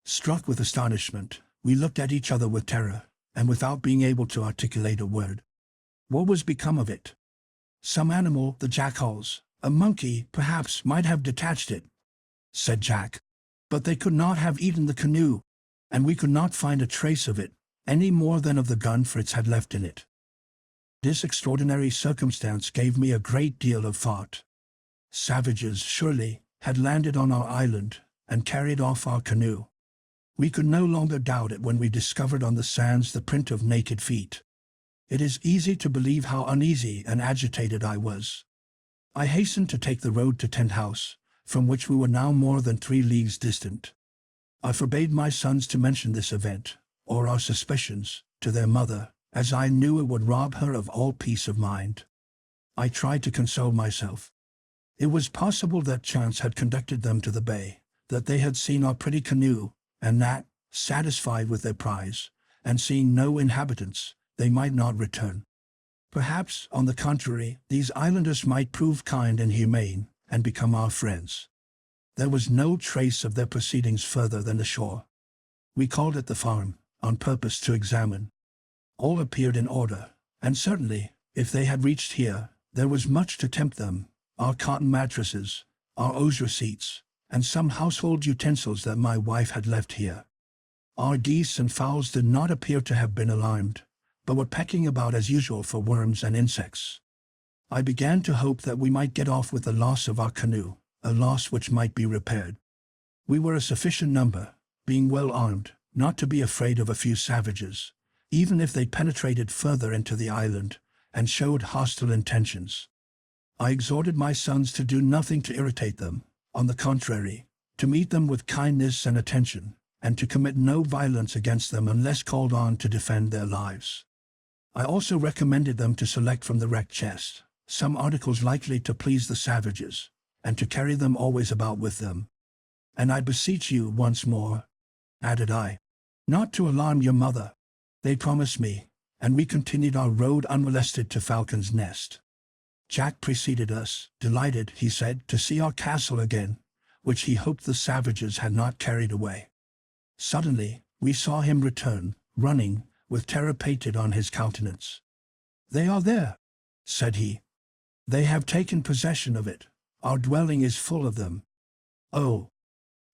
Struck with astonishment, we looked at each other with terror, and without being able to articulate a word. What was become of it? Some animal, the jackals, a monkey, perhaps, might have detached it, said Jack. But they could not have eaten the canoe, and we could not find a trace of it, any more than of the gun Fritz had left in it. This extraordinary circumstance gave me a great deal of thought. Savages, surely, had landed on our island, and carried off our canoe. We could no longer doubt it when we discovered on the sands the print of naked feet. It is easy to believe how uneasy and agitated I was. I hastened to take the road to Tent House, from which we were now more than 3 leagues distant. I forbade my sons to mention this event, or our suspicions, to their mother, as I knew it would rob her of all peace of mind. I tried to console myself. It was possible that chance had conducted them to the bay, that they had seen our pretty canoe, and that, satisfied with their prize, and seeing no inhabitants, they might not return. Perhaps, on the contrary, these islanders might prove kind and humane, and become our friends. There was no trace of their proceedings further than the shore. We called at the farm, on purpose to examine. All appeared in order, and certainly, if they had reached here, there was much to tempt them: our cotton mattresses, our osier seats, and some household utensils that my wife had left here. Our geese and fowls did not appear to have been alarmed, but were pecking about as usual for worms and insects. I began to hope that we might get off with the loss of our canoe, a loss which might be repaired. We were a sufficient number, being well armed, not to be afraid of a few savages, even if they penetrated further into the island, and showed hostile intentions. I exhorted my sons to do nothing to irritate them, on the contrary, to meet them with kindness and attention, and to commit no violence against them unless called on to defend their lives. I also recommended them to select from the wrecked chest some articles likely to please the savages, and to carry them always about with them. And I beseech you once more, added I, not to alarm your mother. They promised me, and we continued our road unmolested to Falcon's Nest. Jack preceded us, delighted, he said, to see our castle again, which he hoped the savages had not carried away. Suddenly, we saw him return, running, with terror painted on his countenance. "They are there," said he. "They have taken possession of it. Our dwelling is full of them. Oh,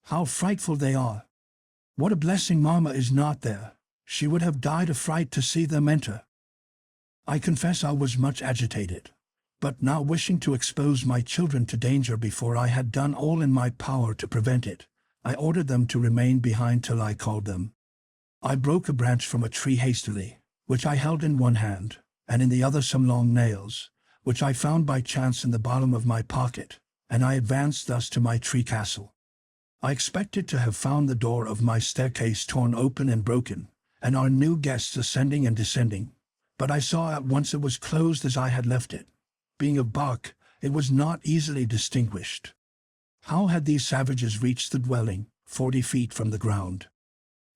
how frightful they are! What a blessing Mamma is not there. She would have died of fright to see them enter." I confess I was much agitated, but not wishing to expose my children to danger before I had done all in my power to prevent it, I ordered them to remain behind till I called them. I broke a branch from a tree hastily, which I held in one hand, and in the other some long nails, which I found by chance in the bottom of my pocket, and I advanced thus to my tree castle. I expected to have found the door of my staircase torn open and broken, and our new guests ascending and descending, but I saw at once it was closed as I had left it. Being of bark, it was not easily distinguished. How had these savages reached the dwelling, 40 feet from the ground?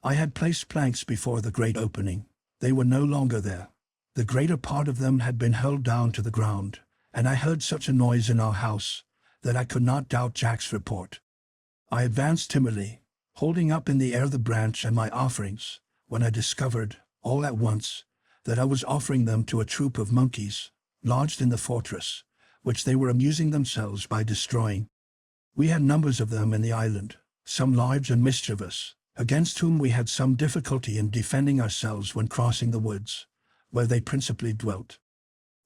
I had placed planks before the great opening. They were no longer there. The greater part of them had been hurled down to the ground, and I heard such a noise in our house that I could not doubt Jack's report. I advanced timidly, holding up in the air the branch and my offerings, when I discovered, all at once, that I was offering them to a troop of monkeys, lodged in the fortress, which they were amusing themselves by destroying. We had numbers of them in the island, some large and mischievous, against whom we had some difficulty in defending ourselves when crossing the woods, where they principally dwelt.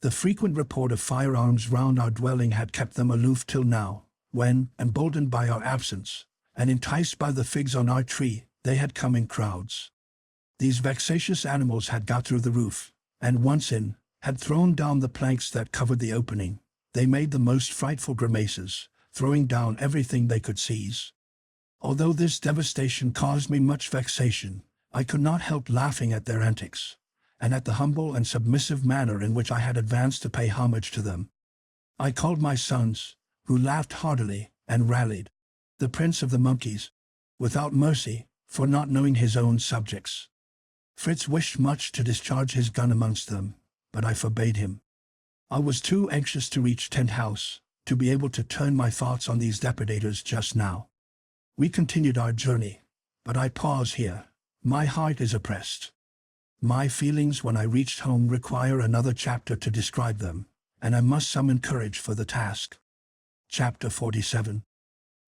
The frequent report of firearms round our dwelling had kept them aloof till now, when, emboldened by our absence, and enticed by the figs on our tree, they had come in crowds. These vexatious animals had got through the roof, and once in, had thrown down the planks that covered the opening. They made the most frightful grimaces, throwing down everything they could seize. Although this devastation caused me much vexation, I could not help laughing at their antics, and at the humble and submissive manner in which I had advanced to pay homage to them. I called my sons, who laughed heartily, and rallied the prince of the monkeys, without mercy, for not knowing his own subjects. Fritz wished much to discharge his gun amongst them, but I forbade him. I was too anxious to reach Tent House, to be able to turn my thoughts on these depredators just now. We continued our journey, But I pause here. My heart is oppressed. My feelings when I reached home require another chapter to describe them, and I must summon courage for the task. Chapter 47.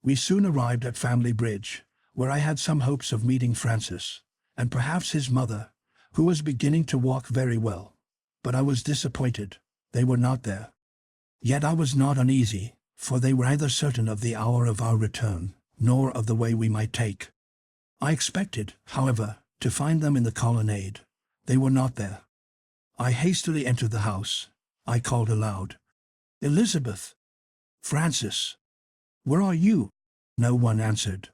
We soon arrived at Family Bridge, where I had some hopes of meeting Francis, and perhaps his mother, who was beginning to walk very well. But I was disappointed. They were not there. Yet I was not uneasy, for they were neither certain of the hour of our return, nor of the way we might take. I expected, however, to find them in the colonnade. They were not there. I hastily entered the house. I called aloud, "Elizabeth! Francis! Where are you?" No one answered.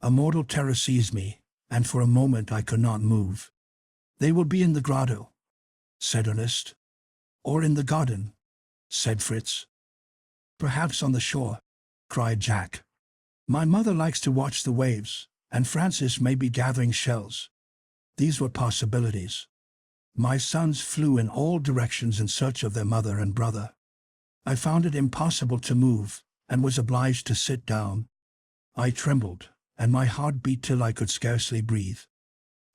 A mortal terror seized me, and for a moment I could not move. "They will be in the grotto," said Ernest. "Or in the garden," said Fritz. "Perhaps on the shore," cried Jack. "My mother likes to watch the waves, and Francis may be gathering shells." These were possibilities. My sons flew in all directions in search of their mother and brother. I found it impossible to move, and was obliged to sit down. I trembled, and my heart beat till I could scarcely breathe.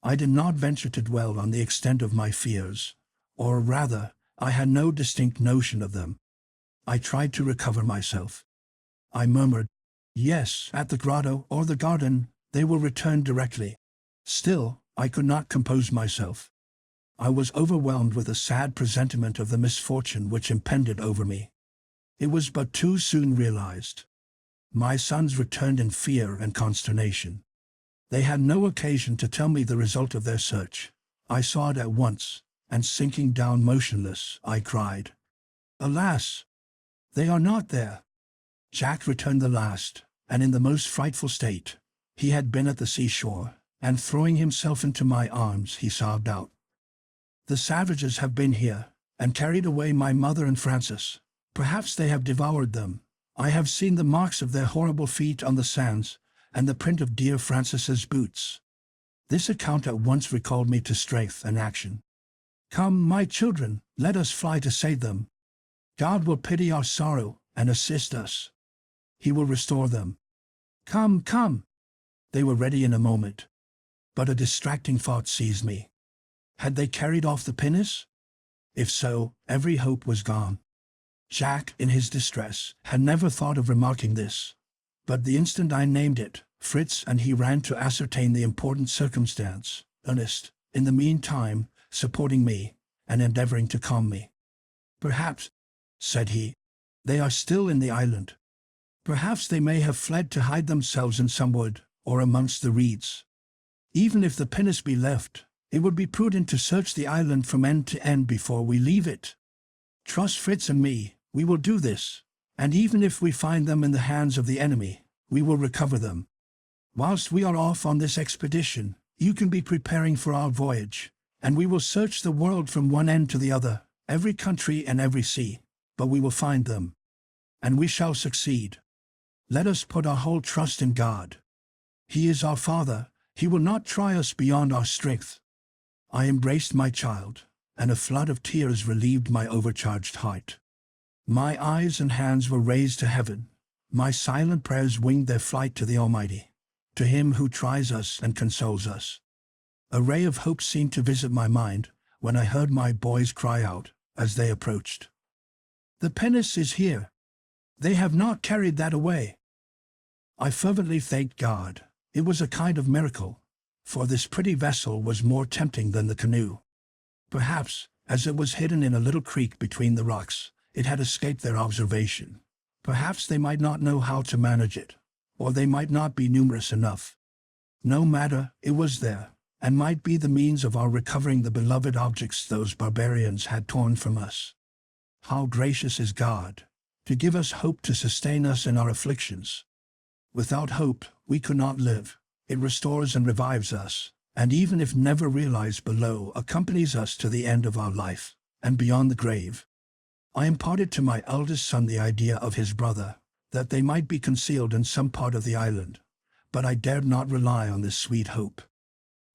I did not venture to dwell on the extent of my fears, or rather, I had no distinct notion of them. I tried to recover myself. I murmured, "Yes, at the grotto or the garden, they will return directly." Still, I could not compose myself. I was overwhelmed with a sad presentiment of the misfortune which impended over me. It was but too soon realized. My sons returned in fear and consternation. They had no occasion to tell me the result of their search. I saw it at once, and sinking down motionless, I cried, "Alas! They are not there!" Jack returned the last, and in the most frightful state. He had been at the seashore, and throwing himself into my arms, he sobbed out, "The savages have been here, and carried away my mother and Francis. Perhaps they have devoured them. I have seen the marks of their horrible feet on the sands, and the print of dear Francis's boots." This account at once recalled me to strength and action. "Come, my children, let us fly to save them. God will pity our sorrow and assist us. He will restore them. Come, come!" They were ready in a moment. But a distracting thought seized me. Had they carried off the pinnace? If so, every hope was gone. Jack, in his distress, had never thought of remarking this. But the instant I named it, Fritz and he ran to ascertain the important circumstance, Ernest, in the meantime, supporting me, and endeavoring to calm me. "Perhaps," said he, "they are still in the island. Perhaps they may have fled to hide themselves in some wood, or amongst the reeds. Even if the pinnace be left, it would be prudent to search the island from end to end before we leave it. Trust Fritz and me, we will do this, and even if we find them in the hands of the enemy, we will recover them. Whilst we are off on this expedition, you can be preparing for our voyage, and we will search the world from one end to the other, every country and every sea, but we will find them. And we shall succeed. Let us put our whole trust in God. He is our Father. He will not try us beyond our strength." I embraced my child, and a flood of tears relieved my overcharged heart. My eyes and hands were raised to heaven. My silent prayers winged their flight to the Almighty, to Him who tries us and consoles us. A ray of hope seemed to visit my mind when I heard my boys cry out, as they approached, "The pinnace is here! They have not carried that away!" I fervently thanked God. It was a kind of miracle, for this pretty vessel was more tempting than the canoe. Perhaps, as it was hidden in a little creek between the rocks, it had escaped their observation. Perhaps they might not know how to manage it, or they might not be numerous enough. No matter, it was there, and might be the means of our recovering the beloved objects those barbarians had torn from us. How gracious is God, to give us hope to sustain us in our afflictions. Without hope, we could not live. It restores and revives us, and even if never realized below, accompanies us to the end of our life, and beyond the grave. I imparted to my eldest son the idea of his brother, that they might be concealed in some part of the island, but I dared not rely on this sweet hope.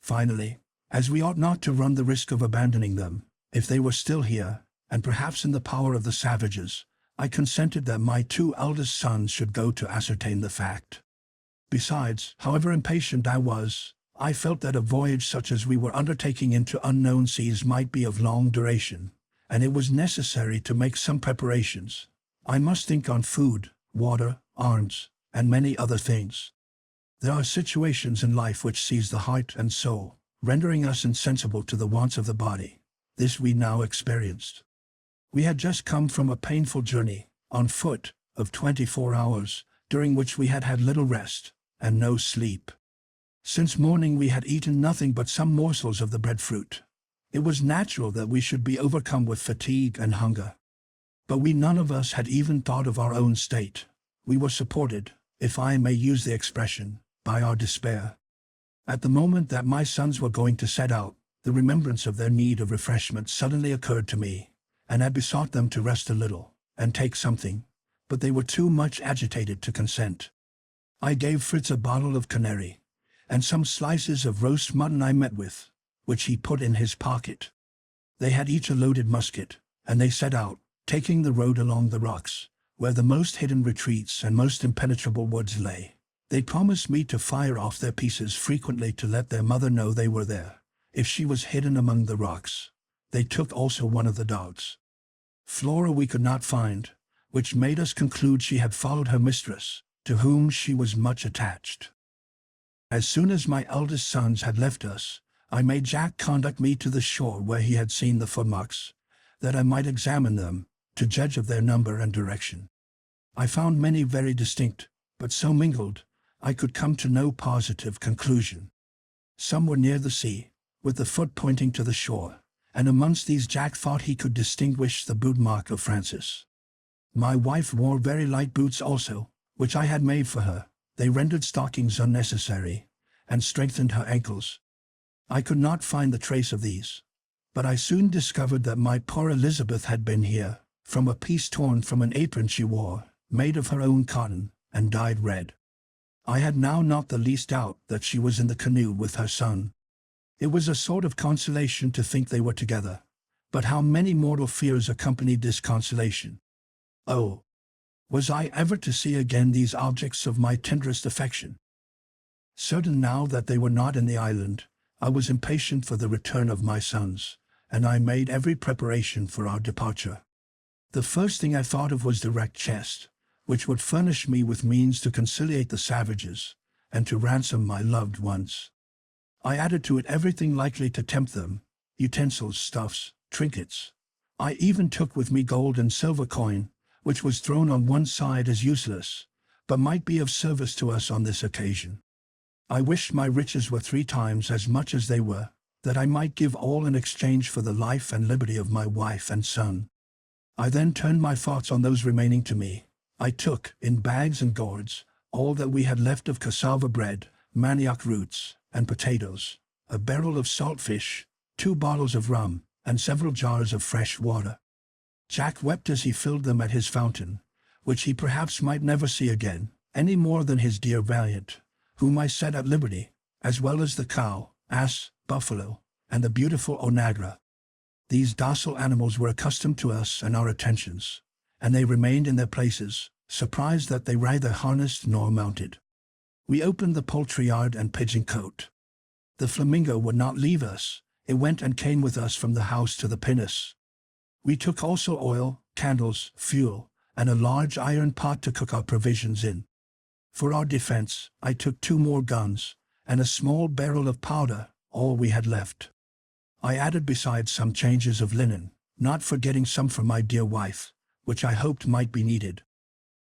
Finally, as we ought not to run the risk of abandoning them, if they were still here, and perhaps in the power of the savages, I consented that my two eldest sons should go to ascertain the fact. Besides, however impatient I was, I felt that a voyage such as we were undertaking into unknown seas might be of long duration, and it was necessary to make some preparations. I must think on food, water, arms, and many other things. There are situations in life which seize the heart and soul, rendering us insensible to the wants of the body. This we now experienced. We had just come from a painful journey, on foot, of 24 hours, during which we had had little rest, and no sleep. Since morning we had eaten nothing but some morsels of the breadfruit. It was natural that we should be overcome with fatigue and hunger. But we none of us had even thought of our own state. We were supported, if I may use the expression, by our despair. At the moment that my sons were going to set out, the remembrance of their need of refreshment suddenly occurred to me, and I besought them to rest a little, and take something, but they were too much agitated to consent. I gave Fritz a bottle of canary, and some slices of roast mutton I met with, which he put in his pocket. They had each a loaded musket, and they set out, taking the road along the rocks, where the most hidden retreats and most impenetrable woods lay. They promised me to fire off their pieces frequently to let their mother know they were there, if she was hidden among the rocks. They took also one of the dogs. Flora we could not find, which made us conclude she had followed her mistress, to whom she was much attached. As soon as my eldest sons had left us, I made Jack conduct me to the shore where he had seen the footmarks, that I might examine them, to judge of their number and direction. I found many very distinct, but so mingled, I could come to no positive conclusion. Some were near the sea, with the foot pointing to the shore, and amongst these Jack thought he could distinguish the boot mark of Francis. My wife wore very light boots also, which I had made for her. They rendered stockings unnecessary, and strengthened her ankles. I could not find the trace of these, but I soon discovered that my poor Elizabeth had been here, from a piece torn from an apron she wore, made of her own cotton, and dyed red. I had now not the least doubt that she was in the canoe with her son. It was a sort of consolation to think they were together, but how many mortal fears accompanied this consolation! Oh, was I ever to see again these objects of my tenderest affection? Certain now that they were not in the island, I was impatient for the return of my sons, and I made every preparation for our departure. The first thing I thought of was the wrecked chest, which would furnish me with means to conciliate the savages, and to ransom my loved ones. I added to it everything likely to tempt them, utensils, stuffs, trinkets. I even took with me gold and silver coin, which was thrown on one side as useless, but might be of service to us on this occasion. I wished my riches were 3 times as much as they were, that I might give all in exchange for the life and liberty of my wife and son. I then turned my thoughts on those remaining to me. I took, in bags and gourds, all that we had left of cassava bread, manioc roots, and potatoes, a barrel of salt fish, 2 bottles of rum, and several jars of fresh water. Jack wept as he filled them at his fountain, which he perhaps might never see again, any more than his dear Valiant, whom I set at liberty, as well as the cow, ass, buffalo, and the beautiful onagra. These docile animals were accustomed to us and our attentions, and they remained in their places, surprised that they neither harnessed nor mounted. We opened the poultry yard and pigeon cote. The flamingo would not leave us. It went and came with us from the house to the pinnace. We took also oil, candles, fuel, and a large iron pot to cook our provisions in. For our defense, I took 2 more guns, and a small barrel of powder, all we had left. I added besides some changes of linen, not forgetting some for my dear wife, which I hoped might be needed.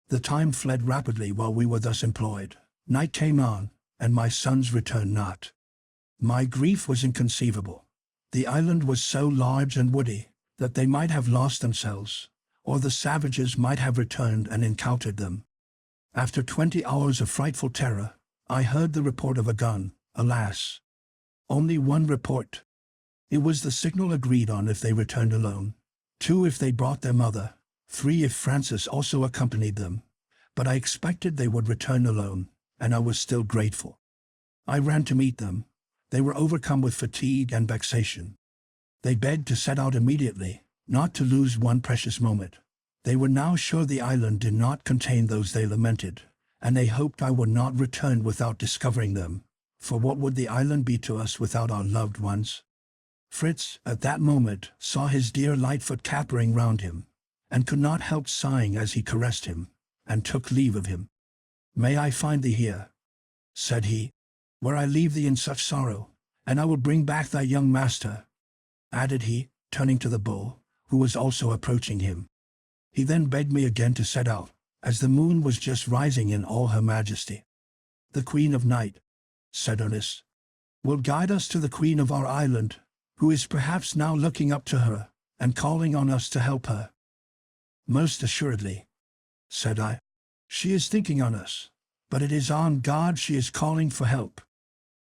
The time fled rapidly while we were thus employed. Night came on, and my sons returned not. My grief was inconceivable. The island was so large and woody, that they might have lost themselves, or the savages might have returned and encountered them. After 20 hours of frightful terror, I heard the report of a gun. Alas! Only one report. It was the signal agreed on if they returned alone, 2 if they brought their mother, 3 if Francis also accompanied them. But I expected they would return alone, and I was still grateful. I ran to meet them. They were overcome with fatigue and vexation. They begged to set out immediately, not to lose one precious moment. They were now sure the island did not contain those they lamented, and they hoped I would not return without discovering them, for what would the island be to us without our loved ones? Fritz, at that moment, saw his dear Lightfoot capering round him, and could not help sighing as he caressed him, and took leave of him. "May I find thee here," said he, "where I leave thee in such sorrow, and I will bring back thy young master," added he, turning to the bull, who was also approaching him. He then begged me again to set out, as the moon was just rising in all her majesty. "The Queen of Night," said Ernest, "will guide us to the Queen of our island, who is perhaps now looking up to her, and calling on us to help her." "Most assuredly," said I. "She is thinking on us, but it is on God she is calling for help.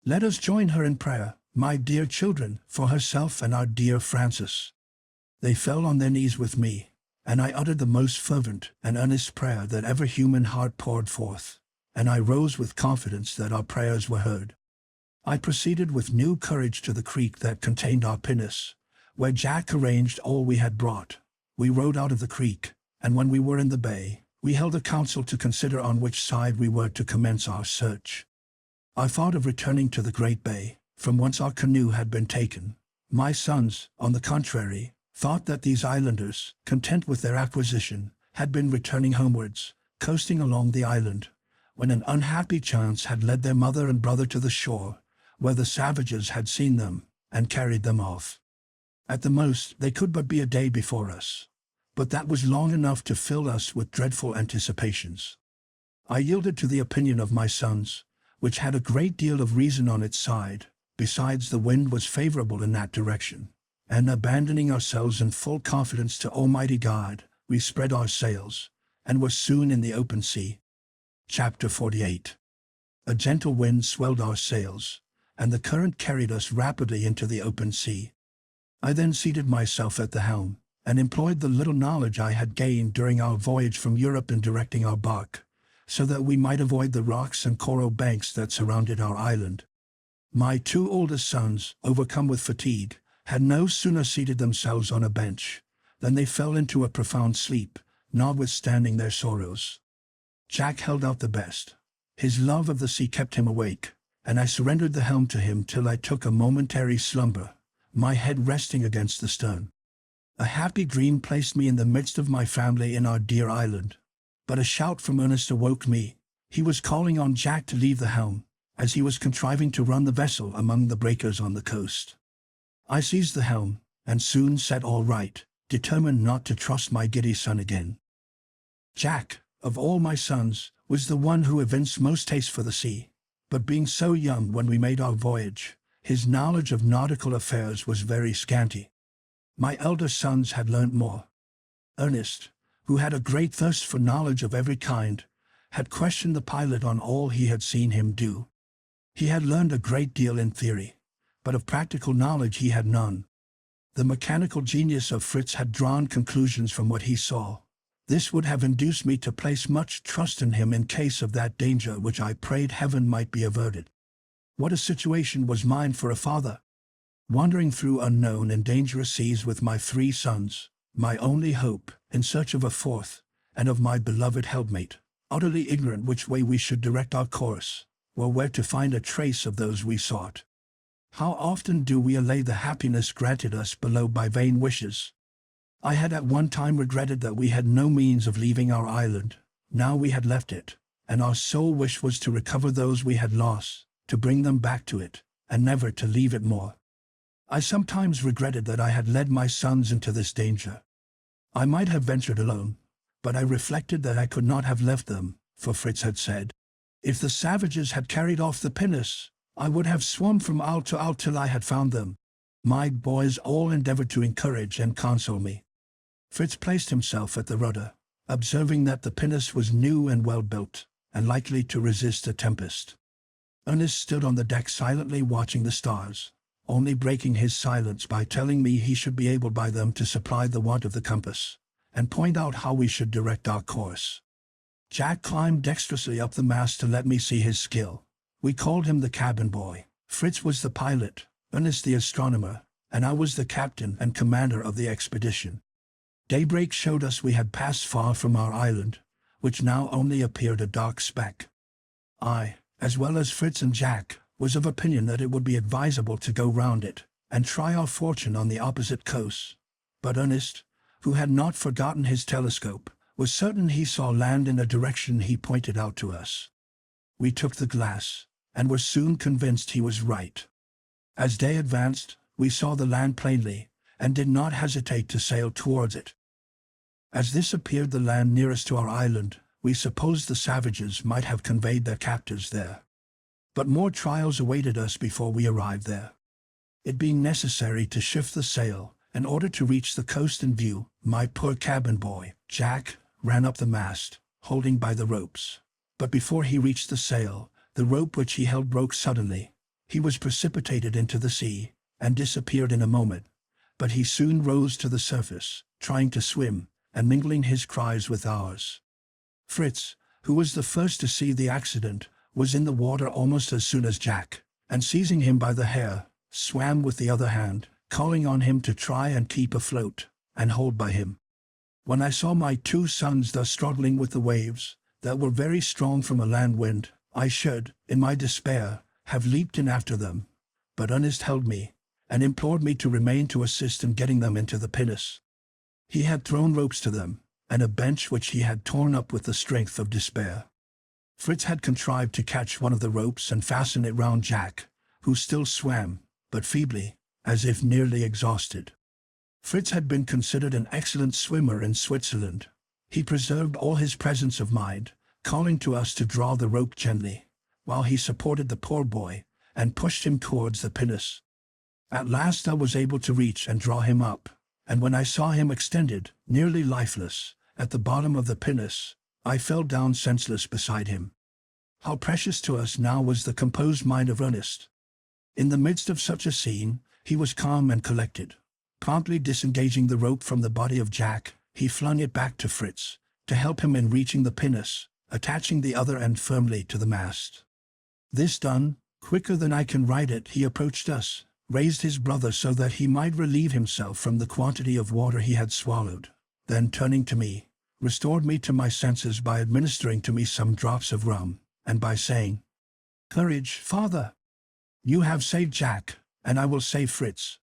Let us join her in prayer, my dear children, for herself and our dear Francis." They fell on their knees with me, and I uttered the most fervent and earnest prayer that ever human heart poured forth, and I rose with confidence that our prayers were heard. I proceeded with new courage to the creek that contained our pinnace, where Jack arranged all we had brought. We rowed out of the creek, and when we were in the bay, we held a council to consider on which side we were to commence our search. I thought of returning to the great bay, from whence our canoe had been taken. My sons, on the contrary, thought that these islanders, content with their acquisition, had been returning homewards, coasting along the island, when an unhappy chance had led their mother and brother to the shore, where the savages had seen them, and carried them off. At the most, they could but be a day before us, but that was long enough to fill us with dreadful anticipations. I yielded to the opinion of my sons, which had a great deal of reason on its side. Besides, the wind was favorable in that direction, and abandoning ourselves in full confidence to Almighty God, we spread our sails, and were soon in the open sea. Chapter 48. A gentle wind swelled our sails, and the current carried us rapidly into the open sea. I then seated myself at the helm, and employed the little knowledge I had gained during our voyage from Europe in directing our bark, so that we might avoid the rocks and coral banks that surrounded our island. My two oldest sons, overcome with fatigue, had no sooner seated themselves on a bench than they fell into a profound sleep, notwithstanding their sorrows. Jack held out the best. His love of the sea kept him awake, and I surrendered the helm to him till I took a momentary slumber, my head resting against the stern. A happy dream placed me in the midst of my family in our dear island, but a shout from Ernest awoke me. He was calling on Jack to leave the helm, as he was contriving to run the vessel among the breakers on the coast. I seized the helm, and soon set all right, determined not to trust my giddy son again. Jack, of all my sons, was the one who evinced most taste for the sea, but being so young when we made our voyage, his knowledge of nautical affairs was very scanty. My elder sons had learnt more. Ernest, who had a great thirst for knowledge of every kind, had questioned the pilot on all he had seen him do. He had learned a great deal in theory, but of practical knowledge he had none. The mechanical genius of Fritz had drawn conclusions from what he saw. This would have induced me to place much trust in him in case of that danger which I prayed heaven might be averted. What a situation was mine for a father! Wandering through unknown and dangerous seas with my three sons, my only hope, in search of a fourth, and of my beloved helpmate, utterly ignorant which way we should direct our course, or where to find a trace of those we sought. How often do we allay the happiness granted us below by vain wishes? I had at one time regretted that we had no means of leaving our island. Now we had left it, and our sole wish was to recover those we had lost, to bring them back to it, and never to leave it more. I sometimes regretted that I had led my sons into this danger. I might have ventured alone, but I reflected that I could not have left them, for Fritz had said, "If the savages had carried off the pinnace, I would have swum from isle to isle till I had found them." My boys all endeavored to encourage and console me. Fritz placed himself at the rudder, observing that the pinnace was new and well built, and likely to resist a tempest. Ernest stood on the deck silently watching the stars, only breaking his silence by telling me he should be able by them to supply the want of the compass, and point out how we should direct our course. Jack climbed dexterously up the mast to let me see his skill. We called him the cabin boy. Fritz was the pilot, Ernest the astronomer, and I was the captain and commander of the expedition. Daybreak showed us we had passed far from our island, which now only appeared a dark speck. I, as well as Fritz and Jack, was of opinion that it would be advisable to go round it, and try our fortune on the opposite coast. But Ernest, who had not forgotten his telescope, was certain he saw land in the direction he pointed out to us. We took the glass, and were soon convinced he was right. As day advanced, we saw the land plainly, and did not hesitate to sail towards it. As this appeared the land nearest to our island, we supposed the savages might have conveyed their captives there. But more trials awaited us before we arrived there. It being necessary to shift the sail, in order to reach the coast in view, my poor cabin boy, Jack, ran up the mast, holding by the ropes. But before he reached the sail, the rope which he held broke suddenly. He was precipitated into the sea, and disappeared in a moment. But he soon rose to the surface, trying to swim, and mingling his cries with ours. Fritz, who was the first to see the accident, was in the water almost as soon as Jack, and seizing him by the hair, swam with the other hand, calling on him to try and keep afloat, and hold by him. When I saw my two sons thus struggling with the waves, that were very strong from a land wind, I should, in my despair, have leaped in after them. But Ernest held me, and implored me to remain to assist in getting them into the pinnace. He had thrown ropes to them, and a bench which he had torn up with the strength of despair. Fritz had contrived to catch one of the ropes and fasten it round Jack, who still swam, but feebly, as if nearly exhausted. Fritz had been considered an excellent swimmer in Switzerland. He preserved all his presence of mind, calling to us to draw the rope gently, while he supported the poor boy, and pushed him towards the pinnace. At last I was able to reach and draw him up, and when I saw him extended, nearly lifeless, at the bottom of the pinnace, I fell down senseless beside him. How precious to us now was the composed mind of Ernest! In the midst of such a scene, he was calm and collected. Promptly disengaging the rope from the body of Jack, he flung it back to Fritz, to help him in reaching the pinnace, attaching the other end firmly to the mast. This done, quicker than I can write it, he approached us, raised his brother so that he might relieve himself from the quantity of water he had swallowed, then turning to me, restored me to my senses by administering to me some drops of rum, and by saying, "Courage, father! You have saved Jack, and I will save Fritz.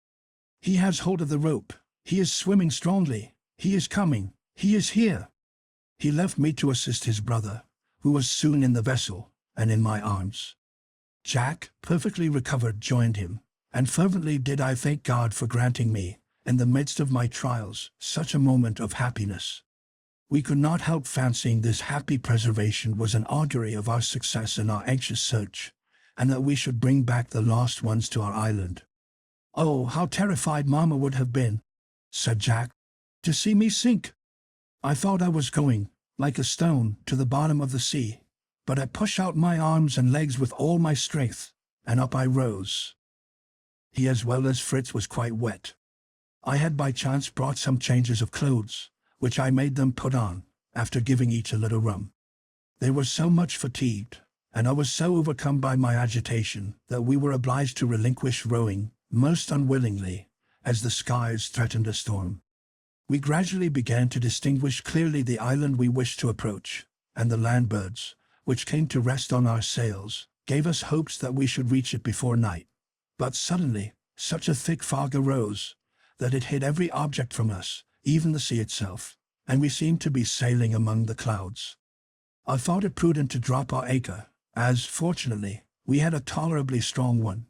He has hold of the rope, he is swimming strongly, he is coming, he is here." He left me to assist his brother, who was soon in the vessel, and in my arms. Jack, perfectly recovered, joined him, and fervently did I thank God for granting me, in the midst of my trials, such a moment of happiness. We could not help fancying this happy preservation was an augury of our success in our anxious search, and that we should bring back the lost ones to our island. "Oh, how terrified Mamma would have been," said Jack, "to see me sink. I thought I was going, like a stone, to the bottom of the sea, but I pushed out my arms and legs with all my strength, and up I rose." He as well as Fritz was quite wet. I had by chance brought some changes of clothes, which I made them put on, after giving each a little rum. They were so much fatigued, and I was so overcome by my agitation, that we were obliged to relinquish rowing, most unwillingly, as the skies threatened a storm. We gradually began to distinguish clearly the island we wished to approach, and the land birds, which came to rest on our sails, gave us hopes that we should reach it before night. But suddenly, such a thick fog arose, that it hid every object from us, even the sea itself, and we seemed to be sailing among the clouds. I thought it prudent to drop our anchor, as, fortunately, we had a tolerably strong one.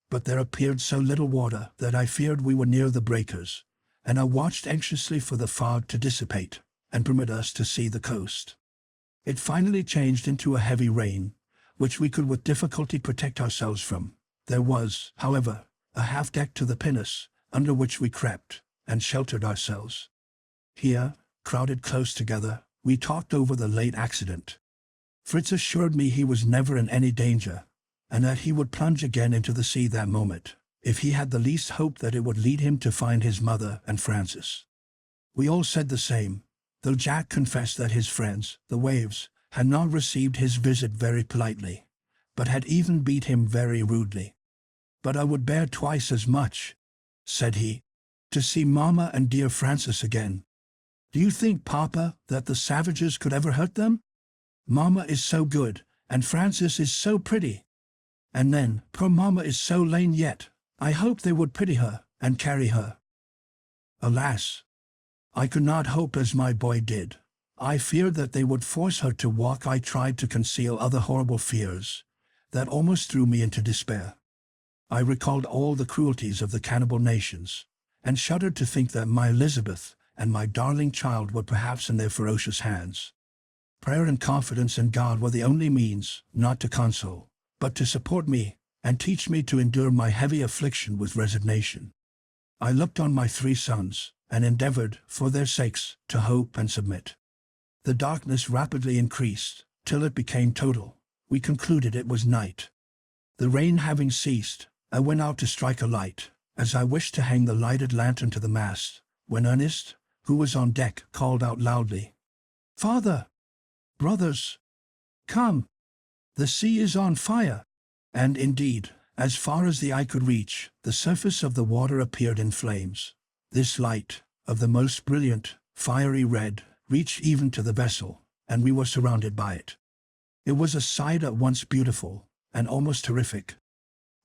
But there appeared so little water that I feared we were near the breakers, and I watched anxiously for the fog to dissipate, and permit us to see the coast. It finally changed into a heavy rain, which we could with difficulty protect ourselves from. There was, however, a half-deck to the pinnace, under which we crept, and sheltered ourselves. Here, crowded close together, we talked over the late accident. Fritz assured me he was never in any danger, and that he would plunge again into the sea that moment, if he had the least hope that it would lead him to find his mother and Francis. We all said the same, though Jack confessed that his friends, the waves, had not received his visit very politely, but had even beat him very rudely. "But I would bear twice as much," said he, "to see Mamma and dear Francis again." Do you think, Papa, that the savages could ever hurt them? Mama is so good, and Frances is so pretty. And then, poor Mama is so lame yet. I hoped they would pity her, and carry her. Alas! I could not hope as my boy did. I feared that they would force her to walk. I tried to conceal other horrible fears that almost threw me into despair. I recalled all the cruelties of the cannibal nations, and shuddered to think that my Elizabeth and my darling child were perhaps in their ferocious hands. Prayer and confidence in God were the only means, not to console, but to support me, and teach me to endure my heavy affliction with resignation. I looked on my 3 sons, and endeavored, for their sakes, to hope and submit. The darkness rapidly increased, till it became total. We concluded it was night. The rain having ceased, I went out to strike a light, as I wished to hang the lighted lantern to the mast, when Ernest, who was on deck, called out loudly, "Father! Brothers! Come! The sea is on fire!" And indeed, as far as the eye could reach, the surface of the water appeared in flames. This light, of the most brilliant, fiery red, reached even to the vessel, and we were surrounded by it. It was a sight at once beautiful and almost terrific.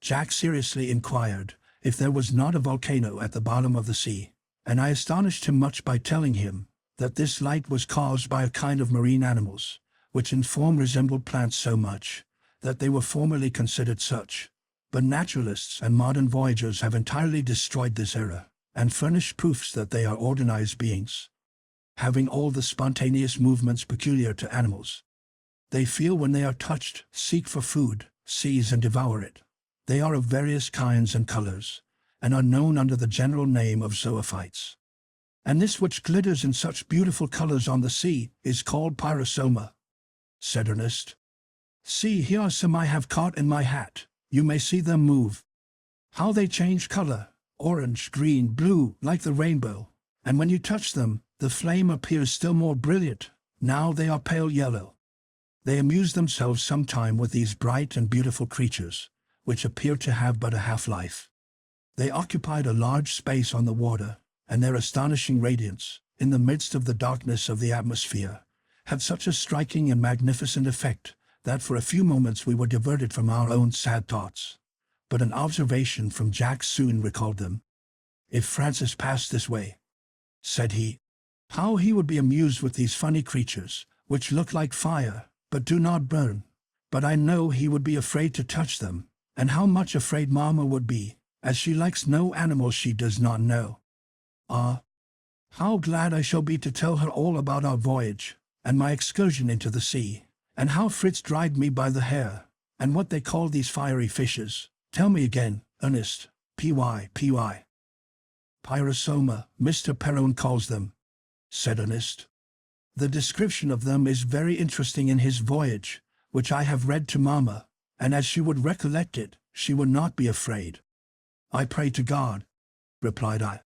Jack seriously inquired if there was not a volcano at the bottom of the sea, and I astonished him much by telling him that this light was caused by a kind of marine animals, which in form resembled plants so much that they were formerly considered such. But naturalists and modern voyagers have entirely destroyed this error, and furnished proofs that they are organized beings, having all the spontaneous movements peculiar to animals. They feel when they are touched, seek for food, seize and devour it. They are of various kinds and colors, and are known under the general name of zoophytes. And this which glitters in such beautiful colors on the sea is called pyrosoma, said Ernest. See, here are some I have caught in my hat. You may see them move. How they change color, orange, green, blue, like the rainbow, and when you touch them, the flame appears still more brilliant. Now they are pale yellow. They amuse themselves sometime with these bright and beautiful creatures, which appear to have but a half-life. They occupied a large space on the water, and their astonishing radiance, in the midst of the darkness of the atmosphere, had such a striking and magnificent effect that for a few moments we were diverted from our own sad thoughts. But an observation from Jack soon recalled them. If Francis passed this way, said he, how he would be amused with these funny creatures, which look like fire, but do not burn. But I know he would be afraid to touch them, and how much afraid Mamma would be, as she likes no animal she does not know. Ah, how glad I shall be to tell her all about our voyage, and my excursion into the sea, and how Fritz dragged me by the hair, and what they call these fiery fishes. Tell me again, Ernest. Py. Pyrosoma, Mr. Perron calls them, said Ernest. The description of them is very interesting in his voyage, which I have read to Mamma, and as she would recollect it, she would not be afraid. I pray to God, replied I,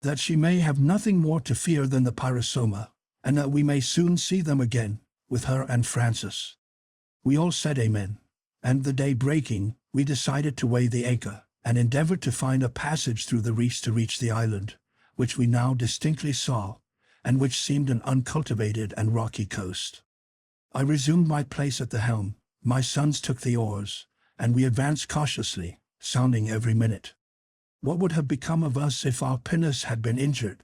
that she may have nothing more to fear than the pyrosoma, and that we may soon see them again, with her and Francis. We all said amen, and the day breaking, we decided to weigh the anchor, and endeavored to find a passage through the reefs to reach the island, which we now distinctly saw, and which seemed an uncultivated and rocky coast. I resumed my place at the helm, my sons took the oars, and we advanced cautiously, sounding every minute. What would have become of us if our pinnace had been injured?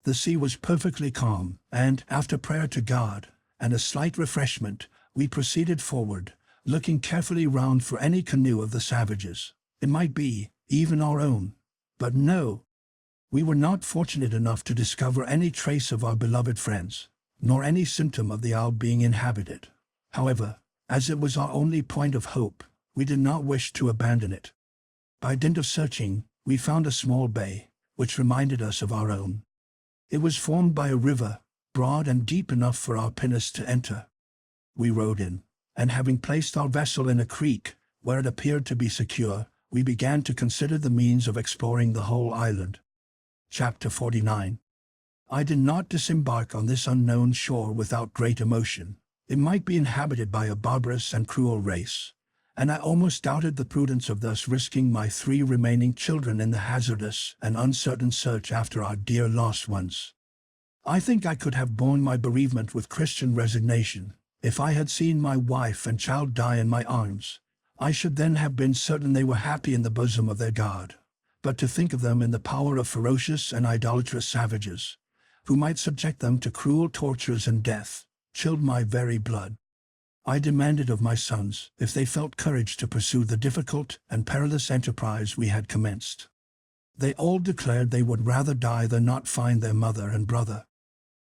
The sea was perfectly calm, and, after prayer to God, and a slight refreshment, we proceeded forward, looking carefully round for any canoe of the savages. It might be, even our own. But no, we were not fortunate enough to discover any trace of our beloved friends, nor any symptom of the isle being inhabited. However, as it was our only point of hope, we did not wish to abandon it. By dint of searching, we found a small bay, which reminded us of our own. It was formed by a river, broad and deep enough for our pinnace to enter. We rowed in, and having placed our vessel in a creek, where it appeared to be secure, we began to consider the means of exploring the whole island. Chapter 49. I did not disembark on this unknown shore without great emotion. It might be inhabited by a barbarous and cruel race, and I almost doubted the prudence of thus risking my 3 remaining children in the hazardous and uncertain search after our dear lost ones. I think I could have borne my bereavement with Christian resignation. If I had seen my wife and child die in my arms, I should then have been certain they were happy in the bosom of their God. But to think of them in the power of ferocious and idolatrous savages, who might subject them to cruel tortures and death, chilled my very blood. I demanded of my sons if they felt courage to pursue the difficult and perilous enterprise we had commenced. They all declared they would rather die than not find their mother and brother.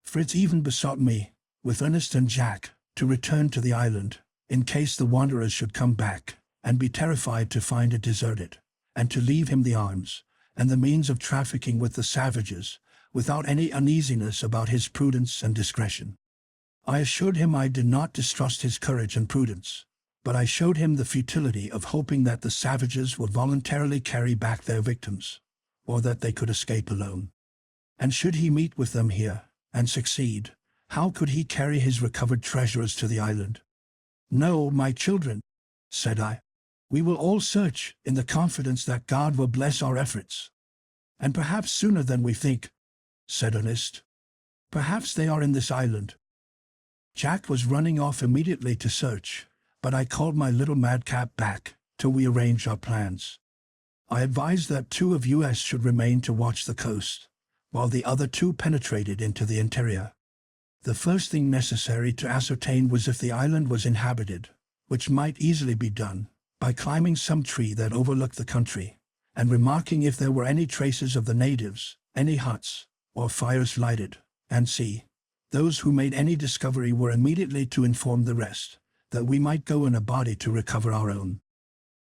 Fritz even besought me, with Ernest and Jack, to return to the island, in case the wanderers should come back, and be terrified to find it deserted, and to leave him the arms and the means of trafficking with the savages, without any uneasiness about his prudence and discretion. I assured him I did not distrust his courage and prudence, but I showed him the futility of hoping that the savages would voluntarily carry back their victims, or that they could escape alone. And should he meet with them here, and succeed, how could he carry his recovered treasures to the island? "No, my children," said I. "We will all search, in the confidence that God will bless our efforts." "And perhaps sooner than we think," said Ernest. "Perhaps they are in this island." Jack was running off immediately to search, but I called my little madcap back till we arranged our plans. I advised that 2 of us should remain to watch the coast, while the other 2 penetrated into the interior. The first thing necessary to ascertain was if the island was inhabited, which might easily be done by climbing some tree that overlooked the country, and remarking if there were any traces of the natives, any huts, or fires lighted, and see. Those who made any discovery were immediately to inform the rest, that we might go in a body to recover our own.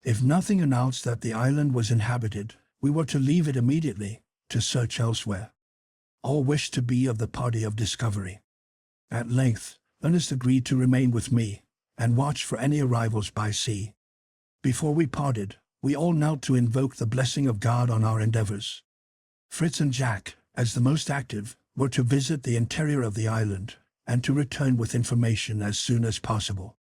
If nothing announced that the island was inhabited, we were to leave it immediately, to search elsewhere. All wished to be of the party of discovery. At length, Ernest agreed to remain with me, and watch for any arrivals by sea. Before we parted, we all knelt to invoke the blessing of God on our endeavors. Fritz and Jack, as the most active, were to visit the interior of the island, and to return with information as soon as possible.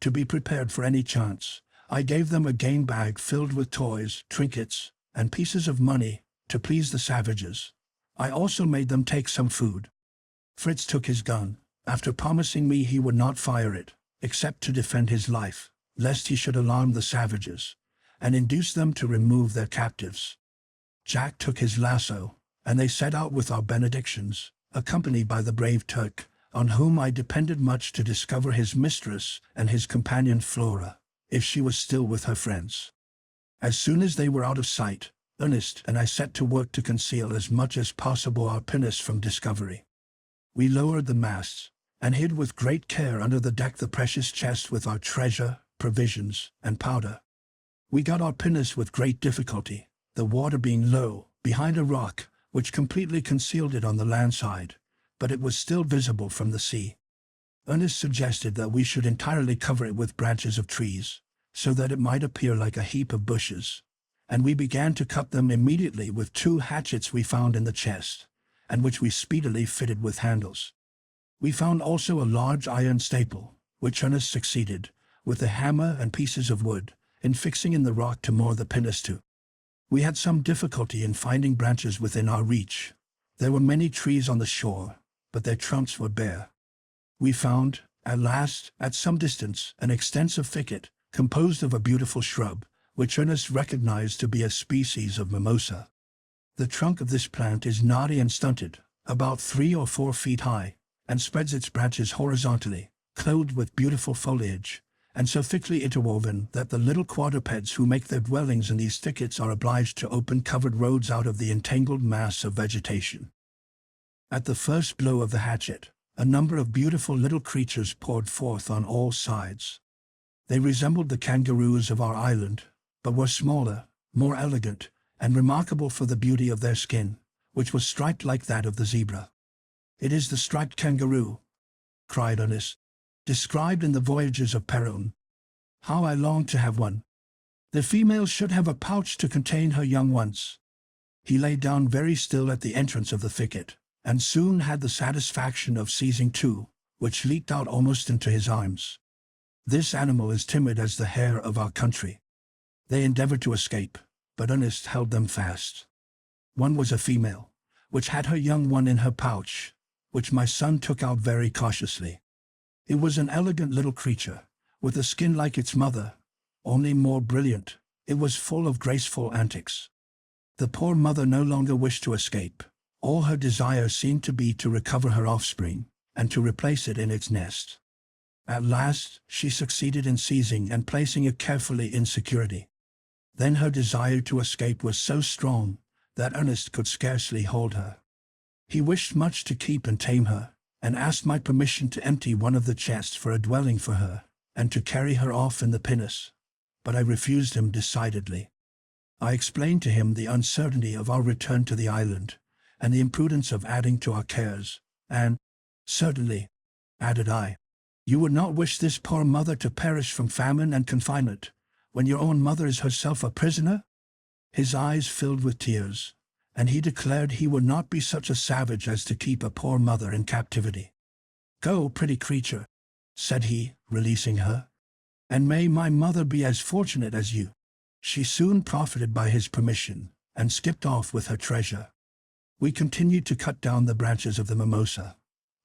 To be prepared for any chance, I gave them a game bag filled with toys, trinkets, and pieces of money, to please the savages. I also made them take some food. Fritz took his gun, after promising me he would not fire it, except to defend his life, lest he should alarm the savages, and induce them to remove their captives. Jack took his lasso, and they set out with our benedictions, accompanied by the brave Turk, on whom I depended much to discover his mistress and his companion Flora, if she was still with her friends. As soon as they were out of sight, Ernest and I set to work to conceal as much as possible our pinnace from discovery. We lowered the masts, and hid with great care under the deck the precious chest with our treasure, provisions, and powder. We got our pinnace with great difficulty, the water being low, behind a rock, which completely concealed it on the land side, but it was still visible from the sea. Ernest suggested that we should entirely cover it with branches of trees, so that it might appear like a heap of bushes, and we began to cut them immediately with 2 hatchets we found in the chest, and which we speedily fitted with handles. We found also a large iron staple, which Ernest succeeded, with a hammer and pieces of wood, in fixing in the rock to moor the pinnace to. We had some difficulty in finding branches within our reach. There were many trees on the shore, but their trunks were bare. We found, at last, at some distance, an extensive thicket, composed of a beautiful shrub, which Ernest recognized to be a species of mimosa. The trunk of this plant is knotty and stunted, about 3 or 4 feet high, and spreads its branches horizontally, clothed with beautiful foliage, and so thickly interwoven that the little quadrupeds who make their dwellings in these thickets are obliged to open covered roads out of the entangled mass of vegetation. At the first blow of the hatchet, a number of beautiful little creatures poured forth on all sides. They resembled the kangaroos of our island, but were smaller, more elegant, and remarkable for the beauty of their skin, which was striped like that of the zebra. "It is the striped kangaroo," cried Ernest, "described in the voyages of Perron. How I long to have one. The female should have a pouch to contain her young ones." He lay down very still at the entrance of the thicket, and soon had the satisfaction of seizing 2, which leaped out almost into his arms. This animal is timid as the hare of our country. They endeavored to escape, but Ernest held them fast. One was a female, which had her young one in her pouch, which my son took out very cautiously. It was an elegant little creature, with a skin like its mother, only more brilliant. It was full of graceful antics. The poor mother no longer wished to escape. All her desire seemed to be to recover her offspring, and to replace it in its nest. At last, she succeeded in seizing and placing it carefully in security. Then her desire to escape was so strong that Ernest could scarcely hold her. He wished much to keep and tame her, and asked my permission to empty one of the chests for a dwelling for her, and to carry her off in the pinnace. But I refused him decidedly. I explained to him the uncertainty of our return to the island, and the imprudence of adding to our cares, and, certainly, added I, you would not wish this poor mother to perish from famine and confinement, when your own mother is herself a prisoner? His eyes filled with tears, and he declared he would not be such a savage as to keep a poor mother in captivity. Go, pretty creature, said he, releasing her, and may my mother be as fortunate as you. She soon profited by his permission, and skipped off with her treasure. We continued to cut down the branches of the mimosa,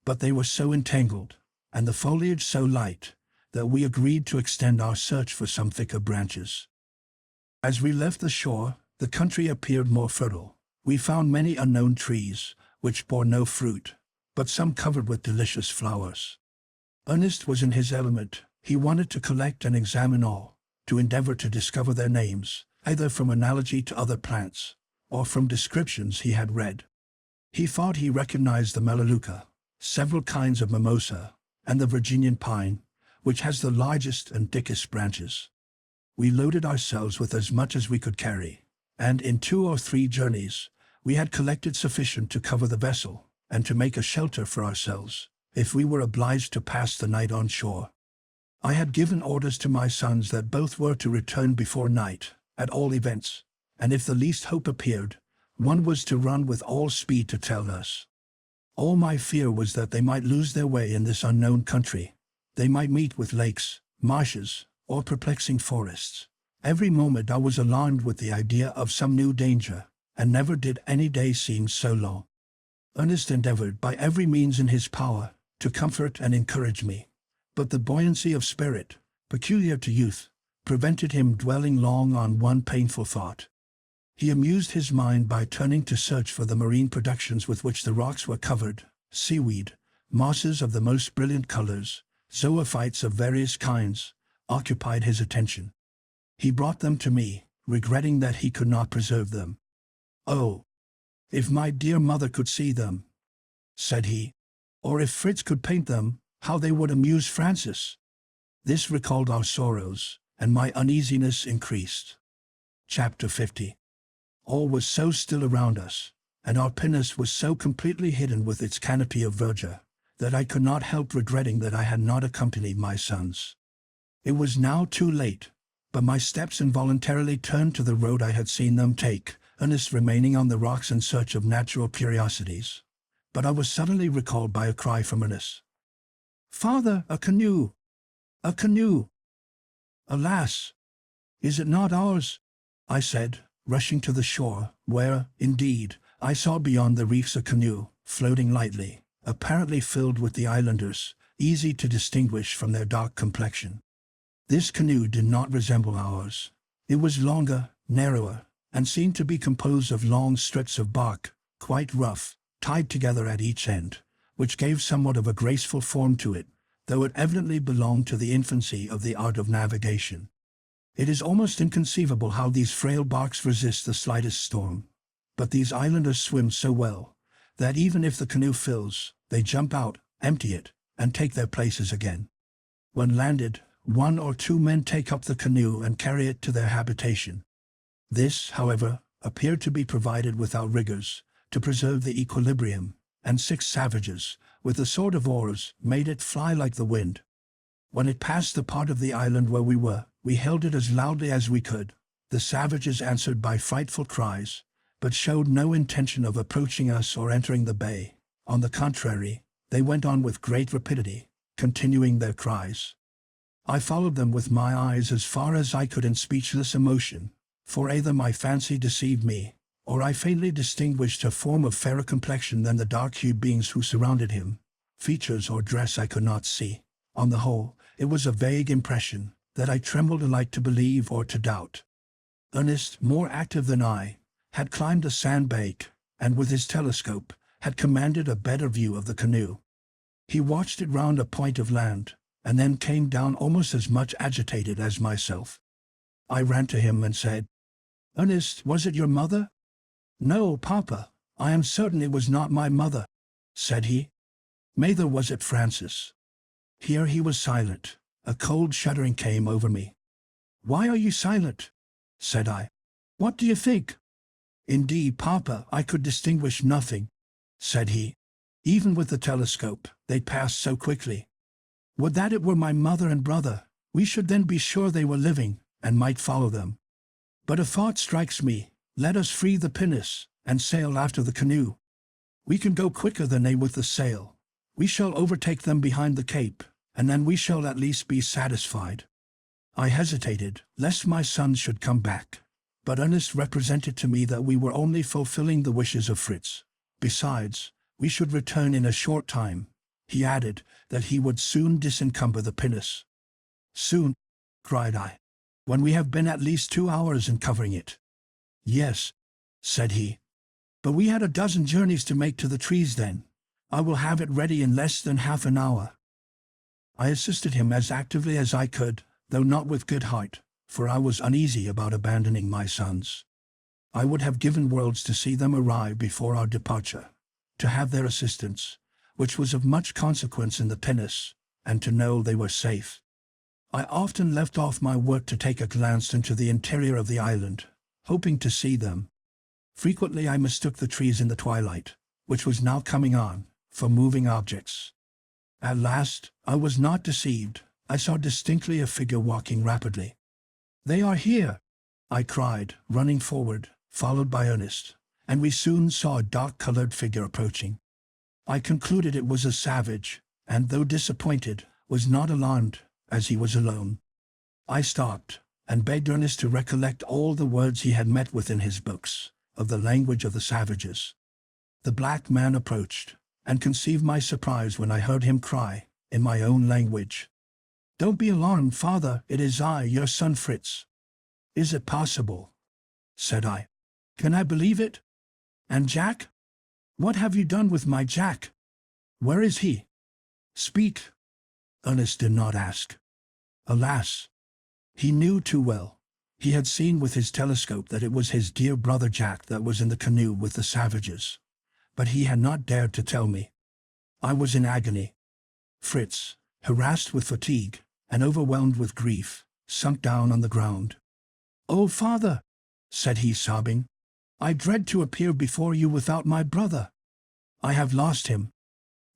but they were so entangled, and the foliage so light, that we agreed to extend our search for some thicker branches. As we left the shore, the country appeared more fertile. We found many unknown trees, which bore no fruit, but some covered with delicious flowers. Ernest was in his element. He wanted to collect and examine all, to endeavor to discover their names, either from analogy to other plants, or from descriptions he had read. He thought he recognized the melaleuca, several kinds of mimosa, and the Virginian pine, which has the largest and thickest branches. We loaded ourselves with as much as we could carry, and in 2 or 3 journeys, we had collected sufficient to cover the vessel, and to make a shelter for ourselves, if we were obliged to pass the night on shore. I had given orders to my sons that both were to return before night, at all events, and if the least hope appeared, one was to run with all speed to tell us. All my fear was that they might lose their way in this unknown country. They might meet with lakes, marshes, or perplexing forests. Every moment I was alarmed with the idea of some new danger, and never did any day seem so long. Ernest endeavored by every means in his power to comfort and encourage me, but the buoyancy of spirit, peculiar to youth, prevented him dwelling long on one painful thought. He amused his mind by turning to search for the marine productions with which the rocks were covered, seaweed, mosses of the most brilliant colors, zoophytes of various kinds, occupied his attention. He brought them to me, regretting that he could not preserve them. "Oh, if my dear mother could see them," said he, "or if Fritz could paint them, how they would amuse Francis." This recalled our sorrows, and my uneasiness increased. Chapter 50. All was so still around us, and our pinnace was so completely hidden with its canopy of verdure, that I could not help regretting that I had not accompanied my sons. It was now too late, but my steps involuntarily turned to the road I had seen them take, Ernest remaining on the rocks in search of natural curiosities. But I was suddenly recalled by a cry from Ernest. "Father, a canoe! A canoe!" "Alas! Is it not ours?" I said, rushing to the shore, where, indeed, I saw beyond the reefs a canoe, floating lightly, apparently filled with the islanders, easy to distinguish from their dark complexion. This canoe did not resemble ours. It was longer, narrower, and seemed to be composed of long strips of bark, quite rough, tied together at each end, which gave somewhat of a graceful form to it, though it evidently belonged to the infancy of the art of navigation. It is almost inconceivable how these frail barks resist the slightest storm. But these islanders swim so well, that even if the canoe fills, they jump out, empty it, and take their places again. When landed, 1 or 2 men take up the canoe and carry it to their habitation. This, however, appeared to be provided with outriggers, to preserve the equilibrium, and 6 savages, with a sort of oars, made it fly like the wind. When it passed the part of the island where we were, we hailed it as loudly as we could. The savages answered by frightful cries, but showed no intention of approaching us or entering the bay. On the contrary, they went on with great rapidity, continuing their cries. I followed them with my eyes as far as I could in speechless emotion, for either my fancy deceived me, or I faintly distinguished a form of fairer complexion than the dark-hued beings who surrounded him. Features or dress I could not see. On the whole, it was a vague impression that I trembled alike to believe or to doubt. Ernest, more active than I, had climbed a sandbank, and with his telescope, had commanded a better view of the canoe. He watched it round a point of land, and then came down almost as much agitated as myself. I ran to him and said, "Ernest, was it your mother?" "No, Papa, I am certain it was not my mother," said he. "Neither was it Francis." Here he was silent. A cold shuddering came over me. "Why are you silent?" said I. "What do you think?" "Indeed, Papa, I could distinguish nothing," said he. "Even with the telescope, they passed so quickly. Would that it were my mother and brother, we should then be sure they were living, and might follow them. But a thought strikes me, let us free the pinnace, and sail after the canoe. We can go quicker than they with the sail. We shall overtake them behind the cape, and then we shall at least be satisfied." I hesitated, lest my son should come back, but Ernest represented to me that we were only fulfilling the wishes of Fritz. Besides, we should return in a short time. He added that he would soon disencumber the pinnace. "Soon?" cried I. "When we have been at least 2 hours in covering it." "Yes," said he. "But we had a dozen journeys to make to the trees then. I will have it ready in less than half an hour." I assisted him as actively as I could, though not with good heart, for I was uneasy about abandoning my sons. I would have given worlds to see them arrive before our departure, to have their assistance, which was of much consequence in the pinnace, and to know they were safe. I often left off my work to take a glance into the interior of the island, hoping to see them. Frequently I mistook the trees in the twilight, which was now coming on, for moving objects. At last, I was not deceived. I saw distinctly a figure walking rapidly. "They are here!" I cried, running forward, followed by Ernest, and we soon saw a dark-colored figure approaching. I concluded it was a savage, and though disappointed, was not alarmed, as he was alone. I stopped, and begged Ernest to recollect all the words he had met with in his books, of the language of the savages. The black man approached, and conceive my surprise when I heard him cry, in my own language, "Don't be alarmed, father, it is I, your son Fritz." "Is it possible?" said I. "Can I believe it? And Jack? What have you done with my Jack? Where is he? Speak." Ernest did not ask. Alas! He knew too well. He had seen with his telescope that it was his dear brother Jack that was in the canoe with the savages, but he had not dared to tell me. I was in agony. Fritz, harassed with fatigue, and overwhelmed with grief, sunk down on the ground. "Oh, father," said he, sobbing, "I dread to appear before you without my brother. I have lost him.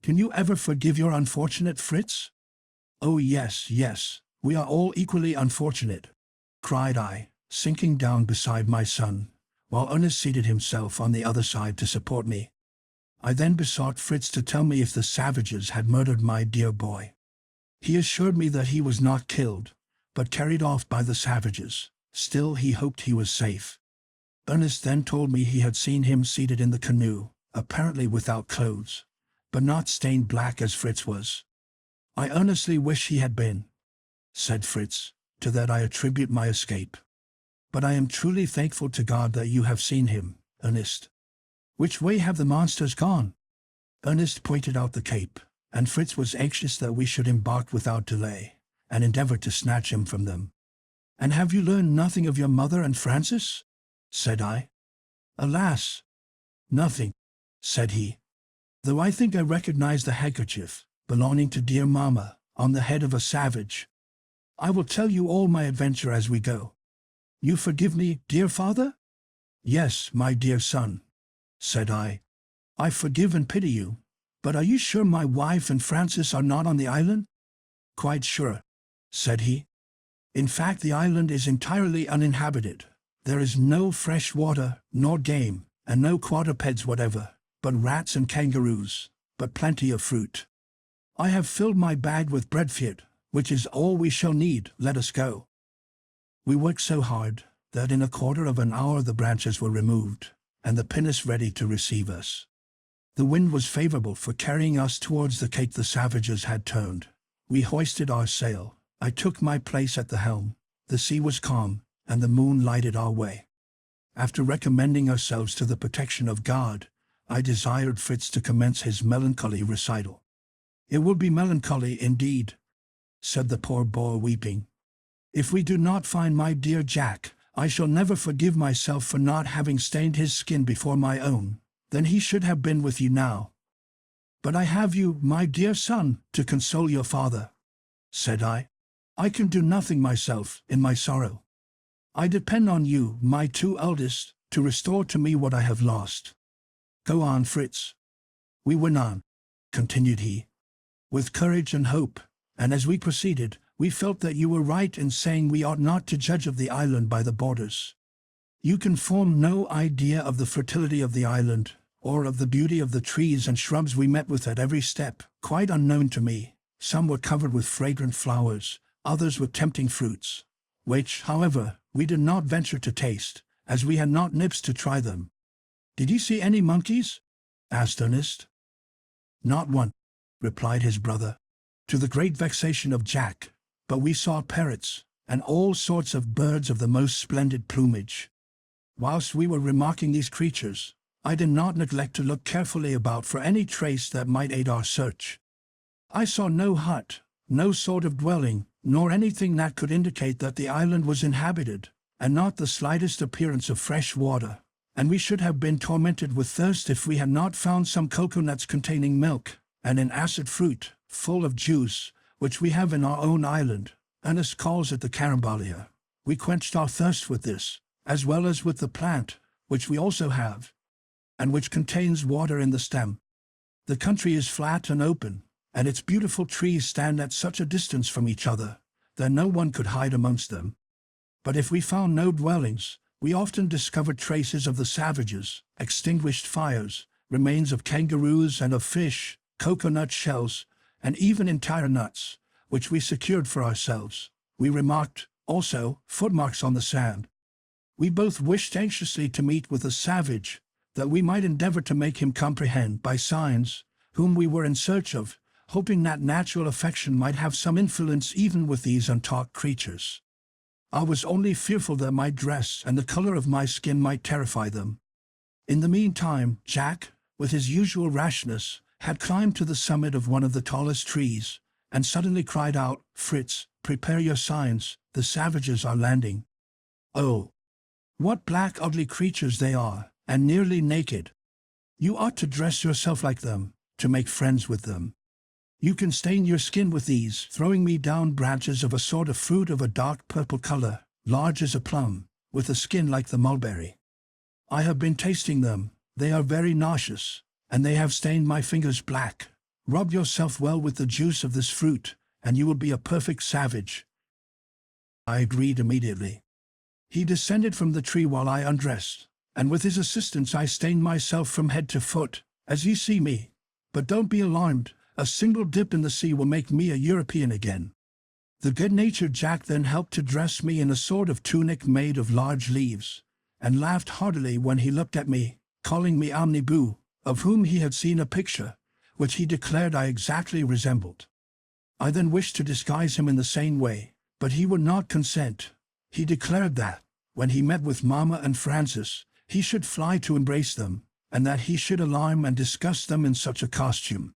Can you ever forgive your unfortunate Fritz?" "Oh, yes, yes, we are all equally unfortunate," cried I, sinking down beside my son, while Ernest seated himself on the other side to support me. I then besought Fritz to tell me if the savages had murdered my dear boy. He assured me that he was not killed, but carried off by the savages. Still he hoped he was safe. Ernest then told me he had seen him seated in the canoe, apparently without clothes, but not stained black as Fritz was. "I earnestly wish he had been," said Fritz. "To that I attribute my escape. But I am truly thankful to God that you have seen him, Ernest. Which way have the monsters gone?" Ernest pointed out the cape, and Fritz was anxious that we should embark without delay, and endeavor to snatch him from them. "And have you learned nothing of your mother and Francis?" said I. "Alas! Nothing," said he, "though I think I recognize the handkerchief, belonging to dear mamma, on the head of a savage. I will tell you all my adventure as we go. You forgive me, dear father?" "Yes, my dear son," said I. "I forgive and pity you. But are you sure my wife and Francis are not on the island?" "Quite sure," said he. "In fact, the island is entirely uninhabited. There is no fresh water, nor game, and no quadrupeds whatever, but rats and kangaroos, but plenty of fruit. I have filled my bag with breadfruit, which is all we shall need. Let us go." We worked so hard that in a quarter of an hour the branches were removed, and the pinnace ready to receive us. The wind was favorable for carrying us towards the cape the savages had turned. We hoisted our sail. I took my place at the helm. The sea was calm, and the moon lighted our way. After recommending ourselves to the protection of God, I desired Fritz to commence his melancholy recital. "It will be melancholy indeed," said the poor boy weeping. "If we do not find my dear Jack, I shall never forgive myself for not having stained his skin before my own. Then he should have been with you now. But I have you, my dear son, to console your father," said I. "I can do nothing myself in my sorrow. I depend on you, my two eldest, to restore to me what I have lost. Go on, Fritz." We went on, continued he, with courage and hope, and as we proceeded, we felt that you were right in saying we ought not to judge of the island by the borders. You can form no idea of the fertility of the island, or of the beauty of the trees and shrubs we met with at every step, quite unknown to me. Some were covered with fragrant flowers, others with tempting fruits, which, however, we did not venture to taste, as we had not nips to try them. "Did you see any monkeys?" asked Ernest. "Not one," replied his brother, to the great vexation of Jack, "but we saw parrots, and all sorts of birds of the most splendid plumage." Whilst we were remarking these creatures, I did not neglect to look carefully about for any trace that might aid our search. I saw no hut, no sort of dwelling, nor anything that could indicate that the island was inhabited, and not the slightest appearance of fresh water, and we should have been tormented with thirst if we had not found some coconuts containing milk, and an acid fruit, full of juice, which we have in our own island. Ernest calls it the carambalia. We quenched our thirst with this, as well as with the plant, which we also have, and which contains water in the stem. The country is flat and open, and its beautiful trees stand at such a distance from each other that no one could hide amongst them. But if we found no dwellings, we often discovered traces of the savages, extinguished fires, remains of kangaroos and of fish, coconut shells, and even entire nuts, which we secured for ourselves. We remarked, also, footmarks on the sand. We both wished anxiously to meet with a savage, that we might endeavor to make him comprehend by signs whom we were in search of, hoping that natural affection might have some influence even with these untaught creatures. I was only fearful that my dress and the color of my skin might terrify them. In the meantime, Jack, with his usual rashness, had climbed to the summit of one of the tallest trees, and suddenly cried out, "Fritz, prepare your signs, the savages are landing. Oh, what black ugly creatures they are, and nearly naked. You ought to dress yourself like them, to make friends with them. You can stain your skin with these," throwing me down branches of a sort of fruit of a dark purple color, large as a plum, with a skin like the mulberry. "I have been tasting them. They are very nauseous, and they have stained my fingers black. Rub yourself well with the juice of this fruit, and you will be a perfect savage." I agreed immediately. He descended from the tree while I undressed, and with his assistance I stained myself from head to foot, as you see me. But don't be alarmed. A single dip in the sea will make me a European again. The good-natured Jack then helped to dress me in a sort of tunic made of large leaves, and laughed heartily when he looked at me, calling me Omniboo, of whom he had seen a picture, which he declared I exactly resembled. I then wished to disguise him in the same way, but he would not consent. He declared that, when he met with Mamma and Francis, he should fly to embrace them, and that he should alarm and disgust them in such a costume.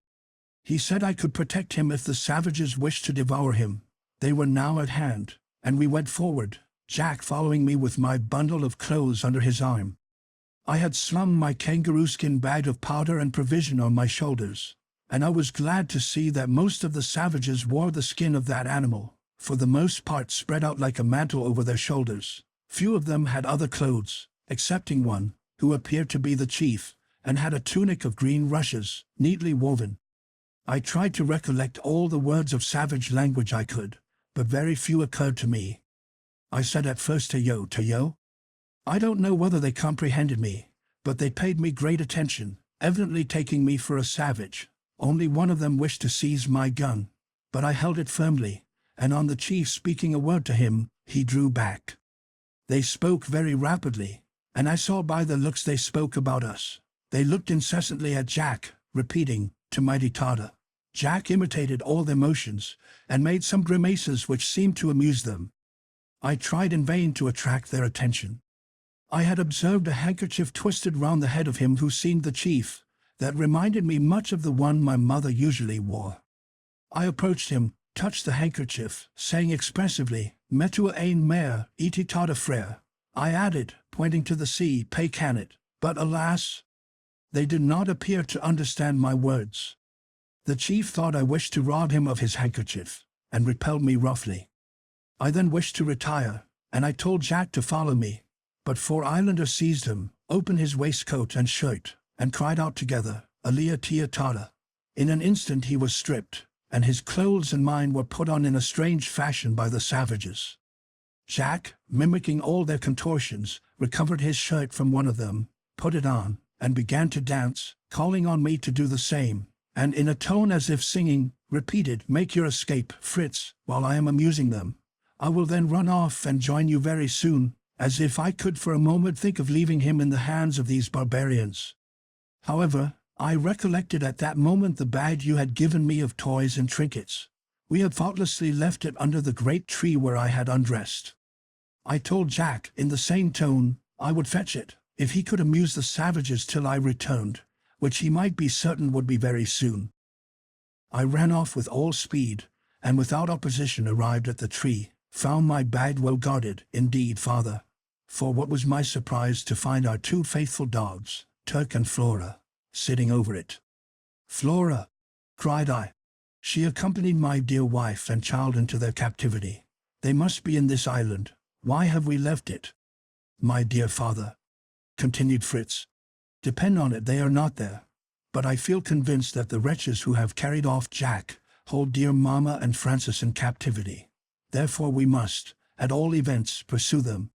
He said I could protect him if the savages wished to devour him. They were now at hand, and we went forward, Jack following me with my bundle of clothes under his arm. I had slung my kangaroo skin bag of powder and provision on my shoulders, and I was glad to see that most of the savages wore the skin of that animal, for the most part spread out like a mantle over their shoulders. Few of them had other clothes, excepting one, who appeared to be the chief, and had a tunic of green rushes, neatly woven. I tried to recollect all the words of savage language I could, but very few occurred to me. I said at first to I don't know whether they comprehended me, but they paid me great attention, evidently taking me for a savage. Only one of them wished to seize my gun, but I held it firmly, and on the chief speaking a word to him, he drew back. They spoke very rapidly, and I saw by the looks they spoke about us. They looked incessantly at Jack, repeating, "To mighty Tata." Jack imitated all their motions, and made some grimaces which seemed to amuse them. I tried in vain to attract their attention. I had observed a handkerchief twisted round the head of him who seemed the chief, that reminded me much of the one my mother usually wore. I approached him, touched the handkerchief, saying expressively, "Metua ein mer, iti Tata frere." I added, pointing to the sea, "Pay can it," but alas! They did not appear to understand my words. The chief thought I wished to rob him of his handkerchief, and repelled me roughly. I then wished to retire, and I told Jack to follow me, but 4 islanders seized him, opened his waistcoat and shirt, and cried out together, "Alia tia Tata." In an instant he was stripped, and his clothes and mine were put on in a strange fashion by the savages. Jack, mimicking all their contortions, recovered his shirt from one of them, put it on, and began to dance, calling on me to do the same, and in a tone as if singing, repeated, "Make your escape, Fritz, while I am amusing them. I will then run off and join you very soon," as if I could for a moment think of leaving him in the hands of these barbarians. However, I recollected at that moment the bag you had given me of toys and trinkets. We had thoughtlessly left it under the great tree where I had undressed. I told Jack, in the same tone, I would fetch it, if he could amuse the savages till I returned, which he might be certain would be very soon. I ran off with all speed, and without opposition arrived at the tree, found my bag well guarded, indeed, father. For what was my surprise to find our 2 faithful dogs, Turk and Flora, sitting over it. "Flora!" cried I. "She accompanied my dear wife and child into their captivity. They must be in this island. Why have we left it?" "My dear father," continued Fritz, "depend on it they are not there. But I feel convinced that the wretches who have carried off Jack hold dear Mamma and Francis in captivity. Therefore we must, at all events, pursue them."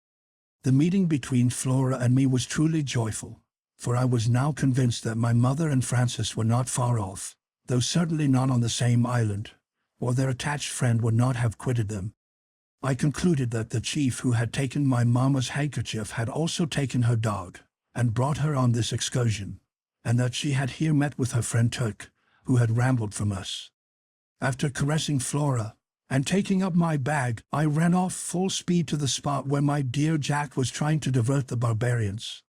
The meeting between Flora and me was truly joyful, for I was now convinced that my mother and Francis were not far off, though certainly not on the same island, or their attached friend would not have quitted them. I concluded that the chief who had taken my mamma's handkerchief had also taken her dog, and brought her on this excursion, and that she had here met with her friend Turk, who had rambled from us. After caressing Flora, and taking up my bag, I ran off full speed to the spot where my dear Jack was trying to divert the barbarians.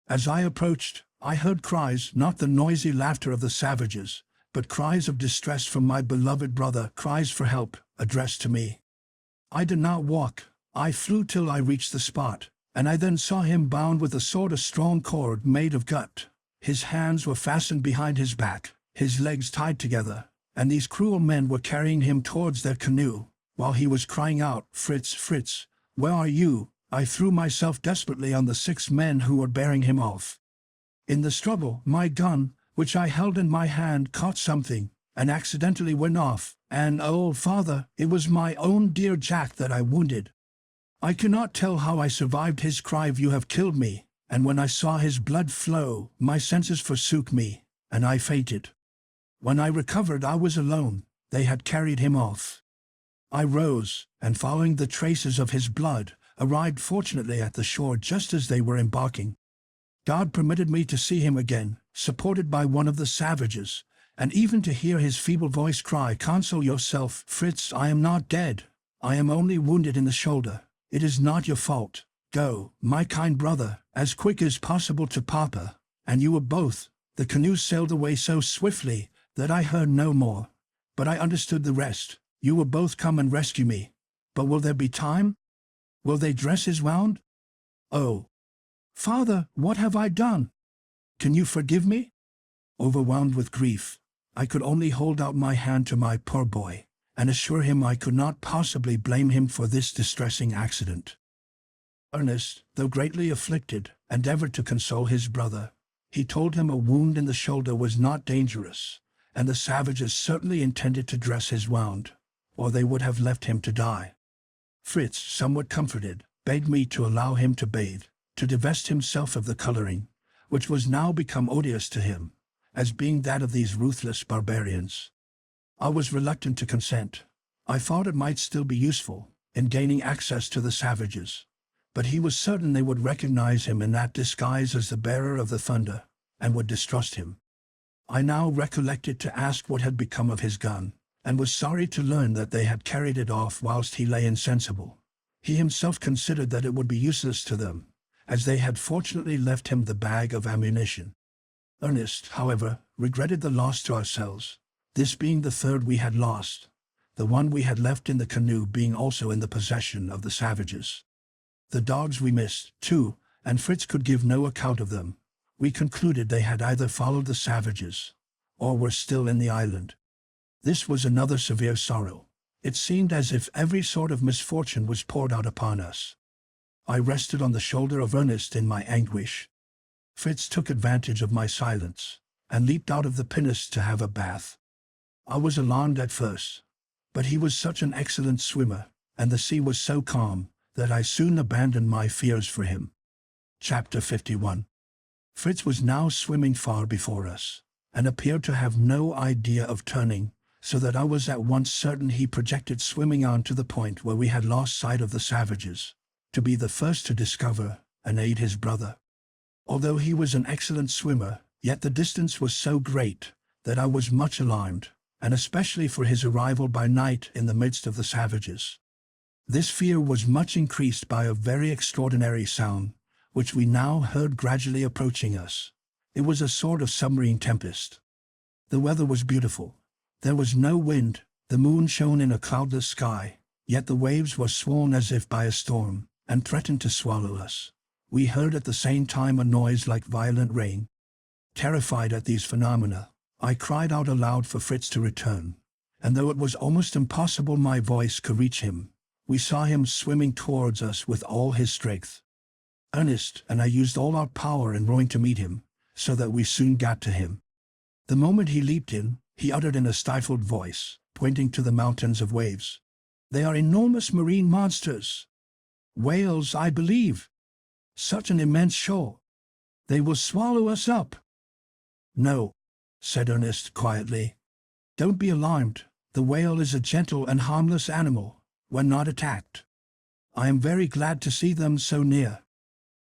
As I approached, I heard cries, not the noisy laughter of the savages, but cries of distress from my beloved brother, cries for help, addressed to me. I did not walk, I flew till I reached the spot, and I then saw him bound with a sort of strong cord made of gut. His hands were fastened behind his back, his legs tied together, and these cruel men were carrying him towards their canoe, while he was crying out, "Fritz, Fritz, where are you?" I threw myself desperately on the 6 men who were bearing him off. In the struggle, my gun, which I held in my hand, caught something, and accidentally went off, and, oh, father, it was my own dear Jack that I wounded. I cannot tell how I survived his cry of "You have killed me," and when I saw his blood flow, my senses forsook me, and I fainted. When I recovered I was alone, they had carried him off. I rose, and following the traces of his blood, arrived fortunately at the shore just as they were embarking. God permitted me to see him again, supported by one of the savages, and even to hear his feeble voice cry, "Console yourself, Fritz, I am not dead. I am only wounded in the shoulder. It is not your fault. Go, my kind brother, as quick as possible to Papa." And you were both. The canoe sailed away so swiftly that I heard no more, but I understood the rest. You will both come and rescue me. But will there be time? Will they dress his wound? Oh, Father, what have I done? Can you forgive me? Overwhelmed with grief, I could only hold out my hand to my poor boy, and assure him I could not possibly blame him for this distressing accident. Ernest, though greatly afflicted, endeavored to console his brother. He told him a wound in the shoulder was not dangerous, and the savages certainly intended to dress his wound, or they would have left him to die. Fritz, somewhat comforted, begged me to allow him to bathe, to divest himself of the coloring, which was now become odious to him, as being that of these ruthless barbarians. I was reluctant to consent. I thought it might still be useful, in gaining access to the savages. but he was certain they would recognize him in that disguise as the bearer of the thunder, and would distrust him. I now recollected to ask what had become of his gun, and was sorry to learn that they had carried it off whilst he lay insensible. He himself considered that it would be useless to them, as they had fortunately left him the bag of ammunition. Ernest, however, regretted the loss to ourselves, this being the third we had lost, the one we had left in the canoe being also in the possession of the savages. The dogs we missed, too, and Fritz could give no account of them. We concluded they had either followed the savages, or were still in the island. This was another severe sorrow. It seemed as if every sort of misfortune was poured out upon us. I rested on the shoulder of Ernest in my anguish. Fritz took advantage of my silence, and leaped out of the pinnace to have a bath. I was alarmed at first, but he was such an excellent swimmer, and the sea was so calm, that I soon abandoned my fears for him. Chapter 51. Fritz was now swimming far before us, and appeared to have no idea of turning, so that I was at once certain he projected swimming on to the point where we had lost sight of the savages, to be the first to discover and aid his brother. Although he was an excellent swimmer, yet the distance was so great that I was much alarmed, and especially for his arrival by night in the midst of the savages. This fear was much increased by a very extraordinary sound, which we now heard gradually approaching us. It was a sort of submarine tempest. The weather was beautiful. There was no wind, the moon shone in a cloudless sky, yet the waves were swollen as if by a storm, and threatened to swallow us. We heard at the same time a noise like violent rain. Terrified at these phenomena, I cried out aloud for Fritz to return, and though it was almost impossible my voice could reach him, we saw him swimming towards us with all his strength. Ernest and I used all our power in rowing to meet him, so that we soon got to him. The moment he leaped in, he uttered in a stifled voice, pointing to the mountains of waves, "They are enormous marine monsters. Whales, I believe. Such an immense shoal. They will swallow us up." "No," said Ernest quietly. "Don't be alarmed. The whale is a gentle and harmless animal, when not attacked. I am very glad to see them so near.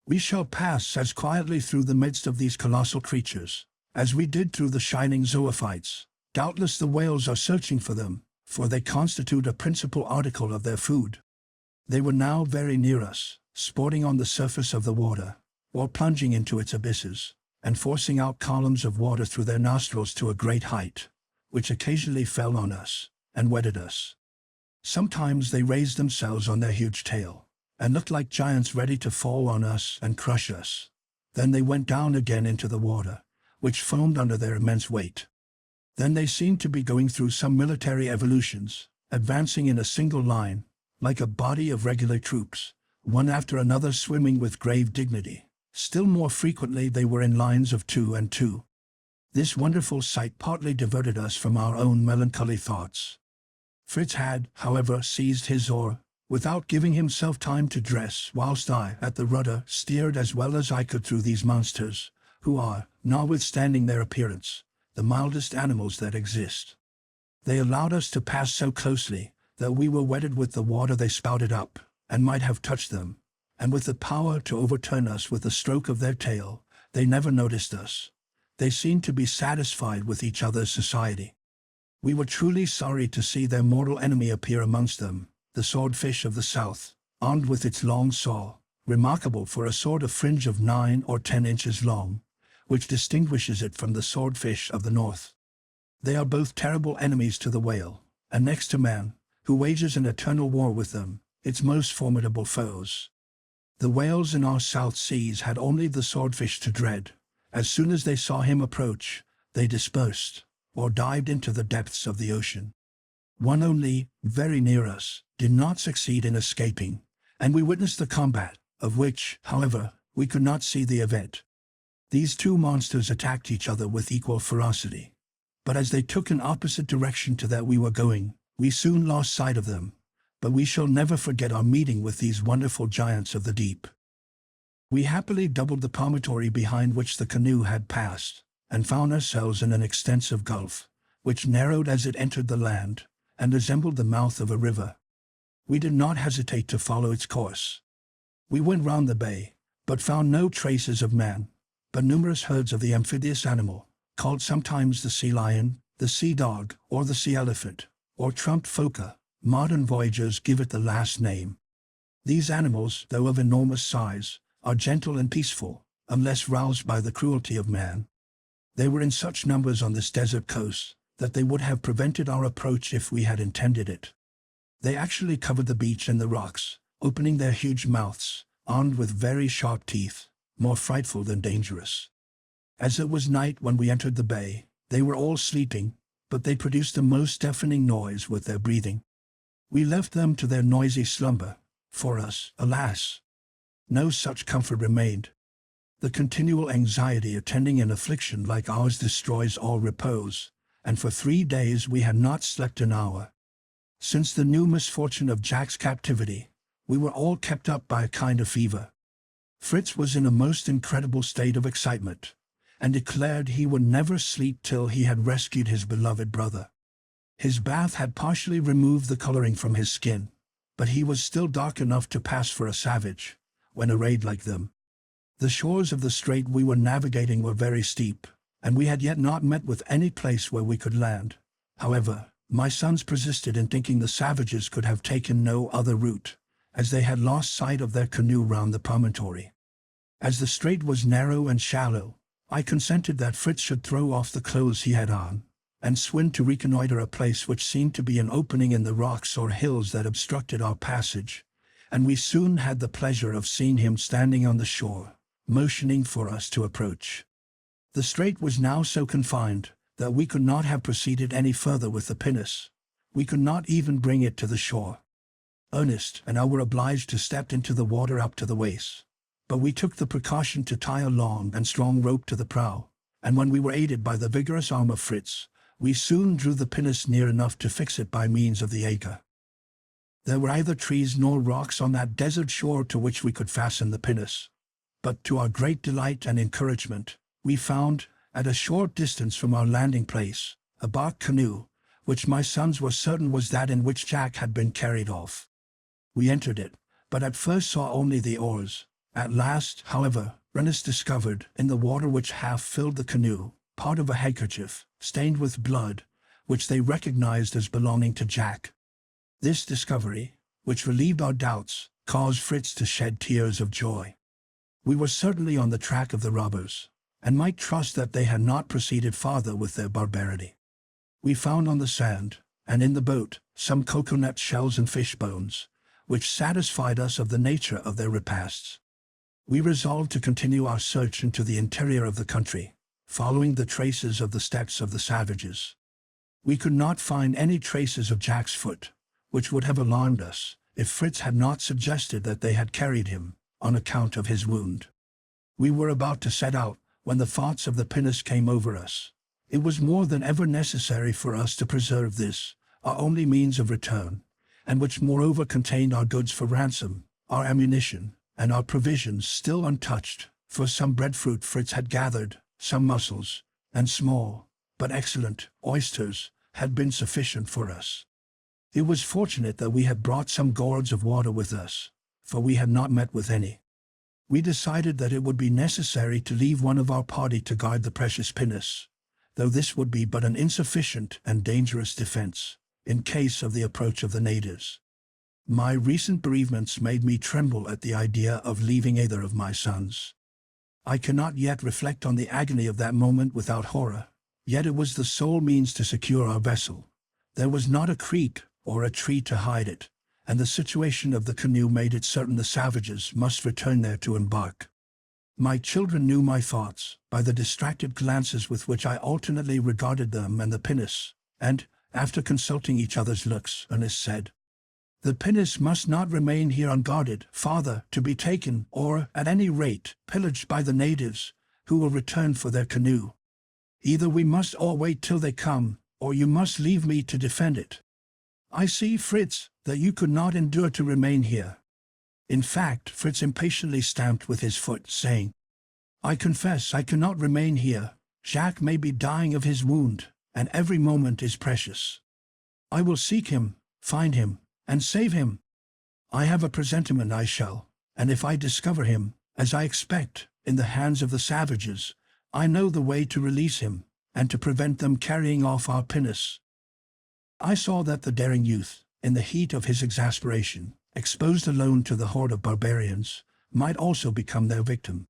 We shall pass as quietly through the midst of these colossal creatures, as we did through the shining zoophytes. Doubtless the whales are searching for them, for they constitute a principal article of their food." They were now very near us, sporting on the surface of the water, or plunging into its abysses, and forcing out columns of water through their nostrils to a great height, which occasionally fell on us, and wetted us. Sometimes they raised themselves on their huge tail, and looked like giants ready to fall on us and crush us. Then they went down again into the water, which foamed under their immense weight. Then they seemed to be going through some military evolutions, advancing in a single line, like a body of regular troops, one after another swimming with grave dignity. Still more frequently they were in lines of 2 and 2. This wonderful sight partly diverted us from our own melancholy thoughts. Fritz had, however, seized his oar, without giving himself time to dress, whilst I, at the rudder, steered as well as I could through these monsters, who are, notwithstanding their appearance, the mildest animals that exist. They allowed us to pass so closely that we were wetted with the water they spouted up, and might have touched them, and with the power to overturn us with a stroke of their tail, they never noticed us. They seemed to be satisfied with each other's society. We were truly sorry to see their mortal enemy appear amongst them, the swordfish of the south, armed with its long saw, remarkable for a sort of fringe of 9 or 10 inches long, which distinguishes it from the swordfish of the north. They are both terrible enemies to the whale, and next to man, who wages an eternal war with them, its most formidable foes. The whales in our South Seas had only the swordfish to dread. As soon as they saw him approach, they dispersed, or dived into the depths of the ocean. One only, very near us, did not succeed in escaping, and we witnessed the combat, of which, however, we could not see the event. These two monsters attacked each other with equal ferocity, but as they took an opposite direction to that we were going, we soon lost sight of them. But we shall never forget our meeting with these wonderful giants of the deep. We happily doubled the promontory behind which the canoe had passed, and found ourselves in an extensive gulf, which narrowed as it entered the land, and resembled the mouth of a river. We did not hesitate to follow its course. We went round the bay, but found no traces of man, but numerous herds of the amphibious animal, called sometimes the sea lion, the sea dog, or the sea elephant, or trumped phoca. Modern voyagers give it the last name. These animals, though of enormous size, are gentle and peaceful, unless roused by the cruelty of man. They were in such numbers on this desert coast that they would have prevented our approach if we had intended it. They actually covered the beach and the rocks, opening their huge mouths, armed with very sharp teeth, more frightful than dangerous. As it was night when we entered the bay, they were all sleeping, but they produced the most deafening noise with their breathing. We left them to their noisy slumber. For us, alas, no such comfort remained. The continual anxiety attending an affliction like ours destroys all repose, and for 3 days we had not slept an hour. Since the new misfortune of Jack's captivity, we were all kept up by a kind of fever. Fritz was in a most incredible state of excitement, and declared he would never sleep till he had rescued his beloved brother. His bath had partially removed the coloring from his skin, but he was still dark enough to pass for a savage, when arrayed like them. The shores of the strait we were navigating were very steep, and we had yet not met with any place where we could land. However, my sons persisted in thinking the savages could have taken no other route, as they had lost sight of their canoe round the promontory. As the strait was narrow and shallow, I consented that Fritz should throw off the clothes he had on, and swim to reconnoiter a place which seemed to be an opening in the rocks or hills that obstructed our passage, and we soon had the pleasure of seeing him standing on the shore, motioning for us to approach. The strait was now so confined that we could not have proceeded any further with the pinnace. We could not even bring it to the shore. Ernest and I were obliged to step into the water up to the waist, but we took the precaution to tie a long and strong rope to the prow, and when we were aided by the vigorous arm of Fritz, we soon drew the pinnace near enough to fix it by means of the anchor. There were neither trees nor rocks on that desert shore to which we could fasten the pinnace, but to our great delight and encouragement, we found, at a short distance from our landing place, a bark canoe, which my sons were certain was that in which Jack had been carried off. We entered it, but at first saw only the oars. At last, however, Ernest discovered, in the water which half filled the canoe, part of a handkerchief, stained with blood, which they recognized as belonging to Jack. This discovery, which relieved our doubts, caused Fritz to shed tears of joy. We were certainly on the track of the robbers, and might trust that they had not proceeded farther with their barbarity. We found on the sand, and in the boat, some cocoanut shells and fish bones, which satisfied us of the nature of their repasts. We resolved to continue our search into the interior of the country, following the traces of the steps of the savages. We could not find any traces of Jack's foot, which would have alarmed us if Fritz had not suggested that they had carried him, on account of his wound. We were about to set out, when the thoughts of the pinnace came over us. It was more than ever necessary for us to preserve this, our only means of return, and which moreover contained our goods for ransom, our ammunition, and our provisions still untouched, for some breadfruit Fritz had gathered, some mussels, and small, but excellent, oysters, had been sufficient for us. It was fortunate that we had brought some gourds of water with us, for we had not met with any. We decided that it would be necessary to leave one of our party to guard the precious pinnace, though this would be but an insufficient and dangerous defense, in case of the approach of the natives. My recent bereavements made me tremble at the idea of leaving either of my sons. I cannot yet reflect on the agony of that moment without horror, yet it was the sole means to secure our vessel. There was not a creek or a tree to hide it, and the situation of the canoe made it certain the savages must return there to embark. My children knew my thoughts by the distracted glances with which I alternately regarded them and the pinnace, and, after consulting each other's looks, Ernest said, "The pinnace must not remain here unguarded, father, to be taken, or, at any rate, pillaged by the natives, who will return for their canoe. Either we must all wait till they come, or you must leave me to defend it. I see, Fritz, that you could not endure to remain here." In fact, Fritz impatiently stamped with his foot, saying, "I confess I cannot remain here. Jacques may be dying of his wound, and every moment is precious. I will seek him, find him, and save him. I have a presentiment I shall, and if I discover him, as I expect, in the hands of the savages, I know the way to release him, and to prevent them carrying off our pinnace." I saw that the daring youth, in the heat of his exasperation, exposed alone to the horde of barbarians, might also become their victim.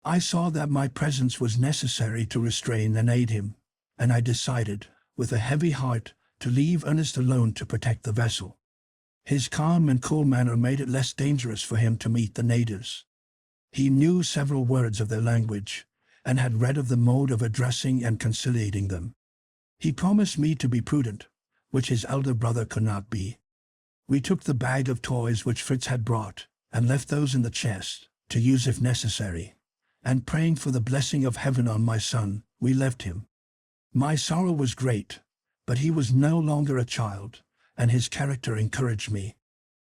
I saw that my presence was necessary to restrain and aid him, and I decided, with a heavy heart, to leave Ernest alone to protect the vessel. His calm and cool manner made it less dangerous for him to meet the natives. He knew several words of their language, and had read of the mode of addressing and conciliating them. He promised me to be prudent, which his elder brother could not be. We took the bag of toys which Fritz had brought, and left those in the chest, to use if necessary, and praying for the blessing of heaven on my son, we left him. My sorrow was great, but he was no longer a child, and his character encouraged me.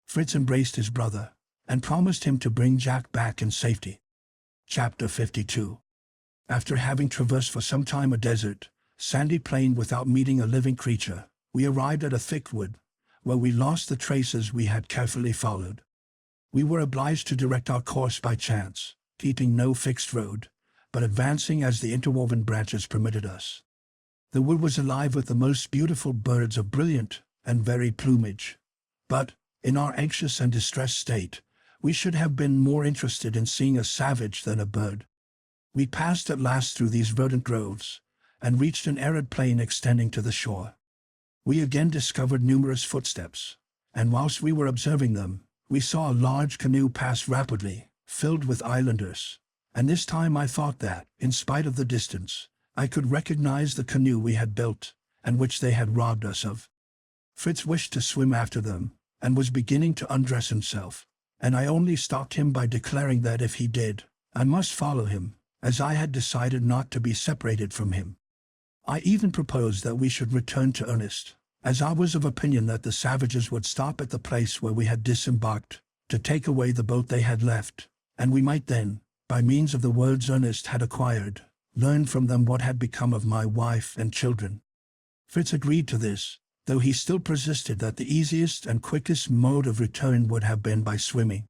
Fritz embraced his brother, and promised him to bring Jack back in safety. Chapter 52. After having traversed for some time a desert, sandy plain without meeting a living creature, we arrived at a thick wood, where we lost the traces we had carefully followed. We were obliged to direct our course by chance, keeping no fixed road, but advancing as the interwoven branches permitted us. The wood was alive with the most beautiful birds of brilliant and varied plumage, but, in our anxious and distressed state, we should have been more interested in seeing a savage than a bird. We passed at last through these verdant groves, and reached an arid plain extending to the shore. We again discovered numerous footsteps, and whilst we were observing them, we saw a large canoe pass rapidly, filled with islanders, and this time I thought that, in spite of the distance, I could recognize the canoe we had built, and which they had robbed us of. Fritz wished to swim after them, and was beginning to undress himself, and I only stopped him by declaring that if he did, I must follow him, as I had decided not to be separated from him. I even proposed that we should return to Ernest, as I was of opinion that the savages would stop at the place where we had disembarked, to take away the boat they had left, and we might then, by means of the words Ernest had acquired, learn from them what had become of my wife and children. Fritz agreed to this, though he still persisted that the easiest and quickest mode of return would have been by swimming.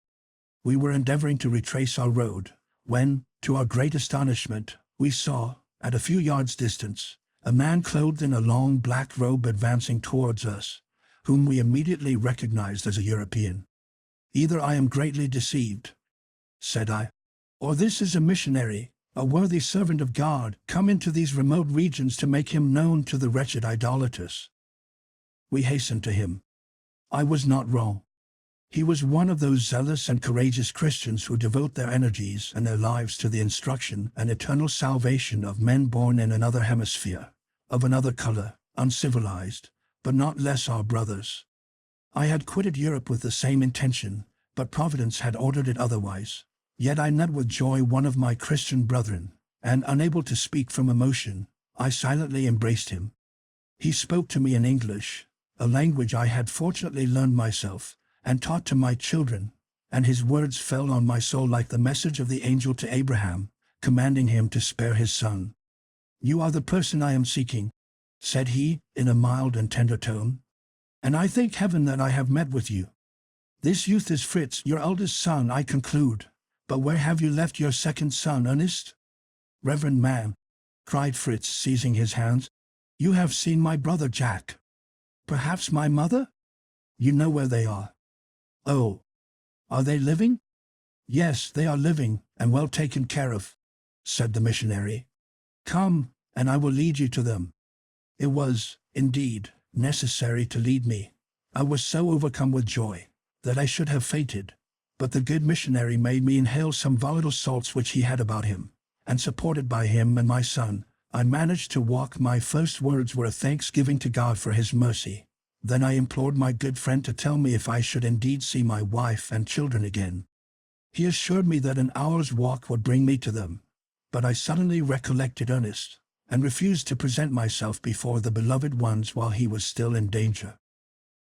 We were endeavoring to retrace our road, when, to our great astonishment, we saw, at a few yards' distance, a man clothed in a long black robe advancing towards us, whom we immediately recognized as a European. "Either I am greatly deceived," said I, "or this is a missionary, a worthy servant of God, come into these remote regions to make him known to the wretched idolaters." We hastened to him. I was not wrong. He was one of those zealous and courageous Christians who devote their energies and their lives to the instruction and eternal salvation of men born in another hemisphere, of another color, uncivilized, but not less our brothers. I had quitted Europe with the same intention, but Providence had ordered it otherwise. Yet I met with joy one of my Christian brethren, and unable to speak from emotion, I silently embraced him. He spoke to me in English, a language I had fortunately learned myself, and taught to my children, and his words fell on my soul like the message of the angel to Abraham, commanding him to spare his son. "You are the person I am seeking," said he, in a mild and tender tone, "and I thank heaven that I have met with you. This youth is Fritz, your eldest son, I conclude, but where have you left your second son, Ernest?" "Reverend man," cried Fritz, seizing his hands, "you have seen my brother Jack. Perhaps my mother? You know where they are." "Oh, are they living?" "Yes, they are living, and well taken care of," said the missionary. "Come, and I will lead you to them." It was, indeed, necessary to lead me. I was so overcome with joy that I should have fainted, but the good missionary made me inhale some volatile salts which he had about him, and supported by him and my son, I managed to walk. My first words were a thanksgiving to God for his mercy. Then I implored my good friend to tell me if I should indeed see my wife and children again. He assured me that an hour's walk would bring me to them, but I suddenly recollected Ernest, and refused to present myself before the beloved ones while he was still in danger.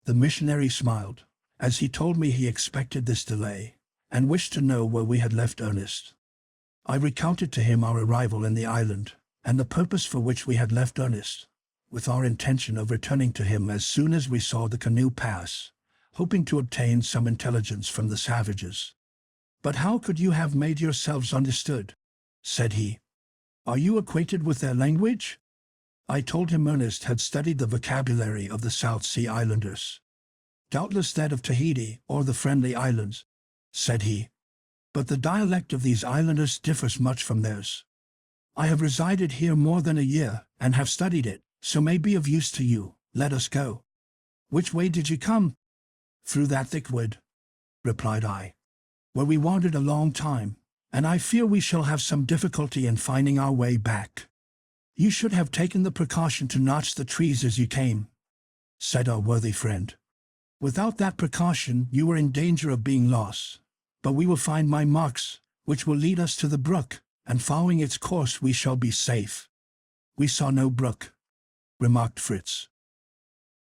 The missionary smiled, as he told me he expected this delay, and wished to know where we had left Ernest. I recounted to him our arrival in the island, and the purpose for which we had left Ernest, with our intention of returning to him as soon as we saw the canoe pass, hoping to obtain some intelligence from the savages. "But how could you have made yourselves understood?" said he. "Are you acquainted with their language?" I told him Ernest had studied the vocabulary of the South Sea Islanders. "Doubtless that of Tahiti or the Friendly Islands," said he. "But the dialect of these islanders differs much from theirs. I have resided here more than a year and have studied it, so may be of use to you. Let us go." "Which way did you come?" "Through that thick wood," replied I, "where we wandered a long time, and I fear we shall have some difficulty in finding our way back." "You should have taken the precaution to notch the trees as you came," said our worthy friend. "Without that precaution you were in danger of being lost. But we will find my marks, which will lead us to the brook, and following its course we shall be safe." "We saw no brook," remarked Fritz.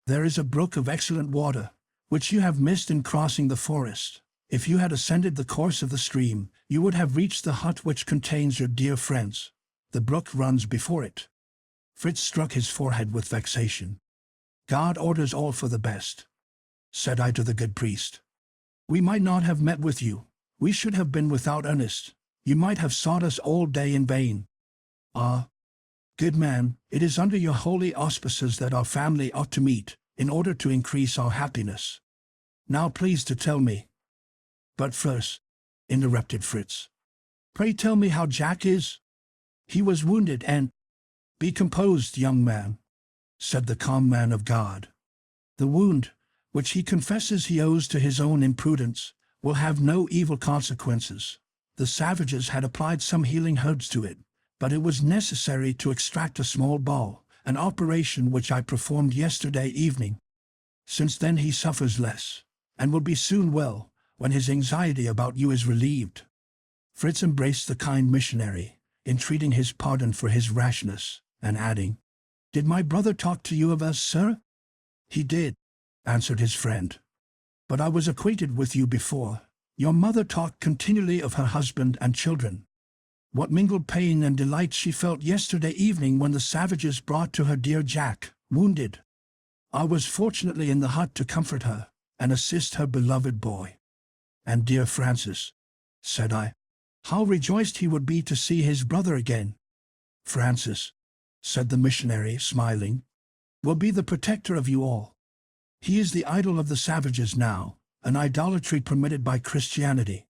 "There is a brook of excellent water, which you have missed in crossing the forest. If you had ascended the course of the stream, you would have reached the hut which contains your dear friends. The brook runs before it." Fritz struck his forehead with vexation. "God orders all for the best," said I to the good priest. "We might not have met with you. We should have been without Ernest. You might have sought us all day in vain. Ah, good man, it is under your holy auspices that our family ought to meet, in order to increase our happiness. Now please to tell me—" "But first," interrupted Fritz, "pray tell me how Jack is. He was wounded and—" "Be composed, young man," said the calm man of God. "The wound, which he confesses he owes to his own imprudence, will have no evil consequences. The savages had applied some healing herbs to it, but it was necessary to extract a small ball, an operation which I performed yesterday evening. Since then he suffers less, and will be soon well, when his anxiety about you is relieved." Fritz embraced the kind missionary, entreating his pardon for his rashness, and adding, "Did my brother talk to you of us, sir?" "He did," answered his friend. "But I was acquainted with you before. Your mother talked continually of her husband and children. What mingled pain and delight she felt yesterday evening when the savages brought to her dear Jack, wounded. I was fortunately in the hut to comfort her, and assist her beloved boy. And dear Francis," said I, "how rejoiced he would be to see his brother again." "Francis," said the missionary, smiling, "will be the protector of you all. He is the idol of the savages now, an idolatry permitted by Christianity."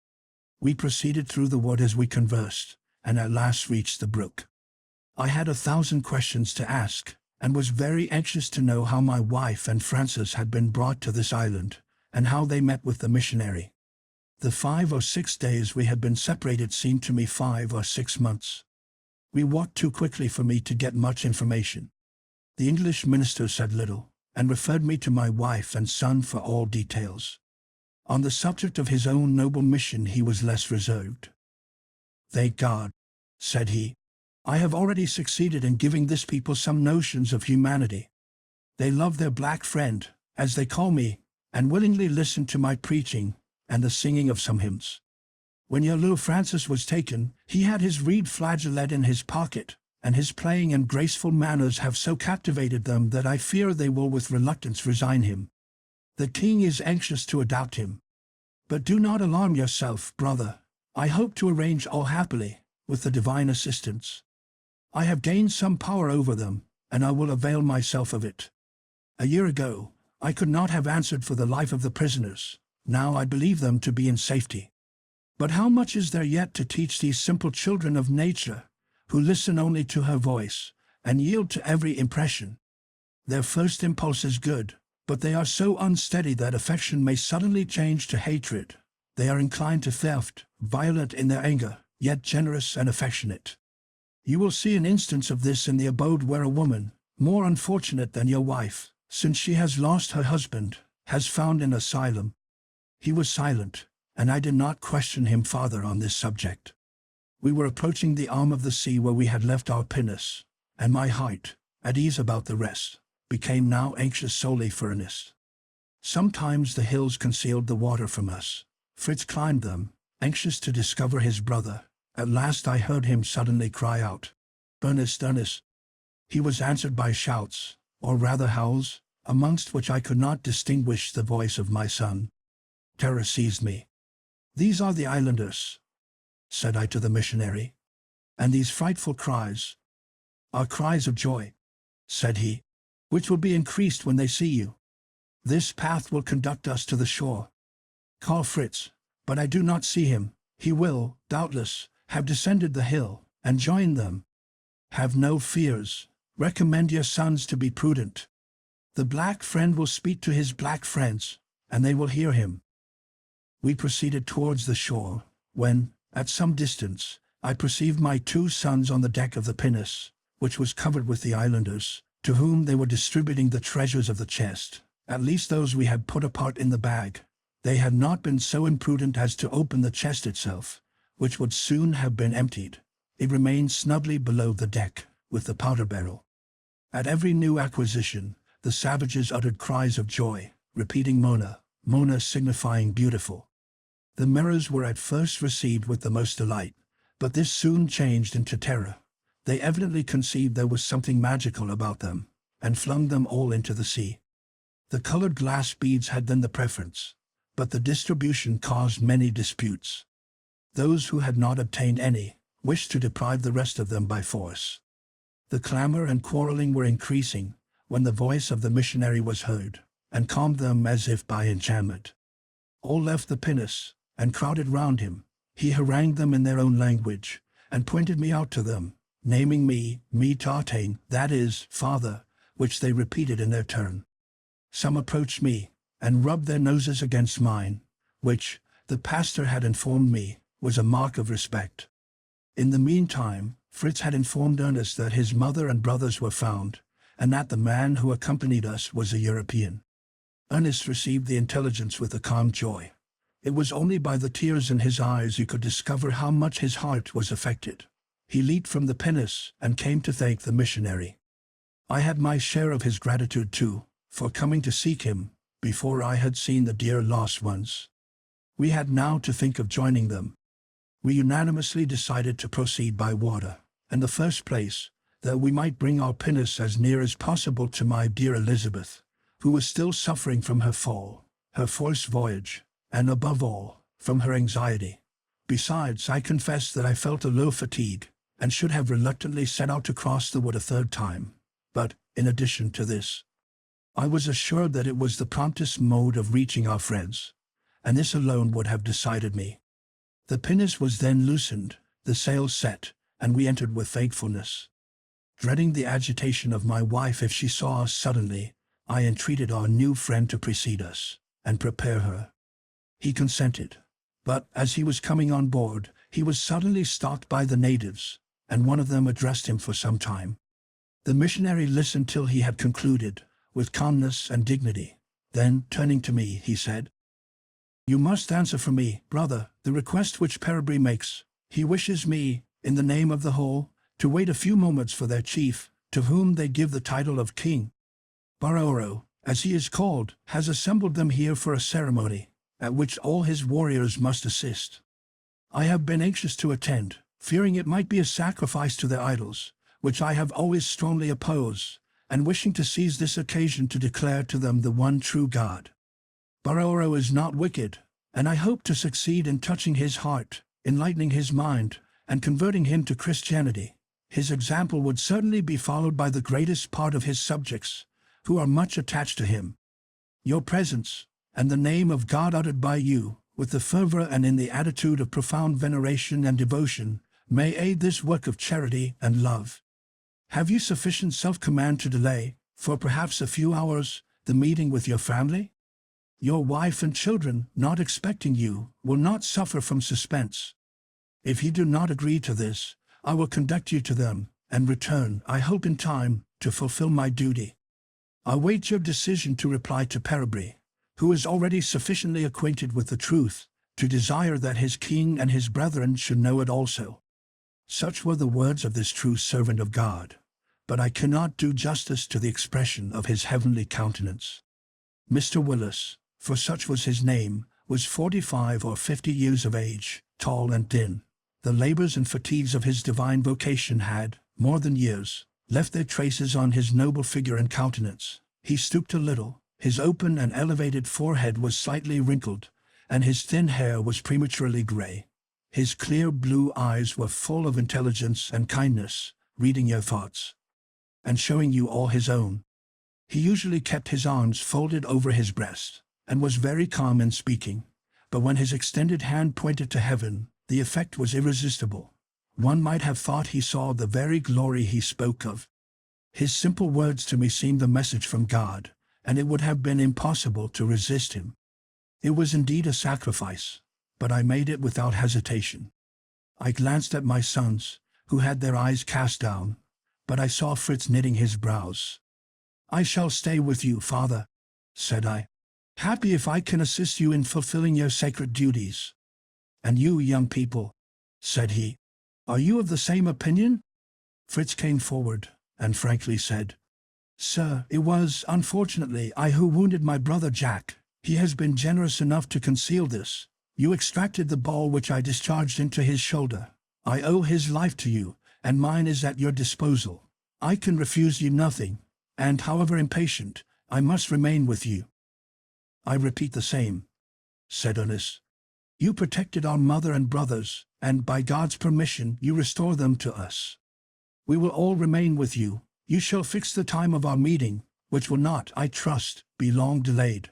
We proceeded through the wood as we conversed, and at last reached the brook. I had 1,000 questions to ask, and was very anxious to know how my wife and Francis had been brought to this island, and how they met with the missionary. The 5 or 6 days we had been separated seemed to me 5 or 6 months. We walked too quickly for me to get much information. The English minister said little, and referred me to my wife and son for all details. On the subject of his own noble mission he was less reserved. "Thank God," said he, "I have already succeeded in giving this people some notions of humanity. They love their black friend, as they call me, and willingly listen to my preaching and the singing of some hymns. When your little Francis was taken, he had his reed flageolet in his pocket, and his playing and graceful manners have so captivated them that I fear they will with reluctance resign him. The king is anxious to adopt him. But do not alarm yourself, brother. I hope to arrange all happily, with the divine assistance. I have gained some power over them, and I will avail myself of it. A year ago, I could not have answered for the life of the prisoners. Now I believe them to be in safety. But how much is there yet to teach these simple children of nature, who listen only to her voice, and yield to every impression? Their first impulse is good, but they are so unsteady that affection may suddenly change to hatred. They are inclined to theft, violent in their anger, yet generous and affectionate. You will see an instance of this in the abode where a woman, more unfortunate than your wife, since she has lost her husband, has found an asylum." He was silent, and I did not question him farther on this subject. We were approaching the arm of the sea where we had left our pinnace, and my heart, at ease about the rest, became now anxious solely for Ernest. Sometimes the hills concealed the water from us. Fritz climbed them, anxious to discover his brother. At last I heard him suddenly cry out, "Ernest, Ernest!" He was answered by shouts, or rather howls, amongst which I could not distinguish the voice of my son. Terror seized me. "These are the islanders," said I to the missionary. "And these frightful cries are cries of joy," said he, "which will be increased when they see you. This path will conduct us to the shore. Call Fritz, but I do not see him. He will, doubtless, have descended the hill and joined them. Have no fears. Recommend your sons to be prudent. The black friend will speak to his black friends, and they will hear him." We proceeded towards the shore, when, at some distance, I perceived my 2 sons on the deck of the pinnace, which was covered with the islanders, to whom they were distributing the treasures of the chest, at least those we had put apart in the bag. They had not been so imprudent as to open the chest itself, which would soon have been emptied. It remained snugly below the deck, with the powder barrel. At every new acquisition, the savages uttered cries of joy, repeating Mona, Mona signifying beautiful. The mirrors were at first received with the most delight, but this soon changed into terror. They evidently conceived there was something magical about them, and flung them all into the sea. The colored glass beads had then the preference, but the distribution caused many disputes. Those who had not obtained any wished to deprive the rest of them by force. The clamor and quarreling were increasing, when the voice of the missionary was heard, and calmed them as if by enchantment. All left the pinnace, and crowded round him. He harangued them in their own language, and pointed me out to them, naming me Tartain, that is, Father, which they repeated in their turn. Some approached me, and rubbed their noses against mine, which, the pastor had informed me, was a mark of respect. In the meantime, Fritz had informed Ernest that his mother and brothers were found, and that the man who accompanied us was a European. Ernest received the intelligence with a calm joy. It was only by the tears in his eyes you could discover how much his heart was affected. He leaped from the pinnace and came to thank the missionary. I had my share of his gratitude too, for coming to seek him, before I had seen the dear lost ones. We had now to think of joining them. We unanimously decided to proceed by water. In the first place, that we might bring our pinnace as near as possible to my dear Elizabeth, who was still suffering from her fall, her forced voyage, and above all, from her anxiety. Besides, I confess that I felt a low fatigue, and should have reluctantly set out to cross the wood a 3rd time. But, in addition to this, I was assured that it was the promptest mode of reaching our friends, and this alone would have decided me. The pinnace was then loosened, the sails set, and we entered with thankfulness. Dreading the agitation of my wife if she saw us suddenly, I entreated our new friend to precede us, and prepare her. He consented, but as he was coming on board, he was suddenly stopped by the natives, and one of them addressed him for some time. The missionary listened till he had concluded, with calmness and dignity. Then, turning to me, he said, "You must answer for me, brother, the request which Parabry makes. He wishes me, in the name of the whole, to wait a few moments for their chief, to whom they give the title of king. Baraoro, as he is called, has assembled them here for a ceremony, at which all his warriors must assist. I have been anxious to attend, fearing it might be a sacrifice to their idols, which I have always strongly opposed, and wishing to seize this occasion to declare to them the one true God. Baraoro is not wicked, and I hope to succeed in touching his heart, enlightening his mind, and converting him to Christianity. His example would certainly be followed by the greatest part of his subjects, who are much attached to him. Your presence, and the name of God uttered by you, with the fervor and in the attitude of profound veneration and devotion, may aid this work of charity and love. Have you sufficient self-command to delay, for perhaps a few hours, the meeting with your family? Your wife and children, not expecting you, will not suffer from suspense. If you do not agree to this, I will conduct you to them, and return, I hope in time, to fulfill my duty. I wait your decision to reply to Parabry, who is already sufficiently acquainted with the truth, to desire that his king and his brethren should know it also." Such were the words of this true servant of God, but I cannot do justice to the expression of his heavenly countenance. Mr. Willis, for such was his name, was 45 or 50 years of age, tall and thin. The labors and fatigues of his divine vocation had, more than years, left their traces on his noble figure and countenance. He stooped a little, his open and elevated forehead was slightly wrinkled, and his thin hair was prematurely gray. His clear blue eyes were full of intelligence and kindness, reading your thoughts and showing you all his own. He usually kept his arms folded over his breast and was very calm in speaking, but when his extended hand pointed to heaven, the effect was irresistible. One might have thought he saw the very glory he spoke of. His simple words to me seemed the message from God, and it would have been impossible to resist him. It was indeed a sacrifice, but I made it without hesitation. I glanced at my sons, who had their eyes cast down, but I saw Fritz knitting his brows. "I shall stay with you, father," said I. "Happy if I can assist you in fulfilling your sacred duties." "And you, young people," said he, "are you of the same opinion?" Fritz came forward and frankly said, "Sir, it was, unfortunately, I who wounded my brother Jack. He has been generous enough to conceal this. You extracted the ball which I discharged into his shoulder. I owe his life to you, and mine is at your disposal. I can refuse you nothing, and however impatient, I must remain with you." "I repeat the same," said Ernest. "You protected our mother and brothers, and by God's permission you restore them to us. We will all remain with you. You shall fix the time of our meeting, which will not, I trust, be long delayed."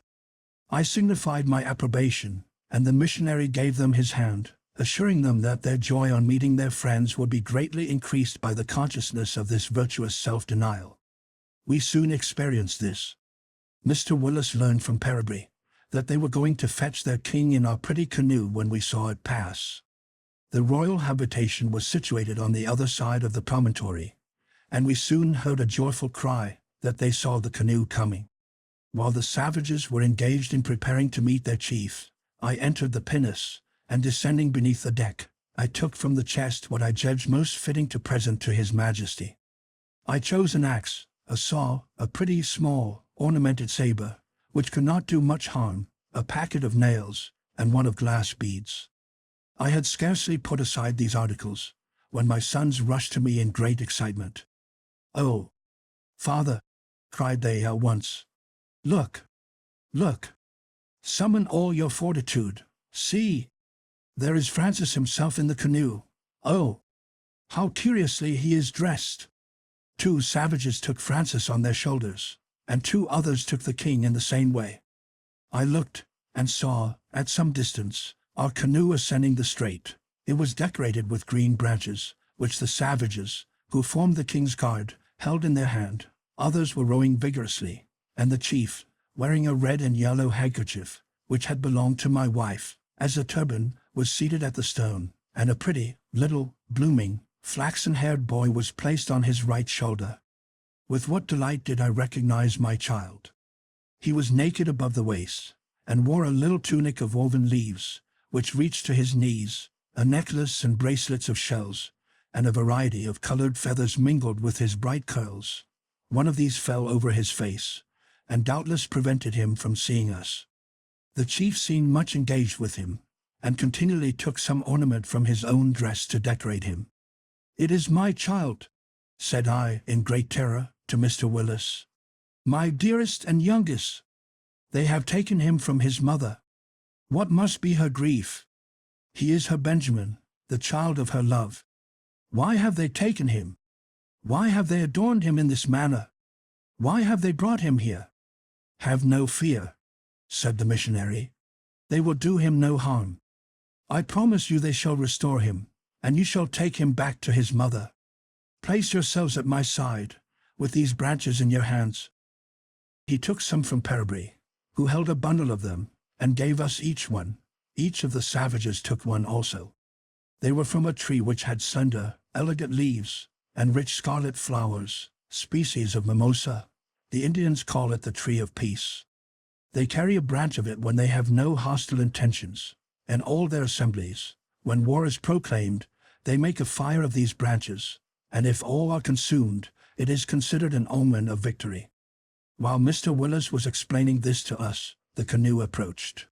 I signified my approbation, and the missionary gave them his hand, assuring them that their joy on meeting their friends would be greatly increased by the consciousness of this virtuous self-denial. We soon experienced this. Mr. Wyss learned from Peribry that they were going to fetch their king in our pretty canoe when we saw it pass. The royal habitation was situated on the other side of the promontory, and we soon heard a joyful cry that they saw the canoe coming. While the savages were engaged in preparing to meet their chief, I entered the pinnace, and descending beneath the deck, I took from the chest what I judged most fitting to present to His Majesty. I chose an axe, a saw, a pretty small, ornamented saber, which could not do much harm, a packet of nails, and one of glass beads. I had scarcely put aside these articles, when my sons rushed to me in great excitement. "Oh, father," cried they at once, "look, look! Summon all your fortitude! See! There is Francis himself in the canoe! Oh, how curiously he is dressed!" 2 savages took Francis on their shoulders, and 2 others took the king in the same way. I looked, and saw, at some distance, our canoe ascending the strait. It was decorated with green branches, which the savages, who formed the king's guard, held in their hand. Others were rowing vigorously, and the chief, wearing a red and yellow handkerchief, which had belonged to my wife, as a turban, was seated at the stern, and a pretty, little, blooming, flaxen-haired boy was placed on his right shoulder. With what delight did I recognize my child! He was naked above the waist, and wore a little tunic of woven leaves, which reached to his knees, a necklace and bracelets of shells, and a variety of colored feathers mingled with his bright curls. One of these fell over his face, and doubtless prevented him from seeing us. The chief seemed much engaged with him, and continually took some ornament from his own dress to decorate him. "It is my child," said I, in great terror, to Mr. Wyss. "My dearest and youngest. They have taken him from his mother. What must be her grief? He is her Benjamin, the child of her love. Why have they taken him? Why have they adorned him in this manner? Why have they brought him here?" "Have no fear," said the missionary. "They will do him no harm. I promise you they shall restore him, and you shall take him back to his mother. Place yourselves at my side, with these branches in your hands." He took some from Peribry, who held a bundle of them, and gave us each one. Each of the savages took one also. They were from a tree which had slender, elegant leaves, and rich scarlet flowers, species of mimosa. The Indians call it the tree of peace. They carry a branch of it when they have no hostile intentions, and all their assemblies, when war is proclaimed, they make a fire of these branches, and if all are consumed, it is considered an omen of victory. While Mr. Wyss was explaining this to us, the canoe approached.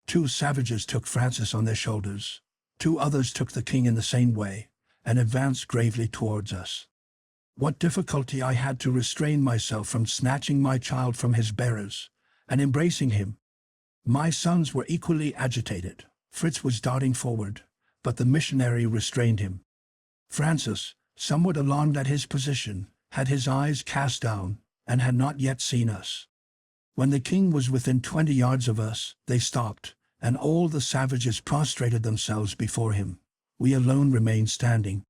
2 savages took Francis on their shoulders. 2 others took the king in the same way, and advanced gravely towards us. What difficulty I had to restrain myself from snatching my child from his bearers, and embracing him. My sons were equally agitated. Fritz was darting forward, but the missionary restrained him. Francis, somewhat alarmed at his position, had his eyes cast down, and had not yet seen us. When the king was within 20 yards of us, they stopped, and all the savages prostrated themselves before him. We alone remained standing.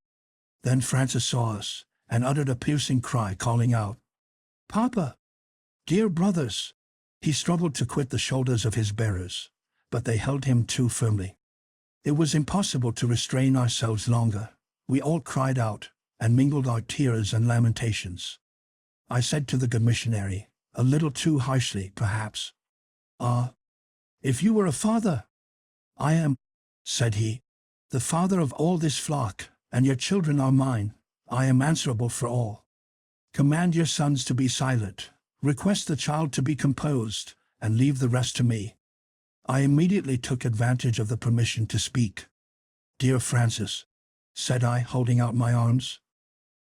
Then Francis saw us, and uttered a piercing cry, calling out, "Papa! Dear brothers!" He struggled to quit the shoulders of his bearers, but they held him too firmly. It was impossible to restrain ourselves longer. We all cried out, and mingled our tears and lamentations. I said to the good missionary, a little too harshly, perhaps, "Ah, if you were a father!" "I am," said he, "the father of all this flock, and your children are mine. I am answerable for all. Command your sons to be silent, request the child to be composed, and leave the rest to me." I immediately took advantage of the permission to speak. "Dear Francis," said I, holding out my arms,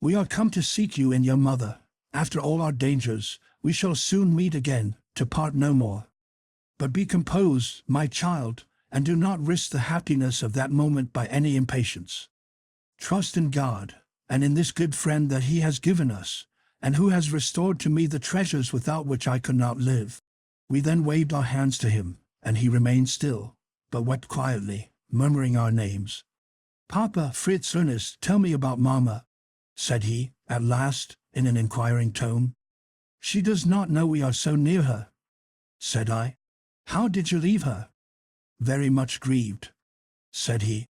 "we are come to seek you in your mother. After all our dangers, we shall soon meet again, to part no more. But be composed, my child, and do not risk the happiness of that moment by any impatience. Trust in God, and in this good friend that he has given us, and who has restored to me the treasures without which I could not live." We then waved our hands to him, and he remained still, but wept quietly, murmuring our names. "Papa, Fritz, Ernest, tell me about Mama," said he, at last, in an inquiring tone. "She does not know we are so near her," said I. "How did you leave her?" "Very much grieved," said he,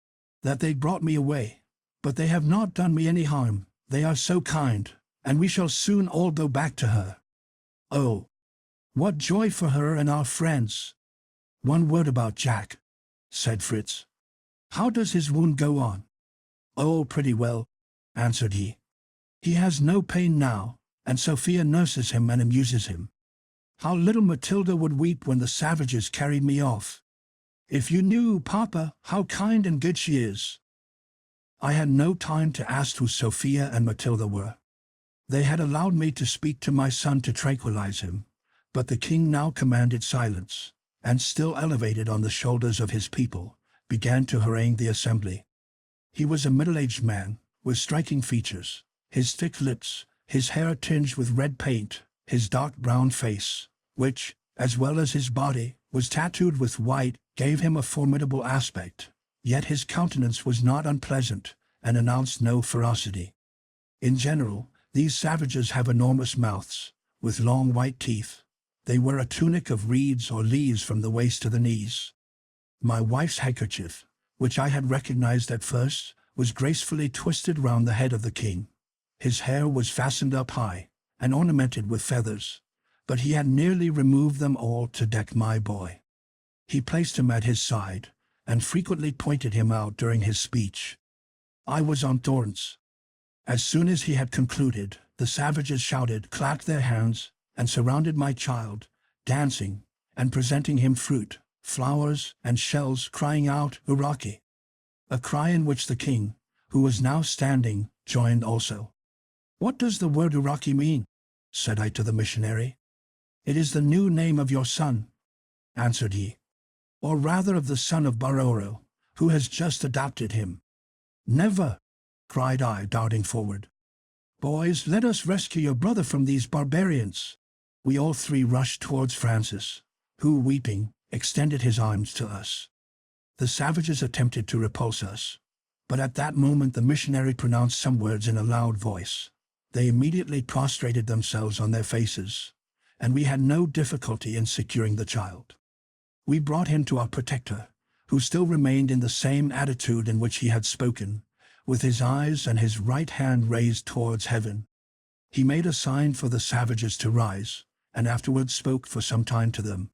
"that they brought me away. But they have not done me any harm. They are so kind, and we shall soon all go back to her. Oh, what joy for her and our friends!" "One word about Jack," said Fritz. "How does his wound go on?" "Oh, pretty well," answered he. "He has no pain now, and Sophia nurses him and amuses him. How little Matilda would weep when the savages carried me off. If you knew, Papa, how kind and good she is." I had no time to ask who Sophia and Matilda were. They had allowed me to speak to my son to tranquilize him, but the king now commanded silence, and still elevated on the shoulders of his people, began to harangue the assembly. He was a middle-aged man, with striking features, his thick lips, his hair tinged with red paint, his dark brown face, which, as well as his body, was tattooed with white, gave him a formidable aspect, yet his countenance was not unpleasant, and announced no ferocity. In general, these savages have enormous mouths, with long white teeth. They wear a tunic of reeds or leaves from the waist to the knees. My wife's handkerchief, which I had recognized at first, was gracefully twisted round the head of the king. His hair was fastened up high, and ornamented with feathers, but he had nearly removed them all to deck my boy. He placed him at his side, and frequently pointed him out during his speech. I was on thorns. As soon as he had concluded, the savages shouted, clapped their hands, and surrounded my child, dancing, and presenting him fruit, flowers, and shells, crying out, "Uraki!" a cry in which the king, who was now standing, joined also. "What does the word Uraki mean?" said I to the missionary. "It is the new name of your son," answered he, "or rather of the son of Baroro, who has just adopted him." "Never!" cried I, darting forward. "Boys, let us rescue your brother from these barbarians." We all three rushed towards Francis, who, weeping, extended his arms to us. The savages attempted to repulse us, but at that moment the missionary pronounced some words in a loud voice. They immediately prostrated themselves on their faces, and we had no difficulty in securing the child. We brought him to our protector, who still remained in the same attitude in which he had spoken, with his eyes and his right hand raised towards heaven. He made a sign for the savages to rise, and afterwards spoke for some time to them.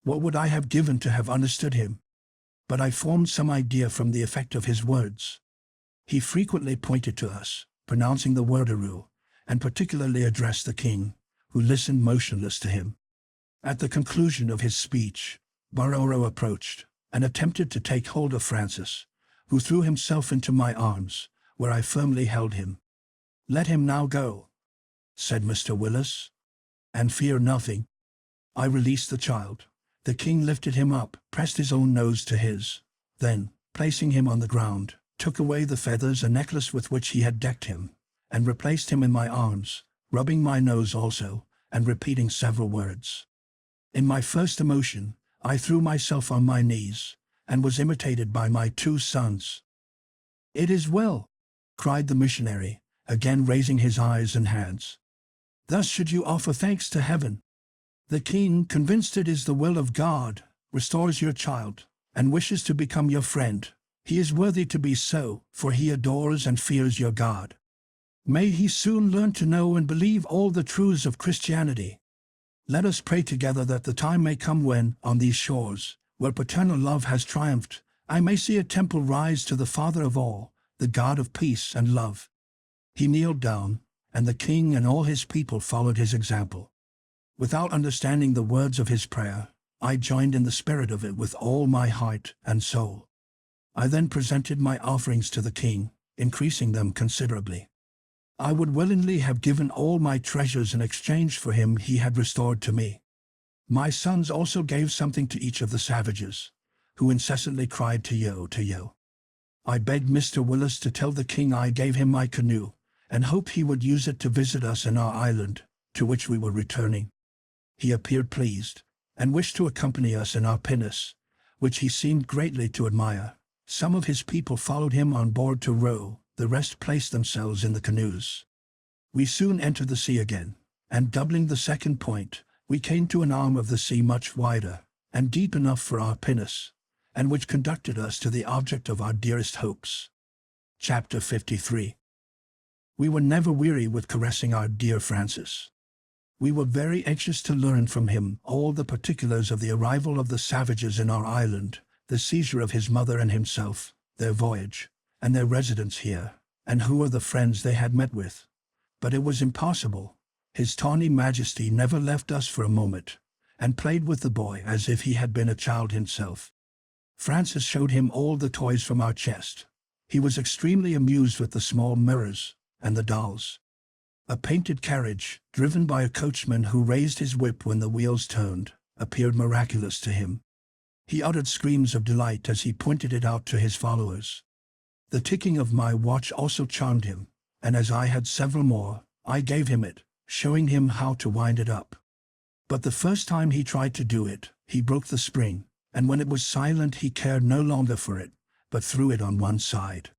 What would I have given to have understood him? But I formed some idea from the effect of his words. He frequently pointed to us, pronouncing the word Aru, and particularly addressed the king, who listened motionless to him. At the conclusion of his speech, Baroro approached, and attempted to take hold of Francis, who threw himself into my arms, where I firmly held him. "Let him now go," said Mr. Willis, "and fear nothing." I released the child. The king lifted him up, pressed his own nose to his, then, placing him on the ground, took away the feathers and necklace with which he had decked him, and replaced him in my arms, rubbing my nose also, and repeating several words. In my first emotion, I threw myself on my knees, and was imitated by my 2 sons. "It is well," cried the missionary, again raising his eyes and hands. "Thus should you offer thanks to heaven. The king, convinced it is the will of God, restores your child, and wishes to become your friend. He is worthy to be so, for he adores and fears your God. May he soon learn to know and believe all the truths of Christianity. Let us pray together that the time may come when, on these shores, where paternal love has triumphed, I may see a temple rise to the Father of all, the God of peace and love." He kneeled down, and the king and all his people followed his example. Without understanding the words of his prayer, I joined in the spirit of it with all my heart and soul. I then presented my offerings to the king, increasing them considerably. I would willingly have given all my treasures in exchange for him he had restored to me. My sons also gave something to each of the savages, who incessantly cried to yo. I begged Mr. Wyss to tell the king I gave him my canoe, and hoped he would use it to visit us in our island, to which we were returning. He appeared pleased, and wished to accompany us in our pinnace, which he seemed greatly to admire. Some of his people followed him on board to row, the rest placed themselves in the canoes. We soon entered the sea again, and doubling the second point, we came to an arm of the sea much wider, and deep enough for our pinnace, and which conducted us to the object of our dearest hopes. Chapter 53. We were never weary with caressing our dear Francis. We were very anxious to learn from him all the particulars of the arrival of the savages in our island, the seizure of his mother and himself, their voyage, and their residence here, and who were the friends they had met with. But it was impossible. His tawny majesty never left us for a moment, and played with the boy as if he had been a child himself. Francis showed him all the toys from our chest. He was extremely amused with the small mirrors and the dolls. A painted carriage, driven by a coachman who raised his whip when the wheels turned, appeared miraculous to him. He uttered screams of delight as he pointed it out to his followers. The ticking of my watch also charmed him, and as I had several more, I gave him it, showing him how to wind it up. But the first time he tried to do it, he broke the spring, and when it was silent he cared no longer for it, but threw it on one side.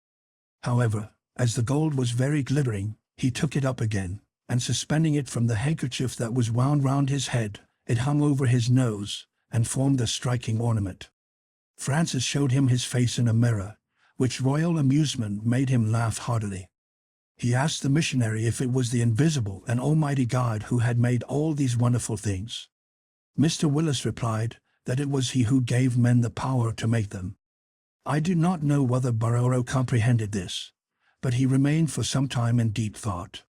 However, as the gold was very glittering, he took it up again, and suspending it from the handkerchief that was wound round his head, it hung over his nose, and formed a striking ornament. Francis showed him his face in a mirror, which royal amusement made him laugh heartily. He asked the missionary if it was the invisible and almighty God who had made all these wonderful things. Mr. Wyss replied that it was he who gave men the power to make them. I do not know whether Baroro comprehended this, but he remained for some time in deep thought.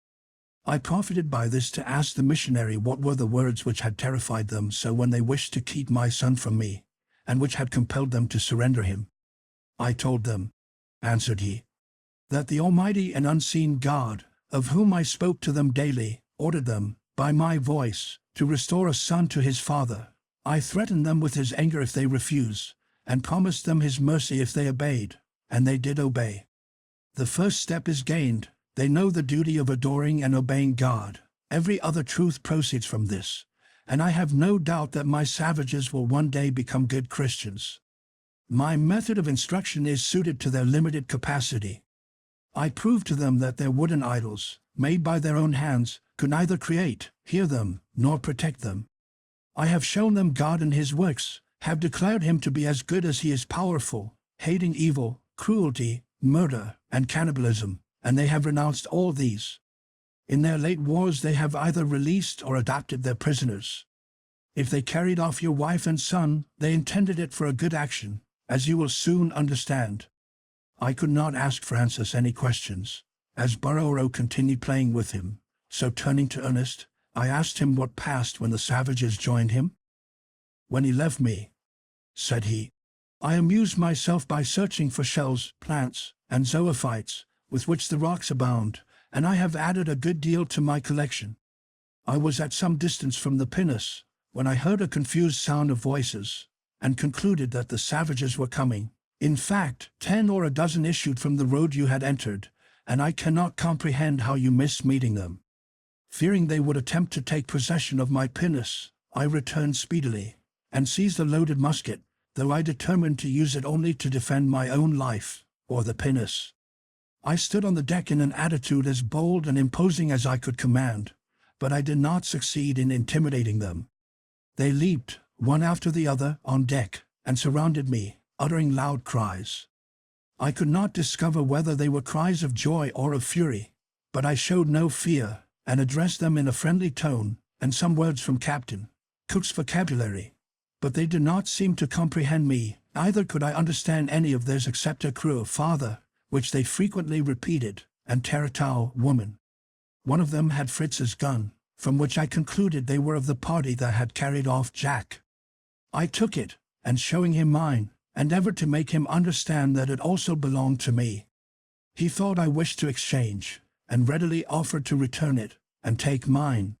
I profited by this to ask the missionary what were the words which had terrified them so when they wished to keep my son from me, and which had compelled them to surrender him. I told them, answered he, that the almighty and unseen God, of whom I spoke to them daily, ordered them, by my voice, to restore a son to his father. I threatened them with his anger if they refused, and promised them his mercy if they obeyed, and they did obey. The first step is gained. They know the duty of adoring and obeying God. Every other truth proceeds from this, and I have no doubt that my savages will one day become good Christians. My method of instruction is suited to their limited capacity. I proved to them that their wooden idols, made by their own hands, could neither create, hear them, nor protect them. I have shown them God and his works, have declared him to be as good as he is powerful, hating evil, cruelty, murder, and cannibalism, and they have renounced all these. In their late wars they have either released or adopted their prisoners. If they carried off your wife and son, they intended it for a good action, as you will soon understand. I could not ask Francis any questions, as Baroro continued playing with him, so turning to Ernest, I asked him what passed when the savages joined him. When he left me, said he, I amused myself by searching for shells, plants, and zoophytes, with which the rocks abound, and I have added a good deal to my collection. I was at some distance from the pinnace, when I heard a confused sound of voices, and concluded that the savages were coming. In fact, 10 or a dozen issued from the road you had entered, and I cannot comprehend how you missed meeting them. Fearing they would attempt to take possession of my pinnace, I returned speedily, and seized a loaded musket, though I determined to use it only to defend my own life, or the pinnace. I stood on the deck in an attitude as bold and imposing as I could command, but I did not succeed in intimidating them. They leaped, one after the other, on deck, and surrounded me, uttering loud cries. I could not discover whether they were cries of joy or of fury, but I showed no fear, and addressed them in a friendly tone, and some words from Captain Cook's vocabulary. But they did not seem to comprehend me, neither could I understand any of theirs except a crew of father, which they frequently repeated, and Teratau, woman. One of them had Fritz's gun, from which I concluded they were of the party that had carried off Jack. I took it, and showing him mine, endeavored to make him understand that it also belonged to me. He thought I wished to exchange, and readily offered to return it, and take mine.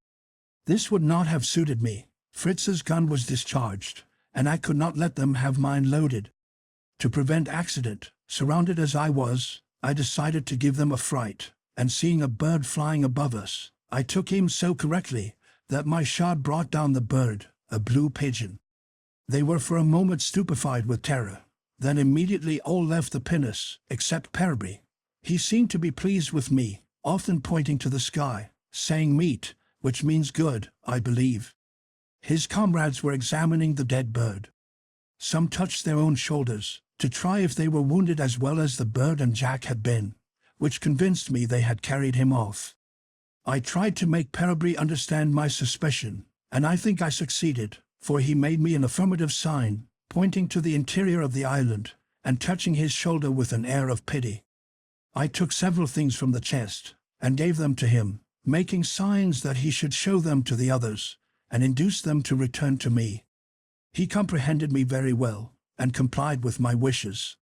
This would not have suited me. Fritz's gun was discharged, and I could not let them have mine loaded. To prevent accident, surrounded as I was, I decided to give them a fright, and seeing a bird flying above us, I took aim so correctly that my shot brought down the bird, a blue pigeon. They were for a moment stupefied with terror, then immediately all left the pinnace, except Peribry. He seemed to be pleased with me, often pointing to the sky, saying meat, which means good, I believe. His comrades were examining the dead bird. Some touched their own shoulders, to try if they were wounded as well as the bird and Jack had been, which convinced me they had carried him off. I tried to make Peribry understand my suspicion, and I think I succeeded, for he made me an affirmative sign, pointing to the interior of the island, and touching his shoulder with an air of pity. I took several things from the chest, and gave them to him, making signs that he should show them to the others, and induce them to return to me. He comprehended me very well, and complied with my wishes.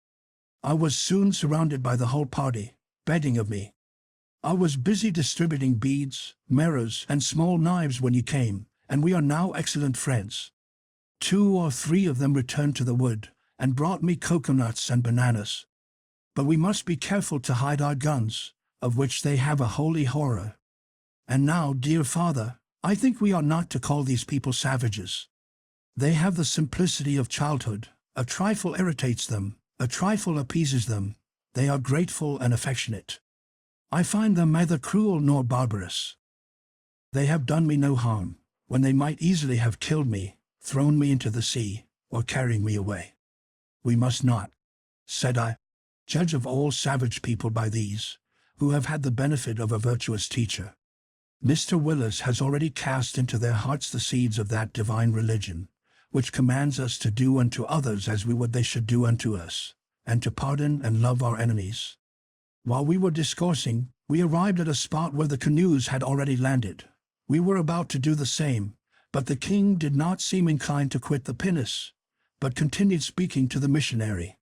I was soon surrounded by the whole party, begging of me. I was busy distributing beads, mirrors, and small knives when you came, and we are now excellent friends. 2 or 3 of them returned to the wood, and brought me coconuts and bananas. But we must be careful to hide our guns, of which they have a holy horror. And now, dear father, I think we ought not to call these people savages. They have the simplicity of childhood. A trifle irritates them, a trifle appeases them. They are grateful and affectionate. I find them neither cruel nor barbarous. They have done me no harm, when they might easily have killed me, thrown me into the sea, or carried me away. We must not, said I, judge of all savage people by these, who have had the benefit of a virtuous teacher. Mr. Wyss has already cast into their hearts the seeds of that divine religion, which commands us to do unto others as we would they should do unto us, and to pardon and love our enemies. While we were discoursing, we arrived at a spot where the canoes had already landed. We were about to do the same, but the king did not seem inclined to quit the pinnace, but continued speaking to the missionary.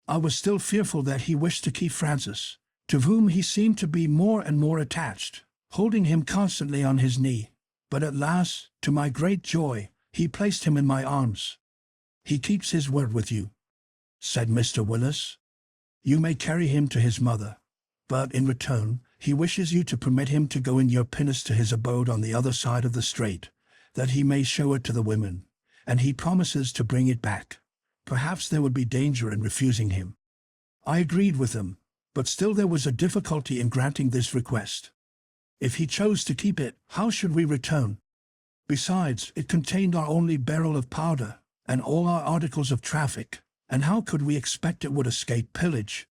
I was still fearful that he wished to keep Francis, to whom he seemed to be more and more attached, holding him constantly on his knee, but at last, to my great joy, he placed him in my arms. He keeps his word with you, said Mr. Wyss. You may carry him to his mother, but in return, he wishes you to permit him to go in your pinnace to his abode on the other side of the strait, that he may show it to the women, and he promises to bring it back. Perhaps there would be danger in refusing him. I agreed with him, but still there was a difficulty in granting this request. If he chose to keep it, how should we return? Besides, it contained our only barrel of powder, and all our articles of traffic, and how could we expect it would escape pillage?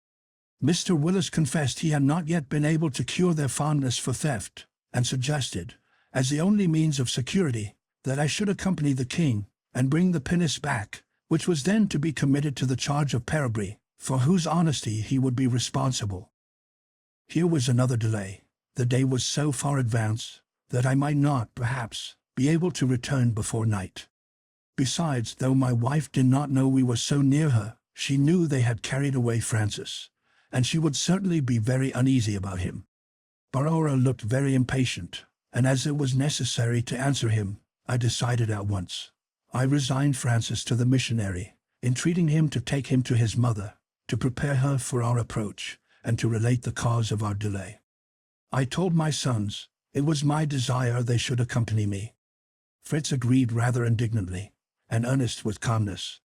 Mr. Wyss confessed he had not yet been able to cure their fondness for theft, and suggested, as the only means of security, that I should accompany the king, and bring the pinnace back, which was then to be committed to the charge of Peribry, for whose honesty he would be responsible. Here was another delay. The day was so far advanced that I might not, perhaps, be able to return before night. Besides, though my wife did not know we were so near her, she knew they had carried away Francis, and she would certainly be very uneasy about him. Barora looked very impatient, and as it was necessary to answer him, I decided at once. I resigned Francis to the missionary, entreating him to take him to his mother, to prepare her for our approach, and to relate the cause of our delay. I told my sons it was my desire they should accompany me. Fritz agreed rather indignantly, and Ernest with calmness.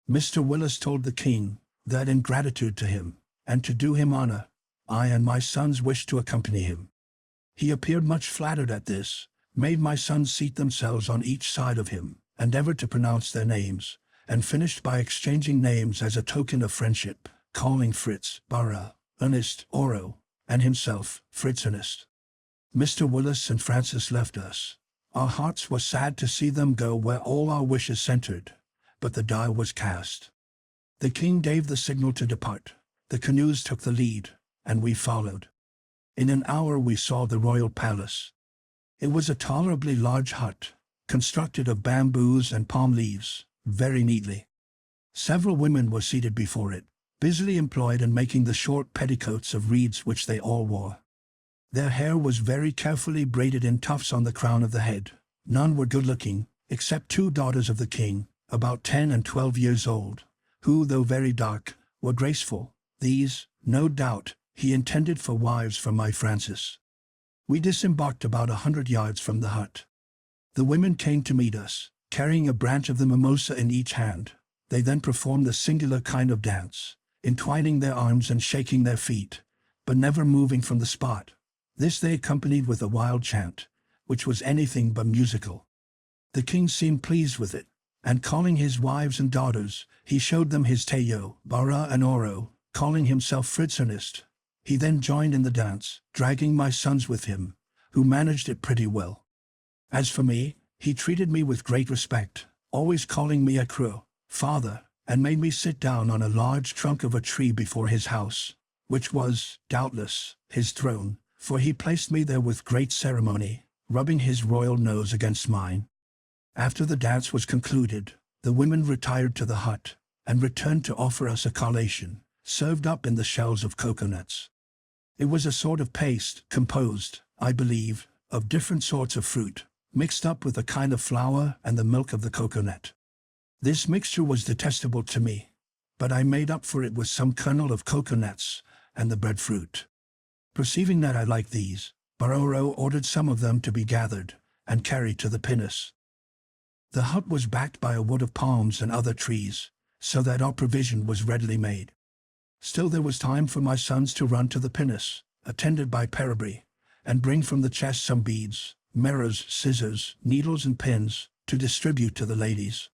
Mr. Wyss told the king that in gratitude to him, and to do him honor, I and my sons wished to accompany him. He appeared much flattered at this, made my sons seat themselves on each side of him, endeavored to pronounce their names, and finished by exchanging names as a token of friendship, calling Fritz Bara, Ernest Oro, and himself Fritz Ernest. Mr. Wyss and Francis left us. Our hearts were sad to see them go where all our wishes centered, but the die was cast. The king gave the signal to depart. The canoes took the lead, and we followed. In an hour we saw the royal palace. It was a tolerably large hut, constructed of bamboos and palm leaves, very neatly. Several women were seated before it, busily employed in making the short petticoats of reeds which they all wore. Their hair was very carefully braided in tufts on the crown of the head. None were good-looking, except two daughters of the king, about 10 and 12 years old, who, though very dark, were graceful. These, no doubt, he intended for wives for my Francis. We disembarked about 100 yards from the hut. The women came to meet us, carrying a branch of the mimosa in each hand. They then performed a singular kind of dance, entwining their arms and shaking their feet, but never moving from the spot. This they accompanied with a wild chant, which was anything but musical. The king seemed pleased with it, and calling his wives and daughters, he showed them his Teyo, Bara and Oro, calling himself Fritz Ernest. He then joined in the dance, dragging my sons with him, who managed it pretty well. As for me, he treated me with great respect, always calling me a crow, father, and made me sit down on a large trunk of a tree before his house, which was, doubtless, his throne, for he placed me there with great ceremony, rubbing his royal nose against mine. After the dance was concluded, the women retired to the hut, and returned to offer us a collation, served up in the shells of coconuts. It was a sort of paste, composed, I believe, of different sorts of fruit, mixed up with a kind of flour and the milk of the coconut. This mixture was detestable to me, but I made up for it with some kernel of coconuts and the breadfruit. Perceiving that I liked these, Baroro ordered some of them to be gathered and carried to the pinnace. The hut was backed by a wood of palms and other trees, so that our provision was readily made. Still there was time for my sons to run to the pinnace, attended by Peribri, and bring from the chest some beads, mirrors, scissors, needles and pins, to distribute to the ladies.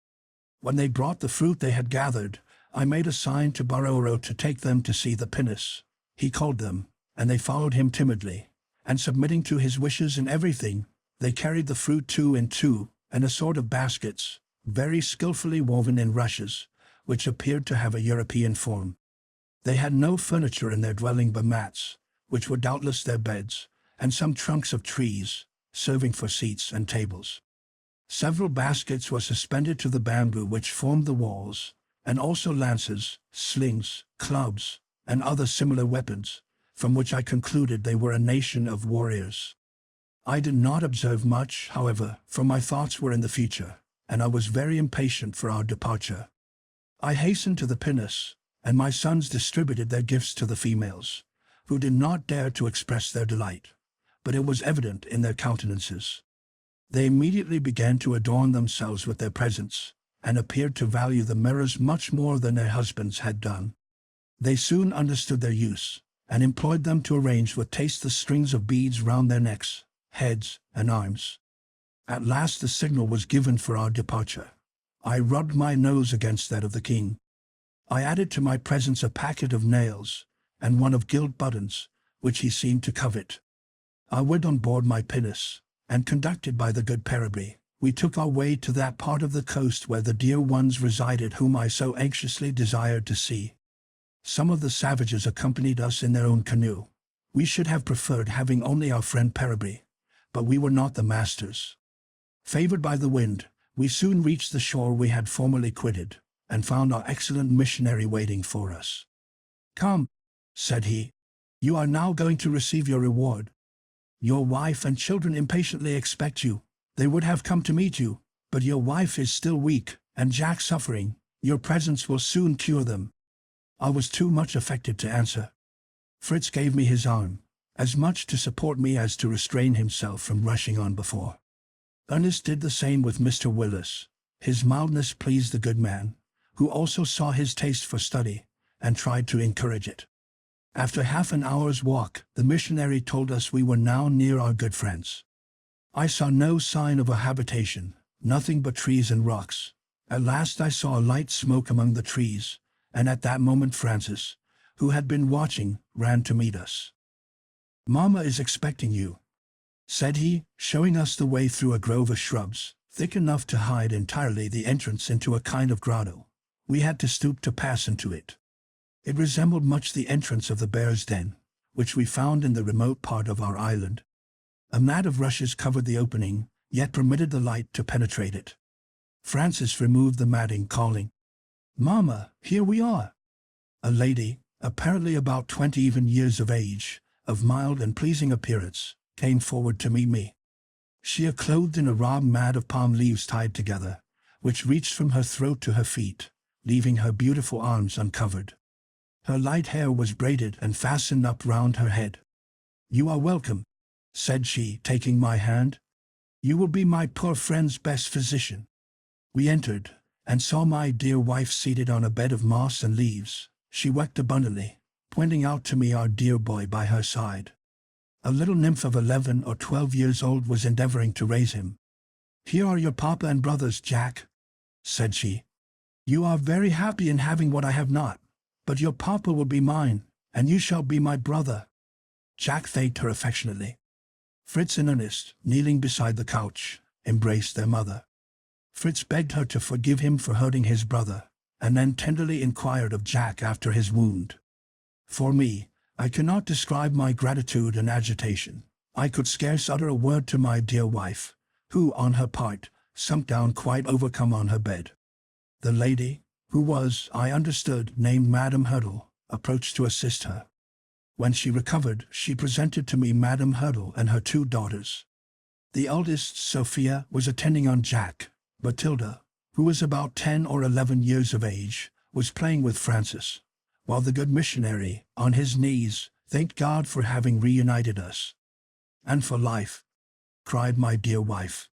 When they brought the fruit they had gathered, I made a sign to Baroro to take them to see the pinnace. He called them, and they followed him timidly, and submitting to his wishes in everything, they carried the fruit 2 and 2, and a sort of baskets, very skillfully woven in rushes, which appeared to have a European form. They had no furniture in their dwelling but mats, which were doubtless their beds, and some trunks of trees, serving for seats and tables. Several baskets were suspended to the bamboo which formed the walls, and also lances, slings, clubs, and other similar weapons, from which I concluded they were a nation of warriors. I did not observe much, however, for my thoughts were in the future, and I was very impatient for our departure. I hastened to the pinnace, and my sons distributed their gifts to the females, who did not dare to express their delight, but it was evident in their countenances. They immediately began to adorn themselves with their presents, and appeared to value the mirrors much more than their husbands had done. They soon understood their use, and employed them to arrange with taste the strings of beads round their necks, heads, and arms. At last the signal was given for our departure. I rubbed my nose against that of the king. I added to my presents a packet of nails, and one of gilt buttons, which he seemed to covet. I went on board my pinnace, and conducted by the good Peribri, we took our way to that part of the coast where the dear ones resided whom I so anxiously desired to see. Some of the savages accompanied us in their own canoe. We should have preferred having only our friend Peribri, but we were not the masters. Favored by the wind, we soon reached the shore we had formerly quitted, and found our excellent missionary waiting for us. "Come," said he, "you are now going to receive your reward. Your wife and children impatiently expect you. They would have come to meet you, but your wife is still weak, and Jack suffering. Your presence will soon cure them." I was too much affected to answer. Fritz gave me his arm, as much to support me as to restrain himself from rushing on before. Ernest did the same with Mr. Willis. His mildness pleased the good man, who also saw his taste for study, and tried to encourage it. After half an hour's walk, the missionary told us we were now near our good friends. I saw no sign of a habitation, nothing but trees and rocks. At last I saw a light smoke among the trees, and at that moment Francis, who had been watching, ran to meet us. "Mamma is expecting you," said he, showing us the way through a grove of shrubs, thick enough to hide entirely the entrance into a kind of grotto. We had to stoop to pass into it. It resembled much the entrance of the bear's den, which we found in the remote part of our island. A mat of rushes covered the opening, yet permitted the light to penetrate it. Francis removed the matting, calling, "Mamma, here we are." A lady, apparently about 20 even years of age, of mild and pleasing appearance, came forward to meet me. She was clothed in a robe made of palm leaves tied together, which reached from her throat to her feet, leaving her beautiful arms uncovered. Her light hair was braided and fastened up round her head. "You are welcome," said she, taking my hand. "You will be my poor friend's best physician." We entered, and saw my dear wife seated on a bed of moss and leaves. She wept abundantly, pointing out to me our dear boy by her side. A little nymph of 11 or 12 years old was endeavoring to raise him. "Here are your papa and brothers, Jack," said she. "You are very happy in having what I have not, but your papa will be mine, and you shall be my brother." Jack thanked her affectionately. Fritz and Ernest, kneeling beside the couch, embraced their mother. Fritz begged her to forgive him for hurting his brother, and then tenderly inquired of Jack after his wound. For me, I cannot describe my gratitude and agitation. I could scarce utter a word to my dear wife, who, on her part, sunk down quite overcome on her bed. The lady, who was, I understood, named Madame Hurdle, approached to assist her. When she recovered, she presented to me Madame Hurdle and her 2 daughters. The eldest, Sophia, was attending on Jack. Matilda, who was about 10 or 11 years of age, was playing with Francis, while the good missionary, on his knees, thanked God for having reunited us. "And for life," cried my dear wife.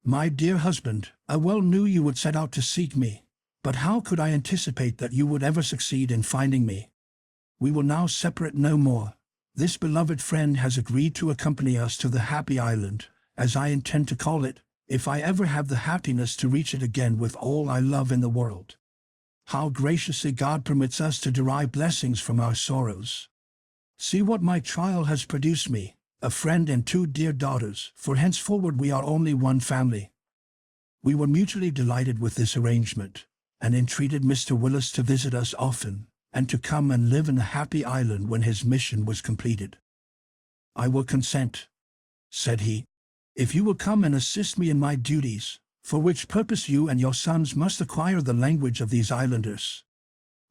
"My dear husband, I well knew you would set out to seek me, but how could I anticipate that you would ever succeed in finding me? We will now separate no more. This beloved friend has agreed to accompany us to the happy island, as I intend to call it, if I ever have the happiness to reach it again with all I love in the world. How graciously God permits us to derive blessings from our sorrows. See what my trial has produced me, a friend and 2 dear daughters, for henceforward we are only one family." We were mutually delighted with this arrangement, and entreated Mr. Willis to visit us often, and to come and live in the happy island when his mission was completed. "I will consent," said he, "if you will come and assist me in my duties, for which purpose you and your sons must acquire the language of these islanders.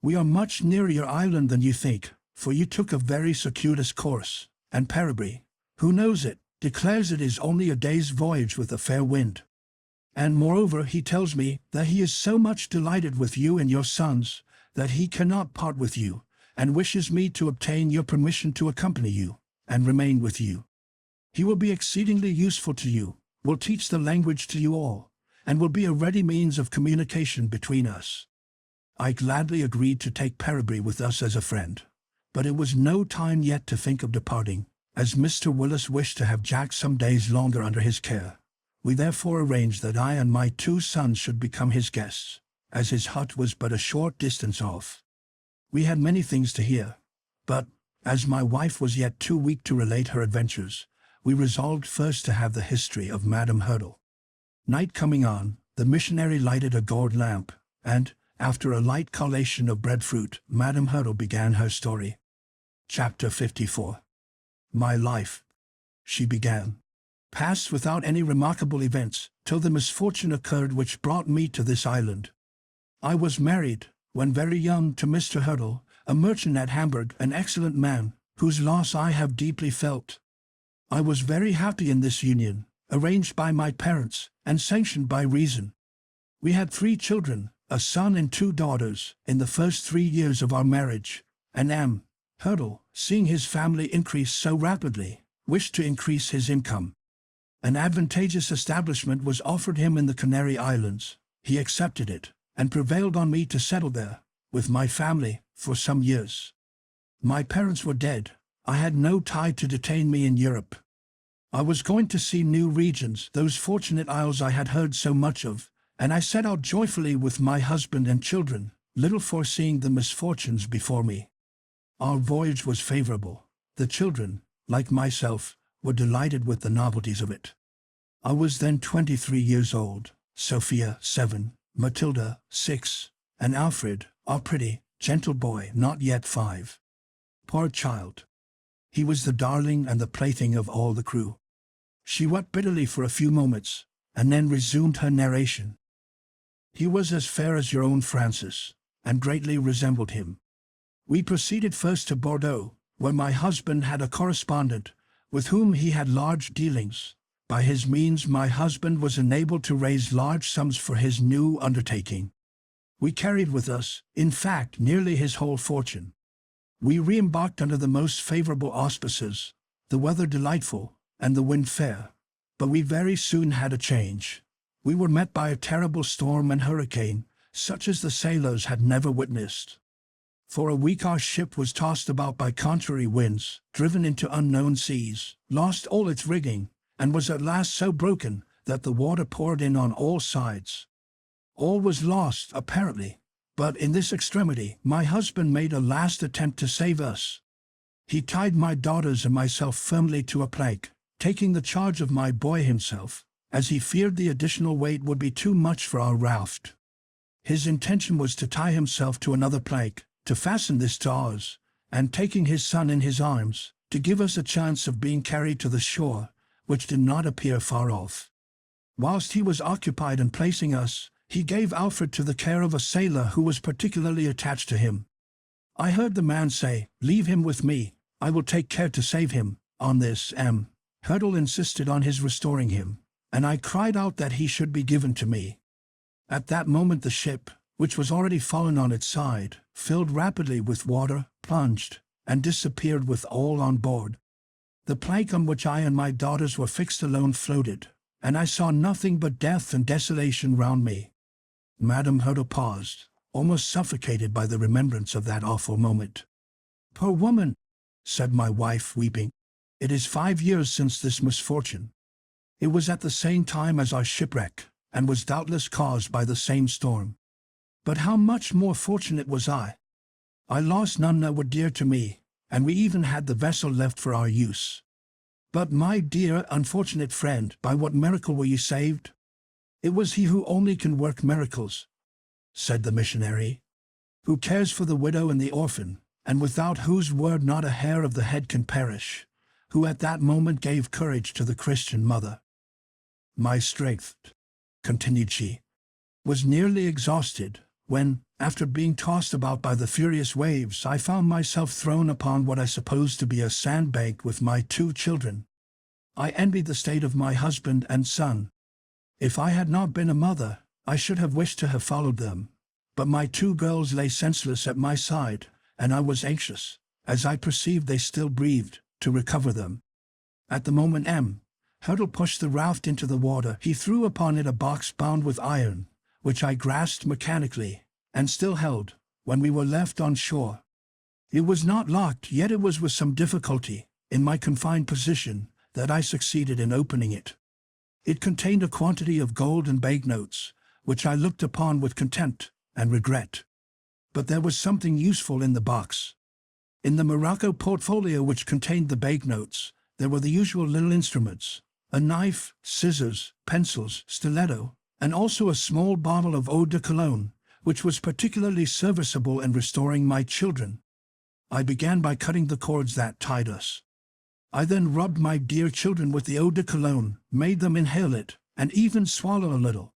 We are much nearer your island than you think, for you took a very circuitous course, and Parabry, who knows it, declares it is only a day's voyage with a fair wind. And moreover he tells me that he is so much delighted with you and your sons, that he cannot part with you, and wishes me to obtain your permission to accompany you, and remain with you. He will be exceedingly useful to you, will teach the language to you all, and will be a ready means of communication between us." I gladly agreed to take Parabry with us as a friend, but it was no time yet to think of departing, as Mr. Willis wished to have Jack some days longer under his care. We therefore arranged that I and my 2 sons should become his guests, as his hut was but a short distance off. We had many things to hear, but, as my wife was yet too weak to relate her adventures, we resolved first to have the history of Madame Hurdle. Night coming on, the missionary lighted a gourd lamp, and, after a light collation of breadfruit, Madame Hurdle began her story. Chapter 54. "My life," she began, "passed without any remarkable events, till the misfortune occurred which brought me to this island. I was married, when very young, to Mr. Hurdle, a merchant at Hamburg, an excellent man, whose loss I have deeply felt. I was very happy in this union, arranged by my parents and sanctioned by reason. We had 3 children, a son and 2 daughters, in the first 3 years of our marriage, and Hurdle, seeing his family increase so rapidly, wished to increase his income. An advantageous establishment was offered him in the Canary Islands. He accepted it, and prevailed on me to settle there, with my family, for some years. My parents were dead. I had no tie to detain me in Europe. I was going to see new regions, those fortunate isles I had heard so much of, and I set out joyfully with my husband and children, little foreseeing the misfortunes before me. Our voyage was favorable. The children, like myself, were delighted with the novelties of it. I was then 23 years old, Sophia 7, Matilda 6, and Alfred, our pretty, gentle boy, not yet 5. Poor child! He was the darling and the plaything of all the crew. She wept bitterly for a few moments, and then resumed her narration. He was as fair as your own Francis, and greatly resembled him. We proceeded first to Bordeaux, where my husband had a correspondent, with whom he had large dealings. By his means my husband was enabled to raise large sums for his new undertaking. We carried with us, in fact, nearly his whole fortune. We re-embarked under the most favorable auspices, the weather delightful, and the wind fair. But we very soon had a change. We were met by a terrible storm and hurricane, such as the sailors had never witnessed. For a week our ship was tossed about by contrary winds, driven into unknown seas, lost all its rigging, and was at last so broken that the water poured in on all sides. All was lost, apparently, but in this extremity my husband made a last attempt to save us. He tied my daughters and myself firmly to a plank, taking the charge of my boy himself, as he feared the additional weight would be too much for our raft. His intention was to tie himself to another plank, to fasten this to ours, and taking his son in his arms, to give us a chance of being carried to the shore, which did not appear far off. Whilst he was occupied in placing us, he gave Alfred to the care of a sailor who was particularly attached to him. I heard the man say, "Leave him with me, I will take care to save him." On this, Hurdle insisted on his restoring him, and I cried out that he should be given to me. At that moment the ship, which was already fallen on its side, filled rapidly with water, plunged, and disappeared with all on board. The plank on which I and my daughters were fixed alone floated, and I saw nothing but death and desolation round me. Madame Hurdle paused, almost suffocated by the remembrance of that awful moment. "Poor woman," said my wife, weeping. "It is 5 years since this misfortune. It was at the same time as our shipwreck, and was doubtless caused by the same storm. But how much more fortunate was I! I lost none that were dear to me, and we even had the vessel left for our use. But my dear unfortunate friend, by what miracle were you saved?" "It was he who only can work miracles," said the missionary, "who cares for the widow and the orphan, and without whose word not a hair of the head can perish, who at that moment gave courage to the Christian mother. My strength," continued she, "was nearly exhausted, when, after being tossed about by the furious waves, I found myself thrown upon what I supposed to be a sandbank with my 2 children. I envied the state of my husband and son. If I had not been a mother, I should have wished to have followed them. But my 2 girls lay senseless at my side, and I was anxious, as I perceived they still breathed, to recover them. At the moment Hurdle pushed the raft into the water, he threw upon it a box bound with iron, which I grasped mechanically, and still held, when we were left on shore. It was not locked, yet it was with some difficulty, in my confined position, that I succeeded in opening it. It contained a quantity of gold and banknotes, which I looked upon with contempt and regret. But there was something useful in the box. In the morocco portfolio which contained the banknotes, there were the usual little instruments, a knife, scissors, pencils, stiletto, and also a small bottle of eau de cologne, which was particularly serviceable in restoring my children. I began by cutting the cords that tied us. I then rubbed my dear children with the eau de cologne, made them inhale it, and even swallow a little.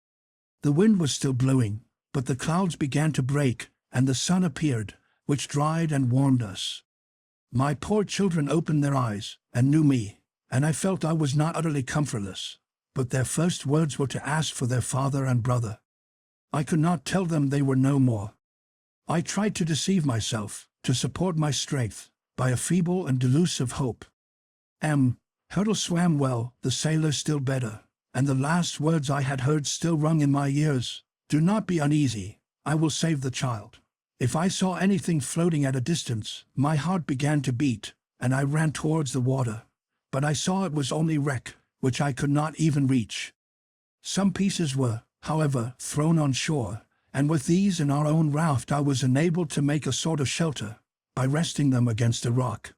The wind was still blowing, but the clouds began to break, and the sun appeared, which dried and warmed us. My poor children opened their eyes, and knew me, and I felt I was not utterly comfortless. but their first words were to ask for their father and brother. I could not tell them they were no more. I tried to deceive myself, to support my strength, by a feeble and delusive hope. Hurdle swam well, the sailor still better, and the last words I had heard still rung in my ears. Do not be uneasy, I will save the child. If I saw anything floating at a distance, my heart began to beat, and I ran towards the water. But I saw it was only wreck, which I could not even reach. Some pieces were, however, thrown on shore, and with these and our own raft I was enabled to make a sort of shelter, by resting them against a rock.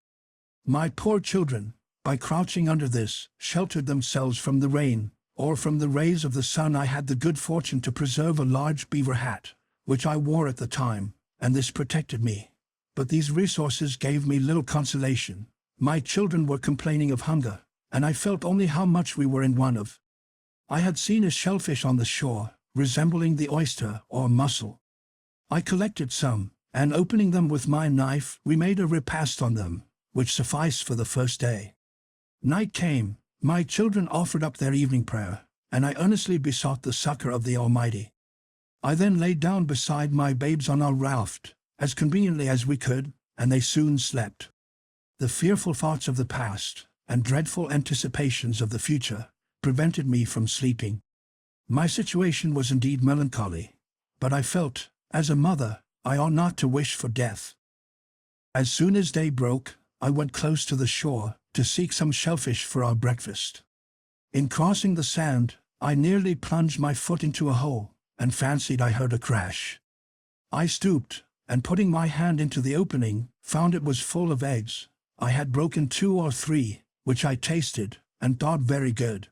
My poor children, by crouching under this, sheltered themselves from the rain, or from the rays of the sun. I had the good fortune to preserve a large beaver hat, which I wore at the time, and this protected me. But these resources gave me little consolation. My children were complaining of hunger, and I felt only how much we were in want of. I had seen a shellfish on the shore, resembling the oyster or mussel. I collected some, and opening them with my knife, we made a repast on them, which sufficed for the first day. Night came, my children offered up their evening prayer, and I earnestly besought the succor of the Almighty. I then lay down beside my babes on our raft, as conveniently as we could, and they soon slept. The fearful thoughts of the past, and dreadful anticipations of the future, prevented me from sleeping. My situation was indeed melancholy, but I felt, as a mother, I ought not to wish for death. As soon as day broke, I went close to the shore, to seek some shellfish for our breakfast. In crossing the sand, I nearly plunged my foot into a hole, and fancied I heard a crash. I stooped, and putting my hand into the opening, found it was full of eggs. I had broken 2 or 3, which I tasted, and thought very good.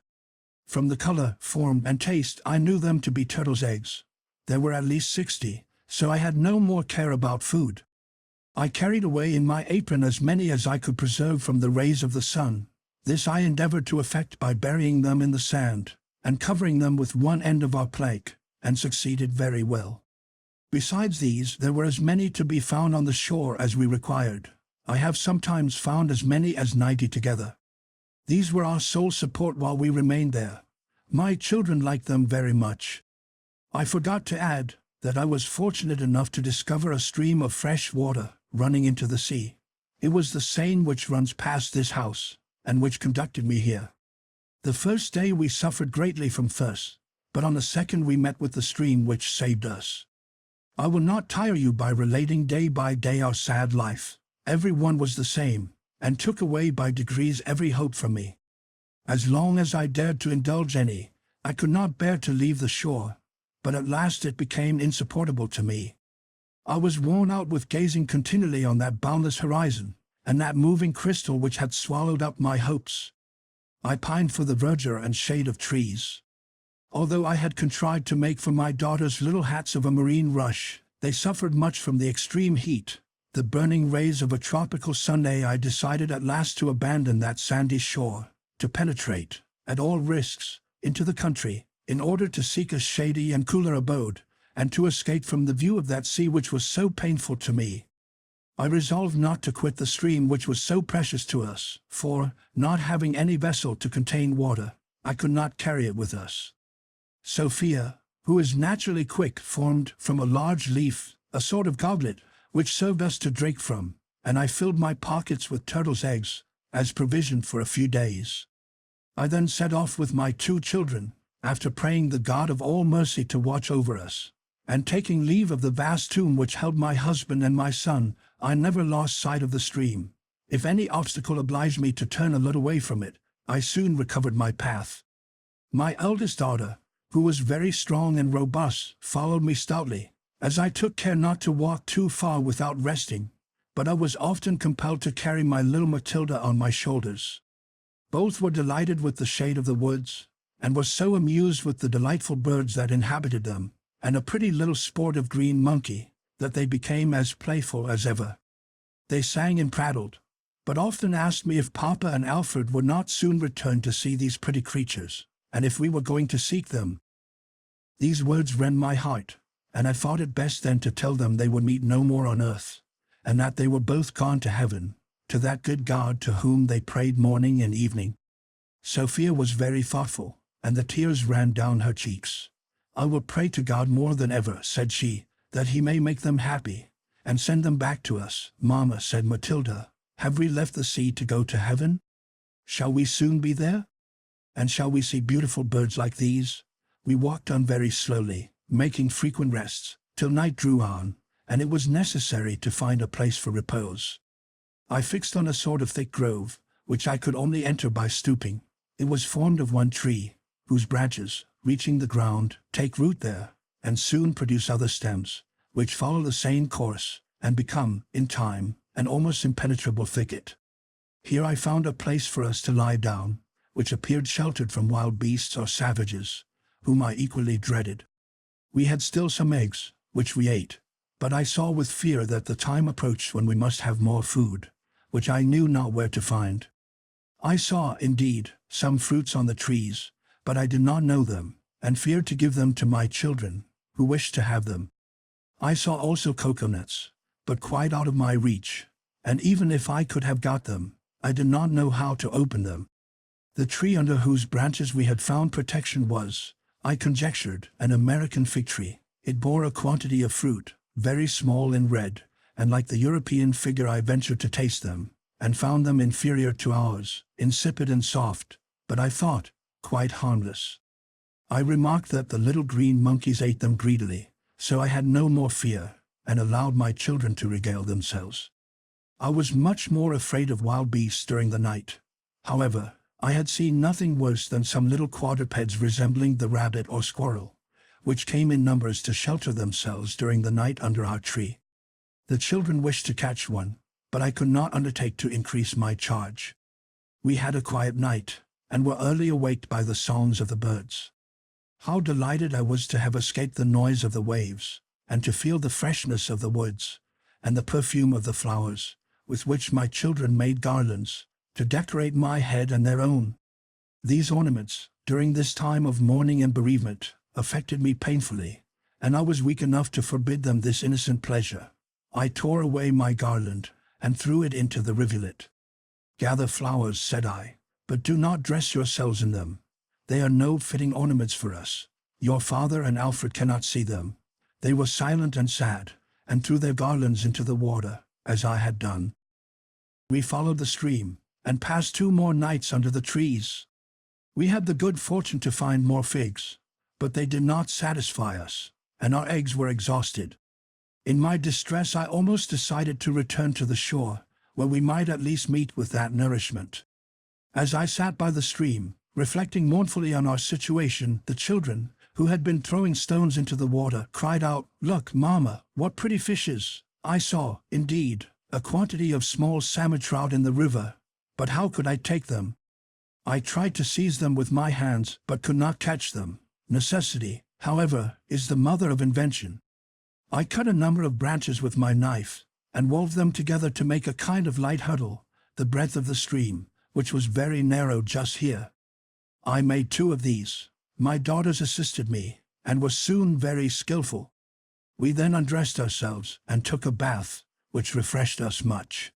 From the color, form, and taste, I knew them to be turtles' eggs. There were at least 60, so I had no more care about food. I carried away in my apron as many as I could preserve from the rays of the sun. This I endeavored to effect by burying them in the sand, and covering them with one end of our plank, and succeeded very well. Besides these, there were as many to be found on the shore as we required. I have sometimes found as many as 90 together. These were our sole support while we remained there. My children liked them very much. I forgot to add that I was fortunate enough to discover a stream of fresh water running into the sea. It was the Seine which runs past this house, and which conducted me here. The first day we suffered greatly from thirst, but on the second we met with the stream which saved us. I will not tire you by relating day by day our sad life. Every one was the same, and took away by degrees every hope from me. As long as I dared to indulge any, I could not bear to leave the shore, but at last it became insupportable to me. I was worn out with gazing continually on that boundless horizon, and that moving crystal which had swallowed up my hopes. I pined for the verdure and shade of trees. Although I had contrived to make for my daughters little hats of a marine rush, they suffered much from the extreme heat, the burning rays of a tropical Sunday. I decided at last to abandon that sandy shore, to penetrate, at all risks, into the country, in order to seek a shady and cooler abode, and to escape from the view of that sea which was so painful to me. I resolved not to quit the stream which was so precious to us, for, not having any vessel to contain water, I could not carry it with us. Sophia, who is naturally quick, formed from a large leaf a sort of goblet, which served us to drink from, and I filled my pockets with turtles' eggs, as provision for a few days. I then set off with my 2 children, after praying the God of all mercy to watch over us, and taking leave of the vast tomb which held my husband and my son. I never lost sight of the stream. If any obstacle obliged me to turn a little way from it, I soon recovered my path. My eldest daughter, who was very strong and robust, followed me stoutly, as I took care not to walk too far without resting, but I was often compelled to carry my little Matilda on my shoulders. Both were delighted with the shade of the woods, and were so amused with the delightful birds that inhabited them, and a pretty little sportive green monkey, that they became as playful as ever. They sang and prattled, but often asked me if Papa and Alfred would not soon return to see these pretty creatures, and if we were going to seek them. These words rent my heart, and I thought it best then to tell them they would meet no more on earth, and that they were both gone to heaven, to that good God to whom they prayed morning and evening. Sophia was very thoughtful, and the tears ran down her cheeks. "I will pray to God more than ever," said she, "that he may make them happy, and send them back to us." "Mamma," said Matilda, "have we left the sea to go to heaven? Shall we soon be there? And shall we see beautiful birds like these?" We walked on very slowly, making frequent rests, till night drew on, and it was necessary to find a place for repose. I fixed on a sort of thick grove, which I could only enter by stooping. It was formed of one tree, whose branches, reaching the ground, take root there, and soon produce other stems, which follow the same course, and become, in time, an almost impenetrable thicket. Here I found a place for us to lie down, which appeared sheltered from wild beasts or savages, whom I equally dreaded. We had still some eggs, which we ate, but I saw with fear that the time approached when we must have more food, which I knew not where to find. I saw, indeed, some fruits on the trees, but I did not know them, and feared to give them to my children, who wished to have them. I saw also coconuts, but quite out of my reach, and even if I could have got them, I did not know how to open them. The tree under whose branches we had found protection was, I conjectured, an American fig tree. It bore a quantity of fruit, very small and red, and like the European figure I ventured to taste them, and found them inferior to ours, insipid and soft, but I thought, quite harmless. I remarked that the little green monkeys ate them greedily, so I had no more fear, and allowed my children to regale themselves. I was much more afraid of wild beasts during the night. However, I had seen nothing worse than some little quadrupeds resembling the rabbit or squirrel, which came in numbers to shelter themselves during the night under our tree. The children wished to catch one, but I could not undertake to increase my charge. We had a quiet night, and were early awaked by the songs of the birds. How delighted I was to have escaped the noise of the waves, and to feel the freshness of the woods, and the perfume of the flowers, with which my children made garlands, to decorate my head and their own. These ornaments, during this time of mourning and bereavement, affected me painfully, and I was weak enough to forbid them this innocent pleasure. I tore away my garland, and threw it into the rivulet. "Gather flowers," said I, "but do not dress yourselves in them. They are no fitting ornaments for us. Your father and Alfred cannot see them." They were silent and sad, and threw their garlands into the water, as I had done. We followed the stream, and passed 2 more nights under the trees. We had the good fortune to find more figs, but they did not satisfy us, and our eggs were exhausted. In my distress I almost decided to return to the shore, where we might at least meet with that nourishment. As I sat by the stream, reflecting mournfully on our situation, the children, who had been throwing stones into the water, cried out, "Look, Mamma, what pretty fishes!" I saw, indeed, a quantity of small salmon trout in the river, but how could I take them? I tried to seize them with my hands, but could not catch them. Necessity, however, is the mother of invention. I cut a number of branches with my knife, and wove them together to make a kind of light huddle, the breadth of the stream, which was very narrow just here. I made 2 of these. My daughters assisted me, and were soon very skillful. We then undressed ourselves, and took a bath, which refreshed us much.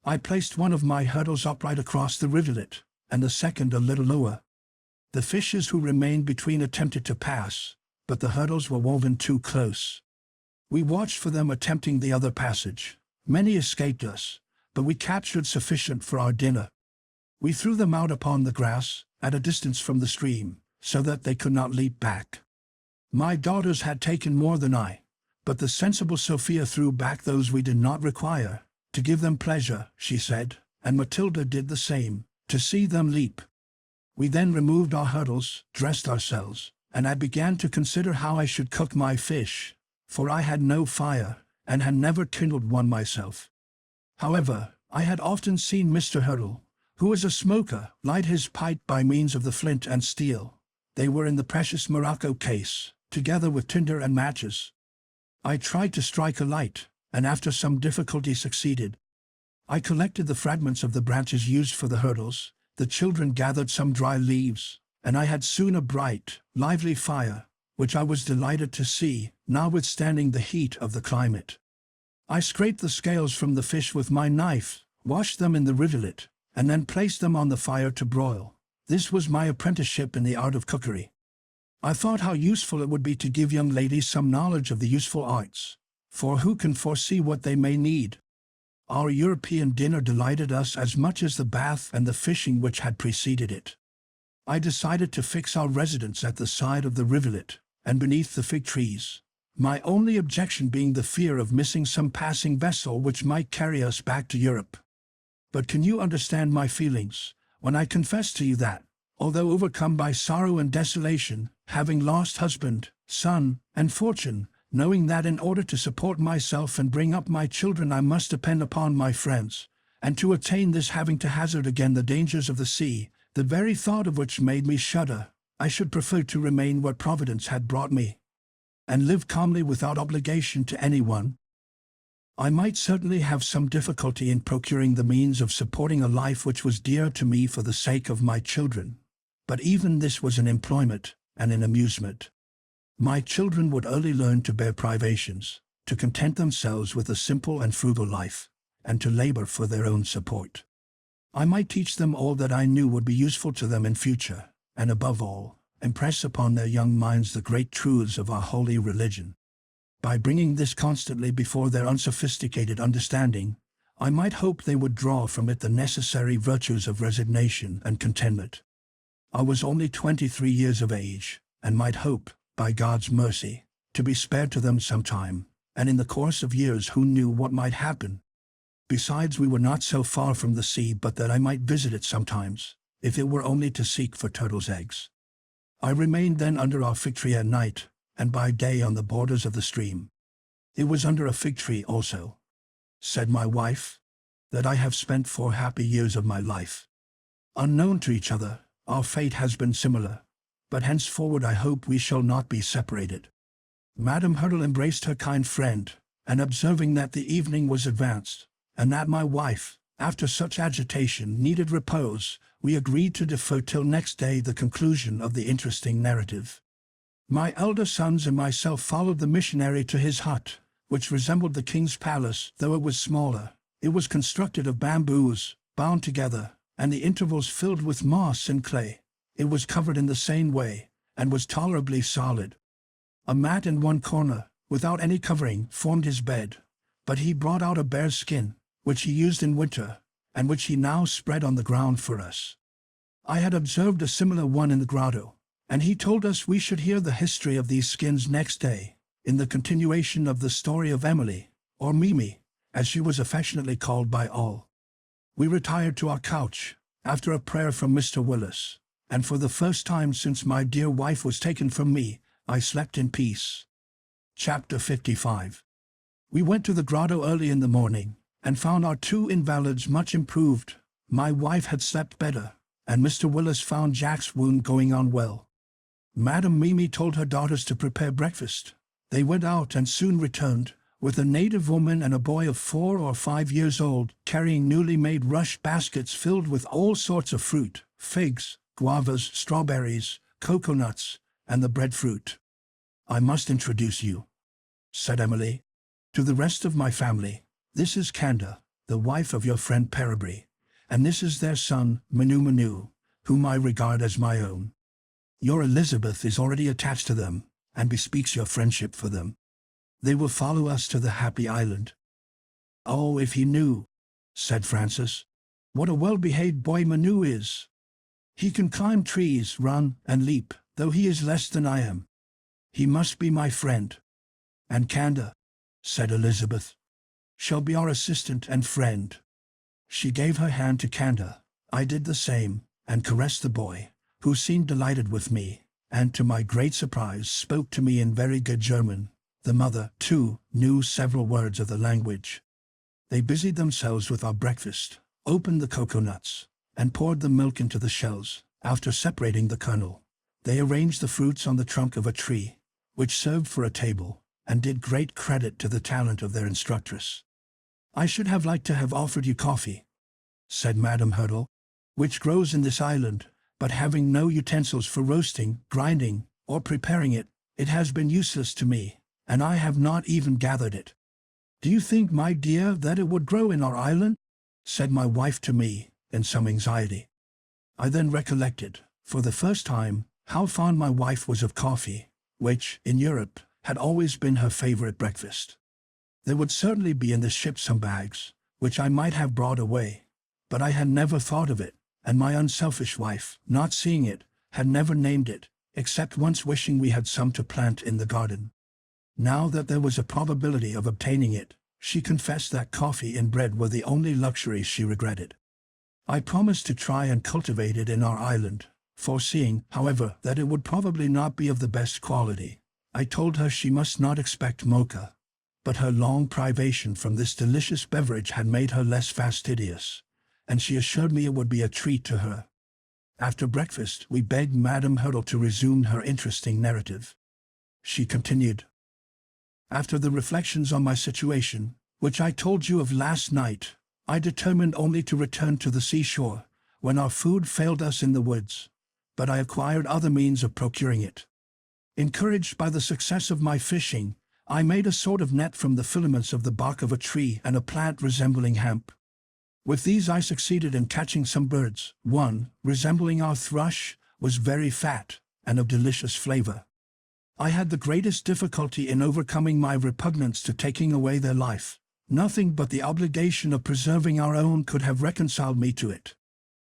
I placed one of my hurdles upright across the rivulet, and the second a little lower. The fishes who remained between attempted to pass, but the hurdles were woven too close. We watched for them attempting the other passage. Many escaped us, but we captured sufficient for our dinner. We threw them out upon the grass, at a distance from the stream, so that they could not leap back. My daughters had taken more than I, but the sensible Sophia threw back those we did not require, to give them pleasure, she said, and Matilda did the same, to see them leap. We then removed our hurdles, dressed ourselves, and I began to consider how I should cook my fish, for I had no fire, and had never kindled one myself. However, I had often seen Mr. Hurdle, who was a smoker, light his pipe by means of the flint and steel. They were in the precious morocco case, together with tinder and matches. I tried to strike a light, and after some difficulty succeeded. I collected the fragments of the branches used for the hurdles, the children gathered some dry leaves, and I had soon a bright, lively fire, which I was delighted to see, notwithstanding the heat of the climate. I scraped the scales from the fish with my knife, washed them in the rivulet, and then placed them on the fire to broil. This was my apprenticeship in the art of cookery. I thought how useful it would be to give young ladies some knowledge of the useful arts, for who can foresee what they may need? Our European dinner delighted us as much as the bath and the fishing which had preceded it. I decided to fix our residence at the side of the rivulet, and beneath the fig trees, my only objection being the fear of missing some passing vessel which might carry us back to Europe. But can you understand my feelings when I confess to you that, although overcome by sorrow and desolation, having lost husband, son, and fortune, knowing that in order to support myself and bring up my children I must depend upon my friends, and to attain this having to hazard again the dangers of the sea, the very thought of which made me shudder, I should prefer to remain where Providence had brought me, and live calmly without obligation to anyone. I might certainly have some difficulty in procuring the means of supporting a life which was dear to me for the sake of my children, but even this was an employment and an amusement. My children would early learn to bear privations, to content themselves with a simple and frugal life, and to labor for their own support. I might teach them all that I knew would be useful to them in future, and above all, impress upon their young minds the great truths of our holy religion. By bringing this constantly before their unsophisticated understanding, I might hope they would draw from it the necessary virtues of resignation and contentment. I was only 23 years of age, and might hope, by God's mercy, to be spared to them some time, and in the course of years who knew what might happen. Besides, we were not so far from the sea but that I might visit it sometimes, if it were only to seek for turtles' eggs. I remained then under our fig tree at night, and by day on the borders of the stream. It was under a fig tree also, said my wife, that I have spent 4 happy years of my life. Unknown to each other, our fate has been similar, but henceforward I hope we shall not be separated. Madame Hurdle embraced her kind friend, and observing that the evening was advanced, and that my wife, after such agitation, needed repose, we agreed to defer till next day the conclusion of the interesting narrative. My elder sons and myself followed the missionary to his hut, which resembled the king's palace, though it was smaller. It was constructed of bamboos, bound together, and the intervals filled with moss and clay. It was covered in the same way, and was tolerably solid. A mat in one corner, without any covering, formed his bed, but he brought out a bear's skin, which he used in winter, and which he now spread on the ground for us. I had observed a similar one in the grotto, and he told us we should hear the history of these skins next day, in the continuation of the story of Emily, or Mimi, as she was affectionately called by all. We retired to our couch, after a prayer from Mr. Wyss, and for the first time since my dear wife was taken from me, I slept in peace. Chapter 55. We went to the grotto early in the morning, and found our 2 invalids much improved. My wife had slept better, and Mr. Wyss found Jack's wound going on well. Madame Mimi told her daughters to prepare breakfast. They went out and soon returned, with a native woman and a boy of 4 or 5 years old, carrying newly made rush baskets filled with all sorts of fruit, figs, guavas, strawberries, coconuts, and the breadfruit. "I must introduce you," said Emily, "to the rest of my family. This is Canda, the wife of your friend Parabry, and this is their son, Manu, whom I regard as my own. Your Elizabeth is already attached to them, and bespeaks your friendship for them. They will follow us to the happy island." "Oh, if he knew," said Francis, "what a well-behaved boy Manu is. He can climb trees, run, and leap, though he is less than I am. He must be my friend." "And Canda," said Elizabeth, "shall be our assistant and friend." She gave her hand to Canda. I did the same, and caressed the boy, who seemed delighted with me, and to my great surprise spoke to me in very good German. The mother, too, knew several words of the language. They busied themselves with our breakfast, opened the coconuts, and poured the milk into the shells. After separating the kernel, they arranged the fruits on the trunk of a tree, which served for a table, and did great credit to the talent of their instructress. "I should have liked to have offered you coffee," said Madame Hurdle, "which grows in this island, but having no utensils for roasting, grinding, or preparing it, it has been useless to me, and I have not even gathered it." "Do you think, my dear, that it would grow in our island?" said my wife to me, in some anxiety. I then recollected, for the first time, how fond my wife was of coffee, which, in Europe, had always been her favorite breakfast. There would certainly be in the ship some bags, which I might have brought away, but I had never thought of it, and my unselfish wife, not seeing it, had never named it, except once wishing we had some to plant in the garden. Now that there was a probability of obtaining it, she confessed that coffee and bread were the only luxuries she regretted. I promised to try and cultivate it in our island, foreseeing, however, that it would probably not be of the best quality. I told her she must not expect mocha, but her long privation from this delicious beverage had made her less fastidious, and she assured me it would be a treat to her. After breakfast, we begged Madame Hurdle to resume her interesting narrative. She continued, "After the reflections on my situation, which I told you of last night, I determined only to return to the seashore, when our food failed us in the woods, but I acquired other means of procuring it. Encouraged by the success of my fishing, I made a sort of net from the filaments of the bark of a tree and a plant resembling hemp. With these I succeeded in catching some birds. One, resembling our thrush, was very fat and of delicious flavor. I had the greatest difficulty in overcoming my repugnance to taking away their life. Nothing but the obligation of preserving our own could have reconciled me to it.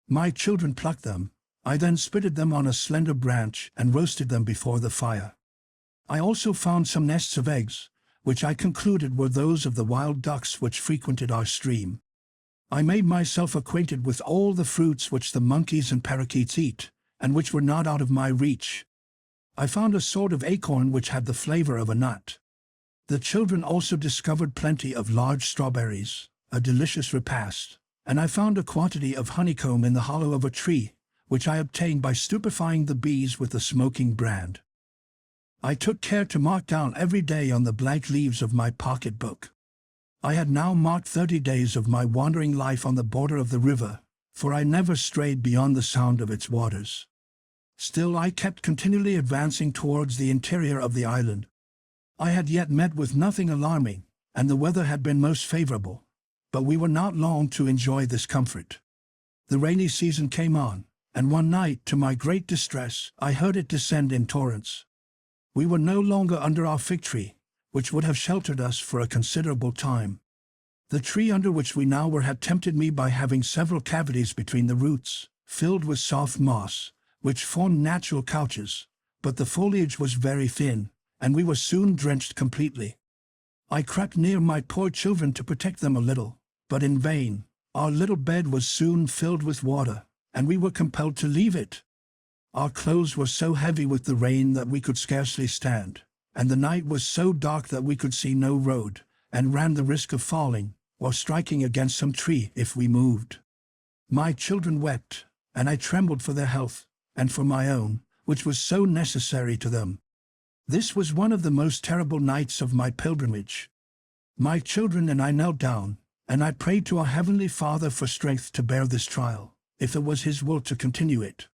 My children plucked them. I then spitted them on a slender branch and roasted them before the fire. I also found some nests of eggs, which I concluded were those of the wild ducks which frequented our stream. I made myself acquainted with all the fruits which the monkeys and parakeets eat, and which were not out of my reach. I found a sort of acorn which had the flavor of a nut. The children also discovered plenty of large strawberries, a delicious repast, and I found a quantity of honeycomb in the hollow of a tree, which I obtained by stupefying the bees with a smoking brand. I took care to mark down every day on the blank leaves of my pocket-book. I had now marked 30 days of my wandering life on the border of the river, for I never strayed beyond the sound of its waters. Still I kept continually advancing towards the interior of the island. I had yet met with nothing alarming, and the weather had been most favorable, but we were not long to enjoy this comfort. The rainy season came on, and one night, to my great distress, I heard it descend in torrents. We were no longer under our fig tree, which would have sheltered us for a considerable time. The tree under which we now were had tempted me by having several cavities between the roots, filled with soft moss, which formed natural couches, but the foliage was very thin, and we were soon drenched completely. I crept near my poor children to protect them a little, but in vain. Our little bed was soon filled with water, and we were compelled to leave it. Our clothes were so heavy with the rain that we could scarcely stand, and the night was so dark that we could see no road, and ran the risk of falling, or striking against some tree if we moved. My children wept, and I trembled for their health, and for my own, which was so necessary to them. This was one of the most terrible nights of my pilgrimage. My children and I knelt down, and I prayed to our Heavenly Father for strength to bear this trial, if it was His will to continue it.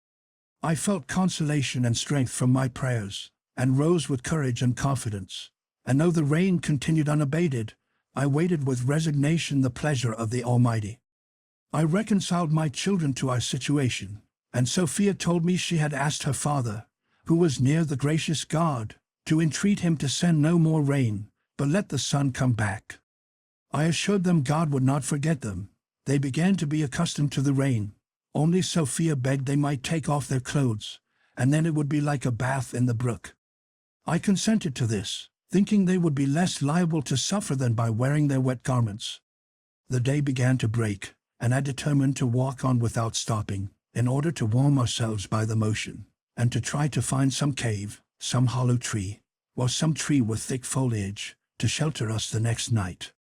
I felt consolation and strength from my prayers, and rose with courage and confidence, and though the rain continued unabated, I waited with resignation the pleasure of the Almighty. I reconciled my children to our situation, and Sophia told me she had asked her father, who was near the gracious God, to entreat him to send no more rain, but let the sun come back. I assured them God would not forget them. They began to be accustomed to the rain. Only Sophia begged they might take off their clothes, and then it would be like a bath in the brook. I consented to this, thinking they would be less liable to suffer than by wearing their wet garments. The day began to break, and I determined to walk on without stopping, in order to warm ourselves by the motion, and to try to find some cave, some hollow tree, or some tree with thick foliage, to shelter us the next night.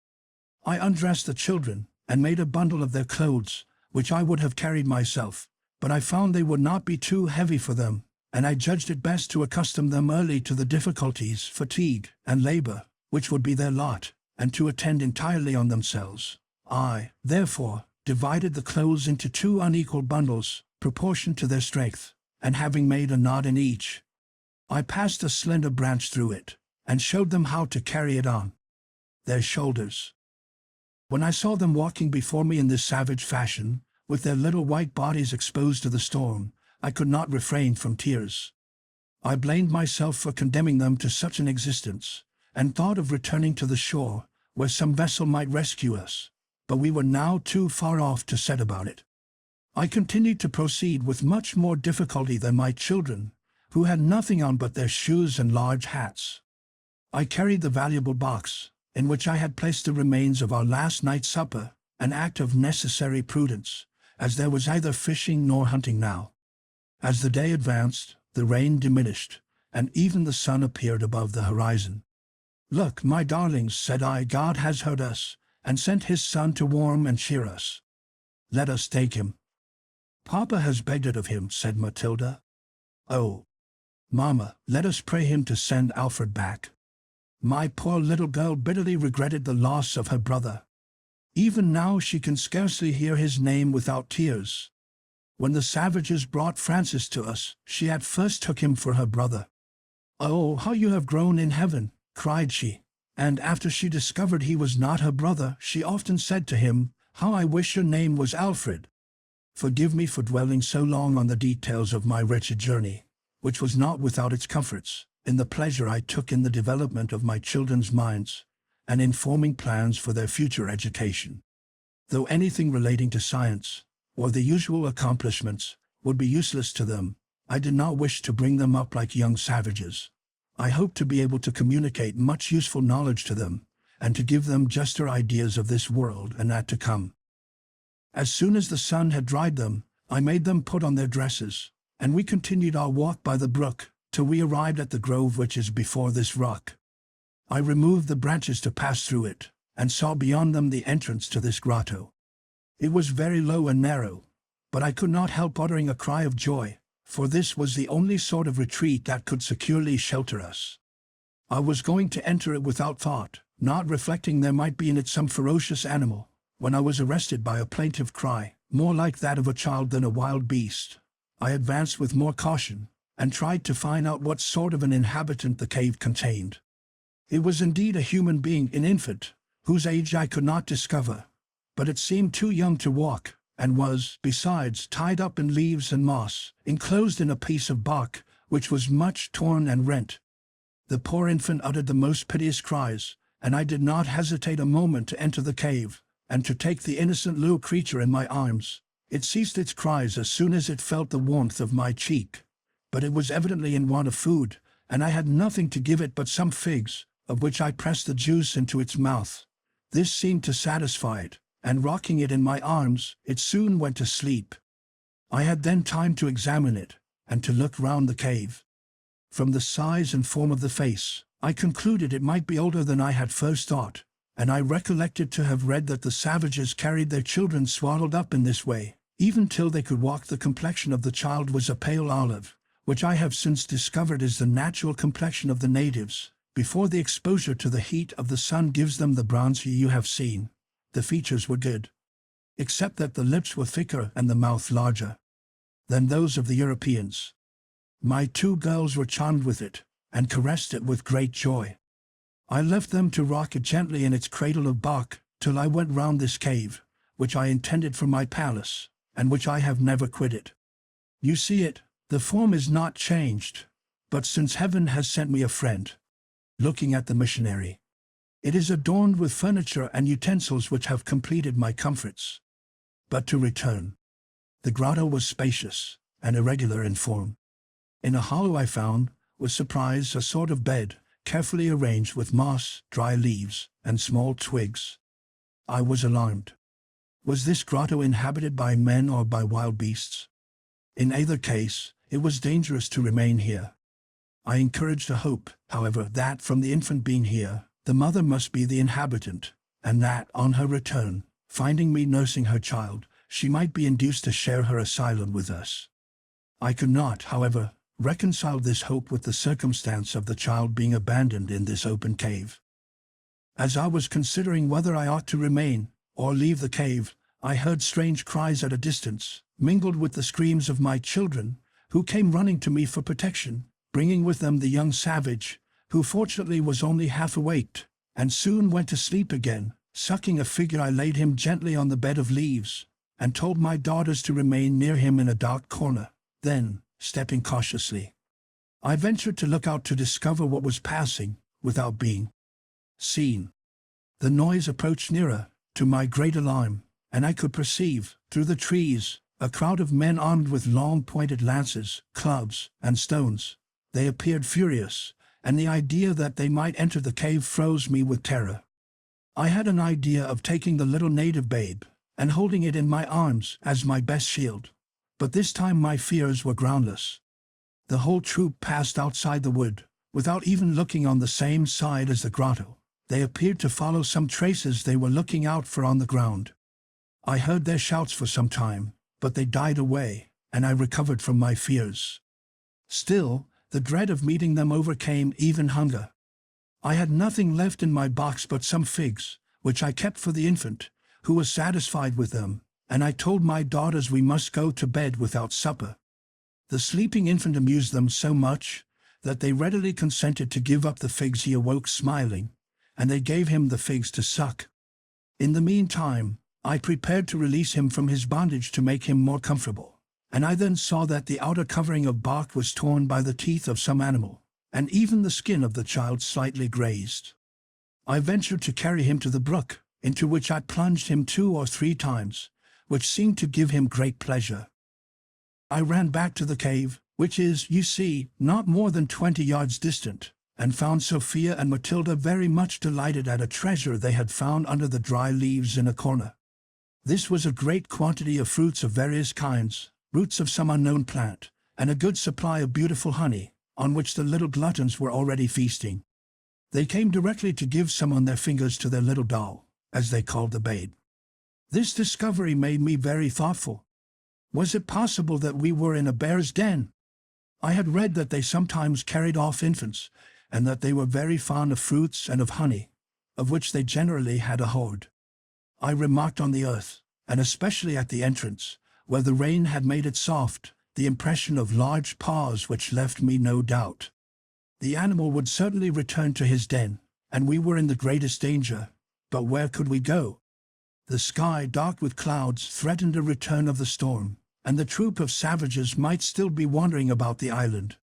I undressed the children, and made a bundle of their clothes, which I would have carried myself, but I found they would not be too heavy for them, and I judged it best to accustom them early to the difficulties, fatigue, and labor, which would be their lot, and to attend entirely on themselves. I, therefore, divided the clothes into 2 unequal bundles, proportioned to their strength, and having made a knot in each, I passed a slender branch through it, and showed them how to carry it on their shoulders. When I saw them walking before me in this savage fashion, with their little white bodies exposed to the storm, I could not refrain from tears. I blamed myself for condemning them to such an existence, and thought of returning to the shore, where some vessel might rescue us, but we were now too far off to set about it. I continued to proceed with much more difficulty than my children, who had nothing on but their shoes and large hats. I carried the valuable box, in which I had placed the remains of our last night's supper, an act of necessary prudence, as there was neither fishing nor hunting now. As the day advanced, the rain diminished, and even the sun appeared above the horizon. "Look, my darlings," said I, "God has heard us, and sent his Son to warm and cheer us. Let us take him." "Papa has begged it of him," said Matilda. "Oh, Mamma, let us pray him to send Alfred back." My poor little girl bitterly regretted the loss of her brother. Even now she can scarcely hear his name without tears. When the savages brought Francis to us, she at first took him for her brother. "Oh, how you have grown in heaven!" cried she. And after she discovered he was not her brother, she often said to him, "How I wish your name was Alfred." Forgive me for dwelling so long on the details of my wretched journey, which was not without its comforts, in the pleasure I took in the development of my children's minds, and in forming plans for their future education. Though anything relating to science, or the usual accomplishments, would be useless to them, I did not wish to bring them up like young savages. I hoped to be able to communicate much useful knowledge to them, and to give them juster ideas of this world and that to come. As soon as the sun had dried them, I made them put on their dresses, and we continued our walk by the brook, till we arrived at the grove which is before this rock. I removed the branches to pass through it, and saw beyond them the entrance to this grotto. It was very low and narrow, but I could not help uttering a cry of joy, for this was the only sort of retreat that could securely shelter us. I was going to enter it without thought, not reflecting there might be in it some ferocious animal, when I was arrested by a plaintive cry, more like that of a child than a wild beast. I advanced with more caution, and tried to find out what sort of an inhabitant the cave contained. It was indeed a human being, an infant, whose age I could not discover, but it seemed too young to walk, and was, besides, tied up in leaves and moss, enclosed in a piece of bark, which was much torn and rent. The poor infant uttered the most piteous cries, and I did not hesitate a moment to enter the cave, and to take the innocent little creature in my arms. It ceased its cries as soon as it felt the warmth of my cheek, but it was evidently in want of food, and I had nothing to give it but some figs, of which I pressed the juice into its mouth. This seemed to satisfy it, and rocking it in my arms, it soon went to sleep. I had then time to examine it, and to look round the cave. From the size and form of the face, I concluded it might be older than I had first thought, and I recollected to have read that the savages carried their children swaddled up in this way, even till they could walk. The complexion of the child was a pale olive, which I have since discovered is the natural complexion of the natives, before the exposure to the heat of the sun gives them the bronze hue you have seen. The features were good, except that the lips were thicker and the mouth larger than those of the Europeans. My two girls were charmed with it, and caressed it with great joy. I left them to rock it gently in its cradle of bark, till I went round this cave, which I intended for my palace, and which I have never quitted. You see it, the form is not changed, but since heaven has sent me a friend, looking at the missionary, it is adorned with furniture and utensils which have completed my comforts. But to return. The grotto was spacious, and irregular in form. In a hollow I found, with surprise, a sort of bed, carefully arranged with moss, dry leaves, and small twigs. I was alarmed. Was this grotto inhabited by men or by wild beasts? In either case, it was dangerous to remain here. I encouraged a hope, however, that from the infant being here, the mother must be the inhabitant, and that, on her return, finding me nursing her child, she might be induced to share her asylum with us. I could not, however, reconcile this hope with the circumstance of the child being abandoned in this open cave. As I was considering whether I ought to remain, or leave the cave, I heard strange cries at a distance, mingled with the screams of my children, who came running to me for protection, bringing with them the young savage, who fortunately was only half awaked, and soon went to sleep again. Sucking a figure, I laid him gently on the bed of leaves, and told my daughters to remain near him in a dark corner. Then, stepping cautiously, I ventured to look out to discover what was passing, without being seen. The noise approached nearer, to my great alarm, and I could perceive, through the trees, a crowd of men armed with long pointed lances, clubs, and stones. They appeared furious, and the idea that they might enter the cave froze me with terror. I had an idea of taking the little native babe, and holding it in my arms as my best shield. But this time my fears were groundless. The whole troop passed outside the wood, without even looking on the same side as the grotto. They appeared to follow some traces they were looking out for on the ground. I heard their shouts for some time, but they died away, and I recovered from my fears. Still, the dread of meeting them overcame even hunger. I had nothing left in my box but some figs, which I kept for the infant, who was satisfied with them, and I told my daughters we must go to bed without supper. The sleeping infant amused them so much that they readily consented to give up the figs. He awoke smiling, and they gave him the figs to suck. In the meantime, I prepared to release him from his bondage to make him more comfortable, and I then saw that the outer covering of bark was torn by the teeth of some animal, and even the skin of the child slightly grazed. I ventured to carry him to the brook, into which I plunged him 2 or 3 times, which seemed to give him great pleasure. I ran back to the cave, which is, you see, not more than 20 yards distant, and found Sophia and Matilda very much delighted at a treasure they had found under the dry leaves in a corner. This was a great quantity of fruits of various kinds, roots of some unknown plant, and a good supply of beautiful honey, on which the little gluttons were already feasting. They came directly to give some on their fingers to their little doll, as they called the babe. This discovery made me very thoughtful. Was it possible that we were in a bear's den? I had read that they sometimes carried off infants, and that they were very fond of fruits and of honey, of which they generally had a hoard. I remarked on the earth, and especially at the entrance, where the rain had made it soft, the impression of large paws which left me no doubt. The animal would certainly return to his den, and we were in the greatest danger. But where could we go? The sky, dark with clouds, threatened a return of the storm, and the troop of savages might still be wandering about the island.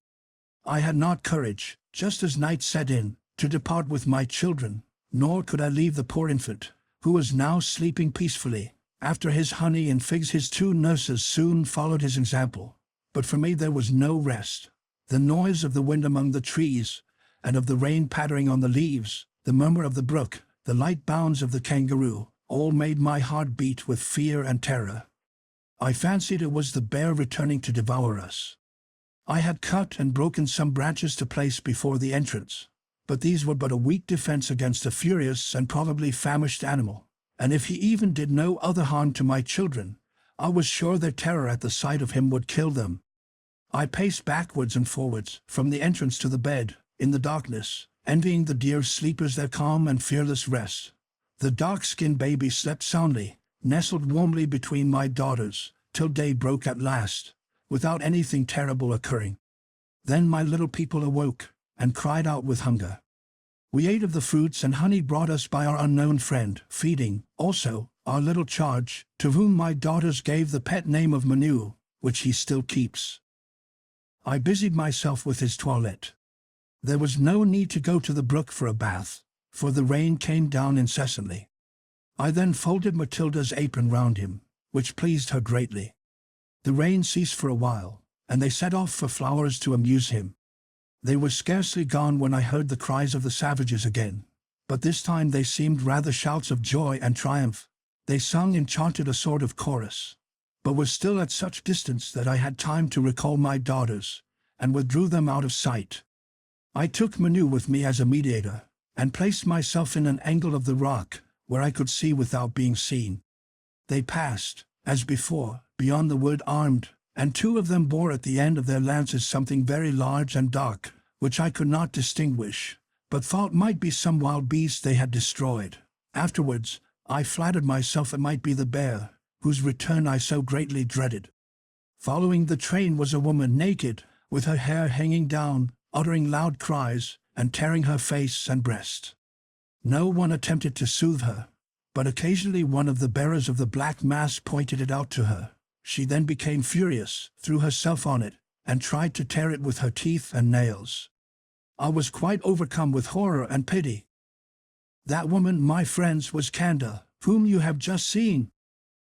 I had not courage, just as night set in, to depart with my children, nor could I leave the poor infant, who was now sleeping peacefully. After his honey and figs, his 2 nurses soon followed his example. But for me there was no rest. The noise of the wind among the trees, and of the rain pattering on the leaves, the murmur of the brook, the light bounds of the kangaroo, all made my heart beat with fear and terror. I fancied it was the bear returning to devour us. I had cut and broken some branches to place before the entrance, but these were but a weak defense against a furious and probably famished animal, and if he even did no other harm to my children, I was sure their terror at the sight of him would kill them. I paced backwards and forwards, from the entrance to the bed, in the darkness, envying the dear sleepers their calm and fearless rest. The dark-skinned baby slept soundly, nestled warmly between my daughters, till day broke at last, without anything terrible occurring. Then my little people awoke, and cried out with hunger. We ate of the fruits and honey brought us by our unknown friend, feeding, also, our little charge, to whom my daughters gave the pet name of Manu, which he still keeps. I busied myself with his toilette. There was no need to go to the brook for a bath, for the rain came down incessantly. I then folded Matilda's apron round him, which pleased her greatly. The rain ceased for a while, and they set off for flowers to amuse him. They were scarcely gone when I heard the cries of the savages again, but this time they seemed rather shouts of joy and triumph. They sung and chanted a sort of chorus, but were still at such distance that I had time to recall my daughters, and withdrew them out of sight. I took Manu with me as a mediator, and placed myself in an angle of the rock, where I could see without being seen. They passed, as before, beyond the wood armed, and 2 of them bore at the end of their lances something very large and dark, which I could not distinguish, but thought might be some wild beast they had destroyed. Afterwards, I flattered myself it might be the bear, whose return I so greatly dreaded. Following the train was a woman naked, with her hair hanging down, uttering loud cries, and tearing her face and breast. No one attempted to soothe her, but occasionally one of the bearers of the black mass pointed it out to her. She then became furious, threw herself on it, and tried to tear it with her teeth and nails. I was quite overcome with horror and pity. That woman, my friends, was Canda, whom you have just seen.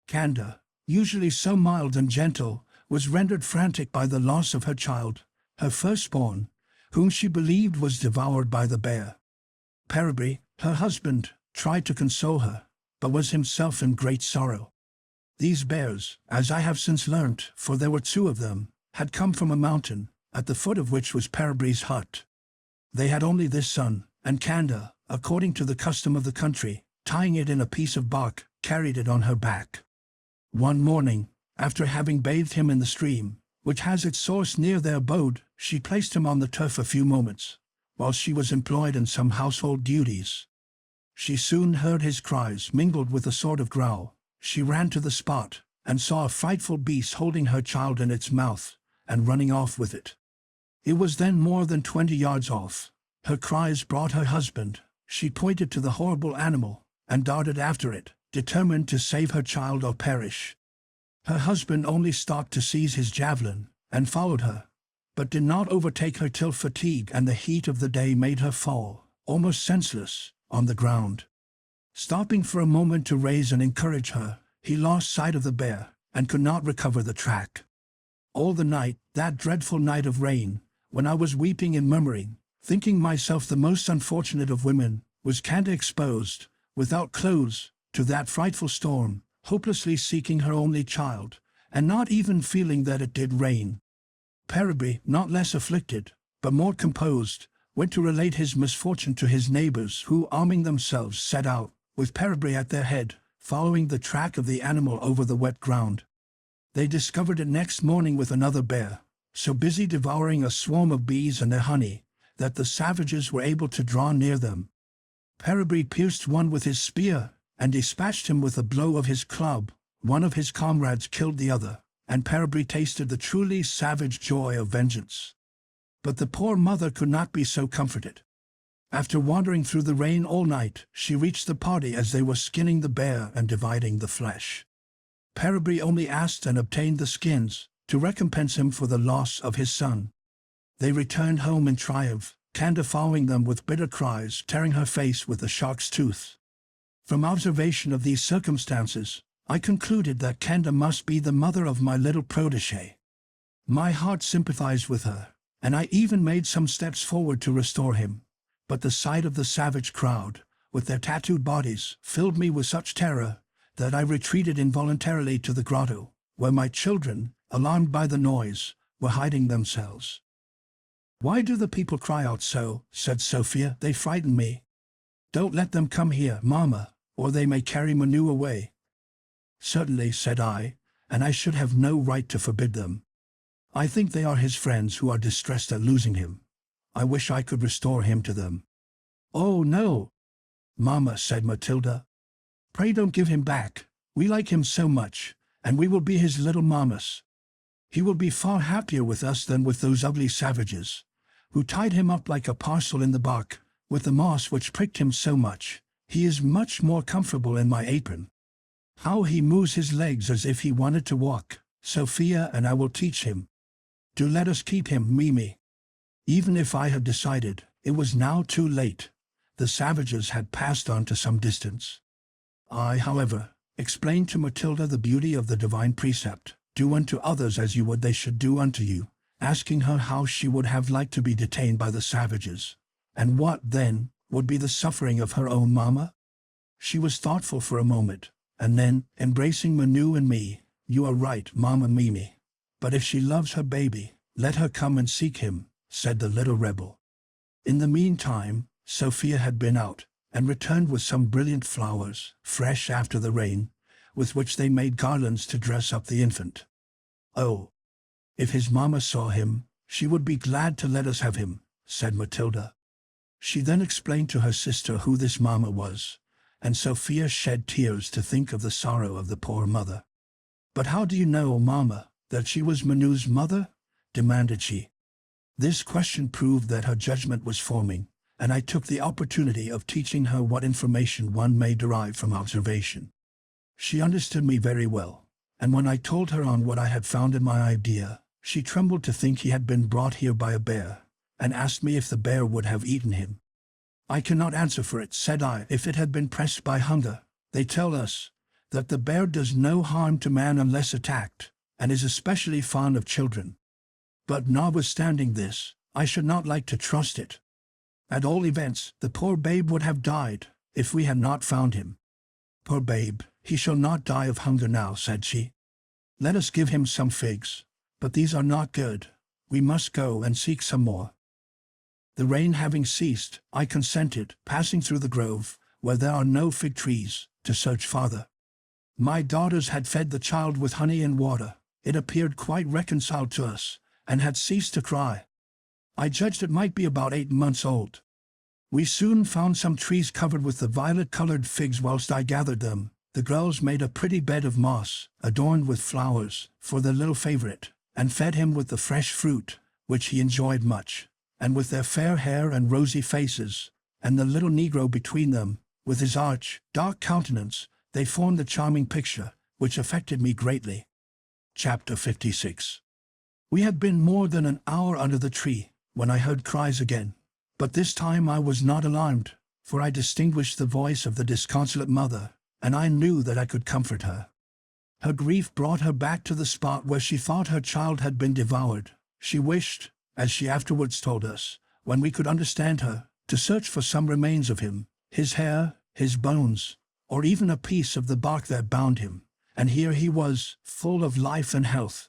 Canda, usually so mild and gentle, was rendered frantic by the loss of her child, her firstborn, whom she believed was devoured by the bear. Parabry, her husband, tried to console her, but was himself in great sorrow. These bears, as I have since learnt, for there were 2 of them, had come from a mountain, at the foot of which was Parabry's hut. They had only this son, and Canda, according to the custom of the country, tying it in a piece of bark, carried it on her back. One morning, after having bathed him in the stream, which has its source near their abode, she placed him on the turf a few moments, while she was employed in some household duties. She soon heard his cries mingled with a sort of growl. She ran to the spot, and saw a frightful beast holding her child in its mouth, and running off with it. It was then more than 20 yards off. Her cries brought her husband. She pointed to the horrible animal, and darted after it, determined to save her child or perish. Her husband only stopped to seize his javelin, and followed her, but did not overtake her till fatigue and the heat of the day made her fall, almost senseless, on the ground. Stopping for a moment to raise and encourage her, he lost sight of the bear, and could not recover the track. All the night, that dreadful night of rain, when I was weeping and murmuring, thinking myself the most unfortunate of women, was Canda exposed, without clothes, to that frightful storm, hopelessly seeking her only child, and not even feeling that it did rain. Parabry, not less afflicted, but more composed, went to relate his misfortune to his neighbors, who, arming themselves, set out, with Parabry at their head, following the track of the animal over the wet ground. They discovered it next morning with another bear, so busy devouring a swarm of bees and their honey, that the savages were able to draw near them. Parabry pierced one with his spear, and dispatched him with a blow of his club. One of his comrades killed the other, and Parabry tasted the truly savage joy of vengeance. But the poor mother could not be so comforted. After wandering through the rain all night, she reached the party as they were skinning the bear and dividing the flesh. Parabry only asked and obtained the skins, to recompense him for the loss of his son. They returned home in triumph, Canda following them with bitter cries, tearing her face with a shark's tooth. From observation of these circumstances, I concluded that Canda must be the mother of my little protégé. My heart sympathized with her, and I even made some steps forward to restore him. But the sight of the savage crowd, with their tattooed bodies, filled me with such terror that I retreated involuntarily to the grotto, where my children, alarmed by the noise, were hiding themselves. "Why do the people cry out so?" said Sophia. "They frighten me." "Don't let them come here, Mamma, or they may carry Manu away." "Certainly," said I, "and I should have no right to forbid them. I think they are his friends who are distressed at losing him. I wish I could restore him to them." "Oh, no, Mamma," said Matilda. "Pray don't give him back. We like him so much, and we will be his little mammas. He will be far happier with us than with those ugly savages, who tied him up like a parcel in the bark, with the moss which pricked him so much. He is much more comfortable in my apron. How he moves his legs as if he wanted to walk, Sophia, and I will teach him. Do let us keep him, Mimi." Even if I had decided, it was now too late. The savages had passed on to some distance. I, however, explained to Matilda the beauty of the divine precept, "Do unto others as you would they should do unto you," asking her how she would have liked to be detained by the savages, and what, then, would be the suffering of her own mamma. She was thoughtful for a moment, and then, embracing Manu and me, "You are right, Mamma Mimi. But if she loves her baby, let her come and seek him," said the little rebel. In the meantime, Sophia had been out, and returned with some brilliant flowers, fresh after the rain, with which they made garlands to dress up the infant. "Oh, if his mamma saw him, she would be glad to let us have him," said Matilda. She then explained to her sister who this mamma was, and Sophia shed tears to think of the sorrow of the poor mother. "But how do you know, Mamma, that she was Manu's mother?" demanded she. This question proved that her judgment was forming, and I took the opportunity of teaching her what information one may derive from observation. She understood me very well, and when I told her on what I had found in my idea, she trembled to think he had been brought here by a bear, and asked me if the bear would have eaten him. "I cannot answer for it," said I, "if it had been pressed by hunger. They tell us that the bear does no harm to man unless attacked, and is especially fond of children. But notwithstanding this, I should not like to trust it. At all events, the poor babe would have died if we had not found him." "Poor babe, he shall not die of hunger now," said she. "Let us give him some figs, but these are not good. We must go and seek some more." The rain having ceased, I consented, passing through the grove, where there are no fig trees, to search farther. My daughters had fed the child with honey and water. It appeared quite reconciled to us, and had ceased to cry. I judged it might be about 8 months old. We soon found some trees covered with the violet-colored figs. Whilst I gathered them, the girls made a pretty bed of moss, adorned with flowers, for their little favorite, and fed him with the fresh fruit, which he enjoyed much. And with their fair hair and rosy faces, and the little Negro between them, with his arch, dark countenance, they formed a charming picture, which affected me greatly. Chapter 56. We had been more than an hour under the tree, when I heard cries again. But this time I was not alarmed, for I distinguished the voice of the disconsolate mother, and I knew that I could comfort her. Her grief brought her back to the spot where she thought her child had been devoured. She wished, as she afterwards told us, when we could understand her, to search for some remains of him, his hair, his bones, or even a piece of the bark that bound him, and here he was, full of life and health.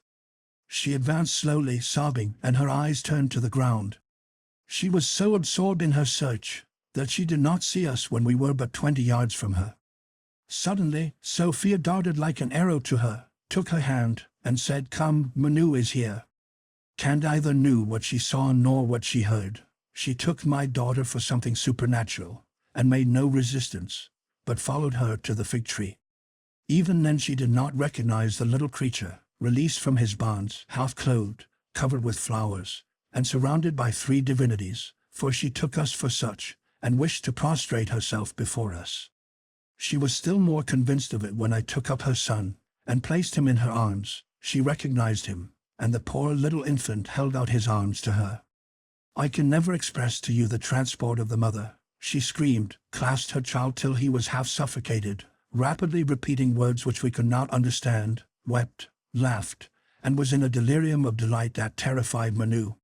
She advanced slowly, sobbing, and her eyes turned to the ground. She was so absorbed in her search that she did not see us when we were but 20 yards from her. Suddenly, Sophia darted like an arrow to her, took her hand, and said, "Come, Manu is here." Candace neither knew what she saw nor what she heard. She took my daughter for something supernatural, and made no resistance, but followed her to the fig tree. Even then she did not recognize the little creature, released from his bonds, half-clothed, covered with flowers, and surrounded by 3 divinities, for she took us for such, and wished to prostrate herself before us. She was still more convinced of it when I took up her son, and placed him in her arms. She recognized him, and the poor little infant held out his arms to her. I can never express to you the transport of the mother. She screamed, clasped her child till he was half suffocated, rapidly repeating words which we could not understand, wept, laughed, and was in a delirium of delight that terrified Manu.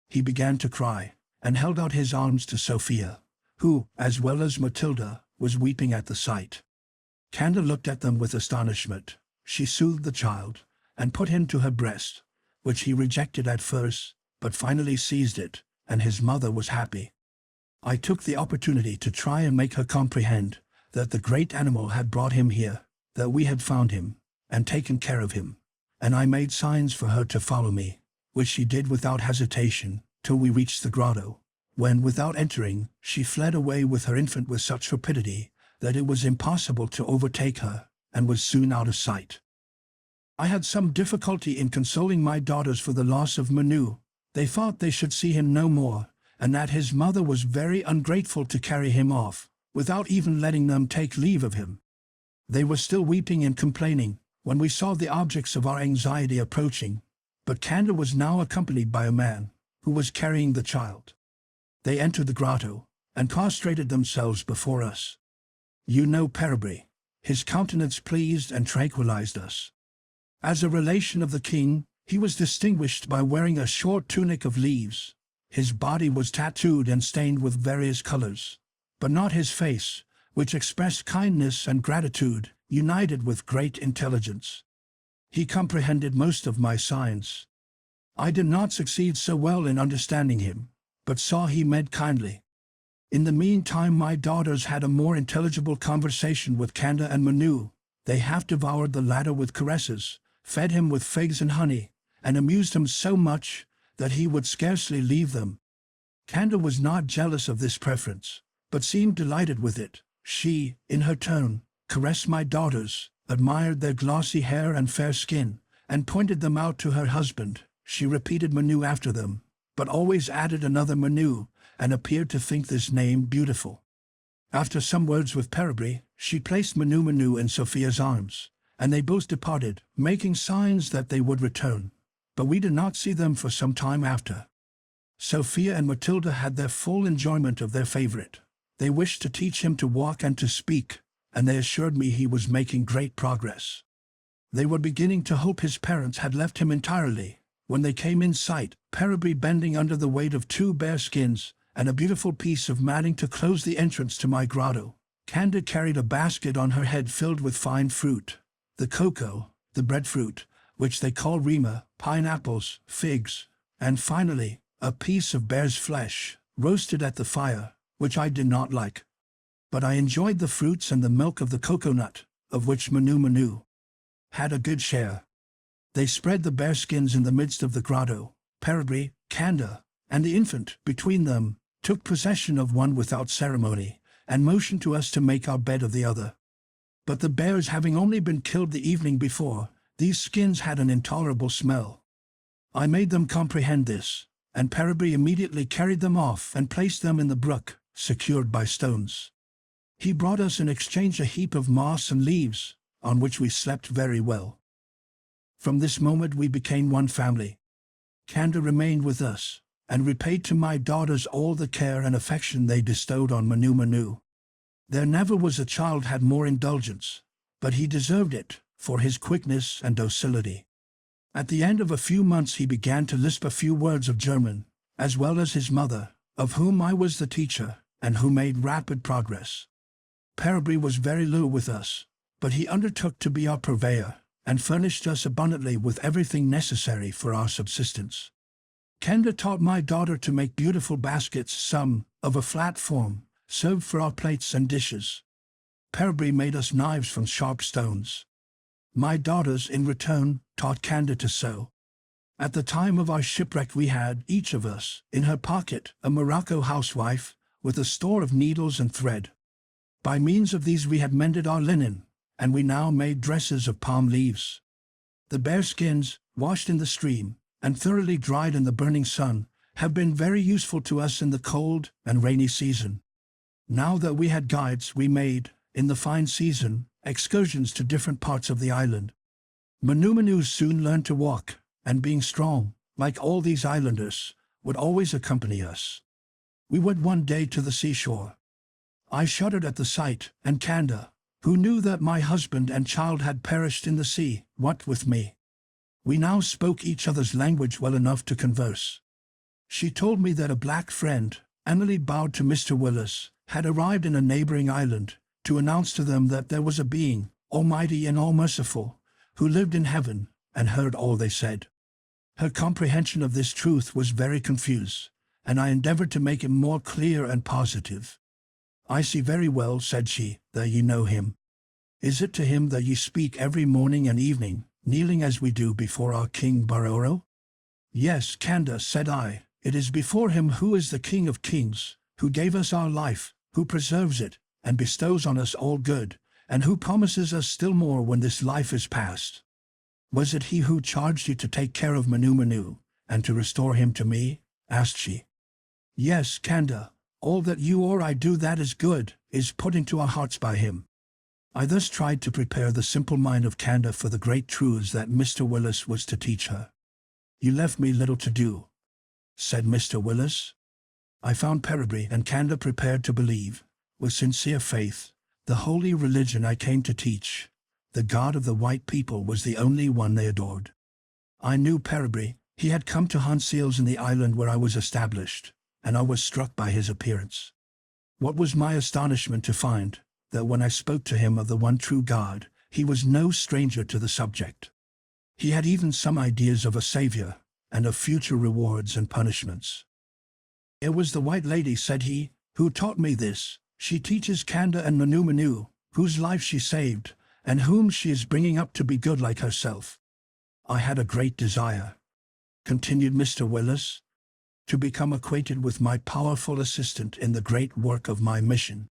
He began to cry, and held out his arms to Sophia, who, as well as Matilda, was weeping at the sight. Candace looked at them with astonishment. She soothed the child, and put him to her breast, which he rejected at first, but finally seized it, and his mother was happy. I took the opportunity to try and make her comprehend that the great animal had brought him here, that we had found him, and taken care of him, and I made signs for her to follow me, which she did without hesitation, till we reached the grotto, when, without entering, she fled away with her infant with such rapidity that it was impossible to overtake her, and was soon out of sight. I had some difficulty in consoling my daughters for the loss of Manu. They thought they should see him no more, and that his mother was very ungrateful to carry him off, without even letting them take leave of him. They were still weeping and complaining, when we saw the objects of our anxiety approaching, but Candace was now accompanied by a man, who was carrying the child. They entered the grotto, and prostrated themselves before us. You know Peribri. His countenance pleased and tranquilized us. As a relation of the king, he was distinguished by wearing a short tunic of leaves. His body was tattooed and stained with various colors, but not his face, which expressed kindness and gratitude, united with great intelligence. He comprehended most of my signs. I did not succeed so well in understanding him, but saw he meant kindly. In the meantime my daughters had a more intelligible conversation with Candace and Manu. They half devoured the latter with caresses, fed him with figs and honey, and amused him so much that he would scarcely leave them. Candace was not jealous of this preference, but seemed delighted with it. She, in her turn, caressed my daughters, admired their glossy hair and fair skin, and pointed them out to her husband. She repeated Manu after them, but always added another Manu, and appeared to think this name beautiful. After some words with Peribri, she placed Manu in Sophia's arms, and they both departed, making signs that they would return. But we did not see them for some time after. Sophia and Matilda had their full enjoyment of their favorite. They wished to teach him to walk and to speak, and they assured me he was making great progress. They were beginning to hope his parents had left him entirely, when they came in sight, Peribri bending under the weight of 2 bear skins, and a beautiful piece of matting to close the entrance to my grotto. Canda carried a basket on her head filled with fine fruit, the cocoa, the breadfruit, which they call rima, pineapples, figs, and finally, a piece of bear's flesh, roasted at the fire, which I did not like. But I enjoyed the fruits and the milk of the coconut, of which Manu had a good share. They spread the bear skins in the midst of the grotto. Peribri, Canda, and the infant, between them, took possession of one without ceremony, and motioned to us to make our bed of the other. But the bears having only been killed the evening before, these skins had an intolerable smell. I made them comprehend this, and Peribri immediately carried them off and placed them in the brook, secured by stones. He brought us in exchange a heap of moss and leaves, on which we slept very well. From this moment we became one family. Canda remained with us, and repaid to my daughters all the care and affection they bestowed on Manu. There never was a child had more indulgence, but he deserved it, for his quickness and docility. At the end of a few months he began to lisp a few words of German, as well as his mother, of whom I was the teacher, and who made rapid progress. Peribri was very low with us, but he undertook to be our purveyor, and furnished us abundantly with everything necessary for our subsistence. Canda taught my daughter to make beautiful baskets, some, of a flat form, served for our plates and dishes. Peribri made us knives from sharp stones. My daughters, in return, taught Canda to sew. At the time of our shipwreck we had, each of us, in her pocket, a Morocco housewife, with a store of needles and thread. By means of these we had mended our linen, and we now made dresses of palm leaves. The bear skins, washed in the stream, and thoroughly dried in the burning sun, have been very useful to us in the cold and rainy season. Now that we had guides, we made, in the fine season, excursions to different parts of the island. Manu soon learned to walk, and being strong, like all these islanders, would always accompany us. We went one day to the seashore. I shuddered at the sight, and Canda, who knew that my husband and child had perished in the sea, wept with me. We now spoke each other's language well enough to converse. She told me that a black friend, Emily bowed to Mr. Wyss, had arrived in a neighboring island, to announce to them that there was a being, almighty and all-merciful, who lived in heaven, and heard all they said. Her comprehension of this truth was very confused, and I endeavored to make it more clear and positive. "I see very well," said she, "that ye know him. Is it to him that ye speak every morning and evening, kneeling as we do before our King Baroro?" "Yes, Canda," said I, "it is before him who is the King of Kings, who gave us our life, who preserves it, and bestows on us all good, and who promises us still more when this life is past." "Was it he who charged you to take care of Manu, and to restore him to me?" asked she. "Yes, Canda, all that you or I do that is good, is put into our hearts by him." I thus tried to prepare the simple mind of Canda for the great truths that Mr. Wyss was to teach her. "You left me little to do," said Mr. Wyss. I found Peribri and Canda prepared to believe, with sincere faith, the holy religion I came to teach. The God of the white people was the only one they adored. I knew Peribri. He had come to hunt seals in the island where I was established, and I was struck by his appearance. What was my astonishment to find that when I spoke to him of the one true God, he was no stranger to the subject. He had even some ideas of a Savior, and of future rewards and punishments. "It was the white lady," said he, "who taught me this. She teaches Canda and Manu, whose life she saved, and whom she is bringing up to be good like herself." I had a great desire, continued Mr. Wyss, to become acquainted with my powerful assistant in the great work of my mission.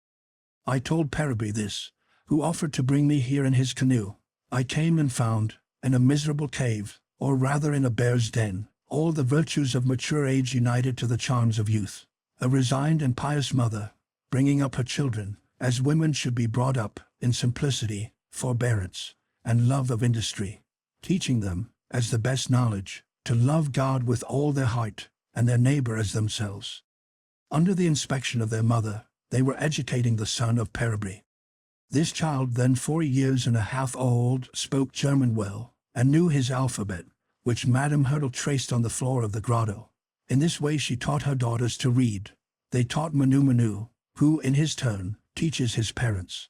I told Peribri this, who offered to bring me here in his canoe. I came and found, in a miserable cave, or rather in a bear's den, all the virtues of mature age united to the charms of youth. a resigned and pious mother, bringing up her children, as women should be brought up, in simplicity, forbearance, and love of industry, teaching them, as the best knowledge, to love God with all their heart, and their neighbor as themselves. Under the inspection of their mother, they were educating the son of Parabry. This child, then 4 years and a half old, spoke German well, and knew his alphabet, which Madame Hurdle traced on the floor of the grotto. In this way she taught her daughters to read. They taught Manu, who, in his turn, teaches his parents.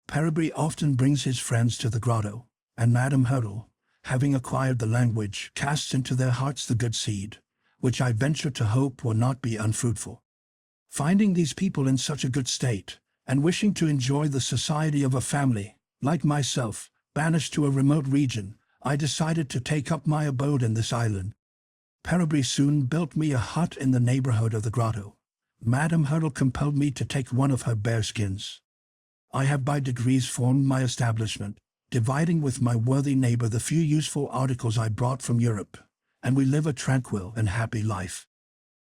Parabry often brings his friends to the grotto, and Madame Hurdle, having acquired the language, casts into their hearts the good seed, which I venture to hope will not be unfruitful. Finding these people in such a good state, and wishing to enjoy the society of a family, like myself, banished to a remote region, I decided to take up my abode in this island. Parabry soon built me a hut in the neighborhood of the grotto. Madame Hurdle compelled me to take one of her bearskins. I have by degrees formed my establishment, dividing with my worthy neighbor the few useful articles I brought from Europe, and we live a tranquil and happy life.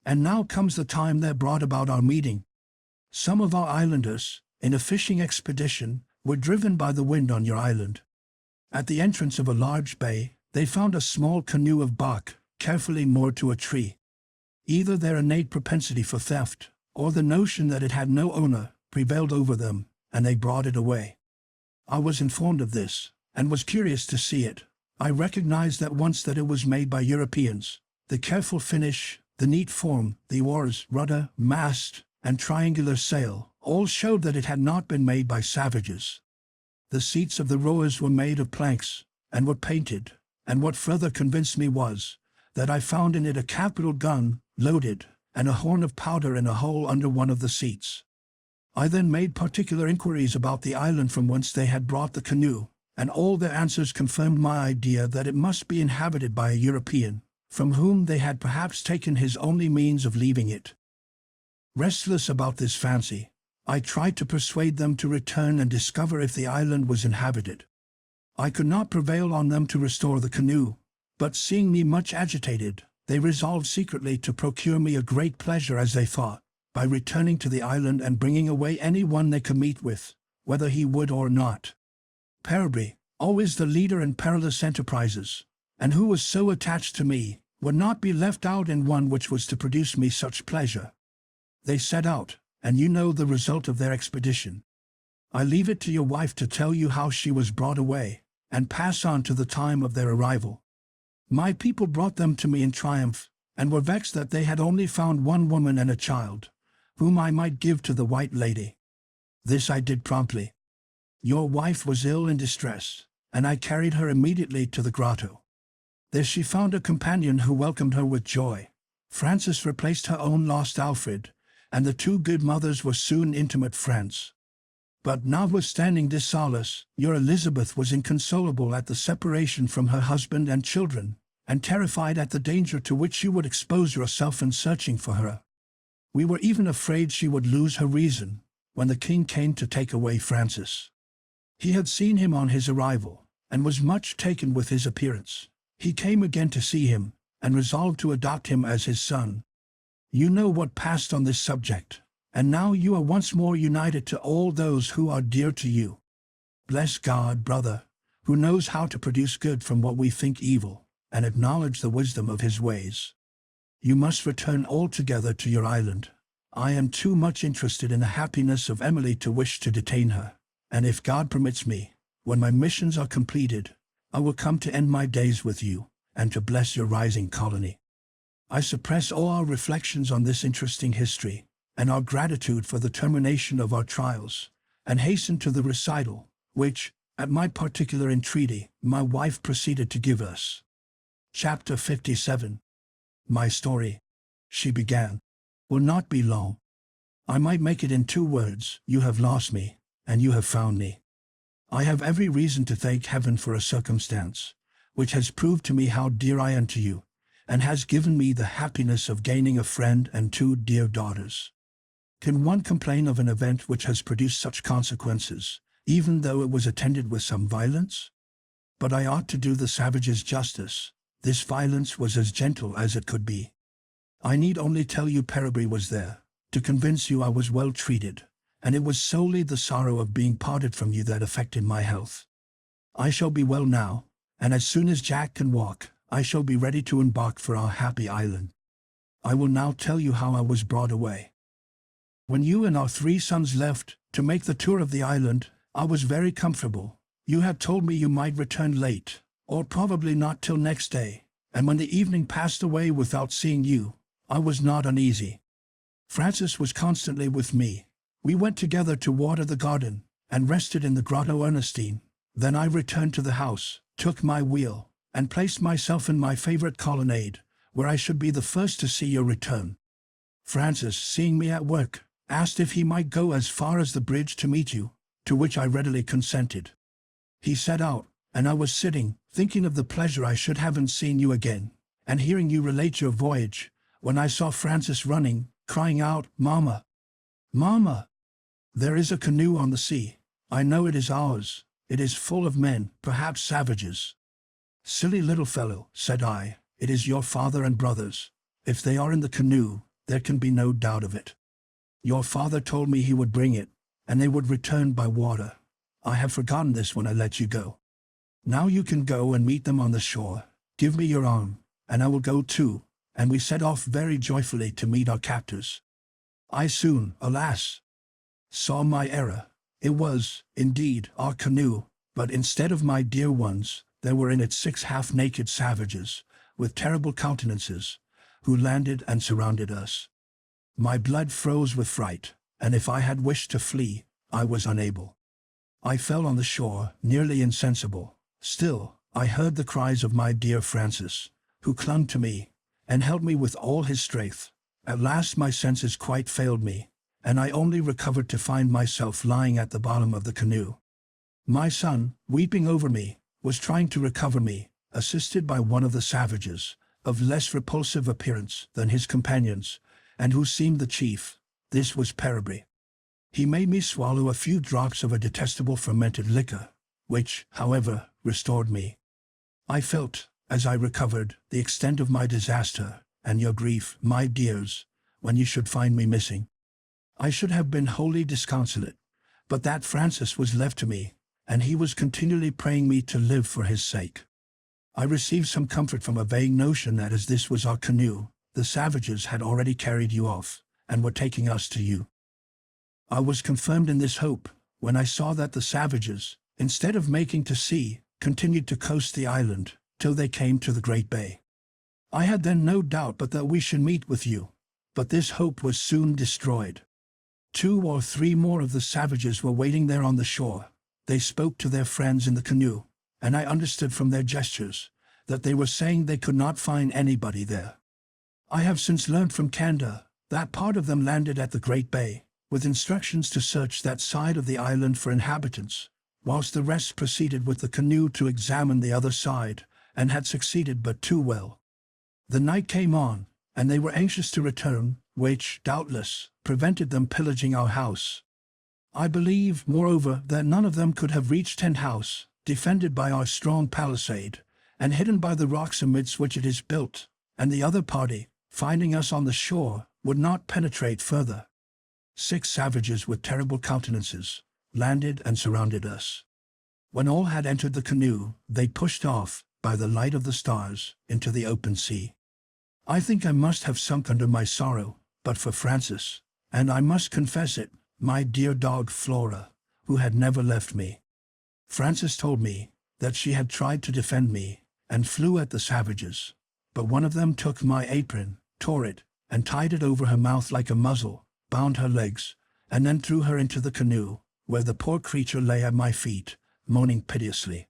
And now comes the time that brought about our meeting. Some of our islanders, in a fishing expedition, were driven by the wind on your island. At the entrance of a large bay, they found a small canoe of bark, carefully moored to a tree. Either their innate propensity for theft, or the notion that it had no owner, prevailed over them, and they brought it away. I was informed of this, and was curious to see it. I recognized at once that it was made by Europeans. The careful finish, the neat form, the oars, rudder, mast, and triangular sail, all showed that it had not been made by savages. The seats of the rowers were made of planks, and were painted, and what further convinced me was, that I found in it a capital gun, loaded, and a horn of powder in a hole under one of the seats. I then made particular inquiries about the island from whence they had brought the canoe, and all their answers confirmed my idea that it must be inhabited by a European, from whom they had perhaps taken his only means of leaving it. Restless about this fancy, I tried to persuade them to return and discover if the island was inhabited. I could not prevail on them to restore the canoe, but seeing me much agitated, they resolved secretly to procure me a great pleasure, as they thought, by returning to the island and bringing away any one they could meet with, whether he would or not. Parabry, always the leader in perilous enterprises, and who was so attached to me, would not be left out in one which was to produce me such pleasure. They set out, and you know the result of their expedition. I leave it to your wife to tell you how she was brought away, and pass on to the time of their arrival. My people brought them to me in triumph, and were vexed that they had only found one woman and a child, whom I might give to the white lady. This I did promptly. Your wife was ill and distressed, and I carried her immediately to the grotto. There she found a companion who welcomed her with joy. Frances replaced her own lost Alfred, and the two good mothers were soon intimate friends. But notwithstanding this solace, your Elizabeth was inconsolable at the separation from her husband and children, and terrified at the danger to which you would expose yourself in searching for her. We were even afraid she would lose her reason, when the king came to take away Francis. He had seen him on his arrival, and was much taken with his appearance. He came again to see him, and resolved to adopt him as his son. You know what passed on this subject, and now you are once more united to all those who are dear to you. Bless God, brother, who knows how to produce good from what we think evil, and acknowledge the wisdom of his ways. You must return altogether to your island. I am too much interested in the happiness of Emily to wish to detain her, and if God permits me, when my missions are completed, I will come to end my days with you, and to bless your rising colony. I suppress all our reflections on this interesting history, and our gratitude for the termination of our trials, and hasten to the recital, which, at my particular entreaty, my wife proceeded to give us. Chapter 57. My story, she began, will not be long. I might make it in 2 words: you have lost me, and you have found me. I have every reason to thank heaven for a circumstance, which has proved to me how dear I am to you, and has given me the happiness of gaining a friend and 2 dear daughters. Can one complain of an event which has produced such consequences, even though it was attended with some violence? But I ought to do the savages justice. This violence was as gentle as it could be. I need only tell you Parabry was there, to convince you I was well treated, and it was solely the sorrow of being parted from you that affected my health. I shall be well now, and as soon as Jack can walk, I shall be ready to embark for our happy island. I will now tell you how I was brought away. When you and our 3 sons left to make the tour of the island, I was very comfortable. You had told me you might return late, or probably not till next day, and when the evening passed away without seeing you, I was not uneasy. Francis was constantly with me. We went together to water the garden, and rested in the Grotto Ernestine. Then I returned to the house, took my wheel, and placed myself in my favorite colonnade, where I should be the first to see your return. Francis, seeing me at work, asked if he might go as far as the bridge to meet you, to which I readily consented. He set out, and I was sitting, thinking of the pleasure I should have in seeing you again, and hearing you relate your voyage, when I saw Francis running, crying out, "Mama! Mama! There is a canoe on the sea. I know it is ours. It is full of men, perhaps savages." "Silly little fellow," said I, "it is your father and brothers. If they are in the canoe, there can be no doubt of it. Your father told me he would bring it, and they would return by water. I have forgotten this when I let you go. Now you can go and meet them on the shore. Give me your arm, and I will go too." And we set off very joyfully to meet our captors. I soon, alas, saw my error. It was, indeed, our canoe, but instead of my dear ones, there were in it 6 half-naked savages, with terrible countenances, who landed and surrounded us. My blood froze with fright, and if I had wished to flee, I was unable. I fell on the shore, nearly insensible. Still, I heard the cries of my dear Francis, who clung to me, and held me with all his strength. At last my senses quite failed me, and I only recovered to find myself lying at the bottom of the canoe. My son, weeping over me, was trying to recover me, assisted by one of the savages, of less repulsive appearance than his companions, and who seemed the chief. This was Peribry. He made me swallow a few drops of a detestable fermented liquor, which, however, restored me. I felt, as I recovered, the extent of my disaster, and your grief, my dears, when you should find me missing. I should have been wholly disconsolate, but that Francis was left to me, and he was continually praying me to live for his sake. I received some comfort from a vague notion that as this was our canoe, the savages had already carried you off, and were taking us to you. I was confirmed in this hope, when I saw that the savages, instead of making to sea, continued to coast the island, till they came to the great bay. I had then no doubt but that we should meet with you, but this hope was soon destroyed. 2 or 3 more of the savages were waiting there on the shore. They spoke to their friends in the canoe, and I understood from their gestures that they were saying they could not find anybody there. I have since learned from Canada that part of them landed at the Great Bay, with instructions to search that side of the island for inhabitants, whilst the rest proceeded with the canoe to examine the other side, and had succeeded but too well. The night came on, and they were anxious to return, which, doubtless, prevented them pillaging our house. I believe, moreover, that none of them could have reached Tent House, defended by our strong palisade, and hidden by the rocks amidst which it is built, and the other party, finding us on the shore, would not penetrate further. 6 savages with terrible countenances landed and surrounded us. When all had entered the canoe, they pushed off, by the light of the stars, into the open sea. I think I must have sunk under my sorrow, but for Francis, and I must confess it, my dear dog Flora, who had never left me. Francis told me that she had tried to defend me, and flew at the savages, but one of them took my apron, tore it, and tied it over her mouth like a muzzle, bound her legs, and then threw her into the canoe, where the poor creature lay at my feet, moaning piteously.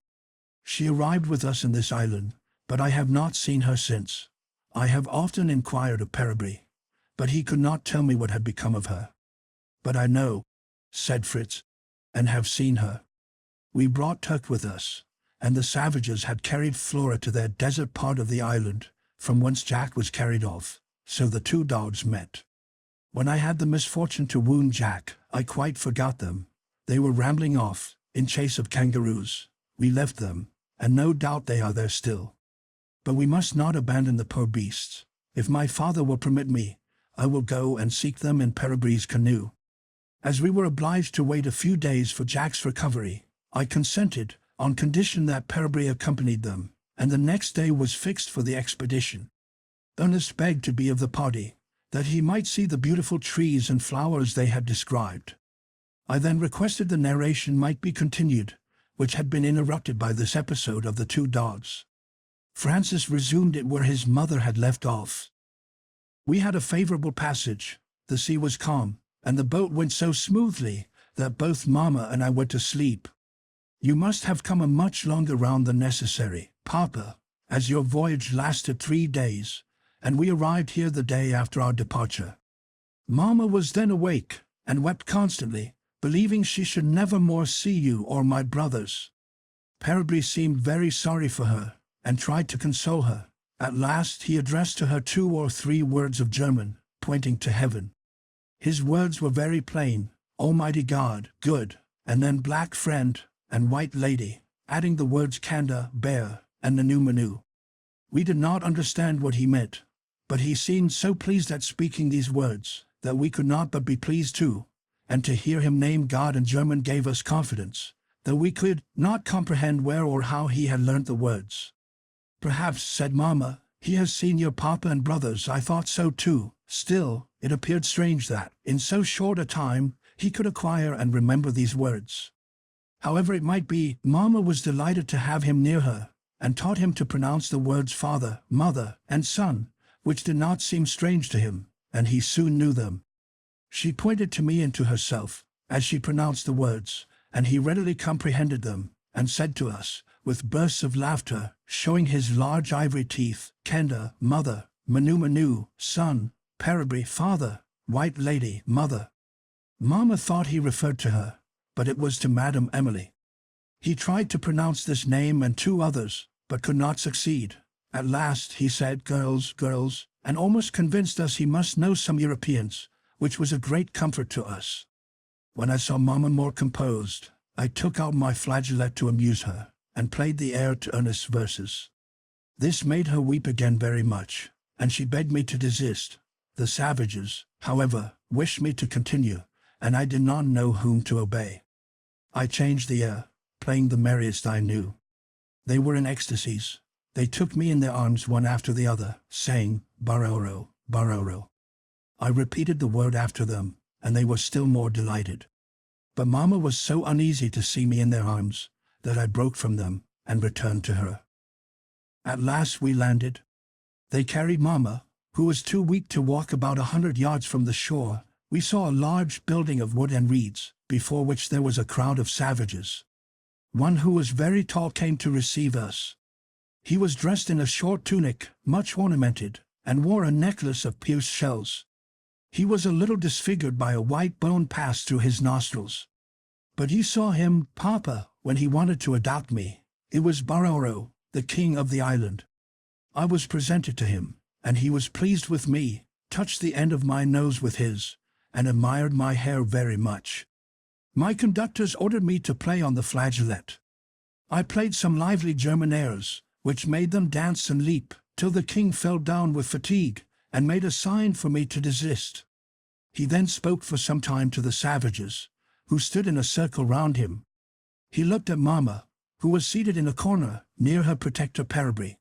She arrived with us in this island, but I have not seen her since. I have often inquired of Peribry, but he could not tell me what had become of her. But I know, said Fritz, and have seen her. We brought Turk with us, and the savages had carried Flora to their desert part of the island, from whence Jack was carried off, so the 2 dogs met. When I had the misfortune to wound Jack, I quite forgot them. They were rambling off, in chase of kangaroos. We left them, and no doubt they are there still. But we must not abandon the poor beasts. If my father will permit me, I will go and seek them in Peribre's canoe. As we were obliged to wait a few days for Jack's recovery, I consented, on condition that Peribre accompanied them, and the next day was fixed for the expedition. Ernest begged to be of the party, that he might see the beautiful trees and flowers they had described. I then requested the narration might be continued, which had been interrupted by this episode of the two dogs. Francis resumed it where his mother had left off. We had a favorable passage, the sea was calm, and the boat went so smoothly that both Mamma and I went to sleep. You must have come a much longer round than necessary, Papa, as your voyage lasted 3 days, and we arrived here the day after our departure. Mamma was then awake, and wept constantly, believing she should never more see you or my brothers. Peribre seemed very sorry for her, and tried to console her. At last he addressed to her 2 or 3 words of German, pointing to heaven. His words were very plain, Almighty God, good, and then black friend, and white lady, adding the words Kanda, bear, and Nanu Manu. We did not understand what he meant, but he seemed so pleased at speaking these words, that we could not but be pleased too, and to hear him name God in German gave us confidence, though we could not comprehend where or how he had learnt the words. Perhaps, said Mamma, he has seen your papa and brothers. I thought so too. Still, it appeared strange that, in so short a time, he could acquire and remember these words. However it might be, Mamma was delighted to have him near her, and taught him to pronounce the words father, mother, and son, which did not seem strange to him, and he soon knew them. She pointed to me and to herself, as she pronounced the words, and he readily comprehended them, and said to us, with bursts of laughter, showing his large ivory teeth, Kenda, mother, Manu Manu, son, Peribre, father, white lady, mother. Mamma thought he referred to her, but it was to Madame Emily. He tried to pronounce this name and 2 others, but could not succeed. At last he said, girls, girls, and almost convinced us he must know some Europeans, which was a great comfort to us. When I saw Mamma more composed, I took out my flageolet to amuse her, and played the air to Ernest's verses. This made her weep again very much, and she begged me to desist. The savages, however, wished me to continue, and I did not know whom to obey. I changed the air, playing the merriest I knew. They were in ecstasies. They took me in their arms one after the other, saying, Baroro, Baroro. I repeated the word after them, and they were still more delighted. But Mamma was so uneasy to see me in their arms, that I broke from them, and returned to her. At last we landed. They carried Mamma, who was too weak to walk, about 100 yards from the shore. We saw a large building of wood and reeds, before which there was a crowd of savages. One who was very tall came to receive us. He was dressed in a short tunic, much ornamented, and wore a necklace of pierced shells. He was a little disfigured by a white bone passed through his nostrils. But you saw him, Papa, when he wanted to adopt me. It was Baroro, the king of the island. I was presented to him, and he was pleased with me, touched the end of my nose with his, and admired my hair very much. My conductors ordered me to play on the flageolet. I played some lively German airs, which made them dance and leap, till the king fell down with fatigue, and made a sign for me to desist. He then spoke for some time to the savages, who stood in a circle round him. He looked at Mamma, who was seated in a corner, near her protector Peribre.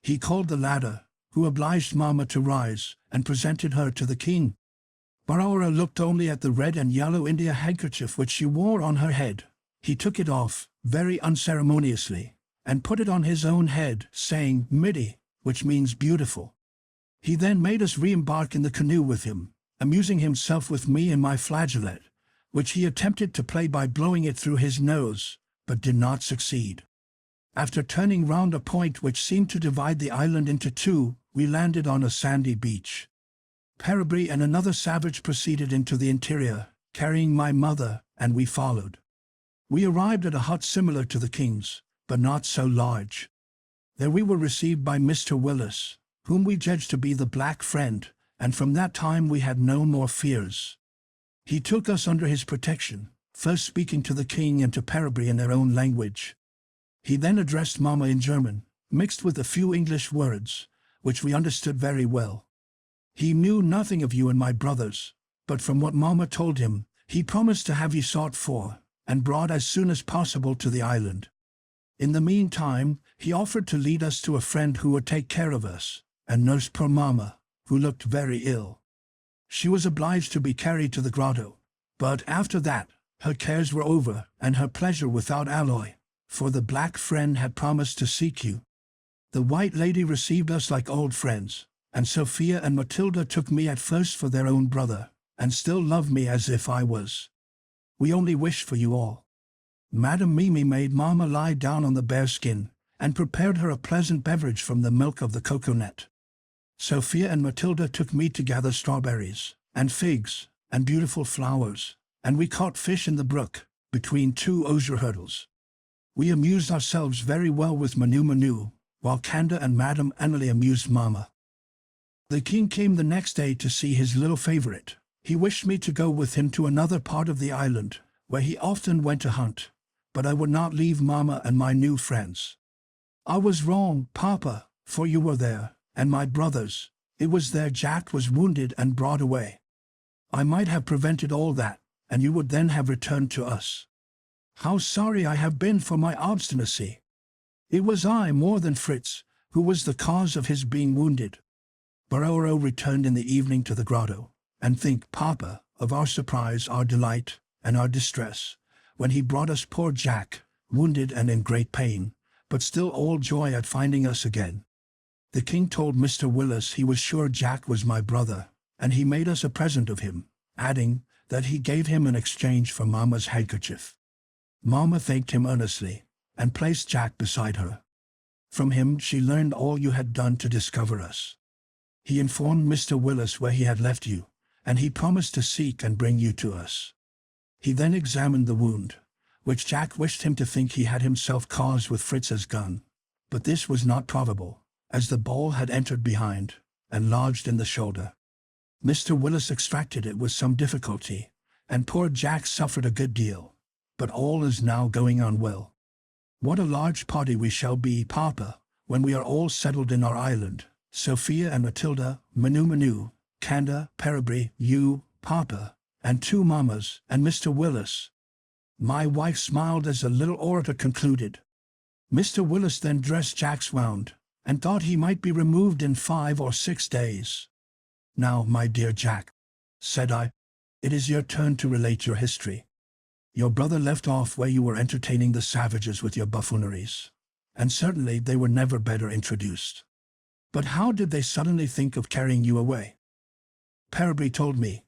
He called the latter, who obliged Mamma to rise, and presented her to the king. Baroro looked only at the red and yellow India handkerchief which she wore on her head. He took it off, very unceremoniously, and put it on his own head, saying, Midi, which means beautiful. He then made us re-embark in the canoe with him, amusing himself with me and my flageolet, which he attempted to play by blowing it through his nose, but did not succeed. After turning round a point which seemed to divide the island into 2, we landed on a sandy beach. Peribre and another savage proceeded into the interior, carrying my mother, and we followed. We arrived at a hut similar to the king's, but not so large. There we were received by Mr. Willis, whom we judged to be the Black Friend, and from that time we had no more fears. He took us under his protection, first speaking to the king and to Peribre in their own language. He then addressed Mamma in German, mixed with a few English words, which we understood very well. He knew nothing of you and my brothers, but from what Mama told him, he promised to have you sought for and brought as soon as possible to the island. In the meantime, he offered to lead us to a friend who would take care of us and nurse poor Mama, who looked very ill. She was obliged to be carried to the grotto, but after that, her cares were over and her pleasure without alloy, for the black friend had promised to seek you. The white lady received us like old friends, and Sophia and Matilda took me at first for their own brother, and still love me as if I was. We only wish for you all. Madame Mimi made Mama lie down on the bearskin, and prepared her a pleasant beverage from the milk of the cocoanut. Sophia and Matilda took me to gather strawberries, and figs, and beautiful flowers, and we caught fish in the brook, between two osier hurdles. We amused ourselves very well with Manu, while Canda and Madame Annalie amused Mama. The king came the next day to see his little favorite. He wished me to go with him to another part of the island, where he often went to hunt, but I would not leave Mama and my new friends. I was wrong, Papa, for you were there, and my brothers. It was there Jack was wounded and brought away. I might have prevented all that, and you would then have returned to us. How sorry I have been for my obstinacy. It was I more than Fritz, who was the cause of his being wounded. Baroro returned in the evening to the grotto, and think, Papa, of our surprise, our delight, and our distress, when he brought us poor Jack, wounded and in great pain, but still all joy at finding us again. The king told Mr. Willis he was sure Jack was my brother, and he made us a present of him, adding that he gave him in exchange for Mama's handkerchief. Mama thanked him earnestly, and placed Jack beside her. From him she learned all you had done to discover us. He informed Mr. Willis where he had left you, and he promised to seek and bring you to us. He then examined the wound, which Jack wished him to think he had himself caused with Fritz's gun, but this was not probable, as the ball had entered behind, and lodged in the shoulder. Mr. Willis extracted it with some difficulty, and poor Jack suffered a good deal, but all is now going on well. What a large party we shall be, Papa, when we are all settled in our island. Sophia and Matilda, Manu, Canda, Parabri, you, Papa, and two Mamas, and Mr. Willis. My wife smiled as the little orator concluded. Mr. Willis then dressed Jack's wound, and thought he might be removed in 5 or 6 days. Now, my dear Jack, said I, it is your turn to relate your history. Your brother left off where you were entertaining the savages with your buffooneries, and certainly they were never better introduced. But how did they suddenly think of carrying you away? Parabri told me,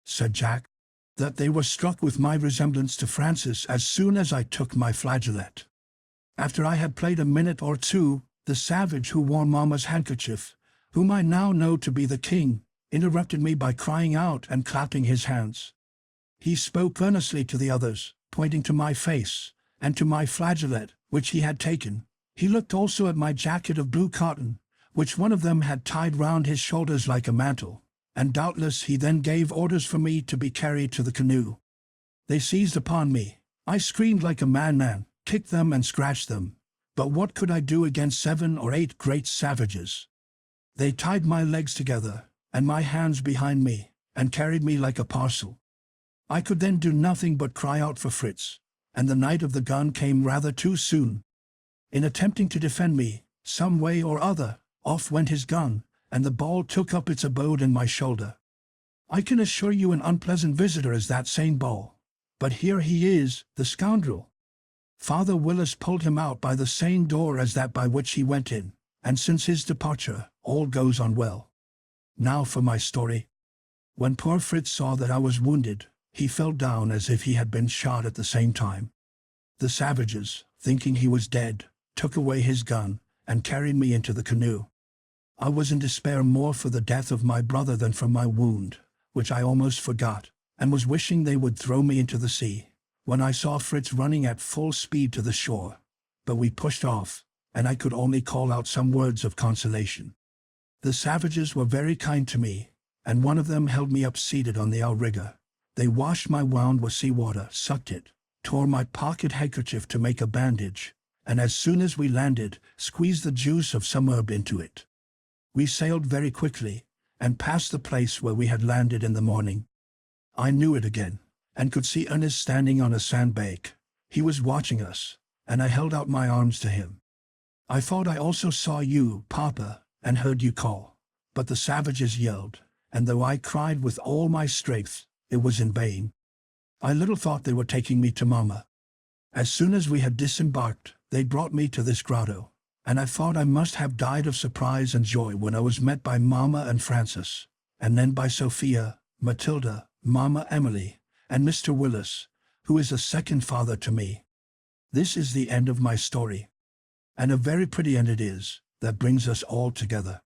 said Jack, that they were struck with my resemblance to Francis as soon as I took my flageolet. After I had played a minute or two, the savage who wore Mama's handkerchief, whom I now know to be the king, interrupted me by crying out and clapping his hands. He spoke earnestly to the others, pointing to my face, and to my flageolet, which he had taken. He looked also at my jacket of blue cotton, which one of them had tied round his shoulders like a mantle, and doubtless he then gave orders for me to be carried to the canoe. They seized upon me. I screamed like a madman, kicked them and scratched them, but what could I do against 7 or 8 great savages? They tied my legs together, and my hands behind me, and carried me like a parcel. I could then do nothing but cry out for Fritz, and the night of the gun came rather too soon. In attempting to defend me, some way or other, off went his gun, and the ball took up its abode in my shoulder. I can assure you an unpleasant visitor is that same ball, but here he is, the scoundrel. Father Willis pulled him out by the same door as that by which he went in, and since his departure, all goes on well. Now for my story. When poor Fritz saw that I was wounded, he fell down as if he had been shot at the same time. The savages, thinking he was dead, took away his gun, and carried me into the canoe. I was in despair more for the death of my brother than for my wound, which I almost forgot, and was wishing they would throw me into the sea, when I saw Fritz running at full speed to the shore. But we pushed off, and I could only call out some words of consolation. The savages were very kind to me, and one of them held me up seated on the outrigger. They washed my wound with sea-water, sucked it, tore my pocket handkerchief to make a bandage, and as soon as we landed, squeezed the juice of some herb into it. We sailed very quickly, and past the place where we had landed in the morning. I knew it again, and could see Ernest standing on a sandbank. He was watching us, and I held out my arms to him. I thought I also saw you, Papa, and heard you call. But the savages yelled, and though I cried with all my strength, it was in vain. I little thought they were taking me to Mama. As soon as we had disembarked, they brought me to this grotto, and I thought I must have died of surprise and joy when I was met by Mama and Francis, and then by Sophia, Matilda, Mama Emily, and Mr. Wyss, who is a second father to me. This is the end of my story. And a very pretty end it is, that brings us all together.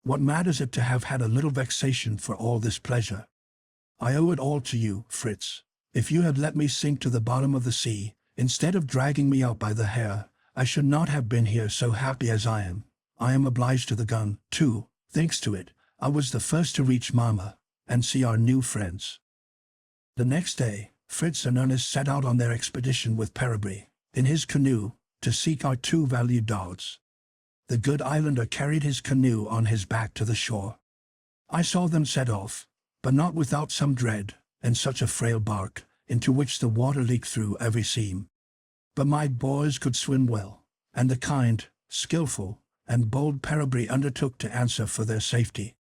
What matters it to have had a little vexation for all this pleasure? I owe it all to you, Fritz. If you had let me sink to the bottom of the sea, instead of dragging me out by the hair, I should not have been here so happy as I am. I am obliged to the gun, too. Thanks to it, I was the first to reach Mama, and see our new friends. The next day, Fritz and Ernest set out on their expedition with Peribry, in his canoe, to seek our two valued dogs. The good islander carried his canoe on his back to the shore. I saw them set off, but not without some dread, and such a frail bark, into which the water leaked through every seam. But my boys could swim well, and the kind, skillful, and bold Peribry undertook to answer for their safety.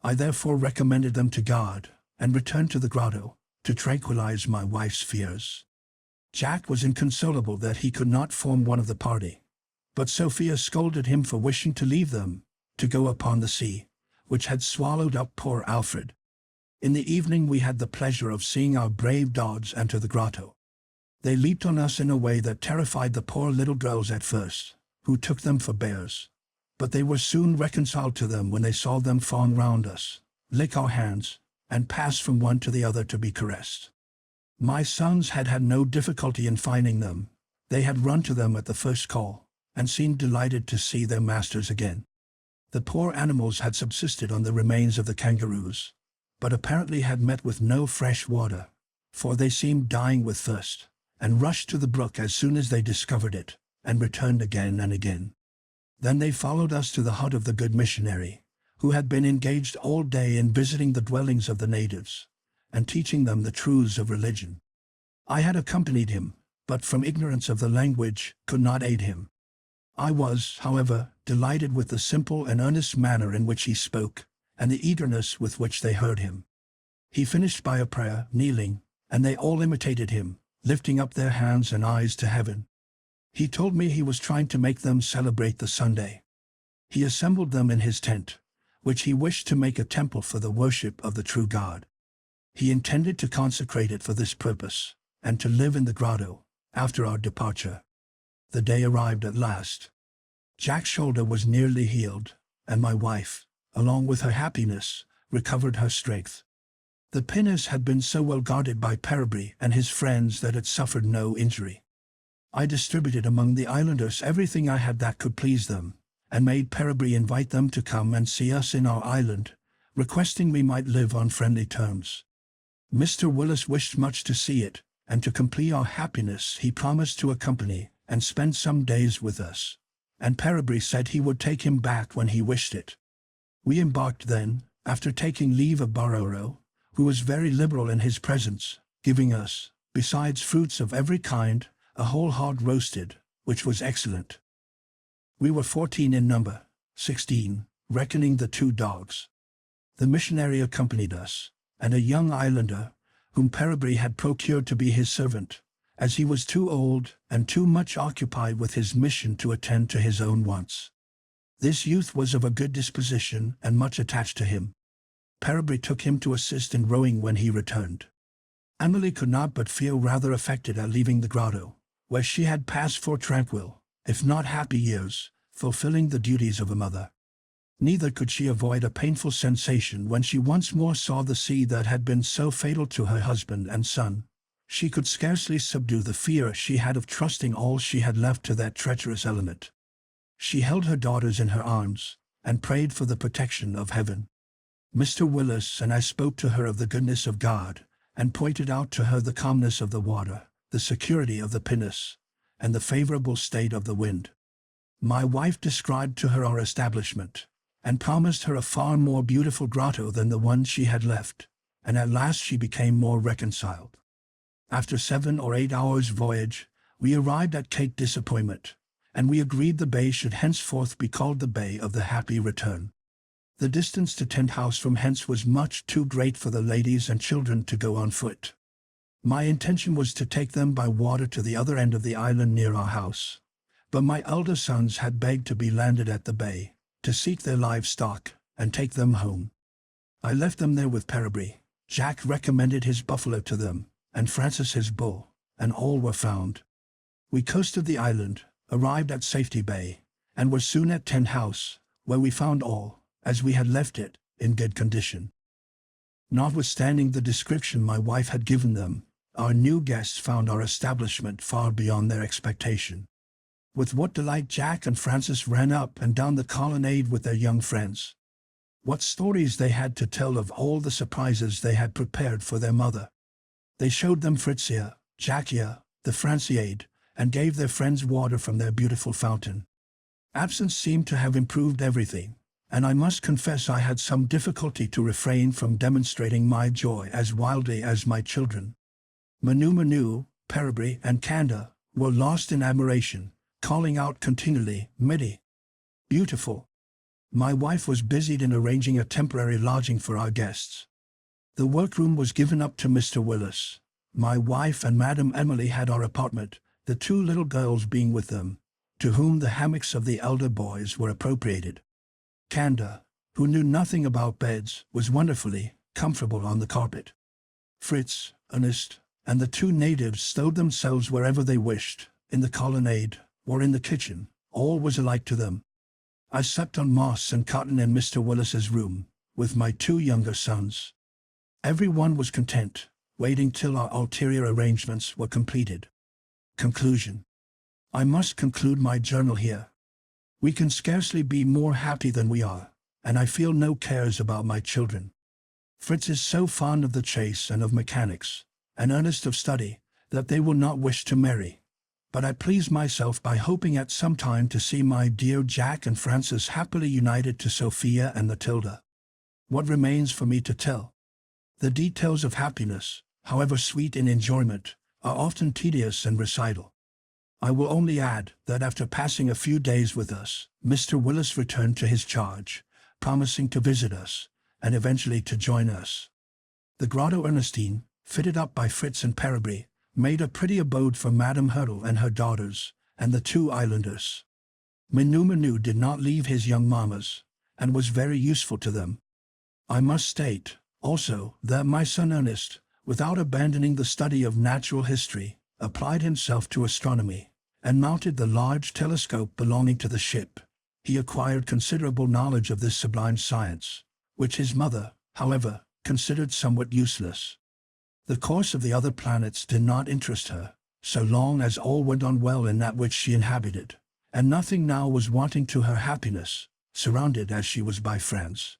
I therefore recommended them to God, and returned to the grotto, to tranquilize my wife's fears. Jack was inconsolable that he could not form one of the party, but Sophia scolded him for wishing to leave them, to go upon the sea, which had swallowed up poor Alfred. In the evening we had the pleasure of seeing our brave dogs enter the grotto. They leaped on us in a way that terrified the poor little girls at first, who took them for bears. But they were soon reconciled to them when they saw them fawn round us, lick our hands, and pass from one to the other to be caressed. My sons had had no difficulty in finding them. They had run to them at the first call, and seemed delighted to see their masters again. The poor animals had subsisted on the remains of the kangaroos, but apparently had met with no fresh water, for they seemed dying with thirst, and rushed to the brook as soon as they discovered it, and returned again and again. Then they followed us to the hut of the good missionary, who had been engaged all day in visiting the dwellings of the natives, and teaching them the truths of religion. I had accompanied him, but from ignorance of the language could not aid him. I was, however, delighted with the simple and earnest manner in which he spoke, and the eagerness with which they heard him. He finished by a prayer, kneeling, and they all imitated him, lifting up their hands and eyes to heaven. He told me he was trying to make them celebrate the Sunday. He assembled them in his tent, which he wished to make a temple for the worship of the true God. He intended to consecrate it for this purpose, and to live in the grotto, after our departure. The day arrived at last. Jack's shoulder was nearly healed, and my wife, along with her happiness, recovered her strength. The pinnace had been so well guarded by Peribry and his friends that it suffered no injury. I distributed among the islanders everything I had that could please them, and made Peribry invite them to come and see us in our island, requesting we might live on friendly terms. Mr. Wyss wished much to see it, and to complete our happiness he promised to accompany and spend some days with us, and Peribry said he would take him back when he wished it. We embarked then, after taking leave of Baroro, who was very liberal in his presents, giving us, besides fruits of every kind, a whole hog roasted, which was excellent. We were 14 in number, 16, reckoning the 2 dogs. The missionary accompanied us, and a young islander, whom Peribry had procured to be his servant, as he was too old and too much occupied with his mission to attend to his own wants. This youth was of a good disposition and much attached to him. Peribry took him to assist in rowing when he returned. Emily could not but feel rather affected at leaving the grotto, where she had passed 4 tranquil, if not happy years, fulfilling the duties of a mother. Neither could she avoid a painful sensation when she once more saw the sea that had been so fatal to her husband and son. She could scarcely subdue the fear she had of trusting all she had left to that treacherous element. She held her daughters in her arms, and prayed for the protection of heaven. Mr. Wyss and I spoke to her of the goodness of God, and pointed out to her the calmness of the water, the security of the pinnace, and the favorable state of the wind. My wife described to her our establishment, and promised her a far more beautiful grotto than the one she had left, and at last she became more reconciled. After 7 or 8 hours' voyage, we arrived at Cape Disappointment, and we agreed the bay should henceforth be called the Bay of the Happy Return. The distance to Tent House from hence was much too great for the ladies and children to go on foot. My intention was to take them by water to the other end of the island near our house, but my elder sons had begged to be landed at the bay, to seek their livestock, and take them home. I left them there with Peribry. Jack recommended his buffalo to them, and Francis his bull, and all were found. We coasted the island, arrived at Safety Bay, and were soon at Tent House, where we found all, as we had left it, in good condition. Notwithstanding the description my wife had given them, our new guests found our establishment far beyond their expectation. With what delight Jack and Francis ran up and down the colonnade with their young friends. What stories they had to tell of all the surprises they had prepared for their mother. They showed them Fritzia, Jackia, the Franciade, and gave their friends water from their beautiful fountain. Absence seemed to have improved everything, and I must confess I had some difficulty to refrain from demonstrating my joy as wildly as my children. Manu, Peribry, and Canda were lost in admiration, calling out continually, "Mitty! Beautiful!" My wife was busied in arranging a temporary lodging for our guests. The workroom was given up to Mr. Willis. My wife and Madame Emily had our apartment, the 2 little girls being with them, to whom the hammocks of the elder boys were appropriated. Canda, who knew nothing about beds, was wonderfully comfortable on the carpet. Fritz, Ernest, and the 2 natives stowed themselves wherever they wished, in the colonnade, or in the kitchen. All was alike to them. I slept on moss and cotton in Mr. Willis's room, with my 2 younger sons. Every one was content, waiting till our ulterior arrangements were completed. Conclusion. I must conclude my journal here. We can scarcely be more happy than we are, and I feel no cares about my children. Fritz is so fond of the chase and of mechanics, and Ernest of study, that they will not wish to marry. But I please myself by hoping at some time to see my dear Jack and Francis happily united to Sophia and Matilda. What remains for me to tell? The details of happiness, however sweet in enjoyment, are often tedious in recital. I will only add that after passing a few days with us, Mr. Willis returned to his charge, promising to visit us, and eventually to join us. The Grotto Ernestine, fitted up by Fritz and Peribry, made a pretty abode for Madame Hurdle and her daughters, and the 2 islanders. Manu did not leave his young mammas, and was very useful to them. I must state, also, that my son Ernest, without abandoning the study of natural history, applied himself to astronomy, and mounted the large telescope belonging to the ship. He acquired considerable knowledge of this sublime science, which his mother, however, considered somewhat useless. The course of the other planets did not interest her, so long as all went on well in that which she inhabited, and nothing now was wanting to her happiness, surrounded as she was by friends.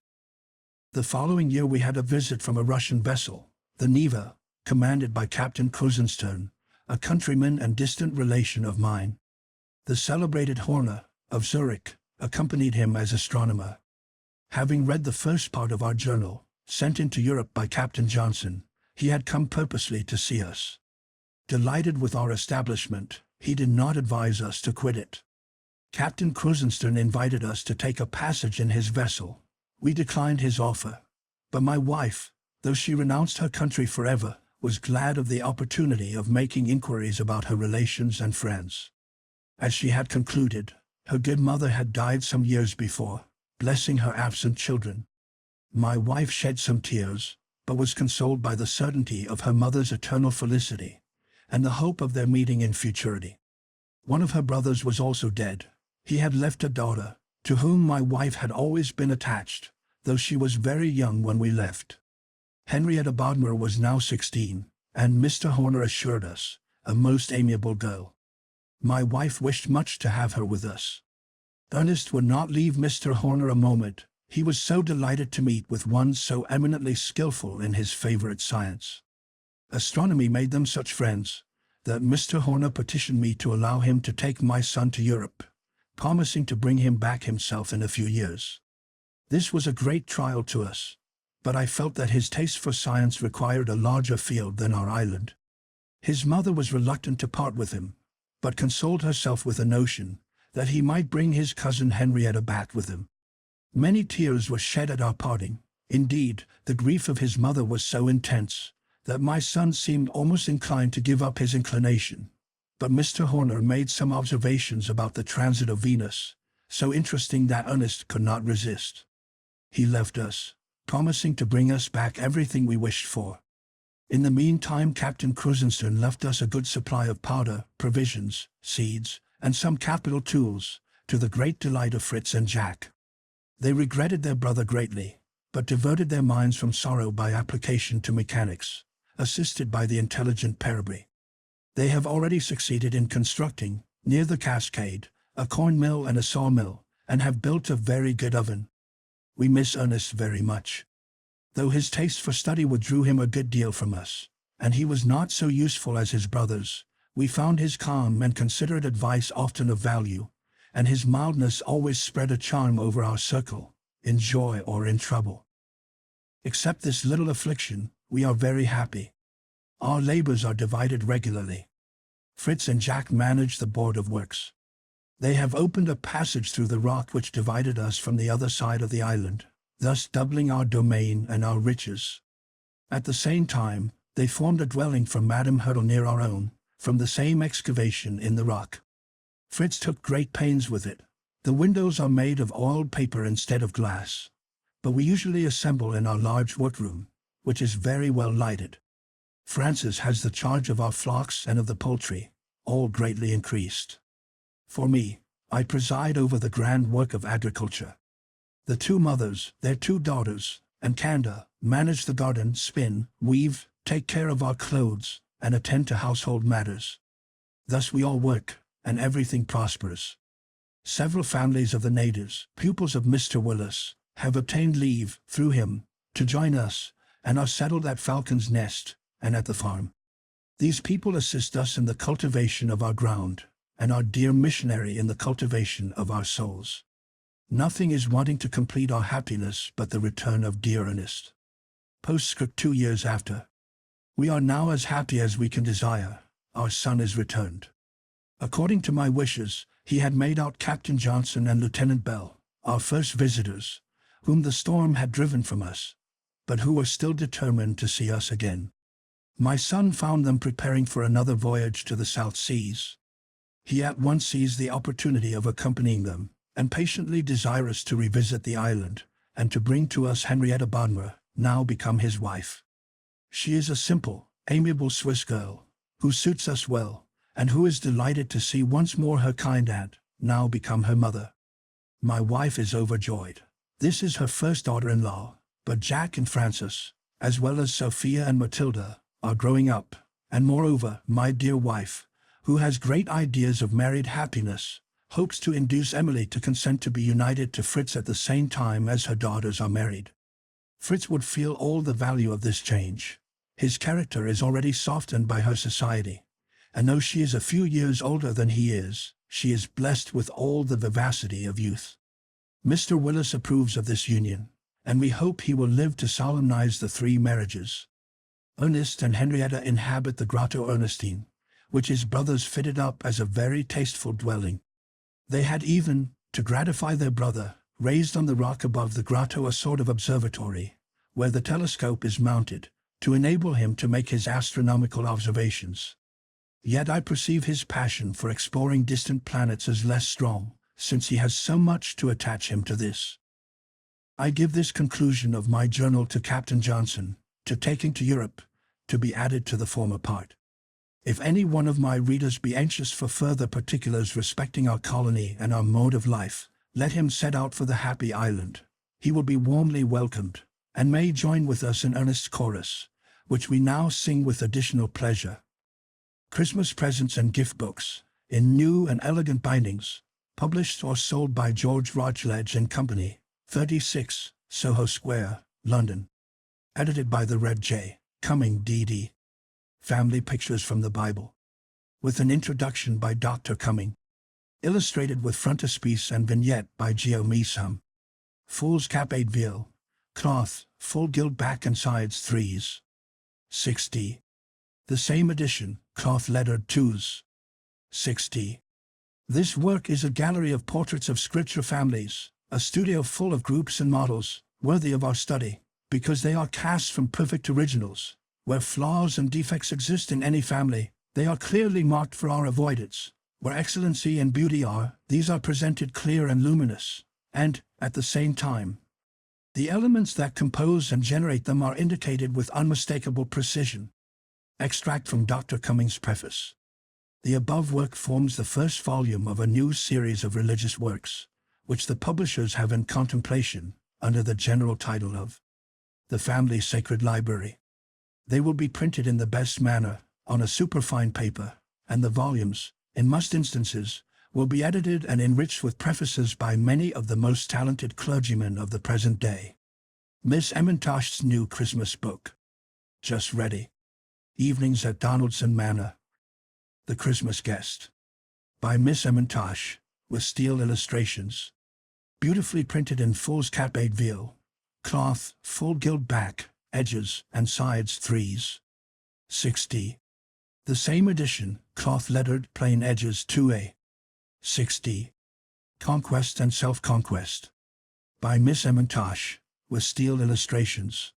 The following year we had a visit from a Russian vessel, the Neva, commanded by Captain Krusenstern, a countryman and distant relation of mine. The celebrated Horner, of Zurich, accompanied him as astronomer. Having read the first part of our journal, sent into Europe by Captain Johnson, he had come purposely to see us. Delighted with our establishment, he did not advise us to quit it. Captain Krusenstern invited us to take a passage in his vessel. We declined his offer, but my wife, though she renounced her country forever, was glad of the opportunity of making inquiries about her relations and friends. As she had concluded, her good mother had died some years before, blessing her absent children. My wife shed some tears, but was consoled by the certainty of her mother's eternal felicity, and the hope of their meeting in futurity. One of her brothers was also dead. He had left a daughter, to whom my wife had always been attached, though she was very young when we left. Henrietta Bodmer was now 16, and Mr. Horner assured us, a most amiable girl. My wife wished much to have her with us. Ernest would not leave Mr. Horner a moment. He was so delighted to meet with one so eminently skillful in his favorite science. Astronomy made them such friends, that Mr. Horner petitioned me to allow him to take my son to Europe, promising to bring him back himself in a few years. This was a great trial to us, but I felt that his taste for science required a larger field than our island. His mother was reluctant to part with him, but consoled herself with the notion that he might bring his cousin Henrietta back with him. Many tears were shed at our parting. Indeed, the grief of his mother was so intense that my son seemed almost inclined to give up his inclination. But Mr. Horner made some observations about the transit of Venus, so interesting that Ernest could not resist. He left us, promising to bring us back everything we wished for. In the meantime, Captain Crusenstern left us a good supply of powder, provisions, seeds, and some capital tools, to the great delight of Fritz and Jack. They regretted their brother greatly, but diverted their minds from sorrow by application to mechanics, assisted by the intelligent Paraby. They have already succeeded in constructing, near the Cascade, a corn mill and a sawmill, and have built a very good oven. We miss Ernest very much. Though his taste for study withdrew him a good deal from us, and he was not so useful as his brothers, we found his calm and considerate advice often of value, and his mildness always spread a charm over our circle, in joy or in trouble. Except this little affliction, we are very happy. Our labors are divided regularly. Fritz and Jack manage the Board of Works. They have opened a passage through the rock which divided us from the other side of the island, thus doubling our domain and our riches. At the same time, they formed a dwelling for Madame Hurdle near our own, from the same excavation in the rock. Fritz took great pains with it. The windows are made of oiled paper instead of glass, but we usually assemble in our large workroom, which is very well lighted. Francis has the charge of our flocks and of the poultry, all greatly increased. For me, I preside over the grand work of agriculture. The two mothers, their two daughters, and Canda, manage the garden, spin, weave, take care of our clothes, and attend to household matters. Thus we all work, and everything prospers. Several families of the natives, pupils of Mr. Wyss, have obtained leave, through him, to join us, and are settled at Falcon's Nest, and at the farm. These people assist us in the cultivation of our ground, and our dear missionary in the cultivation of our souls. Nothing is wanting to complete our happiness but the return of dear Ernest. Postscript 2 years after. We are now as happy as we can desire. Our son is returned. According to my wishes, he had made out Captain Johnson and Lieutenant Bell, our first visitors, whom the storm had driven from us, but who were still determined to see us again. My son found them preparing for another voyage to the South Seas. He at once seized the opportunity of accompanying them, and patiently desirous to revisit the island, and to bring to us Henrietta Bodmer, now become his wife. She is a simple, amiable Swiss girl, who suits us well, and who is delighted to see once more her kind aunt, now become her mother. My wife is overjoyed. This is her first daughter-in-law, but Jack and Francis, as well as Sophia and Matilda, are growing up, and moreover, my dear wife, who has great ideas of married happiness, hopes to induce Emily to consent to be united to Fritz at the same time as her daughters are married. Fritz would feel all the value of this change. His character is already softened by her society, and though she is a few years older than he is, she is blessed with all the vivacity of youth. Mr. Wyss approves of this union, and we hope he will live to solemnize the 3 marriages. Ernest and Henrietta inhabit the Grotto Ernestine, which his brothers fitted up as a very tasteful dwelling. They had even, to gratify their brother, raised on the rock above the grotto a sort of observatory, where the telescope is mounted, to enable him to make his astronomical observations. Yet I perceive his passion for exploring distant planets as less strong, since he has so much to attach him to this. I give this conclusion of my journal to Captain Johnson, to taking to Europe, to be added to the former part. If any one of my readers be anxious for further particulars respecting our colony and our mode of life, let him set out for the happy island. He will be warmly welcomed, and may join with us in Ernest's chorus, which we now sing with additional pleasure. Christmas presents and gift books, in new and elegant bindings, published or sold by George Routledge and Company, 36, Soho Square, London. Edited by the Rev. J. Cumming D.D. Family Pictures from the Bible. With an introduction by Dr. Cumming. Illustrated with frontispiece and vignette by Geo Meesham. foolscap 8 veal, cloth, full gilt back and sides 3s. 60. The same edition, cloth lettered 2s. 60. This work is a gallery of portraits of scripture families, a studio full of groups and models, worthy of our study, because they are cast from perfect originals. Where flaws and defects exist in any family, they are clearly marked for our avoidance. Where excellency and beauty are, these are presented clear and luminous, and, at the same time, the elements that compose and generate them are indicated with unmistakable precision. Extract from Dr. Cummings' preface. The above work forms the first volume of a new series of religious works, which the publishers have in contemplation, under the general title of The Family Sacred Library. They will be printed in the best manner, on a superfine paper, and the volumes, in most instances, will be edited and enriched with prefaces by many of the most talented clergymen of the present day. Miss Emmentasch's new Christmas book. Just ready. Evenings at Donaldson Manor. The Christmas Guest. By Miss Emmentasch, with steel illustrations. Beautifully printed in foolscap 8 veal, cloth, full gilt back, edges and sides 3s. 60. The same edition, cloth lettered, plain edges 2a. 60. Conquest and Self-Conquest. By Miss Emmentasch, with steel illustrations.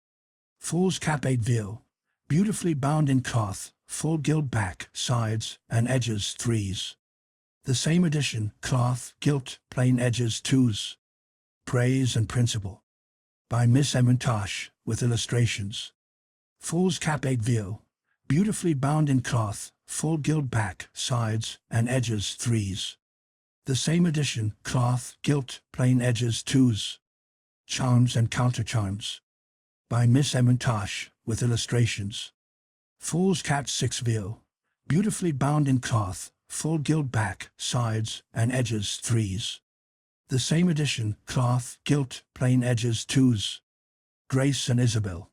Foolscap 8 veal, beautifully bound in cloth, full gilt back, sides and edges 3s. The same edition, cloth, gilt, plain edges 2s. Praise and Principle. By Miss Emmentasch, with illustrations. Foolscap 8 veal, beautifully bound in cloth, full gilt back, sides and edges 3s. The same edition, cloth, gilt, plain edges 2s. Charms and Countercharms. By Miss Emmentasch, with illustrations. Foolscap 6 veal, beautifully bound in cloth, full gilt back, sides and edges 3s. The same edition, cloth, gilt, plain edges 2s. Grace and Isabel.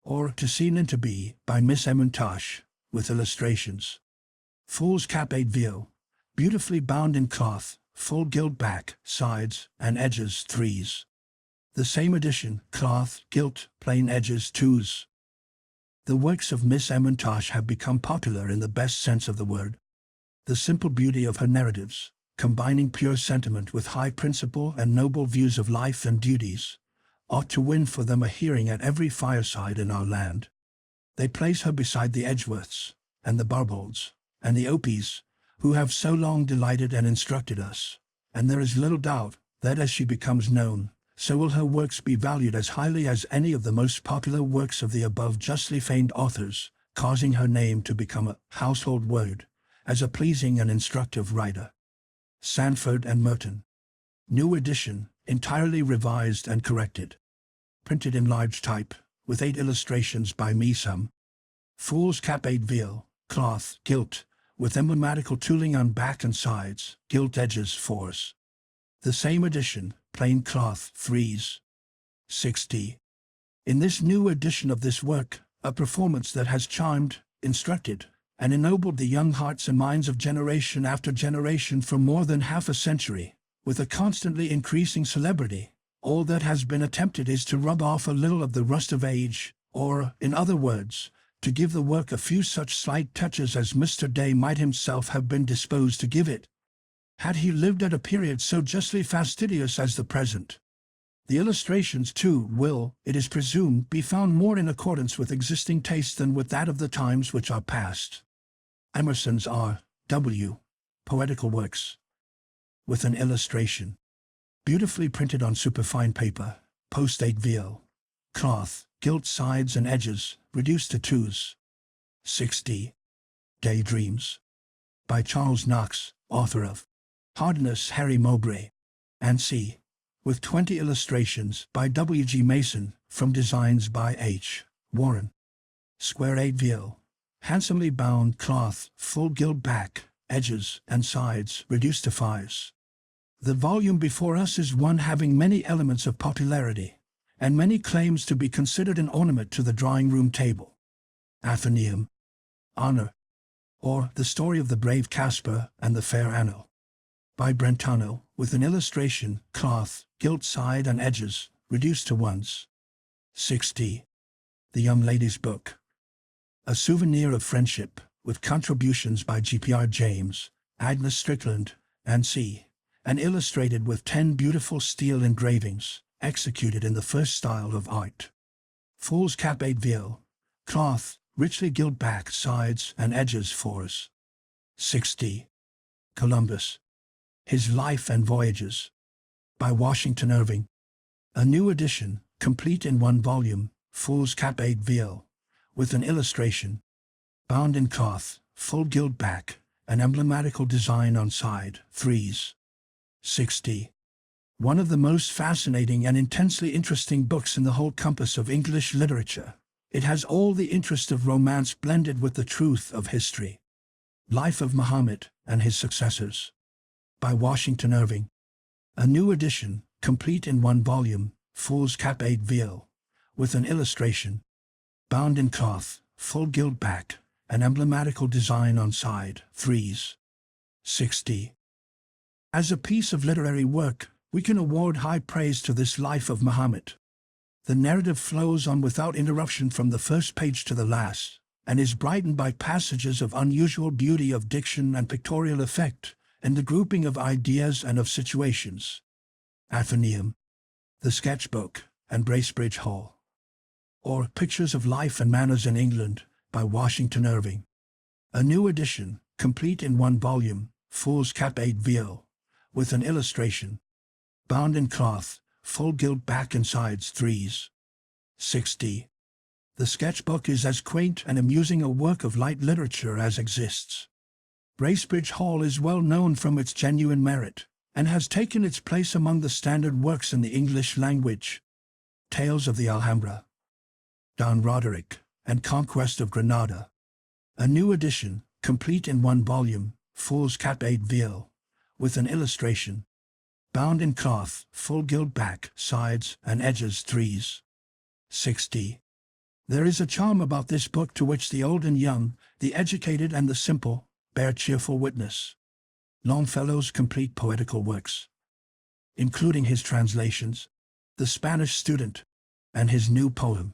Or To Seem and to Be, by Miss Emmentasch, with illustrations. Foolscap 8 veal, beautifully bound in cloth, full gilt back, sides and edges 3s. The same edition, cloth, gilt, plain edges 2s. The works of Miss Emmentasch have become popular in the best sense of the word. The simple beauty of her narratives, combining pure sentiment with high principle and noble views of life and duties, ought to win for them a hearing at every fireside in our land. They place her beside the Edgeworths, and the Barbolds, and the Opes, who have so long delighted and instructed us, and there is little doubt that as she becomes known, so will her works be valued as highly as any of the most popular works of the above justly famed authors, causing her name to become a household word, as a pleasing and instructive writer. Sanford and Merton. New edition, entirely revised and corrected. Printed in large type, with 8 illustrations by me some. Foolscap 8 veal, cloth, gilt, with emblematical tooling on back and sides, gilt edges 4s. The same edition, plain cloth 3s. 60. In this new edition of this work, a performance that has charmed, instructed, and ennobled the young hearts and minds of generation after generation for more than half a century, with a constantly increasing celebrity, all that has been attempted is to rub off a little of the rust of age, or, in other words, to give the work a few such slight touches as Mr. Day might himself have been disposed to give it, had he lived at a period so justly fastidious as the present. The illustrations, too, will, it is presumed, be found more in accordance with existing taste than with that of the times which are past. Emerson's R.W. Poetical Works. With an illustration. Beautifully printed on superfine paper, post 8 veal. Cloth, gilt sides and edges, reduced to 2s. 60. Daydreams. By Charles Knox, author of Hardness Harry Mowbray, and C. With 20 illustrations by W. G. Mason, from designs by H. Warren. Square 8 veal. Handsomely bound cloth, full gilt back, edges and sides reduced to 5s. The volume before us is one having many elements of popularity, and many claims to be considered an ornament to the drawing-room table. Athenaeum. Honor. Or The Story of the Brave Caspar and the Fair Anno. by Brentano, with an illustration, cloth, gilt side and edges, reduced to ones. 60. The Young Lady's Book. A souvenir of friendship, with contributions by G.P.R. James, Agnes Strickland, and C. and illustrated with 10 beautiful steel engravings, executed in the first style of art. Fool's Cap 8 veil, cloth, richly gilt back, sides and edges, 4s. 60. Columbus. His Life and Voyages. By Washington Irving. A new edition, complete in one volume, Fool's Cap 8 veil, with an illustration. Bound in cloth, full gilt back, an emblematical design on side, 3s. 60. One of the most fascinating and intensely interesting books in the whole compass of English literature. It has all the interest of romance blended with the truth of history. Life of Muhammad and His Successors. By Washington Irving. A new edition, complete in one volume, Fool's Cap 8 veil, with an illustration. Bound in cloth, full gilt back, an emblematical design on side, 3s. 60. As a piece of literary work, we can award high praise to this Life of Muhammad. The narrative flows on without interruption from the first page to the last, and is brightened by passages of unusual beauty of diction and pictorial effect, and the grouping of ideas and of situations. Athenaeum, The Sketchbook, and Bracebridge Hall. Or Pictures of Life and Manners in England, by Washington Irving. A new edition, complete in one volume, Fool's Cap 8 veil, with an illustration. Bound in cloth, full gilt back and sides, 3s. 60. The sketchbook is as quaint and amusing a work of light literature as exists. Bracebridge Hall is well known from its genuine merit, and has taken its place among the standard works in the English language. Tales of the Alhambra. Don Roderick, and Conquest of Granada. A new edition, complete in one volume, Fool's Cap 8 veil, with an illustration. Bound in cloth, full gilt back, sides and edges, 3s. 60. There is a charm about this book to which the old and young, the educated and the simple, bear cheerful witness. Longfellow's complete poetical works, including his translations, The Spanish Student, and his new poem,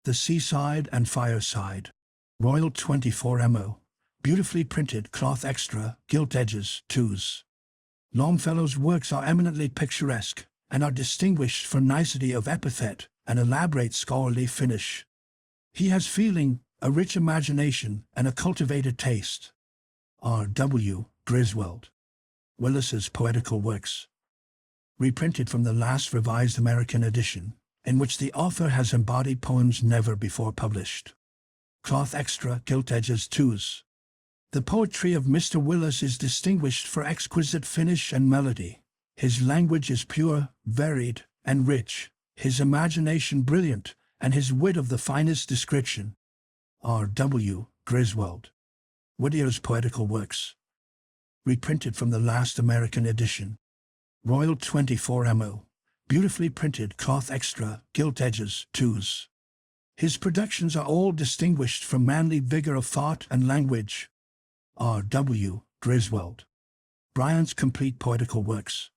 The Seaside and Fireside. Royal 24mo, beautifully printed cloth extra, gilt edges, 2s. Longfellow's works are eminently picturesque, and are distinguished for nicety of epithet and elaborate scholarly finish. He has feeling, a rich imagination, and a cultivated taste. R.W. Griswold. Willis's Poetical Works. Reprinted from the last revised American edition, in which the author has embodied poems never before published. Cloth extra, gilt edges, 2s. The poetry of Mr. Willis is distinguished for exquisite finish and melody. His language is pure, varied, and rich, his imagination brilliant, and his wit of the finest description. R.W. Griswold. Whittier's Poetical Works. Reprinted from the last American edition. Royal 24mo, beautifully printed cloth extra, gilt edges, 2s. His productions are all distinguished for manly vigor of thought and language. R.W. Griswold. Bryant's Complete Poetical Works.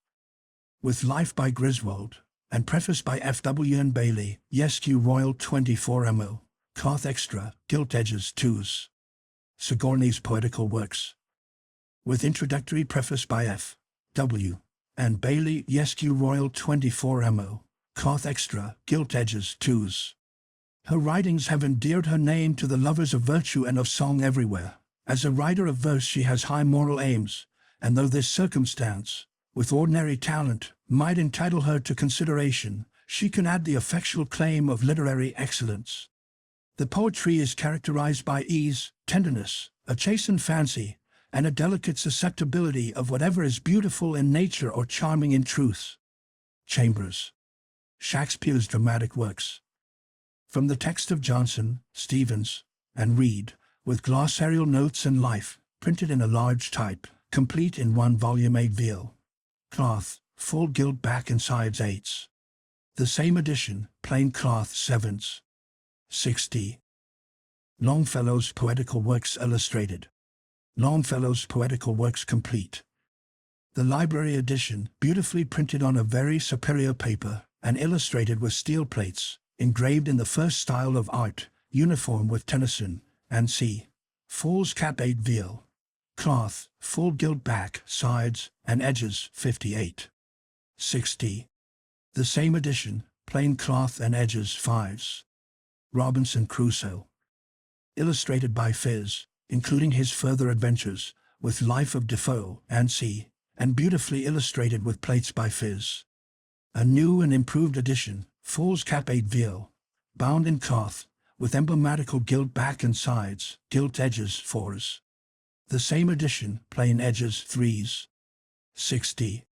With Life by Griswold, and preface by F.W. and Bailey, Yesq Royal 24mo, cloth extra, gilt edges, 2s. Sigourney's Poetical Works. With introductory preface by F.W. and Bailey, Yesq Royal 24mo, cloth extra, gilt edges, 2s. Her writings have endeared her name to the lovers of virtue and of song everywhere. As a writer of verse she has high moral aims, and though this circumstance, with ordinary talent, might entitle her to consideration, she can add the effectual claim of literary excellence. The poetry is characterized by ease, tenderness, a chastened fancy, and a delicate susceptibility of whatever is beautiful in nature or charming in truth. Chambers. Shakespeare's Dramatic Works. From the text of Johnson, Stevens, and Reed, with glossarial notes and life, printed in a large type, complete in one volume, 8 veil. Cloth, full gilt back and sides, 8s. The same edition, plain cloth, 7s. 60. Longfellow's Poetical Works Illustrated. Longfellow's Poetical Works Complete. The library edition, beautifully printed on a very superior paper and illustrated with steel plates, engraved in the first style of art, uniform with Tennyson, and c. Foolscap 8 VL. Cloth, full gilt back, sides, and edges, 58. 60. The same edition, plain cloth and edges, 5s. Robinson Crusoe. Illustrated by Fizz, including his further adventures, with Life of Defoe, and c. and beautifully illustrated with plates by Fizz. A new and improved edition, Foolscap 8 VL, bound in cloth, with emblematical gilt back and sides, gilt edges, 4s. The same edition, plain edges, 3s. 60.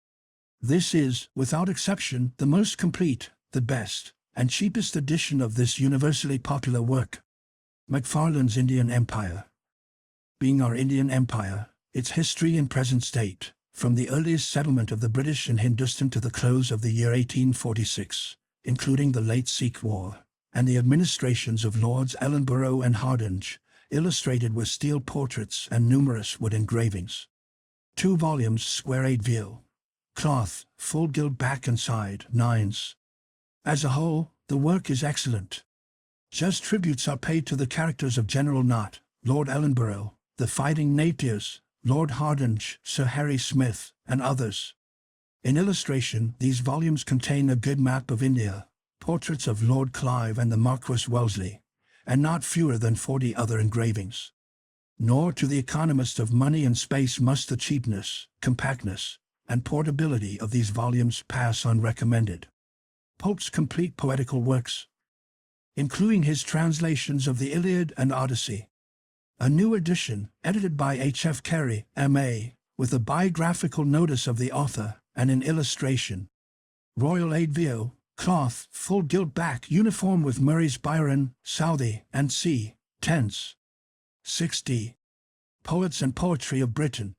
This is, without exception, the most complete, the best, and cheapest edition of this universally popular work. Macfarlane's Indian Empire. Being our Indian Empire, its history and present state, from the earliest settlement of the British in Hindustan to the close of the year 1846, including the late Sikh War, and the administrations of Lords Ellenborough and Hardinge, illustrated with steel portraits and numerous wood engravings. 2 volumes, square 8 VL. Cloth, full gilt back and side, 9s. As a whole, the work is excellent. Just tributes are paid to the characters of General Knott, Lord Ellenborough, the Fighting Napiers, Lord Hardinge, Sir Harry Smith, and others. In illustration, these volumes contain a good map of India, portraits of Lord Clive and the Marquis Wellesley, and not fewer than 40 other engravings. Nor to the economist of money and space must the cheapness, compactness, and portability of these volumes pass unrecommended. Pope's complete poetical works, including his translations of the Iliad and Odyssey. A new edition, edited by H.F. Carey, M.A., with a biographical notice of the author and an illustration. Royal 8 VO, cloth, full gilt back, uniform with Murray's Byron, Southey, and c. 10s. 60. Poets and Poetry of Britain.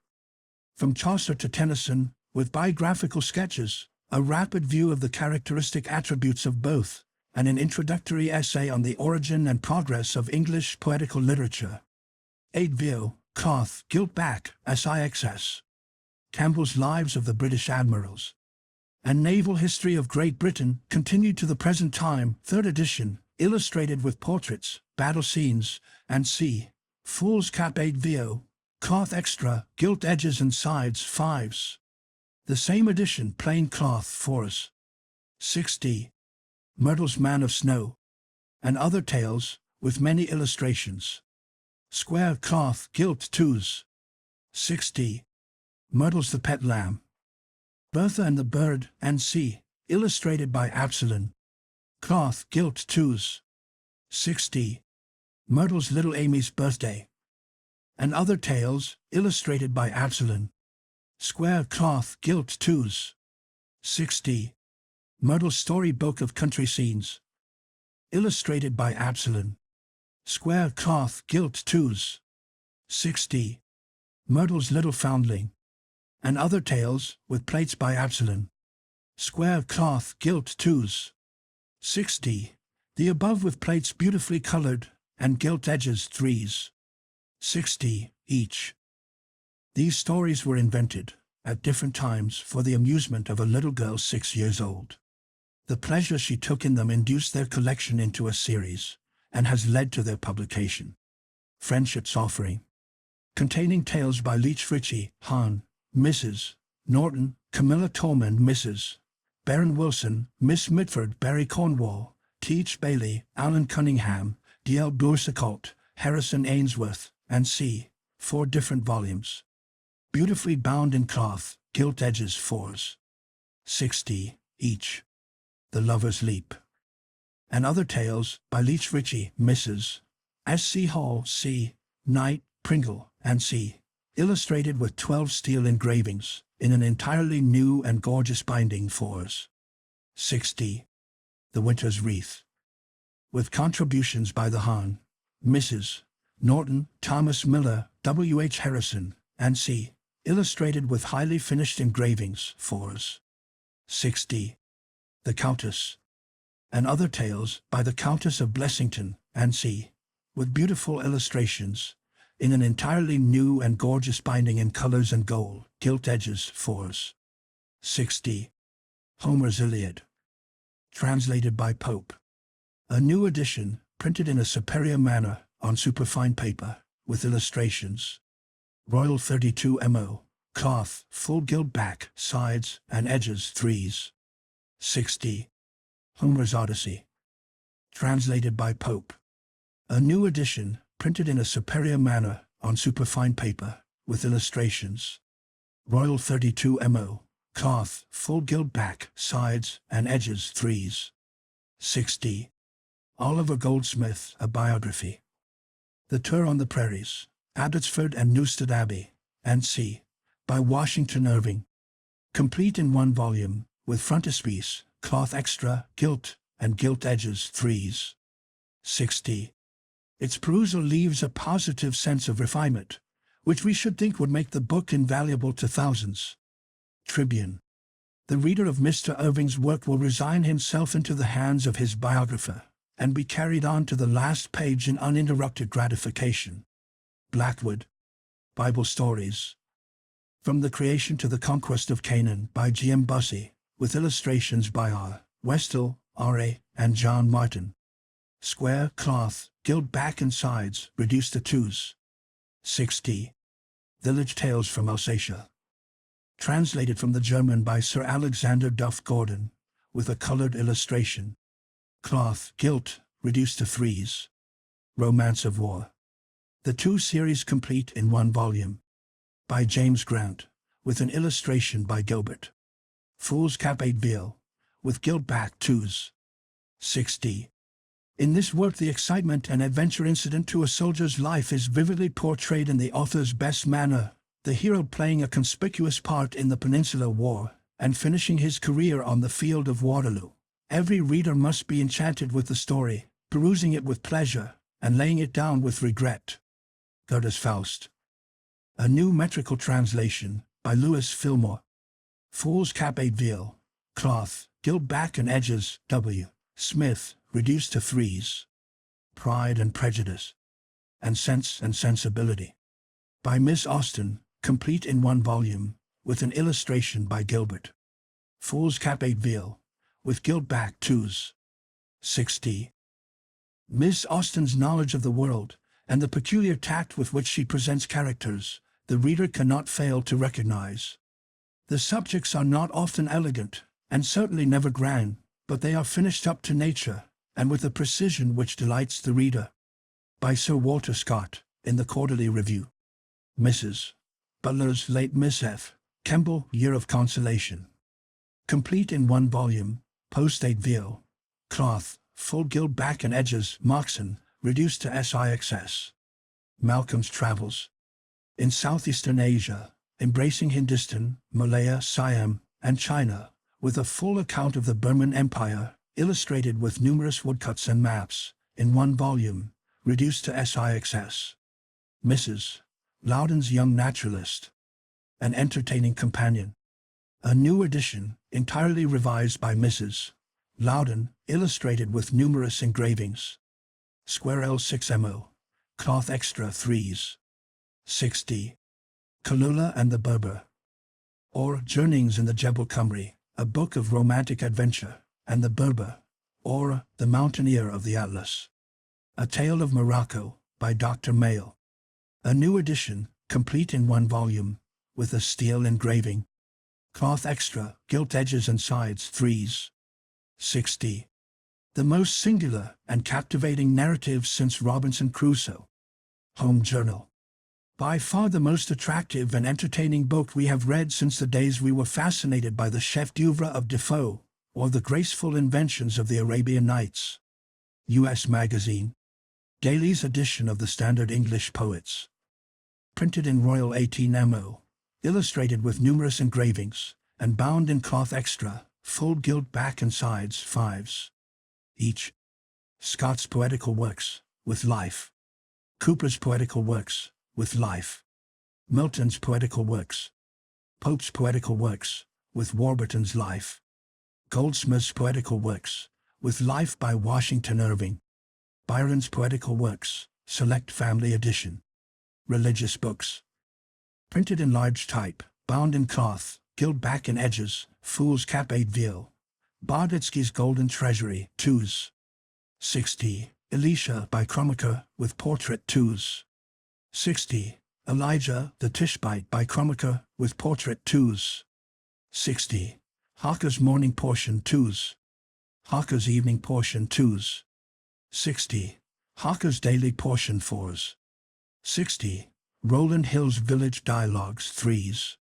From Chaucer to Tennyson, with biographical sketches, a rapid view of the characteristic attributes of both, and an introductory essay on the origin and progress of English poetical literature. 8 VO, cloth, gilt back, SIXS. Campbell's Lives of the British Admirals. And Naval History of Great Britain, continued to the present time, 3rd edition, illustrated with portraits, battle scenes, and c. Foolscap 8 VO, cloth extra, gilt edges and sides, 5s. The same edition, plain cloth, 4s. 60. Myrtle's Man of Snow. And Other Tales, with many illustrations. Square cloth, gilt, 2s. 60. Myrtle's the Pet Lamb. Bertha and the Bird, and c. illustrated by Absalon. Cloth, gilt, 2s. 60. Myrtle's Little Amy's Birthday. And Other Tales, illustrated by Absalon. Square cloth, gilt, 2s. 60. Myrtle's Storybook of Country Scenes. Illustrated by Absalon. Square cloth, gilt, 2s. 60. Myrtle's Little Foundling. And Other Tales, with plates by Absalon. Square cloth, gilt, 2s. 60. The above with plates beautifully colored, and gilt edges, 3s. 60 each. These stories were invented, at different times, for the amusement of a little girl 6 years old. The pleasure she took in them induced their collection into a series, and has led to their publication. Friendship's Offering. Containing tales by Leech Ritchie, Hahn, Mrs. Norton, Camilla Tormund, Mrs. Baron Wilson, Miss Mitford, Barry Cornwall, T.H. Bailey, Alan Cunningham, D.L. Boursicolt, Harrison Ainsworth, and c. 4 different volumes. Beautifully bound in cloth, gilt edges, 4s. 60 each. The Lover's Leap. And Other Tales, by Leech Ritchie, Mrs. S. C. Hall, c. Knight, Pringle, and c. illustrated with 12 steel engravings, in an entirely new and gorgeous binding, 4s. 60. The Winter's Wreath. With contributions by the Hahn, Mrs. Norton, Thomas Miller, W. H. Harrison, and c. illustrated with highly finished engravings, 4s. 60. The Countess. And Other Tales, by the Countess of Blessington, and c. with beautiful illustrations, in an entirely new and gorgeous binding in colors and gold, gilt edges, 4s. 6d. Homer's Iliad. Translated by Pope. A new edition, printed in a superior manner, on superfine paper, with illustrations. Royal 32 mo. Cloth, full gilt back, sides, and edges, 3s. 6d. Homer's Odyssey. Translated by Pope. A new edition, printed in a superior manner, on superfine paper, with illustrations. Royal 32 mo. Cloth, full gilt back, sides, and edges, 3s. 6d. Oliver Goldsmith, A Biography. The Tour on the Prairies, Abbotsford and Newstead Abbey, and c. by Washington Irving. Complete in one volume, with frontispiece, cloth extra, gilt, and gilt edges, 3s. 6d. Its perusal leaves a positive sense of refinement, which we should think would make the book invaluable to thousands. Tribune. The reader of Mr. Irving's work will resign himself into the hands of his biographer, and be carried on to the last page in uninterrupted gratification. Blackwood. Bible Stories. From the Creation to the Conquest of Canaan by G. M. Bussey, with illustrations by R. Westall, R.A., and John Martin. Square, cloth, gilt back and sides, reduced to 2s. 6d. Village Tales from Alsatia. Translated from the German by Sir Alexander Duff Gordon, with a colored illustration. Cloth, gilt, reduced to 3s. Romance of War. The 2 series complete in one volume. By James Grant, with an illustration by Gilbert. Fool's Cap 8 Veal, with gilt back, 2s. 6d. In this work the excitement and adventure incident to a soldier's life is vividly portrayed in the author's best manner, the hero playing a conspicuous part in the Peninsular War, and finishing his career on the field of Waterloo. Every reader must be enchanted with the story, perusing it with pleasure, and laying it down with regret. Goethe's Faust. A new metrical translation, by Lewis Fillmore. Fool's Cap 8 Veal, cloth, gilt back and edges, W. Smith, reduced to 3s. Pride and Prejudice. And Sense and Sensibility. By Miss Austen, complete in one volume, with an illustration by Gilbert. Fool's Cap 8 Veal, with gilt back, 2s. 6d. Miss Austen's knowledge of the world, and the peculiar tact with which she presents characters, the reader cannot fail to recognize. The subjects are not often elegant, and certainly never grand, but they are finished up to nature, and with a precision which delights the reader. By Sir Walter Scott, in the Quarterly Review. Mrs. Butler's Late Miss F. Kemble, Year of Consolation. Complete in one volume, post 8 Veal, cloth, full gilt back and edges, Moxon, reduced to SIXS. Malcolm's Travels. In Southeastern Asia, embracing Hindustan, Malaya, Siam, and China, with a full account of the Burman Empire, illustrated with numerous woodcuts and maps, in one volume, reduced to SIXS. Mrs. Loudon's Young Naturalist. An entertaining companion. A new edition, entirely revised by Mrs. Loudon, illustrated with numerous engravings. Square L6 mo. Cloth extra, 3s. 6d. Kalula and the Berber. Or Journeyings in the Jebel Cymru, a book of romantic adventure, and the Berber, or The Mountaineer of the Atlas. A Tale of Morocco, by Dr. Mayle. A new edition, complete in one volume, with a steel engraving. Cloth extra, gilt edges and sides, 3s. 6d. The most singular and captivating narrative since Robinson Crusoe. Home Journal. By far the most attractive and entertaining book we have read since the days we were fascinated by the chef-d'oeuvre of Defoe, or the graceful inventions of the Arabian Nights. U.S. Magazine. Daly's edition of the Standard English Poets. Printed in Royal 18 mo. Illustrated with numerous engravings, and bound in cloth extra, full gilt back and sides, 5s. Each. Scott's Poetical Works, with Life. Cooper's Poetical Works, with Life. Milton's Poetical Works. Pope's Poetical Works, with Warburton's Life. Goldsmith's Poetical Works, with Life by Washington Irving. Byron's Poetical Works, Select Family Edition. Religious Books. Printed in large type, bound in cloth, gilt back and edges, fool's cap 8 veal. Barditsky's Golden Treasury, 2s. 60. Elisha by Cromaker, with portrait, 2s. 60. Elijah the Tishbite by Cromaker, with portrait, 2s. 60. Harker's Morning Portion, 2s. Harker's Evening Portion, 2s. 60. Harker's Daily Portion, 4s. 60. Roland Hill's Village Dialogues, 3s.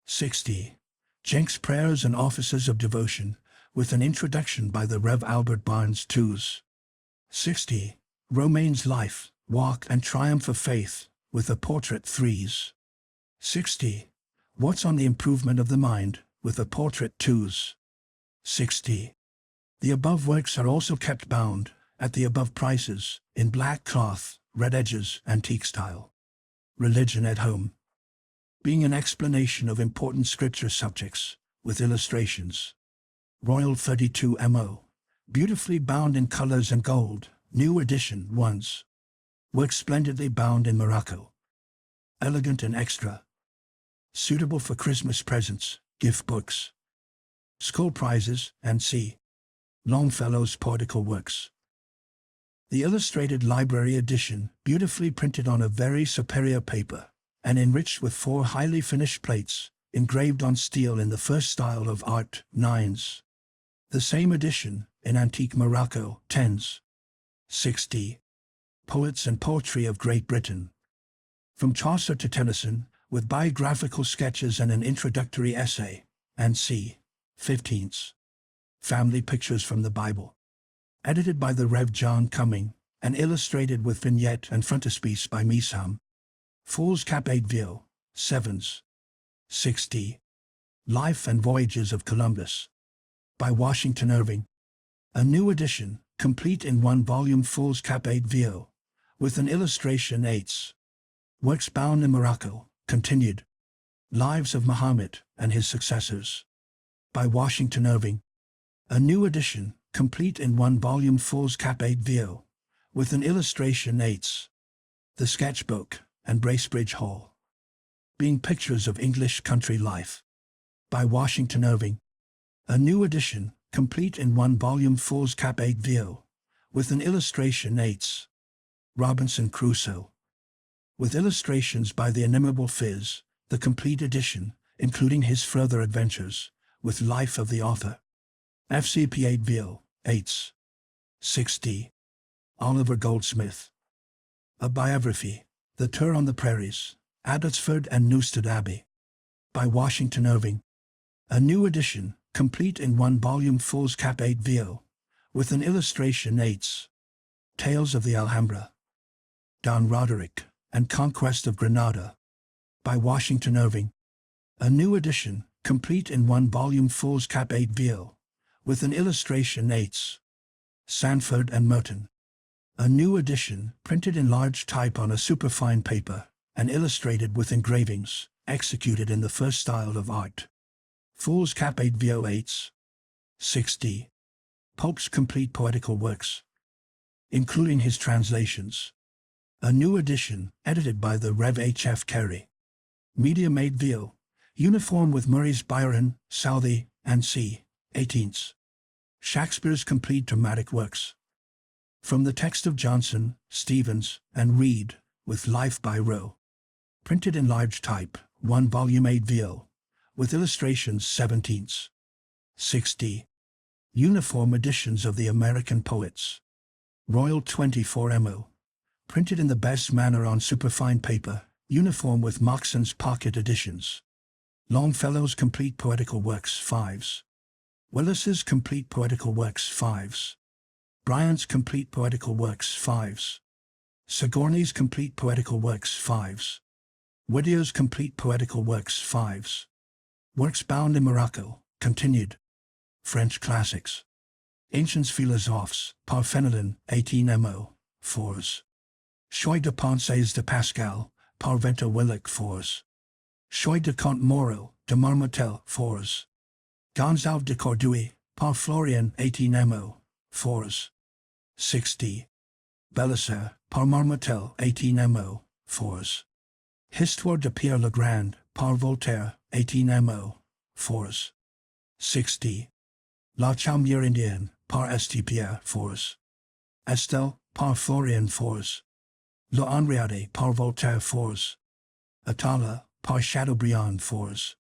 60. Jenks' Prayers and Offices of Devotion, with an introduction by the Rev. Albert Barnes, 2s. 60. Romaine's Life, Walk and Triumph of Faith, with a portrait, 3s. 60. What's on the Improvement of the Mind, with a portrait, 2s. 60. The above works are also kept bound, at the above prices, in black cloth, red edges, antique style. Religion at Home. Being an explanation of important scripture subjects, with illustrations. Royal 32 MO. Beautifully bound in colors and gold, new edition, 1s. Work splendidly bound in Morocco. Elegant and extra. Suitable for Christmas presents, gift books. School prizes, and c. Longfellow's Poetical Works. The Illustrated Library Edition, beautifully printed on a very superior paper, and enriched with 4 highly finished plates, engraved on steel in the first style of art, 9s. The same edition, in antique Morocco, 10s. 60. Poets and Poetry of Great Britain. From Chaucer to Tennyson, with biographical sketches and an introductory essay, and c. 15s. Family Pictures from the Bible. Edited by the Rev. John Cumming, and illustrated with vignette and frontispiece by Measham. Fool's Cap 8 veal, 7s. 60. Life and Voyages of Columbus. By Washington Irving. A new edition, complete in 1 volume, Fool's Cap 8 veal, with an illustration, 8s. Works bound in Morocco, continued. Lives of Muhammad and his successors. By Washington Irving. A new edition, complete in 1 volume, Fool's Cap 8 veal, with an illustration, 8s. The Sketchbook, and Bracebridge Hall. Being Pictures of English Country Life. By Washington Irving. A new edition, complete in 1 volume, Fool's Cap 8 veal, with an illustration, 8s. Robinson Crusoe. With illustrations by the inimitable Phiz, the complete edition, including his further adventures, with life of the author. FCP 8 veal, 8s. 60. Oliver Goldsmith. A Biography, The Tour on the Prairies, Abbotsford and Newstead Abbey. By Washington Irving. A new edition, complete in 1 volume, Fool's Cap 8 veal, with an illustration, 8s. Tales of the Alhambra. Don Roderick, and Conquest of Granada. By Washington Irving. A new edition, complete in 1 volume, Fool's Cap 8 veal, with an illustration, 8s. Sanford and Merton. A new edition, printed in large type on a superfine paper, and illustrated with engravings, executed in the first style of art. Fool's Cap 8 veal, 8s. 60. Pope's Complete Poetical Works, including his translations. A new edition, edited by the Rev. H.F. Carey. Medium 8 veal, uniform with Murray's Byron, Southey, and c. 18s. Shakespeare's Complete Dramatic Works. From the text of Johnson, Stevens, and Reed, with Life by Rowe. Printed in large type, 1 volume, 8 veal, with illustrations, 17s. 60. Uniform editions of the American Poets. Royal 24 MO. Printed in the best manner on superfine paper, uniform with Moxon's pocket editions. Longfellow's Complete Poetical Works, 5s. Willis's Complete Poetical Works, 5s. Bryant's Complete Poetical Works, 5s. Sigourney's Complete Poetical Works, 5s. Whittier's Complete Poetical Works, 5s. Works bound in Morocco, continued. French Classics. Anciens Philosophes, par Fenelon, 18 MO, 4s. Choix de Pensées de Pascal, par Venter Willock, 4s. Choix de Comte Moreau, de Marmontel, 4s. Gonzalve de Cordoue, par Florian, 18 MO, 4s. 60. Belissaire, par Marmontel, 18 MO, 4s. Histoire de Pierre Legrand, par Voltaire, 18mo, Force. 60. La Chaumière Indienne, par Estepierre, Force. Estelle, par Florian, Force. Le Henriade, par Voltaire, Force. Atala, par Chateaubriand, Force.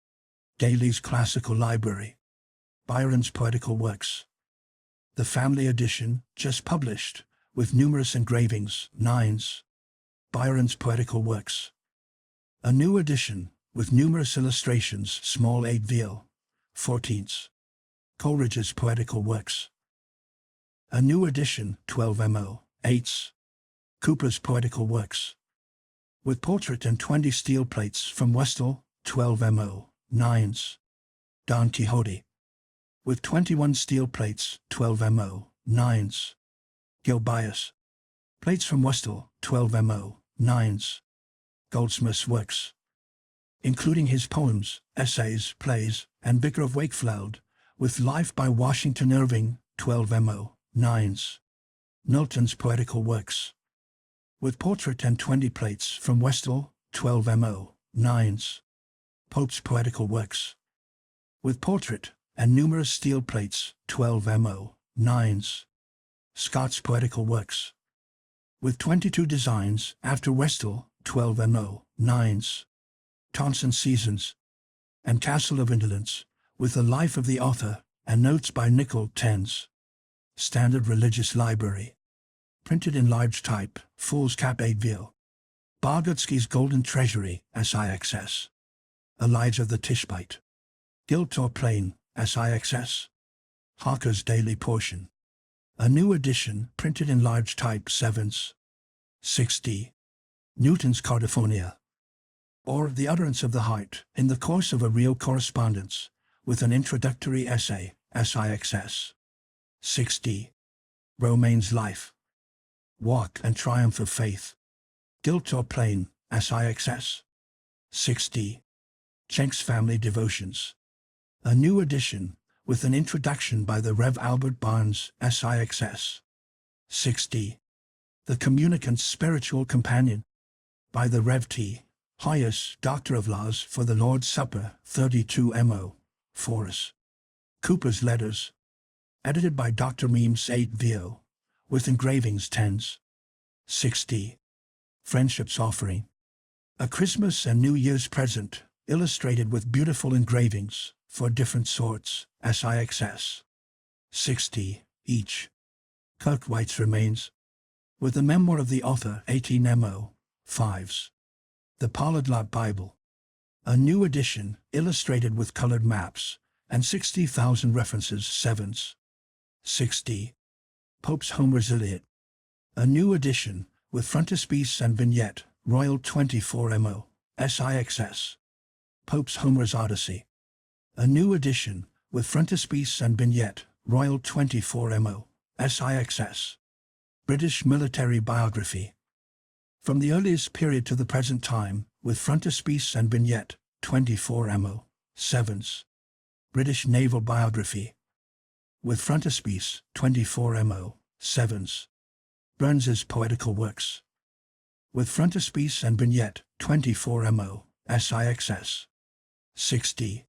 Daly's Classical Library. Byron's Poetical Works. The Family Edition, just published, with numerous engravings, 9s. Byron's Poetical Works. A new edition, with numerous illustrations, small 8 VL, 14s. Coleridge's Poetical Works. A new edition, 12mo, 8s. Cooper's Poetical Works. With portrait and 20 steel plates from Westall, 12mo, 9s. Don Quixote. With 21 steel plates, 12mo, 9s. Gilbias. Plates from Westall, 12mo, 9s. Goldsmith's Works. Including his poems, essays, plays, and Vicar of Wakefield, with Life by Washington Irving, 12mo, 9s. Milton's Poetical Works. With portrait and 20 plates from Westall, 12mo, 9s. Pope's Poetical Works. With portrait and numerous steel plates, 12mo, 9s. Scott's Poetical Works. With 22 designs after Westall, 12mo, 9s. Tonson Seasons. And Castle of Indolence, with the life of the author and notes by Nicol, 10s. Standard Religious Library. Printed in large type, foolscap 8 VL. Bogotsky's Golden Treasury, SIXS. Elijah the Tishbite. Gilt or Plain, SIXS. Hawker's Daily Portion. A new edition, printed in large type, 7s. 60. Newton's Cardiphonia. Or The Utterance of the Heart, in the course of a real correspondence, with an introductory essay, SIXS. 60. Romaine's Life. Walk and Triumph of Faith. Gilt or Plain, SIXS. 60. Cenk's Family Devotions. A new edition, with an introduction by the Rev. Albert Barnes, SIXS. 60. The Communicant's Spiritual Companion. By the Rev. T. Hyas, Doctor of Laws for the Lord's Supper, 32mo, Force. Cooper's Letters. Edited by Dr. Meems 8 VO, with engravings 10s. 60. Friendship's Offering. A Christmas and New Year's present, illustrated with beautiful engravings, for different sorts, SIXS. 60. Each. Kirk White's Remains. With the memoir of the author, 18mo, 5s. The Polyglot Bible. A new edition, illustrated with colored maps, and 60,000 references, 7s. 60. Pope's Homer's Iliad. A new edition, with frontispiece and vignette, Royal 24mo, SIXS. Pope's Homer's Odyssey. A new edition, with frontispiece and vignette, Royal 24mo, SIXS. British Military Biography. From the earliest period to the present time, with frontispiece and vignette, 24mo, 7s. British Naval Biography. With frontispiece, 24mo, 7s. Burns's Poetical Works. With frontispiece and vignette, 24mo, SIXS. 60.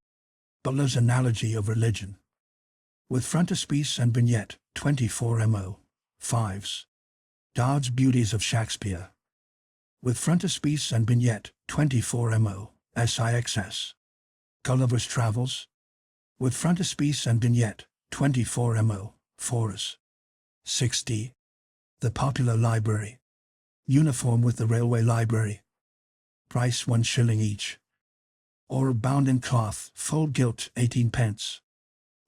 Butler's Analogy of Religion. With frontispiece and vignette, 24mo, 5s. Dodd's Beauties of Shakespeare. With frontispiece and vignette, 24mo, SIXS. Gulliver's Travels. With frontispiece and vignette, 24mo, 4s. 60. The Popular Library. Uniform with the Railway Library. Price 1 shilling each. Or bound in cloth, full gilt, 18 pence.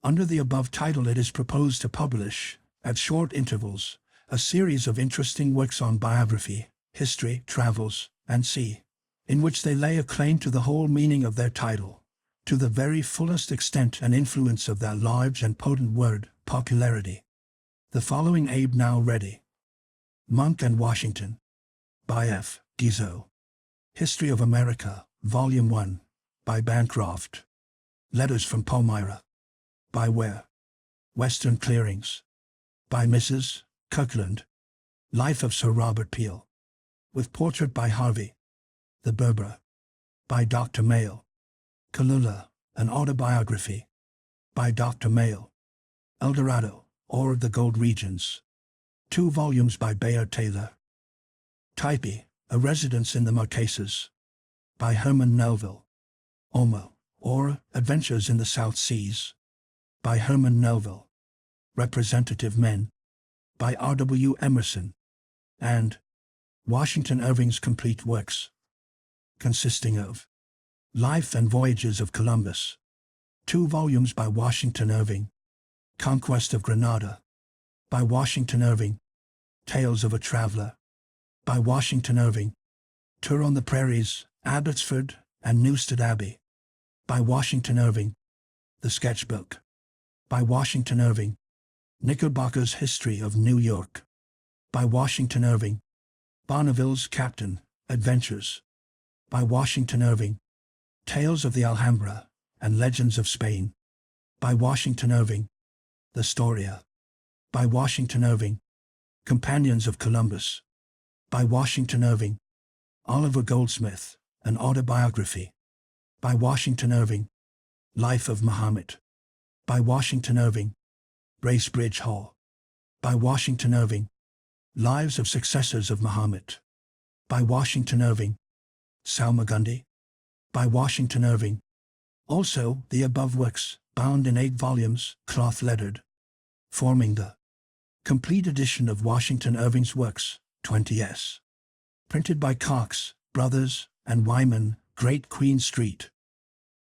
Under the above title it is proposed to publish, at short intervals, a series of interesting works on biography, history, travels, and sea, in which they lay a claim to the whole meaning of their title, to the very fullest extent and influence of that large and potent word, popularity. The following Abe now ready. Monk and Washington. By F. Guizot. History of America, Volume 1. By Bancroft. Letters from Palmyra. By Ware. Western Clearings. By Mrs. Kirkland. Life of Sir Robert Peel. With portrait by Harvey. The Berber. By Dr. Mayle. Kalula, an autobiography, by Dr. Mayle. El Dorado, or The Gold Regions, 2 volumes by Bayard Taylor. Type, A Residence in the Marquesas, by Herman Melville. Omo, or Adventures in the South Seas, by Herman Melville. Representative Men, by R.W. Emerson. And Washington Irving's Complete Works, consisting of Life and Voyages of Columbus, 2 volumes by Washington Irving. Conquest of Granada, by Washington Irving. Tales of a Traveler, by Washington Irving. Tour on the Prairies, Abbotsford, and Newstead Abbey, by Washington Irving. The Sketchbook, by Washington Irving. Knickerbocker's History of New York, by Washington Irving. Bonneville's Captain, Adventures, by Washington Irving. Tales of the Alhambra and Legends of Spain, by Washington Irving. The Storia, by Washington Irving. Companions of Columbus, by Washington Irving. Oliver Goldsmith, an autobiography, by Washington Irving. Life of Muhammad, by Washington Irving. Bracebridge Hall, by Washington Irving. Lives of Successors of Muhammad, by Washington Irving. Salmagundi, by Washington Irving. Also, the above works, bound in 8 volumes, cloth-lettered, forming the complete edition of Washington Irving's works, 20s. Printed by Cox, Brothers, and Wyman, Great Queen Street,